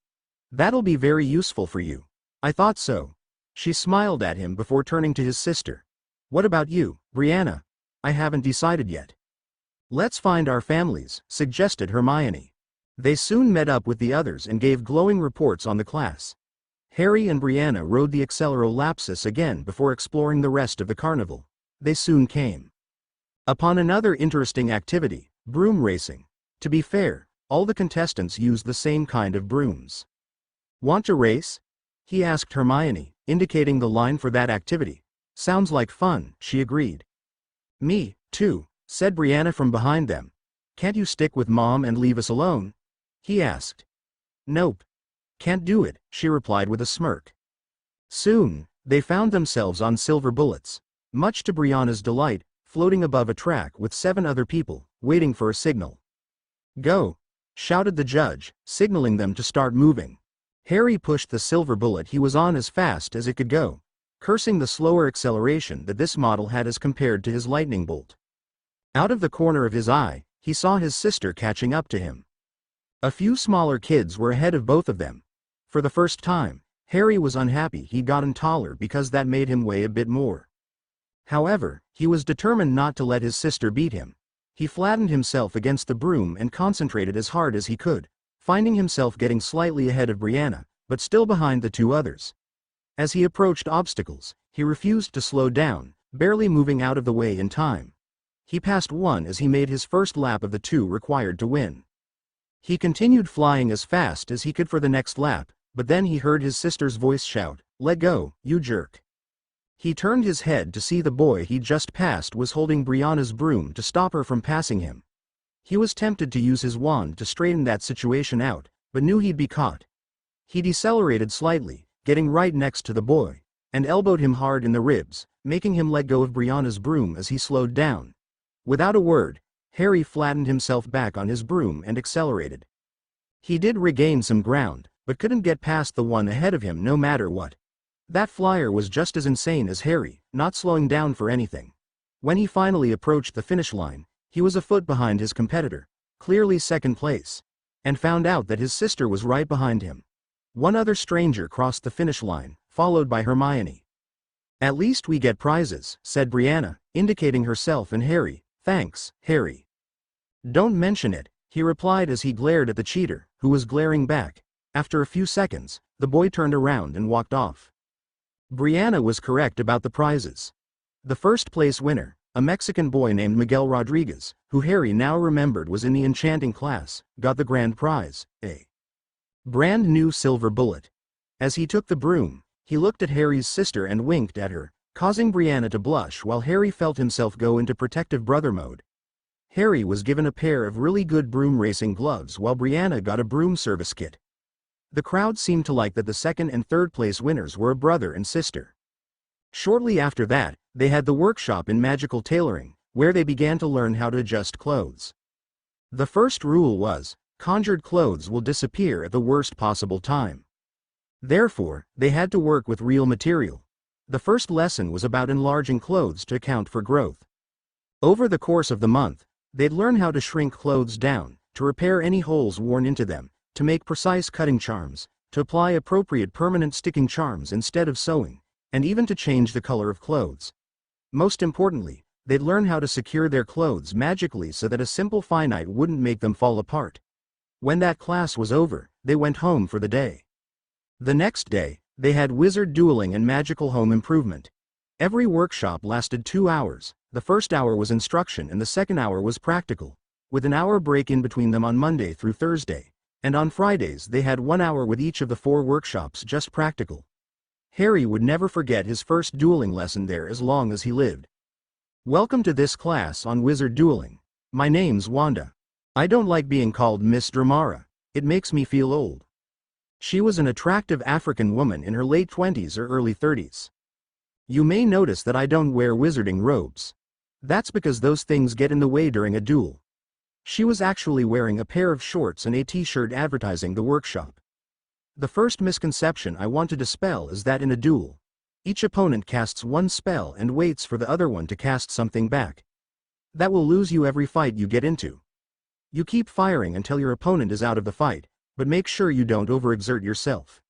"That'll be very useful for you." "I thought so." She smiled at him before turning to his sister. "What about you, Brianna?" "I haven't decided yet." "Let's find our families," suggested Hermione. They soon met up with the others and gave glowing reports on the class. Harry and Brianna rode the Accelerolapsus again before exploring the rest of the carnival. They soon came upon another interesting activity, broom racing. To be fair, all the contestants used the same kind of brooms. "Want to race?" he asked Hermione, indicating the line for that activity. "Sounds like fun," she agreed. "Me, too," said Brianna from behind them. "Can't you stick with Mom and leave us alone?" he asked. "Nope. Can't do it," she replied with a smirk. Soon, they found themselves on silver bullets, much to Brianna's delight, floating above a track with 7 other people, waiting for a signal. "Go!" shouted the judge, signaling them to start moving. Harry pushed the silver bullet he was on as fast as it could go, cursing the slower acceleration that this model had as compared to his lightning bolt. Out of the corner of his eye, he saw his sister catching up to him. A few smaller kids were ahead of both of them. For the first time, Harry was unhappy he'd gotten taller because that made him weigh a bit more. However, he was determined not to let his sister beat him. He flattened himself against the broom and concentrated as hard as he could, finding himself getting slightly ahead of Brianna, but still behind the 2 others. As he approached obstacles, he refused to slow down, barely moving out of the way in time. He passed one as he made his first lap of the 2 required to win. He continued flying as fast as he could for the next lap, but then he heard his sister's voice shout, "Let go, you jerk." He turned his head to see the boy he'd just passed was holding Brianna's broom to stop her from passing him. He was tempted to use his wand to straighten that situation out, but knew he'd be caught. He decelerated slightly, getting right next to the boy, and elbowed him hard in the ribs, making him let go of Brianna's broom as he slowed down. Without a word, Harry flattened himself back on his broom and accelerated. He did regain some ground, but couldn't get past the one ahead of him no matter what. That flyer was just as insane as Harry, not slowing down for anything. When he finally approached the finish line, He was a foot behind his competitor, clearly second place, and found out that his sister was right behind him. One other stranger crossed the finish line, followed by Hermione. "At least we get prizes," said Brianna, indicating herself and Harry. "Thanks, Harry." "Don't mention it," he replied as he glared at the cheater, who was glaring back. After a few seconds, the boy turned around and walked off. Brianna was correct about the prizes. The first place winner, a Mexican boy named Miguel Rodriguez, who Harry now remembered was in the enchanting class, got the grand prize, a brand new silver bullet. As he took the broom, he looked at Harry's sister and winked at her, causing Brianna to blush while Harry felt himself go into protective brother mode. Harry was given a pair of really good broom racing gloves while Brianna got a broom service kit. The crowd seemed to like that the second and third place winners were a brother and sister. Shortly after that, they had the workshop in magical tailoring, where they began to learn how to adjust clothes. The first rule was, conjured clothes will disappear at the worst possible time. Therefore, they had to work with real material. The first lesson was about enlarging clothes to account for growth. Over the course of the month, they'd learn how to shrink clothes down, to repair any holes worn into them, to make precise cutting charms, to apply appropriate permanent sticking charms instead of sewing, and even to change the color of clothes. Most importantly, they'd learn how to secure their clothes magically so that a simple finite wouldn't make them fall apart. When that class was over, they went home for the day. The next day, they had wizard dueling and magical home improvement. Every workshop lasted 2 hours. The first hour was instruction and the second hour was practical, with an hour break in between them on Monday through Thursday, and on Fridays they had 1 hour with each of the 4 workshops just practical. Harry would never forget his first dueling lesson there as long as he lived. "Welcome to this class on wizard dueling. My name's Wanda. I don't like being called Miss Dramara. It makes me feel old." She was an attractive African woman in her late 20s or early 30s. "You may notice that I don't wear wizarding robes. That's because those things get in the way during a duel." She was actually wearing a pair of shorts and a t-shirt advertising the workshop. "The first misconception I want to dispel is that in a duel, each opponent casts one spell and waits for the other one to cast something back. That will lose you every fight you get into. You keep firing until your opponent is out of the fight, but make sure you don't overexert yourself.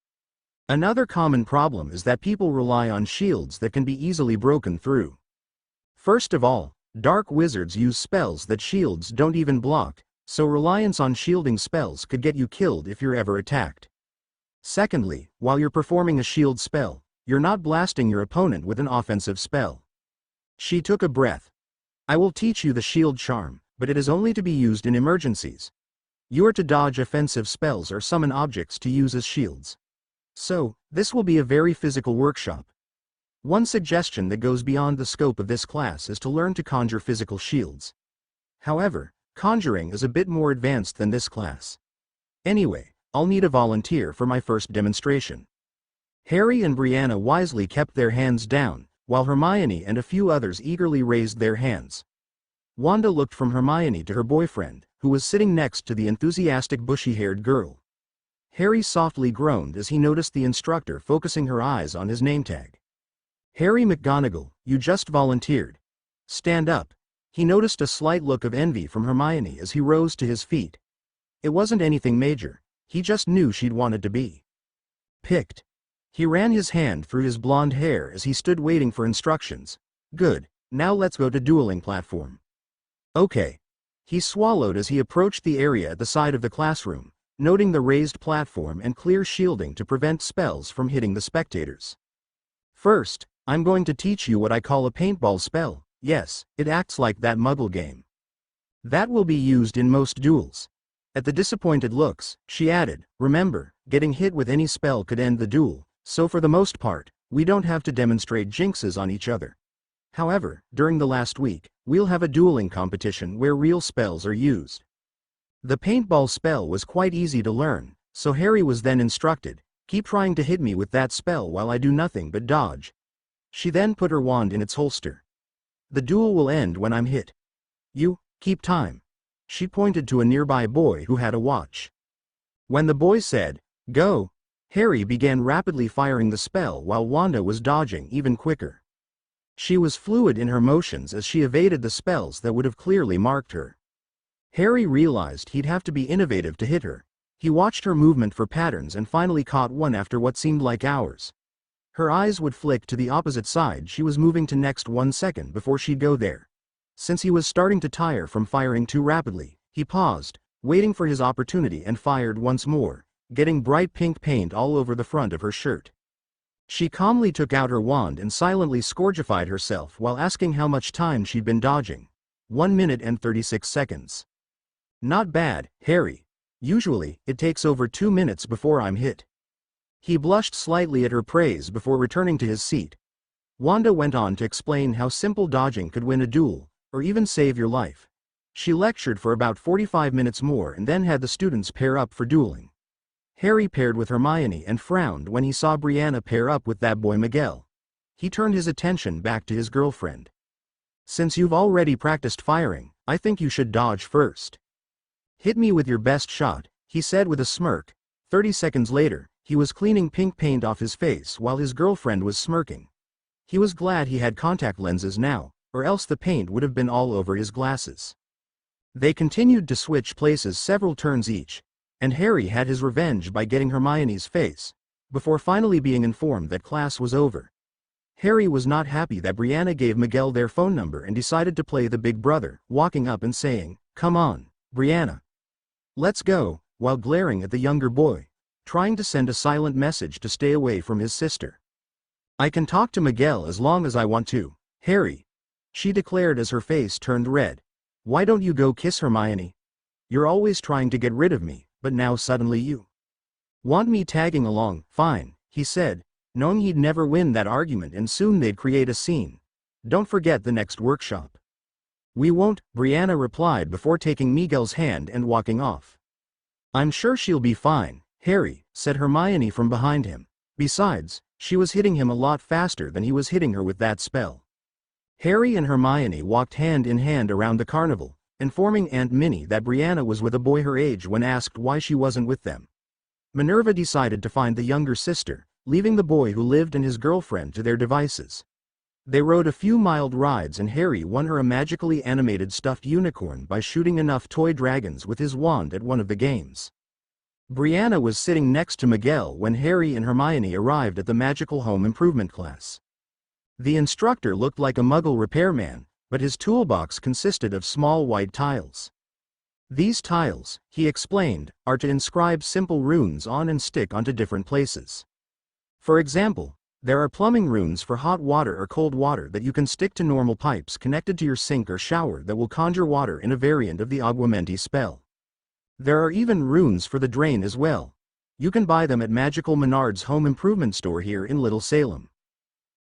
Another common problem is that people rely on shields that can be easily broken through. First of all, dark wizards use spells that shields don't even block, so reliance on shielding spells could get you killed if you're ever attacked. Secondly, while you're performing a shield spell, you're not blasting your opponent with an offensive spell." She took a breath. "I will teach you the shield charm, but it is only to be used in emergencies. You are to dodge offensive spells or summon objects to use as shields. So, this will be a very physical workshop. One suggestion that goes beyond the scope of this class is to learn to conjure physical shields. However, conjuring is a bit more advanced than this class. Anyway, I'll need a volunteer for my first demonstration." Harry and Brianna wisely kept their hands down, while Hermione and a few others eagerly raised their hands. Wanda looked from Hermione to her boyfriend, who was sitting next to the enthusiastic bushy-haired girl. Harry softly groaned as he noticed the instructor focusing her eyes on his name tag. "Harry McGonagall, you just volunteered. Stand up." He noticed a slight look of envy from Hermione as he rose to his feet. It wasn't anything major, he just knew she'd wanted to be picked. He ran his hand through his blonde hair as he stood waiting for instructions. "Good, now let's go to dueling platform." "Okay." He swallowed as he approached the area at the side of the classroom, noting the raised platform and clear shielding to prevent spells from hitting the spectators. "First, I'm going to teach you what I call a paintball spell. Yes, it acts like that Muggle game. That will be used in most duels." At the disappointed looks, she added, "Remember, getting hit with any spell could end the duel, so for the most part, we don't have to demonstrate jinxes on each other. However, during the last week, we'll have a dueling competition where real spells are used." The paintball spell was quite easy to learn, so Harry was then instructed, "Keep trying to hit me with that spell while I do nothing but dodge." She then put her wand in its holster. "The duel will end when I'm hit. You, keep time." She pointed to a nearby boy who had a watch. When the boy said, "Go," Harry began rapidly firing the spell while Wanda was dodging even quicker. She was fluid in her motions as she evaded the spells that would have clearly marked her. Harry realized he'd have to be innovative to hit her. He watched her movement for patterns and finally caught one after what seemed like hours. Her eyes would flick to the opposite side she was moving to next 1 second before she'd go there. Since he was starting to tire from firing too rapidly, he paused, waiting for his opportunity and fired once more, getting bright pink paint all over the front of her shirt. She calmly took out her wand and silently scourgified herself while asking how much time she'd been dodging. 1 minute and 36 seconds. Not bad, Harry. Usually, it takes over 2 minutes before I'm hit. He blushed slightly at her praise before returning to his seat. Wanda went on to explain how simple dodging could win a duel, or even save your life. She lectured for about 45 minutes more and then had the students pair up for dueling. Harry paired with Hermione and frowned when he saw Brianna pair up with that boy Miguel. He turned his attention back to his girlfriend. Since you've already practiced firing, I think you should dodge first. Hit me with your best shot, he said with a smirk. 30 seconds later, he was cleaning pink paint off his face while his girlfriend was smirking. He was glad he had contact lenses now, or else the paint would have been all over his glasses. They continued to switch places several turns each, and Harry had his revenge by getting Hermione's face, before finally being informed that class was over. Harry was not happy that Brianna gave Miguel their phone number and decided to play the big brother, walking up and saying, "Come on, Brianna. Let's go," while glaring at the younger boy, trying to send a silent message to stay away from his sister. "I can talk to Miguel as long as I want to, Harry," she declared as her face turned red. "Why don't you go kiss Hermione? You're always trying to get rid of me, but now suddenly you want me tagging along." "Fine," he said, knowing he'd never win that argument and soon they'd create a scene. "Don't forget the next workshop." "We won't," Brianna replied before taking Miguel's hand and walking off. "I'm sure she'll be fine, Harry," said Hermione from behind him. Besides, she was hitting him a lot faster than he was hitting her with that spell. Harry and Hermione walked hand in hand around the carnival, informing Aunt Minnie that Brianna was with a boy her age when asked why she wasn't with them. Minerva decided to find the younger sister, leaving the boy who lived and his girlfriend to their devices. They rode a few mild rides and Harry won her a magically animated stuffed unicorn by shooting enough toy dragons with his wand at one of the games. Brianna was sitting next to Miguel when Harry and Hermione arrived at the magical home improvement class. The instructor looked like a Muggle repairman, but his toolbox consisted of small white tiles. "These tiles," he explained, "are to inscribe simple runes on and stick onto different places. For example, there are plumbing runes for hot water or cold water that you can stick to normal pipes connected to your sink or shower that will conjure water in a variant of the witowsmp spell. There are even runes for the drain as well. You can buy them at Magical Menard's home improvement store here in Little Salem.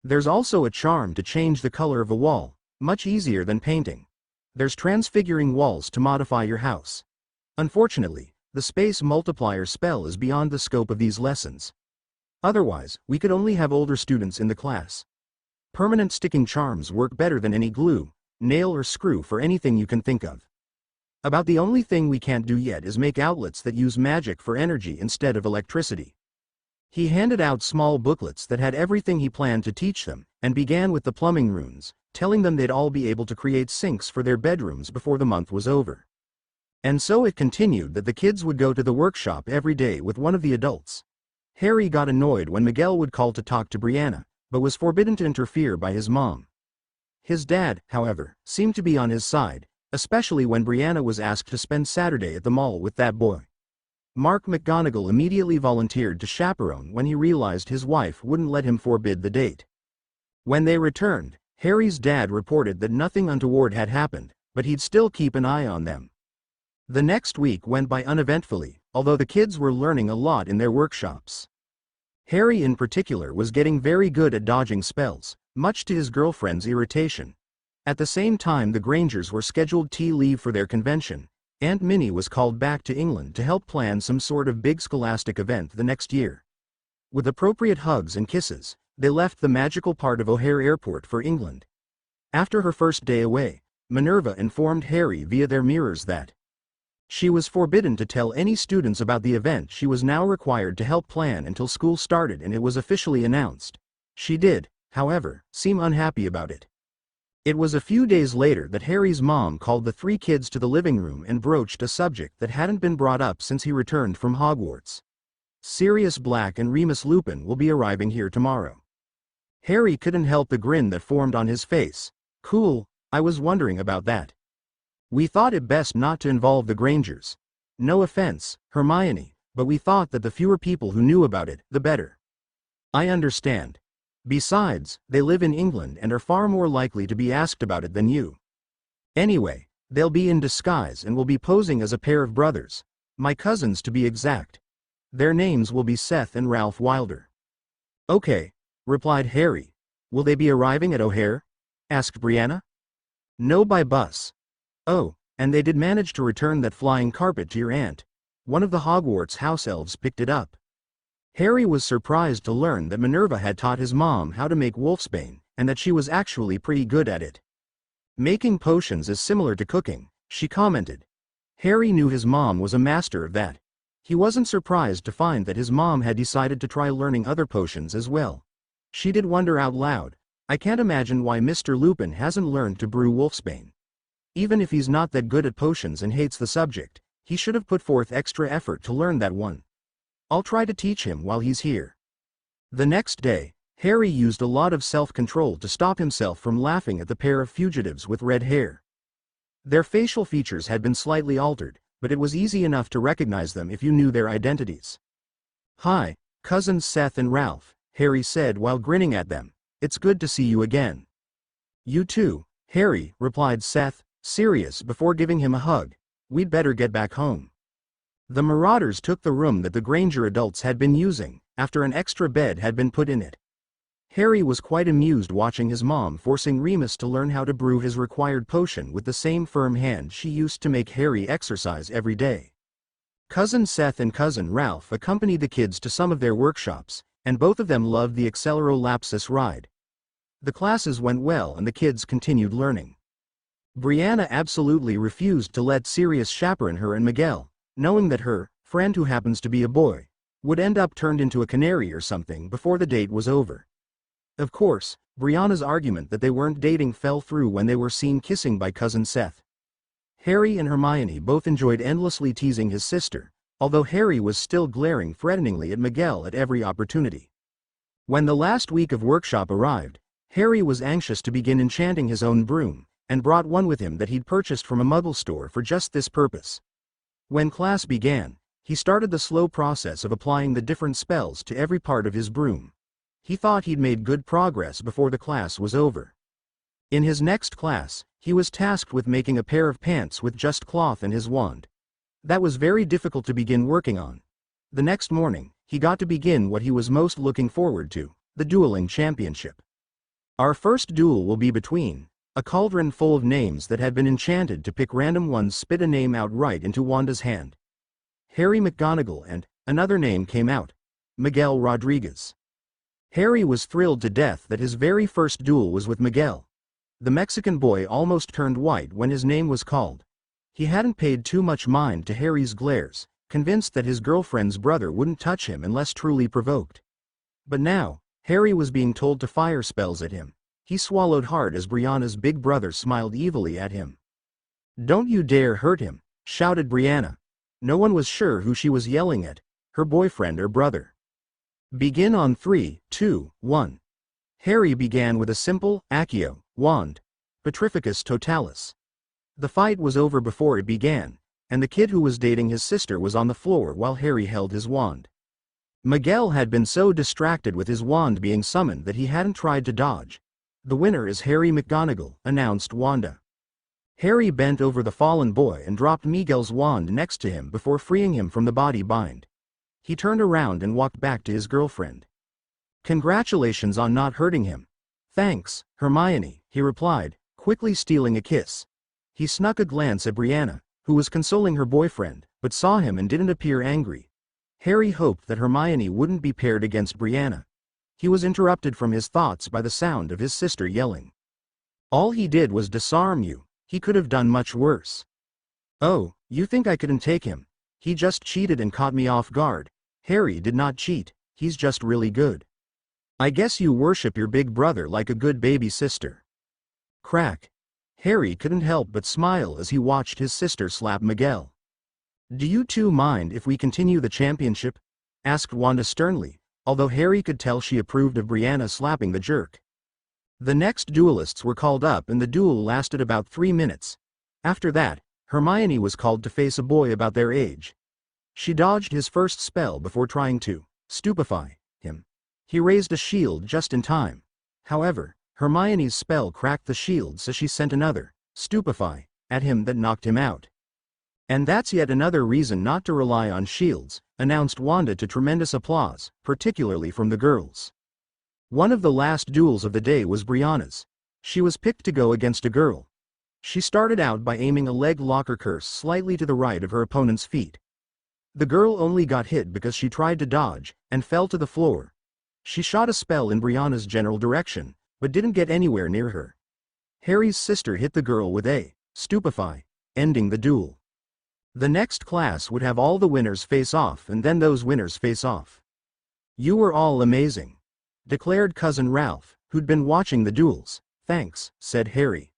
There's also a charm to change the color of a wall, much easier than painting. There's transfiguring walls to modify your house. Unfortunately, the space multiplier spell is beyond the scope of these lessons. Otherwise, we could only have older students in the class. Permanent sticking charms work better than any glue, nail or screw for anything you can think of. About the only thing we can't do yet is make outlets that use magic for energy instead of electricity." He handed out small booklets that had everything he planned to teach them, and began with the plumbing runes, telling them they'd all be able to create sinks for their bedrooms before the month was over. And so it continued that the kids would go to the workshop every day with one of the adults. Harry got annoyed when Miguel would call to talk to Brianna, but was forbidden to interfere by his mom. His dad, however, seemed to be on his side, especially when Brianna was asked to spend Saturday at the mall with that boy. Mark McGonagall immediately volunteered to chaperone when he realized his wife wouldn't let him forbid the date. When they returned, Harry's dad reported that nothing untoward had happened, but he'd still keep an eye on them. The next week went by uneventfully, although the kids were learning a lot in their workshops. Harry in particular was getting very good at dodging spells, much to his girlfriend's irritation. At the same time the Grangers were scheduled to leave for their convention, Aunt Minnie was called back to England to help plan some sort of big scholastic event the next year. With appropriate hugs and kisses, they left the magical part of O'Hare Airport for England. After her first day away, Minerva informed Harry via their mirrors that she was forbidden to tell any students about the event she was now required to help plan until school started and it was officially announced. She did, however, seem unhappy about it. It was a few days later that Harry's mom called the three kids to the living room and broached a subject that hadn't been brought up since he returned from Hogwarts. Sirius Black and Remus Lupin will be arriving here tomorrow. Harry couldn't help the grin that formed on his face. Cool, I was wondering about that. We thought it best not to involve the Grangers. No offense, Hermione, but we thought that the fewer people who knew about it, the better. I understand. Besides, they live in England and are far more likely to be asked about it than you. Anyway, they'll be in disguise and will be posing as a pair of brothers. My cousins to be exact. Their names will be Seth and Ralph Wilder. Okay, replied Harry. Will they be arriving at O'Hare? Asked Brianna. No, by bus. Oh, and they did manage to return that flying carpet to your aunt. One of the Hogwarts house elves picked it up. Harry was surprised to learn that Minerva had taught his mom how to make wolfsbane, and that she was actually pretty good at it. Making potions is similar to cooking, she commented. Harry knew his mom was a master of that. He wasn't surprised to find that his mom had decided to try learning other potions as well. She did wonder out loud, I can't imagine why Mr. Lupin hasn't learned to brew wolfsbane. Even if he's not that good at potions and hates the subject, he should have put forth extra effort to learn that one. I'll try to teach him while he's here. The next day, Harry used a lot of self-control to stop himself from laughing at the pair of fugitives with red hair. Their facial features had been slightly altered, but it was easy enough to recognize them if you knew their identities. Hi, cousins Seth and Ralph, Harry said while grinning at them. It's good to see you again. You too, Harry, replied Seth, serious before giving him a hug. We'd better get back home. The Marauders took the room that the Granger adults had been using, after an extra bed had been put in it. Harry was quite amused watching his mom forcing Remus to learn how to brew his required potion with the same firm hand she used to make Harry exercise every day. Cousin Seth and Cousin Ralph accompanied the kids to some of their workshops, and both of them loved the Accelerolapsus ride. The classes went well and the kids continued learning. Brianna absolutely refused to let Sirius chaperone her and Miguel, knowing that her friend, who happens to be a boy, would end up turned into a canary or something before the date was over. Of course, Brianna's argument that they weren't dating fell through when they were seen kissing by Cousin Seth. Harry and Hermione both enjoyed endlessly teasing his sister, although Harry was still glaring threateningly at Miguel at every opportunity. When the last week of workshop arrived, Harry was anxious to begin enchanting his own broom, and brought one with him that he'd purchased from a Muggle store for just this purpose. When class began, he started the slow process of applying the different spells to every part of his broom. He thought he'd made good progress before the class was over. In his next class, he was tasked with making a pair of pants with just cloth and his wand. That was very difficult to begin working on. The next morning, he got to begin what he was most looking forward to, the dueling championship. Our first duel will be between a cauldron full of names that had been enchanted to pick random ones spit a name out right into Wanda's hand. Harry McGonagall and another name came out, Miguel Rodriguez. Harry was thrilled to death that his very first duel was with Miguel. The Mexican boy almost turned white when his name was called. He hadn't paid too much mind to Harry's glares, convinced that his girlfriend's brother wouldn't touch him unless truly provoked. But now, Harry was being told to fire spells at him. He swallowed hard as Brianna's big brother smiled evilly at him. "Don't you dare hurt him," shouted Brianna. No one was sure who she was yelling at, her boyfriend or brother. "Begin on 3, 2, 1. Harry began with a simple, Accio, wand, Petrificus Totalis. The fight was over before it began, and the kid who was dating his sister was on the floor while Harry held his wand. Miguel had been so distracted with his wand being summoned that he hadn't tried to dodge. "The winner is Harry McGonagall," announced Wanda. Harry bent over the fallen boy and dropped Miguel's wand next to him before freeing him from the body bind. He turned around and walked back to his girlfriend. "Congratulations on not hurting him." "Thanks, Hermione," he replied, quickly stealing a kiss. He snuck a glance at Brianna, who was consoling her boyfriend, but saw him and didn't appear angry. Harry hoped that Hermione wouldn't be paired against Brianna. He was interrupted from his thoughts by the sound of his sister yelling. "All he did was disarm you. He could have done much worse." "Oh, you think I couldn't take him? He just cheated and caught me off guard." "Harry did not cheat, he's just really good." I guess you worship your big brother like a good baby sister. Crack. Harry couldn't help but smile as he watched his sister slap Miguel. Do you two mind if we continue the championship? Asked Wanda sternly, although Harry could tell she approved of Brianna slapping the jerk. The next duelists were called up and the duel lasted about 3 minutes. After that, Hermione was called to face a boy about their age. She dodged his first spell before trying to stupefy him. He raised a shield just in time. However, Hermione's spell cracked the shield, so she sent another stupefy at him that knocked him out. And that's yet another reason not to rely on shields, announced Wanda to tremendous applause, particularly from the girls. One of the last duels of the day was Brianna's. She was picked to go against a girl. She started out by aiming a leg locker curse slightly to the right of her opponent's feet. The girl only got hit because she tried to dodge, and fell to the floor. She shot a spell in Brianna's general direction, but didn't get anywhere near her. Harry's sister hit the girl with a stupefy, ending the duel. The next class would have all the winners face off and then those winners face off. You were all amazing, declared Cousin Ralph, who'd been watching the duels. Thanks, said Harry.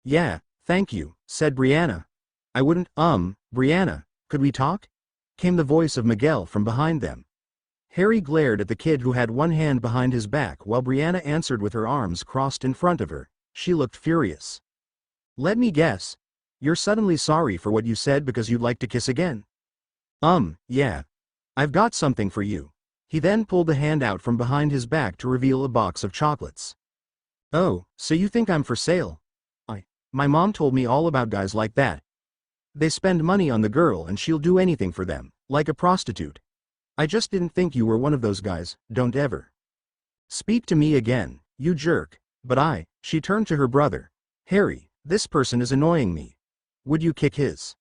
Yeah, thank you, said Brianna. I wouldn't, Brianna, could we talk? Came the voice of Miguel from behind them. Harry glared at the kid who had one hand behind his back while Brianna answered with her arms crossed in front of her. She looked furious. Let me guess. You're suddenly sorry for what you said because you'd like to kiss again? Yeah. I've got something for you. He then pulled a hand out from behind his back to reveal a box of chocolates. Oh, so you think I'm for sale? My mom told me all about guys like that. They spend money on the girl and she'll do anything for them, like a prostitute. I just didn't think you were one of those guys. Don't ever speak to me again, you jerk. But she turned to her brother. Harry, this person is annoying me. Would you kick his?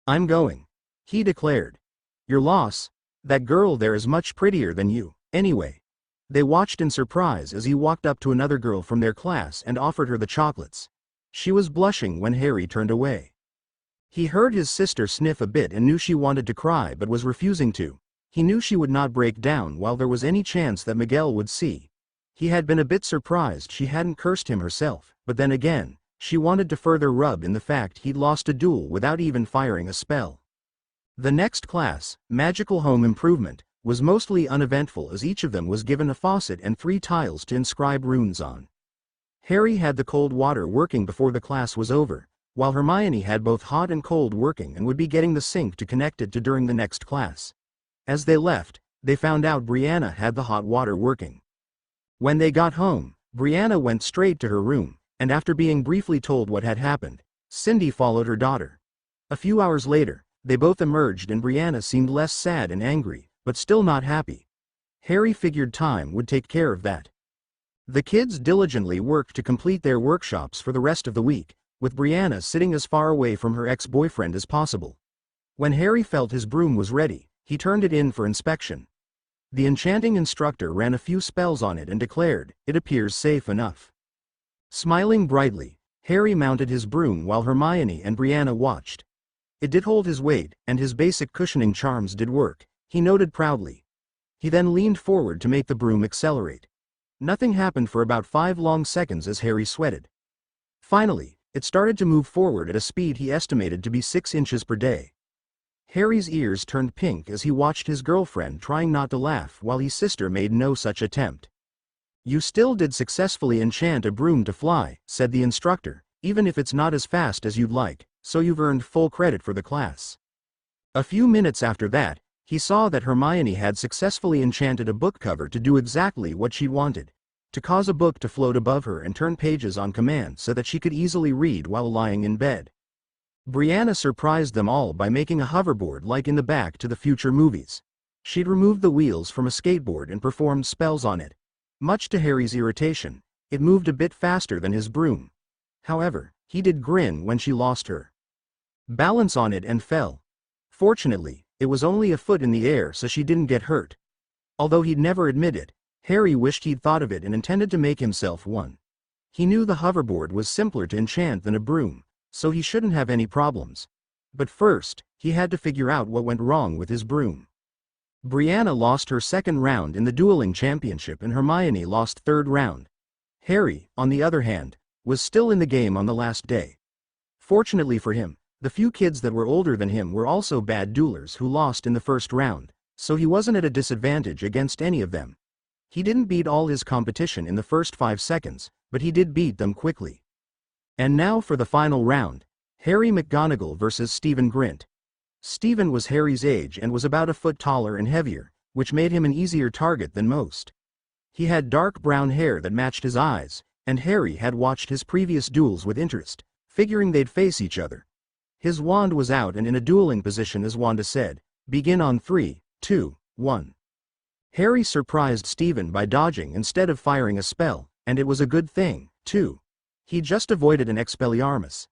I'm going, he declared. Your loss. That girl there is much prettier than you, anyway. They watched in surprise as he walked up to another girl from their class and offered her the chocolates. She was blushing when Harry turned away. He heard his sister sniff a bit and knew she wanted to cry but was refusing to. He knew she would not break down while there was any chance that Miguel would see. He had been a bit surprised she hadn't cursed him herself, but then again, she wanted to further rub in the fact he'd lost a duel without even firing a spell. The next class, Magical Home Improvement, was mostly uneventful as each of them was given a faucet and 3 tiles to inscribe runes on. Harry had the cold water working before the class was over, while Hermione had both hot and cold working and would be getting the sink to connect it to during the next class. As they left, they found out Brianna had the hot water working. When they got home, Brianna went straight to her room, and after being briefly told what had happened, Cindy followed her daughter. A few hours later, they both emerged and Brianna seemed less sad and angry, but still not happy. Harry figured time would take care of that. The kids diligently worked to complete their workshops for the rest of the week, with Brianna sitting as far away from her ex-boyfriend as possible. When Harry felt his broom was ready, he turned it in for inspection. The enchanting instructor ran a few spells on it and declared, "It appears safe enough." Smiling brightly, Harry mounted his broom while Hermione and Brianna watched. It did hold his weight, and his basic cushioning charms did work, he noted proudly. He then leaned forward to make the broom accelerate. Nothing happened for about 5 long seconds as Harry sweated. Finally, it started to move forward at a speed he estimated to be 6 inches per day. Harry's ears turned pink as he watched his girlfriend trying not to laugh while his sister made no such attempt. You still did successfully enchant a broom to fly, said the instructor, even if it's not as fast as you'd like, so you've earned full credit for the class. A few minutes after that, he saw that Hermione had successfully enchanted a book cover to do exactly what she wanted, to cause a book to float above her and turn pages on command so that she could easily read while lying in bed. Brianna surprised them all by making a hoverboard like in the Back to the Future movies. She'd removed the wheels from a skateboard and performed spells on it. Much to Harry's irritation, it moved a bit faster than his broom. However, he did grin when she lost her balance on it and fell. Fortunately, it was only a foot in the air so she didn't get hurt. Although he'd never admit it, Harry wished he'd thought of it and intended to make himself one. He knew the hoverboard was simpler to enchant than a broom, so he shouldn't have any problems. But first, he had to figure out what went wrong with his broom. Brianna lost her second round in the dueling championship and Hermione lost third round. Harry, on the other hand, was still in the game on the last day. Fortunately for him, the few kids that were older than him were also bad duelers who lost in the first round, so he wasn't at a disadvantage against any of them. He didn't beat all his competition in the first 5 seconds, but he did beat them quickly. And now for the final round, Harry McGonagall versus Stephen Grint. Stephen was Harry's age and was about a foot taller and heavier, which made him an easier target than most. He had dark brown hair that matched his eyes, and Harry had watched his previous duels with interest, figuring they'd face each other. His wand was out and in a dueling position as Wanda said, "Begin on 3, 2, 1. Harry surprised Stephen by dodging instead of firing a spell, and it was a good thing, too. He just avoided an Expelliarmus.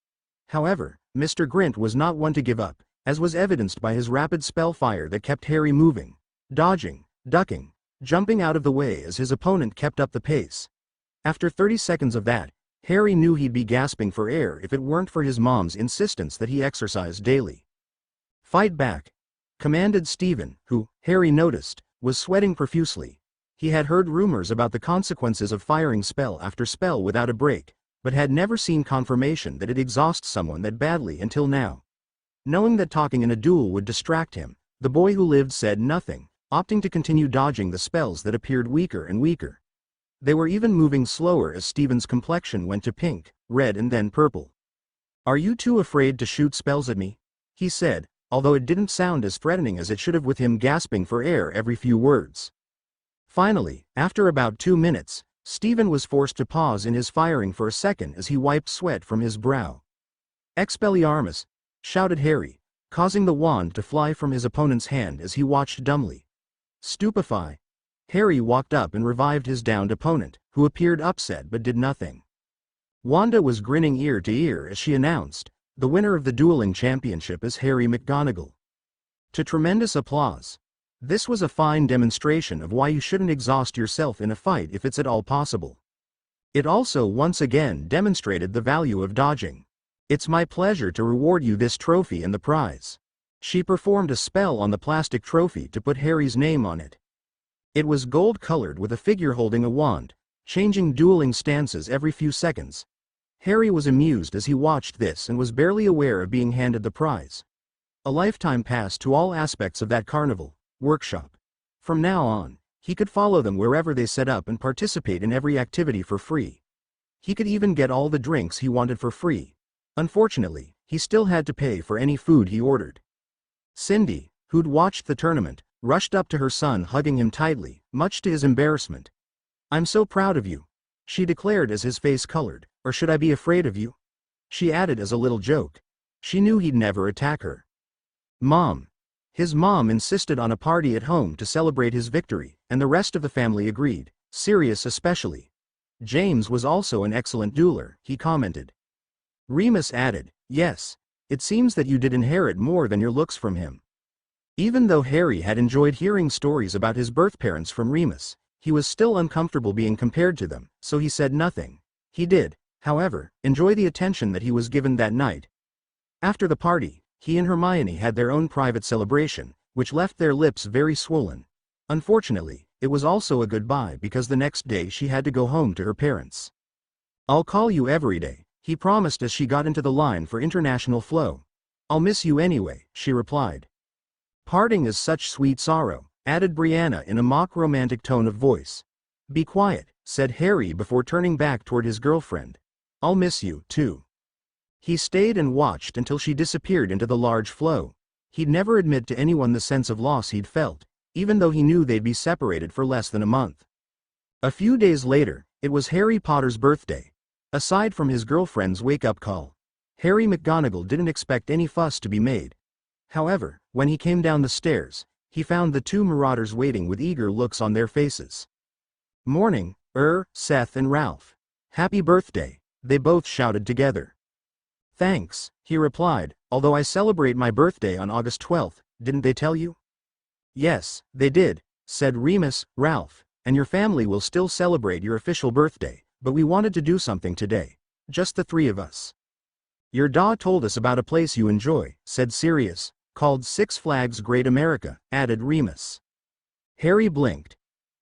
However, Mr. Grint was not one to give up, as was evidenced by his rapid spell fire that kept Harry moving, dodging, ducking, jumping out of the way as his opponent kept up the pace. After 30 seconds of that, Harry knew he'd be gasping for air if it weren't for his mom's insistence that he exercise daily. "Fight back," commanded Stephen, who, Harry noticed, was sweating profusely. He had heard rumors about the consequences of firing spell after spell without a break, but had never seen confirmation that it exhausts someone that badly until now. Knowing that talking in a duel would distract him, the boy who lived said nothing, opting to continue dodging the spells that appeared weaker and weaker. They were even moving slower as Stephen's complexion went to pink, red and then purple. "Are you too afraid to shoot spells at me?" he said, although it didn't sound as threatening as it should have with him gasping for air every few words. Finally, after about 2 minutes, Stephen was forced to pause in his firing for a second as he wiped sweat from his brow. "Expelliarmus!" shouted Harry, causing the wand to fly from his opponent's hand as he watched dumbly. "Stupefy!" Harry walked up and revived his downed opponent, who appeared upset but did nothing. Wanda was grinning ear to ear as she announced, "The winner of the dueling championship is Harry McGonagall." To tremendous applause. This was a fine demonstration of why you shouldn't exhaust yourself in a fight if it's at all possible. It also once again demonstrated the value of dodging. "It's my pleasure to reward you this trophy and the prize." She performed a spell on the plastic trophy to put Harry's name on it. It was gold-colored with a figure holding a wand, changing dueling stances every few seconds. Harry was amused as he watched this and was barely aware of being handed the prize. A lifetime pass to all aspects of that carnival workshop. From now on, he could follow them wherever they set up and participate in every activity for free. He could even get all the drinks he wanted for free. Unfortunately, he still had to pay for any food he ordered. Cindy, who'd watched the tournament, rushed up to her son hugging him tightly, much to his embarrassment. "I'm so proud of you," she declared as his face colored. "Or should I be afraid of you?" she added as a little joke. She knew he'd never attack her. "Mom." His mom insisted on a party at home to celebrate his victory, and the rest of the family agreed, Sirius especially. "James was also an excellent dueler," he commented. Remus added, "Yes, it seems that you did inherit more than your looks from him." Even though Harry had enjoyed hearing stories about his birth parents from Remus, he was still uncomfortable being compared to them, so he said nothing. He did, however, enjoy the attention that he was given that night. After the party, he and Hermione had their own private celebration, which left their lips very swollen. Unfortunately, it was also a goodbye because the next day she had to go home to her parents. "I'll call you every day," he promised as she got into the line for international flow. "I'll miss you anyway," she replied. "Parting is such sweet sorrow," added Brianna in a mock romantic tone of voice. "Be quiet," said Harry before turning back toward his girlfriend. "I'll miss you, too." He stayed and watched until she disappeared into the large flow. He'd never admit to anyone the sense of loss he'd felt, even though he knew they'd be separated for less than a month. A few days later, it was Harry Potter's birthday. Aside from his girlfriend's wake-up call, Harry McGonagall didn't expect any fuss to be made. However, when he came down the stairs, he found the two marauders waiting with eager looks on their faces. "Morning, Seth and Ralph. Happy birthday," they both shouted together. "Thanks," he replied, "although I celebrate my birthday on August 12th, didn't they tell you?" "Yes, they did," said Remus. "Ralph, and your family will still celebrate your official birthday, but we wanted to do something today. Just the three of us." "Your da told us about a place you enjoy," said Sirius, "called Six Flags Great America," added Remus. Harry blinked.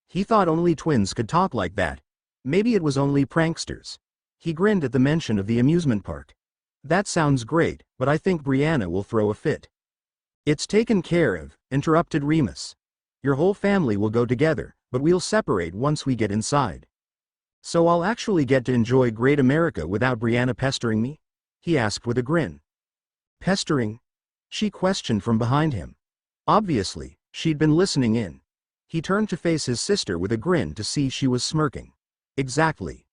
He thought only twins could talk like that. Maybe it was only pranksters. He grinned at the mention of the amusement park. That sounds great, but I think Brianna will throw a fit. It's taken care of, interrupted Remus. Your whole family will go together, but we'll separate once we get inside. So I'll actually get to enjoy Great America without Brianna pestering me? He asked with a grin. Pestering? She questioned from behind him. Obviously, she'd been listening in. He turned to face his sister with a grin to see she was smirking. Exactly.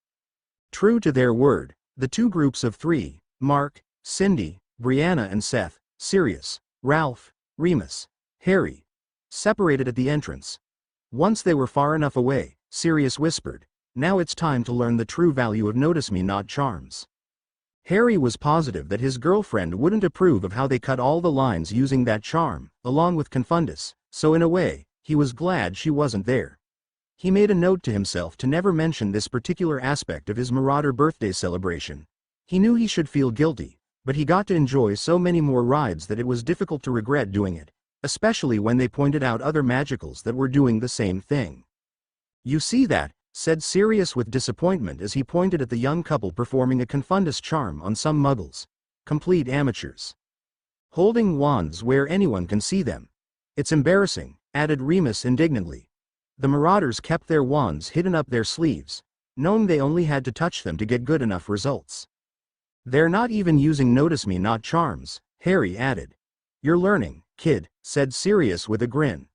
True to their word, the two groups of three, Mark, Cindy, Brianna and Seth, Sirius, Ralph, Remus, Harry, separated at the entrance. Once they were far enough away, Sirius whispered, "Now it's time to learn the true value of notice-me-not charms." Harry was positive that his girlfriend wouldn't approve of how they cut all the lines using that charm, along with Confundus, so in a way, he was glad she wasn't there. He made a note to himself to never mention this particular aspect of his Marauder birthday celebration. He knew he should feel guilty, but he got to enjoy so many more rides that it was difficult to regret doing it, especially when they pointed out other magicals that were doing the same thing. "You see that?" said Sirius with disappointment as he pointed at the young couple performing a Confundus charm on some Muggles. Complete amateurs. Holding wands where anyone can see them. "It's embarrassing," added Remus indignantly. The Marauders kept their wands hidden up their sleeves, knowing they only had to touch them to get good enough results. "They're not even using notice-me-not charms," Harry added. "You're learning, kid," said Sirius with a grin.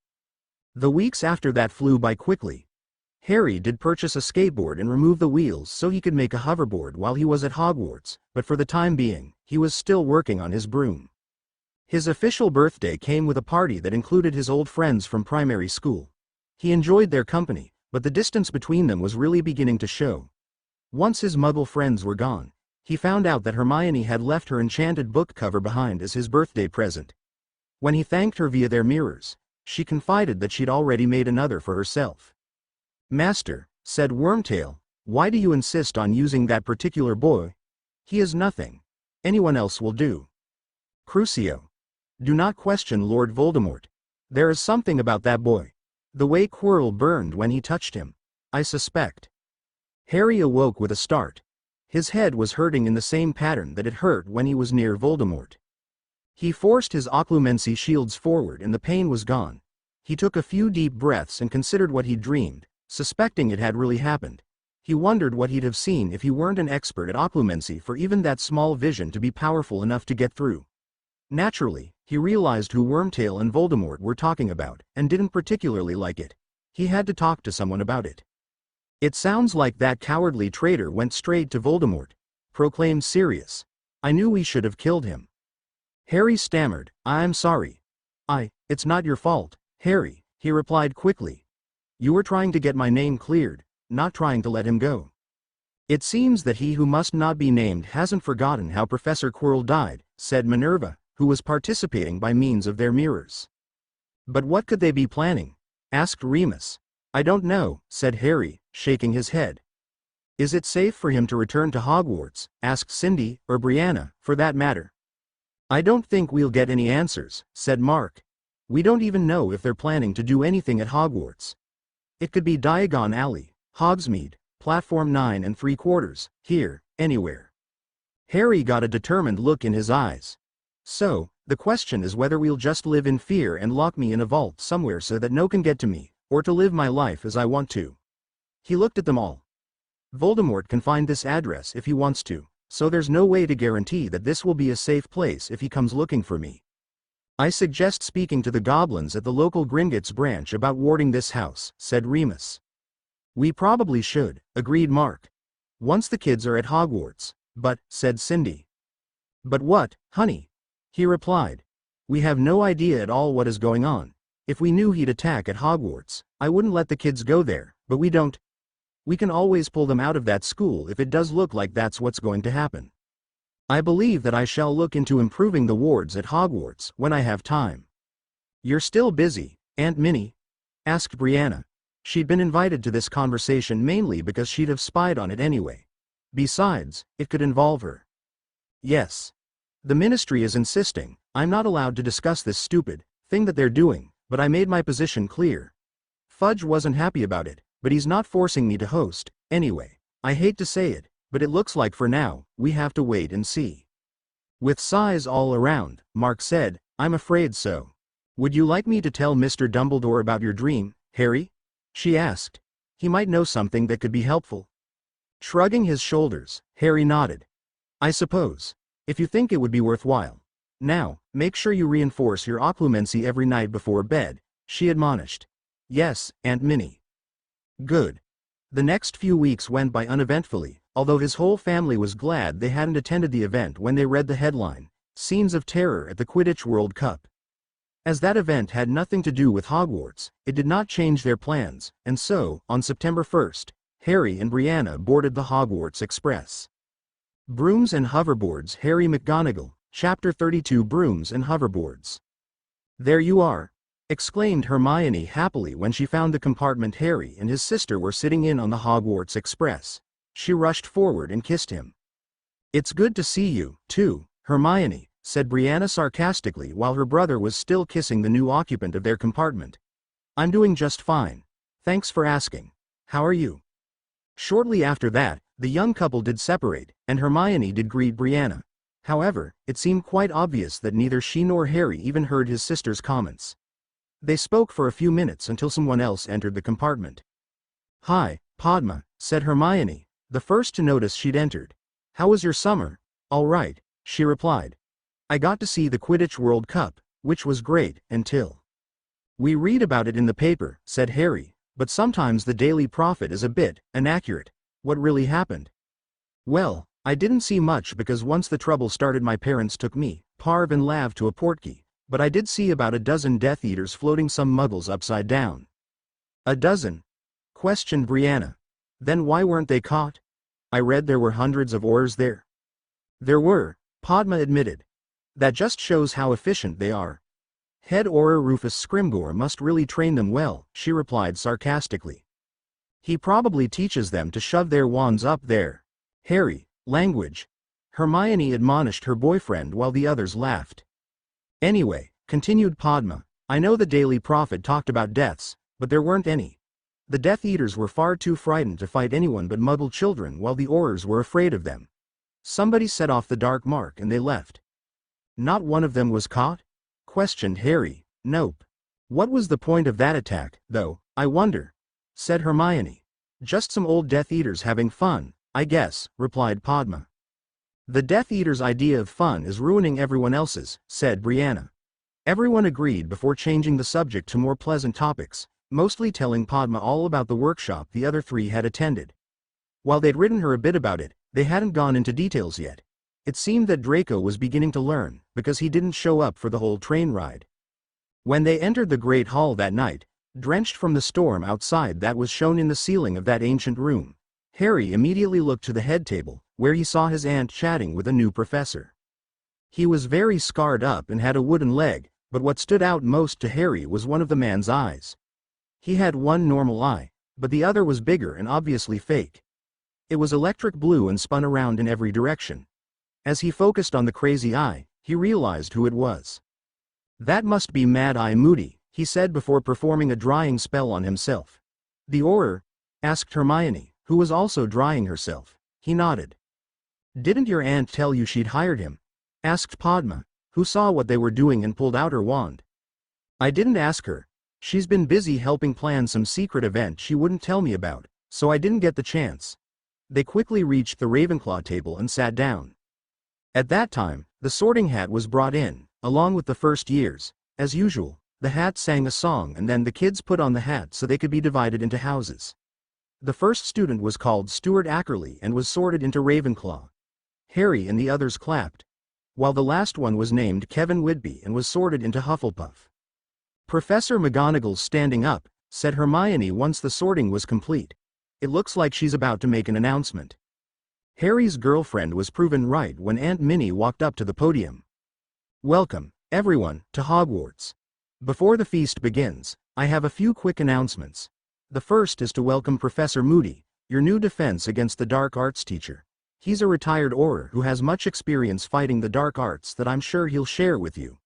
The weeks after that flew by quickly. Harry did purchase a skateboard and remove the wheels so he could make a hoverboard while he was at Hogwarts, but for the time being, he was still working on his broom. His official birthday came with a party that included his old friends from primary school. He enjoyed their company, but the distance between them was really beginning to show. Once his Muggle friends were gone, he found out that Hermione had left her enchanted book cover behind as his birthday present. When he thanked her via their mirrors, she confided that she'd already made another for herself. "Master," said Wormtail, "why do you insist on using that particular boy? He is nothing. Anyone else will do." Crucio. "Do not question Lord Voldemort. There is something about that boy. The way Quirrell burned when he touched him. I suspect." Harry awoke with a start. His head was hurting in the same pattern that it hurt when he was near Voldemort. He forced his occlumency shields forward and the pain was gone. He took a few deep breaths and considered what he'd dreamed, suspecting it had really happened. He wondered what he'd have seen if he weren't an expert at occlumency for even that small vision to be powerful enough to get through. Naturally, he realized who Wormtail and Voldemort were talking about, and didn't particularly like it. He had to talk to someone about it. "It sounds like that cowardly traitor went straight to Voldemort," proclaimed Sirius. "I knew we should have killed him." Harry stammered, "I'm sorry. It's not your fault, Harry," he replied quickly. "You were trying to get my name cleared, not trying to let him go." "It seems that he who must not be named hasn't forgotten how Professor Quirrell died," said Minerva, who was participating by means of their mirrors. "But what could they be planning?" asked Remus. "I don't know," said Harry, shaking his head. "Is it safe for him to return to Hogwarts?" asked Cindy, or Brianna, for that matter. "I don't think we'll get any answers," said Mark. "We don't even know if they're planning to do anything at Hogwarts. It could be Diagon Alley, Hogsmeade, Platform 9 3/4, here, anywhere." Harry got a determined look in his eyes. "So, the question is whether we'll just live in fear and lock me in a vault somewhere so that no one can get to me, or to live my life as I want to." He looked at them all. "Voldemort can find this address if he wants to, so there's no way to guarantee that this will be a safe place if he comes looking for me. I suggest speaking to the goblins at the local Gringotts branch about warding this house," said Remus. "We probably should," agreed Mark. "Once the kids are at Hogwarts." "But," said Cindy. "But what, honey?" he replied. "We have no idea at all what is going on. If we knew he'd attack at Hogwarts, I wouldn't let the kids go there, but we don't. We can always pull them out of that school if it does look like that's what's going to happen. I believe that I shall look into improving the wards at Hogwarts when I have time." "You're still busy, Aunt Minnie?" asked Brianna. She'd been invited to this conversation mainly because she'd have spied on it anyway. Besides, it could involve her. "Yes. The Ministry is insisting I'm not allowed to discuss this stupid thing that they're doing, but I made my position clear. Fudge wasn't happy about it, but he's not forcing me to host, anyway. I hate to say it, but it looks like for now, we have to wait and see. With sighs all around, Mark said, I'm afraid so. Would you like me to tell Mr. Dumbledore about your dream, Harry? She asked. He might know something that could be helpful. Shrugging his shoulders, Harry nodded. I suppose. If you think it would be worthwhile. Now, make sure you reinforce your occlumency every night before bed, she admonished. Yes, Aunt Minnie. Good. The next few weeks went by uneventfully, although his whole family was glad they hadn't attended the event when they read the headline, Scenes of Terror at the Quidditch World Cup. As that event had nothing to do with Hogwarts, it did not change their plans, and so, on September 1st, Harry and Brianna boarded the Hogwarts Express. Brooms and Hoverboards. Harry McGonagall, Chapter 32. Brooms and Hoverboards. There you are, exclaimed Hermione happily when she found the compartment Harry and his sister were sitting in on the Hogwarts Express. She rushed forward and kissed him. It's good to see you, too, Hermione, said Brianna sarcastically while her brother was still kissing the new occupant of their compartment. I'm doing just fine. Thanks for asking. How are you? Shortly after that, the young couple did separate, and Hermione did greet Brianna. However, it seemed quite obvious that neither she nor Harry even heard his sister's comments. They spoke for a few minutes until someone else entered the compartment. Hi, Padma, said Hermione, the first to notice she'd entered. How was your summer? All right, she replied. I got to see the Quidditch World Cup, which was great, until. We read about it in the paper, said Harry, but sometimes the Daily Prophet is a bit inaccurate. What really happened? Well, I didn't see much because once the trouble started my parents took me, Parv and Lav to a portkey, but I did see about a dozen Death Eaters floating some Muggles upside down. A dozen? Questioned Brianna. Then why weren't they caught? I read there were hundreds of aurors there. There were, Padma admitted. That just shows how efficient they are. Head Auror Rufus Scrimgeour must really train them well, she replied sarcastically. He probably teaches them to shove their wands up there. Harry, language. Hermione admonished her boyfriend while the others laughed. Anyway, continued Padma, I know the Daily Prophet talked about deaths, but there weren't any. The Death Eaters were far too frightened to fight anyone but Muggle children while the aurors were afraid of them. Somebody set off the dark mark and they left. Not one of them was caught? Questioned Harry. Nope. What was the point of that attack, though, I wonder? Said Hermione. Just some old Death Eaters having fun, I guess, replied Padma. The Death Eaters' idea of fun is ruining everyone else's, said Brianna. Everyone agreed before changing the subject to more pleasant topics, mostly telling Padma all about the workshop the other three had attended. While they'd written her a bit about it, they hadn't gone into details yet. It seemed that Draco was beginning to learn, because he didn't show up for the whole train ride. When they entered the Great Hall that night, drenched from the storm outside that was shown in the ceiling of that ancient room, Harry immediately looked to the head table, where he saw his aunt chatting with a new professor. He was very scarred up and had a wooden leg, but what stood out most to Harry was one of the man's eyes. He had one normal eye, but the other was bigger and obviously fake. It was electric blue and spun around in every direction. As he focused on the crazy eye, he realized who it was. That must be Mad Eye Moody, he said before performing a drying spell on himself. The Auror? Asked Hermione, who was also drying herself. He nodded. Didn't your aunt tell you she'd hired him? Asked Padma, who saw what they were doing and pulled out her wand. I didn't ask her. She's been busy helping plan some secret event she wouldn't tell me about, so I didn't get the chance. They quickly reached the Ravenclaw table and sat down. At that time, the Sorting Hat was brought in, along with the first years. As usual, the hat sang a song and then the kids put on the hat so they could be divided into houses. The first student was called Stuart Ackerley and was sorted into Ravenclaw. Harry and the others clapped. While the last one was named Kevin Whitby and was sorted into Hufflepuff. Professor McGonagall's standing up, said Hermione once the sorting was complete. It looks like she's about to make an announcement. Harry's girlfriend was proven right when Aunt Minnie walked up to the podium. Welcome, everyone, to Hogwarts. Before the feast begins, I have a few quick announcements. The first is to welcome Professor Moody, your new defense against the dark arts teacher. He's a retired auror who has much experience fighting the dark arts that I'm sure he'll share with you.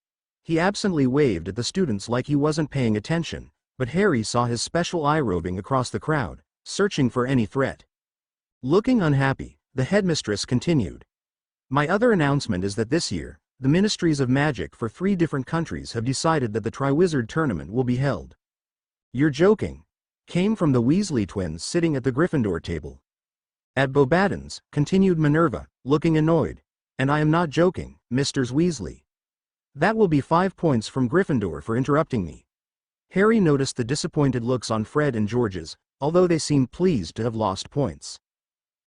He absently waved at the students like he wasn't paying attention, but Harry saw his special eye roving across the crowd, searching for any threat. Looking unhappy, the headmistress continued. My other announcement is that this year, the Ministries of Magic for 3 different countries have decided that the Triwizard tournament will be held. You're joking, came from the Weasley twins sitting at the Gryffindor table. At Abondened, continued Minerva, looking annoyed. And I am not joking, Mr. Weasley. That will be 5 points from Gryffindor for interrupting me. Harry noticed the disappointed looks on Fred and George's, although they seemed pleased to have lost points.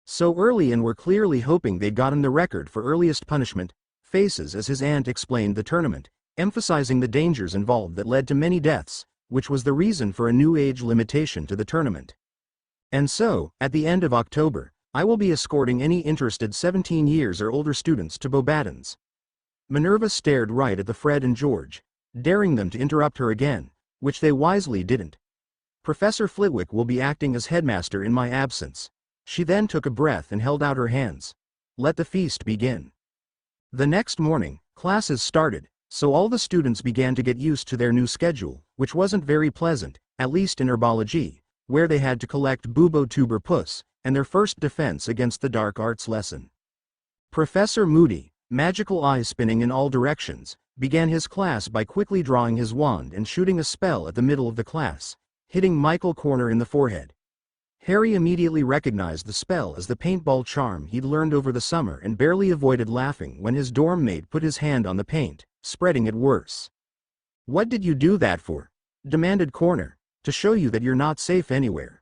So early and were clearly hoping they'd gotten the record for earliest punishment, faces as his aunt explained the tournament, emphasizing the dangers involved that led to many deaths, which was the reason for a new age limitation to the tournament. And so, at the end of October, I will be escorting any interested 17 years or older students to Abondened. Minerva stared right at the Fred and George, daring them to interrupt her again, which they wisely didn't. Professor Flitwick will be acting as headmaster in my absence. She then took a breath and held out her hands. Let the feast begin. The next morning, classes started, so all the students began to get used to their new schedule, which wasn't very pleasant, at least in herbology, where they had to collect Bubo Tuber Puss, and their first defense against the dark arts lesson. Professor Moody, magical eyes spinning in all directions, began his class by quickly drawing his wand and shooting a spell at the middle of the class, hitting Michael Corner in the forehead. Harry immediately recognized the spell as the paintball charm he'd learned over the summer and barely avoided laughing when his dorm mate put his hand on the paint, spreading it worse. What did you do that for? Demanded Corner. To show you that you're not safe anywhere.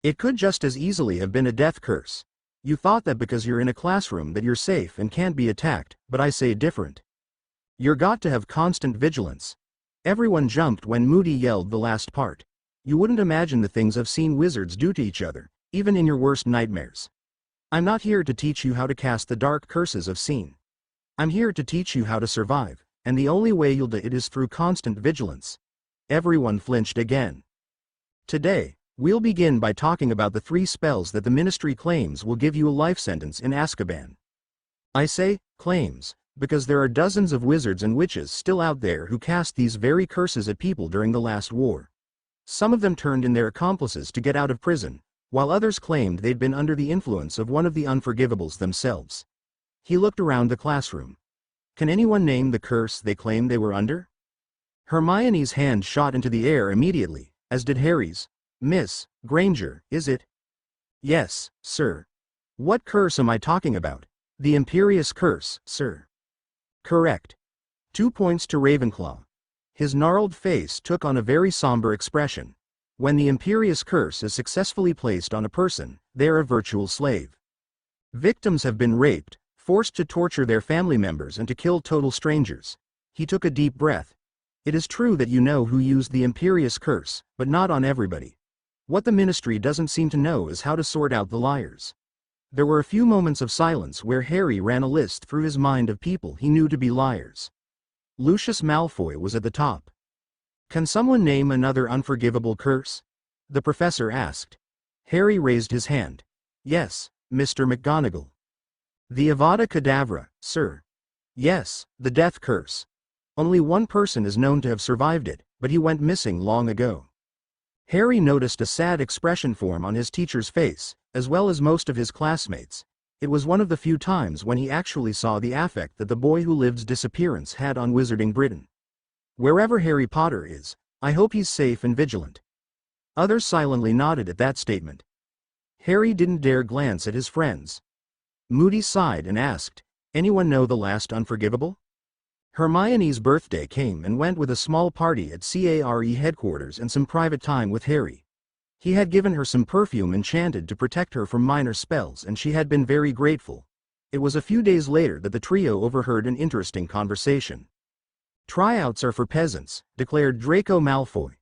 It could just as easily have been a death curse. You thought that because you're in a classroom that you're safe and can't be attacked, but I say different. You're got to have constant vigilance. Everyone jumped when Moody yelled the last part. You wouldn't imagine the things I've seen wizards do to each other, even in your worst nightmares. I'm not here to teach you how to cast the dark curses I've seen. I'm here to teach you how to survive, and the only way you'll do it is through constant vigilance. Everyone flinched again. Today, we'll begin by talking about the 3 spells that the Ministry claims will give you a life sentence in Azkaban. I say, claims, because there are dozens of wizards and witches still out there who cast these very curses at people during the last war. Some of them turned in their accomplices to get out of prison, while others claimed they'd been under the influence of one of the unforgivables themselves. He looked around the classroom. Can anyone name the curse they claim they were under? Hermione's hand shot into the air immediately, as did Harry's. Miss Granger, is it? Yes, sir. What curse am I talking about? The Imperious Curse, sir. Correct. 2 points to Ravenclaw. His gnarled face took on a very somber expression. When the Imperious Curse is successfully placed on a person, they're a virtual slave. Victims have been raped, forced to torture their family members and to kill total strangers. He took a deep breath. It is true that you know who used the Imperious Curse, but not on everybody. What the Ministry doesn't seem to know is how to sort out the liars. There were a few moments of silence where Harry ran a list through his mind of people he knew to be liars. Lucius Malfoy was at the top. Can someone name another unforgivable curse? The professor asked. Harry raised his hand. Yes, Mr. McGonagall. The Avada Kedavra, sir. Yes, the death curse. Only one person is known to have survived it, but he went missing long ago. Harry noticed a sad expression form on his teacher's face, as well as most of his classmates. It was one of the few times when he actually saw the affect that the boy who lived's disappearance had on Wizarding Britain. Wherever Harry Potter is, I hope he's safe and vigilant. Others silently nodded at that statement. Harry didn't dare glance at his friends. Moody sighed and asked, anyone know the last unforgivable? Hermione's birthday came and went with a small party at CARE headquarters and some private time with Harry. He had given her some perfume enchanted to protect her from minor spells and she had been very grateful. It was a few days later that the trio overheard an interesting conversation. Tryouts are for peasants, declared Draco Malfoy.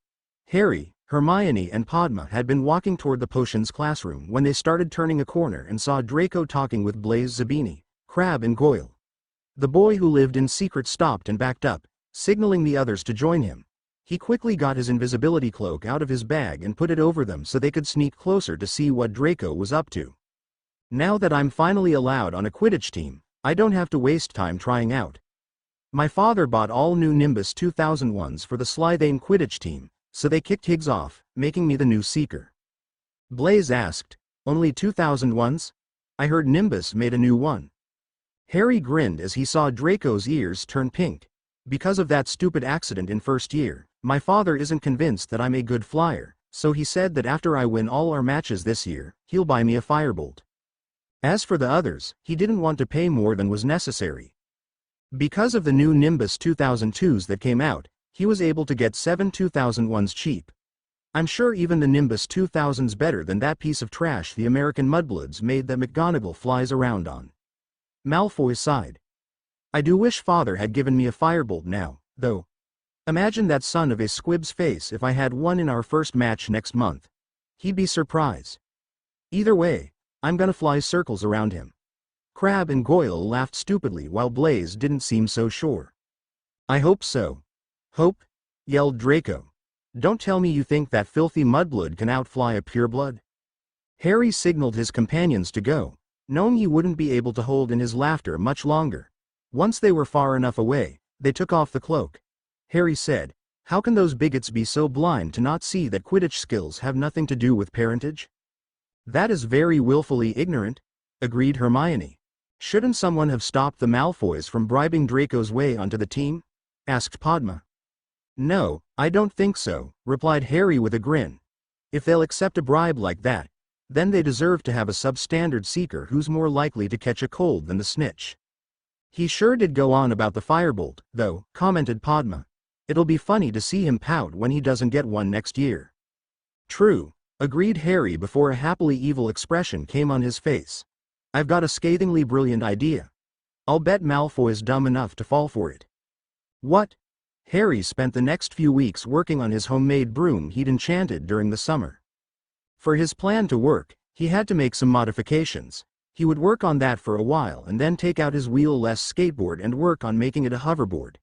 Harry, Hermione and Padma had been walking toward the potions classroom when they started turning a corner and saw Draco talking with Blaise Zabini, Crabbe and Goyle. The boy who lived in secret stopped and backed up, signaling the others to join him. He quickly got his invisibility cloak out of his bag and put it over them so they could sneak closer to see what Draco was up to. Now that I'm finally allowed on a Quidditch team, I don't have to waste time trying out. My father bought all new Nimbus 2001s for the Slytherin Quidditch team, so they kicked Higgs off, making me the new Seeker. Blaise asked, only 2,000 ones? I heard Nimbus made a new one. Harry grinned as he saw Draco's ears turn pink. Because of that stupid accident in first year, my father isn't convinced that I'm a good flyer, so he said that after I win all our matches this year, he'll buy me a firebolt. As for the others, he didn't want to pay more than was necessary. Because of the new Nimbus 2002s that came out, he was able to get 7 2001s cheap. I'm sure even the Nimbus 2000's better than that piece of trash the American mudbloods made that McGonagall flies around on. Malfoy sighed. I do wish father had given me a firebolt now, though. Imagine that son of a squib's face if I had one in our first match next month. He'd be surprised. Either way, I'm gonna fly circles around him. Crabbe and Goyle laughed stupidly while Blaise didn't seem so sure. I hope so. Hope? Yelled Draco. Don't tell me you think that filthy mudblood can outfly a pureblood. Harry signaled his companions to go, knowing he wouldn't be able to hold in his laughter much longer. Once they were far enough away, they took off the cloak. Harry said, how can those bigots be so blind to not see that Quidditch skills have nothing to do with parentage? That is very willfully ignorant, agreed Hermione. Shouldn't someone have stopped the Malfoys from bribing Draco's way onto the team? Asked Padma. No, I don't think so, replied Harry with a grin. If they'll accept a bribe like that, then they deserve to have a substandard seeker who's more likely to catch a cold than the snitch. He sure did go on about the firebolt, though, commented Padma. It'll be funny to see him pout when he doesn't get one next year. True, agreed Harry before a happily evil expression came on his face. I've got a scathingly brilliant idea. I'll bet Malfoy's dumb enough to fall for it. What? Harry spent the next few weeks working on his homemade broom he'd enchanted during the summer. For his plan to work, he had to make some modifications. He would work on that for a while and then take out his wheel-less skateboard and work on making it a hoverboard.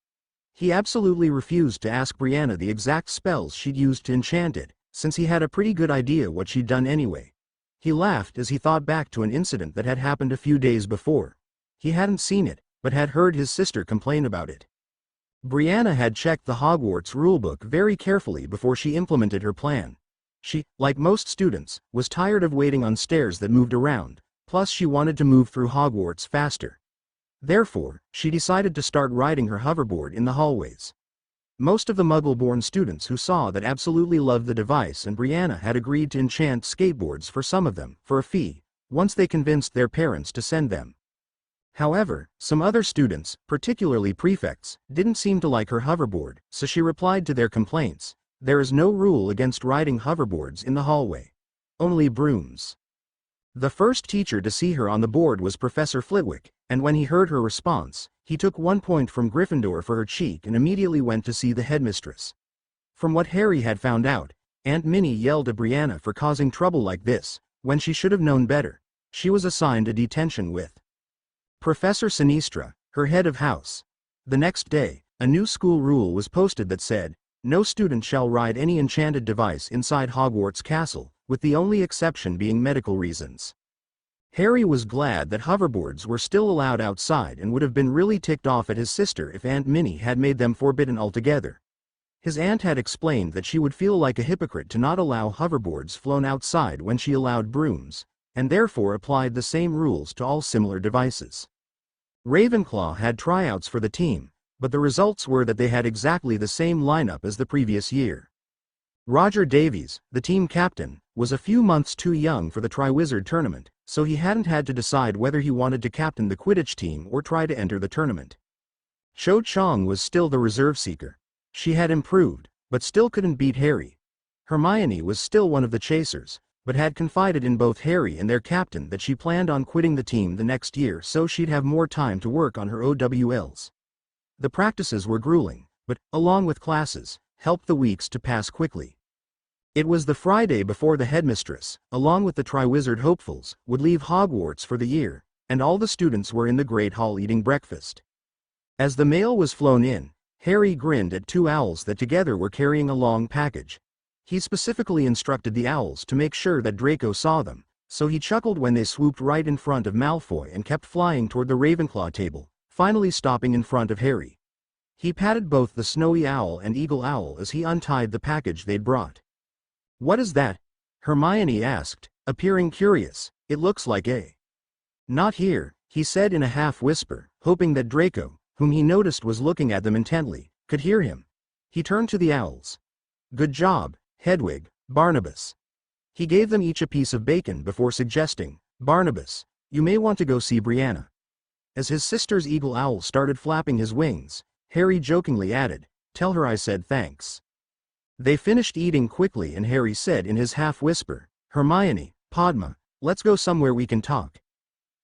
He absolutely refused to ask Brianna the exact spells she'd used to enchant it, since he had a pretty good idea what she'd done anyway. He laughed as he thought back to an incident that had happened a few days before. He hadn't seen it, but had heard his sister complain about it. Brianna had checked the Hogwarts rulebook very carefully before she implemented her plan. She, like most students, was tired of waiting on stairs that moved around, plus she wanted to move through Hogwarts faster. Therefore, she decided to start riding her hoverboard in the hallways. Most of the Muggle-born students who saw that absolutely loved the device, and Brianna had agreed to enchant skateboards for some of them, for a fee, once they convinced their parents to send them. However, some other students, particularly prefects, didn't seem to like her hoverboard, so she replied to their complaints. There is no rule against riding hoverboards in the hallway. Only brooms. The first teacher to see her on the board was Professor Flitwick, and when he heard her response, he took 1 point from Gryffindor for her cheek and immediately went to see the headmistress. From what Harry had found out, Aunt Minnie yelled at Brianna for causing trouble like this, when she should have known better. She was assigned a detention with Professor Sinistra, her head of house. The next day, a new school rule was posted that said, no student shall ride any enchanted device inside Hogwarts Castle, with the only exception being medical reasons. Harry was glad that hoverboards were still allowed outside and would have been really ticked off at his sister if Aunt Minnie had made them forbidden altogether. His aunt had explained that she would feel like a hypocrite to not allow hoverboards flown outside when she allowed brooms, and therefore applied the same rules to all similar devices. Ravenclaw had tryouts for the team, but the results were that they had exactly the same lineup as the previous year. Roger Davies, the team captain, was a few months too young for the Triwizard tournament, so he hadn't had to decide whether he wanted to captain the Quidditch team or try to enter the tournament. Cho Chang was still the reserve seeker. She had improved, but still couldn't beat Harry. Hermione was still one of the chasers, but had confided in both Harry and their captain that she planned on quitting the team the next year so she'd have more time to work on her OWLs. The practices were grueling, but, along with classes, helped the weeks to pass quickly. It was the Friday before the headmistress, along with the Triwizard hopefuls, would leave Hogwarts for the year, and all the students were in the Great Hall eating breakfast. As the mail was flown in, Harry grinned at 2 owls that together were carrying a long package. He specifically instructed the owls to make sure that Draco saw them, so he chuckled when they swooped right in front of Malfoy and kept flying toward the Ravenclaw table, finally stopping in front of Harry. He patted both the snowy owl and eagle owl as he untied the package they'd brought. "What is that?" Hermione asked, appearing curious. "It looks like a—" "Not here," he said in a half-whisper, hoping that Draco, whom he noticed was looking at them intently, could hear him. He turned to the owls. "Good job, Hedwig, Barnabas." He gave them each a piece of bacon before suggesting, "Barnabas, you may want to go see Brianna." As his sister's eagle owl started flapping his wings, Harry jokingly added, "Tell her I said thanks." They finished eating quickly and Harry said in his half-whisper, "Hermione, Padma, let's go somewhere we can talk."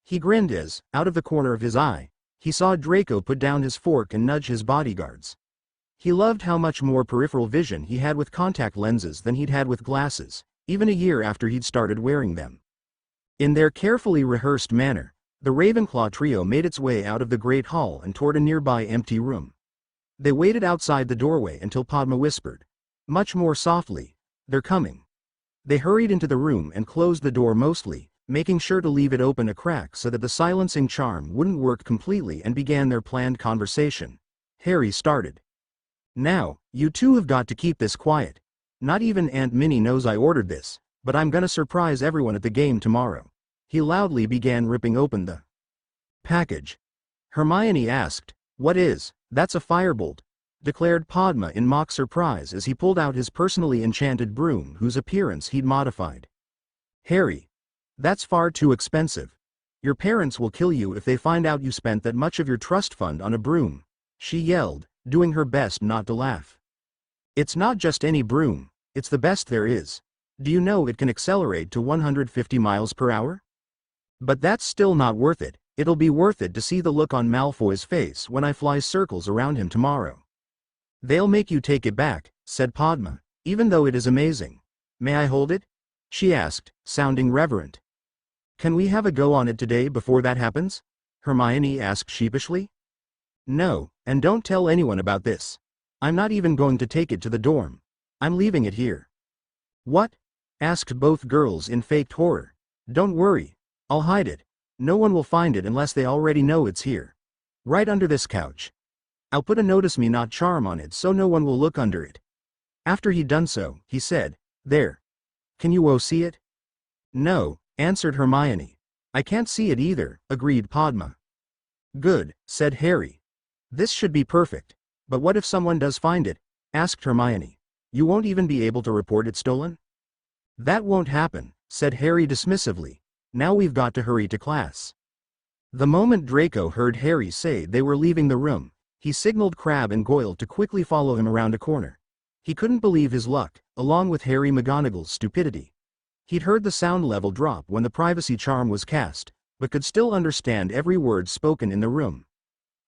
He grinned as, out of the corner of his eye, he saw Draco put down his fork and nudge his bodyguards. He loved how much more peripheral vision he had with contact lenses than he'd had with glasses, even a year after he'd started wearing them. In their carefully rehearsed manner, the Ravenclaw trio made its way out of the Great Hall and toward a nearby empty room. They waited outside the doorway until Padma whispered, much more softly, "They're coming." They hurried into the room and closed the door mostly, making sure to leave it open a crack so that the silencing charm wouldn't work completely, and began their planned conversation. Harry started. "Now, you two have got to keep this quiet. Not even Aunt Minnie knows I ordered this, but I'm gonna surprise everyone at the game tomorrow." He loudly began ripping open the package. Hermione asked, "What is?" "That's a firebolt," declared Padma in mock surprise as he pulled out his personally enchanted broom whose appearance he'd modified. "Harry, that's far too expensive. Your parents will kill you if they find out you spent that much of your trust fund on a broom," she yelled, doing her best not to laugh. "It's not just any broom, it's the best there is. Do you know it can accelerate to 150 miles per hour? But that's still not worth it. It'll be worth it to see the look on Malfoy's face when I fly circles around him tomorrow." "They'll make you take it back," said Padma, "even though it is amazing." "May I hold it?" she asked, sounding reverent. "Can we have a go on it today before that happens?" Hermione asked sheepishly. "No, and don't tell anyone about this. I'm not even going to take it to the dorm. I'm leaving it here." "What?" asked both girls in faked horror. "Don't worry. I'll hide it. No one will find it unless they already know it's here. Right under this couch. I'll put a notice me not charm on it so no one will look under it." After he'd done so, he said, "There. Can you see it?" "No," answered Hermione. "I can't see it either," agreed Padma. "Good," said Harry. "This should be perfect. But what if someone does find it?" asked Hermione. "You won't even be able to report it stolen?" "That won't happen," said Harry dismissively. "Now we've got to hurry to class." The moment Draco heard Harry say they were leaving the room, he signaled Crabbe and Goyle to quickly follow him around a corner. He couldn't believe his luck, along with Harry McGonagall's stupidity. He'd heard the sound level drop when the privacy charm was cast, but could still understand every word spoken in the room.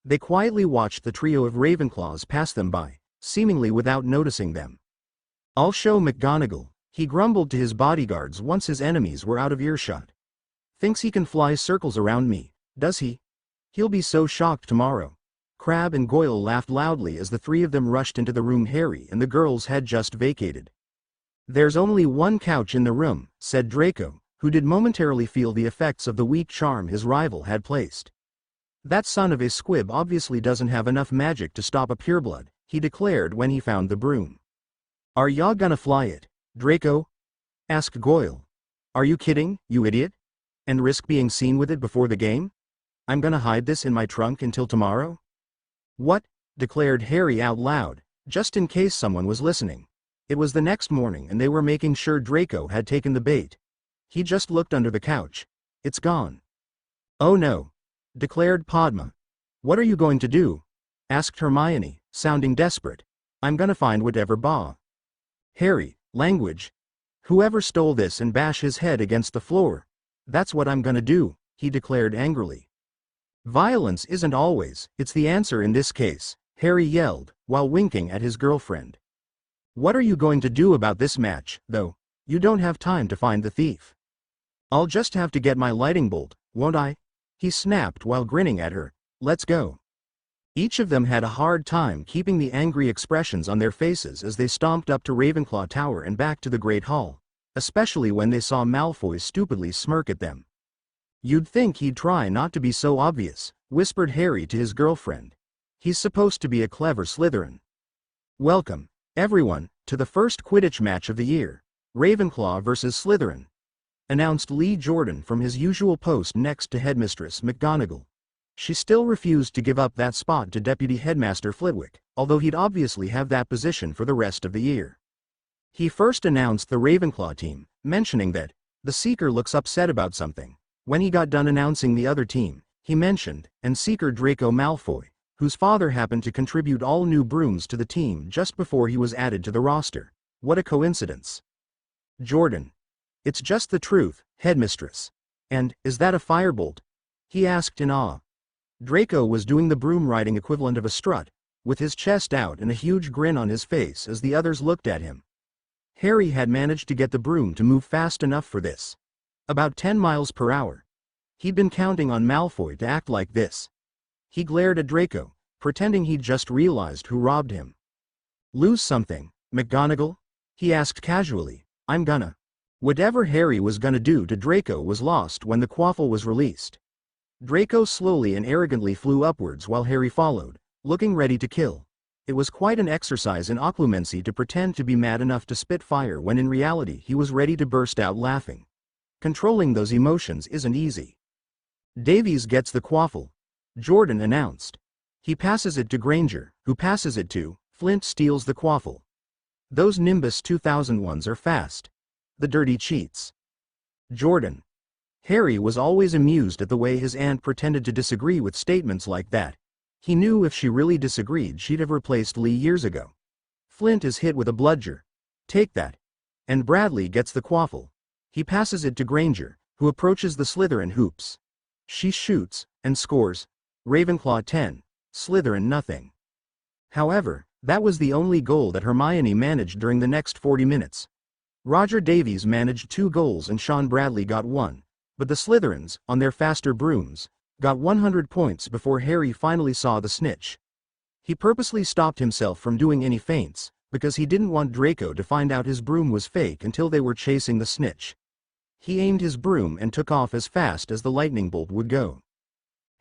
They quietly watched the trio of Ravenclaws pass them by, seemingly without noticing them. "I'll show McGonagall," he grumbled to his bodyguards once his enemies were out of earshot. "Thinks he can fly circles around me, does he? He'll be so shocked tomorrow." Crabbe and Goyle laughed loudly as the three of them rushed into the room Harry and the girls had just vacated. "There's only one couch in the room," said Draco, who did momentarily feel the effects of the weak charm his rival had placed. "That son of a squib obviously doesn't have enough magic to stop a pureblood," he declared when he found the broom. "Are ya gonna fly it, Draco?" asked Goyle. "Are you kidding, you idiot? And risk being seen with it before the game? I'm gonna hide this in my trunk until tomorrow." "What?" declared Harry out loud, just in case someone was listening. It was the next morning and they were making sure Draco had taken the bait. He just looked under the couch. "It's gone." "Oh no," declared Padma. "What are you going to do?" asked Hermione, sounding desperate. "I'm gonna find whatever Harry, language. Whoever stole this and bash his head against the floor. That's what I'm gonna do," he declared angrily. "Violence isn't always, it's the answer in this case," Harry yelled, while winking at his girlfriend. "What are you going to do about this match, though? You don't have time to find the thief." "I'll just have to get my lightning bolt, won't I?" he snapped while grinning at her. "Let's go." Each of them had a hard time keeping the angry expressions on their faces as they stomped up to Ravenclaw Tower and back to the Great Hall, especially when they saw Malfoy stupidly smirk at them. "You'd think he'd try not to be so obvious," whispered Harry to his girlfriend. He's supposed to be a clever Slytherin. Welcome, everyone, to the first Quidditch match of the year, Ravenclaw vs. Slytherin, announced Lee Jordan from his usual post next to Headmistress McGonagall. She still refused to give up that spot to Deputy Headmaster Flitwick, although he'd obviously have that position for the rest of the year. He first announced the Ravenclaw team, mentioning that the Seeker looks upset about something. When he got done announcing the other team, he mentioned, and Seeker Draco Malfoy, whose father happened to contribute all new brooms to the team just before he was added to the roster. What a coincidence. Jordan. It's just the truth, Headmistress. And, is that a firebolt? He asked in awe. Draco was doing the broom riding equivalent of a strut, with his chest out and a huge grin on his face as the others looked at him. Harry had managed to get the broom to move fast enough for this. About 10 miles per hour. He'd been counting on Malfoy to act like this. He glared at Draco, pretending he'd just realized who robbed him. Lose something, McGonagall? He asked casually. I'm gonna. Whatever Harry was gonna do to Draco was lost when the quaffle was released. Draco slowly and arrogantly flew upwards while Harry followed, looking ready to kill. It was quite an exercise in occlumency to pretend to be mad enough to spit fire when in reality he was ready to burst out laughing. Controlling those emotions isn't easy. Davies gets the quaffle, Jordan announced. He passes it to Granger, who passes it to Flint. Steals the quaffle. Those Nimbus 2001s are fast. The dirty cheats. Jordan. Harry was always amused at the way his aunt pretended to disagree with statements like that. He knew if she really disagreed she'd have replaced Lee years ago. Flint is hit with a bludger. Take that. And Bradley gets the quaffle. He passes it to Granger, who approaches the Slytherin hoops. She shoots, and scores. Ravenclaw 10, Slytherin nothing. However, that was the only goal that Hermione managed during the next 40 minutes. Roger Davies managed 2 goals and Sean Bradley got 1. But the Slytherins, on their faster brooms, got 100 points before Harry finally saw the snitch. He purposely stopped himself from doing any feints, because he didn't want Draco to find out his broom was fake until they were chasing the snitch. He aimed his broom and took off as fast as the lightning bolt would go.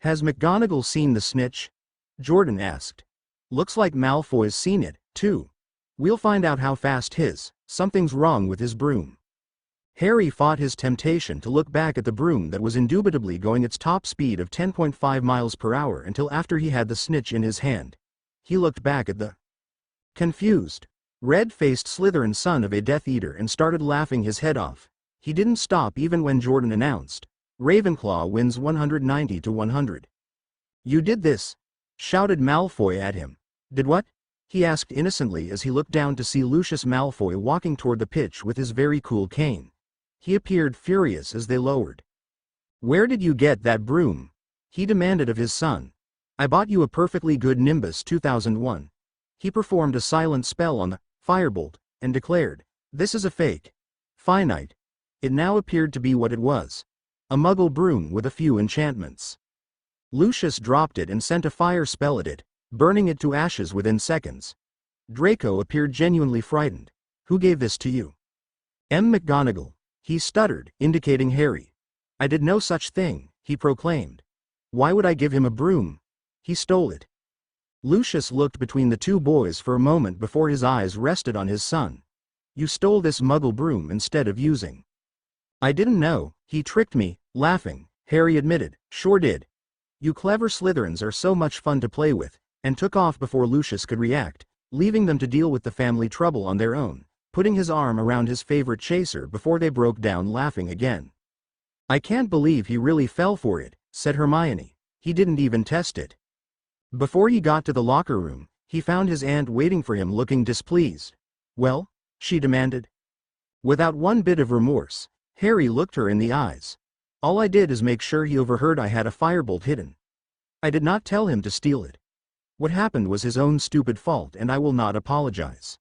Has McGonagall seen the snitch? Jordan asked. Looks like Malfoy's seen it, too. We'll find out how fast something's wrong with his broom. Harry fought his temptation to look back at the broom that was indubitably going its top speed of 10.5 miles per hour until after he had the snitch in his hand. He looked back at the confused, red-faced Slytherin son of a Death Eater and started laughing his head off. He didn't stop even when Jordan announced, Ravenclaw wins 190 to 100. You did this, shouted Malfoy at him. Did what? He asked innocently as he looked down to see Lucius Malfoy walking toward the pitch with his very cool cane. He appeared furious as they lowered. Where did you get that broom? He demanded of his son. I bought you a perfectly good Nimbus 2001. He performed a silent spell on the firebolt, and declared, this is a fake. Finite. It now appeared to be what it was. A Muggle broom with a few enchantments. Lucius dropped it and sent a fire spell at it, burning it to ashes within seconds. Draco appeared genuinely frightened. Who gave this to you? McGonagall. He stuttered, indicating Harry. I did no such thing, he proclaimed. Why would I give him a broom? He stole it. Lucius looked between the two boys for a moment before his eyes rested on his son. You stole this Muggle broom instead of using. I didn't know, he tricked me, laughing, Harry admitted. Sure did. You clever Slytherins are so much fun to play with, and took off before Lucius could react, leaving them to deal with the family trouble on their own, putting his arm around his favorite chaser before they broke down laughing again. I can't believe he really fell for it, said Hermione. He didn't even test it. Before he got to the locker room, he found his aunt waiting for him looking displeased. Well? She demanded. Without one bit of remorse, Harry looked her in the eyes. All I did is make sure he overheard I had a firebolt hidden. I did not tell him to steal it. What happened was his own stupid fault and I will not apologize.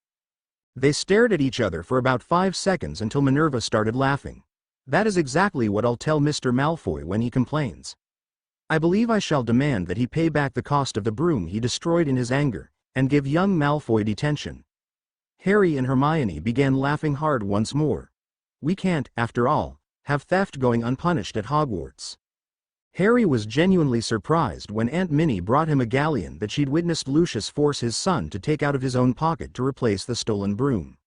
They stared at each other for about 5 seconds until Minerva started laughing. That is exactly what I'll tell Mr. Malfoy when he complains. I believe I shall demand that he pay back the cost of the broom he destroyed in his anger, and give young Malfoy detention. Harry and Hermione began laughing hard once more. We can't, after all, have theft going unpunished at Hogwarts. Harry was genuinely surprised when Aunt Minnie brought him a galleon that she'd witnessed Lucius force his son to take out of his own pocket to replace the stolen broom.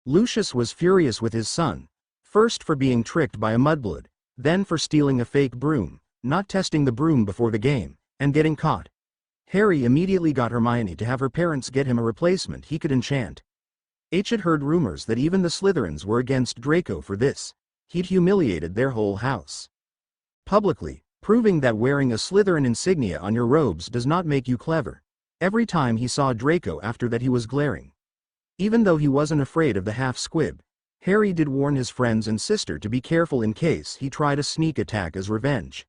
Lucius was furious with his son, first for being tricked by a mudblood, then for stealing a fake broom, not testing the broom before the game, and getting caught. Harry immediately got Hermione to have her parents get him a replacement he could enchant. H had heard rumors that even the Slytherins were against Draco for this. He'd humiliated their whole house publicly, proving that wearing a Slytherin insignia on your robes does not make you clever. Every time he saw Draco after that he was glaring. Even though he wasn't afraid of the half-squib, Harry did warn his friends and sister to be careful in case he tried a sneak attack as revenge.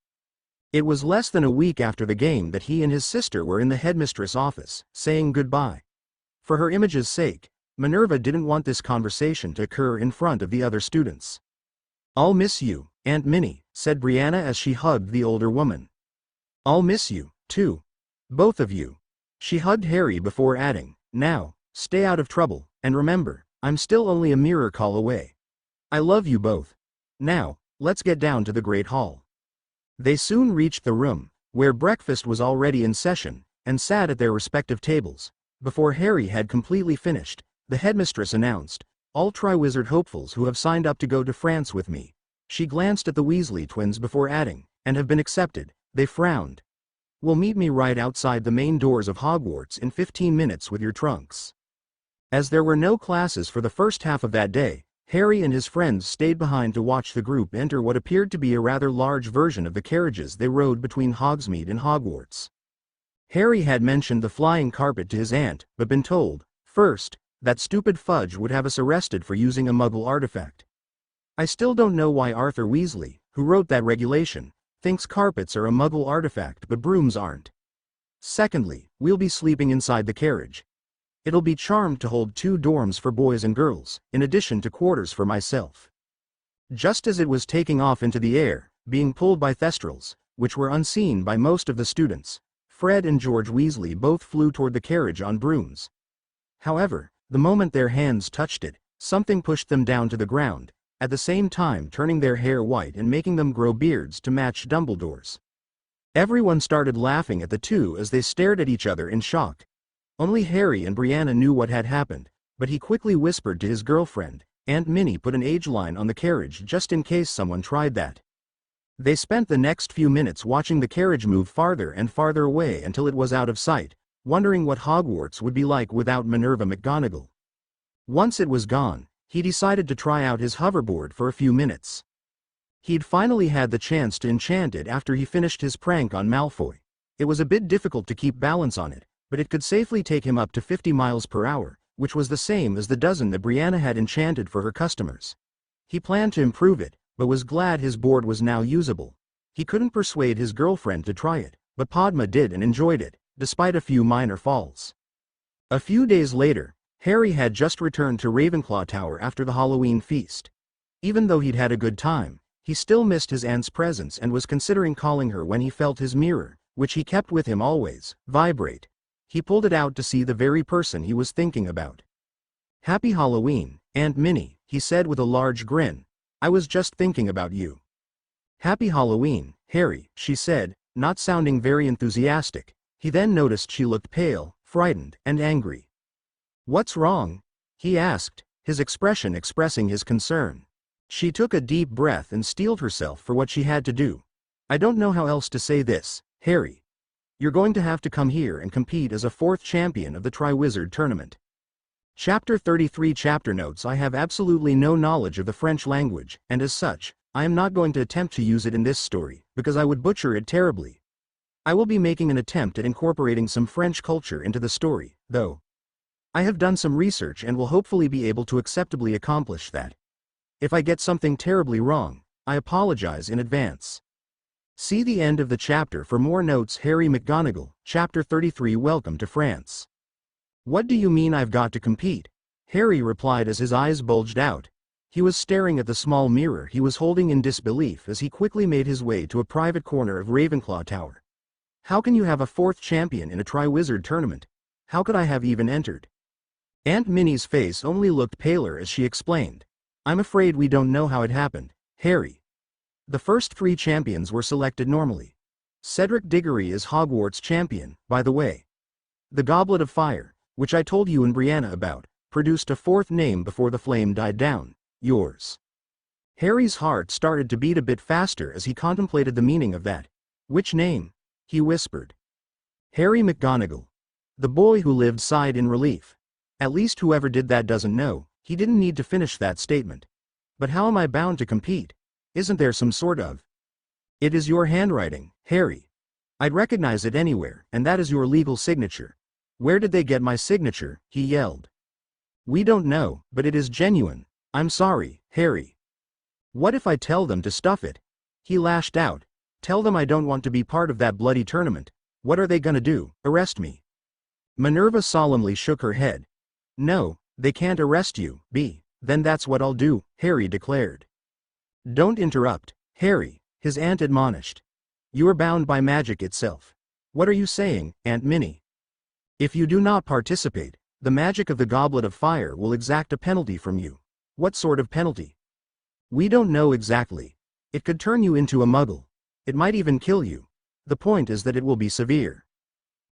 It was less than a week after the game that he and his sister were in the headmistress' office, saying goodbye. For her image's sake, Minerva didn't want this conversation to occur in front of the other students. "I'll miss you, Aunt Minnie," said Brianna as she hugged the older woman. "I'll miss you, too. Both of you." She hugged Harry before adding, "Now, stay out of trouble, and remember, I'm still only a mirror call away. I love you both. Now, let's get down to the Great Hall." They soon reached the room, where breakfast was already in session, and sat at their respective tables. Before Harry had completely finished, the headmistress announced, "All Triwizard hopefuls who have signed up to go to France with me." She glanced at the Weasley twins before adding, "and have been accepted." They frowned. "Will meet me right outside the main doors of Hogwarts in 15 minutes with your trunks." As there were no classes for the first half of that day, Harry and his friends stayed behind to watch the group enter what appeared to be a rather large version of the carriages they rode between Hogsmeade and Hogwarts. Harry had mentioned the flying carpet to his aunt, but been told, first, that stupid Fudge would have us arrested for using a Muggle artifact. I still don't know why Arthur Weasley, who wrote that regulation, thinks carpets are a Muggle artifact but brooms aren't. Secondly, we'll be sleeping inside the carriage. It'll be charmed to hold 2 dorms for boys and girls, in addition to quarters for myself. Just as it was taking off into the air, being pulled by thestrals, which were unseen by most of the students, Fred and George Weasley both flew toward the carriage on brooms. However, the moment their hands touched it, something pushed them down to the ground, at the same time turning their hair white and making them grow beards to match Dumbledore's. Everyone started laughing at the two as they stared at each other in shock. Only Harry and Brianna knew what had happened, but he quickly whispered to his girlfriend, "Aunt Minnie put an age line on the carriage just in case someone tried that." They spent the next few minutes watching the carriage move farther and farther away until it was out of sight, wondering what Hogwarts would be like without Minerva McGonagall. Once it was gone, he decided to try out his hoverboard for a few minutes. He'd finally had the chance to enchant it after he finished his prank on Malfoy. It was a bit difficult to keep balance on it, but it could safely take him up to 50 miles per hour, which was the same as the dozen that Brianna had enchanted for her customers. He planned to improve it, but was glad his board was now usable. He couldn't persuade his girlfriend to try it, but Padma did and enjoyed it, despite a few minor falls. A few days later, Harry had just returned to Ravenclaw Tower after the Halloween feast. Even though he'd had a good time, he still missed his aunt's presence and was considering calling her when he felt his mirror, which he kept with him always, vibrate. He pulled it out to see the very person he was thinking about. "Happy Halloween, Aunt Minnie," he said with a large grin. "I was just thinking about you." "Happy Halloween, Harry," she said, not sounding very enthusiastic. He then noticed she looked pale, frightened, and angry. "What's wrong?" he asked, his expression expressing his concern. She took a deep breath and steeled herself for what she had to do. "I don't know how else to say this, Harry. You're going to have to come here and compete as a 4th champion of the Triwizard tournament." Chapter 33 Chapter Notes: I have absolutely no knowledge of the French language, and as such, I am not going to attempt to use it in this story, because I would butcher it terribly. I will be making an attempt at incorporating some French culture into the story, though. I have done some research and will hopefully be able to acceptably accomplish that. If I get something terribly wrong, I apologize in advance. See the end of the chapter for more notes. Harry McGonagall, Chapter 33 Welcome to France. "What do you mean I've got to compete?" Harry replied as his eyes bulged out. He was staring at the small mirror he was holding in disbelief as he quickly made his way to a private corner of Ravenclaw Tower. "How can you have a 4th champion in a Triwizard tournament? How could I have even entered?" Aunt Minnie's face only looked paler as she explained. "I'm afraid we don't know how it happened, Harry. The first 3 champions were selected normally. Cedric Diggory is Hogwarts champion, by the way. The Goblet of Fire, which I told you and Brianna about, produced a 4th name before the flame died down, yours. Harry's heart started to beat a bit faster as he contemplated the meaning of that. Which name? He whispered. Harry McGonagall. The boy who lived sighed in relief. At least whoever did that doesn't know. He didn't need to finish that statement. But how am I bound to compete? Isn't there some sort of? It is your handwriting, Harry. I'd recognize it anywhere, and that is your legal signature. Where did they get my signature? He yelled. We don't know, but it is genuine. I'm sorry, Harry. What if I tell them to stuff it? He lashed out. Tell them I don't want to be part of that bloody tournament. What are they gonna do, arrest me? Minerva solemnly shook her head. No, they can't arrest you, B. Then that's what I'll do, Harry declared. Don't interrupt, Harry, his aunt admonished. You are bound by magic itself. What are you saying, Aunt Minnie? If you do not participate, the magic of the Goblet of Fire will exact a penalty from you. What sort of penalty? We don't know exactly. It could turn you into a Muggle. It might even kill you. The point is that it will be severe.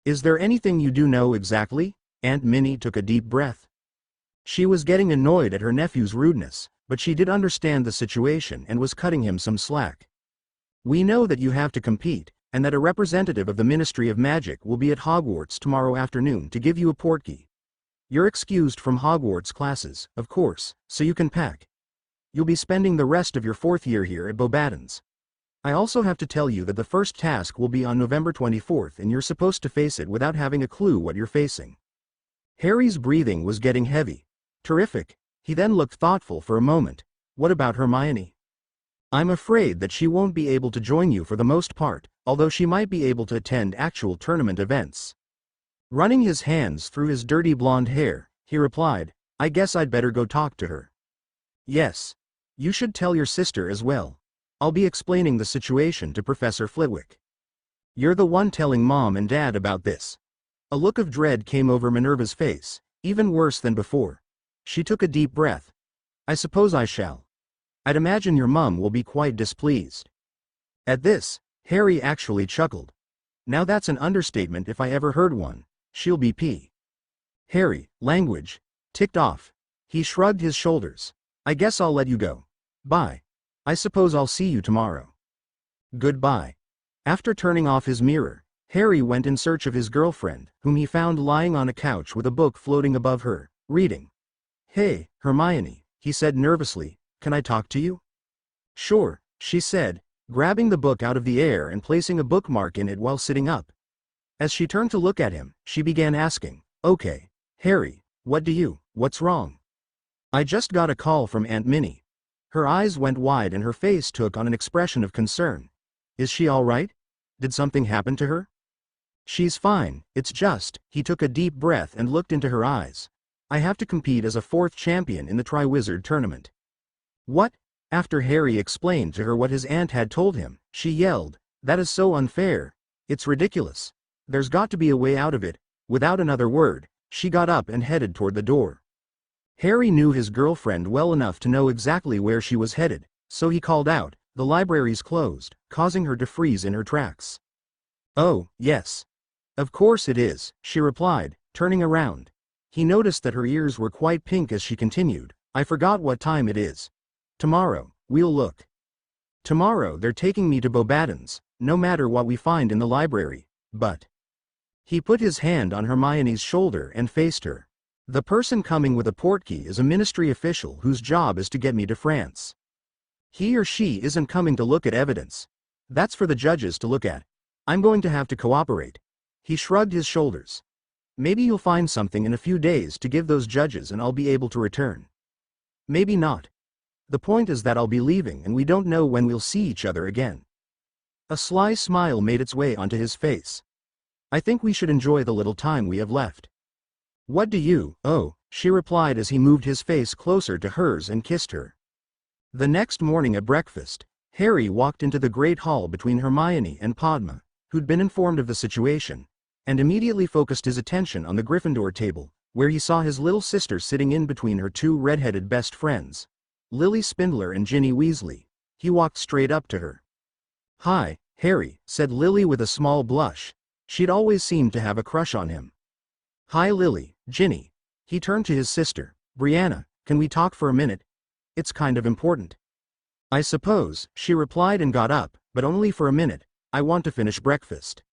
Is there anything you do know exactly? Aunt Minnie took a deep breath. She was getting annoyed at her nephew's rudeness, but she did understand the situation and was cutting him some slack. We know that you have to compete, and that a representative of the Ministry of Magic will be at Hogwarts tomorrow afternoon to give you a portkey. You're excused from Hogwarts classes, of course, so you can pack. You'll be spending the rest of your 4th year here at Abondened. I also have to tell you that the first task will be on November 24th and you're supposed to face it without having a clue what you're facing. Harry's breathing was getting heavy. Terrific. He then looked thoughtful for a moment. What about Hermione? I'm afraid that she won't be able to join you for the most part, although she might be able to attend actual tournament events. Running his hands through his dirty blonde hair, he replied, I guess I'd better go talk to her. Yes. You should tell your sister as well. I'll be explaining the situation to Professor Flitwick. You're the one telling Mom and Dad about this. A look of dread came over Minerva's face, even worse than before. She took a deep breath. I suppose I shall. I'd imagine your mum will be quite displeased. At this, Harry actually chuckled. Now that's an understatement if I ever heard one. She'll be p. Harry, language, ticked off. He shrugged his shoulders. I guess I'll let you go. Bye. I suppose I'll see you tomorrow. Goodbye. After turning off his mirror, Harry went in search of his girlfriend, whom he found lying on a couch with a book floating above her, reading. Hey, Hermione, he said nervously, can I talk to you? Sure, she said, grabbing the book out of the air and placing a bookmark in it while sitting up. As she turned to look at him, she began asking, Okay, Harry, what's wrong? I just got a call from Aunt Minnie. Her eyes went wide and her face took on an expression of concern. Is she all right? Did something happen to her? She's fine, it's just, he took a deep breath and looked into her eyes. I have to compete as a 4th champion in the Triwizard tournament. What? After Harry explained to her what his aunt had told him, she yelled, That is so unfair. It's ridiculous. There's got to be a way out of it. Without another word, she got up and headed toward the door. Harry knew his girlfriend well enough to know exactly where she was headed, so he called out, The library's closed, causing her to freeze in her tracks. Oh, yes. Of course it is, she replied, turning around. He noticed that her ears were quite pink as she continued, I forgot what time it is. Tomorrow, we'll look. Tomorrow they're taking me to Abondened, no matter what we find in the library, but... He put his hand on Hermione's shoulder and faced her. The person coming with a portkey is a ministry official whose job is to get me to France. He or she isn't coming to look at evidence. That's for the judges to look at. I'm going to have to cooperate. He shrugged his shoulders. Maybe you'll find something in a few days to give those judges and I'll be able to return. Maybe not. The point is that I'll be leaving and we don't know when we'll see each other again. A sly smile made its way onto his face. I think we should enjoy the little time we have left. What do you, oh, she replied as he moved his face closer to hers and kissed her. The next morning at breakfast, Harry walked into the great hall between Hermione and Padma, who'd been informed of the situation, and immediately focused his attention on the Gryffindor table, where he saw his little sister sitting in between her 2 red-headed best friends, Lily Spindler and Ginny Weasley. He walked straight up to her. "Hi, Harry," said Lily with a small blush. She'd always seemed to have a crush on him. "Hi Lily, Ginny." He turned to his sister. "Brianna, can we talk for a minute? It's kind of important." "I suppose," she replied and got up, "but only for a minute. I want to finish breakfast."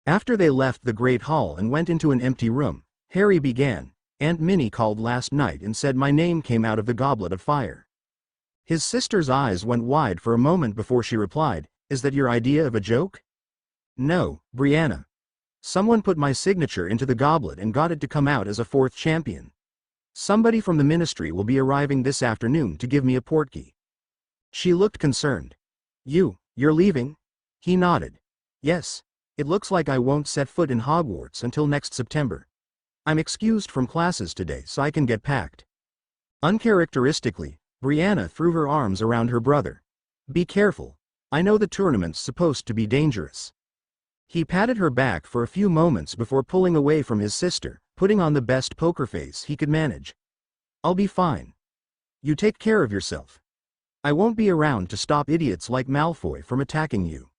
After they left the Great Hall and went into an empty room, Harry began. "Aunt Minnie called last night and said my name came out of the goblet of fire." His sister's eyes went wide for a moment before she replied, "Is that your idea of a joke?" "No, Brianna. Someone put my signature into the goblet and got it to come out as a fourth champion. Somebody from the ministry will be arriving this afternoon to give me a portkey." She looked concerned. You're leaving?" He nodded. "Yes. It looks like I won't set foot in Hogwarts until next September. I'm excused from classes today so I can get packed." Uncharacteristically, Brianna threw her arms around her brother. "Be careful. I know the tournament's supposed to be dangerous." He patted her back for a few moments before pulling away from his sister, putting on the best poker face he could manage. "I'll be fine. You take care of yourself. I won't be around to stop idiots like Malfoy from attacking you."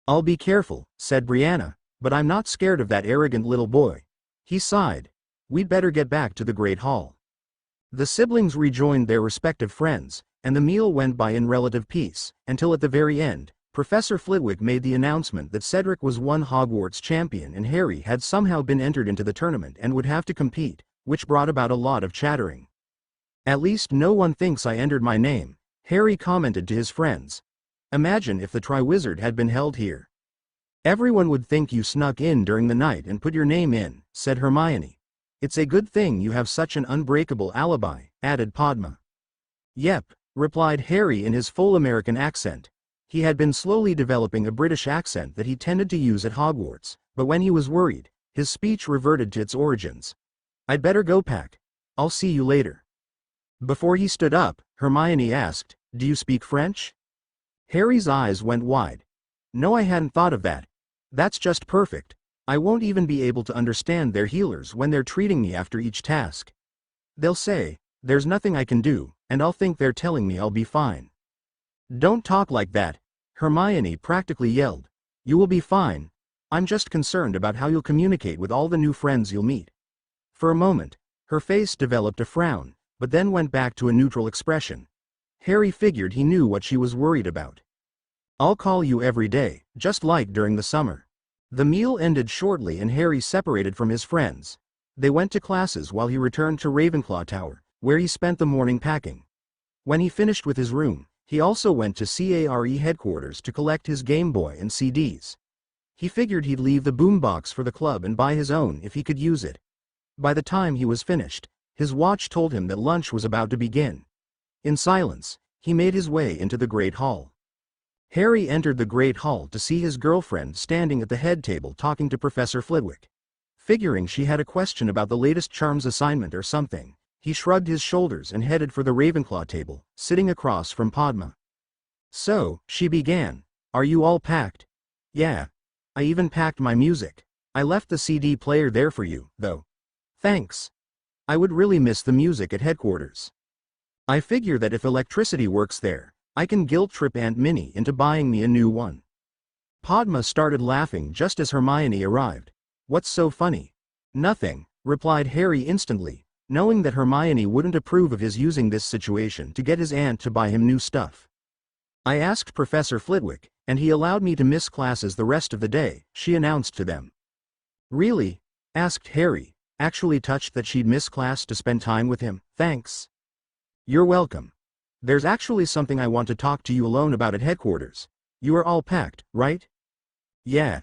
"I'll be careful," said Brianna, "but I'm not scared of that arrogant little boy." He sighed. "We'd better get back to the Great Hall." The siblings rejoined their respective friends, and the meal went by in relative peace, until at the very end, Professor Flitwick made the announcement that Cedric was one Hogwarts champion and Harry had somehow been entered into the tournament and would have to compete, which brought about a lot of chattering. "At least no one thinks I entered my name," Harry commented to his friends. "Imagine if the Triwizard had been held here." "Everyone would think you snuck in during the night and put your name in," said Hermione. "It's a good thing you have such an unbreakable alibi," added Padma. "Yep," replied Harry in his full American accent. He had been slowly developing a British accent that he tended to use at Hogwarts, but when he was worried, his speech reverted to its origins. "I'd better go pack. I'll see you later." Before he stood up, Hermione asked, "Do you speak French?" Harry's eyes went wide. "No, I hadn't thought of that. That's just perfect. I won't even be able to understand their healers when they're treating me after each task. They'll say, 'There's nothing I can do,' and I'll think they're telling me I'll be fine." "Don't talk like that," Hermione practically yelled. "You will be fine. I'm just concerned about how you'll communicate with all the new friends you'll meet." For a moment, her face developed a frown, but then went back to a neutral expression. Harry figured he knew what she was worried about. "I'll call you every day, just like during the summer." The meal ended shortly and Harry separated from his friends. They went to classes while he returned to Ravenclaw Tower, where he spent the morning packing. When he finished with his room, he also went to CARE headquarters to collect his Game Boy and CDs. He figured he'd leave the boombox for the club and buy his own if he could use it. By the time he was finished, his watch told him that lunch was about to begin. In silence, he made his way into the Great Hall. Harry entered the Great Hall to see his girlfriend standing at the head table talking to Professor Flitwick. Figuring she had a question about the latest charms assignment or something, he shrugged his shoulders and headed for the Ravenclaw table, sitting across from Padma. "So," she began, "are you all packed?" "Yeah. I even packed my music. I left the CD player there for you, though." "Thanks. I would really miss the music at headquarters. I figure that if electricity works there, I can guilt-trip Aunt Minnie into buying me a new one." Padma started laughing just as Hermione arrived. "What's so funny?" "Nothing," replied Harry instantly, knowing that Hermione wouldn't approve of his using this situation to get his aunt to buy him new stuff. "I asked Professor Flitwick, and he allowed me to miss classes the rest of the day," she announced to them. "Really?" asked Harry, actually touched that she'd miss class to spend time with him. "Thanks." "You're welcome. There's actually something I want to talk to you alone about at headquarters. You are all packed, right?" "Yeah.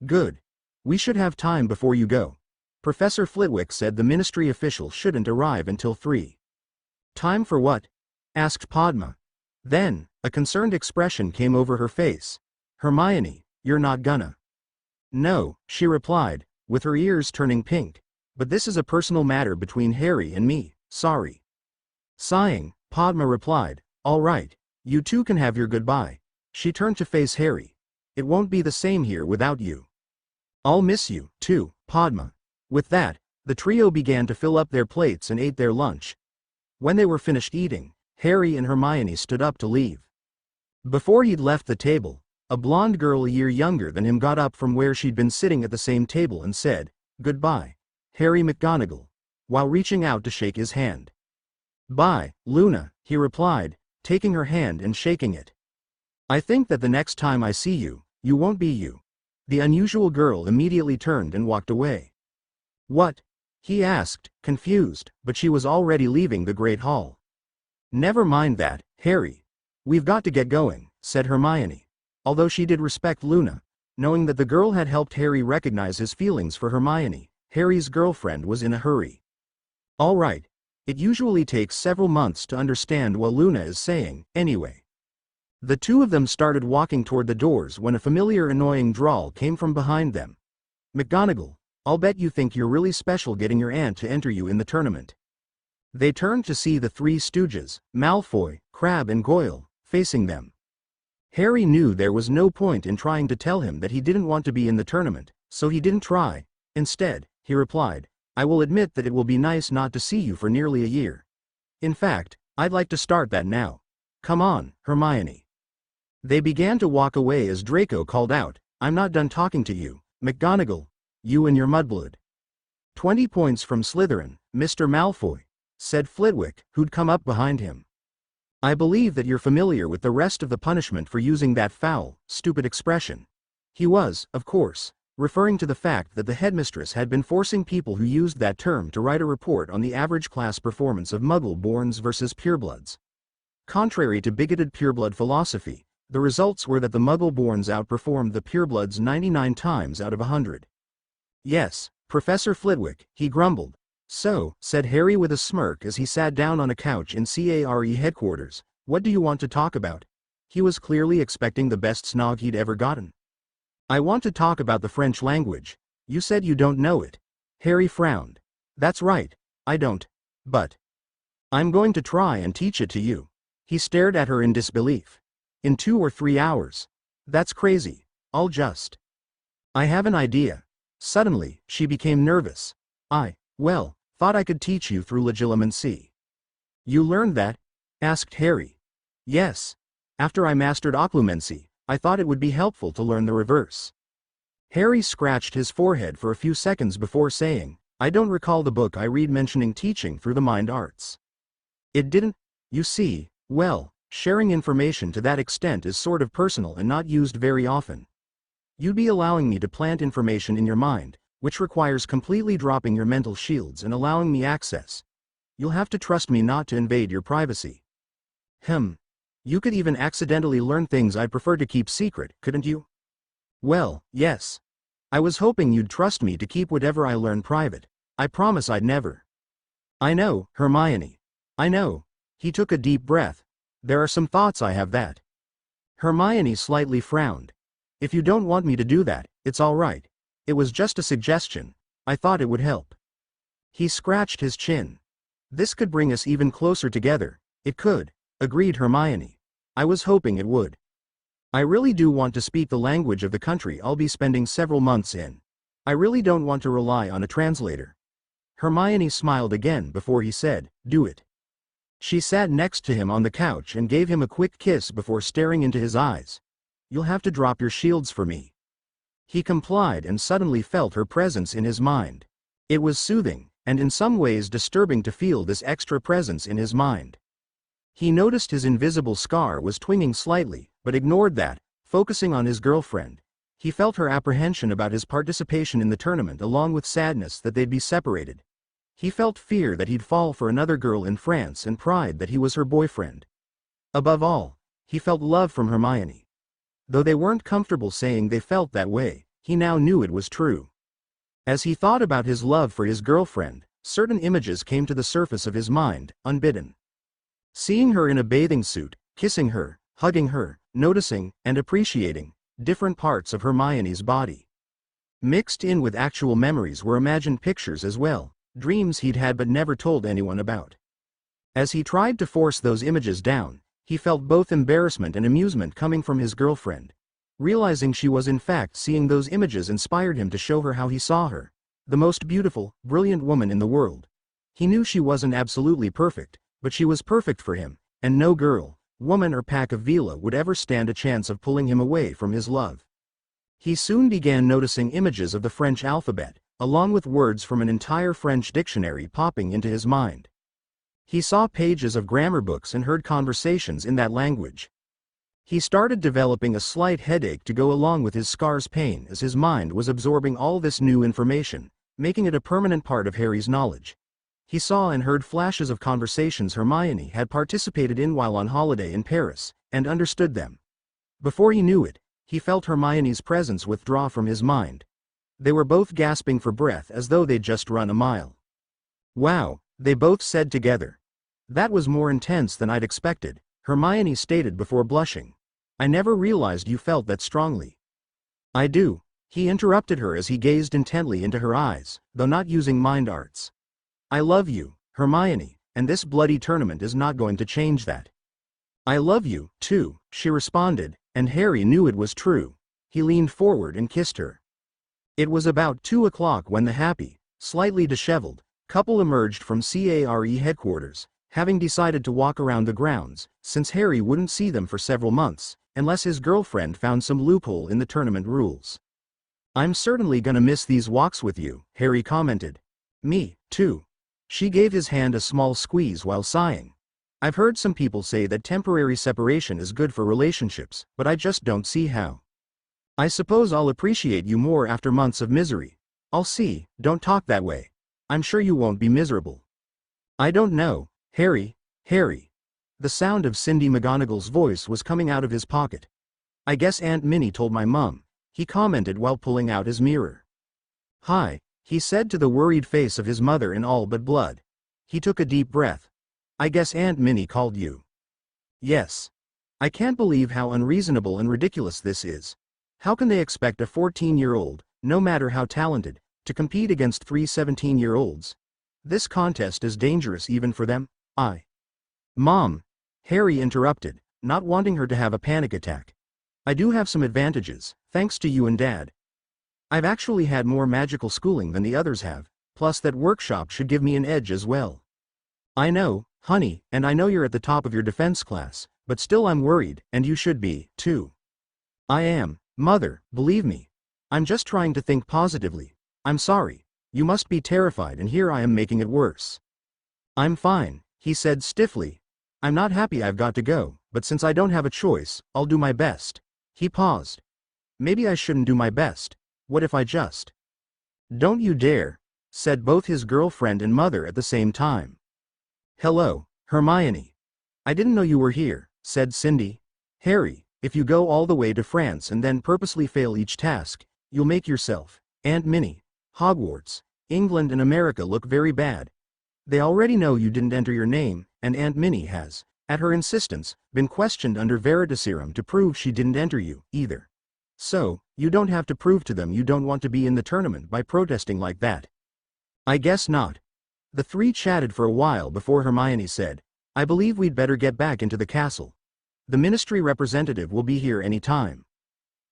Good. We should have time before you go. Professor Flitwick said the ministry official shouldn't arrive until 3. "Time for what?" asked Padma. Then, a concerned expression came over her face. "Hermione, you're not gonna." "No," she replied, with her ears turning pink. "But this is a personal matter between Harry and me, sorry." Sighing, Padma replied, "All right, you two can have your goodbye." She turned to face Harry. "It won't be the same here without you." "I'll miss you, too, Padma." With that, the trio began to fill up their plates and ate their lunch. When they were finished eating, Harry and Hermione stood up to leave. Before he'd left the table, a blonde girl a year younger than him got up from where she'd been sitting at the same table and said, "Goodbye, Harry McGonagall," while reaching out to shake his hand. "Bye, Luna," he replied, taking her hand and shaking it. "I think that the next time I see you, you won't be you." The unusual girl immediately turned and walked away. "What?" he asked, confused, but she was already leaving the Great Hall. "Never mind that, Harry. We've got to get going," said Hermione. Although she did respect Luna, knowing that the girl had helped Harry recognize his feelings for Hermione, Harry's girlfriend was in a hurry. "All right. It usually takes several months to understand what Luna is saying, anyway." The two of them started walking toward the doors when a familiar annoying drawl came from behind them. "McGonagall, I'll bet you think you're really special getting your aunt to enter you in the tournament." They turned to see the three stooges, Malfoy, Crabbe and Goyle, facing them. Harry knew there was no point in trying to tell him that he didn't want to be in the tournament, so he didn't try. Instead, he replied, "I will admit that it will be nice not to see you for nearly a year. In fact, I'd like to start that now. Come on, Hermione." They began to walk away as Draco called out, "I'm not done talking to you, McGonagall, you and your mudblood." 20 points from Slytherin, Mr. Malfoy, said Flitwick, who'd come up behind him. "I believe that you're familiar with the rest of the punishment for using that foul, stupid expression." He was, of course, referring to the fact that the headmistress had been forcing people who used that term to write a report on the average class performance of Muggle-borns versus purebloods. Contrary to bigoted pureblood philosophy, the results were that the Muggle-borns outperformed the purebloods 99 times out of 100. "Yes, Professor Flitwick," he grumbled. "So," said Harry with a smirk as he sat down on a couch in CARE headquarters, "what do you want to talk about?" He was clearly expecting the best snog he'd ever gotten. "I want to talk about the French language. You said you don't know it." Harry frowned. "That's right, I don't. But I'm going to try and teach it to you." He stared at her in disbelief. "In 2 or 3 hours? That's crazy. I have an idea." Suddenly, she became nervous. Well, thought I could teach you through legilimency." "You learned that?" asked Harry. "Yes. After I mastered occlumency, I thought it would be helpful to learn the reverse." Harry scratched his forehead for a few seconds before saying, "I don't recall the book I read mentioning teaching through the mind arts." "It didn't? You see, well, sharing information to that extent is sort of personal and not used very often. You'd be allowing me to plant information in your mind, which requires completely dropping your mental shields and allowing me access. You'll have to trust me not to invade your privacy." You could even accidentally learn things I'd prefer to keep secret, couldn't you?" "Well, yes. I was hoping you'd trust me to keep whatever I learn private. I promise I'd never." "I know, Hermione. I know." He took a deep breath. "There are some thoughts I have that." Hermione slightly frowned. "If you don't want me to do that, it's all right. It was just a suggestion. I thought it would help." He scratched his chin. "This could bring us even closer together." "It could," agreed Hermione. "I was hoping it would. I really do want to speak the language of the country I'll be spending several months in. I really don't want to rely on a translator." Hermione smiled again before he said, "Do it." She sat next to him on the couch and gave him a quick kiss before staring into his eyes. "You'll have to drop your shields for me." He complied and suddenly felt her presence in his mind. It was soothing, and in some ways disturbing to feel this extra presence in his mind. He noticed his invisible scar was twinging slightly, but ignored that, focusing on his girlfriend. He felt her apprehension about his participation in the tournament along with sadness that they'd be separated. He felt fear that he'd fall for another girl in France and pride that he was her boyfriend. Above all, he felt love from Hermione. Though they weren't comfortable saying they felt that way, he now knew it was true. As he thought about his love for his girlfriend, certain images came to the surface of his mind, unbidden. Seeing her in a bathing suit, kissing her, hugging her, noticing, and appreciating different parts of Hermione's body. Mixed in with actual memories were imagined pictures as well, dreams he'd had but never told anyone about. As he tried to force those images down, he felt both embarrassment and amusement coming from his girlfriend. Realizing she was in fact seeing those images inspired him to show her how he saw her. The most beautiful, brilliant woman in the world. He knew she wasn't absolutely perfect, but she was perfect for him, and no girl, woman or pack of Vila would ever stand a chance of pulling him away from his love. He soon began noticing images of the French alphabet, along with words from an entire French dictionary popping into his mind. He saw pages of grammar books and heard conversations in that language. He started developing a slight headache to go along with his scar's pain as his mind was absorbing all this new information, making it a permanent part of Harry's knowledge. He saw and heard flashes of conversations Hermione had participated in while on holiday in Paris, and understood them. Before he knew it, he felt Hermione's presence withdraw from his mind. They were both gasping for breath as though they'd just run a mile. "Wow," they both said together. "That was more intense than I'd expected," Hermione stated before blushing. "I never realized you felt that strongly." "I do," he interrupted her as he gazed intently into her eyes, though not using mind arts. "I love you, Hermione, and this bloody tournament is not going to change that." "I love you, too," she responded, and Harry knew it was true. He leaned forward and kissed her. It was about 2 o'clock when the happy, slightly disheveled, couple emerged from CARE headquarters, having decided to walk around the grounds, since Harry wouldn't see them for several months, unless his girlfriend found some loophole in the tournament rules. "I'm certainly gonna miss these walks with you," Harry commented. "Me, too." She gave his hand a small squeeze while sighing. "I've heard some people say that temporary separation is good for relationships, but I just don't see how. I suppose I'll appreciate you more after months of misery. I'll see, don't talk that way. I'm sure you won't be miserable." "I don't know, Harry." The sound of Cindy McGonagall's voice was coming out of his pocket. "I guess Aunt Minnie told my mum," he commented while pulling out his mirror. "Hi," he said to the worried face of his mother in all but blood. He took a deep breath. "I guess Aunt Minnie called you." "Yes. I can't believe how unreasonable and ridiculous this is. How can they expect a 14-year-old, no matter how talented, to compete against 3 17-year-olds? This contest is dangerous even for them." "Mom," Harry interrupted, not wanting her to have a panic attack. "I do have some advantages, thanks to you and Dad. I've actually had more magical schooling than the others have, plus that workshop should give me an edge as well." "I know, honey, and I know you're at the top of your defense class, but still I'm worried, and you should be, too." "I am, Mother, believe me. I'm just trying to think positively. I'm sorry. You must be terrified and here I am making it worse." "I'm fine," he said stiffly. "I'm not happy I've got to go, but since I don't have a choice, I'll do my best." He paused. "Maybe I shouldn't do my best. What if I just—" "Don't you dare," said both his girlfriend and mother at the same time. "Hello, Hermione. I didn't know you were here," said Cindy. "Harry, if you go all the way to France and then purposely fail each task, you'll make yourself, Aunt Minnie, Hogwarts, England and America look very bad. They already know you didn't enter your name, and Aunt Minnie has, at her insistence, been questioned under Veritaserum to prove she didn't enter you, either. So, you don't have to prove to them you don't want to be in the tournament by protesting like that." "I guess not." The three chatted for a while before Hermione said, "I believe we'd better get back into the castle. The ministry representative will be here any time."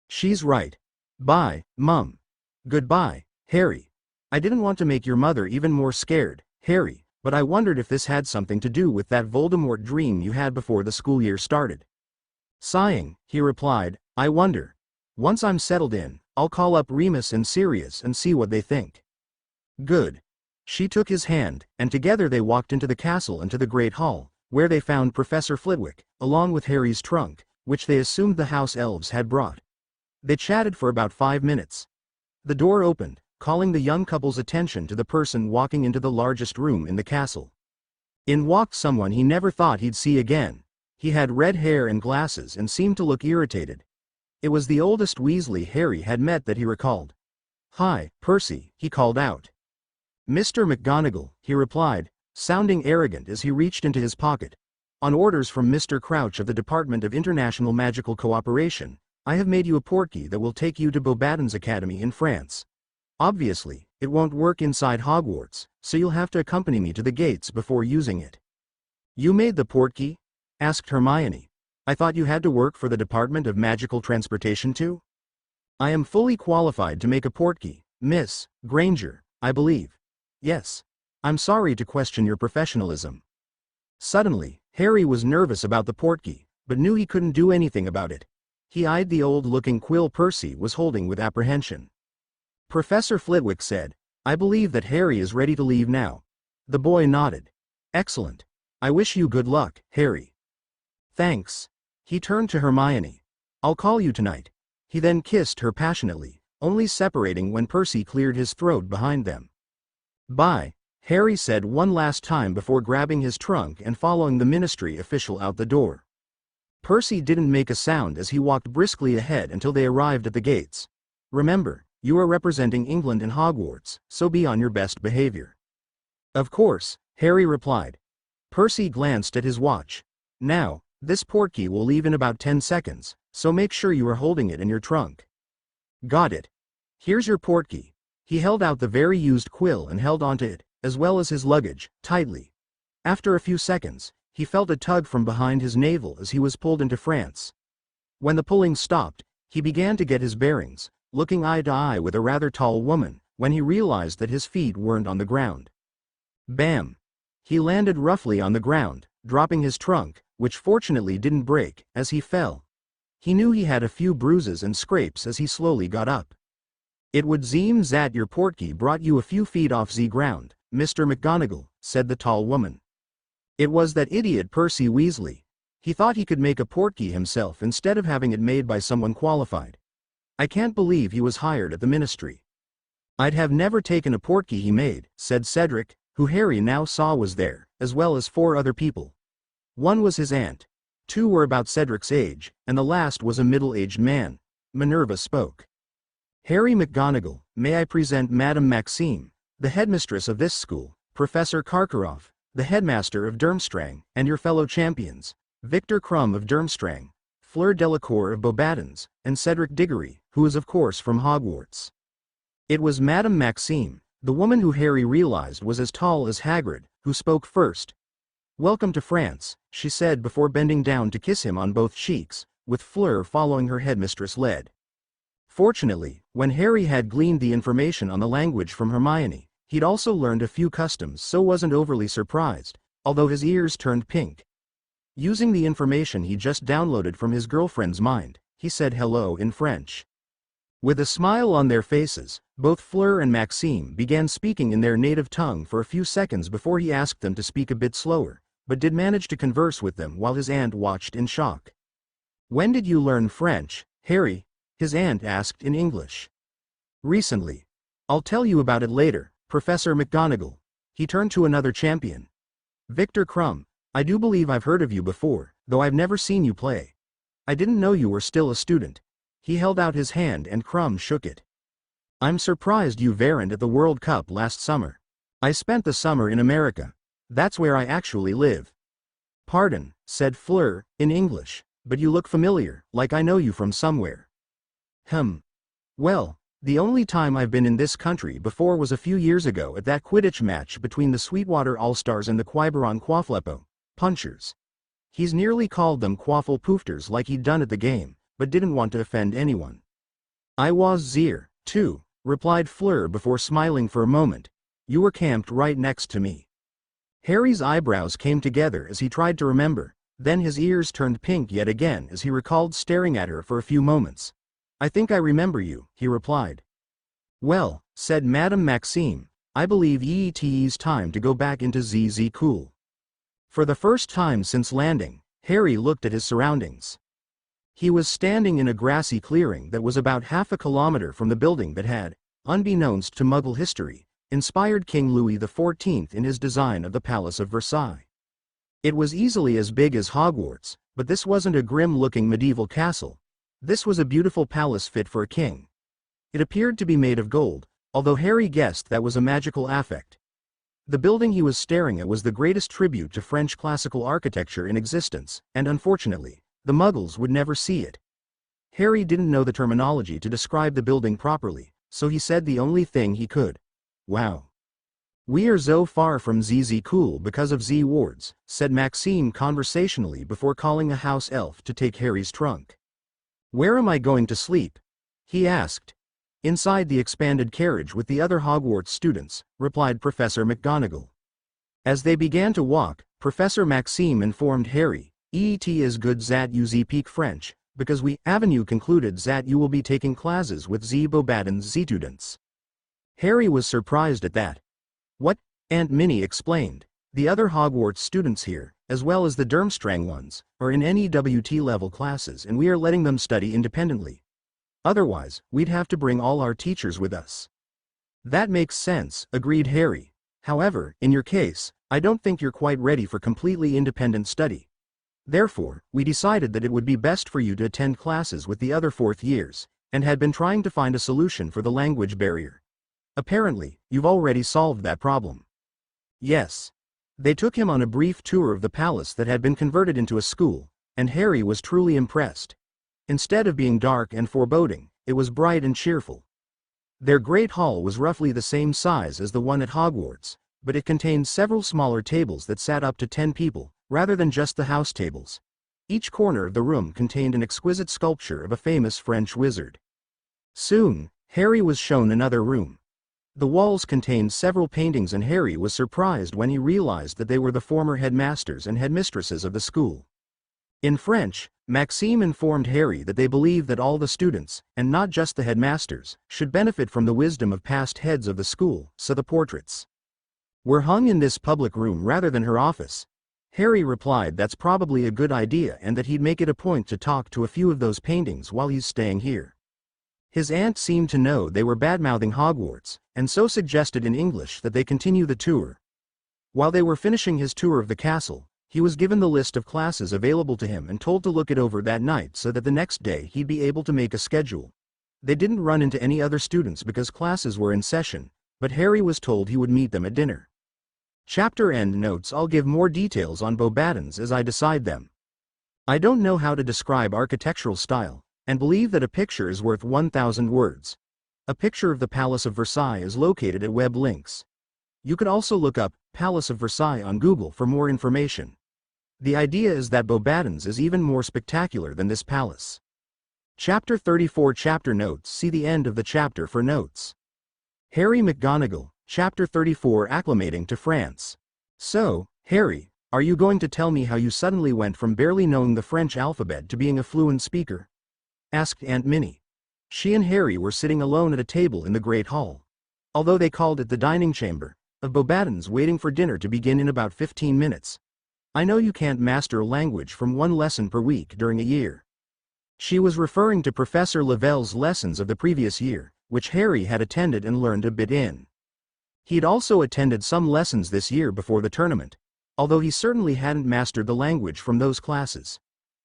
"She's right. Bye, Mum." "Goodbye, Harry. I didn't want to make your mother even more scared, Harry, but I wondered if this had something to do with that Voldemort dream you had before the school year started." Sighing, he replied, "I wonder. Once I'm settled in, I'll call up Remus and Sirius and see what they think." "Good." She took his hand, and together they walked into the castle and to the Great Hall, where they found Professor Flitwick, along with Harry's trunk, which they assumed the house elves had brought. They chatted for about 5 minutes. The door opened, calling the young couple's attention to the person walking into the largest room in the castle. In walked someone he never thought he'd see again. He had red hair and glasses and seemed to look irritated. It was the oldest Weasley Harry had met that he recalled. "Hi, Percy," he called out. "Mr. McGonagall," he replied, sounding arrogant as he reached into his pocket. "On orders from Mr. Crouch of the Department of International Magical Cooperation, I have made you a portkey that will take you to Beauxbaton's Academy in France. Obviously, it won't work inside Hogwarts, so you'll have to accompany me to the gates before using it." "You made the portkey?" asked Hermione. "I thought you had to work for the Department of Magical Transportation too?" "I am fully qualified to make a portkey, Miss Granger, I believe. Yes. I'm sorry to question your professionalism." Suddenly, Harry was nervous about the portkey, but knew he couldn't do anything about it. He eyed the old-looking quill Percy was holding with apprehension. Professor Flitwick said, "I believe that Harry is ready to leave now." The boy nodded. "Excellent. I wish you good luck, Harry." "Thanks." He turned to Hermione. "I'll call you tonight." He then kissed her passionately, only separating when Percy cleared his throat behind them. "Bye," Harry said one last time before grabbing his trunk and following the ministry official out the door. Percy didn't make a sound as he walked briskly ahead until they arrived at the gates. "Remember, you are representing England in Hogwarts, so be on your best behavior." "Of course," Harry replied. Percy glanced at his watch. "Now, this portkey will leave in about 10 seconds, so make sure you are holding it in your trunk." "Got it. Here's your portkey." He held out the very used quill and held onto it, as well as his luggage, tightly. After a few seconds, he felt a tug from behind his navel as he was pulled into France. When the pulling stopped, he began to get his bearings, looking eye to eye with a rather tall woman, when he realized that his feet weren't on the ground. Bam! He landed roughly on the ground, dropping his trunk, which fortunately didn't break, as he fell. He knew he had a few bruises and scrapes as he slowly got up. "It would seem that your portkey brought you a few feet off the ground, Mr. McGonagall," said the tall woman. It was that idiot Percy Weasley. He thought he could make a portkey himself instead of having it made by someone qualified. "I can't believe he was hired at the ministry." "I'd have never taken a portkey he made," said Cedric, who Harry now saw was there, as well as 4 other people. One was his aunt. 2 were about Cedric's age, and the last was a middle-aged man. Minerva spoke. "Harry McGonagall, may I present Madame Maxime, the headmistress of this school, Professor Karkaroff, the headmaster of Durmstrang, and your fellow champions, Victor Crumb of Durmstrang, Fleur Delacour of Beauxbatons, and Cedric Diggory, who is of course from Hogwarts." It was Madame Maxime, the woman who Harry realized was as tall as Hagrid, who spoke first. "Welcome to France," she said before bending down to kiss him on both cheeks, with Fleur following her headmistress led. Fortunately, when Harry had gleaned the information on the language from Hermione, he'd also learned a few customs, so wasn't overly surprised, although his ears turned pink. Using the information he just downloaded from his girlfriend's mind, he said hello in French. With a smile on their faces, both Fleur and Maxime began speaking in their native tongue for a few seconds before he asked them to speak a bit slower, but did manage to converse with them while his aunt watched in shock. "When did you learn French, Harry?" his aunt asked in English. "Recently. I'll tell you about it later, Professor McGonagall." He turned to another champion. "Victor Crumb, I do believe I've heard of you before, though I've never seen you play. I didn't know you were still a student." He held out his hand and Crumb shook it. "I'm surprised you weren't at the World Cup last summer. I spent the summer in America. That's where I actually live." "Pardon," said Fleur, in English, "but you look familiar, like I know you from somewhere." Well, the only time I've been in this country before was a few years ago at that Quidditch match between the Sweetwater All-Stars and the Quiberon Quafflepo Punchers." He's nearly called them Quaffle Poofters like he'd done at the game, but didn't want to offend anyone. "I was there, too," replied Fleur before smiling for a moment. "You were camped right next to me." Harry's eyebrows came together as he tried to remember, then his ears turned pink yet again as he recalled staring at her for a few moments. "I think I remember you," he replied. "Well," said Madame Maxime, "I believe it's time to go back into ZZ Cool." For the first time since landing, Harry looked at his surroundings. He was standing in a grassy clearing that was about half a kilometer from the building that had, unbeknownst to Muggle history, inspired King Louis XIV in his design of the Palace of Versailles. It was easily as big as Hogwarts, but this wasn't a grim-looking medieval castle. This was a beautiful palace fit for a king. It appeared to be made of gold, although Harry guessed that was a magical affect. The building he was staring at was the greatest tribute to French classical architecture in existence, and unfortunately, the Muggles would never see it. Harry didn't know the terminology to describe the building properly, so he said the only thing he could. "Wow. We are so far from ZZ Cool because of Z wards," said Maxime conversationally before calling a house elf to take Harry's trunk. "Where am I going to sleep?" he asked. "Inside the expanded carriage with the other Hogwarts students," replied Professor McGonagall. As they began to walk, Professor Maxime informed Harry, Et is good that you speak French, because we haven't you concluded that you will be taking classes with the Abondened students. Harry was surprised at that. What? Aunt Minnie explained. The other Hogwarts students here, as well as the Durmstrang ones, are in NEWT level classes and we are letting them study independently. Otherwise, we'd have to bring all our teachers with us. That makes sense, agreed Harry. However, in your case, I don't think you're quite ready for completely independent study. Therefore, we decided that it would be best for you to attend classes with the other fourth years, and had been trying to find a solution for the language barrier. Apparently, you've already solved that problem. Yes. They took him on a brief tour of the palace that had been converted into a school, and Harry was truly impressed. Instead of being dark and foreboding, it was bright and cheerful. Their great hall was roughly the same size as the one at Hogwarts, but it contained several smaller tables that sat up to 10 people, rather than just the house tables. Each corner of the room contained an exquisite sculpture of a famous French wizard. Soon, Harry was shown another room. The walls contained several paintings and Harry was surprised when he realized that they were the former headmasters and headmistresses of the school. In French, Maxime informed Harry that they believed that all the students, and not just the headmasters, should benefit from the wisdom of past heads of the school, so the portraits were hung in this public room rather than her office. Harry replied that's probably a good idea and that he'd make it a point to talk to a few of those paintings while he's staying here. His aunt seemed to know they were bad-mouthing Hogwarts, and so suggested in English that they continue the tour. While they were finishing his tour of the castle, he was given the list of classes available to him and told to look it over that night so that the next day he'd be able to make a schedule. They didn't run into any other students because classes were in session, but Harry was told he would meet them at dinner. Chapter end notes. I'll give more details on Abondened as I decide them. I don't know how to describe architectural style, and believe that a picture is worth 1,000 words. A picture of the Palace of Versailles is located at web links. You could also look up Palace of Versailles on Google for more information. The idea is that Abondened is even more spectacular than this palace. Chapter 34 Chapter notes. See the end of the chapter for notes. Harry McGonagall, Chapter 34 Acclimating to France. So, Harry, are you going to tell me how you suddenly went from barely knowing the French alphabet to being a fluent speaker? Asked Aunt Minnie. She and Harry were sitting alone at a table in the Great Hall. Although they called it the dining chamber, of Abondened waiting for dinner to begin in about 15 minutes. I know you can't master a language from one lesson per week during a year. She was referring to Professor Lavelle's lessons of the previous year, which Harry had attended and learned a bit in. He'd also attended some lessons this year before the tournament, although he certainly hadn't mastered the language from those classes.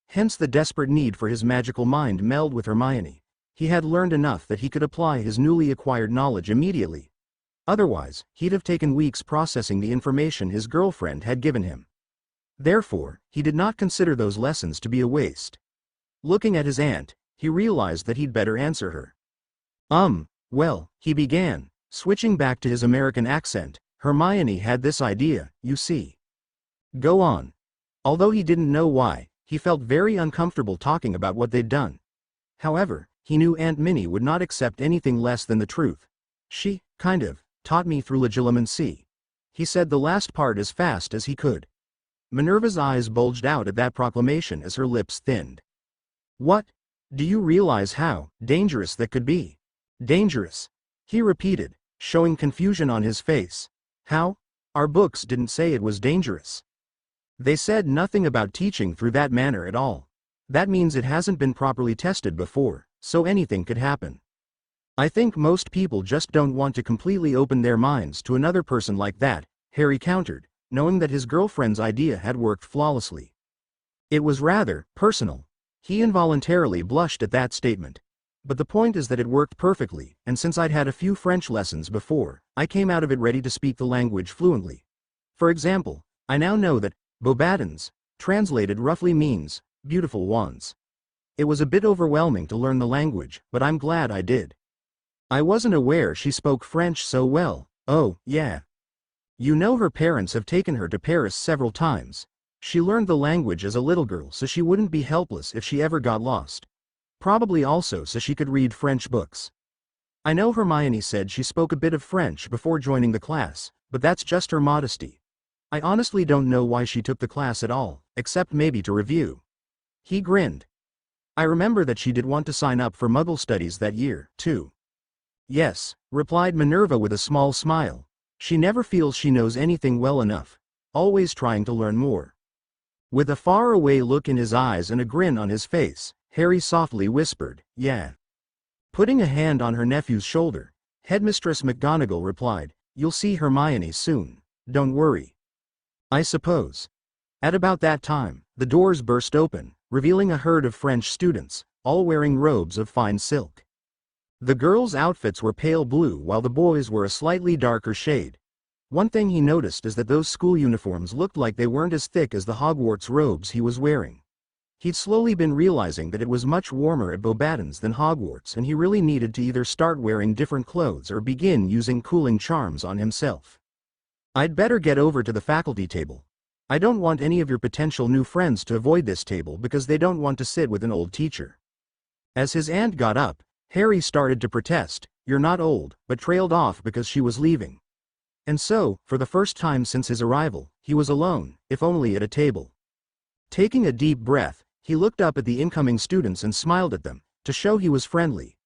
Hence the desperate need for his magical mind meld with Hermione. He had learned enough that he could apply his newly acquired knowledge immediately. Otherwise, he'd have taken weeks processing the information his girlfriend had given him. Therefore, he did not consider those lessons to be a waste. Looking at his aunt, he realized that he'd better answer her. Well, he began, switching back to his American accent. Hermione had this idea, you see. Go on. Although he didn't know why, he felt very uncomfortable talking about what they'd done. However, he knew Aunt Minnie would not accept anything less than the truth. She, kind of, taught me through legilimency. He said the last part as fast as he could. Minerva's eyes bulged out at that proclamation as her lips thinned. What? Do you realize how dangerous that could be? Dangerous? He repeated, showing confusion on his face. How? Our books didn't say it was dangerous. They said nothing about teaching through that manner at all. That means it hasn't been properly tested before, so anything could happen. I think most people just don't want to completely open their minds to another person like that, Harry countered, knowing that his girlfriend's idea had worked flawlessly. It was rather personal. He involuntarily blushed at that statement. But the point is that it worked perfectly, and since I'd had a few French lessons before, I came out of it ready to speak the language fluently. For example, I now know that Abondened, translated roughly means beautiful wands. It was a bit overwhelming to learn the language, but I'm glad I did. I wasn't aware she spoke French so well. Oh, yeah. You know, her parents have taken her to Paris several times. She learned the language as a little girl so she wouldn't be helpless if she ever got lost. Probably also so she could read French books. I know Hermione said she spoke a bit of French before joining the class, but that's just her modesty. I honestly don't know why she took the class at all, except maybe to review. He grinned. I remember that she did want to sign up for Muggle studies that year, too. Yes, replied Minerva with a small smile. She never feels she knows anything well enough, always trying to learn more. With a far-away look in his eyes and a grin on his face, Harry softly whispered, "Yeah." Putting a hand on her nephew's shoulder, Headmistress McGonagall replied, "You'll see Hermione soon, don't worry." I suppose. At about that time, the doors burst open, revealing a herd of French students, all wearing robes of fine silk. The girls' outfits were pale blue while the boys were a slightly darker shade. One thing he noticed is that those school uniforms looked like they weren't as thick as the Hogwarts robes he was wearing. He'd slowly been realizing that it was much warmer at Abondened than Hogwarts, and he really needed to either start wearing different clothes or begin using cooling charms on himself. I'd better get over to the faculty table. I don't want any of your potential new friends to avoid this table because they don't want to sit with an old teacher. As his aunt got up, Harry started to protest, "You're not old," but trailed off because she was leaving. And so, for the first time since his arrival, he was alone, if only at a table. Taking a deep breath, he looked up at the incoming students and smiled at them, to show he was friendly.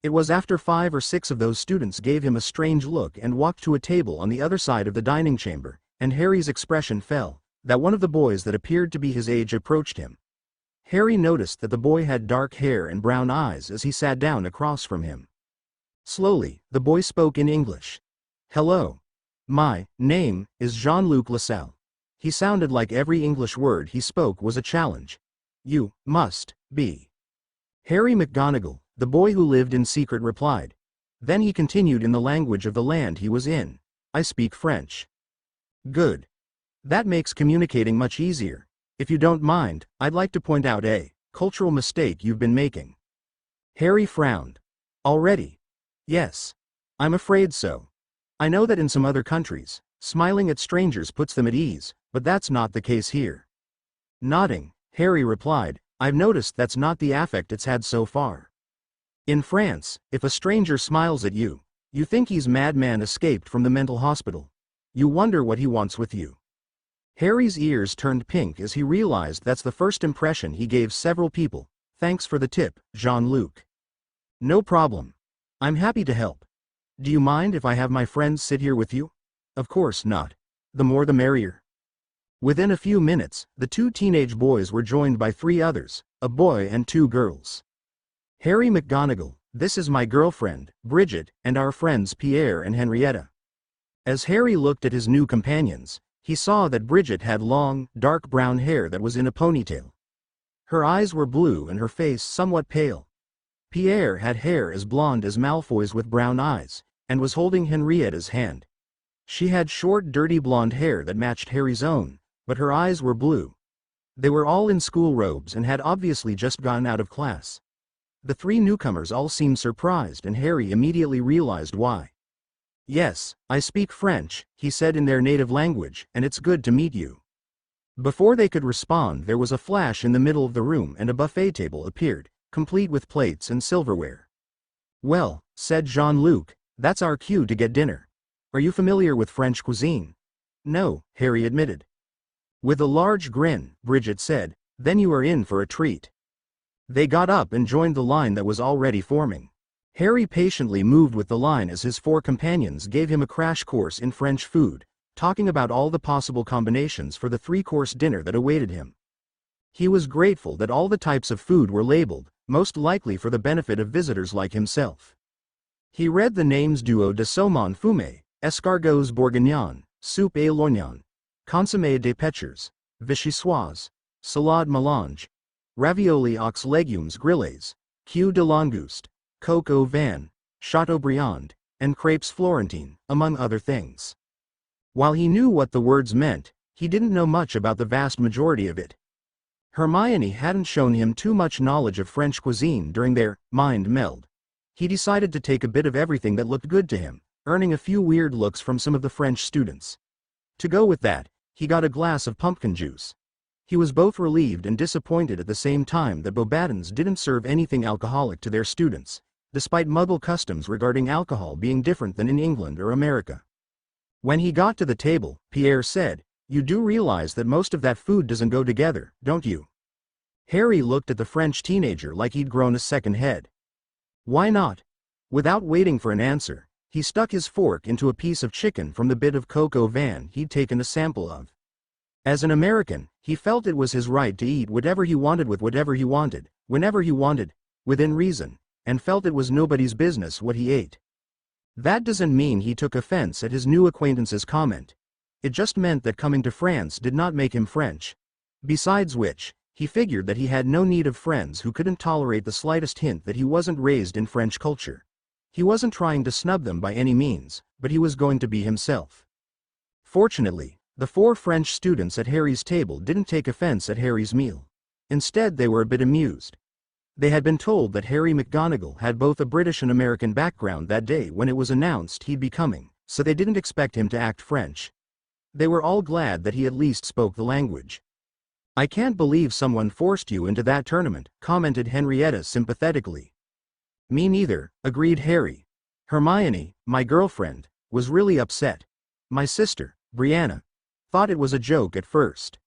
It was after 5 or 6 of those students gave him a strange look and walked to a table on the other side of the dining chamber, and Harry's expression fell, that one of the boys that appeared to be his age approached him. Harry noticed that the boy had dark hair and brown eyes as he sat down across from him. Slowly, the boy spoke in English. "Hello. My name is Jean-Luc Lassalle." He sounded like every English word he spoke was a challenge. "You must be Harry McGonagall," the boy who lived in secret replied. Then he continued in the language of the land he was in. "I speak French." "Good. That makes communicating much easier. If you don't mind, I'd like to point out a cultural mistake you've been making." Harry frowned. "Already?" "Yes. I'm afraid so. I know that in some other countries, smiling at strangers puts them at ease, but that's not the case here." Nodding, Harry replied, "I've noticed that's not the affect it's had so far. In France, if a stranger smiles at you, you think he's madman escaped from the mental hospital. You wonder what he wants with you." Harry's ears turned pink as he realized that's the first impression he gave several people. "Thanks for the tip, Jean-Luc." "No problem. I'm happy to help. Do you mind if I have my friends sit here with you?" "Of course not. The more the merrier." Within a few minutes, the 2 teenage boys were joined by 3 others, a boy and 2 girls. "Harry McGonagall, this is my girlfriend, Bridget, and our friends Pierre and Henrietta." As Harry looked at his new companions, he saw that Bridget had long, dark brown hair that was in a ponytail. Her eyes were blue and her face somewhat pale. Pierre had hair as blonde as Malfoy's with brown eyes, and was holding Henrietta's hand. She had short dirty blonde hair that matched Harry's own, but her eyes were blue. They were all in school robes and had obviously just gotten out of class. The 3 newcomers all seemed surprised, and Harry immediately realized why. "Yes, I speak French," he said in their native language, "and it's good to meet you." Before they could respond, there was a flash in the middle of the room and a buffet table appeared, complete with plates and silverware. "Well," said Jean-Luc, "that's our cue to get dinner. Are you familiar with French cuisine?" "No," Harry admitted. With a large grin, Bridget said, "Then you are in for a treat." They got up and joined the line that was already forming. Harry patiently moved with the line as his 4 companions gave him a crash course in French food, talking about all the possible combinations for the 3-course dinner that awaited him. He was grateful that all the types of food were labeled, most likely for the benefit of visitors like himself. He read the names: duo de saumon fumé, escargots bourguignon, soupe à l'oignon, consommé de pêcheurs, vichyssoise, salade mélange, ravioli aux légumes grillés, queue de langouste, coq au vin, chateaubriand, and crepes Florentine, among other things. While he knew what the words meant, he didn't know much about the vast majority of it. Hermione hadn't shown him too much knowledge of French cuisine during their mind meld. He decided to take a bit of everything that looked good to him, earning a few weird looks from some of the French students. To go with that, he got a glass of pumpkin juice. He was both relieved and disappointed at the same time that Abondened didn't serve anything alcoholic to their students, despite Muggle customs regarding alcohol being different than in England or America. When he got to the table, Pierre said, You do realize that most of that food doesn't go together, don't you? Harry looked at the French teenager like he'd grown a second head. Why not? Without waiting for an answer, he stuck his fork into a piece of chicken from the bit of coq au vin he'd taken a sample of. As an American, he felt it was his right to eat whatever he wanted with whatever he wanted, whenever he wanted, within reason, and felt it was nobody's business what he ate. That doesn't mean he took offense at his new acquaintance's comment. It just meant that coming to France did not make him French. Besides which, he figured that he had no need of friends who couldn't tolerate the slightest hint that he wasn't raised in French culture. He wasn't trying to snub them by any means, but he was going to be himself. Fortunately, the 4 French students at Harry's table didn't take offense at Harry's meal. Instead, they were a bit amused. They had been told that Harry McGonagall had both a British and American background that day when it was announced he'd be coming, so they didn't expect him to act French. They were all glad that he at least spoke the language. "I can't believe someone forced you into that tournament," commented Henrietta sympathetically. "Me neither," agreed Harry. "Hermione, my girlfriend, was really upset. My sister, Brianna, thought it was a joke at first.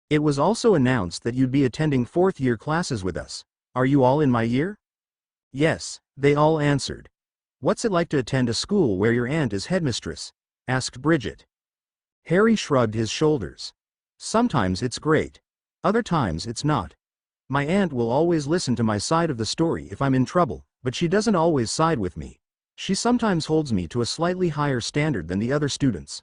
It was also announced that you'd be attending 4th-year classes with us. Are you all in my year?" "Yes," they all answered. "What's it like to attend a school where your aunt is headmistress?" asked Bridget. Harry shrugged his shoulders. "Sometimes it's great. Other times it's not. My aunt will always listen to my side of the story if I'm in trouble, but she doesn't always side with me. She sometimes holds me to a slightly higher standard than the other students.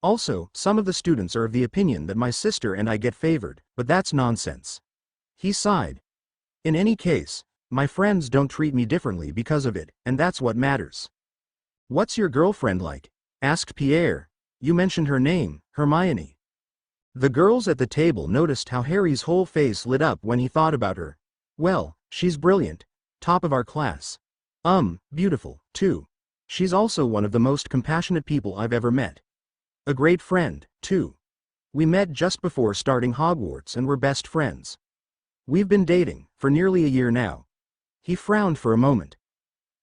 Also, some of the students are of the opinion that my sister and I get favored, but that's nonsense." He sighed. "In any case, my friends don't treat me differently because of it, and that's what matters." "What's your girlfriend like?" asked Pierre. "You mentioned her name, Hermione." The girls at the table noticed how Harry's whole face lit up when he thought about her. "Well, she's brilliant. Top of our class. Beautiful, too. She's also one of the most compassionate people I've ever met. A great friend, too. We met just before starting Hogwarts and we're best friends. We've been dating for nearly a year now." He frowned for a moment.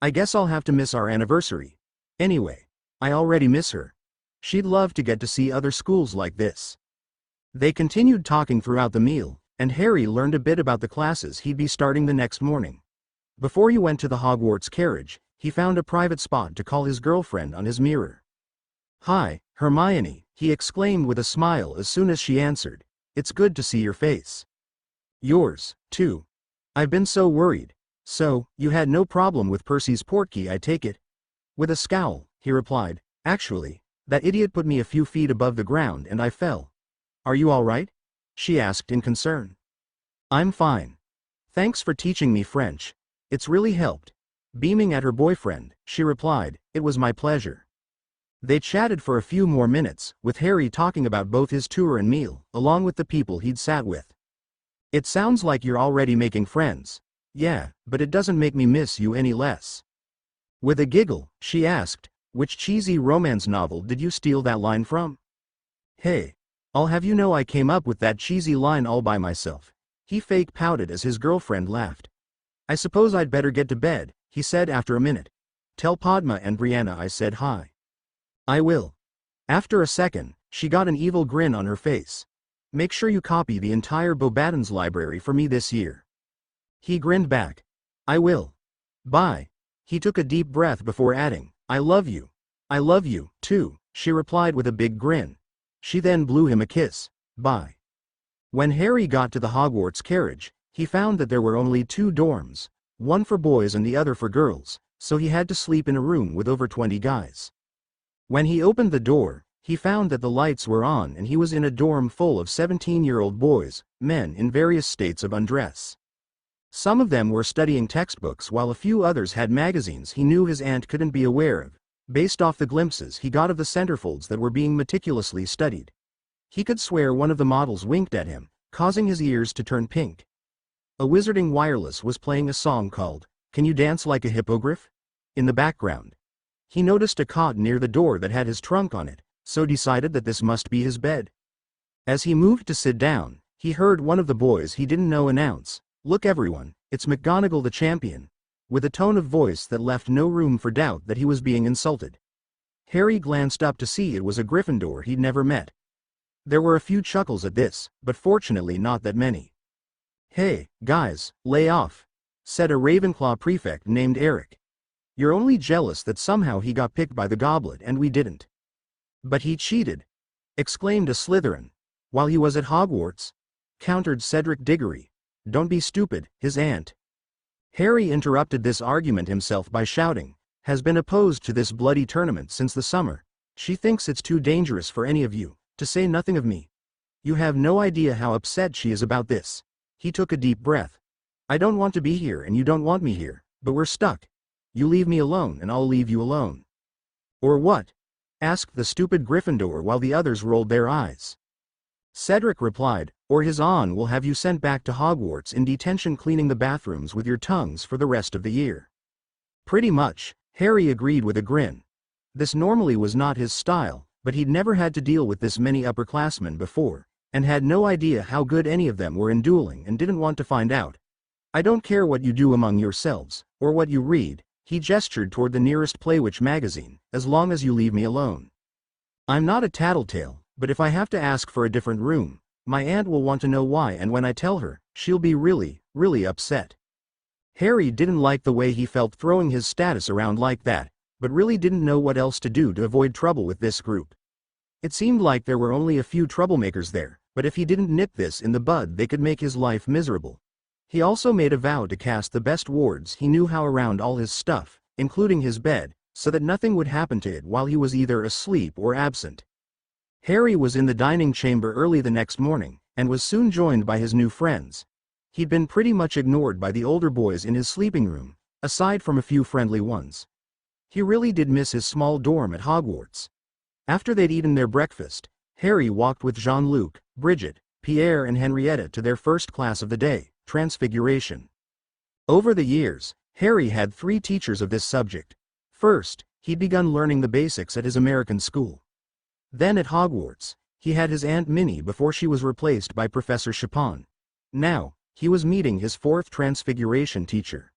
"I guess I'll have to miss our anniversary. Anyway, I already miss her. She'd love to get to see other schools like this." They continued talking throughout the meal, and Harry learned a bit about the classes he'd be starting the next morning. Before he went to the Hogwarts carriage, he found a private spot to call his girlfriend on his mirror. "Hi, Hermione," he exclaimed with a smile as soon as she answered. "It's good to see your face." "Yours, too. I've been so worried. So, you had no problem with Percy's portkey, I take it?" With a scowl, he replied, "Actually, that idiot put me a few feet above the ground and I fell." "Are you all right?" she asked in concern. "I'm fine. Thanks for teaching me French. It's really helped." Beaming at her boyfriend, she replied, "It was my pleasure." They chatted for a few more minutes, with Harry talking about both his tour and meal, along with the people he'd sat with. "It sounds like you're already making friends." "Yeah, but it doesn't make me miss you any less." With a giggle, she asked, "Which cheesy romance novel did you steal that line from?" "Hey, I'll have you know I came up with that cheesy line all by myself." He fake pouted as his girlfriend laughed. "I suppose I'd better get to bed," he said after a minute. "Tell Padma and Brianna I said hi." "I will." After a second, she got an evil grin on her face. "Make sure you copy the entire Bobaden's library for me this year." He grinned back. "I will. Bye." He took a deep breath before adding, "I love you." "I love you, too," she replied with a big grin. She then blew him a kiss. "Bye." When Harry got to the Hogwarts carriage, he found that there were only 2 dorms, one for boys and the other for girls, so he had to sleep in a room with over 20 guys. When he opened the door, he found that the lights were on and he was in a dorm full of 17-year-old boys, men in various states of undress. Some of them were studying textbooks while a few others had magazines he knew his aunt couldn't be aware of, based off the glimpses he got of the centerfolds that were being meticulously studied. He could swear one of the models winked at him, causing his ears to turn pink. A Wizarding Wireless was playing a song called, "Can You Dance Like a Hippogriff?" in the background. He noticed a cot near the door that had his trunk on it, so decided that this must be his bed. As he moved to sit down, he heard one of the boys he didn't know announce, "Look everyone, it's McGonagall the champion," with a tone of voice that left no room for doubt that he was being insulted. Harry glanced up to see it was a Gryffindor he'd never met. There were a few chuckles at this, but fortunately not that many. "Hey, guys, lay off," said a Ravenclaw prefect named Eric. "You're only jealous that somehow he got picked by the goblet and we didn't." "But he cheated," exclaimed a Slytherin. "While he was at Hogwarts," countered Cedric Diggory. "Don't be stupid, his aunt." Harry interrupted this argument himself by shouting, "Has been opposed to this bloody tournament since the summer. She thinks it's too dangerous for any of you, to say nothing of me. You have no idea how upset she is about this." He took a deep breath. "I don't want to be here and you don't want me here, but we're stuck. You leave me alone and I'll leave you alone." "Or what?" asked the stupid Gryffindor while the others rolled their eyes. Cedric replied, "Or his Aun will have you sent back to Hogwarts in detention cleaning the bathrooms with your tongues for the rest of the year." "Pretty much," Harry agreed with a grin. This normally was not his style, but he'd never had to deal with this many upperclassmen before, and had no idea how good any of them were in dueling and didn't want to find out. "I don't care what you do among yourselves, or what you read," he gestured toward the nearest Playwitch magazine, "as long as you leave me alone. I'm not a tattletale, but if I have to ask for a different room, my aunt will want to know why, and when I tell her, she'll be really, really upset." Harry didn't like the way he felt throwing his status around like that, but really didn't know what else to do to avoid trouble with this group. It seemed like there were only a few troublemakers there, but if he didn't nip this in the bud they could make his life miserable. He also made a vow to cast the best wards he knew how around all his stuff, including his bed, so that nothing would happen to it while he was either asleep or absent. Harry was in the dining chamber early the next morning, and was soon joined by his new friends. He'd been pretty much ignored by the older boys in his sleeping room, aside from a few friendly ones. He really did miss his small dorm at Hogwarts. After they'd eaten their breakfast, Harry walked with Jean-Luc, Bridget, Pierre and Henrietta to their first class of the day, Transfiguration. Over the years, Harry had 3 teachers of this subject. First, he'd begun learning the basics at his American school. Then at Hogwarts, he had his Aunt Minnie before she was replaced by Professor Chapon. Now, he was meeting his 4th Transfiguration teacher.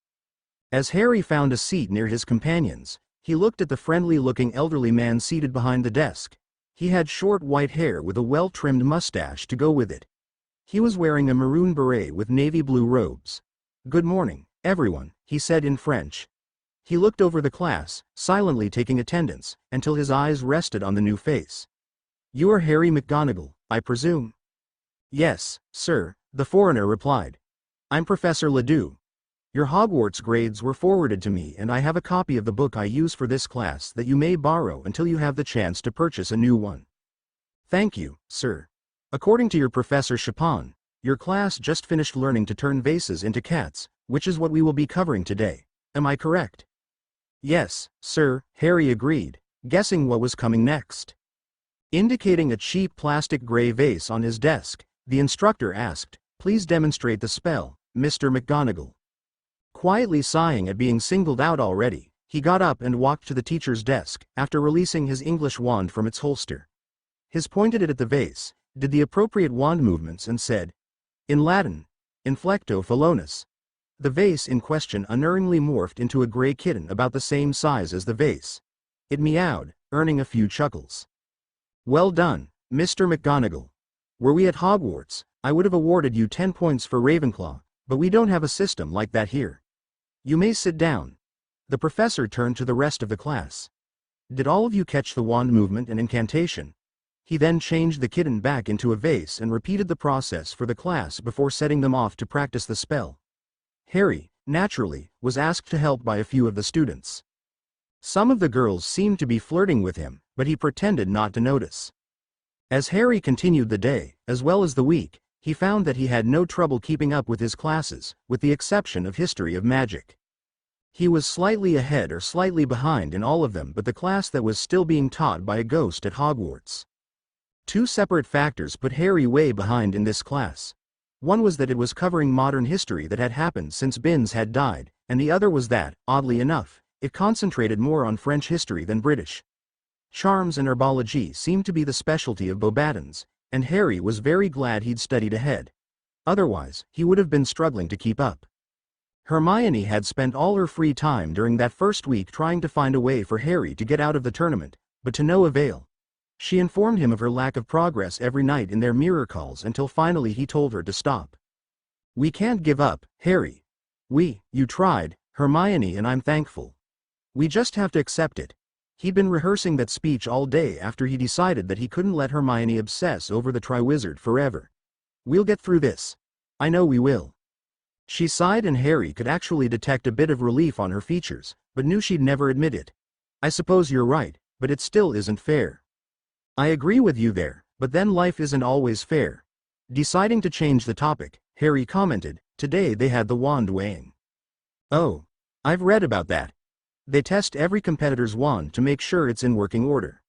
As Harry found a seat near his companions, he looked at the friendly-looking elderly man seated behind the desk. He had short white hair with a well-trimmed mustache to go with it. He was wearing a maroon beret with navy blue robes. "Good morning, everyone," he said in French. He looked over the class, silently taking attendance, until his eyes rested on the new face. "You are Harry McGonagall, I presume?" "Yes, sir," the foreigner replied. "I'm Professor Ledoux. Your Hogwarts grades were forwarded to me and I have a copy of the book I use for this class that you may borrow until you have the chance to purchase a new one." "Thank you, sir. According to your Professor Chapon, your class just finished learning to turn vases into cats, which is what we will be covering today. Am I correct?" "Yes, sir," Harry agreed, guessing what was coming next. Indicating a cheap plastic gray vase on his desk, the instructor asked, "Please demonstrate the spell, Mr. McGonagall." Quietly sighing at being singled out already, he got up and walked to the teacher's desk, after releasing his English wand from its holster. He pointed it at the vase, did the appropriate wand movements and said, "In Latin, inflecto felonus." The vase in question unerringly morphed into a gray kitten about the same size as the vase. It meowed, earning a few chuckles. "Well done, Mr. McGonagall. Were we at Hogwarts, I would have awarded you 10 points for Ravenclaw, but we don't have a system like that here. You may sit down." The professor turned to the rest of the class. "Did all of you catch the wand movement and incantation?" He then changed the kitten back into a vase and repeated the process for the class before setting them off to practice the spell. Harry, naturally, was asked to help by a few of the students. Some of the girls seemed to be flirting with him, but he pretended not to notice. As Harry continued the day, as well as the week, he found that he had no trouble keeping up with his classes, with the exception of History of Magic. He was slightly ahead or slightly behind in all of them but the class that was still being taught by a ghost at Hogwarts. 2 separate factors put Harry way behind in this class. One was that it was covering modern history that had happened since Binns had died, and the other was that, oddly enough, it concentrated more on French history than British. Charms and herbology seemed to be the specialty of Beauxbatons, and Harry was very glad he'd studied ahead. Otherwise, he would have been struggling to keep up. Hermione had spent all her free time during that first week trying to find a way for Harry to get out of the tournament, but to no avail. She informed him of her lack of progress every night in their mirror calls until finally he told her to stop. "We can't give up, Harry. You tried, Hermione, and I'm thankful. We just have to accept it." He'd been rehearsing that speech all day after he decided that he couldn't let Hermione obsess over the Triwizard forever. "We'll get through this. I know we will." She sighed, and Harry could actually detect a bit of relief on her features, but knew she'd never admit it. "I suppose you're right, but it still isn't fair." "I agree with you there, but then life isn't always fair." Deciding to change the topic, Harry commented, "Today they had the wand weighing." "Oh, I've read about that. They test every competitor's wand to make sure it's in working order."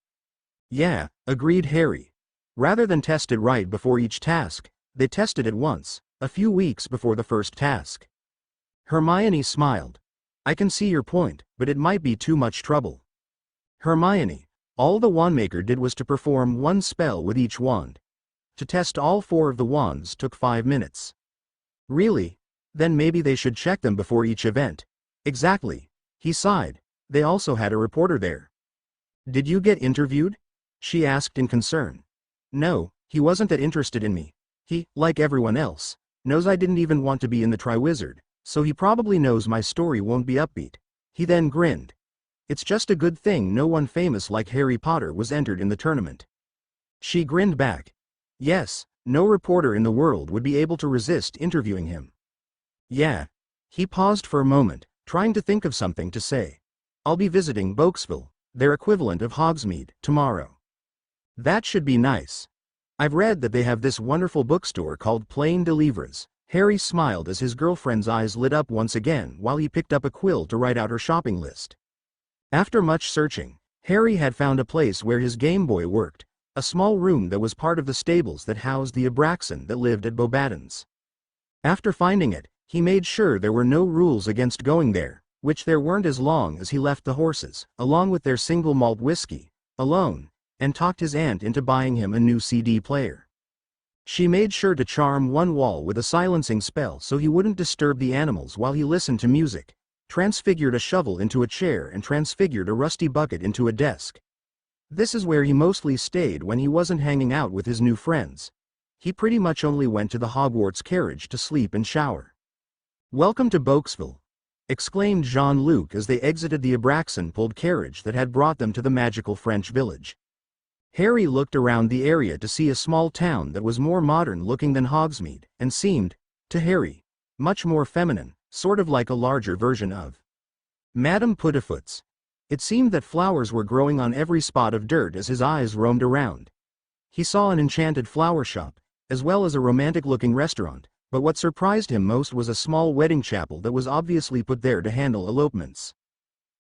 "Yeah," agreed Harry. "Rather than test it right before each task, they tested it once, a few weeks before the first task." Hermione smiled. "I can see your point, but it might be too much trouble." "Hermione, all the wandmaker did was to perform one spell with each wand. To test all 4 of the wands took 5 minutes." "Really? Then maybe they should check them before each event." "Exactly." He sighed. "They also had a reporter there." "Did you get interviewed?" she asked in concern. "No, he wasn't that interested in me. He, like everyone else, knows I didn't even want to be in the Triwizard, so he probably knows my story won't be upbeat." He then grinned. "It's just a good thing no one famous like Harry Potter was entered in the tournament." She grinned back. Yes, no reporter in the world would be able to resist interviewing him. "Yeah." He paused for a moment, trying to think of something to say. "I'll be visiting Boxville, their equivalent of Hogsmeade, tomorrow." "That should be nice. I've read that they have this wonderful bookstore called Plain de Livres." Harry smiled as his girlfriend's eyes lit up once again while he picked up a quill to write out her shopping list. After much searching, Harry had found a place where his Game Boy worked, a small room that was part of the stables that housed the Abraxan that lived at Abondened. After finding it, he made sure there were no rules against going there, which there weren't as long as he left the horses, along with their single malt whiskey, alone, and talked his aunt into buying him a new CD player. She made sure to charm one wall with a silencing spell so he wouldn't disturb the animals while he listened to music, transfigured a shovel into a chair and transfigured a rusty bucket into a desk. This is where he mostly stayed when he wasn't hanging out with his new friends. He pretty much only went to the Hogwarts carriage to sleep and shower. "Welcome to Boxville," exclaimed Jean-Luc as they exited the Abraxan-pulled carriage that had brought them to the magical French village. Harry looked around the area to see a small town that was more modern-looking than Hogsmeade, and seemed, to Harry, much more feminine, sort of like a larger version of Madame Puddifoot's. It seemed that flowers were growing on every spot of dirt as his eyes roamed around. He saw an enchanted flower shop, as well as a romantic-looking restaurant, but what surprised him most was a small wedding chapel that was obviously put there to handle elopements.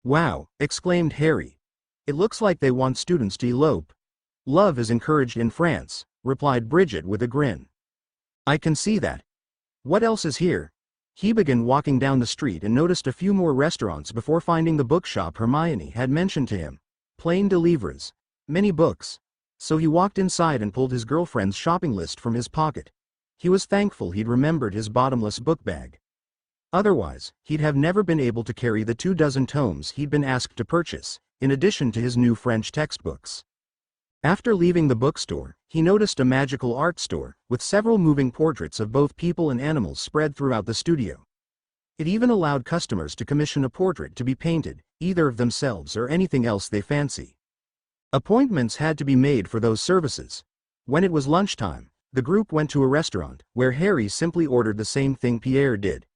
"Wow," exclaimed Harry. "It looks like they want students to elope." "Love is encouraged in France," replied Bridget with a grin. "I can see that. What else is here?" He began walking down the street and noticed a few more restaurants before finding the bookshop Hermione had mentioned to him. Plain de Livres. Many books. So he walked inside and pulled his girlfriend's shopping list from his pocket. He was thankful he'd remembered his bottomless book bag. Otherwise, he'd have never been able to carry the 24 tomes he'd been asked to purchase, in addition to his new French textbooks. After leaving the bookstore, he noticed a magical art store, with several moving portraits of both people and animals spread throughout the studio. It even allowed customers to commission a portrait to be painted, either of themselves or anything else they fancy. Appointments had to be made for those services. When it was lunchtime, the group went to a restaurant, where Harry simply ordered the same thing Pierre did.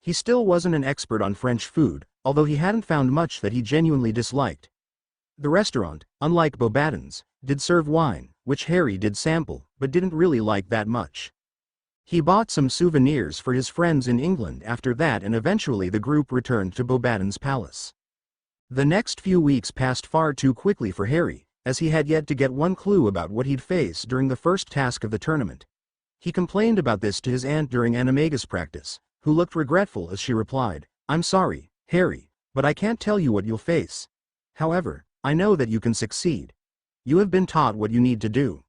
He still wasn't an expert on French food, although he hadn't found much that he genuinely disliked. The restaurant, unlike Bobaden's, did serve wine, which Harry did sample, but didn't really like that much. He bought some souvenirs for his friends in England after that, and eventually the group returned to Bobaden's palace. The next few weeks passed far too quickly for Harry, as he had yet to get one clue about what he'd face during the first task of the tournament. He complained about this to his aunt during animagus practice, who looked regretful as she replied, "I'm sorry, Harry, but I can't tell you what you'll face. However, I know that you can succeed. You have been taught what you need to do."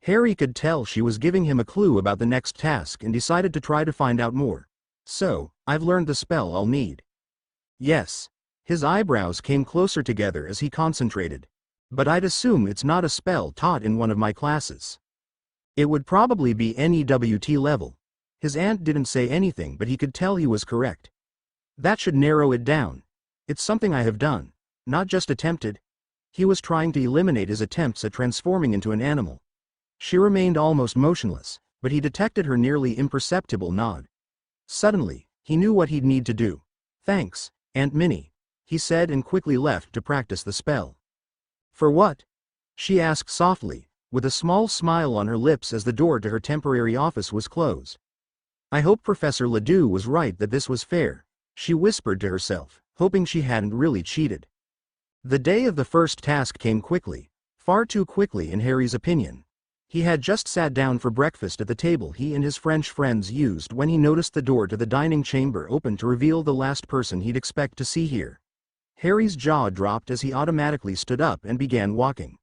Harry could tell she was giving him a clue about the next task and decided to try to find out more. "So, I've learned the spell I'll need." "Yes." His eyebrows came closer together as he concentrated. But I'd assume it's not a spell taught in one of my classes. It would probably be NEWT level. His aunt didn't say anything, but he could tell he was correct. That should narrow it down. It's something I have done, not just attempted. He was trying to eliminate his attempts at transforming into an animal. She remained almost motionless, but he detected her nearly imperceptible nod. Suddenly, he knew what he'd need to do. "Thanks, Aunt Minnie," he said, and quickly left to practice the spell. "For what?" she asked softly, with a small smile on her lips as the door to her temporary office was closed. "I hope Professor Ledoux was right that this was fair," she whispered to herself, hoping she hadn't really cheated. The day of the first task came quickly, far too quickly in Harry's opinion. He had just sat down for breakfast at the table he and his French friends used when he noticed the door to the dining chamber open to reveal the last person he'd expect to see here. Harry's jaw dropped as he automatically stood up and began walking.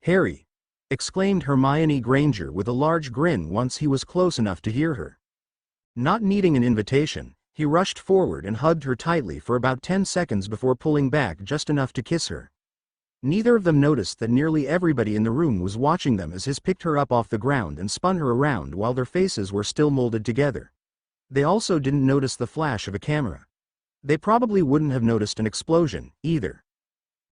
"Harry!" exclaimed Hermione Granger with a large grin once he was close enough to hear her. Not needing an invitation, he rushed forward and hugged her tightly for about 10 seconds before pulling back just enough to kiss her. Neither of them noticed that nearly everybody in the room was watching them as his picked her up off the ground and spun her around while their faces were still molded together. They also didn't notice the flash of a camera. They probably wouldn't have noticed an explosion, either.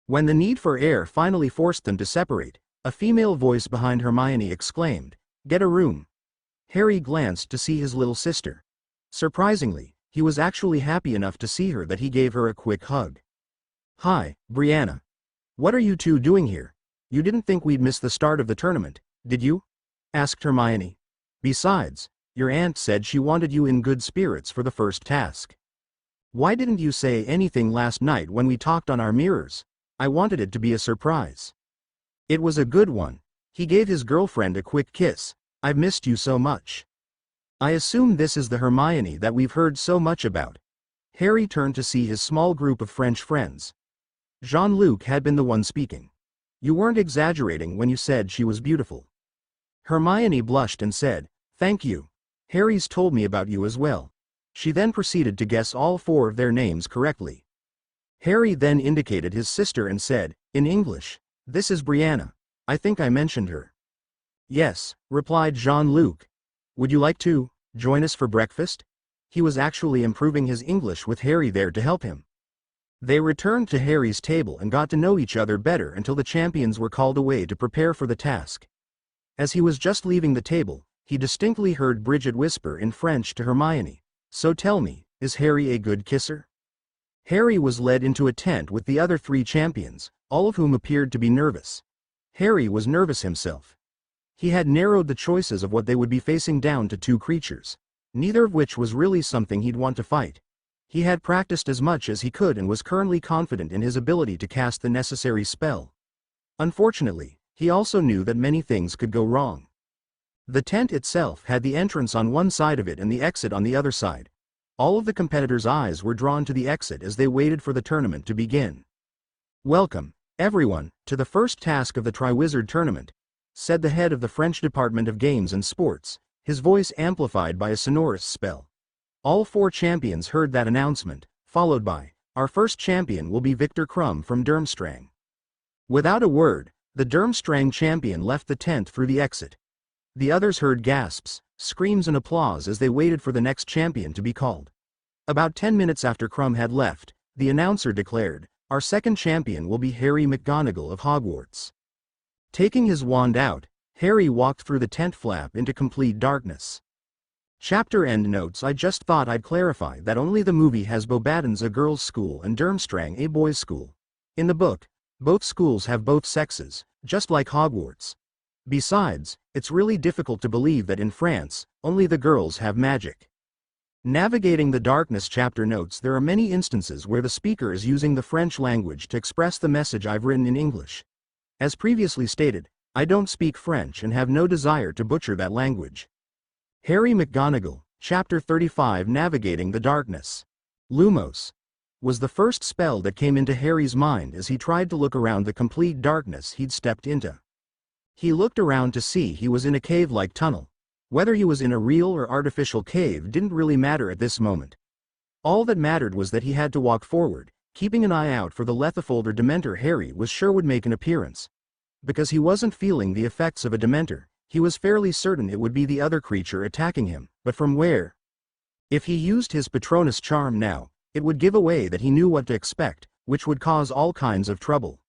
When the need for air finally forced them to separate, a female voice behind Hermione exclaimed, "Get a room." Harry glanced to see his little sister. Surprisingly, he was actually happy enough to see her that he gave her a quick hug. "Hi, Brianna. What are you two doing here? You didn't think we'd miss the start of the tournament, did you?" asked Hermione. "Besides, your aunt said she wanted you in good spirits for the first task. Why didn't you say anything last night when we talked on our mirrors? I wanted it to be a surprise." "It was a good one." He gave his girlfriend a quick kiss. "I've missed you so much." "I assume this is the Hermione that we've heard so much about." Harry turned to see his small group of French friends. Jean-Luc had been the one speaking. "You weren't exaggerating when you said she was beautiful." Hermione blushed and said, "Thank you. Harry's told me about you as well." She then proceeded to guess all 4 of their names correctly. Harry then indicated his sister and said, in English, "This is Brianna. I think I mentioned her." "Yes," replied Jean-Luc. "Would you like to join us for breakfast?" He was actually improving his English with Harry there to help him. They returned to Harry's table and got to know each other better until the champions were called away to prepare for the task. As he was just leaving the table, he distinctly heard Bridget whisper in French to Hermione, "So tell me, is Harry a good kisser?" Harry was led into a tent with the other 3 champions, all of whom appeared to be nervous. Harry was nervous himself. He had narrowed the choices of what they would be facing down to 2 creatures, neither of which was really something he'd want to fight. He had practiced as much as he could and was currently confident in his ability to cast the necessary spell. Unfortunately, he also knew that many things could go wrong. The tent itself had the entrance on one side of it and the exit on the other side. All of the competitors' eyes were drawn to the exit as they waited for the tournament to begin. "Welcome, everyone, to the first task of the Triwizard tournament," said the head of the French Department of Games and Sports, his voice amplified by a sonorous spell. All 4 champions heard that announcement, followed by, "Our first champion will be Victor Krum from Durmstrang." Without a word, the Durmstrang champion left the tent through the exit. The others heard gasps, screams and applause as they waited for the next champion to be called. About 10 minutes after Krum had left, the announcer declared, "Our second champion will be Harry McGonagall of Hogwarts." Taking his wand out, Harry walked through the tent flap into complete darkness. Chapter end notes. I just thought I'd clarify that only the movie has Bobadden's a girls' school and Durmstrang a boys' school. In the book, both schools have both sexes, just like Hogwarts. Besides, it's really difficult to believe that in France, only the girls have magic. Navigating the darkness. Chapter notes. There are many instances where the speaker is using the French language to express the message I've written in English. As previously stated, I don't speak French and have no desire to butcher that language. Harry McGonagall, Chapter 35. Navigating the Darkness. Lumos was the first spell that came into Harry's mind as he tried to look around the complete darkness he'd stepped into. He looked around to see he was in a cave-like tunnel. Whether he was in a real or artificial cave didn't really matter at this moment. All that mattered was that he had to walk forward, keeping an eye out for the Lethifold or Dementor Harry was sure would make an appearance. Because he wasn't feeling the effects of a Dementor, he was fairly certain it would be the other creature attacking him, but from where? If he used his Patronus charm now, it would give away that he knew what to expect, which would cause all kinds of trouble.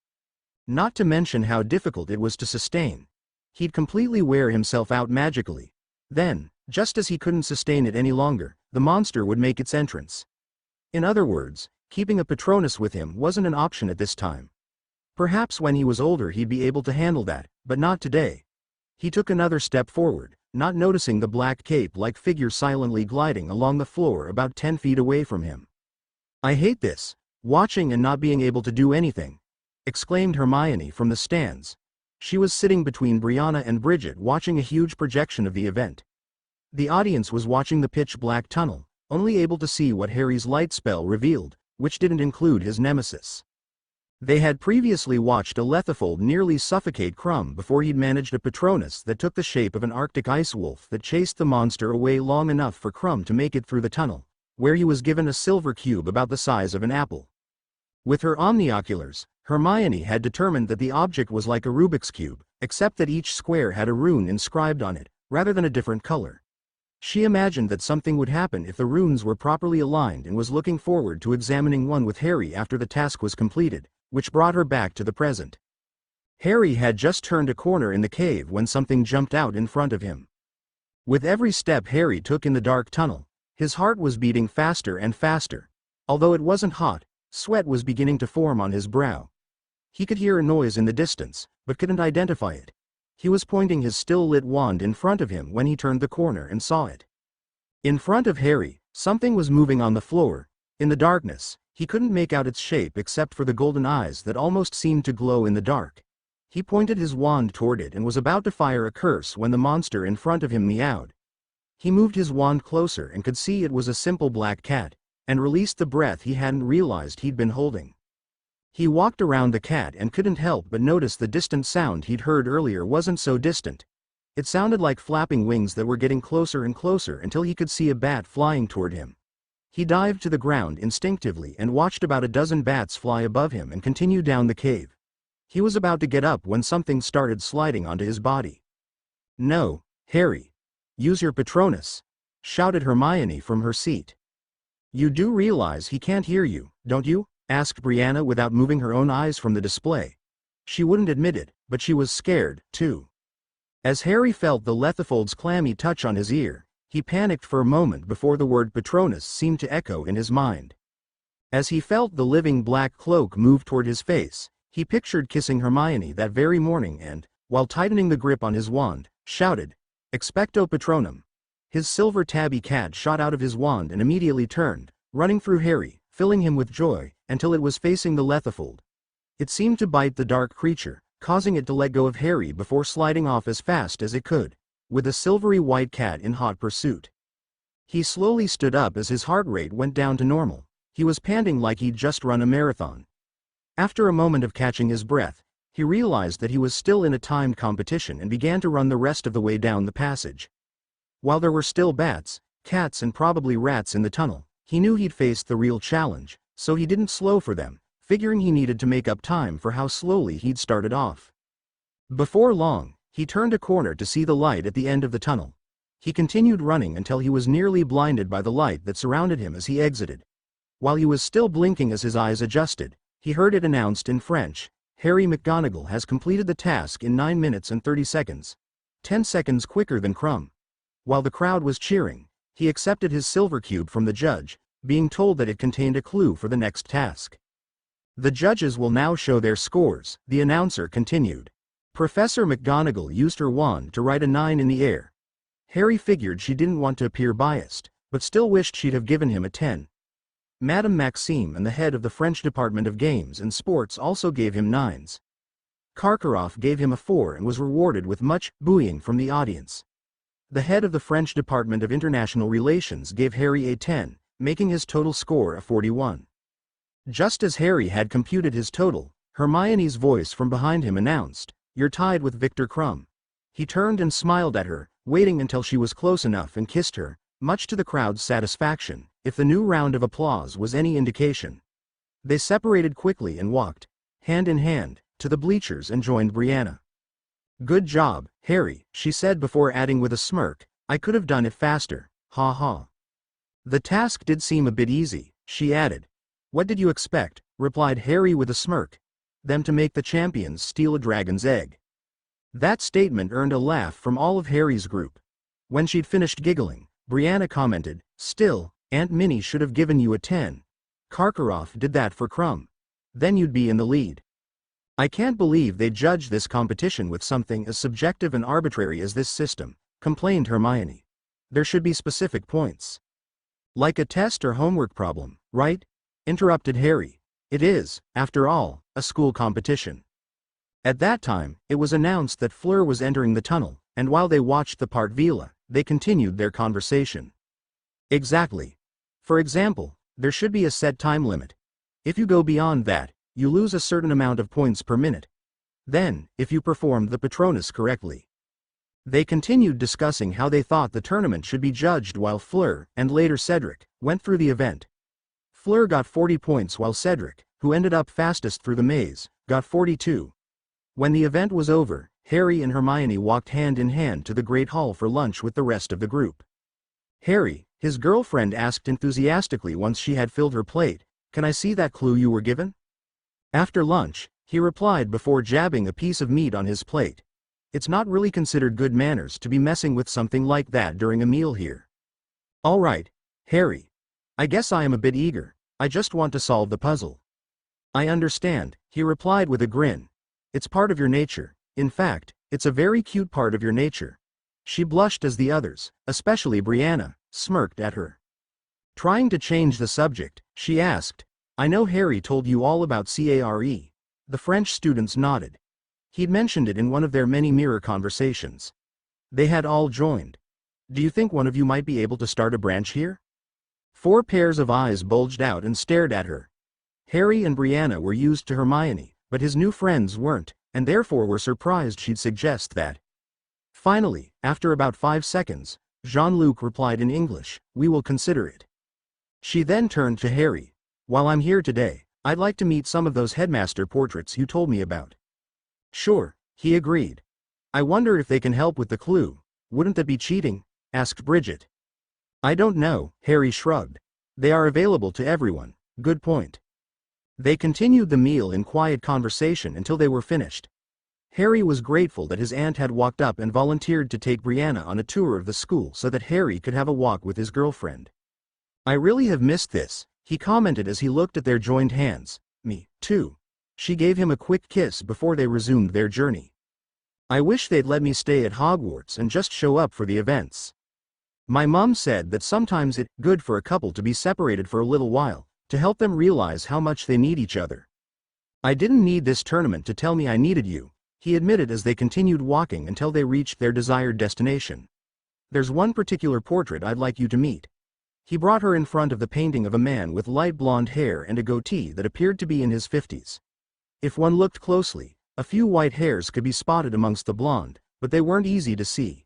Not to mention how difficult it was to sustain. He'd completely wear himself out magically. Then, just as he couldn't sustain it any longer, the monster would make its entrance. In other words, keeping a Patronus with him wasn't an option at this time. Perhaps when he was older he'd be able to handle that, but not today. He took another step forward, not noticing the black cape-like figure silently gliding along the floor about 10 feet away from him. "I hate this, watching and not being able to do anything," exclaimed Hermione from the stands. She was sitting between Brianna and Bridget watching a huge projection of the event. The audience was watching the pitch-black tunnel, only able to see what Harry's light spell revealed, which didn't include his nemesis. They had previously watched a Lethifold nearly suffocate Krum before he'd managed a Patronus that took the shape of an Arctic ice wolf that chased the monster away long enough for Krum to make it through the tunnel, where he was given a silver cube about the size of an apple. With her omnioculars, Hermione had determined that the object was like a Rubik's Cube, except that each square had a rune inscribed on it, rather than a different color. She imagined that something would happen if the runes were properly aligned and was looking forward to examining one with Harry after the task was completed, which brought her back to the present. Harry had just turned a corner in the cave when something jumped out in front of him. With every step Harry took in the dark tunnel, his heart was beating faster and faster. Although it wasn't hot, sweat was beginning to form on his brow. He could hear a noise in the distance, but couldn't identify it. He was pointing his still-lit wand in front of him when he turned the corner and saw it. In front of Harry, something was moving on the floor. In the darkness, he couldn't make out its shape except for the golden eyes that almost seemed to glow in the dark. He pointed his wand toward it and was about to fire a curse when the monster in front of him meowed. He moved his wand closer and could see it was a simple black cat, and released the breath he hadn't realized he'd been holding. He walked around the cat and couldn't help but notice the distant sound he'd heard earlier wasn't so distant. It sounded like flapping wings that were getting closer and closer until he could see a bat flying toward him. He dived to the ground instinctively and watched about a dozen bats fly above him and continue down the cave. He was about to get up when something started sliding onto his body. "No, Harry. Use your Patronus," shouted Hermione from her seat. "You do realize he can't hear you, don't you?" asked Brianna without moving her own eyes from the display. She wouldn't admit it, but she was scared, too. As Harry felt the Lethifold's clammy touch on his ear, he panicked for a moment before the word Patronus seemed to echo in his mind. As he felt the living black cloak move toward his face, he pictured kissing Hermione that very morning and, while tightening the grip on his wand, shouted, "Expecto Patronum." His silver tabby cat shot out of his wand and immediately turned, running through Harry, filling him with joy, until it was facing the Lethifold. It seemed to bite the dark creature, causing it to let go of Harry before sliding off as fast as it could, with a silvery white cat in hot pursuit. He slowly stood up as his heart rate went down to normal. He was panting like he'd just run a marathon. After a moment of catching his breath, he realized that he was still in a timed competition and began to run the rest of the way down the passage. While there were still bats, cats and probably rats in the tunnel, he knew he'd faced the real challenge, so he didn't slow for them, figuring he needed to make up time for how slowly he'd started off. Before long, he turned a corner to see the light at the end of the tunnel. He continued running until he was nearly blinded by the light that surrounded him as he exited. While he was still blinking as his eyes adjusted, he heard it announced in French, "Harry McGonagall has completed the task in 9 minutes and 30 seconds. 10 seconds quicker than Krum." While the crowd was cheering, he accepted his silver cube from the judge, being told that it contained a clue for the next task. "The judges will now show their scores," the announcer continued. Professor McGonagall used her wand to write a 9 in the air. Harry figured she didn't want to appear biased, but still wished she'd have given him a 10. Madame Maxime and the head of the French Department of Games and Sports also gave him 9s. Karkaroff gave him a 4 and was rewarded with much booing from the audience. The head of the French Department of International Relations gave Harry a 10, making his total score a 41. Just as Harry had computed his total, Hermione's voice from behind him announced, "You're tied with Victor Krum." He turned and smiled at her, waiting until she was close enough and kissed her, much to the crowd's satisfaction, if the new round of applause was any indication. They separated quickly and walked, hand in hand, to the bleachers and joined Brianna. "Good job, Harry," she said before adding with a smirk, "I could have done it faster, ha ha." "The task did seem a bit easy," she added. "What did you expect?" replied Harry with a smirk. "Them to make the champions steal a dragon's egg." That statement earned a laugh from all of Harry's group. When she'd finished giggling, Brianna commented, "Still, Aunt Minnie should have given you a 10. Karkaroff did that for Crumb. Then you'd be in the lead." "I can't believe they judged this competition with something as subjective and arbitrary as this system," complained Hermione. "There should be specific points." "Like a test or homework problem, right?" interrupted Harry. "It is, after all, a school competition." At that time, it was announced that Fleur was entering the tunnel, and while they watched the part villa, they continued their conversation. "Exactly. For example, there should be a set time limit. If you go beyond that, you lose a certain amount of points per minute. Then, if you performed the Patronus correctly." They continued discussing how they thought the tournament should be judged while Fleur, and later Cedric, went through the event. Fleur got 40 points while Cedric, who ended up fastest through the maze, got 42. When the event was over, Harry and Hermione walked hand in hand to the Great Hall for lunch with the rest of the group. Harry, his girlfriend asked enthusiastically once she had filled her plate, "Can I see that clue you were given?" After lunch, he replied before jabbing a piece of meat on his plate. "It's not really considered good manners to be messing with something like that during a meal here." "All right, Harry. I guess I am a bit eager, I just want to solve the puzzle." "I understand," he replied with a grin. "It's part of your nature. In fact, it's a very cute part of your nature." She blushed as the others, especially Brianna, smirked at her. Trying to change the subject, she asked, "I know Harry told you all about CARE." The French students nodded. He'd mentioned it in one of their many mirror conversations. They had all joined. "Do you think one of you might be able to start a branch here?" 4 pairs of eyes bulged out and stared at her. Harry and Brianna were used to Hermione, but his new friends weren't, and therefore were surprised she'd suggest that. Finally, after about 5 seconds, Jean-Luc replied in English, "We will consider it." She then turned to Harry. "While I'm here today, I'd like to meet some of those headmaster portraits you told me about." "Sure," he agreed. "I wonder if they can help with the clue. Wouldn't that be cheating?" asked Bridget. "I don't know," Harry shrugged. "They are available to everyone." Good point. They continued the meal in quiet conversation until they were finished. Harry was grateful that his aunt had walked up and volunteered to take Brianna on a tour of the school so that Harry could have a walk with his girlfriend. "I really have missed this," he commented as he looked at their joined hands. "Me, too." She gave him a quick kiss before they resumed their journey. "I wish they'd let me stay at Hogwarts and just show up for the events. My mom said that sometimes it's good for a couple to be separated for a little while, to help them realize how much they need each other." "I didn't need this tournament to tell me I needed you," he admitted as they continued walking until they reached their desired destination. "There's one particular portrait I'd like you to meet." He brought her in front of the painting of a man with light blonde hair and a goatee that appeared to be in his 50s. If one looked closely, a few white hairs could be spotted amongst the blonde, but they weren't easy to see.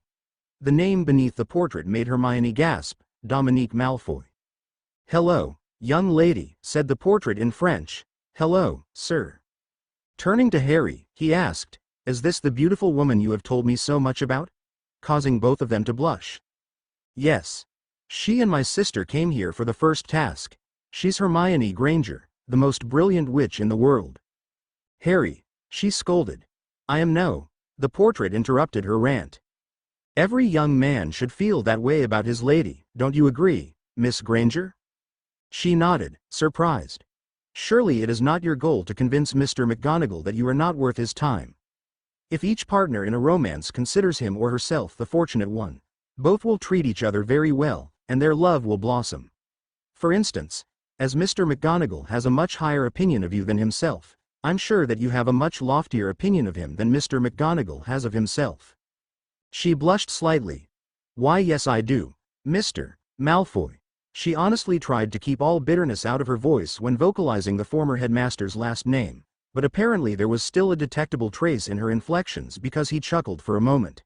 The name beneath the portrait made Hermione gasp, Dominique Malfoy. "Hello, young lady," said the portrait in French. "Hello, sir." Turning to Harry, he asked, "Is this the beautiful woman you have told me so much about?" causing both of them to blush. "Yes. She and my sister came here for the first task. She's Hermione Granger, the most brilliant witch in the world." "Harry," she scolded. "I am no." The portrait interrupted her rant. "Every young man should feel that way about his lady, don't you agree, Miss Granger?" She nodded, surprised. "Surely it is not your goal to convince Mr. McGonagall that you are not worth his time. If each partner in a romance considers him or herself the fortunate one, both will treat each other very well, and their love will blossom. For instance, as Mr. McGonagall has a much higher opinion of you than himself, I'm sure that you have a much loftier opinion of him than Mr. McGonagall has of himself." She blushed slightly. "Why, yes I do, Mr. Malfoy." She honestly tried to keep all bitterness out of her voice when vocalizing the former headmaster's last name, but apparently there was still a detectable trace in her inflections because he chuckled for a moment.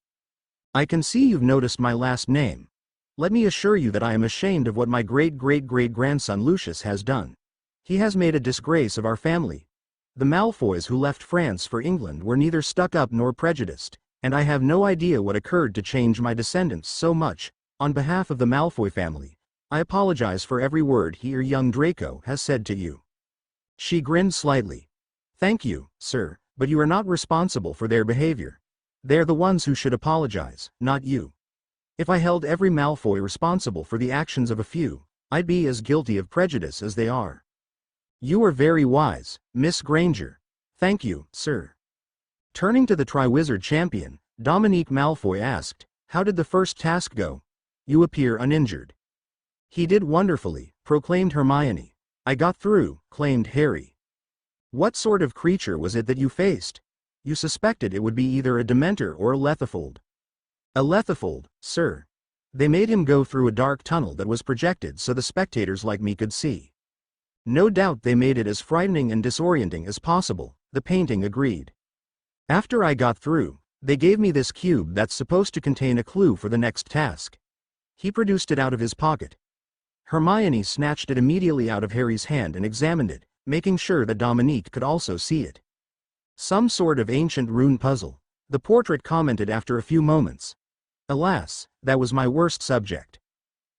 "I can see you've noticed my last name. Let me assure you that I am ashamed of what my great-great-great-grandson Lucius has done. He has made a disgrace of our family. The Malfoys who left France for England were neither stuck up nor prejudiced, and I have no idea what occurred to change my descendants so much. On behalf of the Malfoy family, I apologize for every word he or young Draco has said to you." She grinned slightly. "Thank you, sir, but you are not responsible for their behavior. They're the ones who should apologize, not you. If I held every Malfoy responsible for the actions of a few, I'd be as guilty of prejudice as they are." "You are very wise, Miss Granger. Thank you, sir." Turning to the Triwizard champion, Dominique Malfoy asked, "How did the first task go? You appear uninjured." "He did wonderfully," proclaimed Hermione. "I got through," claimed Harry. "What sort of creature was it that you faced? You suspected it would be either a Dementor or a Lethifold." "A Lethifold, sir. They made him go through a dark tunnel that was projected so the spectators like me could see." "No doubt they made it as frightening and disorienting as possible," the painting agreed. "After I got through, they gave me this cube that's supposed to contain a clue for the next task." He produced it out of his pocket. Hermione snatched it immediately out of Harry's hand and examined it, making sure that Dominique could also see it. "Some sort of ancient rune puzzle," the portrait commented after a few moments. "Alas, that was my worst subject.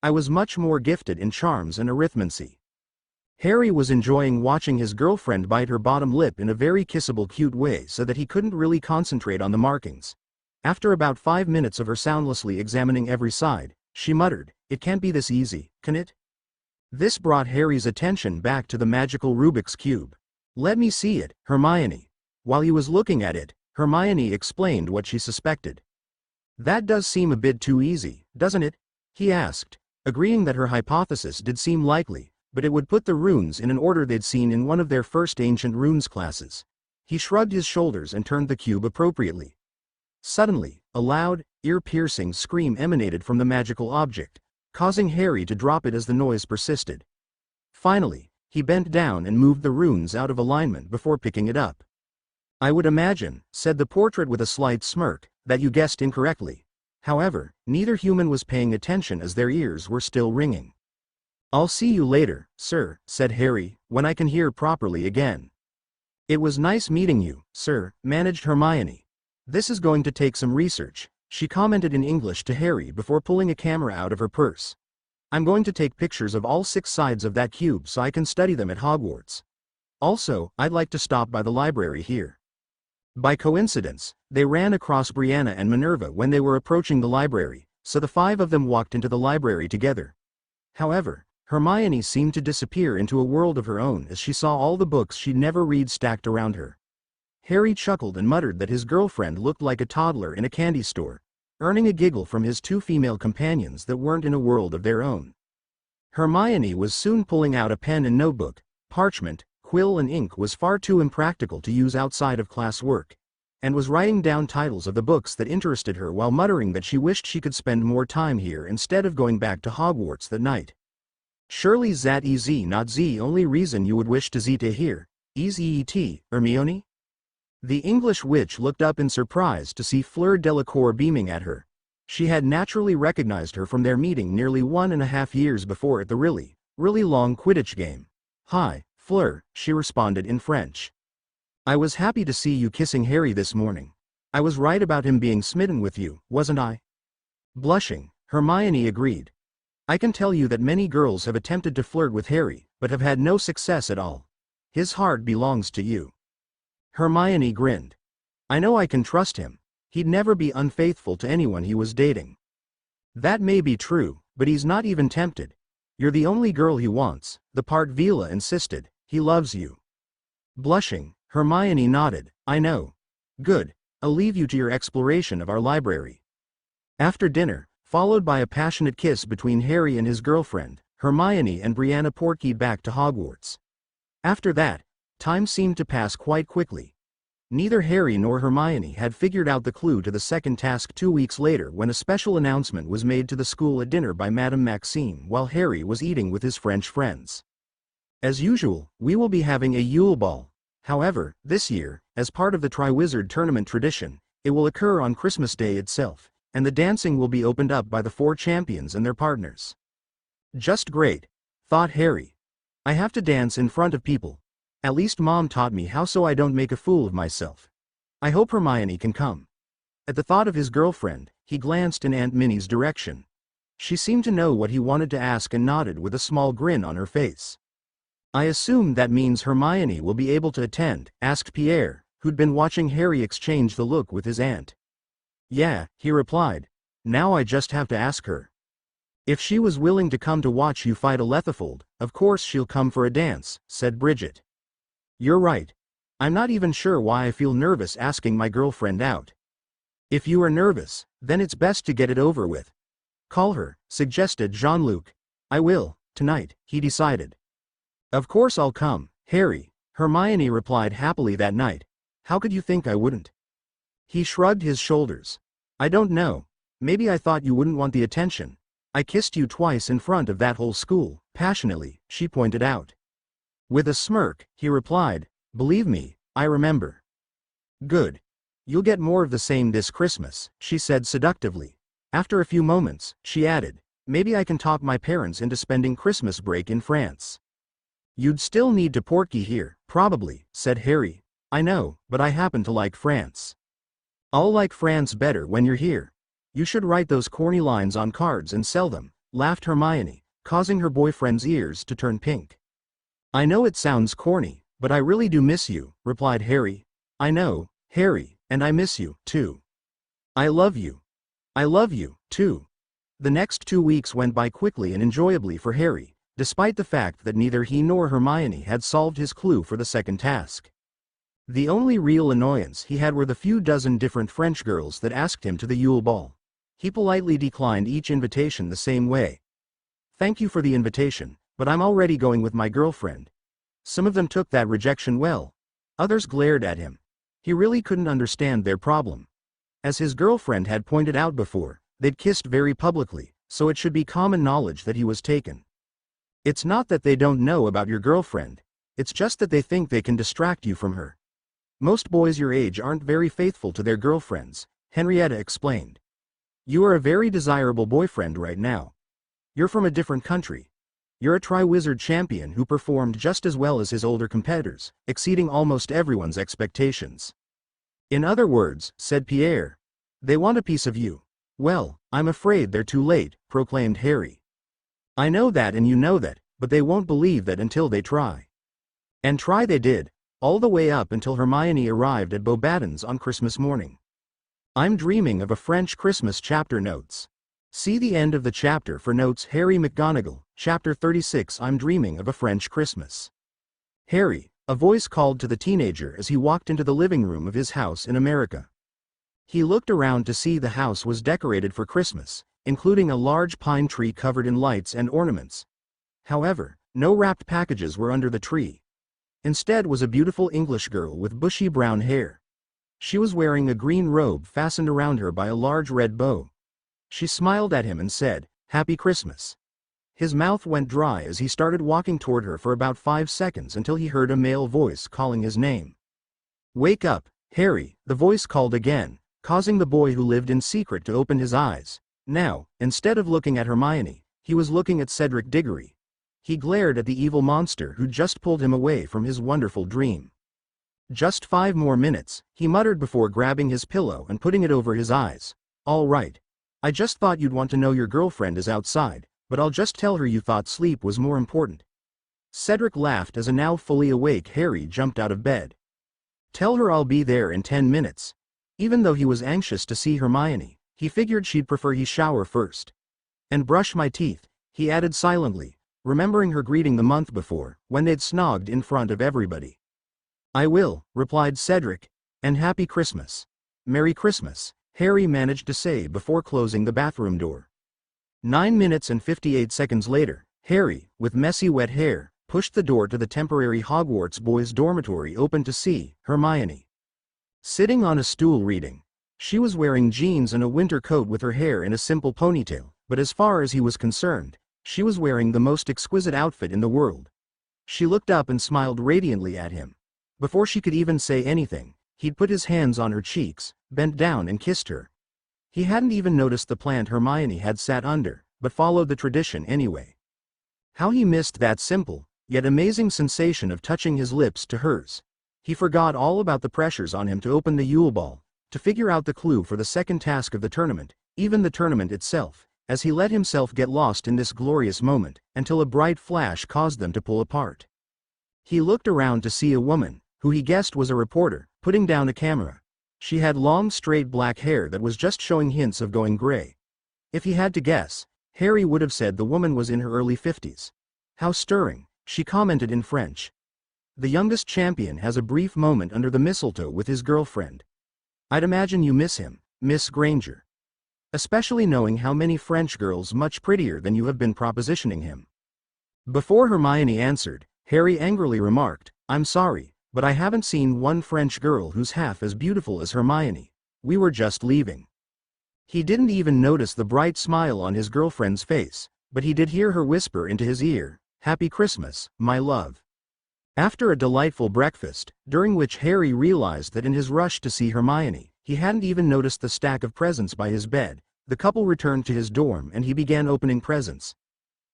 I was much more gifted in charms and arithmancy." Harry was enjoying watching his girlfriend bite her bottom lip in a very kissable cute way so that he couldn't really concentrate on the markings. After about 5 minutes of her soundlessly examining every side, she muttered, "It can't be this easy, can it?" This brought Harry's attention back to the magical Rubik's Cube. "Let me see it, Hermione." While he was looking at it, Hermione explained what she suspected. "That does seem a bit too easy, doesn't it?" he asked, agreeing that her hypothesis did seem likely, but it would put the runes in an order they'd seen in one of their first ancient runes classes. He shrugged his shoulders and turned the cube appropriately. Suddenly, a loud, ear-piercing scream emanated from the magical object, causing Harry to drop it as the noise persisted. Finally, he bent down and moved the runes out of alignment before picking it up. "I would imagine," said the portrait with a slight smirk, "that you guessed incorrectly." However, neither human was paying attention as their ears were still ringing. "I'll see you later, sir," said Harry, "when I can hear properly again." "It was nice meeting you, sir," managed Hermione. "This is going to take some research," she commented in English to Harry before pulling a camera out of her purse. "I'm going to take pictures of all 6 sides of that cube so I can study them at Hogwarts. Also, I'd like to stop by the library here." By coincidence, they ran across Brianna and Minerva when they were approaching the library, so the 5 of them walked into the library together. However, Hermione seemed to disappear into a world of her own as she saw all the books she'd never read stacked around her. Harry chuckled and muttered that his girlfriend looked like a toddler in a candy store, earning a giggle from his 2 female companions that weren't in a world of their own. Hermione was soon pulling out a pen and notebook. Parchment, quill and ink was far too impractical to use outside of class work, and was writing down titles of the books that interested her while muttering that she wished she could spend more time here instead of going back to Hogwarts that night. "Surely that is not the only reason you would wish to stay here, is it, Hermione?" The English witch looked up in surprise to see Fleur Delacour beaming at her. She had naturally recognized her from their meeting nearly 1.5 years before at the really long Quidditch game. "Hi, Fleur," she responded in French. "I was happy to see you kissing Harry this morning. I was right about him being smitten with you, wasn't I?" Blushing, Hermione agreed. "I can tell you that many girls have attempted to flirt with Harry, but have had no success at all. His heart belongs to you." Hermione grinned. "I know I can trust him. He'd never be unfaithful to anyone he was dating." "That may be true, but he's not even tempted. You're the only girl he wants," the part Vila insisted. "He loves you." Blushing, Hermione nodded. "I know. Good, I'll leave you to your exploration of our library." After dinner, followed by a passionate kiss between Harry and his girlfriend, Hermione and Brianna portkeyed back to Hogwarts. After that, time seemed to pass quite quickly. Neither Harry nor Hermione had figured out the clue to the second task 2 weeks later when a special announcement was made to the school at dinner by Madame Maxime while Harry was eating with his French friends. "As usual, we will be having a Yule Ball. However, this year, as part of the Triwizard tournament tradition, it will occur on Christmas Day itself, and the dancing will be opened up by the 4 champions and their partners." "Just great," thought Harry. I have to dance in front of people. At least Mom taught me how so I don't make a fool of myself. I hope Hermione can come." At the thought of his girlfriend, he glanced in Aunt Minnie's direction. She seemed to know what he wanted to ask and nodded with a small grin on her face. "I assume that means Hermione will be able to attend?" asked Pierre, who'd been watching Harry exchange the look with his aunt. "Yeah," he replied. "Now I just have to ask her. If she was willing to come to watch you fight a Lethifold, of course she'll come for a dance," said Bridget. "You're right. I'm not even sure why I feel nervous asking my girlfriend out." "If you are nervous, then it's best to get it over with. Call her," suggested Jean-Luc. "I will, tonight," he decided. "Of course I'll come, Harry," Hermione replied happily that night. "How could you think I wouldn't?" He shrugged his shoulders. "I don't know. Maybe I thought you wouldn't want the attention. I kissed you twice in front of that whole school," passionately, she pointed out. With a smirk, he replied, "Believe me, I remember." "Good. You'll get more of the same this Christmas," she said seductively. After a few moments, she added, "Maybe I can talk my parents into spending Christmas break in France." "You'd still need to portkey here, probably," said Harry. "I know, but I happen to like France." "I'll like France better when you're here. You should write those corny lines on cards and sell them," laughed Hermione, causing her boyfriend's ears to turn pink. "I know it sounds corny, but I really do miss you," replied Harry. "I know, Harry, and I miss you, too. I love you. I love you, too." The next 2 weeks went by quickly and enjoyably for Harry, despite the fact that neither he nor Hermione had solved his clue for the second task. The only real annoyance he had were the few dozen different French girls that asked him to the Yule Ball. He politely declined each invitation the same way. "Thank you for the invitation, but I'm already going with my girlfriend." Some of them took that rejection well. Others glared at him. He really couldn't understand their problem. As his girlfriend had pointed out before, they'd kissed very publicly, so it should be common knowledge that he was taken. "It's not that they don't know about your girlfriend. It's just that they think they can distract you from her. Most boys your age aren't very faithful to their girlfriends," Henrietta explained. "You are a very desirable boyfriend right now. You're from a different country. You're a Triwizard champion who performed just as well as his older competitors, exceeding almost everyone's expectations." "In other words," said Pierre, "they want a piece of you." "Well, I'm afraid they're too late," proclaimed Harry. "I know that and you know that, but they won't believe that until they try." And try they did, all the way up until Hermione arrived at Beauxbatons on Christmas morning. "I'm dreaming of a French Christmas" chapter notes. See the end of the chapter for notes. Harry McGonagall, Chapter 36. I'm dreaming of a French Christmas. "Harry," a voice called to the teenager as he walked into the living room of his house in America. He looked around to see the house was decorated for Christmas, including a large pine tree covered in lights and ornaments. However, no wrapped packages were under the tree. Instead was a beautiful English girl with bushy brown hair. She was wearing a green robe fastened around her by a large red bow. She smiled at him and said, "Happy Christmas." His mouth went dry as he started walking toward her for about 5 seconds until he heard a male voice calling his name. "Wake up, Harry," the voice called again, causing the boy who lived in secret to open his eyes. Now, instead of looking at Hermione, he was looking at Cedric Diggory. He glared at the evil monster who'd just pulled him away from his wonderful dream. "Just 5 more minutes," he muttered before grabbing his pillow and putting it over his eyes. "All right. I just thought you'd want to know your girlfriend is outside, but I'll just tell her you thought sleep was more important." Cedric laughed as a now fully awake Harry jumped out of bed. "Tell her I'll be there in 10 minutes. Even though he was anxious to see Hermione, he figured she'd prefer he shower first. "And brush my teeth," he added silently, remembering her greeting the month before, when they'd snogged in front of everybody. "I will," replied Cedric, "and Happy Christmas." "Merry Christmas," Harry managed to say before closing the bathroom door. 9 minutes and 58 seconds later, Harry, with messy wet hair, pushed the door to the temporary Hogwarts boys' dormitory open to see Hermione sitting on a stool reading. She was wearing jeans and a winter coat with her hair in a simple ponytail, but as far as he was concerned, she was wearing the most exquisite outfit in the world. She looked up and smiled radiantly at him. Before she could even say anything, he'd put his hands on her cheeks, bent down and kissed her. He hadn't even noticed the plant Hermione had sat under, but followed the tradition anyway. How he missed that simple, yet amazing sensation of touching his lips to hers. He forgot all about the pressures on him to open the Yule Ball, to figure out the clue for the second task of the tournament, even the tournament itself, as he let himself get lost in this glorious moment, until a bright flash caused them to pull apart. He looked around to see a woman, who he guessed was a reporter, putting down a camera. She had long straight black hair that was just showing hints of going gray. If he had to guess, Harry would have said the woman was in her early 50s. How stirring, she commented in French. The youngest champion has a brief moment under the mistletoe with his girlfriend. I'd imagine you miss him, Miss Granger. Especially knowing how many French girls much prettier than you have been propositioning him. Before Hermione answered, Harry angrily remarked, I'm sorry, but I haven't seen one French girl who's half as beautiful as Hermione. We were just leaving. He didn't even notice the bright smile on his girlfriend's face, but he did hear her whisper into his ear, Happy Christmas, my love. After a delightful breakfast, during which Harry realized that in his rush to see Hermione, he hadn't even noticed the stack of presents by his bed, the couple returned to his dorm and he began opening presents.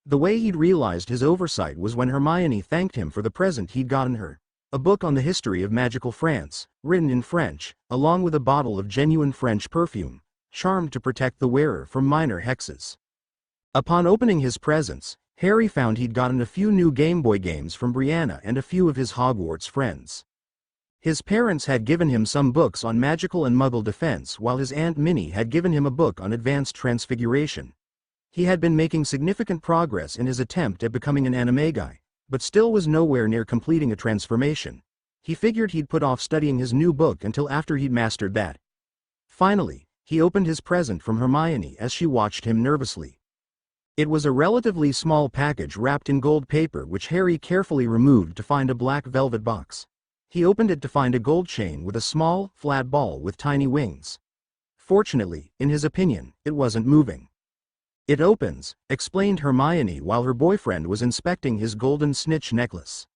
The way he'd realized his oversight was when Hermione thanked him for the present he'd gotten her. A book on the history of magical France, written in French, along with a bottle of genuine French perfume, charmed to protect the wearer from minor hexes. Upon opening his presents, Harry found he'd gotten a few new Game Boy games from Brianna and a few of his Hogwarts friends. His parents had given him some books on magical and Muggle defense while his Aunt Minnie had given him a book on advanced transfiguration. He had been making significant progress in his attempt at becoming an anime guy, but still was nowhere near completing a transformation. He figured he'd put off studying his new book until after he'd mastered that. Finally, he opened his present from Hermione as she watched him nervously. It was a relatively small package wrapped in gold paper which Harry carefully removed to find a black velvet box. He opened it to find a gold chain with a small, flat ball with tiny wings. Fortunately, in his opinion, it wasn't moving. It opens, explained Hermione while her boyfriend was inspecting his golden snitch necklace.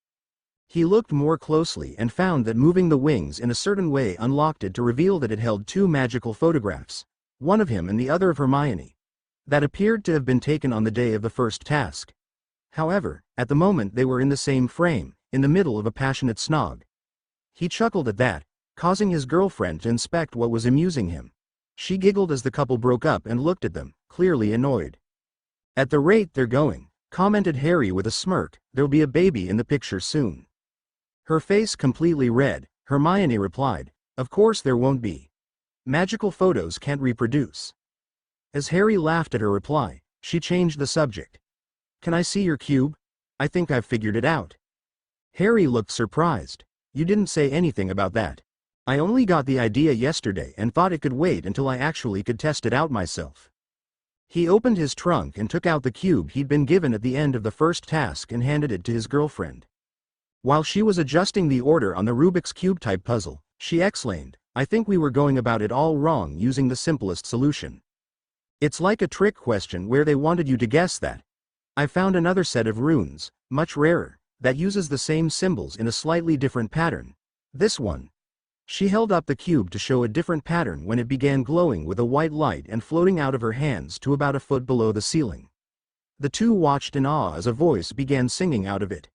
He looked more closely and found that moving the wings in a certain way unlocked it to reveal that it held two magical photographs, one of him and the other of Hermione, that appeared to have been taken on the day of the first task. However, at the moment they were in the same frame, in the middle of a passionate snog. He chuckled at that, causing his girlfriend to inspect what was amusing him. She giggled as the couple broke up and looked at them, clearly annoyed. At the rate they're going, commented Harry with a smirk, there'll be a baby in the picture soon. Her face completely red, Hermione replied, of course there won't be. Magical photos can't reproduce. As Harry laughed at her reply, she changed the subject. Can I see your cube? I think I've figured it out. Harry looked surprised. You didn't say anything about that. I only got the idea yesterday and thought it could wait until I actually could test it out myself. He opened his trunk and took out the cube he'd been given at the end of the first task and handed it to his girlfriend. While she was adjusting the order on the Rubik's Cube type puzzle, she exclaimed, I think we were going about it all wrong using the simplest solution. It's like a trick question where they wanted you to guess that. I found another set of runes, much rarer, that uses the same symbols in a slightly different pattern. This one. She held up the cube to show a different pattern when it began glowing with a white light and floating out of her hands to about a foot below the ceiling. The two watched in awe as a voice began singing out of it.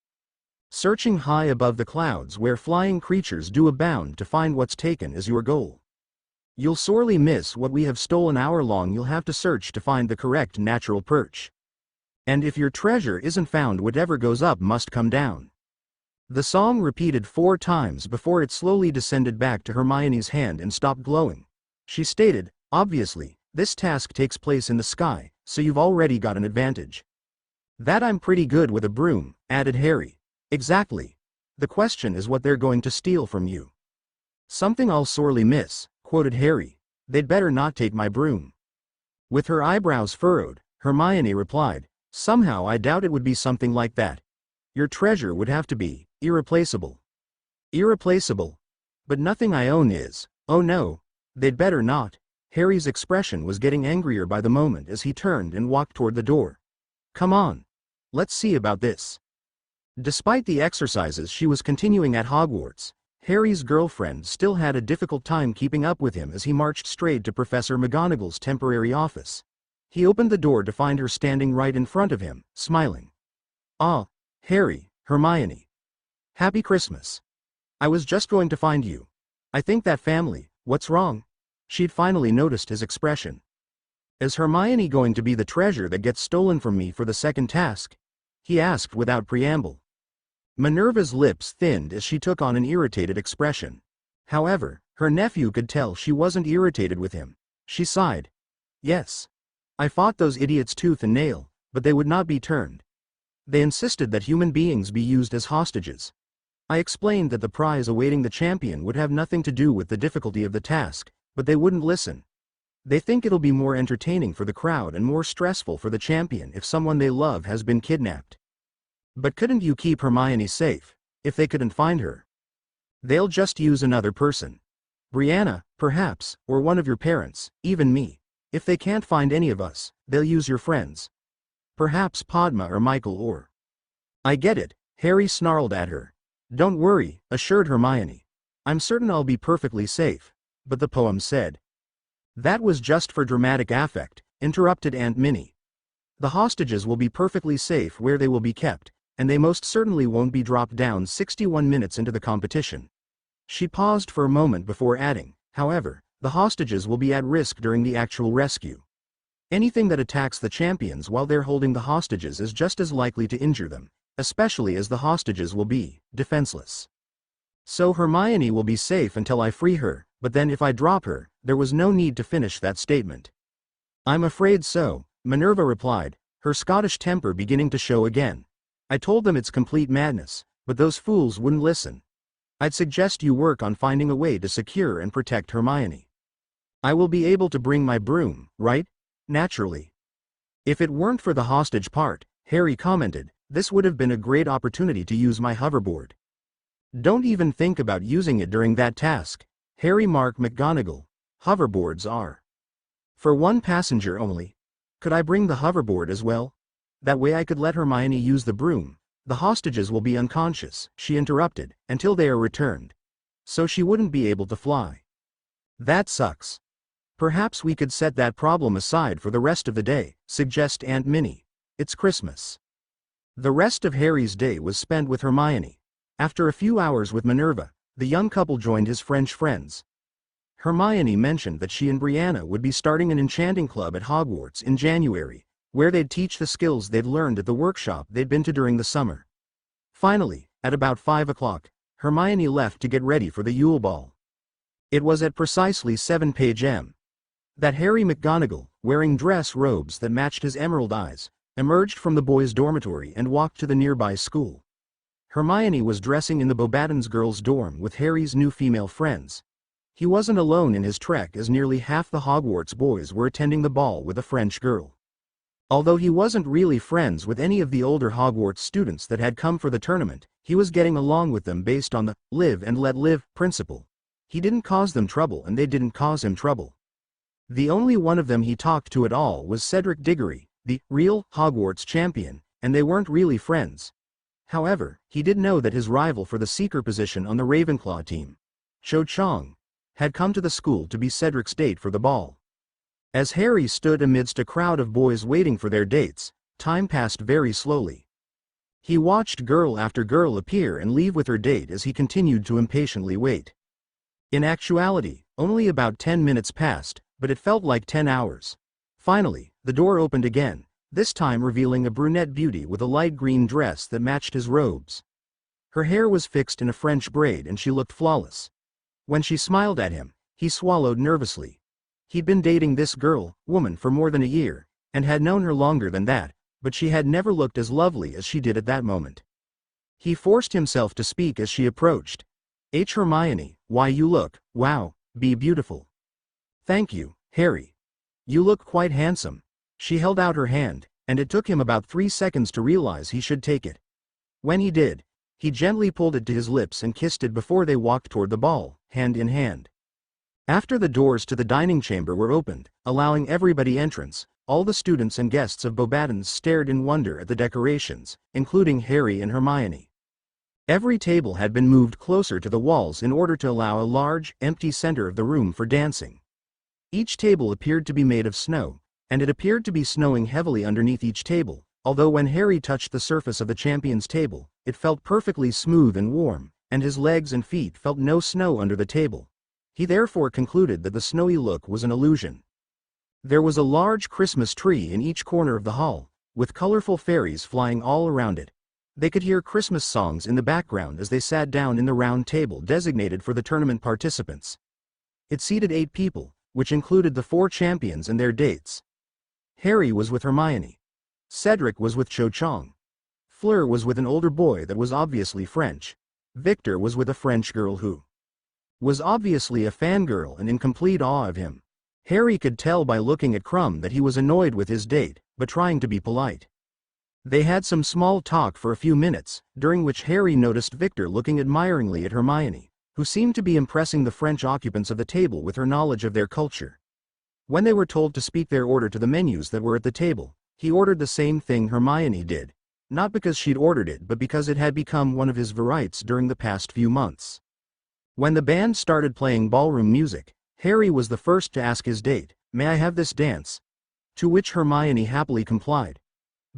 Searching high above the clouds where flying creatures do abound to find what's taken is your goal. You'll sorely miss what we have stolen hour long. You'll have to search to find the correct natural perch. And if your treasure isn't found, whatever goes up must come down. The song repeated 4 times before it slowly descended back to Hermione's hand and stopped glowing. She stated, obviously, this task takes place in the sky, so you've already got an advantage. That I'm pretty good with a broom, added Harry. Exactly. The question is what they're going to steal from you. Something I'll sorely miss, quoted Harry. They'd better not take my broom. With her eyebrows furrowed, Hermione replied, somehow I doubt it would be something like that. Your treasure would have to be irreplaceable. Irreplaceable? But nothing I own is. Oh no. They'd better not. Harry's expression was getting angrier by the moment as he turned and walked toward the door. Come on. Let's see about this. Despite the exercises she was continuing at Hogwarts, Harry's girlfriend still had a difficult time keeping up with him as he marched straight to Professor McGonagall's temporary office. He opened the door to find her standing right in front of him, smiling. Ah, Harry, Hermione. Happy Christmas. I was just going to find you. I think that family, what's wrong? She'd finally noticed his expression. Is Hermione going to be the treasure that gets stolen from me for the second task? He asked without preamble. Minerva's lips thinned as she took on an irritated expression. However, her nephew could tell she wasn't irritated with him. She sighed. Yes. I fought those idiots tooth and nail, but they would not be turned. They insisted that human beings be used as hostages. I explained that the prize awaiting the champion would have nothing to do with the difficulty of the task, but they wouldn't listen. They think it'll be more entertaining for the crowd and more stressful for the champion if someone they love has been kidnapped. But couldn't you keep Hermione safe, if they couldn't find her? They'll just use another person. Brianna, perhaps, or one of your parents, even me. If they can't find any of us, they'll use your friends. Perhaps Padma or Michael or... I get it, Harry snarled at her. Don't worry, assured Hermione. I'm certain I'll be perfectly safe, but the poem said. That was just for dramatic affect, interrupted Aunt Minnie. The hostages will be perfectly safe where they will be kept, and they most certainly won't be dropped down 61 minutes into the competition. She paused for a moment before adding, however, the hostages will be at risk during the actual rescue. Anything that attacks the champions while they're holding the hostages is just as likely to injure them, especially as the hostages will be defenseless. So Hermione will be safe until I free her, but then if I drop her, there was no need to finish that statement. I'm afraid so, Minerva replied, her Scottish temper beginning to show again. I told them it's complete madness, but those fools wouldn't listen. I'd suggest you work on finding a way to secure and protect Hermione. I will be able to bring my broom, right? Naturally. If it weren't for the hostage part, Harry commented, this would have been a great opportunity to use my hoverboard. Don't even think about using it during that task, Harry marked McGonagall. Hoverboards are for one passenger only. Could I bring the hoverboard as well? That way I could let Hermione use the broom. The hostages will be unconscious, she interrupted, until they are returned. So she wouldn't be able to fly. That sucks. Perhaps we could set that problem aside for the rest of the day, suggested Aunt Minnie. It's Christmas. The rest of Harry's day was spent with Hermione. After a few hours with Minerva, the young couple joined his French friends. Hermione mentioned that she and Brianna would be starting an enchanting club at Hogwarts in January, where they'd teach the skills they'd learned at the workshop they'd been to during the summer. Finally, at about 5 o'clock, Hermione left to get ready for the Yule Ball. It was at precisely 7 p.m. that Harry McGonagall, wearing dress robes that matched his emerald eyes, emerged from the boys' dormitory and walked to the nearby school. Hermione was dressing in the Beauxbatons girls' dorm with Harry's new female friends. He wasn't alone in his trek as nearly half the Hogwarts boys were attending the ball with a French girl. Although he wasn't really friends with any of the older Hogwarts students that had come for the tournament, he was getting along with them based on the live and let live principle. He didn't cause them trouble and they didn't cause him trouble. The only one of them he talked to at all was Cedric Diggory, the real Hogwarts champion, and they weren't really friends. However, he did know that his rival for the seeker position on the Ravenclaw team, Cho Chang, had come to the school to be Cedric's date for the ball. As Harry stood amidst a crowd of boys waiting for their dates, time passed very slowly. He watched girl after girl appear and leave with her date as he continued to impatiently wait. In actuality, only about 10 minutes passed, but it felt like 10 hours. Finally, the door opened again, this time revealing a brunette beauty with a light green dress that matched his robes. Her hair was fixed in a French braid and she looked flawless. When she smiled at him, he swallowed nervously. He'd been dating this woman for more than a year, and had known her longer than that, but she had never looked as lovely as she did at that moment. He forced himself to speak as she approached. Hermione, why you look, wow, be beautiful. Thank you, Harry. You look quite handsome. She held out her hand, and it took him about 3 seconds to realize he should take it. When he did, he gently pulled it to his lips and kissed it before they walked toward the ball, hand in hand. After the doors to the dining chamber were opened, allowing everybody entrance, all the students and guests of Beauxbatons stared in wonder at the decorations, including Harry and Hermione. Every table had been moved closer to the walls in order to allow a large, empty center of the room for dancing. Each table appeared to be made of snow, and it appeared to be snowing heavily underneath each table, although when Harry touched the surface of the champion's table, it felt perfectly smooth and warm, and his legs and feet felt no snow under the table. He therefore concluded that the snowy look was an illusion. There was a large Christmas tree in each corner of the hall, with colorful fairies flying all around it. They could hear Christmas songs in the background as they sat down in the round table designated for the tournament participants. It seated 8 people, which included the 4 champions and their dates. Harry was with Hermione. Cedric was with Cho Chang. Fleur was with an older boy that was obviously French. Victor was with a French girl who was obviously a fangirl and in complete awe of him. Harry could tell by looking at Crumb that he was annoyed with his date, but trying to be polite. They had some small talk for a few minutes, during which Harry noticed Victor looking admiringly at Hermione, who seemed to be impressing the French occupants of the table with her knowledge of their culture. When they were told to speak their order to the menus that were at the table, he ordered the same thing Hermione did, not because she'd ordered it but because it had become one of his rites during the past few months. When the band started playing ballroom music, Harry was the first to ask his date, "May I have this dance?" To which Hermione happily complied.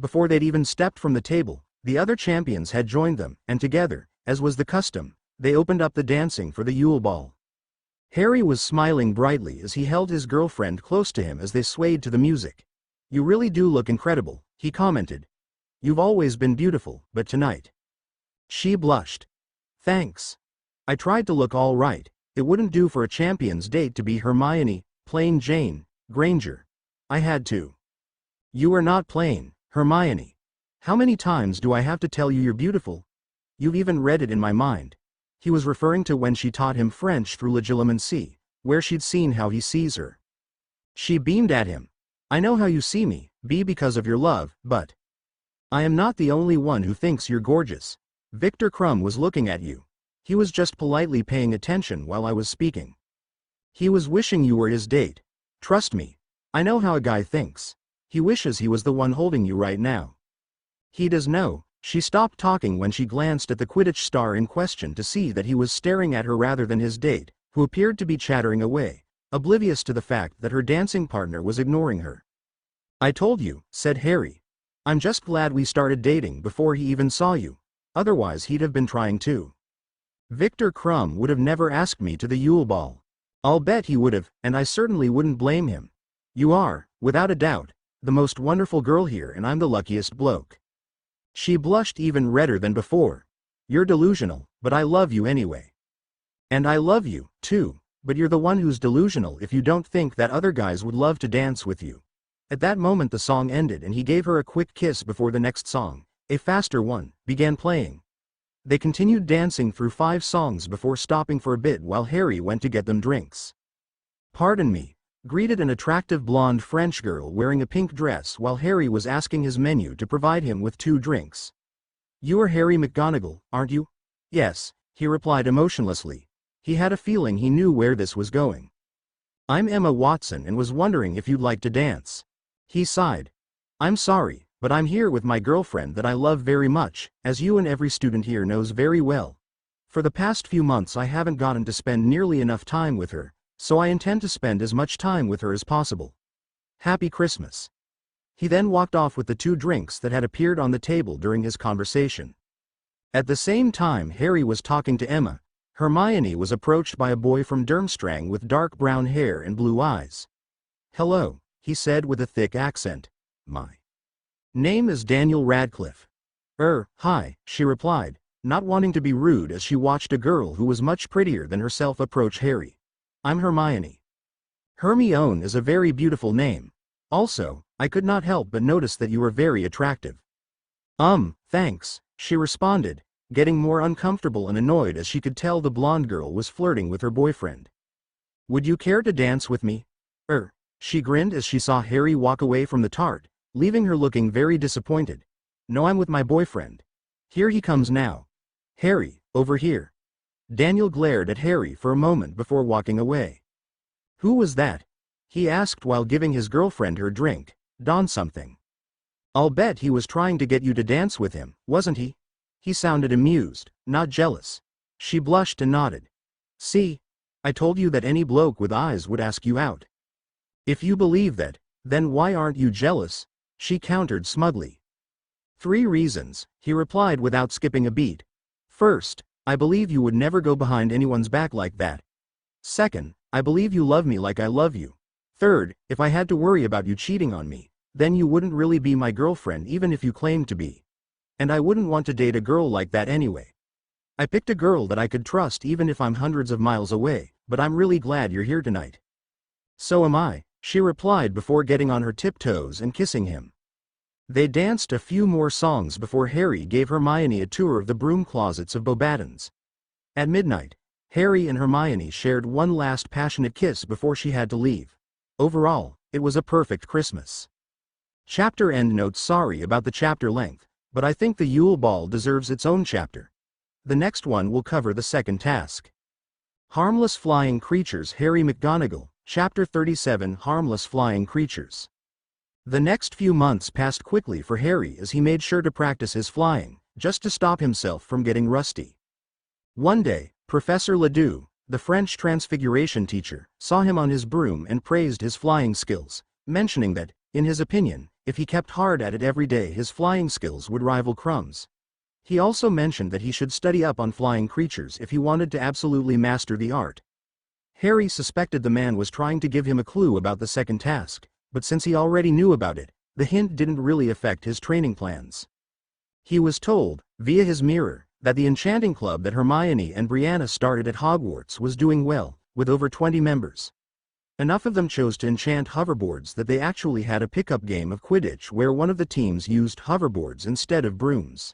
Before they'd even stepped from the table, the other champions had joined them, and together, as was the custom, they opened up the dancing for the Yule Ball. Harry was smiling brightly as he held his girlfriend close to him as they swayed to the music. "You really do look incredible," he commented. "You've always been beautiful, but tonight." She blushed. "Thanks. I tried to look all right. It wouldn't do for a champion's date to be Hermione, plain Jane, Granger. I had to." "You are not plain, Hermione. How many times do I have to tell you you're beautiful? You've even read it in my mind." He was referring to when she taught him French through Legilimency, where she'd seen how he sees her. She beamed at him. "I know how you see me, because of your love, but I am not the only one who thinks you're gorgeous." Victor Crumb was looking at you. He was just politely paying attention while I was speaking. He was wishing you were his date. Trust me. I know how a guy thinks. He wishes he was the one holding you right now. He does know. She stopped talking when she glanced at the Quidditch star in question to see that he was staring at her rather than his date, who appeared to be chattering away, oblivious to the fact that her dancing partner was ignoring her. "I told you," said Harry. "I'm just glad we started dating before he even saw you. Otherwise he'd have been trying too. Victor Crumb would have never asked me to the Yule Ball. I'll bet he would have, and I certainly wouldn't blame him. You are, without a doubt, the most wonderful girl here and I'm the luckiest bloke." She blushed even redder than before. "You're delusional, but I love you anyway." "And I love you, too, but you're the one who's delusional if you don't think that other guys would love to dance with you." At that moment the song ended and he gave her a quick kiss before the next song, a faster one, began playing. They continued dancing through 5 songs before stopping for a bit while Harry went to get them drinks. "Pardon me," greeted an attractive blonde French girl wearing a pink dress while Harry was asking his menu to provide him with 2 drinks. "You are Harry McGonagall, aren't you?" "Yes," he replied emotionlessly. He had a feeling he knew where this was going. "I'm Emma Watson and was wondering if you'd like to dance." He sighed. "I'm sorry, but I'm here with my girlfriend that I love very much, as you and every student here knows very well. For the past few months I haven't gotten to spend nearly enough time with her, so I intend to spend as much time with her as possible. Happy Christmas." He then walked off with the 2 drinks that had appeared on the table during his conversation. At the same time Harry was talking to Emma, Hermione was approached by a boy from Durmstrang with dark brown hair and blue eyes. "Hello," he said with a thick accent. "My name is Daniel Radcliffe." Hi," she replied, not wanting to be rude as she watched a girl who was much prettier than herself approach Harry. "I'm Hermione." "Hermione is a very beautiful name. Also, I could not help but notice that you are very attractive." Thanks," she responded, getting more uncomfortable and annoyed as she could tell the blonde girl was flirting with her boyfriend. "Would you care to dance with me?" She grinned as she saw Harry walk away from the tart, leaving her looking very disappointed. "No, I'm with my boyfriend. Here he comes now. Harry, over here." Daniel glared at Harry for a moment before walking away. "Who was that?" he asked while giving his girlfriend her drink. "Don something. I'll bet he was trying to get you to dance with him, wasn't he?" He sounded amused, not jealous. She blushed and nodded. "See? I told you that any bloke with eyes would ask you out." "If you believe that, then why aren't you jealous?" she countered smugly. 3 reasons, he replied without skipping a beat. First, I believe you would never go behind anyone's back like that. Second, I believe you love me like I love you. Third, if I had to worry about you cheating on me, then you wouldn't really be my girlfriend even if you claimed to be. And I wouldn't want to date a girl like that anyway. I picked a girl that I could trust even if I'm hundreds of miles away, but I'm really glad you're here tonight. So am I, she replied before getting on her tiptoes and kissing him. They danced a few more songs before Harry gave Hermione a tour of the broom closets of Abondened. At midnight, Harry and Hermione shared one last passionate kiss before she had to leave. Overall, it was a perfect Christmas. Chapter end note. Sorry about the chapter length, but I think the Yule Ball deserves its own chapter. The next one will cover the second task. Harmless Flying Creatures. Harry McGonagall, Chapter 37. Harmless Flying Creatures. The next few months passed quickly for Harry as he made sure to practice his flying, just to stop himself from getting rusty. One day, Professor Ledoux, the French transfiguration teacher, saw him on his broom and praised his flying skills, mentioning that, in his opinion, if he kept hard at it every day his flying skills would rival Crumb's. He also mentioned that he should study up on flying creatures if he wanted to absolutely master the art. Harry suspected the man was trying to give him a clue about the second task, but since he already knew about it, the hint didn't really affect his training plans. He was told, via his mirror, that the enchanting club that Hermione and Brianna started at Hogwarts was doing well, with over 20 members. Enough of them chose to enchant hoverboards that they actually had a pickup game of Quidditch where one of the teams used hoverboards instead of brooms.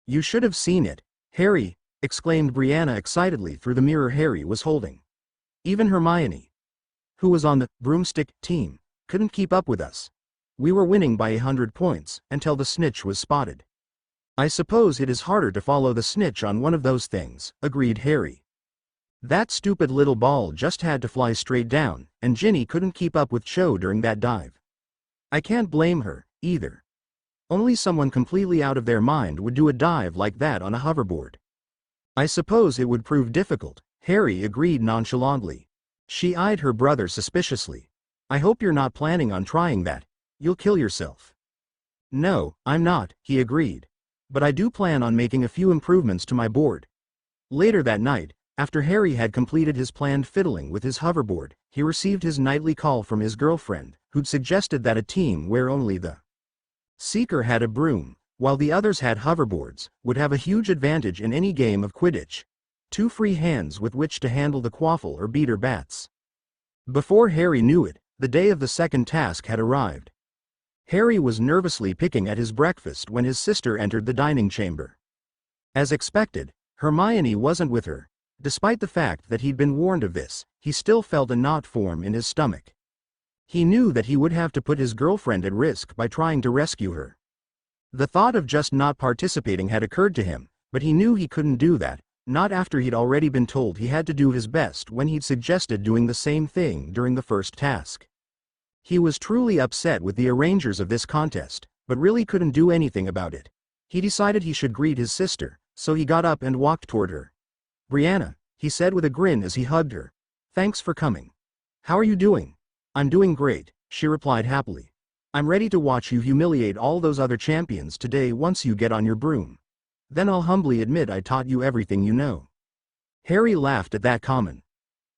You should have seen it, Harry, exclaimed Brianna excitedly through the mirror Harry was holding. Even Hermione, who was on the broomstick team, couldn't keep up with us. We were winning by 100 points, until the snitch was spotted. I suppose it is harder to follow the snitch on one of those things, agreed Harry. That stupid little ball just had to fly straight down, and Ginny couldn't keep up with Cho during that dive. I can't blame her, either. Only someone completely out of their mind would do a dive like that on a hoverboard. I suppose it would prove difficult, Harry agreed nonchalantly. She eyed her brother suspiciously. I hope you're not planning on trying that. You'll kill yourself. No, I'm not, he agreed. But I do plan on making a few improvements to my board. Later that night, after Harry had completed his planned fiddling with his hoverboard, he received his nightly call from his girlfriend, who'd suggested that a team where only the seeker had a broom, while the others had hoverboards, would have a huge advantage in any game of Quidditch. 2 free hands with which to handle the quaffle or beater bats. Before Harry knew it, the day of the second task had arrived. Harry was nervously picking at his breakfast when his sister entered the dining chamber. As expected, Hermione wasn't with her. Despite the fact that he'd been warned of this, he still felt a knot form in his stomach. He knew that he would have to put his girlfriend at risk by trying to rescue her. The thought of just not participating had occurred to him, but he knew he couldn't do that, not after he'd already been told he had to do his best when he'd suggested doing the same thing during the first task. He was truly upset with the arrangers of this contest, but really couldn't do anything about it. He decided he should greet his sister, so he got up and walked toward her. Brianna, he said with a grin as he hugged her. Thanks for coming. How are you doing? I'm doing great, she replied happily. I'm ready to watch you humiliate all those other champions today once you get on your broom. Then I'll humbly admit I taught you everything you know. Harry laughed at that comment.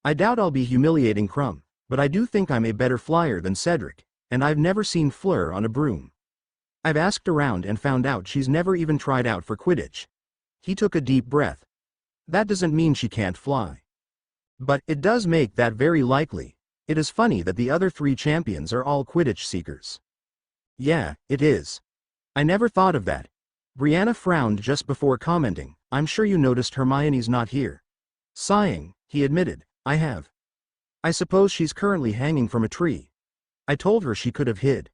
I doubt I'll be humiliating Crumb, but I do think I'm a better flyer than Cedric, and I've never seen Fleur on a broom. I've asked around and found out she's never even tried out for Quidditch. He took a deep breath. That doesn't mean she can't fly. But it does make that very likely. It is funny that the other 3 champions are all Quidditch seekers. Yeah, it is. I never thought of that. Brianna frowned just before commenting, I'm sure you noticed Hermione's not here. Sighing, he admitted, I have. I suppose she's currently hanging from a tree. I told her she could have hid.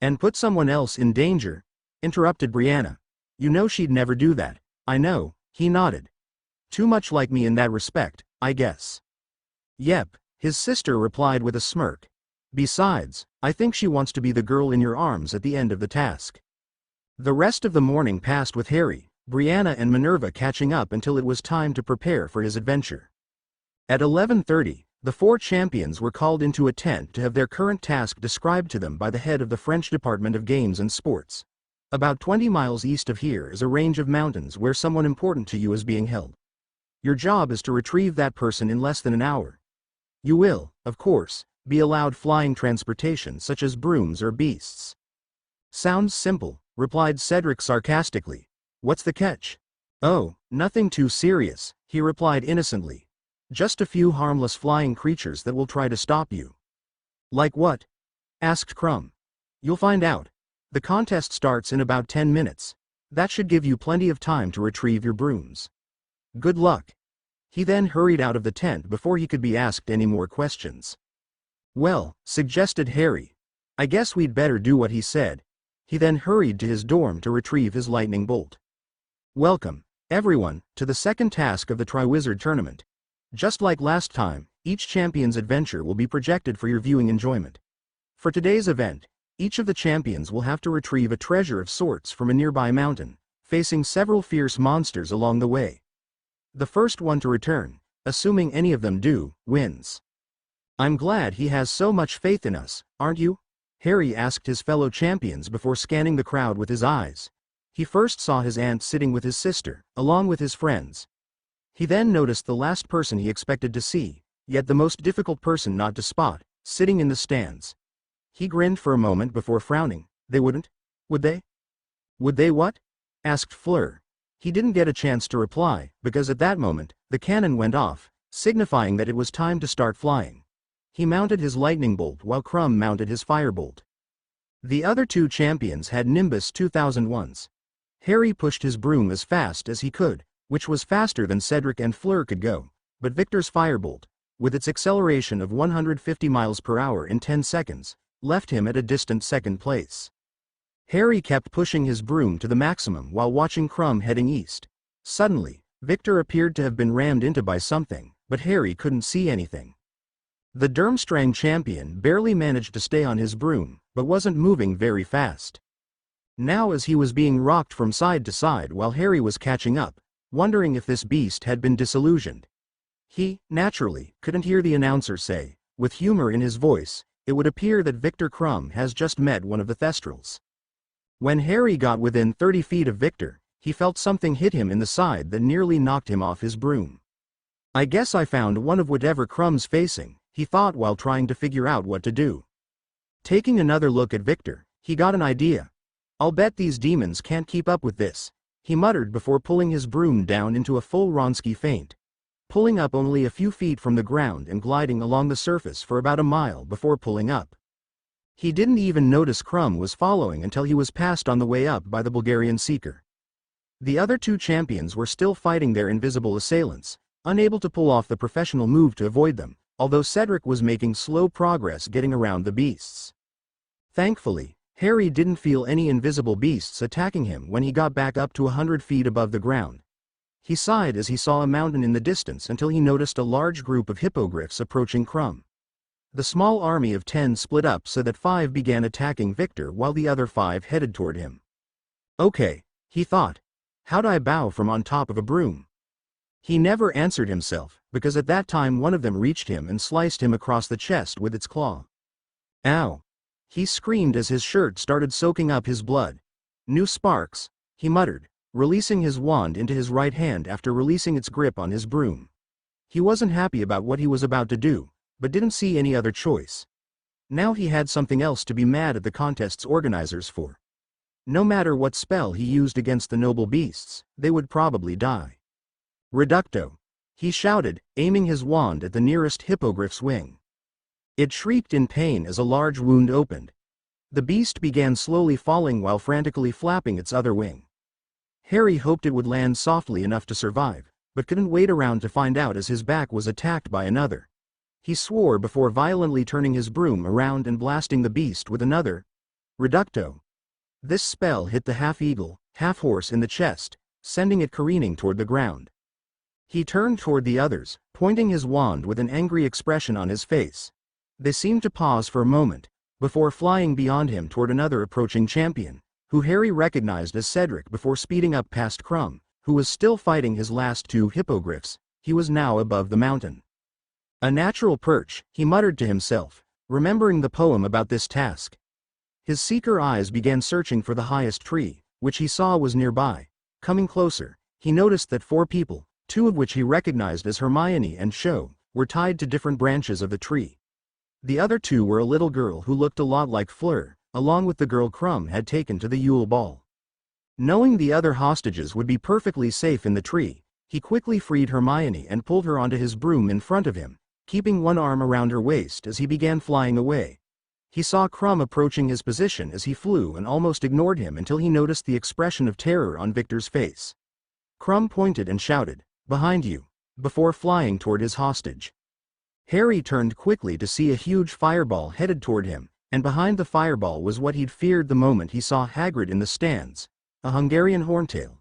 And put someone else in danger, interrupted Brianna. You know she'd never do that. I know, he nodded. Too much like me in that respect, I guess. Yep, his sister replied with a smirk. Besides, I think she wants to be the girl in your arms at the end of the task. The rest of the morning passed with Harry, Brianna and Minerva catching up until it was time to prepare for his adventure. At 11:30, the 4 champions were called into a tent to have their current task described to them by the head of the French Department of Games and Sports. About 20 miles east of here is a range of mountains where someone important to you is being held. Your job is to retrieve that person in less than an hour. You will, of course, be allowed flying transportation such as brooms or beasts. Sounds simple, replied Cedric sarcastically. What's the catch? Oh, nothing too serious, he replied innocently. Just a few harmless flying creatures that will try to stop you. Like what? Asked Crumb. You'll find out. The contest starts in about 10 minutes. That should give you plenty of time to retrieve your brooms. Good luck. He then hurried out of the tent before he could be asked any more questions. Well, suggested Harry. I guess we'd better do what he said. He then hurried to his dorm to retrieve his lightning bolt. Welcome, everyone, to the second task of the Triwizard tournament. Just like last time, each champion's adventure will be projected for your viewing enjoyment. For today's event, each of the champions will have to retrieve a treasure of sorts from a nearby mountain, facing several fierce monsters along the way. The first one to return, assuming any of them do, wins. I'm glad he has so much faith in us, aren't you? Harry asked his fellow champions before scanning the crowd with his eyes. He first saw his aunt sitting with his sister, along with his friends. He then noticed the last person he expected to see, yet the most difficult person not to spot, sitting in the stands. He grinned for a moment before frowning. They wouldn't? Would they? Would they what? Asked Flur. He didn't get a chance to reply, because at that moment, the cannon went off, signifying that it was time to start flying. He mounted his lightning bolt while Crumb mounted his firebolt. The other two champions had Nimbus 2001s. Harry pushed his broom as fast as he could, which was faster than Cedric and Fleur could go, but Victor's firebolt, with its acceleration of 150 miles per hour in 10 seconds, left him at a distant second place. Harry kept pushing his broom to the maximum while watching Crumb heading east. Suddenly, Victor appeared to have been rammed into by something, but Harry couldn't see anything. The Durmstrang champion barely managed to stay on his broom, but wasn't moving very fast. Now as he was being rocked from side to side while Harry was catching up, wondering if this beast had been disillusioned. He, naturally, couldn't hear the announcer say, with humor in his voice, it would appear that Victor Crumb has just met one of the Thestrals. When Harry got within 30 feet of Victor, he felt something hit him in the side that nearly knocked him off his broom. I guess I found one of whatever Crumb's facing, he thought while trying to figure out what to do. Taking another look at Victor, he got an idea. I'll bet these demons can't keep up with this, he muttered before pulling his broom down into a full Wronski feint. Pulling up only a few feet from the ground and gliding along the surface for about a mile before pulling up. He didn't even notice Crumb was following until he was passed on the way up by the Bulgarian Seeker. The other two champions were still fighting their invisible assailants, unable to pull off the professional move to avoid them, although Cedric was making slow progress getting around the beasts. Thankfully, Harry didn't feel any invisible beasts attacking him when he got back up to 100 feet above the ground. He sighed as he saw a mountain in the distance until he noticed a large group of hippogriffs approaching Crumb. The small army of 10 split up so that 5 began attacking Victor while the other 5 headed toward him. Okay, he thought. How'd I bow from on top of a broom? He never answered himself, because at that time one of them reached him and sliced him across the chest with its claw. Ow! He screamed as his shirt started soaking up his blood. New sparks, he muttered, releasing his wand into his right hand after releasing its grip on his broom. He wasn't happy about what he was about to do, but didn't see any other choice. Now he had something else to be mad at the contest's organizers for. No matter what spell he used against the noble beasts, they would probably die. Reducto! He shouted, aiming his wand at the nearest hippogriff's wing. It shrieked in pain as a large wound opened. The beast began slowly falling while frantically flapping its other wing. Harry hoped it would land softly enough to survive, but couldn't wait around to find out as his back was attacked by another. He swore before violently turning his broom around and blasting the beast with another. Reducto! This spell hit the half-eagle, half-horse in the chest, sending it careening toward the ground. He turned toward the others, pointing his wand with an angry expression on his face. They seemed to pause for a moment, before flying beyond him toward another approaching champion, who Harry recognized as Cedric before speeding up past Crumb, who was still fighting his last 2 hippogriffs. He was now above the mountain. A natural perch, he muttered to himself, remembering the poem about this task. His seeker eyes began searching for the highest tree, which he saw was nearby. Coming closer, he noticed that 4 people, 2 of which he recognized as Hermione and Cho, were tied to different branches of the tree. The other 2 were a little girl who looked a lot like Fleur, along with the girl Crumb had taken to the Yule Ball. Knowing the other hostages would be perfectly safe in the tree, he quickly freed Hermione and pulled her onto his broom in front of him, keeping one arm around her waist as he began flying away. He saw Crumb approaching his position as he flew and almost ignored him until he noticed the expression of terror on Victor's face. Crumb pointed and shouted, "Behind you," before flying toward his hostage. Harry turned quickly to see a huge fireball headed toward him, and behind the fireball was what he'd feared the moment he saw Hagrid in the stands, a Hungarian horntail.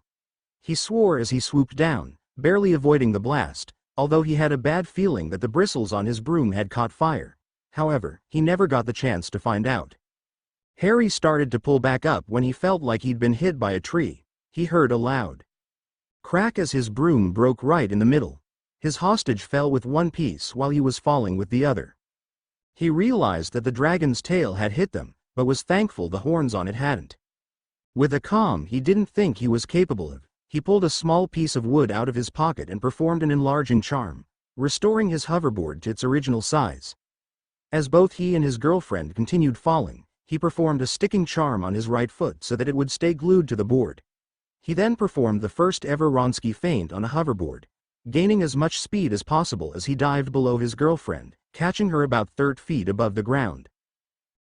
He swore as he swooped down, barely avoiding the blast, although he had a bad feeling that the bristles on his broom had caught fire. However, he never got the chance to find out. Harry started to pull back up when he felt like he'd been hit by a tree. He heard a loud crack as his broom broke right in the middle. His hostage fell with one piece while he was falling with the other. He realized that the dragon's tail had hit them, but was thankful the horns on it hadn't. With a calm he didn't think he was capable of, he pulled a small piece of wood out of his pocket and performed an enlarging charm, restoring his hoverboard to its original size. As both he and his girlfriend continued falling, he performed a sticking charm on his right foot so that it would stay glued to the board. He then performed the first ever Wronski feint on a hoverboard, gaining as much speed as possible as he dived below his girlfriend, catching her about 30 feet above the ground.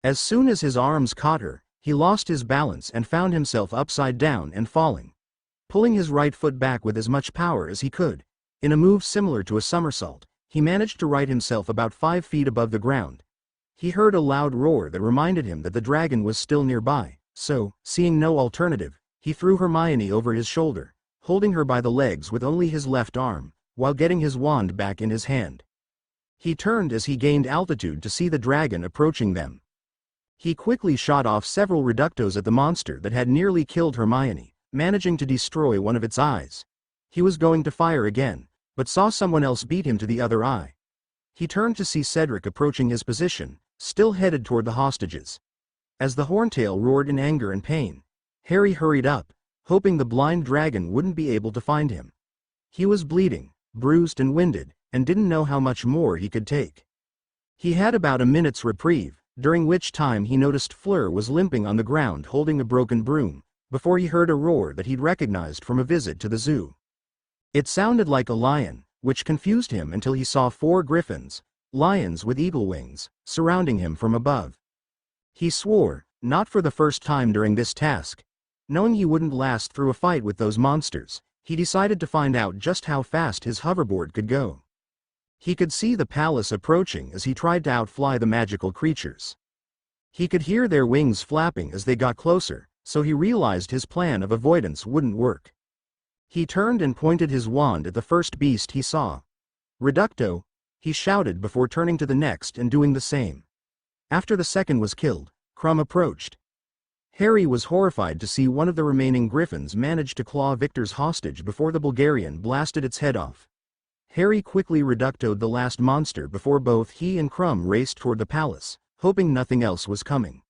As soon as his arms caught her, he lost his balance and found himself upside down and falling. Pulling his right foot back with as much power as he could, in a move similar to a somersault, he managed to right himself about 5 feet above the ground. He heard a loud roar that reminded him that the dragon was still nearby, so, seeing no alternative, he threw Hermione over his shoulder, holding her by the legs with only his left arm, while getting his wand back in his hand. He turned as he gained altitude to see the dragon approaching them. He quickly shot off several reductos at the monster that had nearly killed Hermione, managing to destroy one of its eyes. He was going to fire again, but saw someone else beat him to the other eye. He turned to see Cedric approaching his position, still headed toward the hostages. As the horntail roared in anger and pain, Harry hurried up, hoping the blind dragon wouldn't be able to find him. He was bleeding, bruised and winded, and didn't know how much more he could take. He had about a minute's reprieve, during which time he noticed Fleur was limping on the ground holding a broken broom, before he heard a roar that he'd recognized from a visit to the zoo. It sounded like a lion, which confused him until he saw 4 griffins, lions with eagle wings, surrounding him from above. He swore, not for the first time during this task. Knowing he wouldn't last through a fight with those monsters, he decided to find out just how fast his hoverboard could go. He could see the palace approaching as he tried to outfly the magical creatures. He could hear their wings flapping as they got closer, so he realized his plan of avoidance wouldn't work. He turned and pointed his wand at the first beast he saw. "Reducto," he shouted before turning to the next and doing the same. After the second was killed, Crumb approached. Harry was horrified to see one of the remaining griffins manage to claw Victor's hostage before the Bulgarian blasted its head off. Harry quickly reductoed the last monster before both he and Crumb raced toward the palace, hoping nothing else was coming.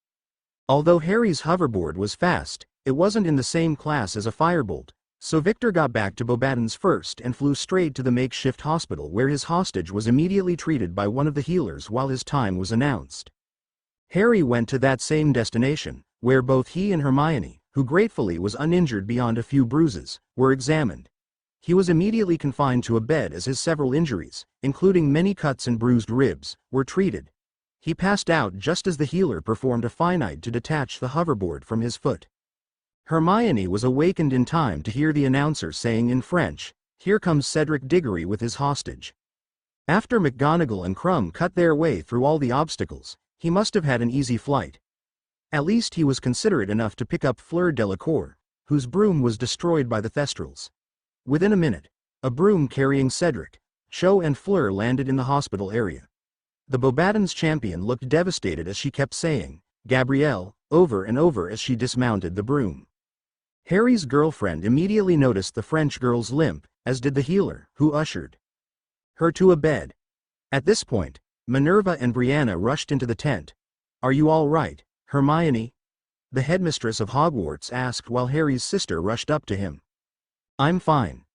Although Harry's hoverboard was fast, it wasn't in the same class as a firebolt, so Victor got back to Bobadden's first and flew straight to the makeshift hospital where his hostage was immediately treated by one of the healers while his time was announced. Harry went to that same destination, where both he and Hermione, who gratefully was uninjured beyond a few bruises, were examined. He was immediately confined to a bed as his several injuries, including many cuts and bruised ribs, were treated. He passed out just as the healer performed a finite to detach the hoverboard from his foot. Hermione was awakened in time to hear the announcer saying in French, "Here comes Cedric Diggory with his hostage." After McGonagall and Crumb cut their way through all the obstacles, he must have had an easy flight. At least he was considerate enough to pick up Fleur Delacour, whose broom was destroyed by the Thestrals. Within a minute, a broom carrying Cedric, Cho and Fleur landed in the hospital area. The Bobadden's champion looked devastated as she kept saying, "Gabrielle," over and over as she dismounted the broom. Harry's girlfriend immediately noticed the French girl's limp, as did the healer, who ushered her to a bed. At this point, Minerva and Brianna rushed into the tent. "Are you all right, Hermione?" the headmistress of Hogwarts asked while Harry's sister rushed up to him. "I'm fine."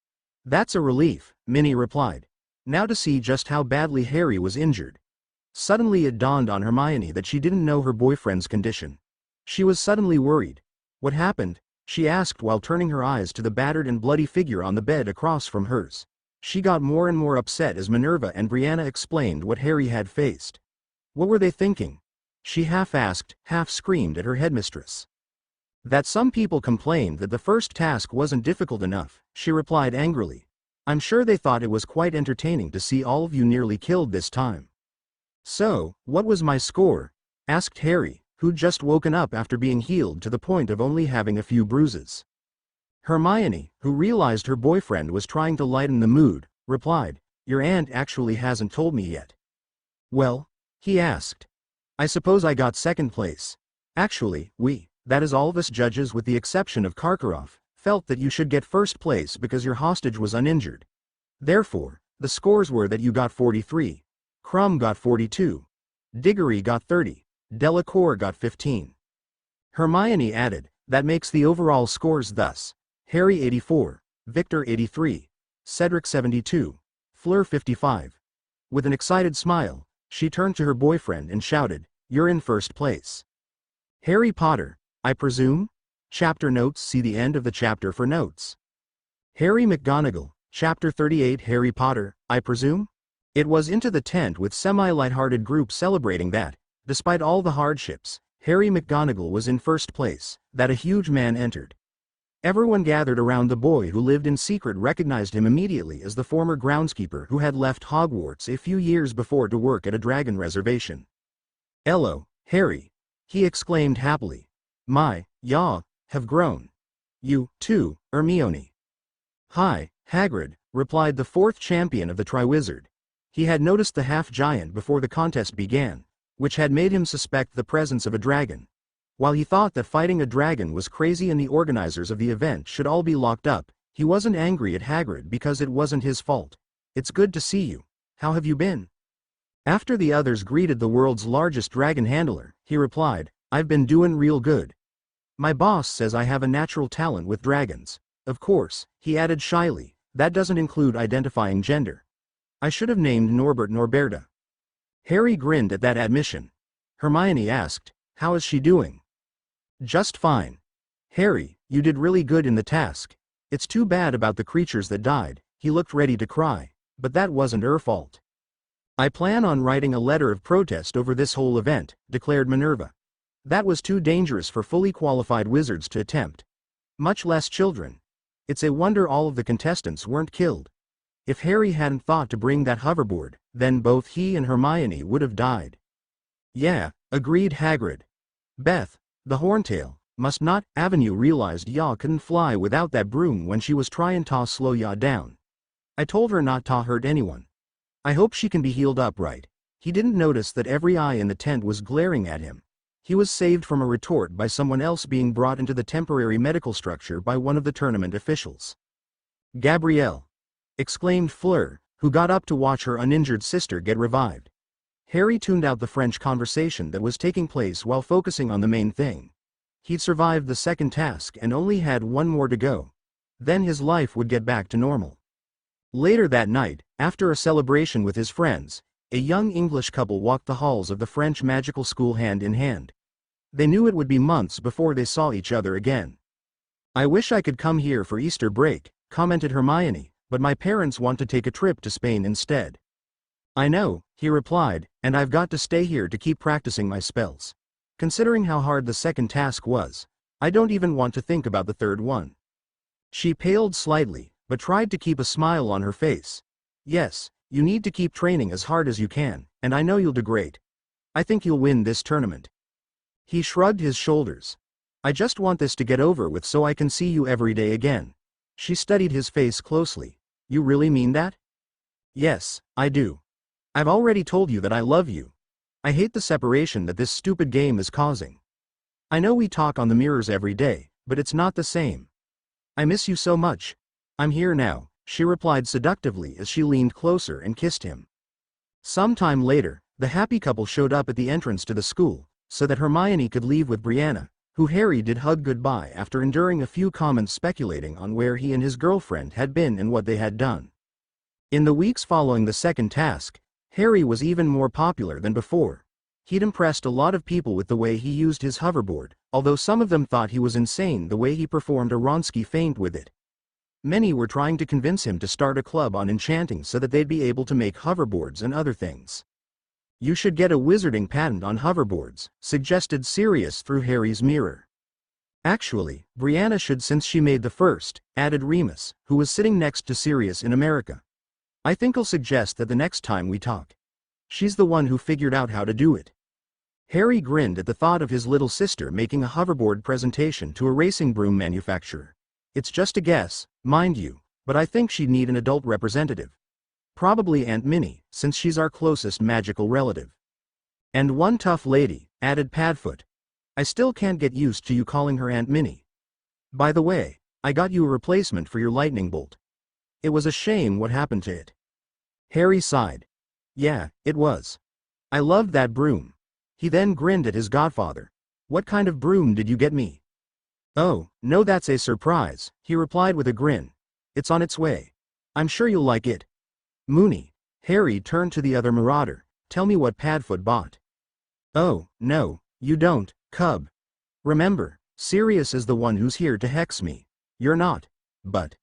"That's a relief," Minnie replied. Now to see just how badly Harry was injured. Suddenly it dawned on Hermione that she didn't know her boyfriend's condition. She was suddenly worried. "What happened?" she asked while turning her eyes to the battered and bloody figure on the bed across from hers. She got more and more upset as Minerva and Brianna explained what Harry had faced. What were they thinking? She half-asked, half-screamed at her headmistress. "That some people complained that the first task wasn't difficult enough," she replied angrily. "I'm sure they thought it was quite entertaining to see all of you nearly killed this time." "So, what was my score?" asked Harry, who'd just woken up after being healed to the point of only having a few bruises. Hermione, who realized her boyfriend was trying to lighten the mood, replied, "Your aunt actually hasn't told me yet." "Well?" he asked. "I suppose I got second place. Actually, that is all of us judges with the exception of Karkaroff, felt that you should get first place because your hostage was uninjured. Therefore, the scores were that you got 43. Crumb got 42. Diggory got 30. Delacour got 15. Hermione added, "That makes the overall scores thus: Harry 84, Victor 83, Cedric 72, Fleur 55. With an excited smile, she turned to her boyfriend and shouted, "You're in first place." Harry Potter, I presume? Chapter notes. See the end of the chapter for notes. Harry McGonagall, Chapter 38. Harry Potter, I presume? It was into the tent with semi-lighthearted group celebrating that, despite all the hardships, Harry McGonagall was in first place, that a huge man entered. Everyone gathered around the boy who lived in secret recognized him immediately as the former groundskeeper who had left Hogwarts a few years before to work at a dragon reservation. "Hello, Harry," he exclaimed happily. "Ya, have grown. You, too, Hermione." "Hi, Hagrid," replied the fourth champion of the Triwizard. He had noticed the half-giant before the contest began, which had made him suspect the presence of a dragon. While he thought that fighting a dragon was crazy and the organizers of the event should all be locked up, he wasn't angry at Hagrid because it wasn't his fault. "It's good to see you. How have you been?" After the others greeted the world's largest dragon handler, he replied, "I've been doing real good. My boss says I have a natural talent with dragons. Of course," he added shyly, "that doesn't include identifying gender. I should have named Norbert Norberta." Harry grinned at that admission. Hermione asked, "How is she doing?" "Just fine. Harry, you did really good in the task. It's too bad about the creatures that died." He looked ready to cry, "But that wasn't her fault." "I plan on writing a letter of protest over this whole event," declared Minerva. "That was too dangerous for fully qualified wizards to attempt. Much less children. It's a wonder all of the contestants weren't killed. If Harry hadn't thought to bring that hoverboard, then both he and Hermione would have died." "Yeah," agreed Hagrid. "Beth, the horntail, must not." Avenue realized Ya couldn't fly without that broom when she was trying to slow Ya down. "I told her not to hurt anyone. I hope she can be healed up right." He didn't notice that every eye in the tent was glaring at him. He was saved from a retort by someone else being brought into the temporary medical structure by one of the tournament officials. "Gabrielle!" exclaimed Fleur, who got up to watch her uninjured sister get revived. Harry tuned out the French conversation that was taking place while focusing on the main thing. He'd survived the second task and only had one more to go. Then his life would get back to normal. Later that night, after a celebration with his friends, a young English couple walked the halls of the French magical school hand in hand. They knew it would be months before they saw each other again. "I wish I could come here for Easter break," commented Hermione, "but my parents want to take a trip to Spain instead." "I know," he replied, "and I've got to stay here to keep practicing my spells. Considering how hard the second task was, I don't even want to think about the third one." She paled slightly, but tried to keep a smile on her face. "Yes, you need to keep training as hard as you can, and I know you'll do great. I think you'll win this tournament." He shrugged his shoulders. "I just want this to get over with so I can see you every day again." She studied his face closely. "You really mean that?" "Yes, I do. I've already told you that I love you. I hate the separation that this stupid game is causing. I know we talk on the mirrors every day, but it's not the same. I miss you so much. I'm here now," she replied seductively as she leaned closer and kissed him. Sometime later, the happy couple showed up at the entrance to the school, so that Hermione could leave with Brianna, who Harry did hug goodbye after enduring a few comments speculating on where he and his girlfriend had been and what they had done. In the weeks following the second task, Harry was even more popular than before. He'd impressed a lot of people with the way he used his hoverboard, although some of them thought he was insane the way he performed a Wronski feint with it. Many were trying to convince him to start a club on enchanting so that they'd be able to make hoverboards and other things. "You should get a wizarding patent on hoverboards," suggested Sirius through Harry's mirror. "Actually, Brianna should since she made the first," added Remus, who was sitting next to Sirius in America. "I think I'll suggest that the next time we talk. She's the one who figured out how to do it." Harry grinned at the thought of his little sister making a hoverboard presentation to a racing broom manufacturer. "It's just a guess, mind you, but I think she'd need an adult representative. Probably Aunt Minnie, since she's our closest magical relative." "And one tough lady," added Padfoot. "I still can't get used to you calling her Aunt Minnie. By the way, I got you a replacement for your lightning bolt. It was a shame what happened to it." Harry sighed. "Yeah, it was. I loved that broom." He then grinned at his godfather. "What kind of broom did you get me?" "Oh, no, that's a surprise," he replied with a grin. "It's on its way. I'm sure you'll like it." "Moony." Harry turned to the other marauder. "Tell me what Padfoot bought." "Oh, no, you don't, cub. Remember, Sirius is the one who's here to hex me. You're not. But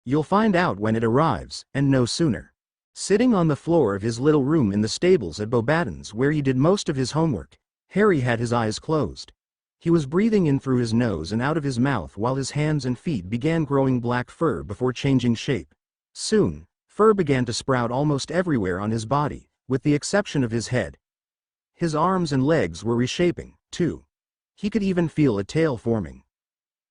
you'll find out when it arrives, and no sooner." Sitting on the floor of his little room in the stables at Beauxbatons where he did most of his homework, Harry had his eyes closed. He was breathing in through his nose and out of his mouth while his hands and feet began growing black fur before changing shape. Soon, fur began to sprout almost everywhere on his body, with the exception of his head. His arms and legs were reshaping, too. He could even feel a tail forming.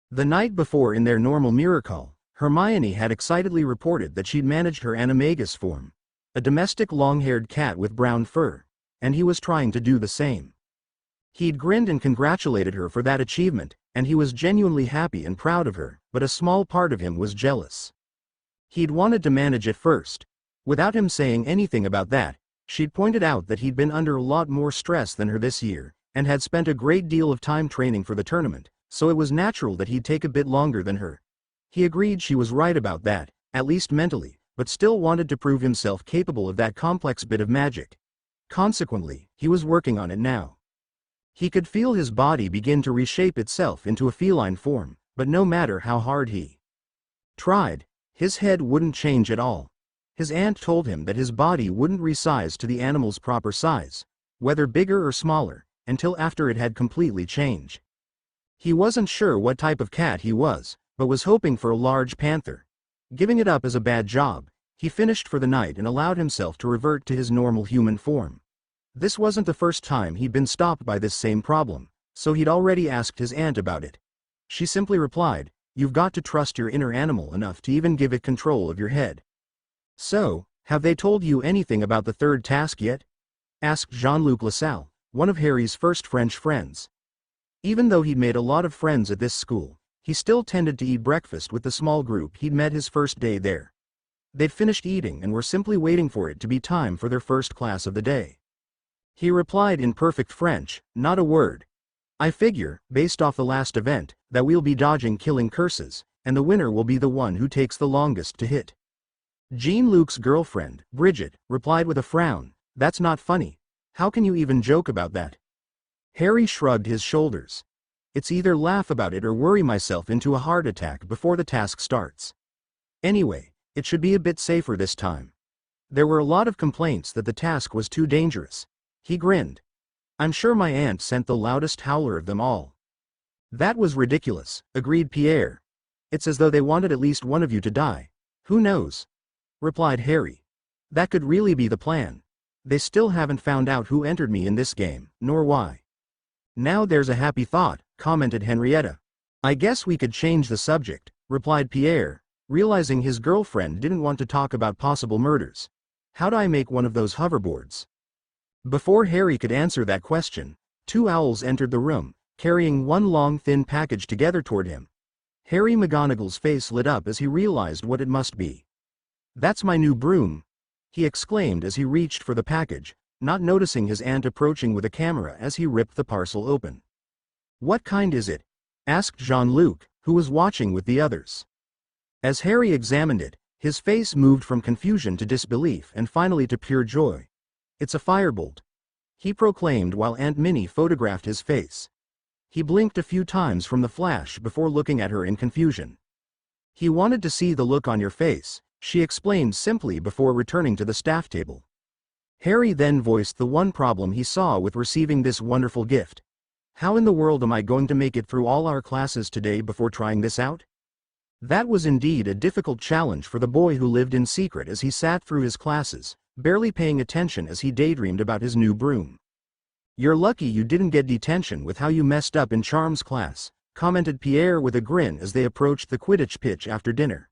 The night before in their normal mirror call, Hermione had excitedly reported that she'd managed her animagus form, a domestic long-haired cat with brown fur, and he was trying to do the same. He'd grinned and congratulated her for that achievement, and he was genuinely happy and proud of her, but a small part of him was jealous. He'd wanted to manage it first. Without him saying anything about that, she'd pointed out that he'd been under a lot more stress than her this year, and had spent a great deal of time training for the tournament, so it was natural that he'd take a bit longer than her. He agreed she was right about that, at least mentally, but still wanted to prove himself capable of that complex bit of magic. Consequently, he was working on it now. He could feel his body begin to reshape itself into a feline form, but no matter how hard he tried, his head wouldn't change at all. His aunt told him that his body wouldn't resize to the animal's proper size, whether bigger or smaller, until after it had completely changed. He wasn't sure what type of cat he was, but was hoping for a large panther. Giving it up as a bad job, he finished for the night and allowed himself to revert to his normal human form. This wasn't the first time he'd been stopped by this same problem, so he'd already asked his aunt about it. She simply replied, "You've got to trust your inner animal enough to even give it control of your head." "So, have they told you anything about the third task yet?" asked Jean-Luc Lassalle, one of Harry's first French friends. Even though he'd made a lot of friends at this school, he still tended to eat breakfast with the small group he'd met his first day there. They'd finished eating and were simply waiting for it to be time for their first class of the day. He replied in perfect French, "Not a word. I figure, based off the last event, that we'll be dodging killing curses, and the winner will be the one who takes the longest to hit." Jean-Luc's girlfriend, Bridget, replied with a frown, "That's not funny. How can you even joke about that?" Harry shrugged his shoulders. "It's either laugh about it or worry myself into a heart attack before the task starts. Anyway, it should be a bit safer this time." There were a lot of complaints that the task was too dangerous. He grinned. "I'm sure my aunt sent the loudest howler of them all." "That was ridiculous," agreed Pierre. "It's as though they wanted at least one of you to die." "Who knows?" replied Harry. "That could really be the plan. They still haven't found out who entered me in this game, nor why." "Now there's a happy thought," commented Henrietta. "I guess we could change the subject," replied Pierre, realizing his girlfriend didn't want to talk about possible murders. "How do I make one of those hoverboards?" Before Harry could answer that question, two owls entered the room, carrying one long thin package together toward him. Harry McGonagall's face lit up as he realized what it must be. "That's my new broom," he exclaimed as he reached for the package, not noticing his aunt approaching with a camera as he ripped the parcel open. What kind is it? Asked Jean-Luc, who was watching with the others. As Harry examined it, his face moved from confusion to disbelief and finally to pure joy. It's a firebolt, he proclaimed while Aunt Minnie photographed his face. He blinked a few times from the flash before looking at her in confusion. He wanted to see the look on your face, she explained simply before returning to the staff table. Harry then voiced the one problem he saw with receiving this wonderful gift. How in the world am I going to make it through all our classes today before trying this out? That was indeed a difficult challenge for the boy who lived in secret as he sat through his classes, barely paying attention as he daydreamed about his new broom. You're lucky you didn't get detention with how you messed up in Charms class, commented Pierre with a grin as they approached the Quidditch pitch after dinner.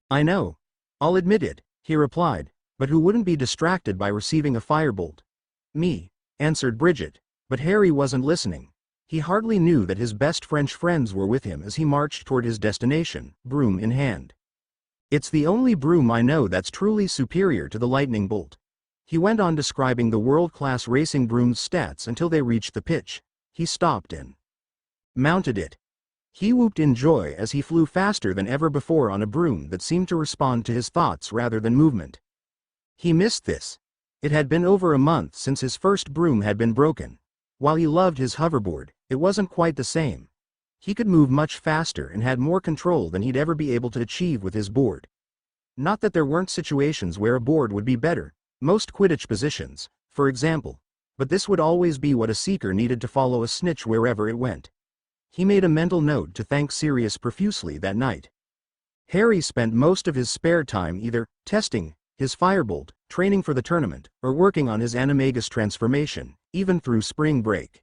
I know. I'll admit it, he replied, but who wouldn't be distracted by receiving a firebolt? Me, answered Bridget, but Harry wasn't listening. He hardly knew that his best French friends were with him as he marched toward his destination, broom in hand. It's the only broom I know that's truly superior to the lightning bolt. He went on describing the world-class racing broom's stats until they reached the pitch. He stopped and mounted it. He whooped in joy as he flew faster than ever before on a broom that seemed to respond to his thoughts rather than movement. He missed this. It had been over a month since his first broom had been broken. While he loved his hoverboard, it wasn't quite the same. He could move much faster and had more control than he'd ever be able to achieve with his board. Not that there weren't situations where a board would be better, most Quidditch positions, for example, but this would always be what a seeker needed to follow a snitch wherever it went. He made a mental note to thank Sirius profusely that night. Harry spent most of his spare time either testing his firebolt, training for the tournament, or working on his animagus transformation, even through spring break.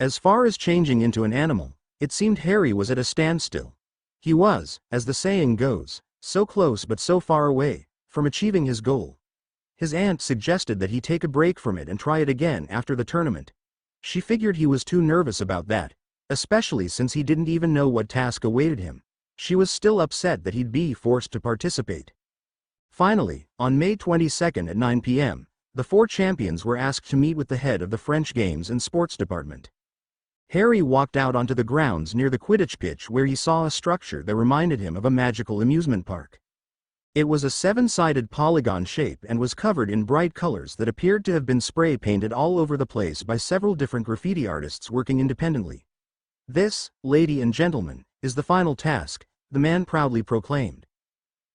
As far as changing into an animal, it seemed Harry was at a standstill. He was, as the saying goes, so close but so far away from achieving his goal. His aunt suggested that he take a break from it and try it again after the tournament. She figured he was too nervous about that, especially since he didn't even know what task awaited him. She was still upset that he'd be forced to participate. Finally, on May 22nd at 9 p.m., the 4 champions were asked to meet with the head of the French Games and Sports Department. Harry walked out onto the grounds near the Quidditch pitch where he saw a structure that reminded him of a magical amusement park. It was a 7-sided polygon shape and was covered in bright colors that appeared to have been spray painted all over the place by several different graffiti artists working independently. This, lady and gentlemen, is the final task, the man proudly proclaimed.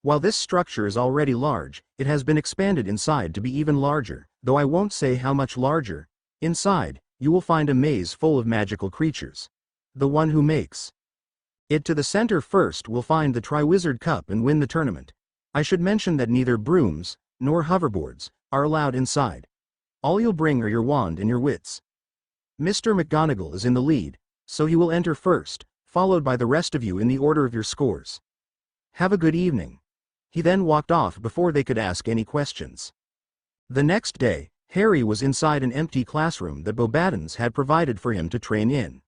While this structure is already large, it has been expanded inside to be even larger, though I won't say how much larger. Inside, you will find a maze full of magical creatures. The one who makes it to the center first will find the Triwizard Cup and win the tournament. I should mention that neither brooms, nor hoverboards, are allowed inside. All you'll bring are your wand and your wits. Mr. McGonagall is in the lead, so he will enter first, followed by the rest of you in the order of your scores. Have a good evening. He then walked off before they could ask any questions. The next day, Harry was inside an empty classroom that Beauxbatons had provided for him to train in.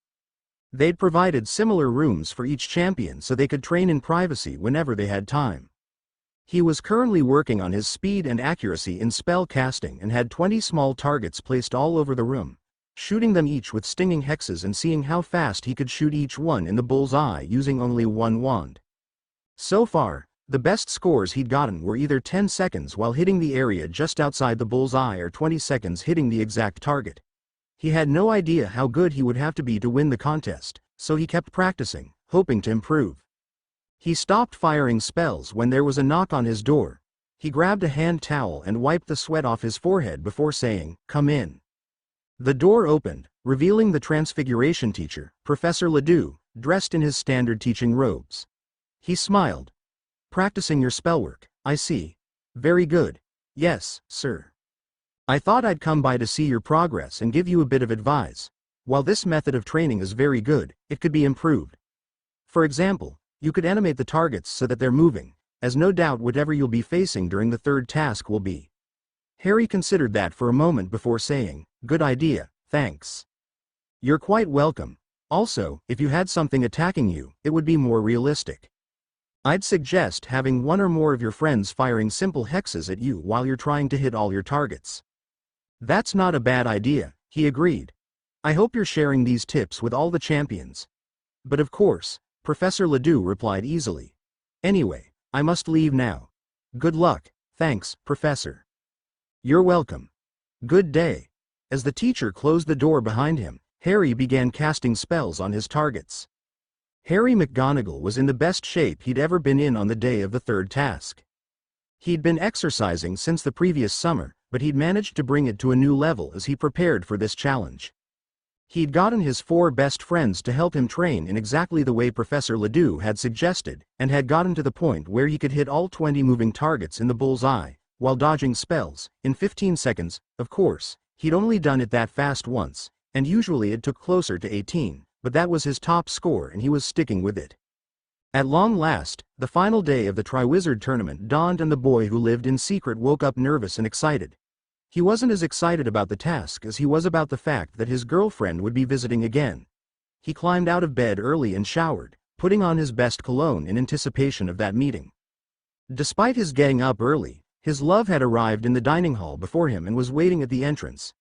They'd provided similar rooms for each champion so they could train in privacy whenever they had time. He was currently working on his speed and accuracy in spell casting and had 20 small targets placed all over the room, shooting them each with stinging hexes and seeing how fast he could shoot each one in the bull's eye using only one wand. So far, the best scores he'd gotten were either 10 seconds while hitting the area just outside the bull's eye or 20 seconds hitting the exact target. He had no idea how good he would have to be to win the contest, so he kept practicing, hoping to improve. He stopped firing spells when there was a knock on his door. He grabbed a hand towel and wiped the sweat off his forehead before saying, "Come in." The door opened, revealing the Transfiguration teacher, Professor Ledoux, dressed in his standard teaching robes. He smiled. "Practicing your spellwork, I see. Very good. Yes, sir. I thought I'd come by to see your progress and give you a bit of advice. While this method of training is very good, it could be improved. For example, you could animate the targets so that they're moving, as no doubt whatever you'll be facing during the third task will be." Harry considered that for a moment before saying, "Good idea, thanks." "You're quite welcome. Also, if you had something attacking you, it would be more realistic. I'd suggest having one or more of your friends firing simple hexes at you while you're trying to hit all your targets." "That's not a bad idea," he agreed. I hope you're sharing these tips with all the champions. But of course, Professor Ledoux replied easily. Anyway, I must leave now. Good luck. Thanks, Professor. You're welcome. Good day. As the teacher closed the door behind him, Harry began casting spells on his targets. Harry McGonagall was in the best shape he'd ever been in on the day of the third task. He'd been exercising since the previous summer, but he'd managed to bring it to a new level as he prepared for this challenge. He'd gotten his 4 best friends to help him train in exactly the way Professor Ledoux had suggested, and had gotten to the point where he could hit all 20 moving targets in the bull's eye, while dodging spells, in 15 seconds, of course. He'd only done it that fast once, and usually it took closer to 18, but that was his top score and he was sticking with it. At long last, the final day of the Triwizard tournament dawned and the boy who lived in secret woke up nervous and excited. He wasn't as excited about the task as he was about the fact that his girlfriend would be visiting again. He climbed out of bed early and showered, putting on his best cologne in anticipation of that meeting. Despite his getting up early, his love had arrived in the dining hall before him and was waiting at the entrance.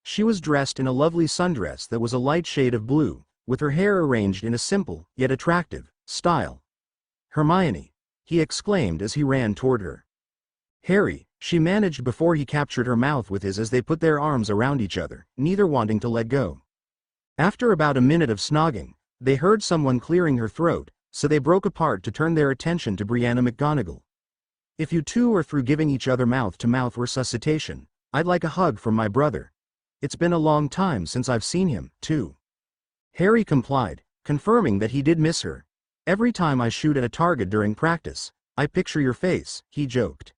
She was dressed in a lovely sundress that was a light shade of blue, with her hair arranged in a simple, yet attractive, style. Hermione, he exclaimed as he ran toward her. Harry, she managed before he captured her mouth with his as they put their arms around each other, neither wanting to let go. After about a minute of snogging, they heard someone clearing her throat, so they broke apart to turn their attention to Brianna McGonagall. If you two are through giving each other mouth-to-mouth resuscitation, I'd like a hug from my brother. It's been a long time since I've seen him, too. Harry complied, confirming that he did miss her. Every time I shoot at a target during practice, I picture your face, he joked.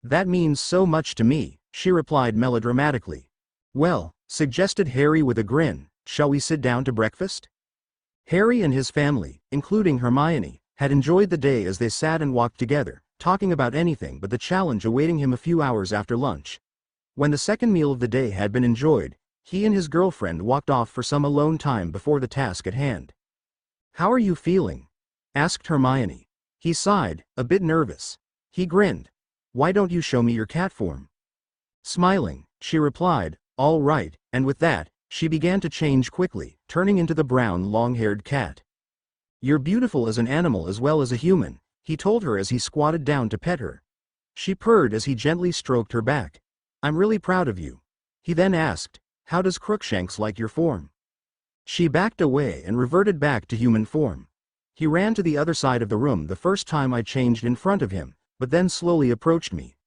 That means so much to me, she replied melodramatically. Well, suggested Harry with a grin, shall we sit down to breakfast? Harry and his family, including Hermione, had enjoyed the day as they sat and walked together, talking about anything but the challenge awaiting him a few hours after lunch. When the second meal of the day had been enjoyed, he and his girlfriend walked off for some alone time before the task at hand. How are you feeling? Asked Hermione. He sighed, a bit nervous. He grinned. Why don't you show me your cat form? Smiling, she replied, all right, and with that, she began to change quickly, turning into the brown long-haired cat. You're beautiful as an animal as well as a human, he told her as he squatted down to pet her. She purred as he gently stroked her back. I'm really proud of you. He then asked, how does Crookshanks like your form? She backed away and reverted back to human form. He ran to the other side of the room the first time I changed in front of him, but then slowly approached me.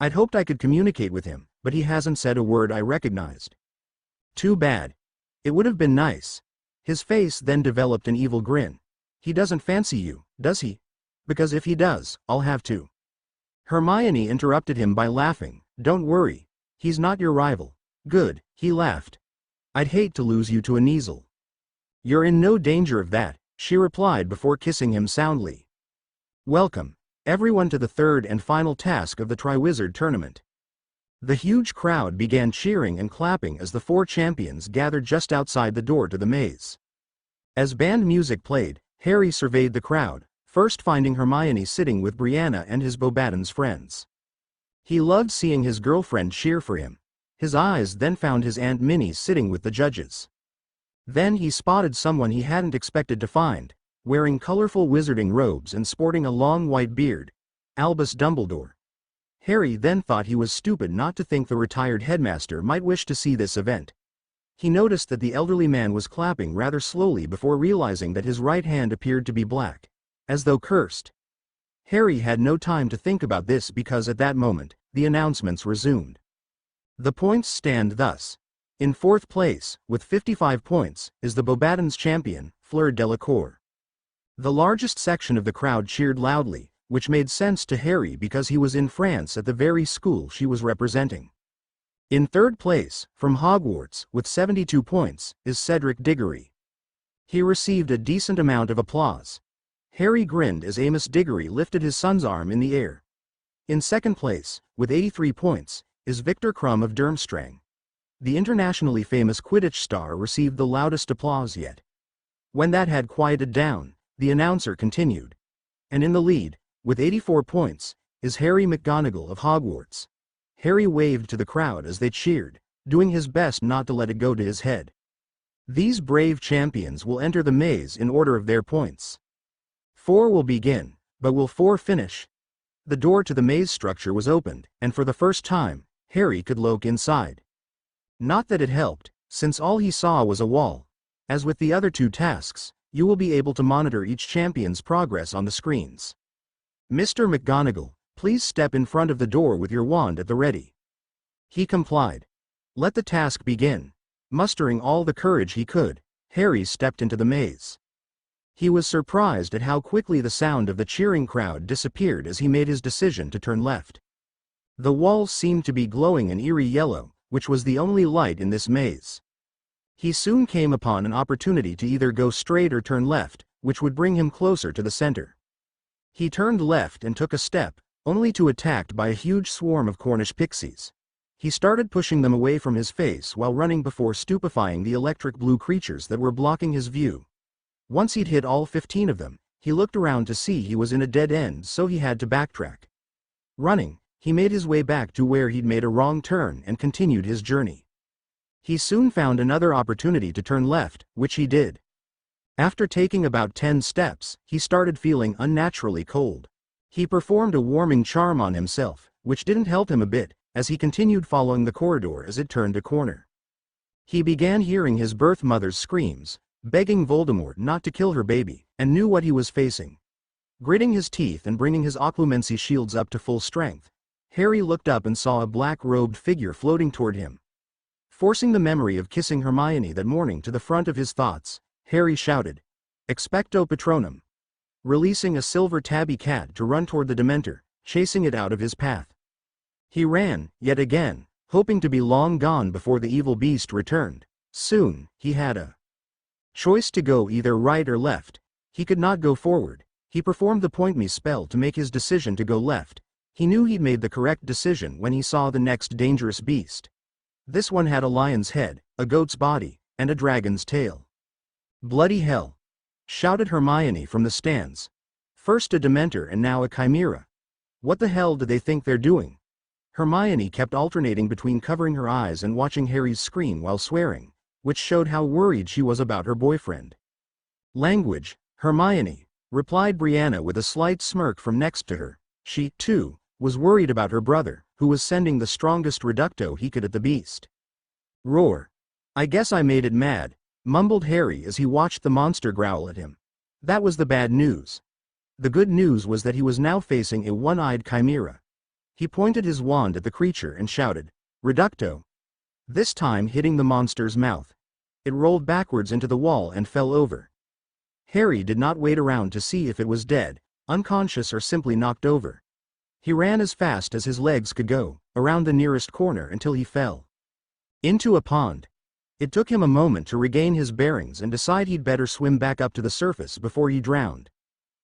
I'd hoped I could communicate with him, but he hasn't said a word I recognized. Too bad. It would have been nice. His face then developed an evil grin. He doesn't fancy you, does he? Because if he does, I'll have to. Hermione interrupted him by laughing. Don't worry. He's not your rival. Good, he laughed. I'd hate to lose you to a Kneazle. You're in no danger of that, she replied before kissing him soundly. Welcome, everyone, to the third and final task of the Triwizard tournament. The huge crowd began cheering and clapping as the 4 champions gathered just outside the door to the maze. As band music played, Harry surveyed the crowd, first finding Hermione sitting with Brianna and his Beauxbatons friends. He loved seeing his girlfriend cheer for him. His eyes then found his Aunt Minnie sitting with the judges. Then he spotted someone he hadn't expected to find, wearing colorful wizarding robes and sporting a long white beard. Albus Dumbledore. Harry then thought he was stupid not to think the retired headmaster might wish to see this event. He noticed that the elderly man was clapping rather slowly before realizing that his right hand appeared to be black, as though cursed. Harry had no time to think about this because at that moment, the announcements resumed. The points stand thus. In 4th place, with 55 points, is the Beauxbatons champion, Fleur Delacour. The largest section of the crowd cheered loudly, which made sense to Harry because he was in France at the very school she was representing. In 3rd place, from Hogwarts, with 72 points, is Cedric Diggory. He received a decent amount of applause. Harry grinned as Amos Diggory lifted his son's arm in the air. In 2nd place, with 83 points, is Victor Crumb of Durmstrang. The internationally famous Quidditch star received the loudest applause yet. When that had quieted down, the announcer continued. And in the lead, with 84 points, is Harry McGonagall of Hogwarts. Harry waved to the crowd as they cheered, doing his best not to let it go to his head. These brave champions will enter the maze in order of their points. 4 will begin, but will 4 finish? The door to the maze structure was opened, and for the first time, Harry could look inside. Not that it helped, since all he saw was a wall. As with the other 2 tasks, you will be able to monitor each champion's progress on the screens. Mr. McGonagall, please step in front of the door with your wand at the ready. He complied. Let the task begin. Mustering all the courage he could, Harry stepped into the maze. He was surprised at how quickly the sound of the cheering crowd disappeared as he made his decision to turn left. The walls seemed to be glowing an eerie yellow, which was the only light in this maze. He soon came upon an opportunity to either go straight or turn left, which would bring him closer to the center. He turned left and took a step, only to be attacked by a huge swarm of Cornish pixies. He started pushing them away from his face while running before stupefying the electric blue creatures that were blocking his view. Once he'd hit all 15 of them, he looked around to see he was in a dead end, so he had to backtrack. Running, he made his way back to where he'd made a wrong turn and continued his journey. He soon found another opportunity to turn left, which he did. After taking about 10 steps, he started feeling unnaturally cold. He performed a warming charm on himself, which didn't help him a bit, as he continued following the corridor as it turned a corner. He began hearing his birth mother's screams, begging Voldemort not to kill her baby, and knew what he was facing. Gritting his teeth and bringing his occlumency shields up to full strength, Harry looked up and saw a black-robed figure floating toward him. Forcing the memory of kissing Hermione that morning to the front of his thoughts, Harry shouted, "Expecto Patronum!" releasing a silver tabby cat to run toward the Dementor, chasing it out of his path. He ran, yet again, hoping to be long gone before the evil beast returned. Soon, he had a choice to go either right or left. He could not go forward. He performed the Point Me spell to make his decision to go left. He knew he'd made the correct decision when he saw the next dangerous beast. This one had a lion's head, a goat's body, and a dragon's tail. "Bloody hell!" shouted Hermione from the stands. First a Dementor and now a Chimera. What the hell do they think they're doing? Hermione kept alternating between covering her eyes and watching Harry's screen while swearing, which showed how worried she was about her boyfriend. "Language, Hermione," replied Brianna with a slight smirk from next to her. She, too, was worried about her brother, who was sending the strongest reducto he could at the beast. "Roar. I guess I made it mad," mumbled Harry as he watched the monster growl at him. That was the bad news. The good news was that he was now facing a one-eyed chimera. He pointed his wand at the creature and shouted, "Reducto!" this time hitting the monster's mouth. It rolled backwards into the wall and fell over. Harry did not wait around to see if it was dead, unconscious or simply knocked over. He ran as fast as his legs could go, around the nearest corner until he fell into a pond. It took him a moment to regain his bearings and decide he'd better swim back up to the surface before he drowned.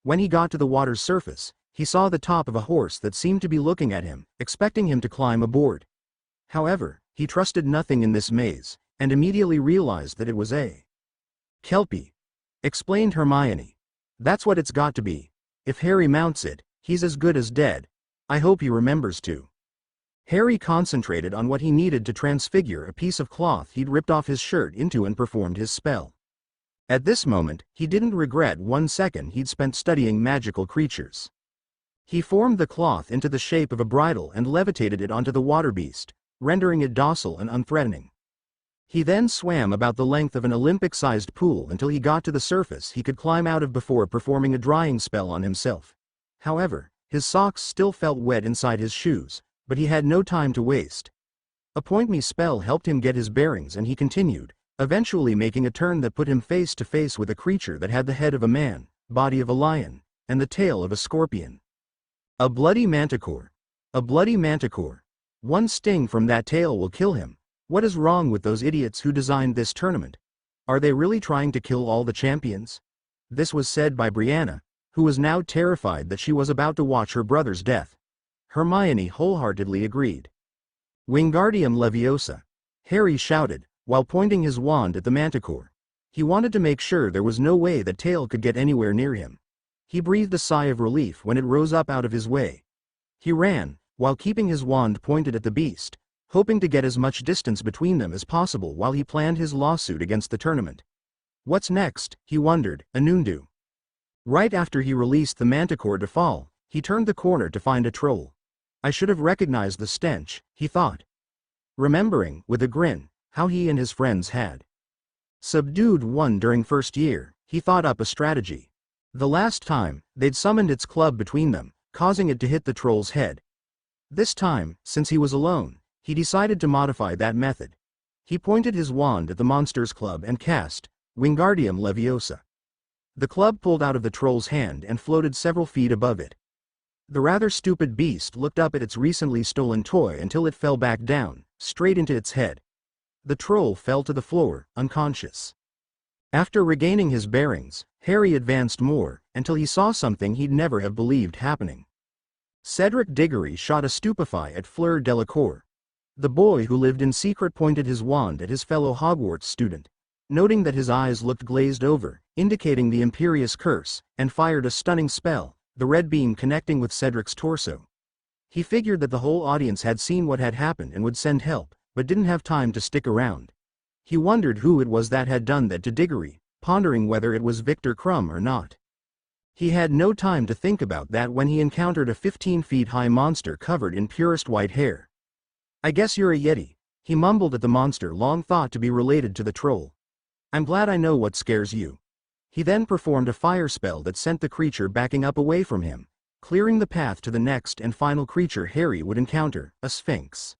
When he got to the water's surface, he saw the top of a horse that seemed to be looking at him, expecting him to climb aboard. However, he trusted nothing in this maze, and immediately realized that it was a Kelpie, explained Hermione. "That's what it's got to be. If Harry mounts it, he's as good as dead. I hope he remembers to." Harry concentrated on what he needed to transfigure a piece of cloth he'd ripped off his shirt into and performed his spell. At this moment, he didn't regret 1 second he'd spent studying magical creatures. He formed the cloth into the shape of a bridle and levitated it onto the water beast, rendering it docile and unthreatening. He then swam about the length of an Olympic-sized pool until he got to the surface he could climb out of before performing a drying spell on himself. However, his socks still felt wet inside his shoes, but he had no time to waste. A Point Me spell helped him get his bearings and he continued, eventually making a turn that put him face to face with a creature that had the head of a man, body of a lion, and the tail of a scorpion. A bloody manticore. A bloody manticore. One sting from that tail will kill him. What is wrong with those idiots who designed this tournament? Are they really trying to kill all the champions? This was said by Brianna, who was now terrified that she was about to watch her brother's death. Hermione wholeheartedly agreed. "Wingardium Leviosa!" Harry shouted, while pointing his wand at the manticore. He wanted to make sure there was no way that tail could get anywhere near him. He breathed a sigh of relief when it rose up out of his way. He ran, while keeping his wand pointed at the beast, hoping to get as much distance between them as possible while he planned his lawsuit against the tournament. What's next, he wondered, Anundu. Right after he released the manticore to fall, he turned the corner to find a troll. I should have recognized the stench, he thought. Remembering, with a grin, how he and his friends had subdued one during first year, he thought up a strategy. The last time, they'd summoned its club between them, causing it to hit the troll's head. This time, since he was alone, he decided to modify that method. He pointed his wand at the monster's club and cast Wingardium Leviosa. The club pulled out of the troll's hand and floated several feet above it. The rather stupid beast looked up at its recently stolen toy until it fell back down, straight into its head. The troll fell to the floor, unconscious. After regaining his bearings, Harry advanced more, until he saw something he'd never have believed happening. Cedric Diggory shot a stupefy at Fleur Delacour. The boy who lived in secret pointed his wand at his fellow Hogwarts student, noting that his eyes looked glazed over, indicating the imperious curse, and fired a stunning spell, the red beam connecting with Cedric's torso. He figured that the whole audience had seen what had happened and would send help, but didn't have time to stick around. He wondered who it was that had done that to Diggory, pondering whether it was Victor Crumb or not. He had no time to think about that when he encountered a 15-feet-high monster covered in purest white hair. I guess you're a Yeti, he mumbled at the monster long thought to be related to the troll. I'm glad I know what scares you. He then performed a fire spell that sent the creature backing up away from him, clearing the path to the next and final creature Harry would encounter, a sphinx.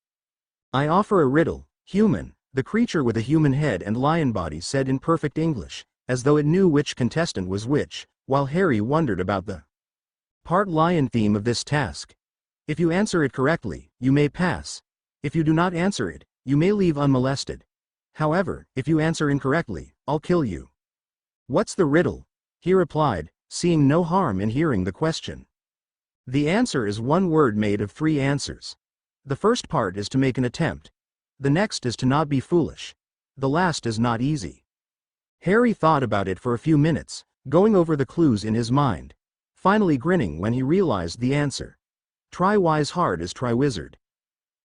I offer a riddle, human, the creature with a human head and lion body said in perfect English, as though it knew which contestant was which, while Harry wondered about the part lion theme of this task. If you answer it correctly, you may pass. If you do not answer it, you may leave unmolested. However, if you answer incorrectly, I'll kill you. What's the riddle? He replied, seeing no harm in hearing the question. The answer is one word made of 3 answers. The first part is to make an attempt. The next is to not be foolish. The last is not easy. Harry thought about it for a few minutes, going over the clues in his mind, finally grinning when he realized the answer. Try wise hard as Triwizard.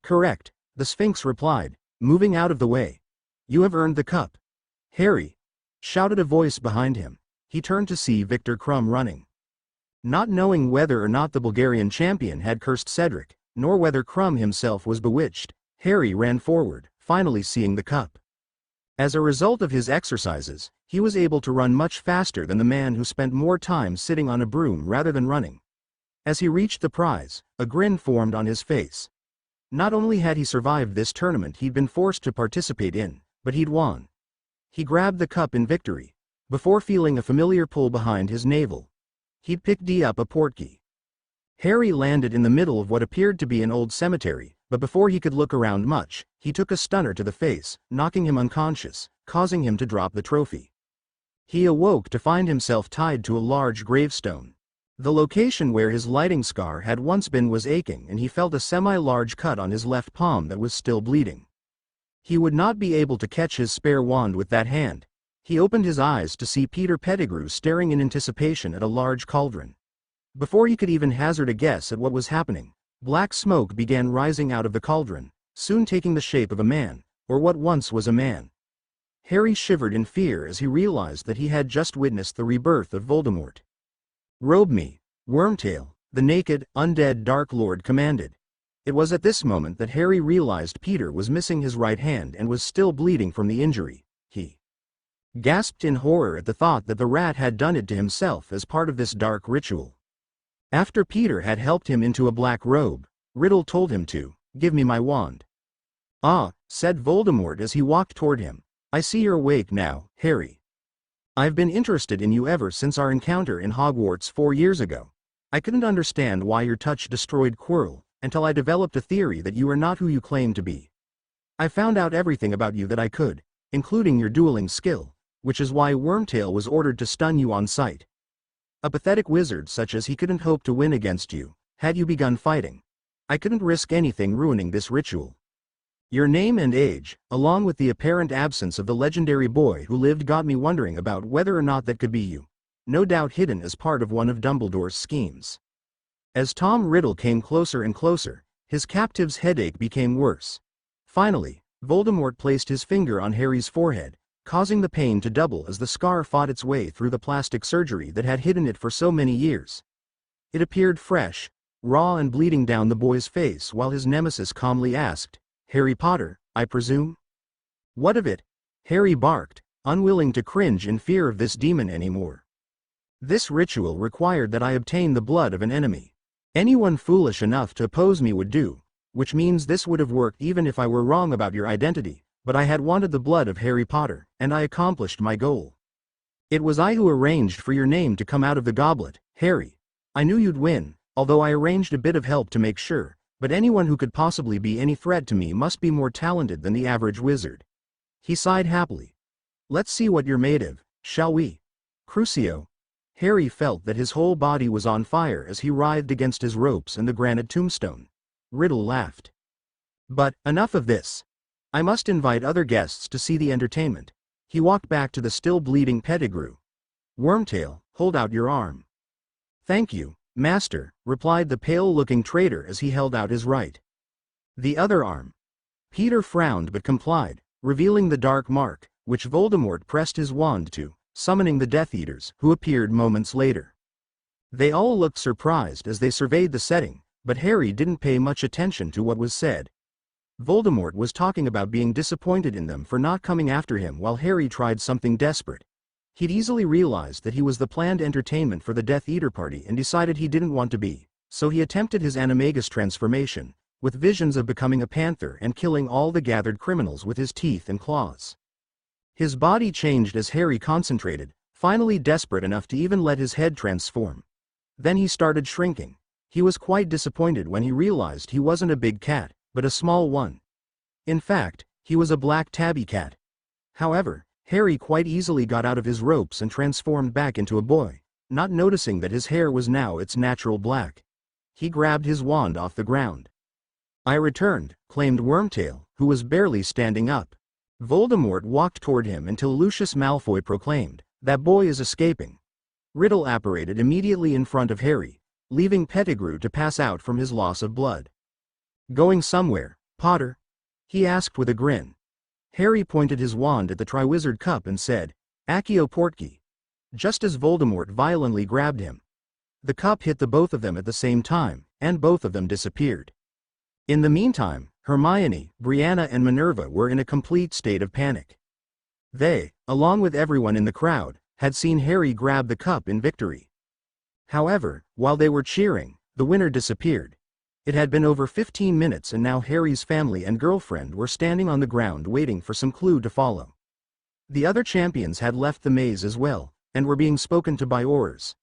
Correct, the Sphinx replied, moving out of the way. You have earned the cup. Harry, shouted a voice behind him. He turned to see Victor Crumb running. Not knowing whether or not the Bulgarian champion had cursed Cedric, nor whether Crumb himself was bewitched, Harry ran forward, finally seeing the cup. As a result of his exercises, he was able to run much faster than the man who spent more time sitting on a broom rather than running. As he reached the prize, a grin formed on his face. Not only had he survived this tournament he'd been forced to participate in, but he'd won. He grabbed the cup in victory, before feeling a familiar pull behind his navel. He'd picked up a portkey. Harry landed in the middle of what appeared to be an old cemetery, but before he could look around much, he took a stunner to the face, knocking him unconscious, causing him to drop the trophy. He awoke to find himself tied to a large gravestone. The location where his lighting scar had once been was aching and he felt a semi-large cut on his left palm that was still bleeding. He would not be able to catch his spare wand with that hand. He opened his eyes to see Peter Pettigrew staring in anticipation at a large cauldron. Before he could even hazard a guess at what was happening, black smoke began rising out of the cauldron, soon taking the shape of a man, or what once was a man. Harry shivered in fear as he realized that he had just witnessed the rebirth of Voldemort. "Robe me, Wormtail," the naked, undead Dark Lord commanded. It was at this moment that Harry realized Peter was missing his right hand and was still bleeding from the injury. He gasped in horror at the thought that the rat had done it to himself as part of this dark ritual. After Peter had helped him into a black robe, Riddle told him to give me my wand. "Ah," said Voldemort as he walked toward him. "I see you're awake now, Harry. I've been interested in you ever since our encounter in Hogwarts 4 years ago. I couldn't understand why your touch destroyed Quirrell, until I developed a theory that you are not who you claim to be. I found out everything about you that I could, including your dueling skill, which is why Wormtail was ordered to stun you on sight. A pathetic wizard such as he couldn't hope to win against you, had you begun fighting. I couldn't risk anything ruining this ritual. Your name and age, along with the apparent absence of the legendary boy who lived, got me wondering about whether or not that could be you, no doubt hidden as part of one of Dumbledore's schemes." As Tom Riddle came closer and closer, his captive's headache became worse. Finally, Voldemort placed his finger on Harry's forehead, causing the pain to double as the scar fought its way through the plastic surgery that had hidden it for so many years. It appeared fresh, raw and bleeding down the boy's face while his nemesis calmly asked, "Harry Potter, I presume?" "What of it?" Harry barked, unwilling to cringe in fear of this demon anymore. "This ritual required that I obtain the blood of an enemy. Anyone foolish enough to oppose me would do, which means this would have worked even if I were wrong about your identity, but I had wanted the blood of Harry Potter, and I accomplished my goal. It was I who arranged for your name to come out of the goblet, Harry. I knew you'd win, although I arranged a bit of help to make sure, but anyone who could possibly be any threat to me must be more talented than the average wizard." He sighed happily. "Let's see what you're made of, shall we? Crucio." Harry felt that his whole body was on fire as he writhed against his ropes and the granite tombstone. Riddle laughed. "But, enough of this. I must invite other guests to see the entertainment." He walked back to the still bleeding Pettigrew. "Wormtail, hold out your arm." "Thank you, master," replied the pale-looking traitor as he held out his right. "The other arm." Peter frowned but complied, revealing the dark mark, which Voldemort pressed his wand to, summoning the Death Eaters, who appeared moments later. They all looked surprised as they surveyed the setting, but Harry didn't pay much attention to what was said. Voldemort was talking about being disappointed in them for not coming after him while Harry tried something desperate. He'd easily realized that he was the planned entertainment for the Death Eater party and decided he didn't want to be, so he attempted his animagus transformation, with visions of becoming a panther and killing all the gathered criminals with his teeth and claws. His body changed as Harry concentrated, finally desperate enough to even let his head transform. Then he started shrinking. He was quite disappointed when he realized he wasn't a big cat, but a small one. In fact, he was a black tabby cat. However, Harry quite easily got out of his ropes and transformed back into a boy, not noticing that his hair was now its natural black. He grabbed his wand off the ground. "I returned," claimed Wormtail, who was barely standing up. Voldemort walked toward him until Lucius Malfoy proclaimed, "That boy is escaping." Riddle apparated immediately in front of Harry, leaving Pettigrew to pass out from his loss of blood. "Going somewhere, Potter?" he asked with a grin. Harry pointed his wand at the Triwizard Cup and said, "Accio Portki," just as Voldemort violently grabbed him. The cup hit the both of them at the same time, and both of them disappeared. In the meantime, Hermione, Brianna and Minerva were in a complete state of panic. They, along with everyone in the crowd, had seen Harry grab the cup in victory. However, while they were cheering, the winner disappeared. It had been over 15 minutes and now Harry's family and girlfriend were standing on the ground waiting for some clue to follow. The other champions had left the maze as well, and were being spoken to by aurors.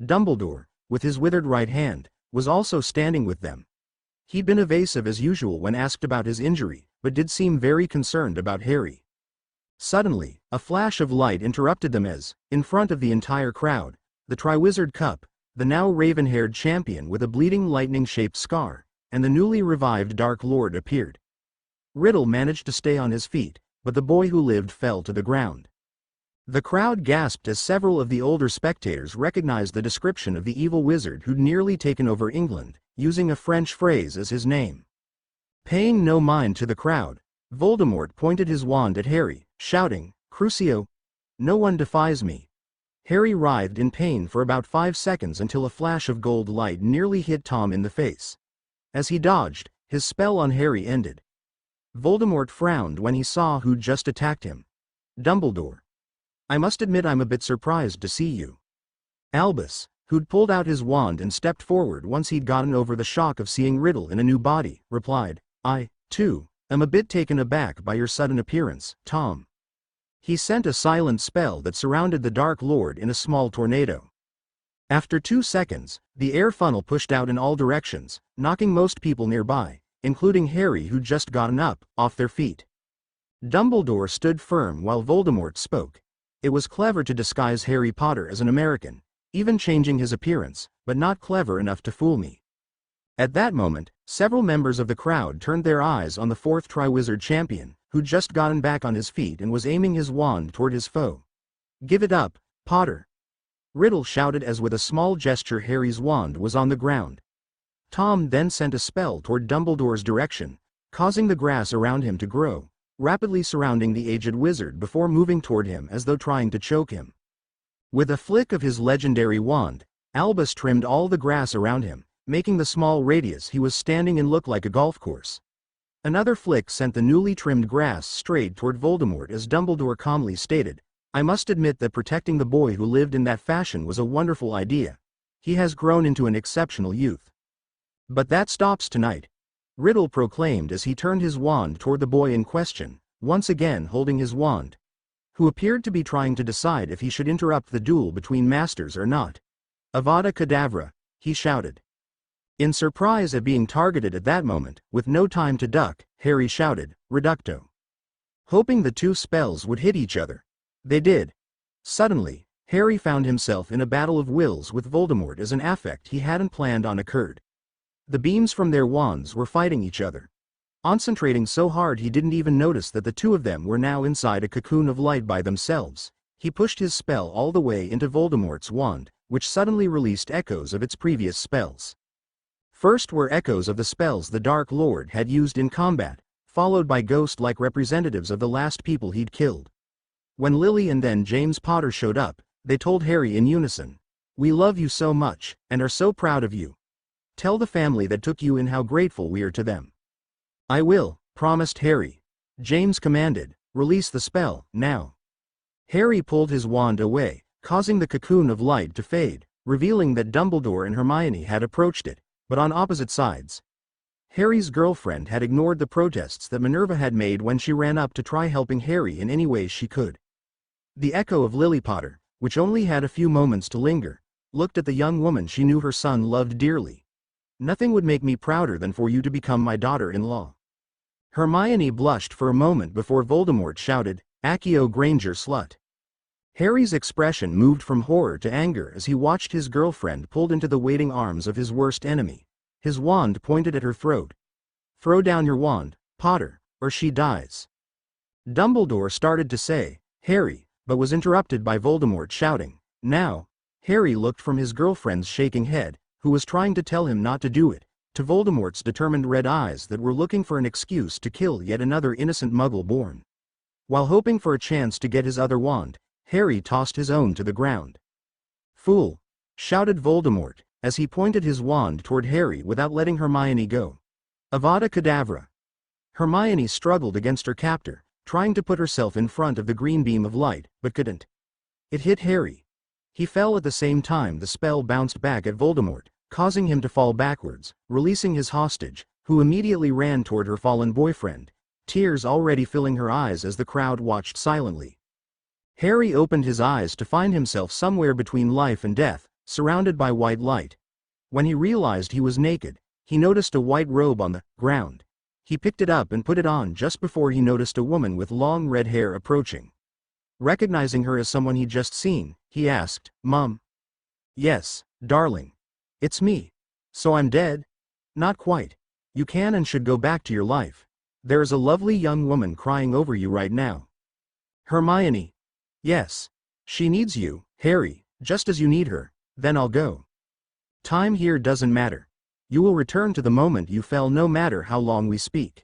Dumbledore, with his withered right hand, was also standing with them. He'd been evasive as usual when asked about his injury, but did seem very concerned about Harry. Suddenly, a flash of light interrupted them as, in front of the entire crowd, the Triwizard Cup, the now raven-haired champion with a bleeding lightning-shaped scar, and the newly revived Dark Lord appeared. Riddle managed to stay on his feet, but the boy who lived fell to the ground. The crowd gasped as several of the older spectators recognized the description of the evil wizard who'd nearly taken over England, using a French phrase as his name. Paying no mind to the crowd, Voldemort pointed his wand at Harry, shouting, "Crucio! No one defies me." Harry writhed in pain for about 5 seconds until a flash of gold light nearly hit Tom in the face. As he dodged, his spell on Harry ended. Voldemort frowned when he saw who'd just attacked him. "Dumbledore. I must admit I'm a bit surprised to see you." Albus, who'd pulled out his wand and stepped forward once he'd gotten over the shock of seeing Riddle in a new body, replied, "I, too, am a bit taken aback by your sudden appearance, Tom." He sent a silent spell that surrounded the Dark Lord in a small tornado. After 2 seconds, the air funnel pushed out in all directions, knocking most people nearby, including Harry who'd just gotten up, off their feet. Dumbledore stood firm while Voldemort spoke. It was clever to disguise Harry Potter as an American, even changing his appearance, but not clever enough to fool me. At that moment, several members of the crowd turned their eyes on the 4th Triwizard champion, who'd just gotten back on his feet and was aiming his wand toward his foe. "Give it up, Potter!" Riddle shouted as with a small gesture Harry's wand was on the ground. Tom then sent a spell toward Dumbledore's direction, causing the grass around him to grow, rapidly surrounding the aged wizard before moving toward him as though trying to choke him. With a flick of his legendary wand, Albus trimmed all the grass around him, making the small radius he was standing in look like a golf course. Another flick sent the newly trimmed grass straight toward Voldemort as Dumbledore calmly stated, "I must admit that protecting the boy who lived in that fashion was a wonderful idea. He has grown into an exceptional youth. But that stops tonight," Riddle proclaimed as he turned his wand toward the boy in question, once again holding his wand, who appeared to be trying to decide if he should interrupt the duel between masters or not. "Avada Kedavra," he shouted. In surprise at being targeted at that moment, with no time to duck, Harry shouted, "Reducto." Hoping the two spells would hit each other. They did. Suddenly, Harry found himself in a battle of wills with Voldemort as an affect he hadn't planned on occurred. The beams from their wands were fighting each other. Concentrating so hard he didn't even notice that the two of them were now inside a cocoon of light by themselves. He pushed his spell all the way into Voldemort's wand, which suddenly released echoes of its previous spells. First were echoes of the spells the Dark Lord had used in combat, followed by ghost-like representatives of the last people he'd killed. When Lily and then James Potter showed up, they told Harry in unison, "We love you so much, and are so proud of you. Tell the family that took you in how grateful we are to them." "I will," promised Harry. James commanded, "Release the spell, now." Harry pulled his wand away, causing the cocoon of light to fade, revealing that Dumbledore and Hermione had approached it, but on opposite sides. Harry's girlfriend had ignored the protests that Minerva had made when she ran up to try helping Harry in any way she could. The echo of Lily Potter, which only had a few moments to linger, looked at the young woman she knew her son loved dearly. "Nothing would make me prouder than for you to become my daughter-in-law." Hermione blushed for a moment before Voldemort shouted, "Accio Granger slut." Harry's expression moved from horror to anger as he watched his girlfriend pulled into the waiting arms of his worst enemy, his wand pointed at her throat. "Throw down your wand, Potter, or she dies." Dumbledore started to say, "Harry," but was interrupted by Voldemort shouting, "Now." Harry looked from his girlfriend's shaking head, who was trying to tell him not to do it, to Voldemort's determined red eyes that were looking for an excuse to kill yet another innocent Muggle born. While hoping for a chance to get his other wand, Harry tossed his own to the ground. "Fool!" shouted Voldemort, as he pointed his wand toward Harry without letting Hermione go. "Avada Kedavra." Hermione struggled against her captor, trying to put herself in front of the green beam of light, but couldn't. It hit Harry. He fell at the same time the spell bounced back at Voldemort, causing him to fall backwards, releasing his hostage, who immediately ran toward her fallen boyfriend, tears already filling her eyes as the crowd watched silently. Harry opened his eyes to find himself somewhere between life and death, surrounded by white light. When he realized he was naked, he noticed a white robe on the ground. He picked it up and put it on just before he noticed a woman with long red hair approaching. Recognizing her as someone he'd just seen, he asked, "Mum?" "Yes, darling. It's me. So I'm dead?" "Not quite. You can and should go back to your life. There is a lovely young woman crying over you right now." Hermione. "Yes. She needs you, Harry, just as you need her, then I'll go. Time here doesn't matter. You will return to the moment you fell no matter how long we speak.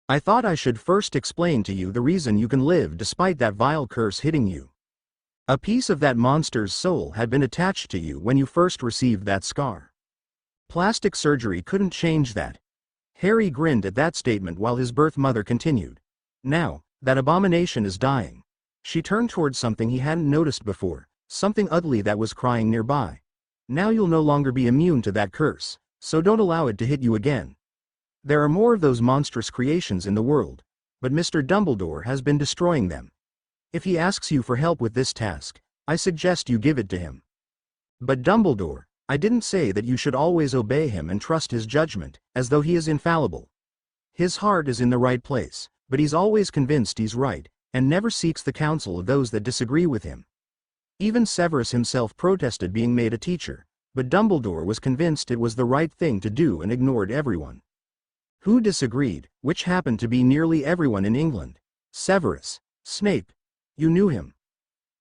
I thought I should first explain to you the reason you can live despite that vile curse hitting you. A piece of that monster's soul had been attached to you when you first received that scar. Plastic surgery couldn't change that." Harry grinned at that statement while his birth mother continued, "Now, that abomination is dying." She turned towards something he hadn't noticed before, something ugly that was crying nearby. "Now you'll no longer be immune to that curse, so don't allow it to hit you again. There are more of those monstrous creations in the world, but Mr. Dumbledore has been destroying them. If he asks you for help with this task, I suggest you give it to him." "But Dumbledore, I didn't say that you should always obey him and trust his judgment, as though he is infallible. His heart is in the right place, but he's always convinced he's right, and never seeks the counsel of those that disagree with him. Even Severus himself protested being made a teacher, but Dumbledore was convinced it was the right thing to do and ignored everyone." "Who disagreed?" "Which happened to be nearly everyone in England." "Severus. Snape. You knew him?"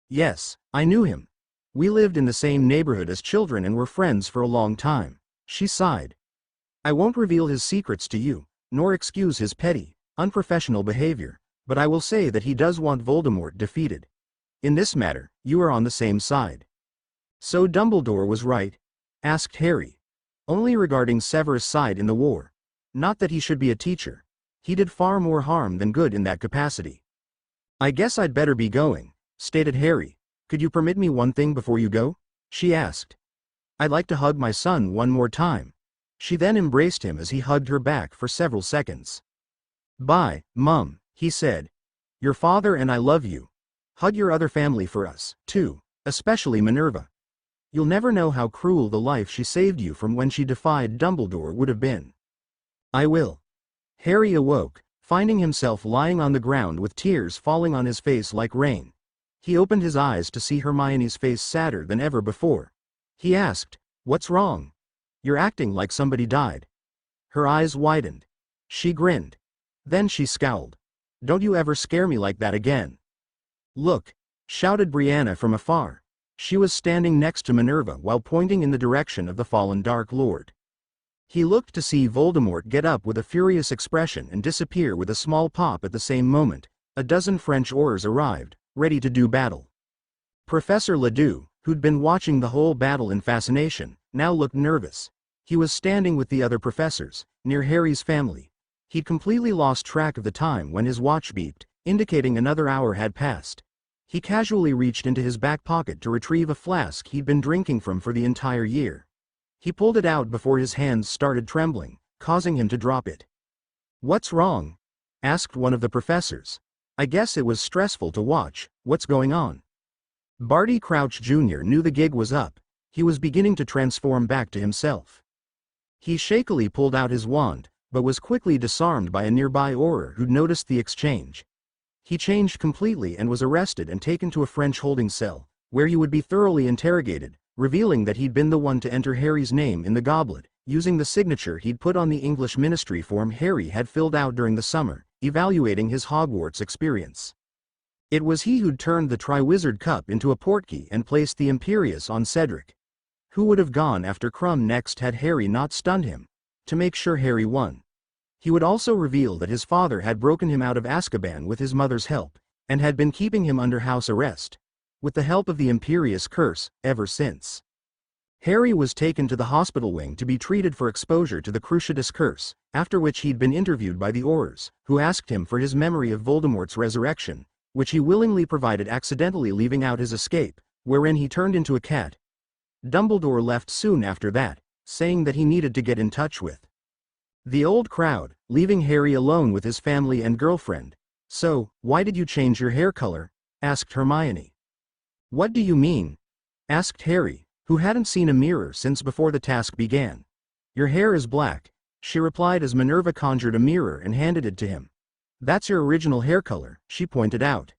"Yes, I knew him. We lived in the same neighborhood as children and were friends for a long time." She sighed. "I won't reveal his secrets to you, nor excuse his petty, unprofessional behavior, but I will say that he does want Voldemort defeated. In this matter, you are on the same side." "So Dumbledore was right?" asked Harry. "Only regarding Severus' side in the war. Not that he should be a teacher. He did far more harm than good in that capacity." "I guess I'd better be going," stated Harry. "Could you permit me one thing before you go?" she asked. "I'd like to hug my son one more time." She then embraced him as he hugged her back for several seconds. "Bye, Mum," he said. "Your father and I love you. Hug your other family for us, too, especially Minerva. You'll never know how cruel the life she saved you from when she defied Dumbledore would have been." "I will." Harry awoke, finding himself lying on the ground with tears falling on his face like rain. He opened his eyes to see Hermione's face sadder than ever before. He asked, "What's wrong? You're acting like somebody died." Her eyes widened. She grinned. Then she scowled. "Don't you ever scare me like that again." "Look!" shouted Brianna from afar. She was standing next to Minerva while pointing in the direction of the fallen Dark Lord. He looked to see Voldemort get up with a furious expression and disappear with a small pop at the same moment. A dozen French aurors arrived, ready to do battle. Professor Ledoux, who'd been watching the whole battle in fascination, now looked nervous. He was standing with the other professors, near Harry's family. He'd completely lost track of the time when his watch beeped, indicating another hour had passed. He casually reached into his back pocket to retrieve a flask he'd been drinking from for the entire year. He pulled it out before his hands started trembling, causing him to drop it. "What's wrong?" asked one of the professors. "I guess it was stressful to watch. What's going on?" Barty Crouch Jr. knew the gig was up. He was beginning to transform back to himself. He shakily pulled out his wand, but was quickly disarmed by a nearby auror who'd noticed the exchange. He changed completely and was arrested and taken to a French holding cell, where he would be thoroughly interrogated, revealing that he'd been the one to enter Harry's name in the goblet, using the signature he'd put on the English ministry form Harry had filled out during the summer, evaluating his Hogwarts experience. It was he who'd turned the Triwizard cup into a portkey and placed the Imperius on Cedric. Who would have gone after Crumb next had Harry not stunned him? To make sure Harry won. He would also reveal that his father had broken him out of Azkaban with his mother's help, and had been keeping him under house arrest, with the help of the Imperius curse, ever since. Harry was taken to the hospital wing to be treated for exposure to the Cruciatus curse, after which he'd been interviewed by the aurors, who asked him for his memory of Voldemort's resurrection, which he willingly provided, accidentally leaving out his escape, wherein he turned into a cat. Dumbledore left soon after that, saying that he needed to get in touch with the old crowd, leaving Harry alone with his family and girlfriend. "So, why did you change your hair color?" asked Hermione. "What do you mean?" asked Harry, who hadn't seen a mirror since before the task began. "Your hair is black," she replied as Minerva conjured a mirror and handed it to him. "That's your original hair color," she pointed out.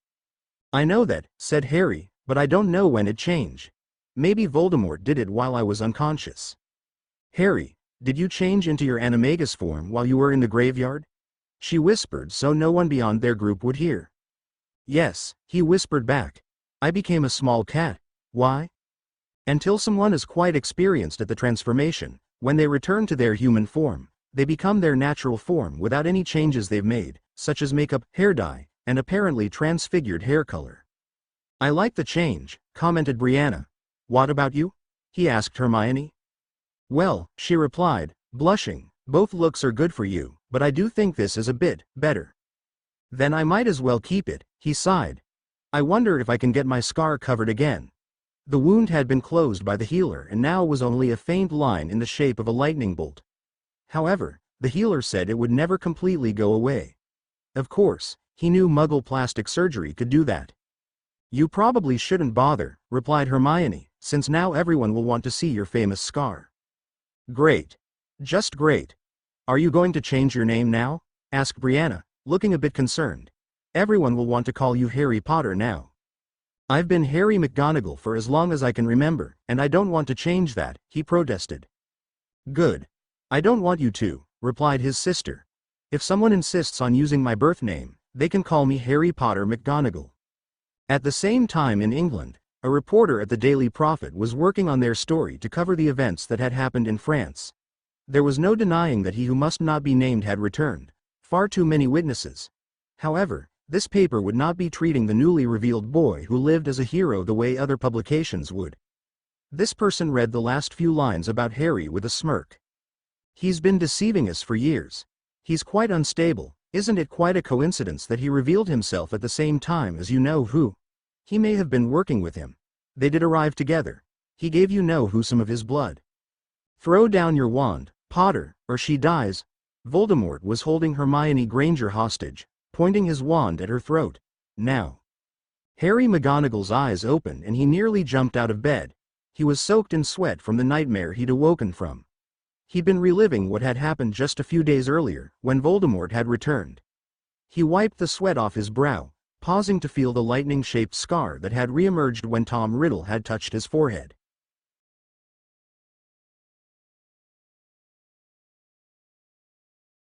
"I know that," said Harry, "but I don't know when it changed. Maybe Voldemort did it while I was unconscious." "Harry, did you change into your animagus form while you were in the graveyard?" she whispered so no one beyond their group would hear. "Yes," he whispered back. "I became a small cat. Why?" "Until someone is quite experienced at the transformation, when they return to their human form, they become their natural form without any changes they've made, such as makeup, hair dye, and apparently transfigured hair color." "I like the change," commented Brianna. "What about you?" he asked Hermione. "Well," she replied, blushing, "both looks are good for you, but I do think this is a bit better." "Then I might as well keep it," he sighed. "I wonder if I can get my scar covered again." The wound had been closed by the healer and now was only a faint line in the shape of a lightning bolt. However, the healer said it would never completely go away. Of course, he knew Muggle plastic surgery could do that. "You probably shouldn't bother," replied Hermione, "since now everyone will want to see your famous scar." "Great. Just great. Are you going to change your name now?" asked Brianna, looking a bit concerned. "Everyone will want to call you Harry Potter now." "I've been Harry McGonagall for as long as I can remember, and I don't want to change that," he protested. "Good. I don't want you to," replied his sister. "If someone insists on using my birth name, they can call me Harry Potter McGonagall." At the same time in England, a reporter at the Daily Prophet was working on their story to cover the events that had happened in France. There was no denying that he who must not be named had returned. Far too many witnesses. However, this paper would not be treating the newly revealed boy who lived as a hero the way other publications would. This person read the last few lines about Harry with a smirk. He's been deceiving us for years. He's quite unstable. Isn't it quite a coincidence that he revealed himself at the same time as you know who? He may have been working with him. They did arrive together. He gave you know who some of his blood. Throw down your wand, Potter, or she dies. Voldemort was holding Hermione Granger hostage, pointing his wand at her throat. Now. Harry McGonagall's eyes opened and he nearly jumped out of bed. He was soaked in sweat from the nightmare he'd awoken from. He'd been reliving what had happened just a few days earlier, when Voldemort had returned. He wiped the sweat off his brow, pausing to feel the lightning-shaped scar that had re-emerged when Tom Riddle had touched his forehead.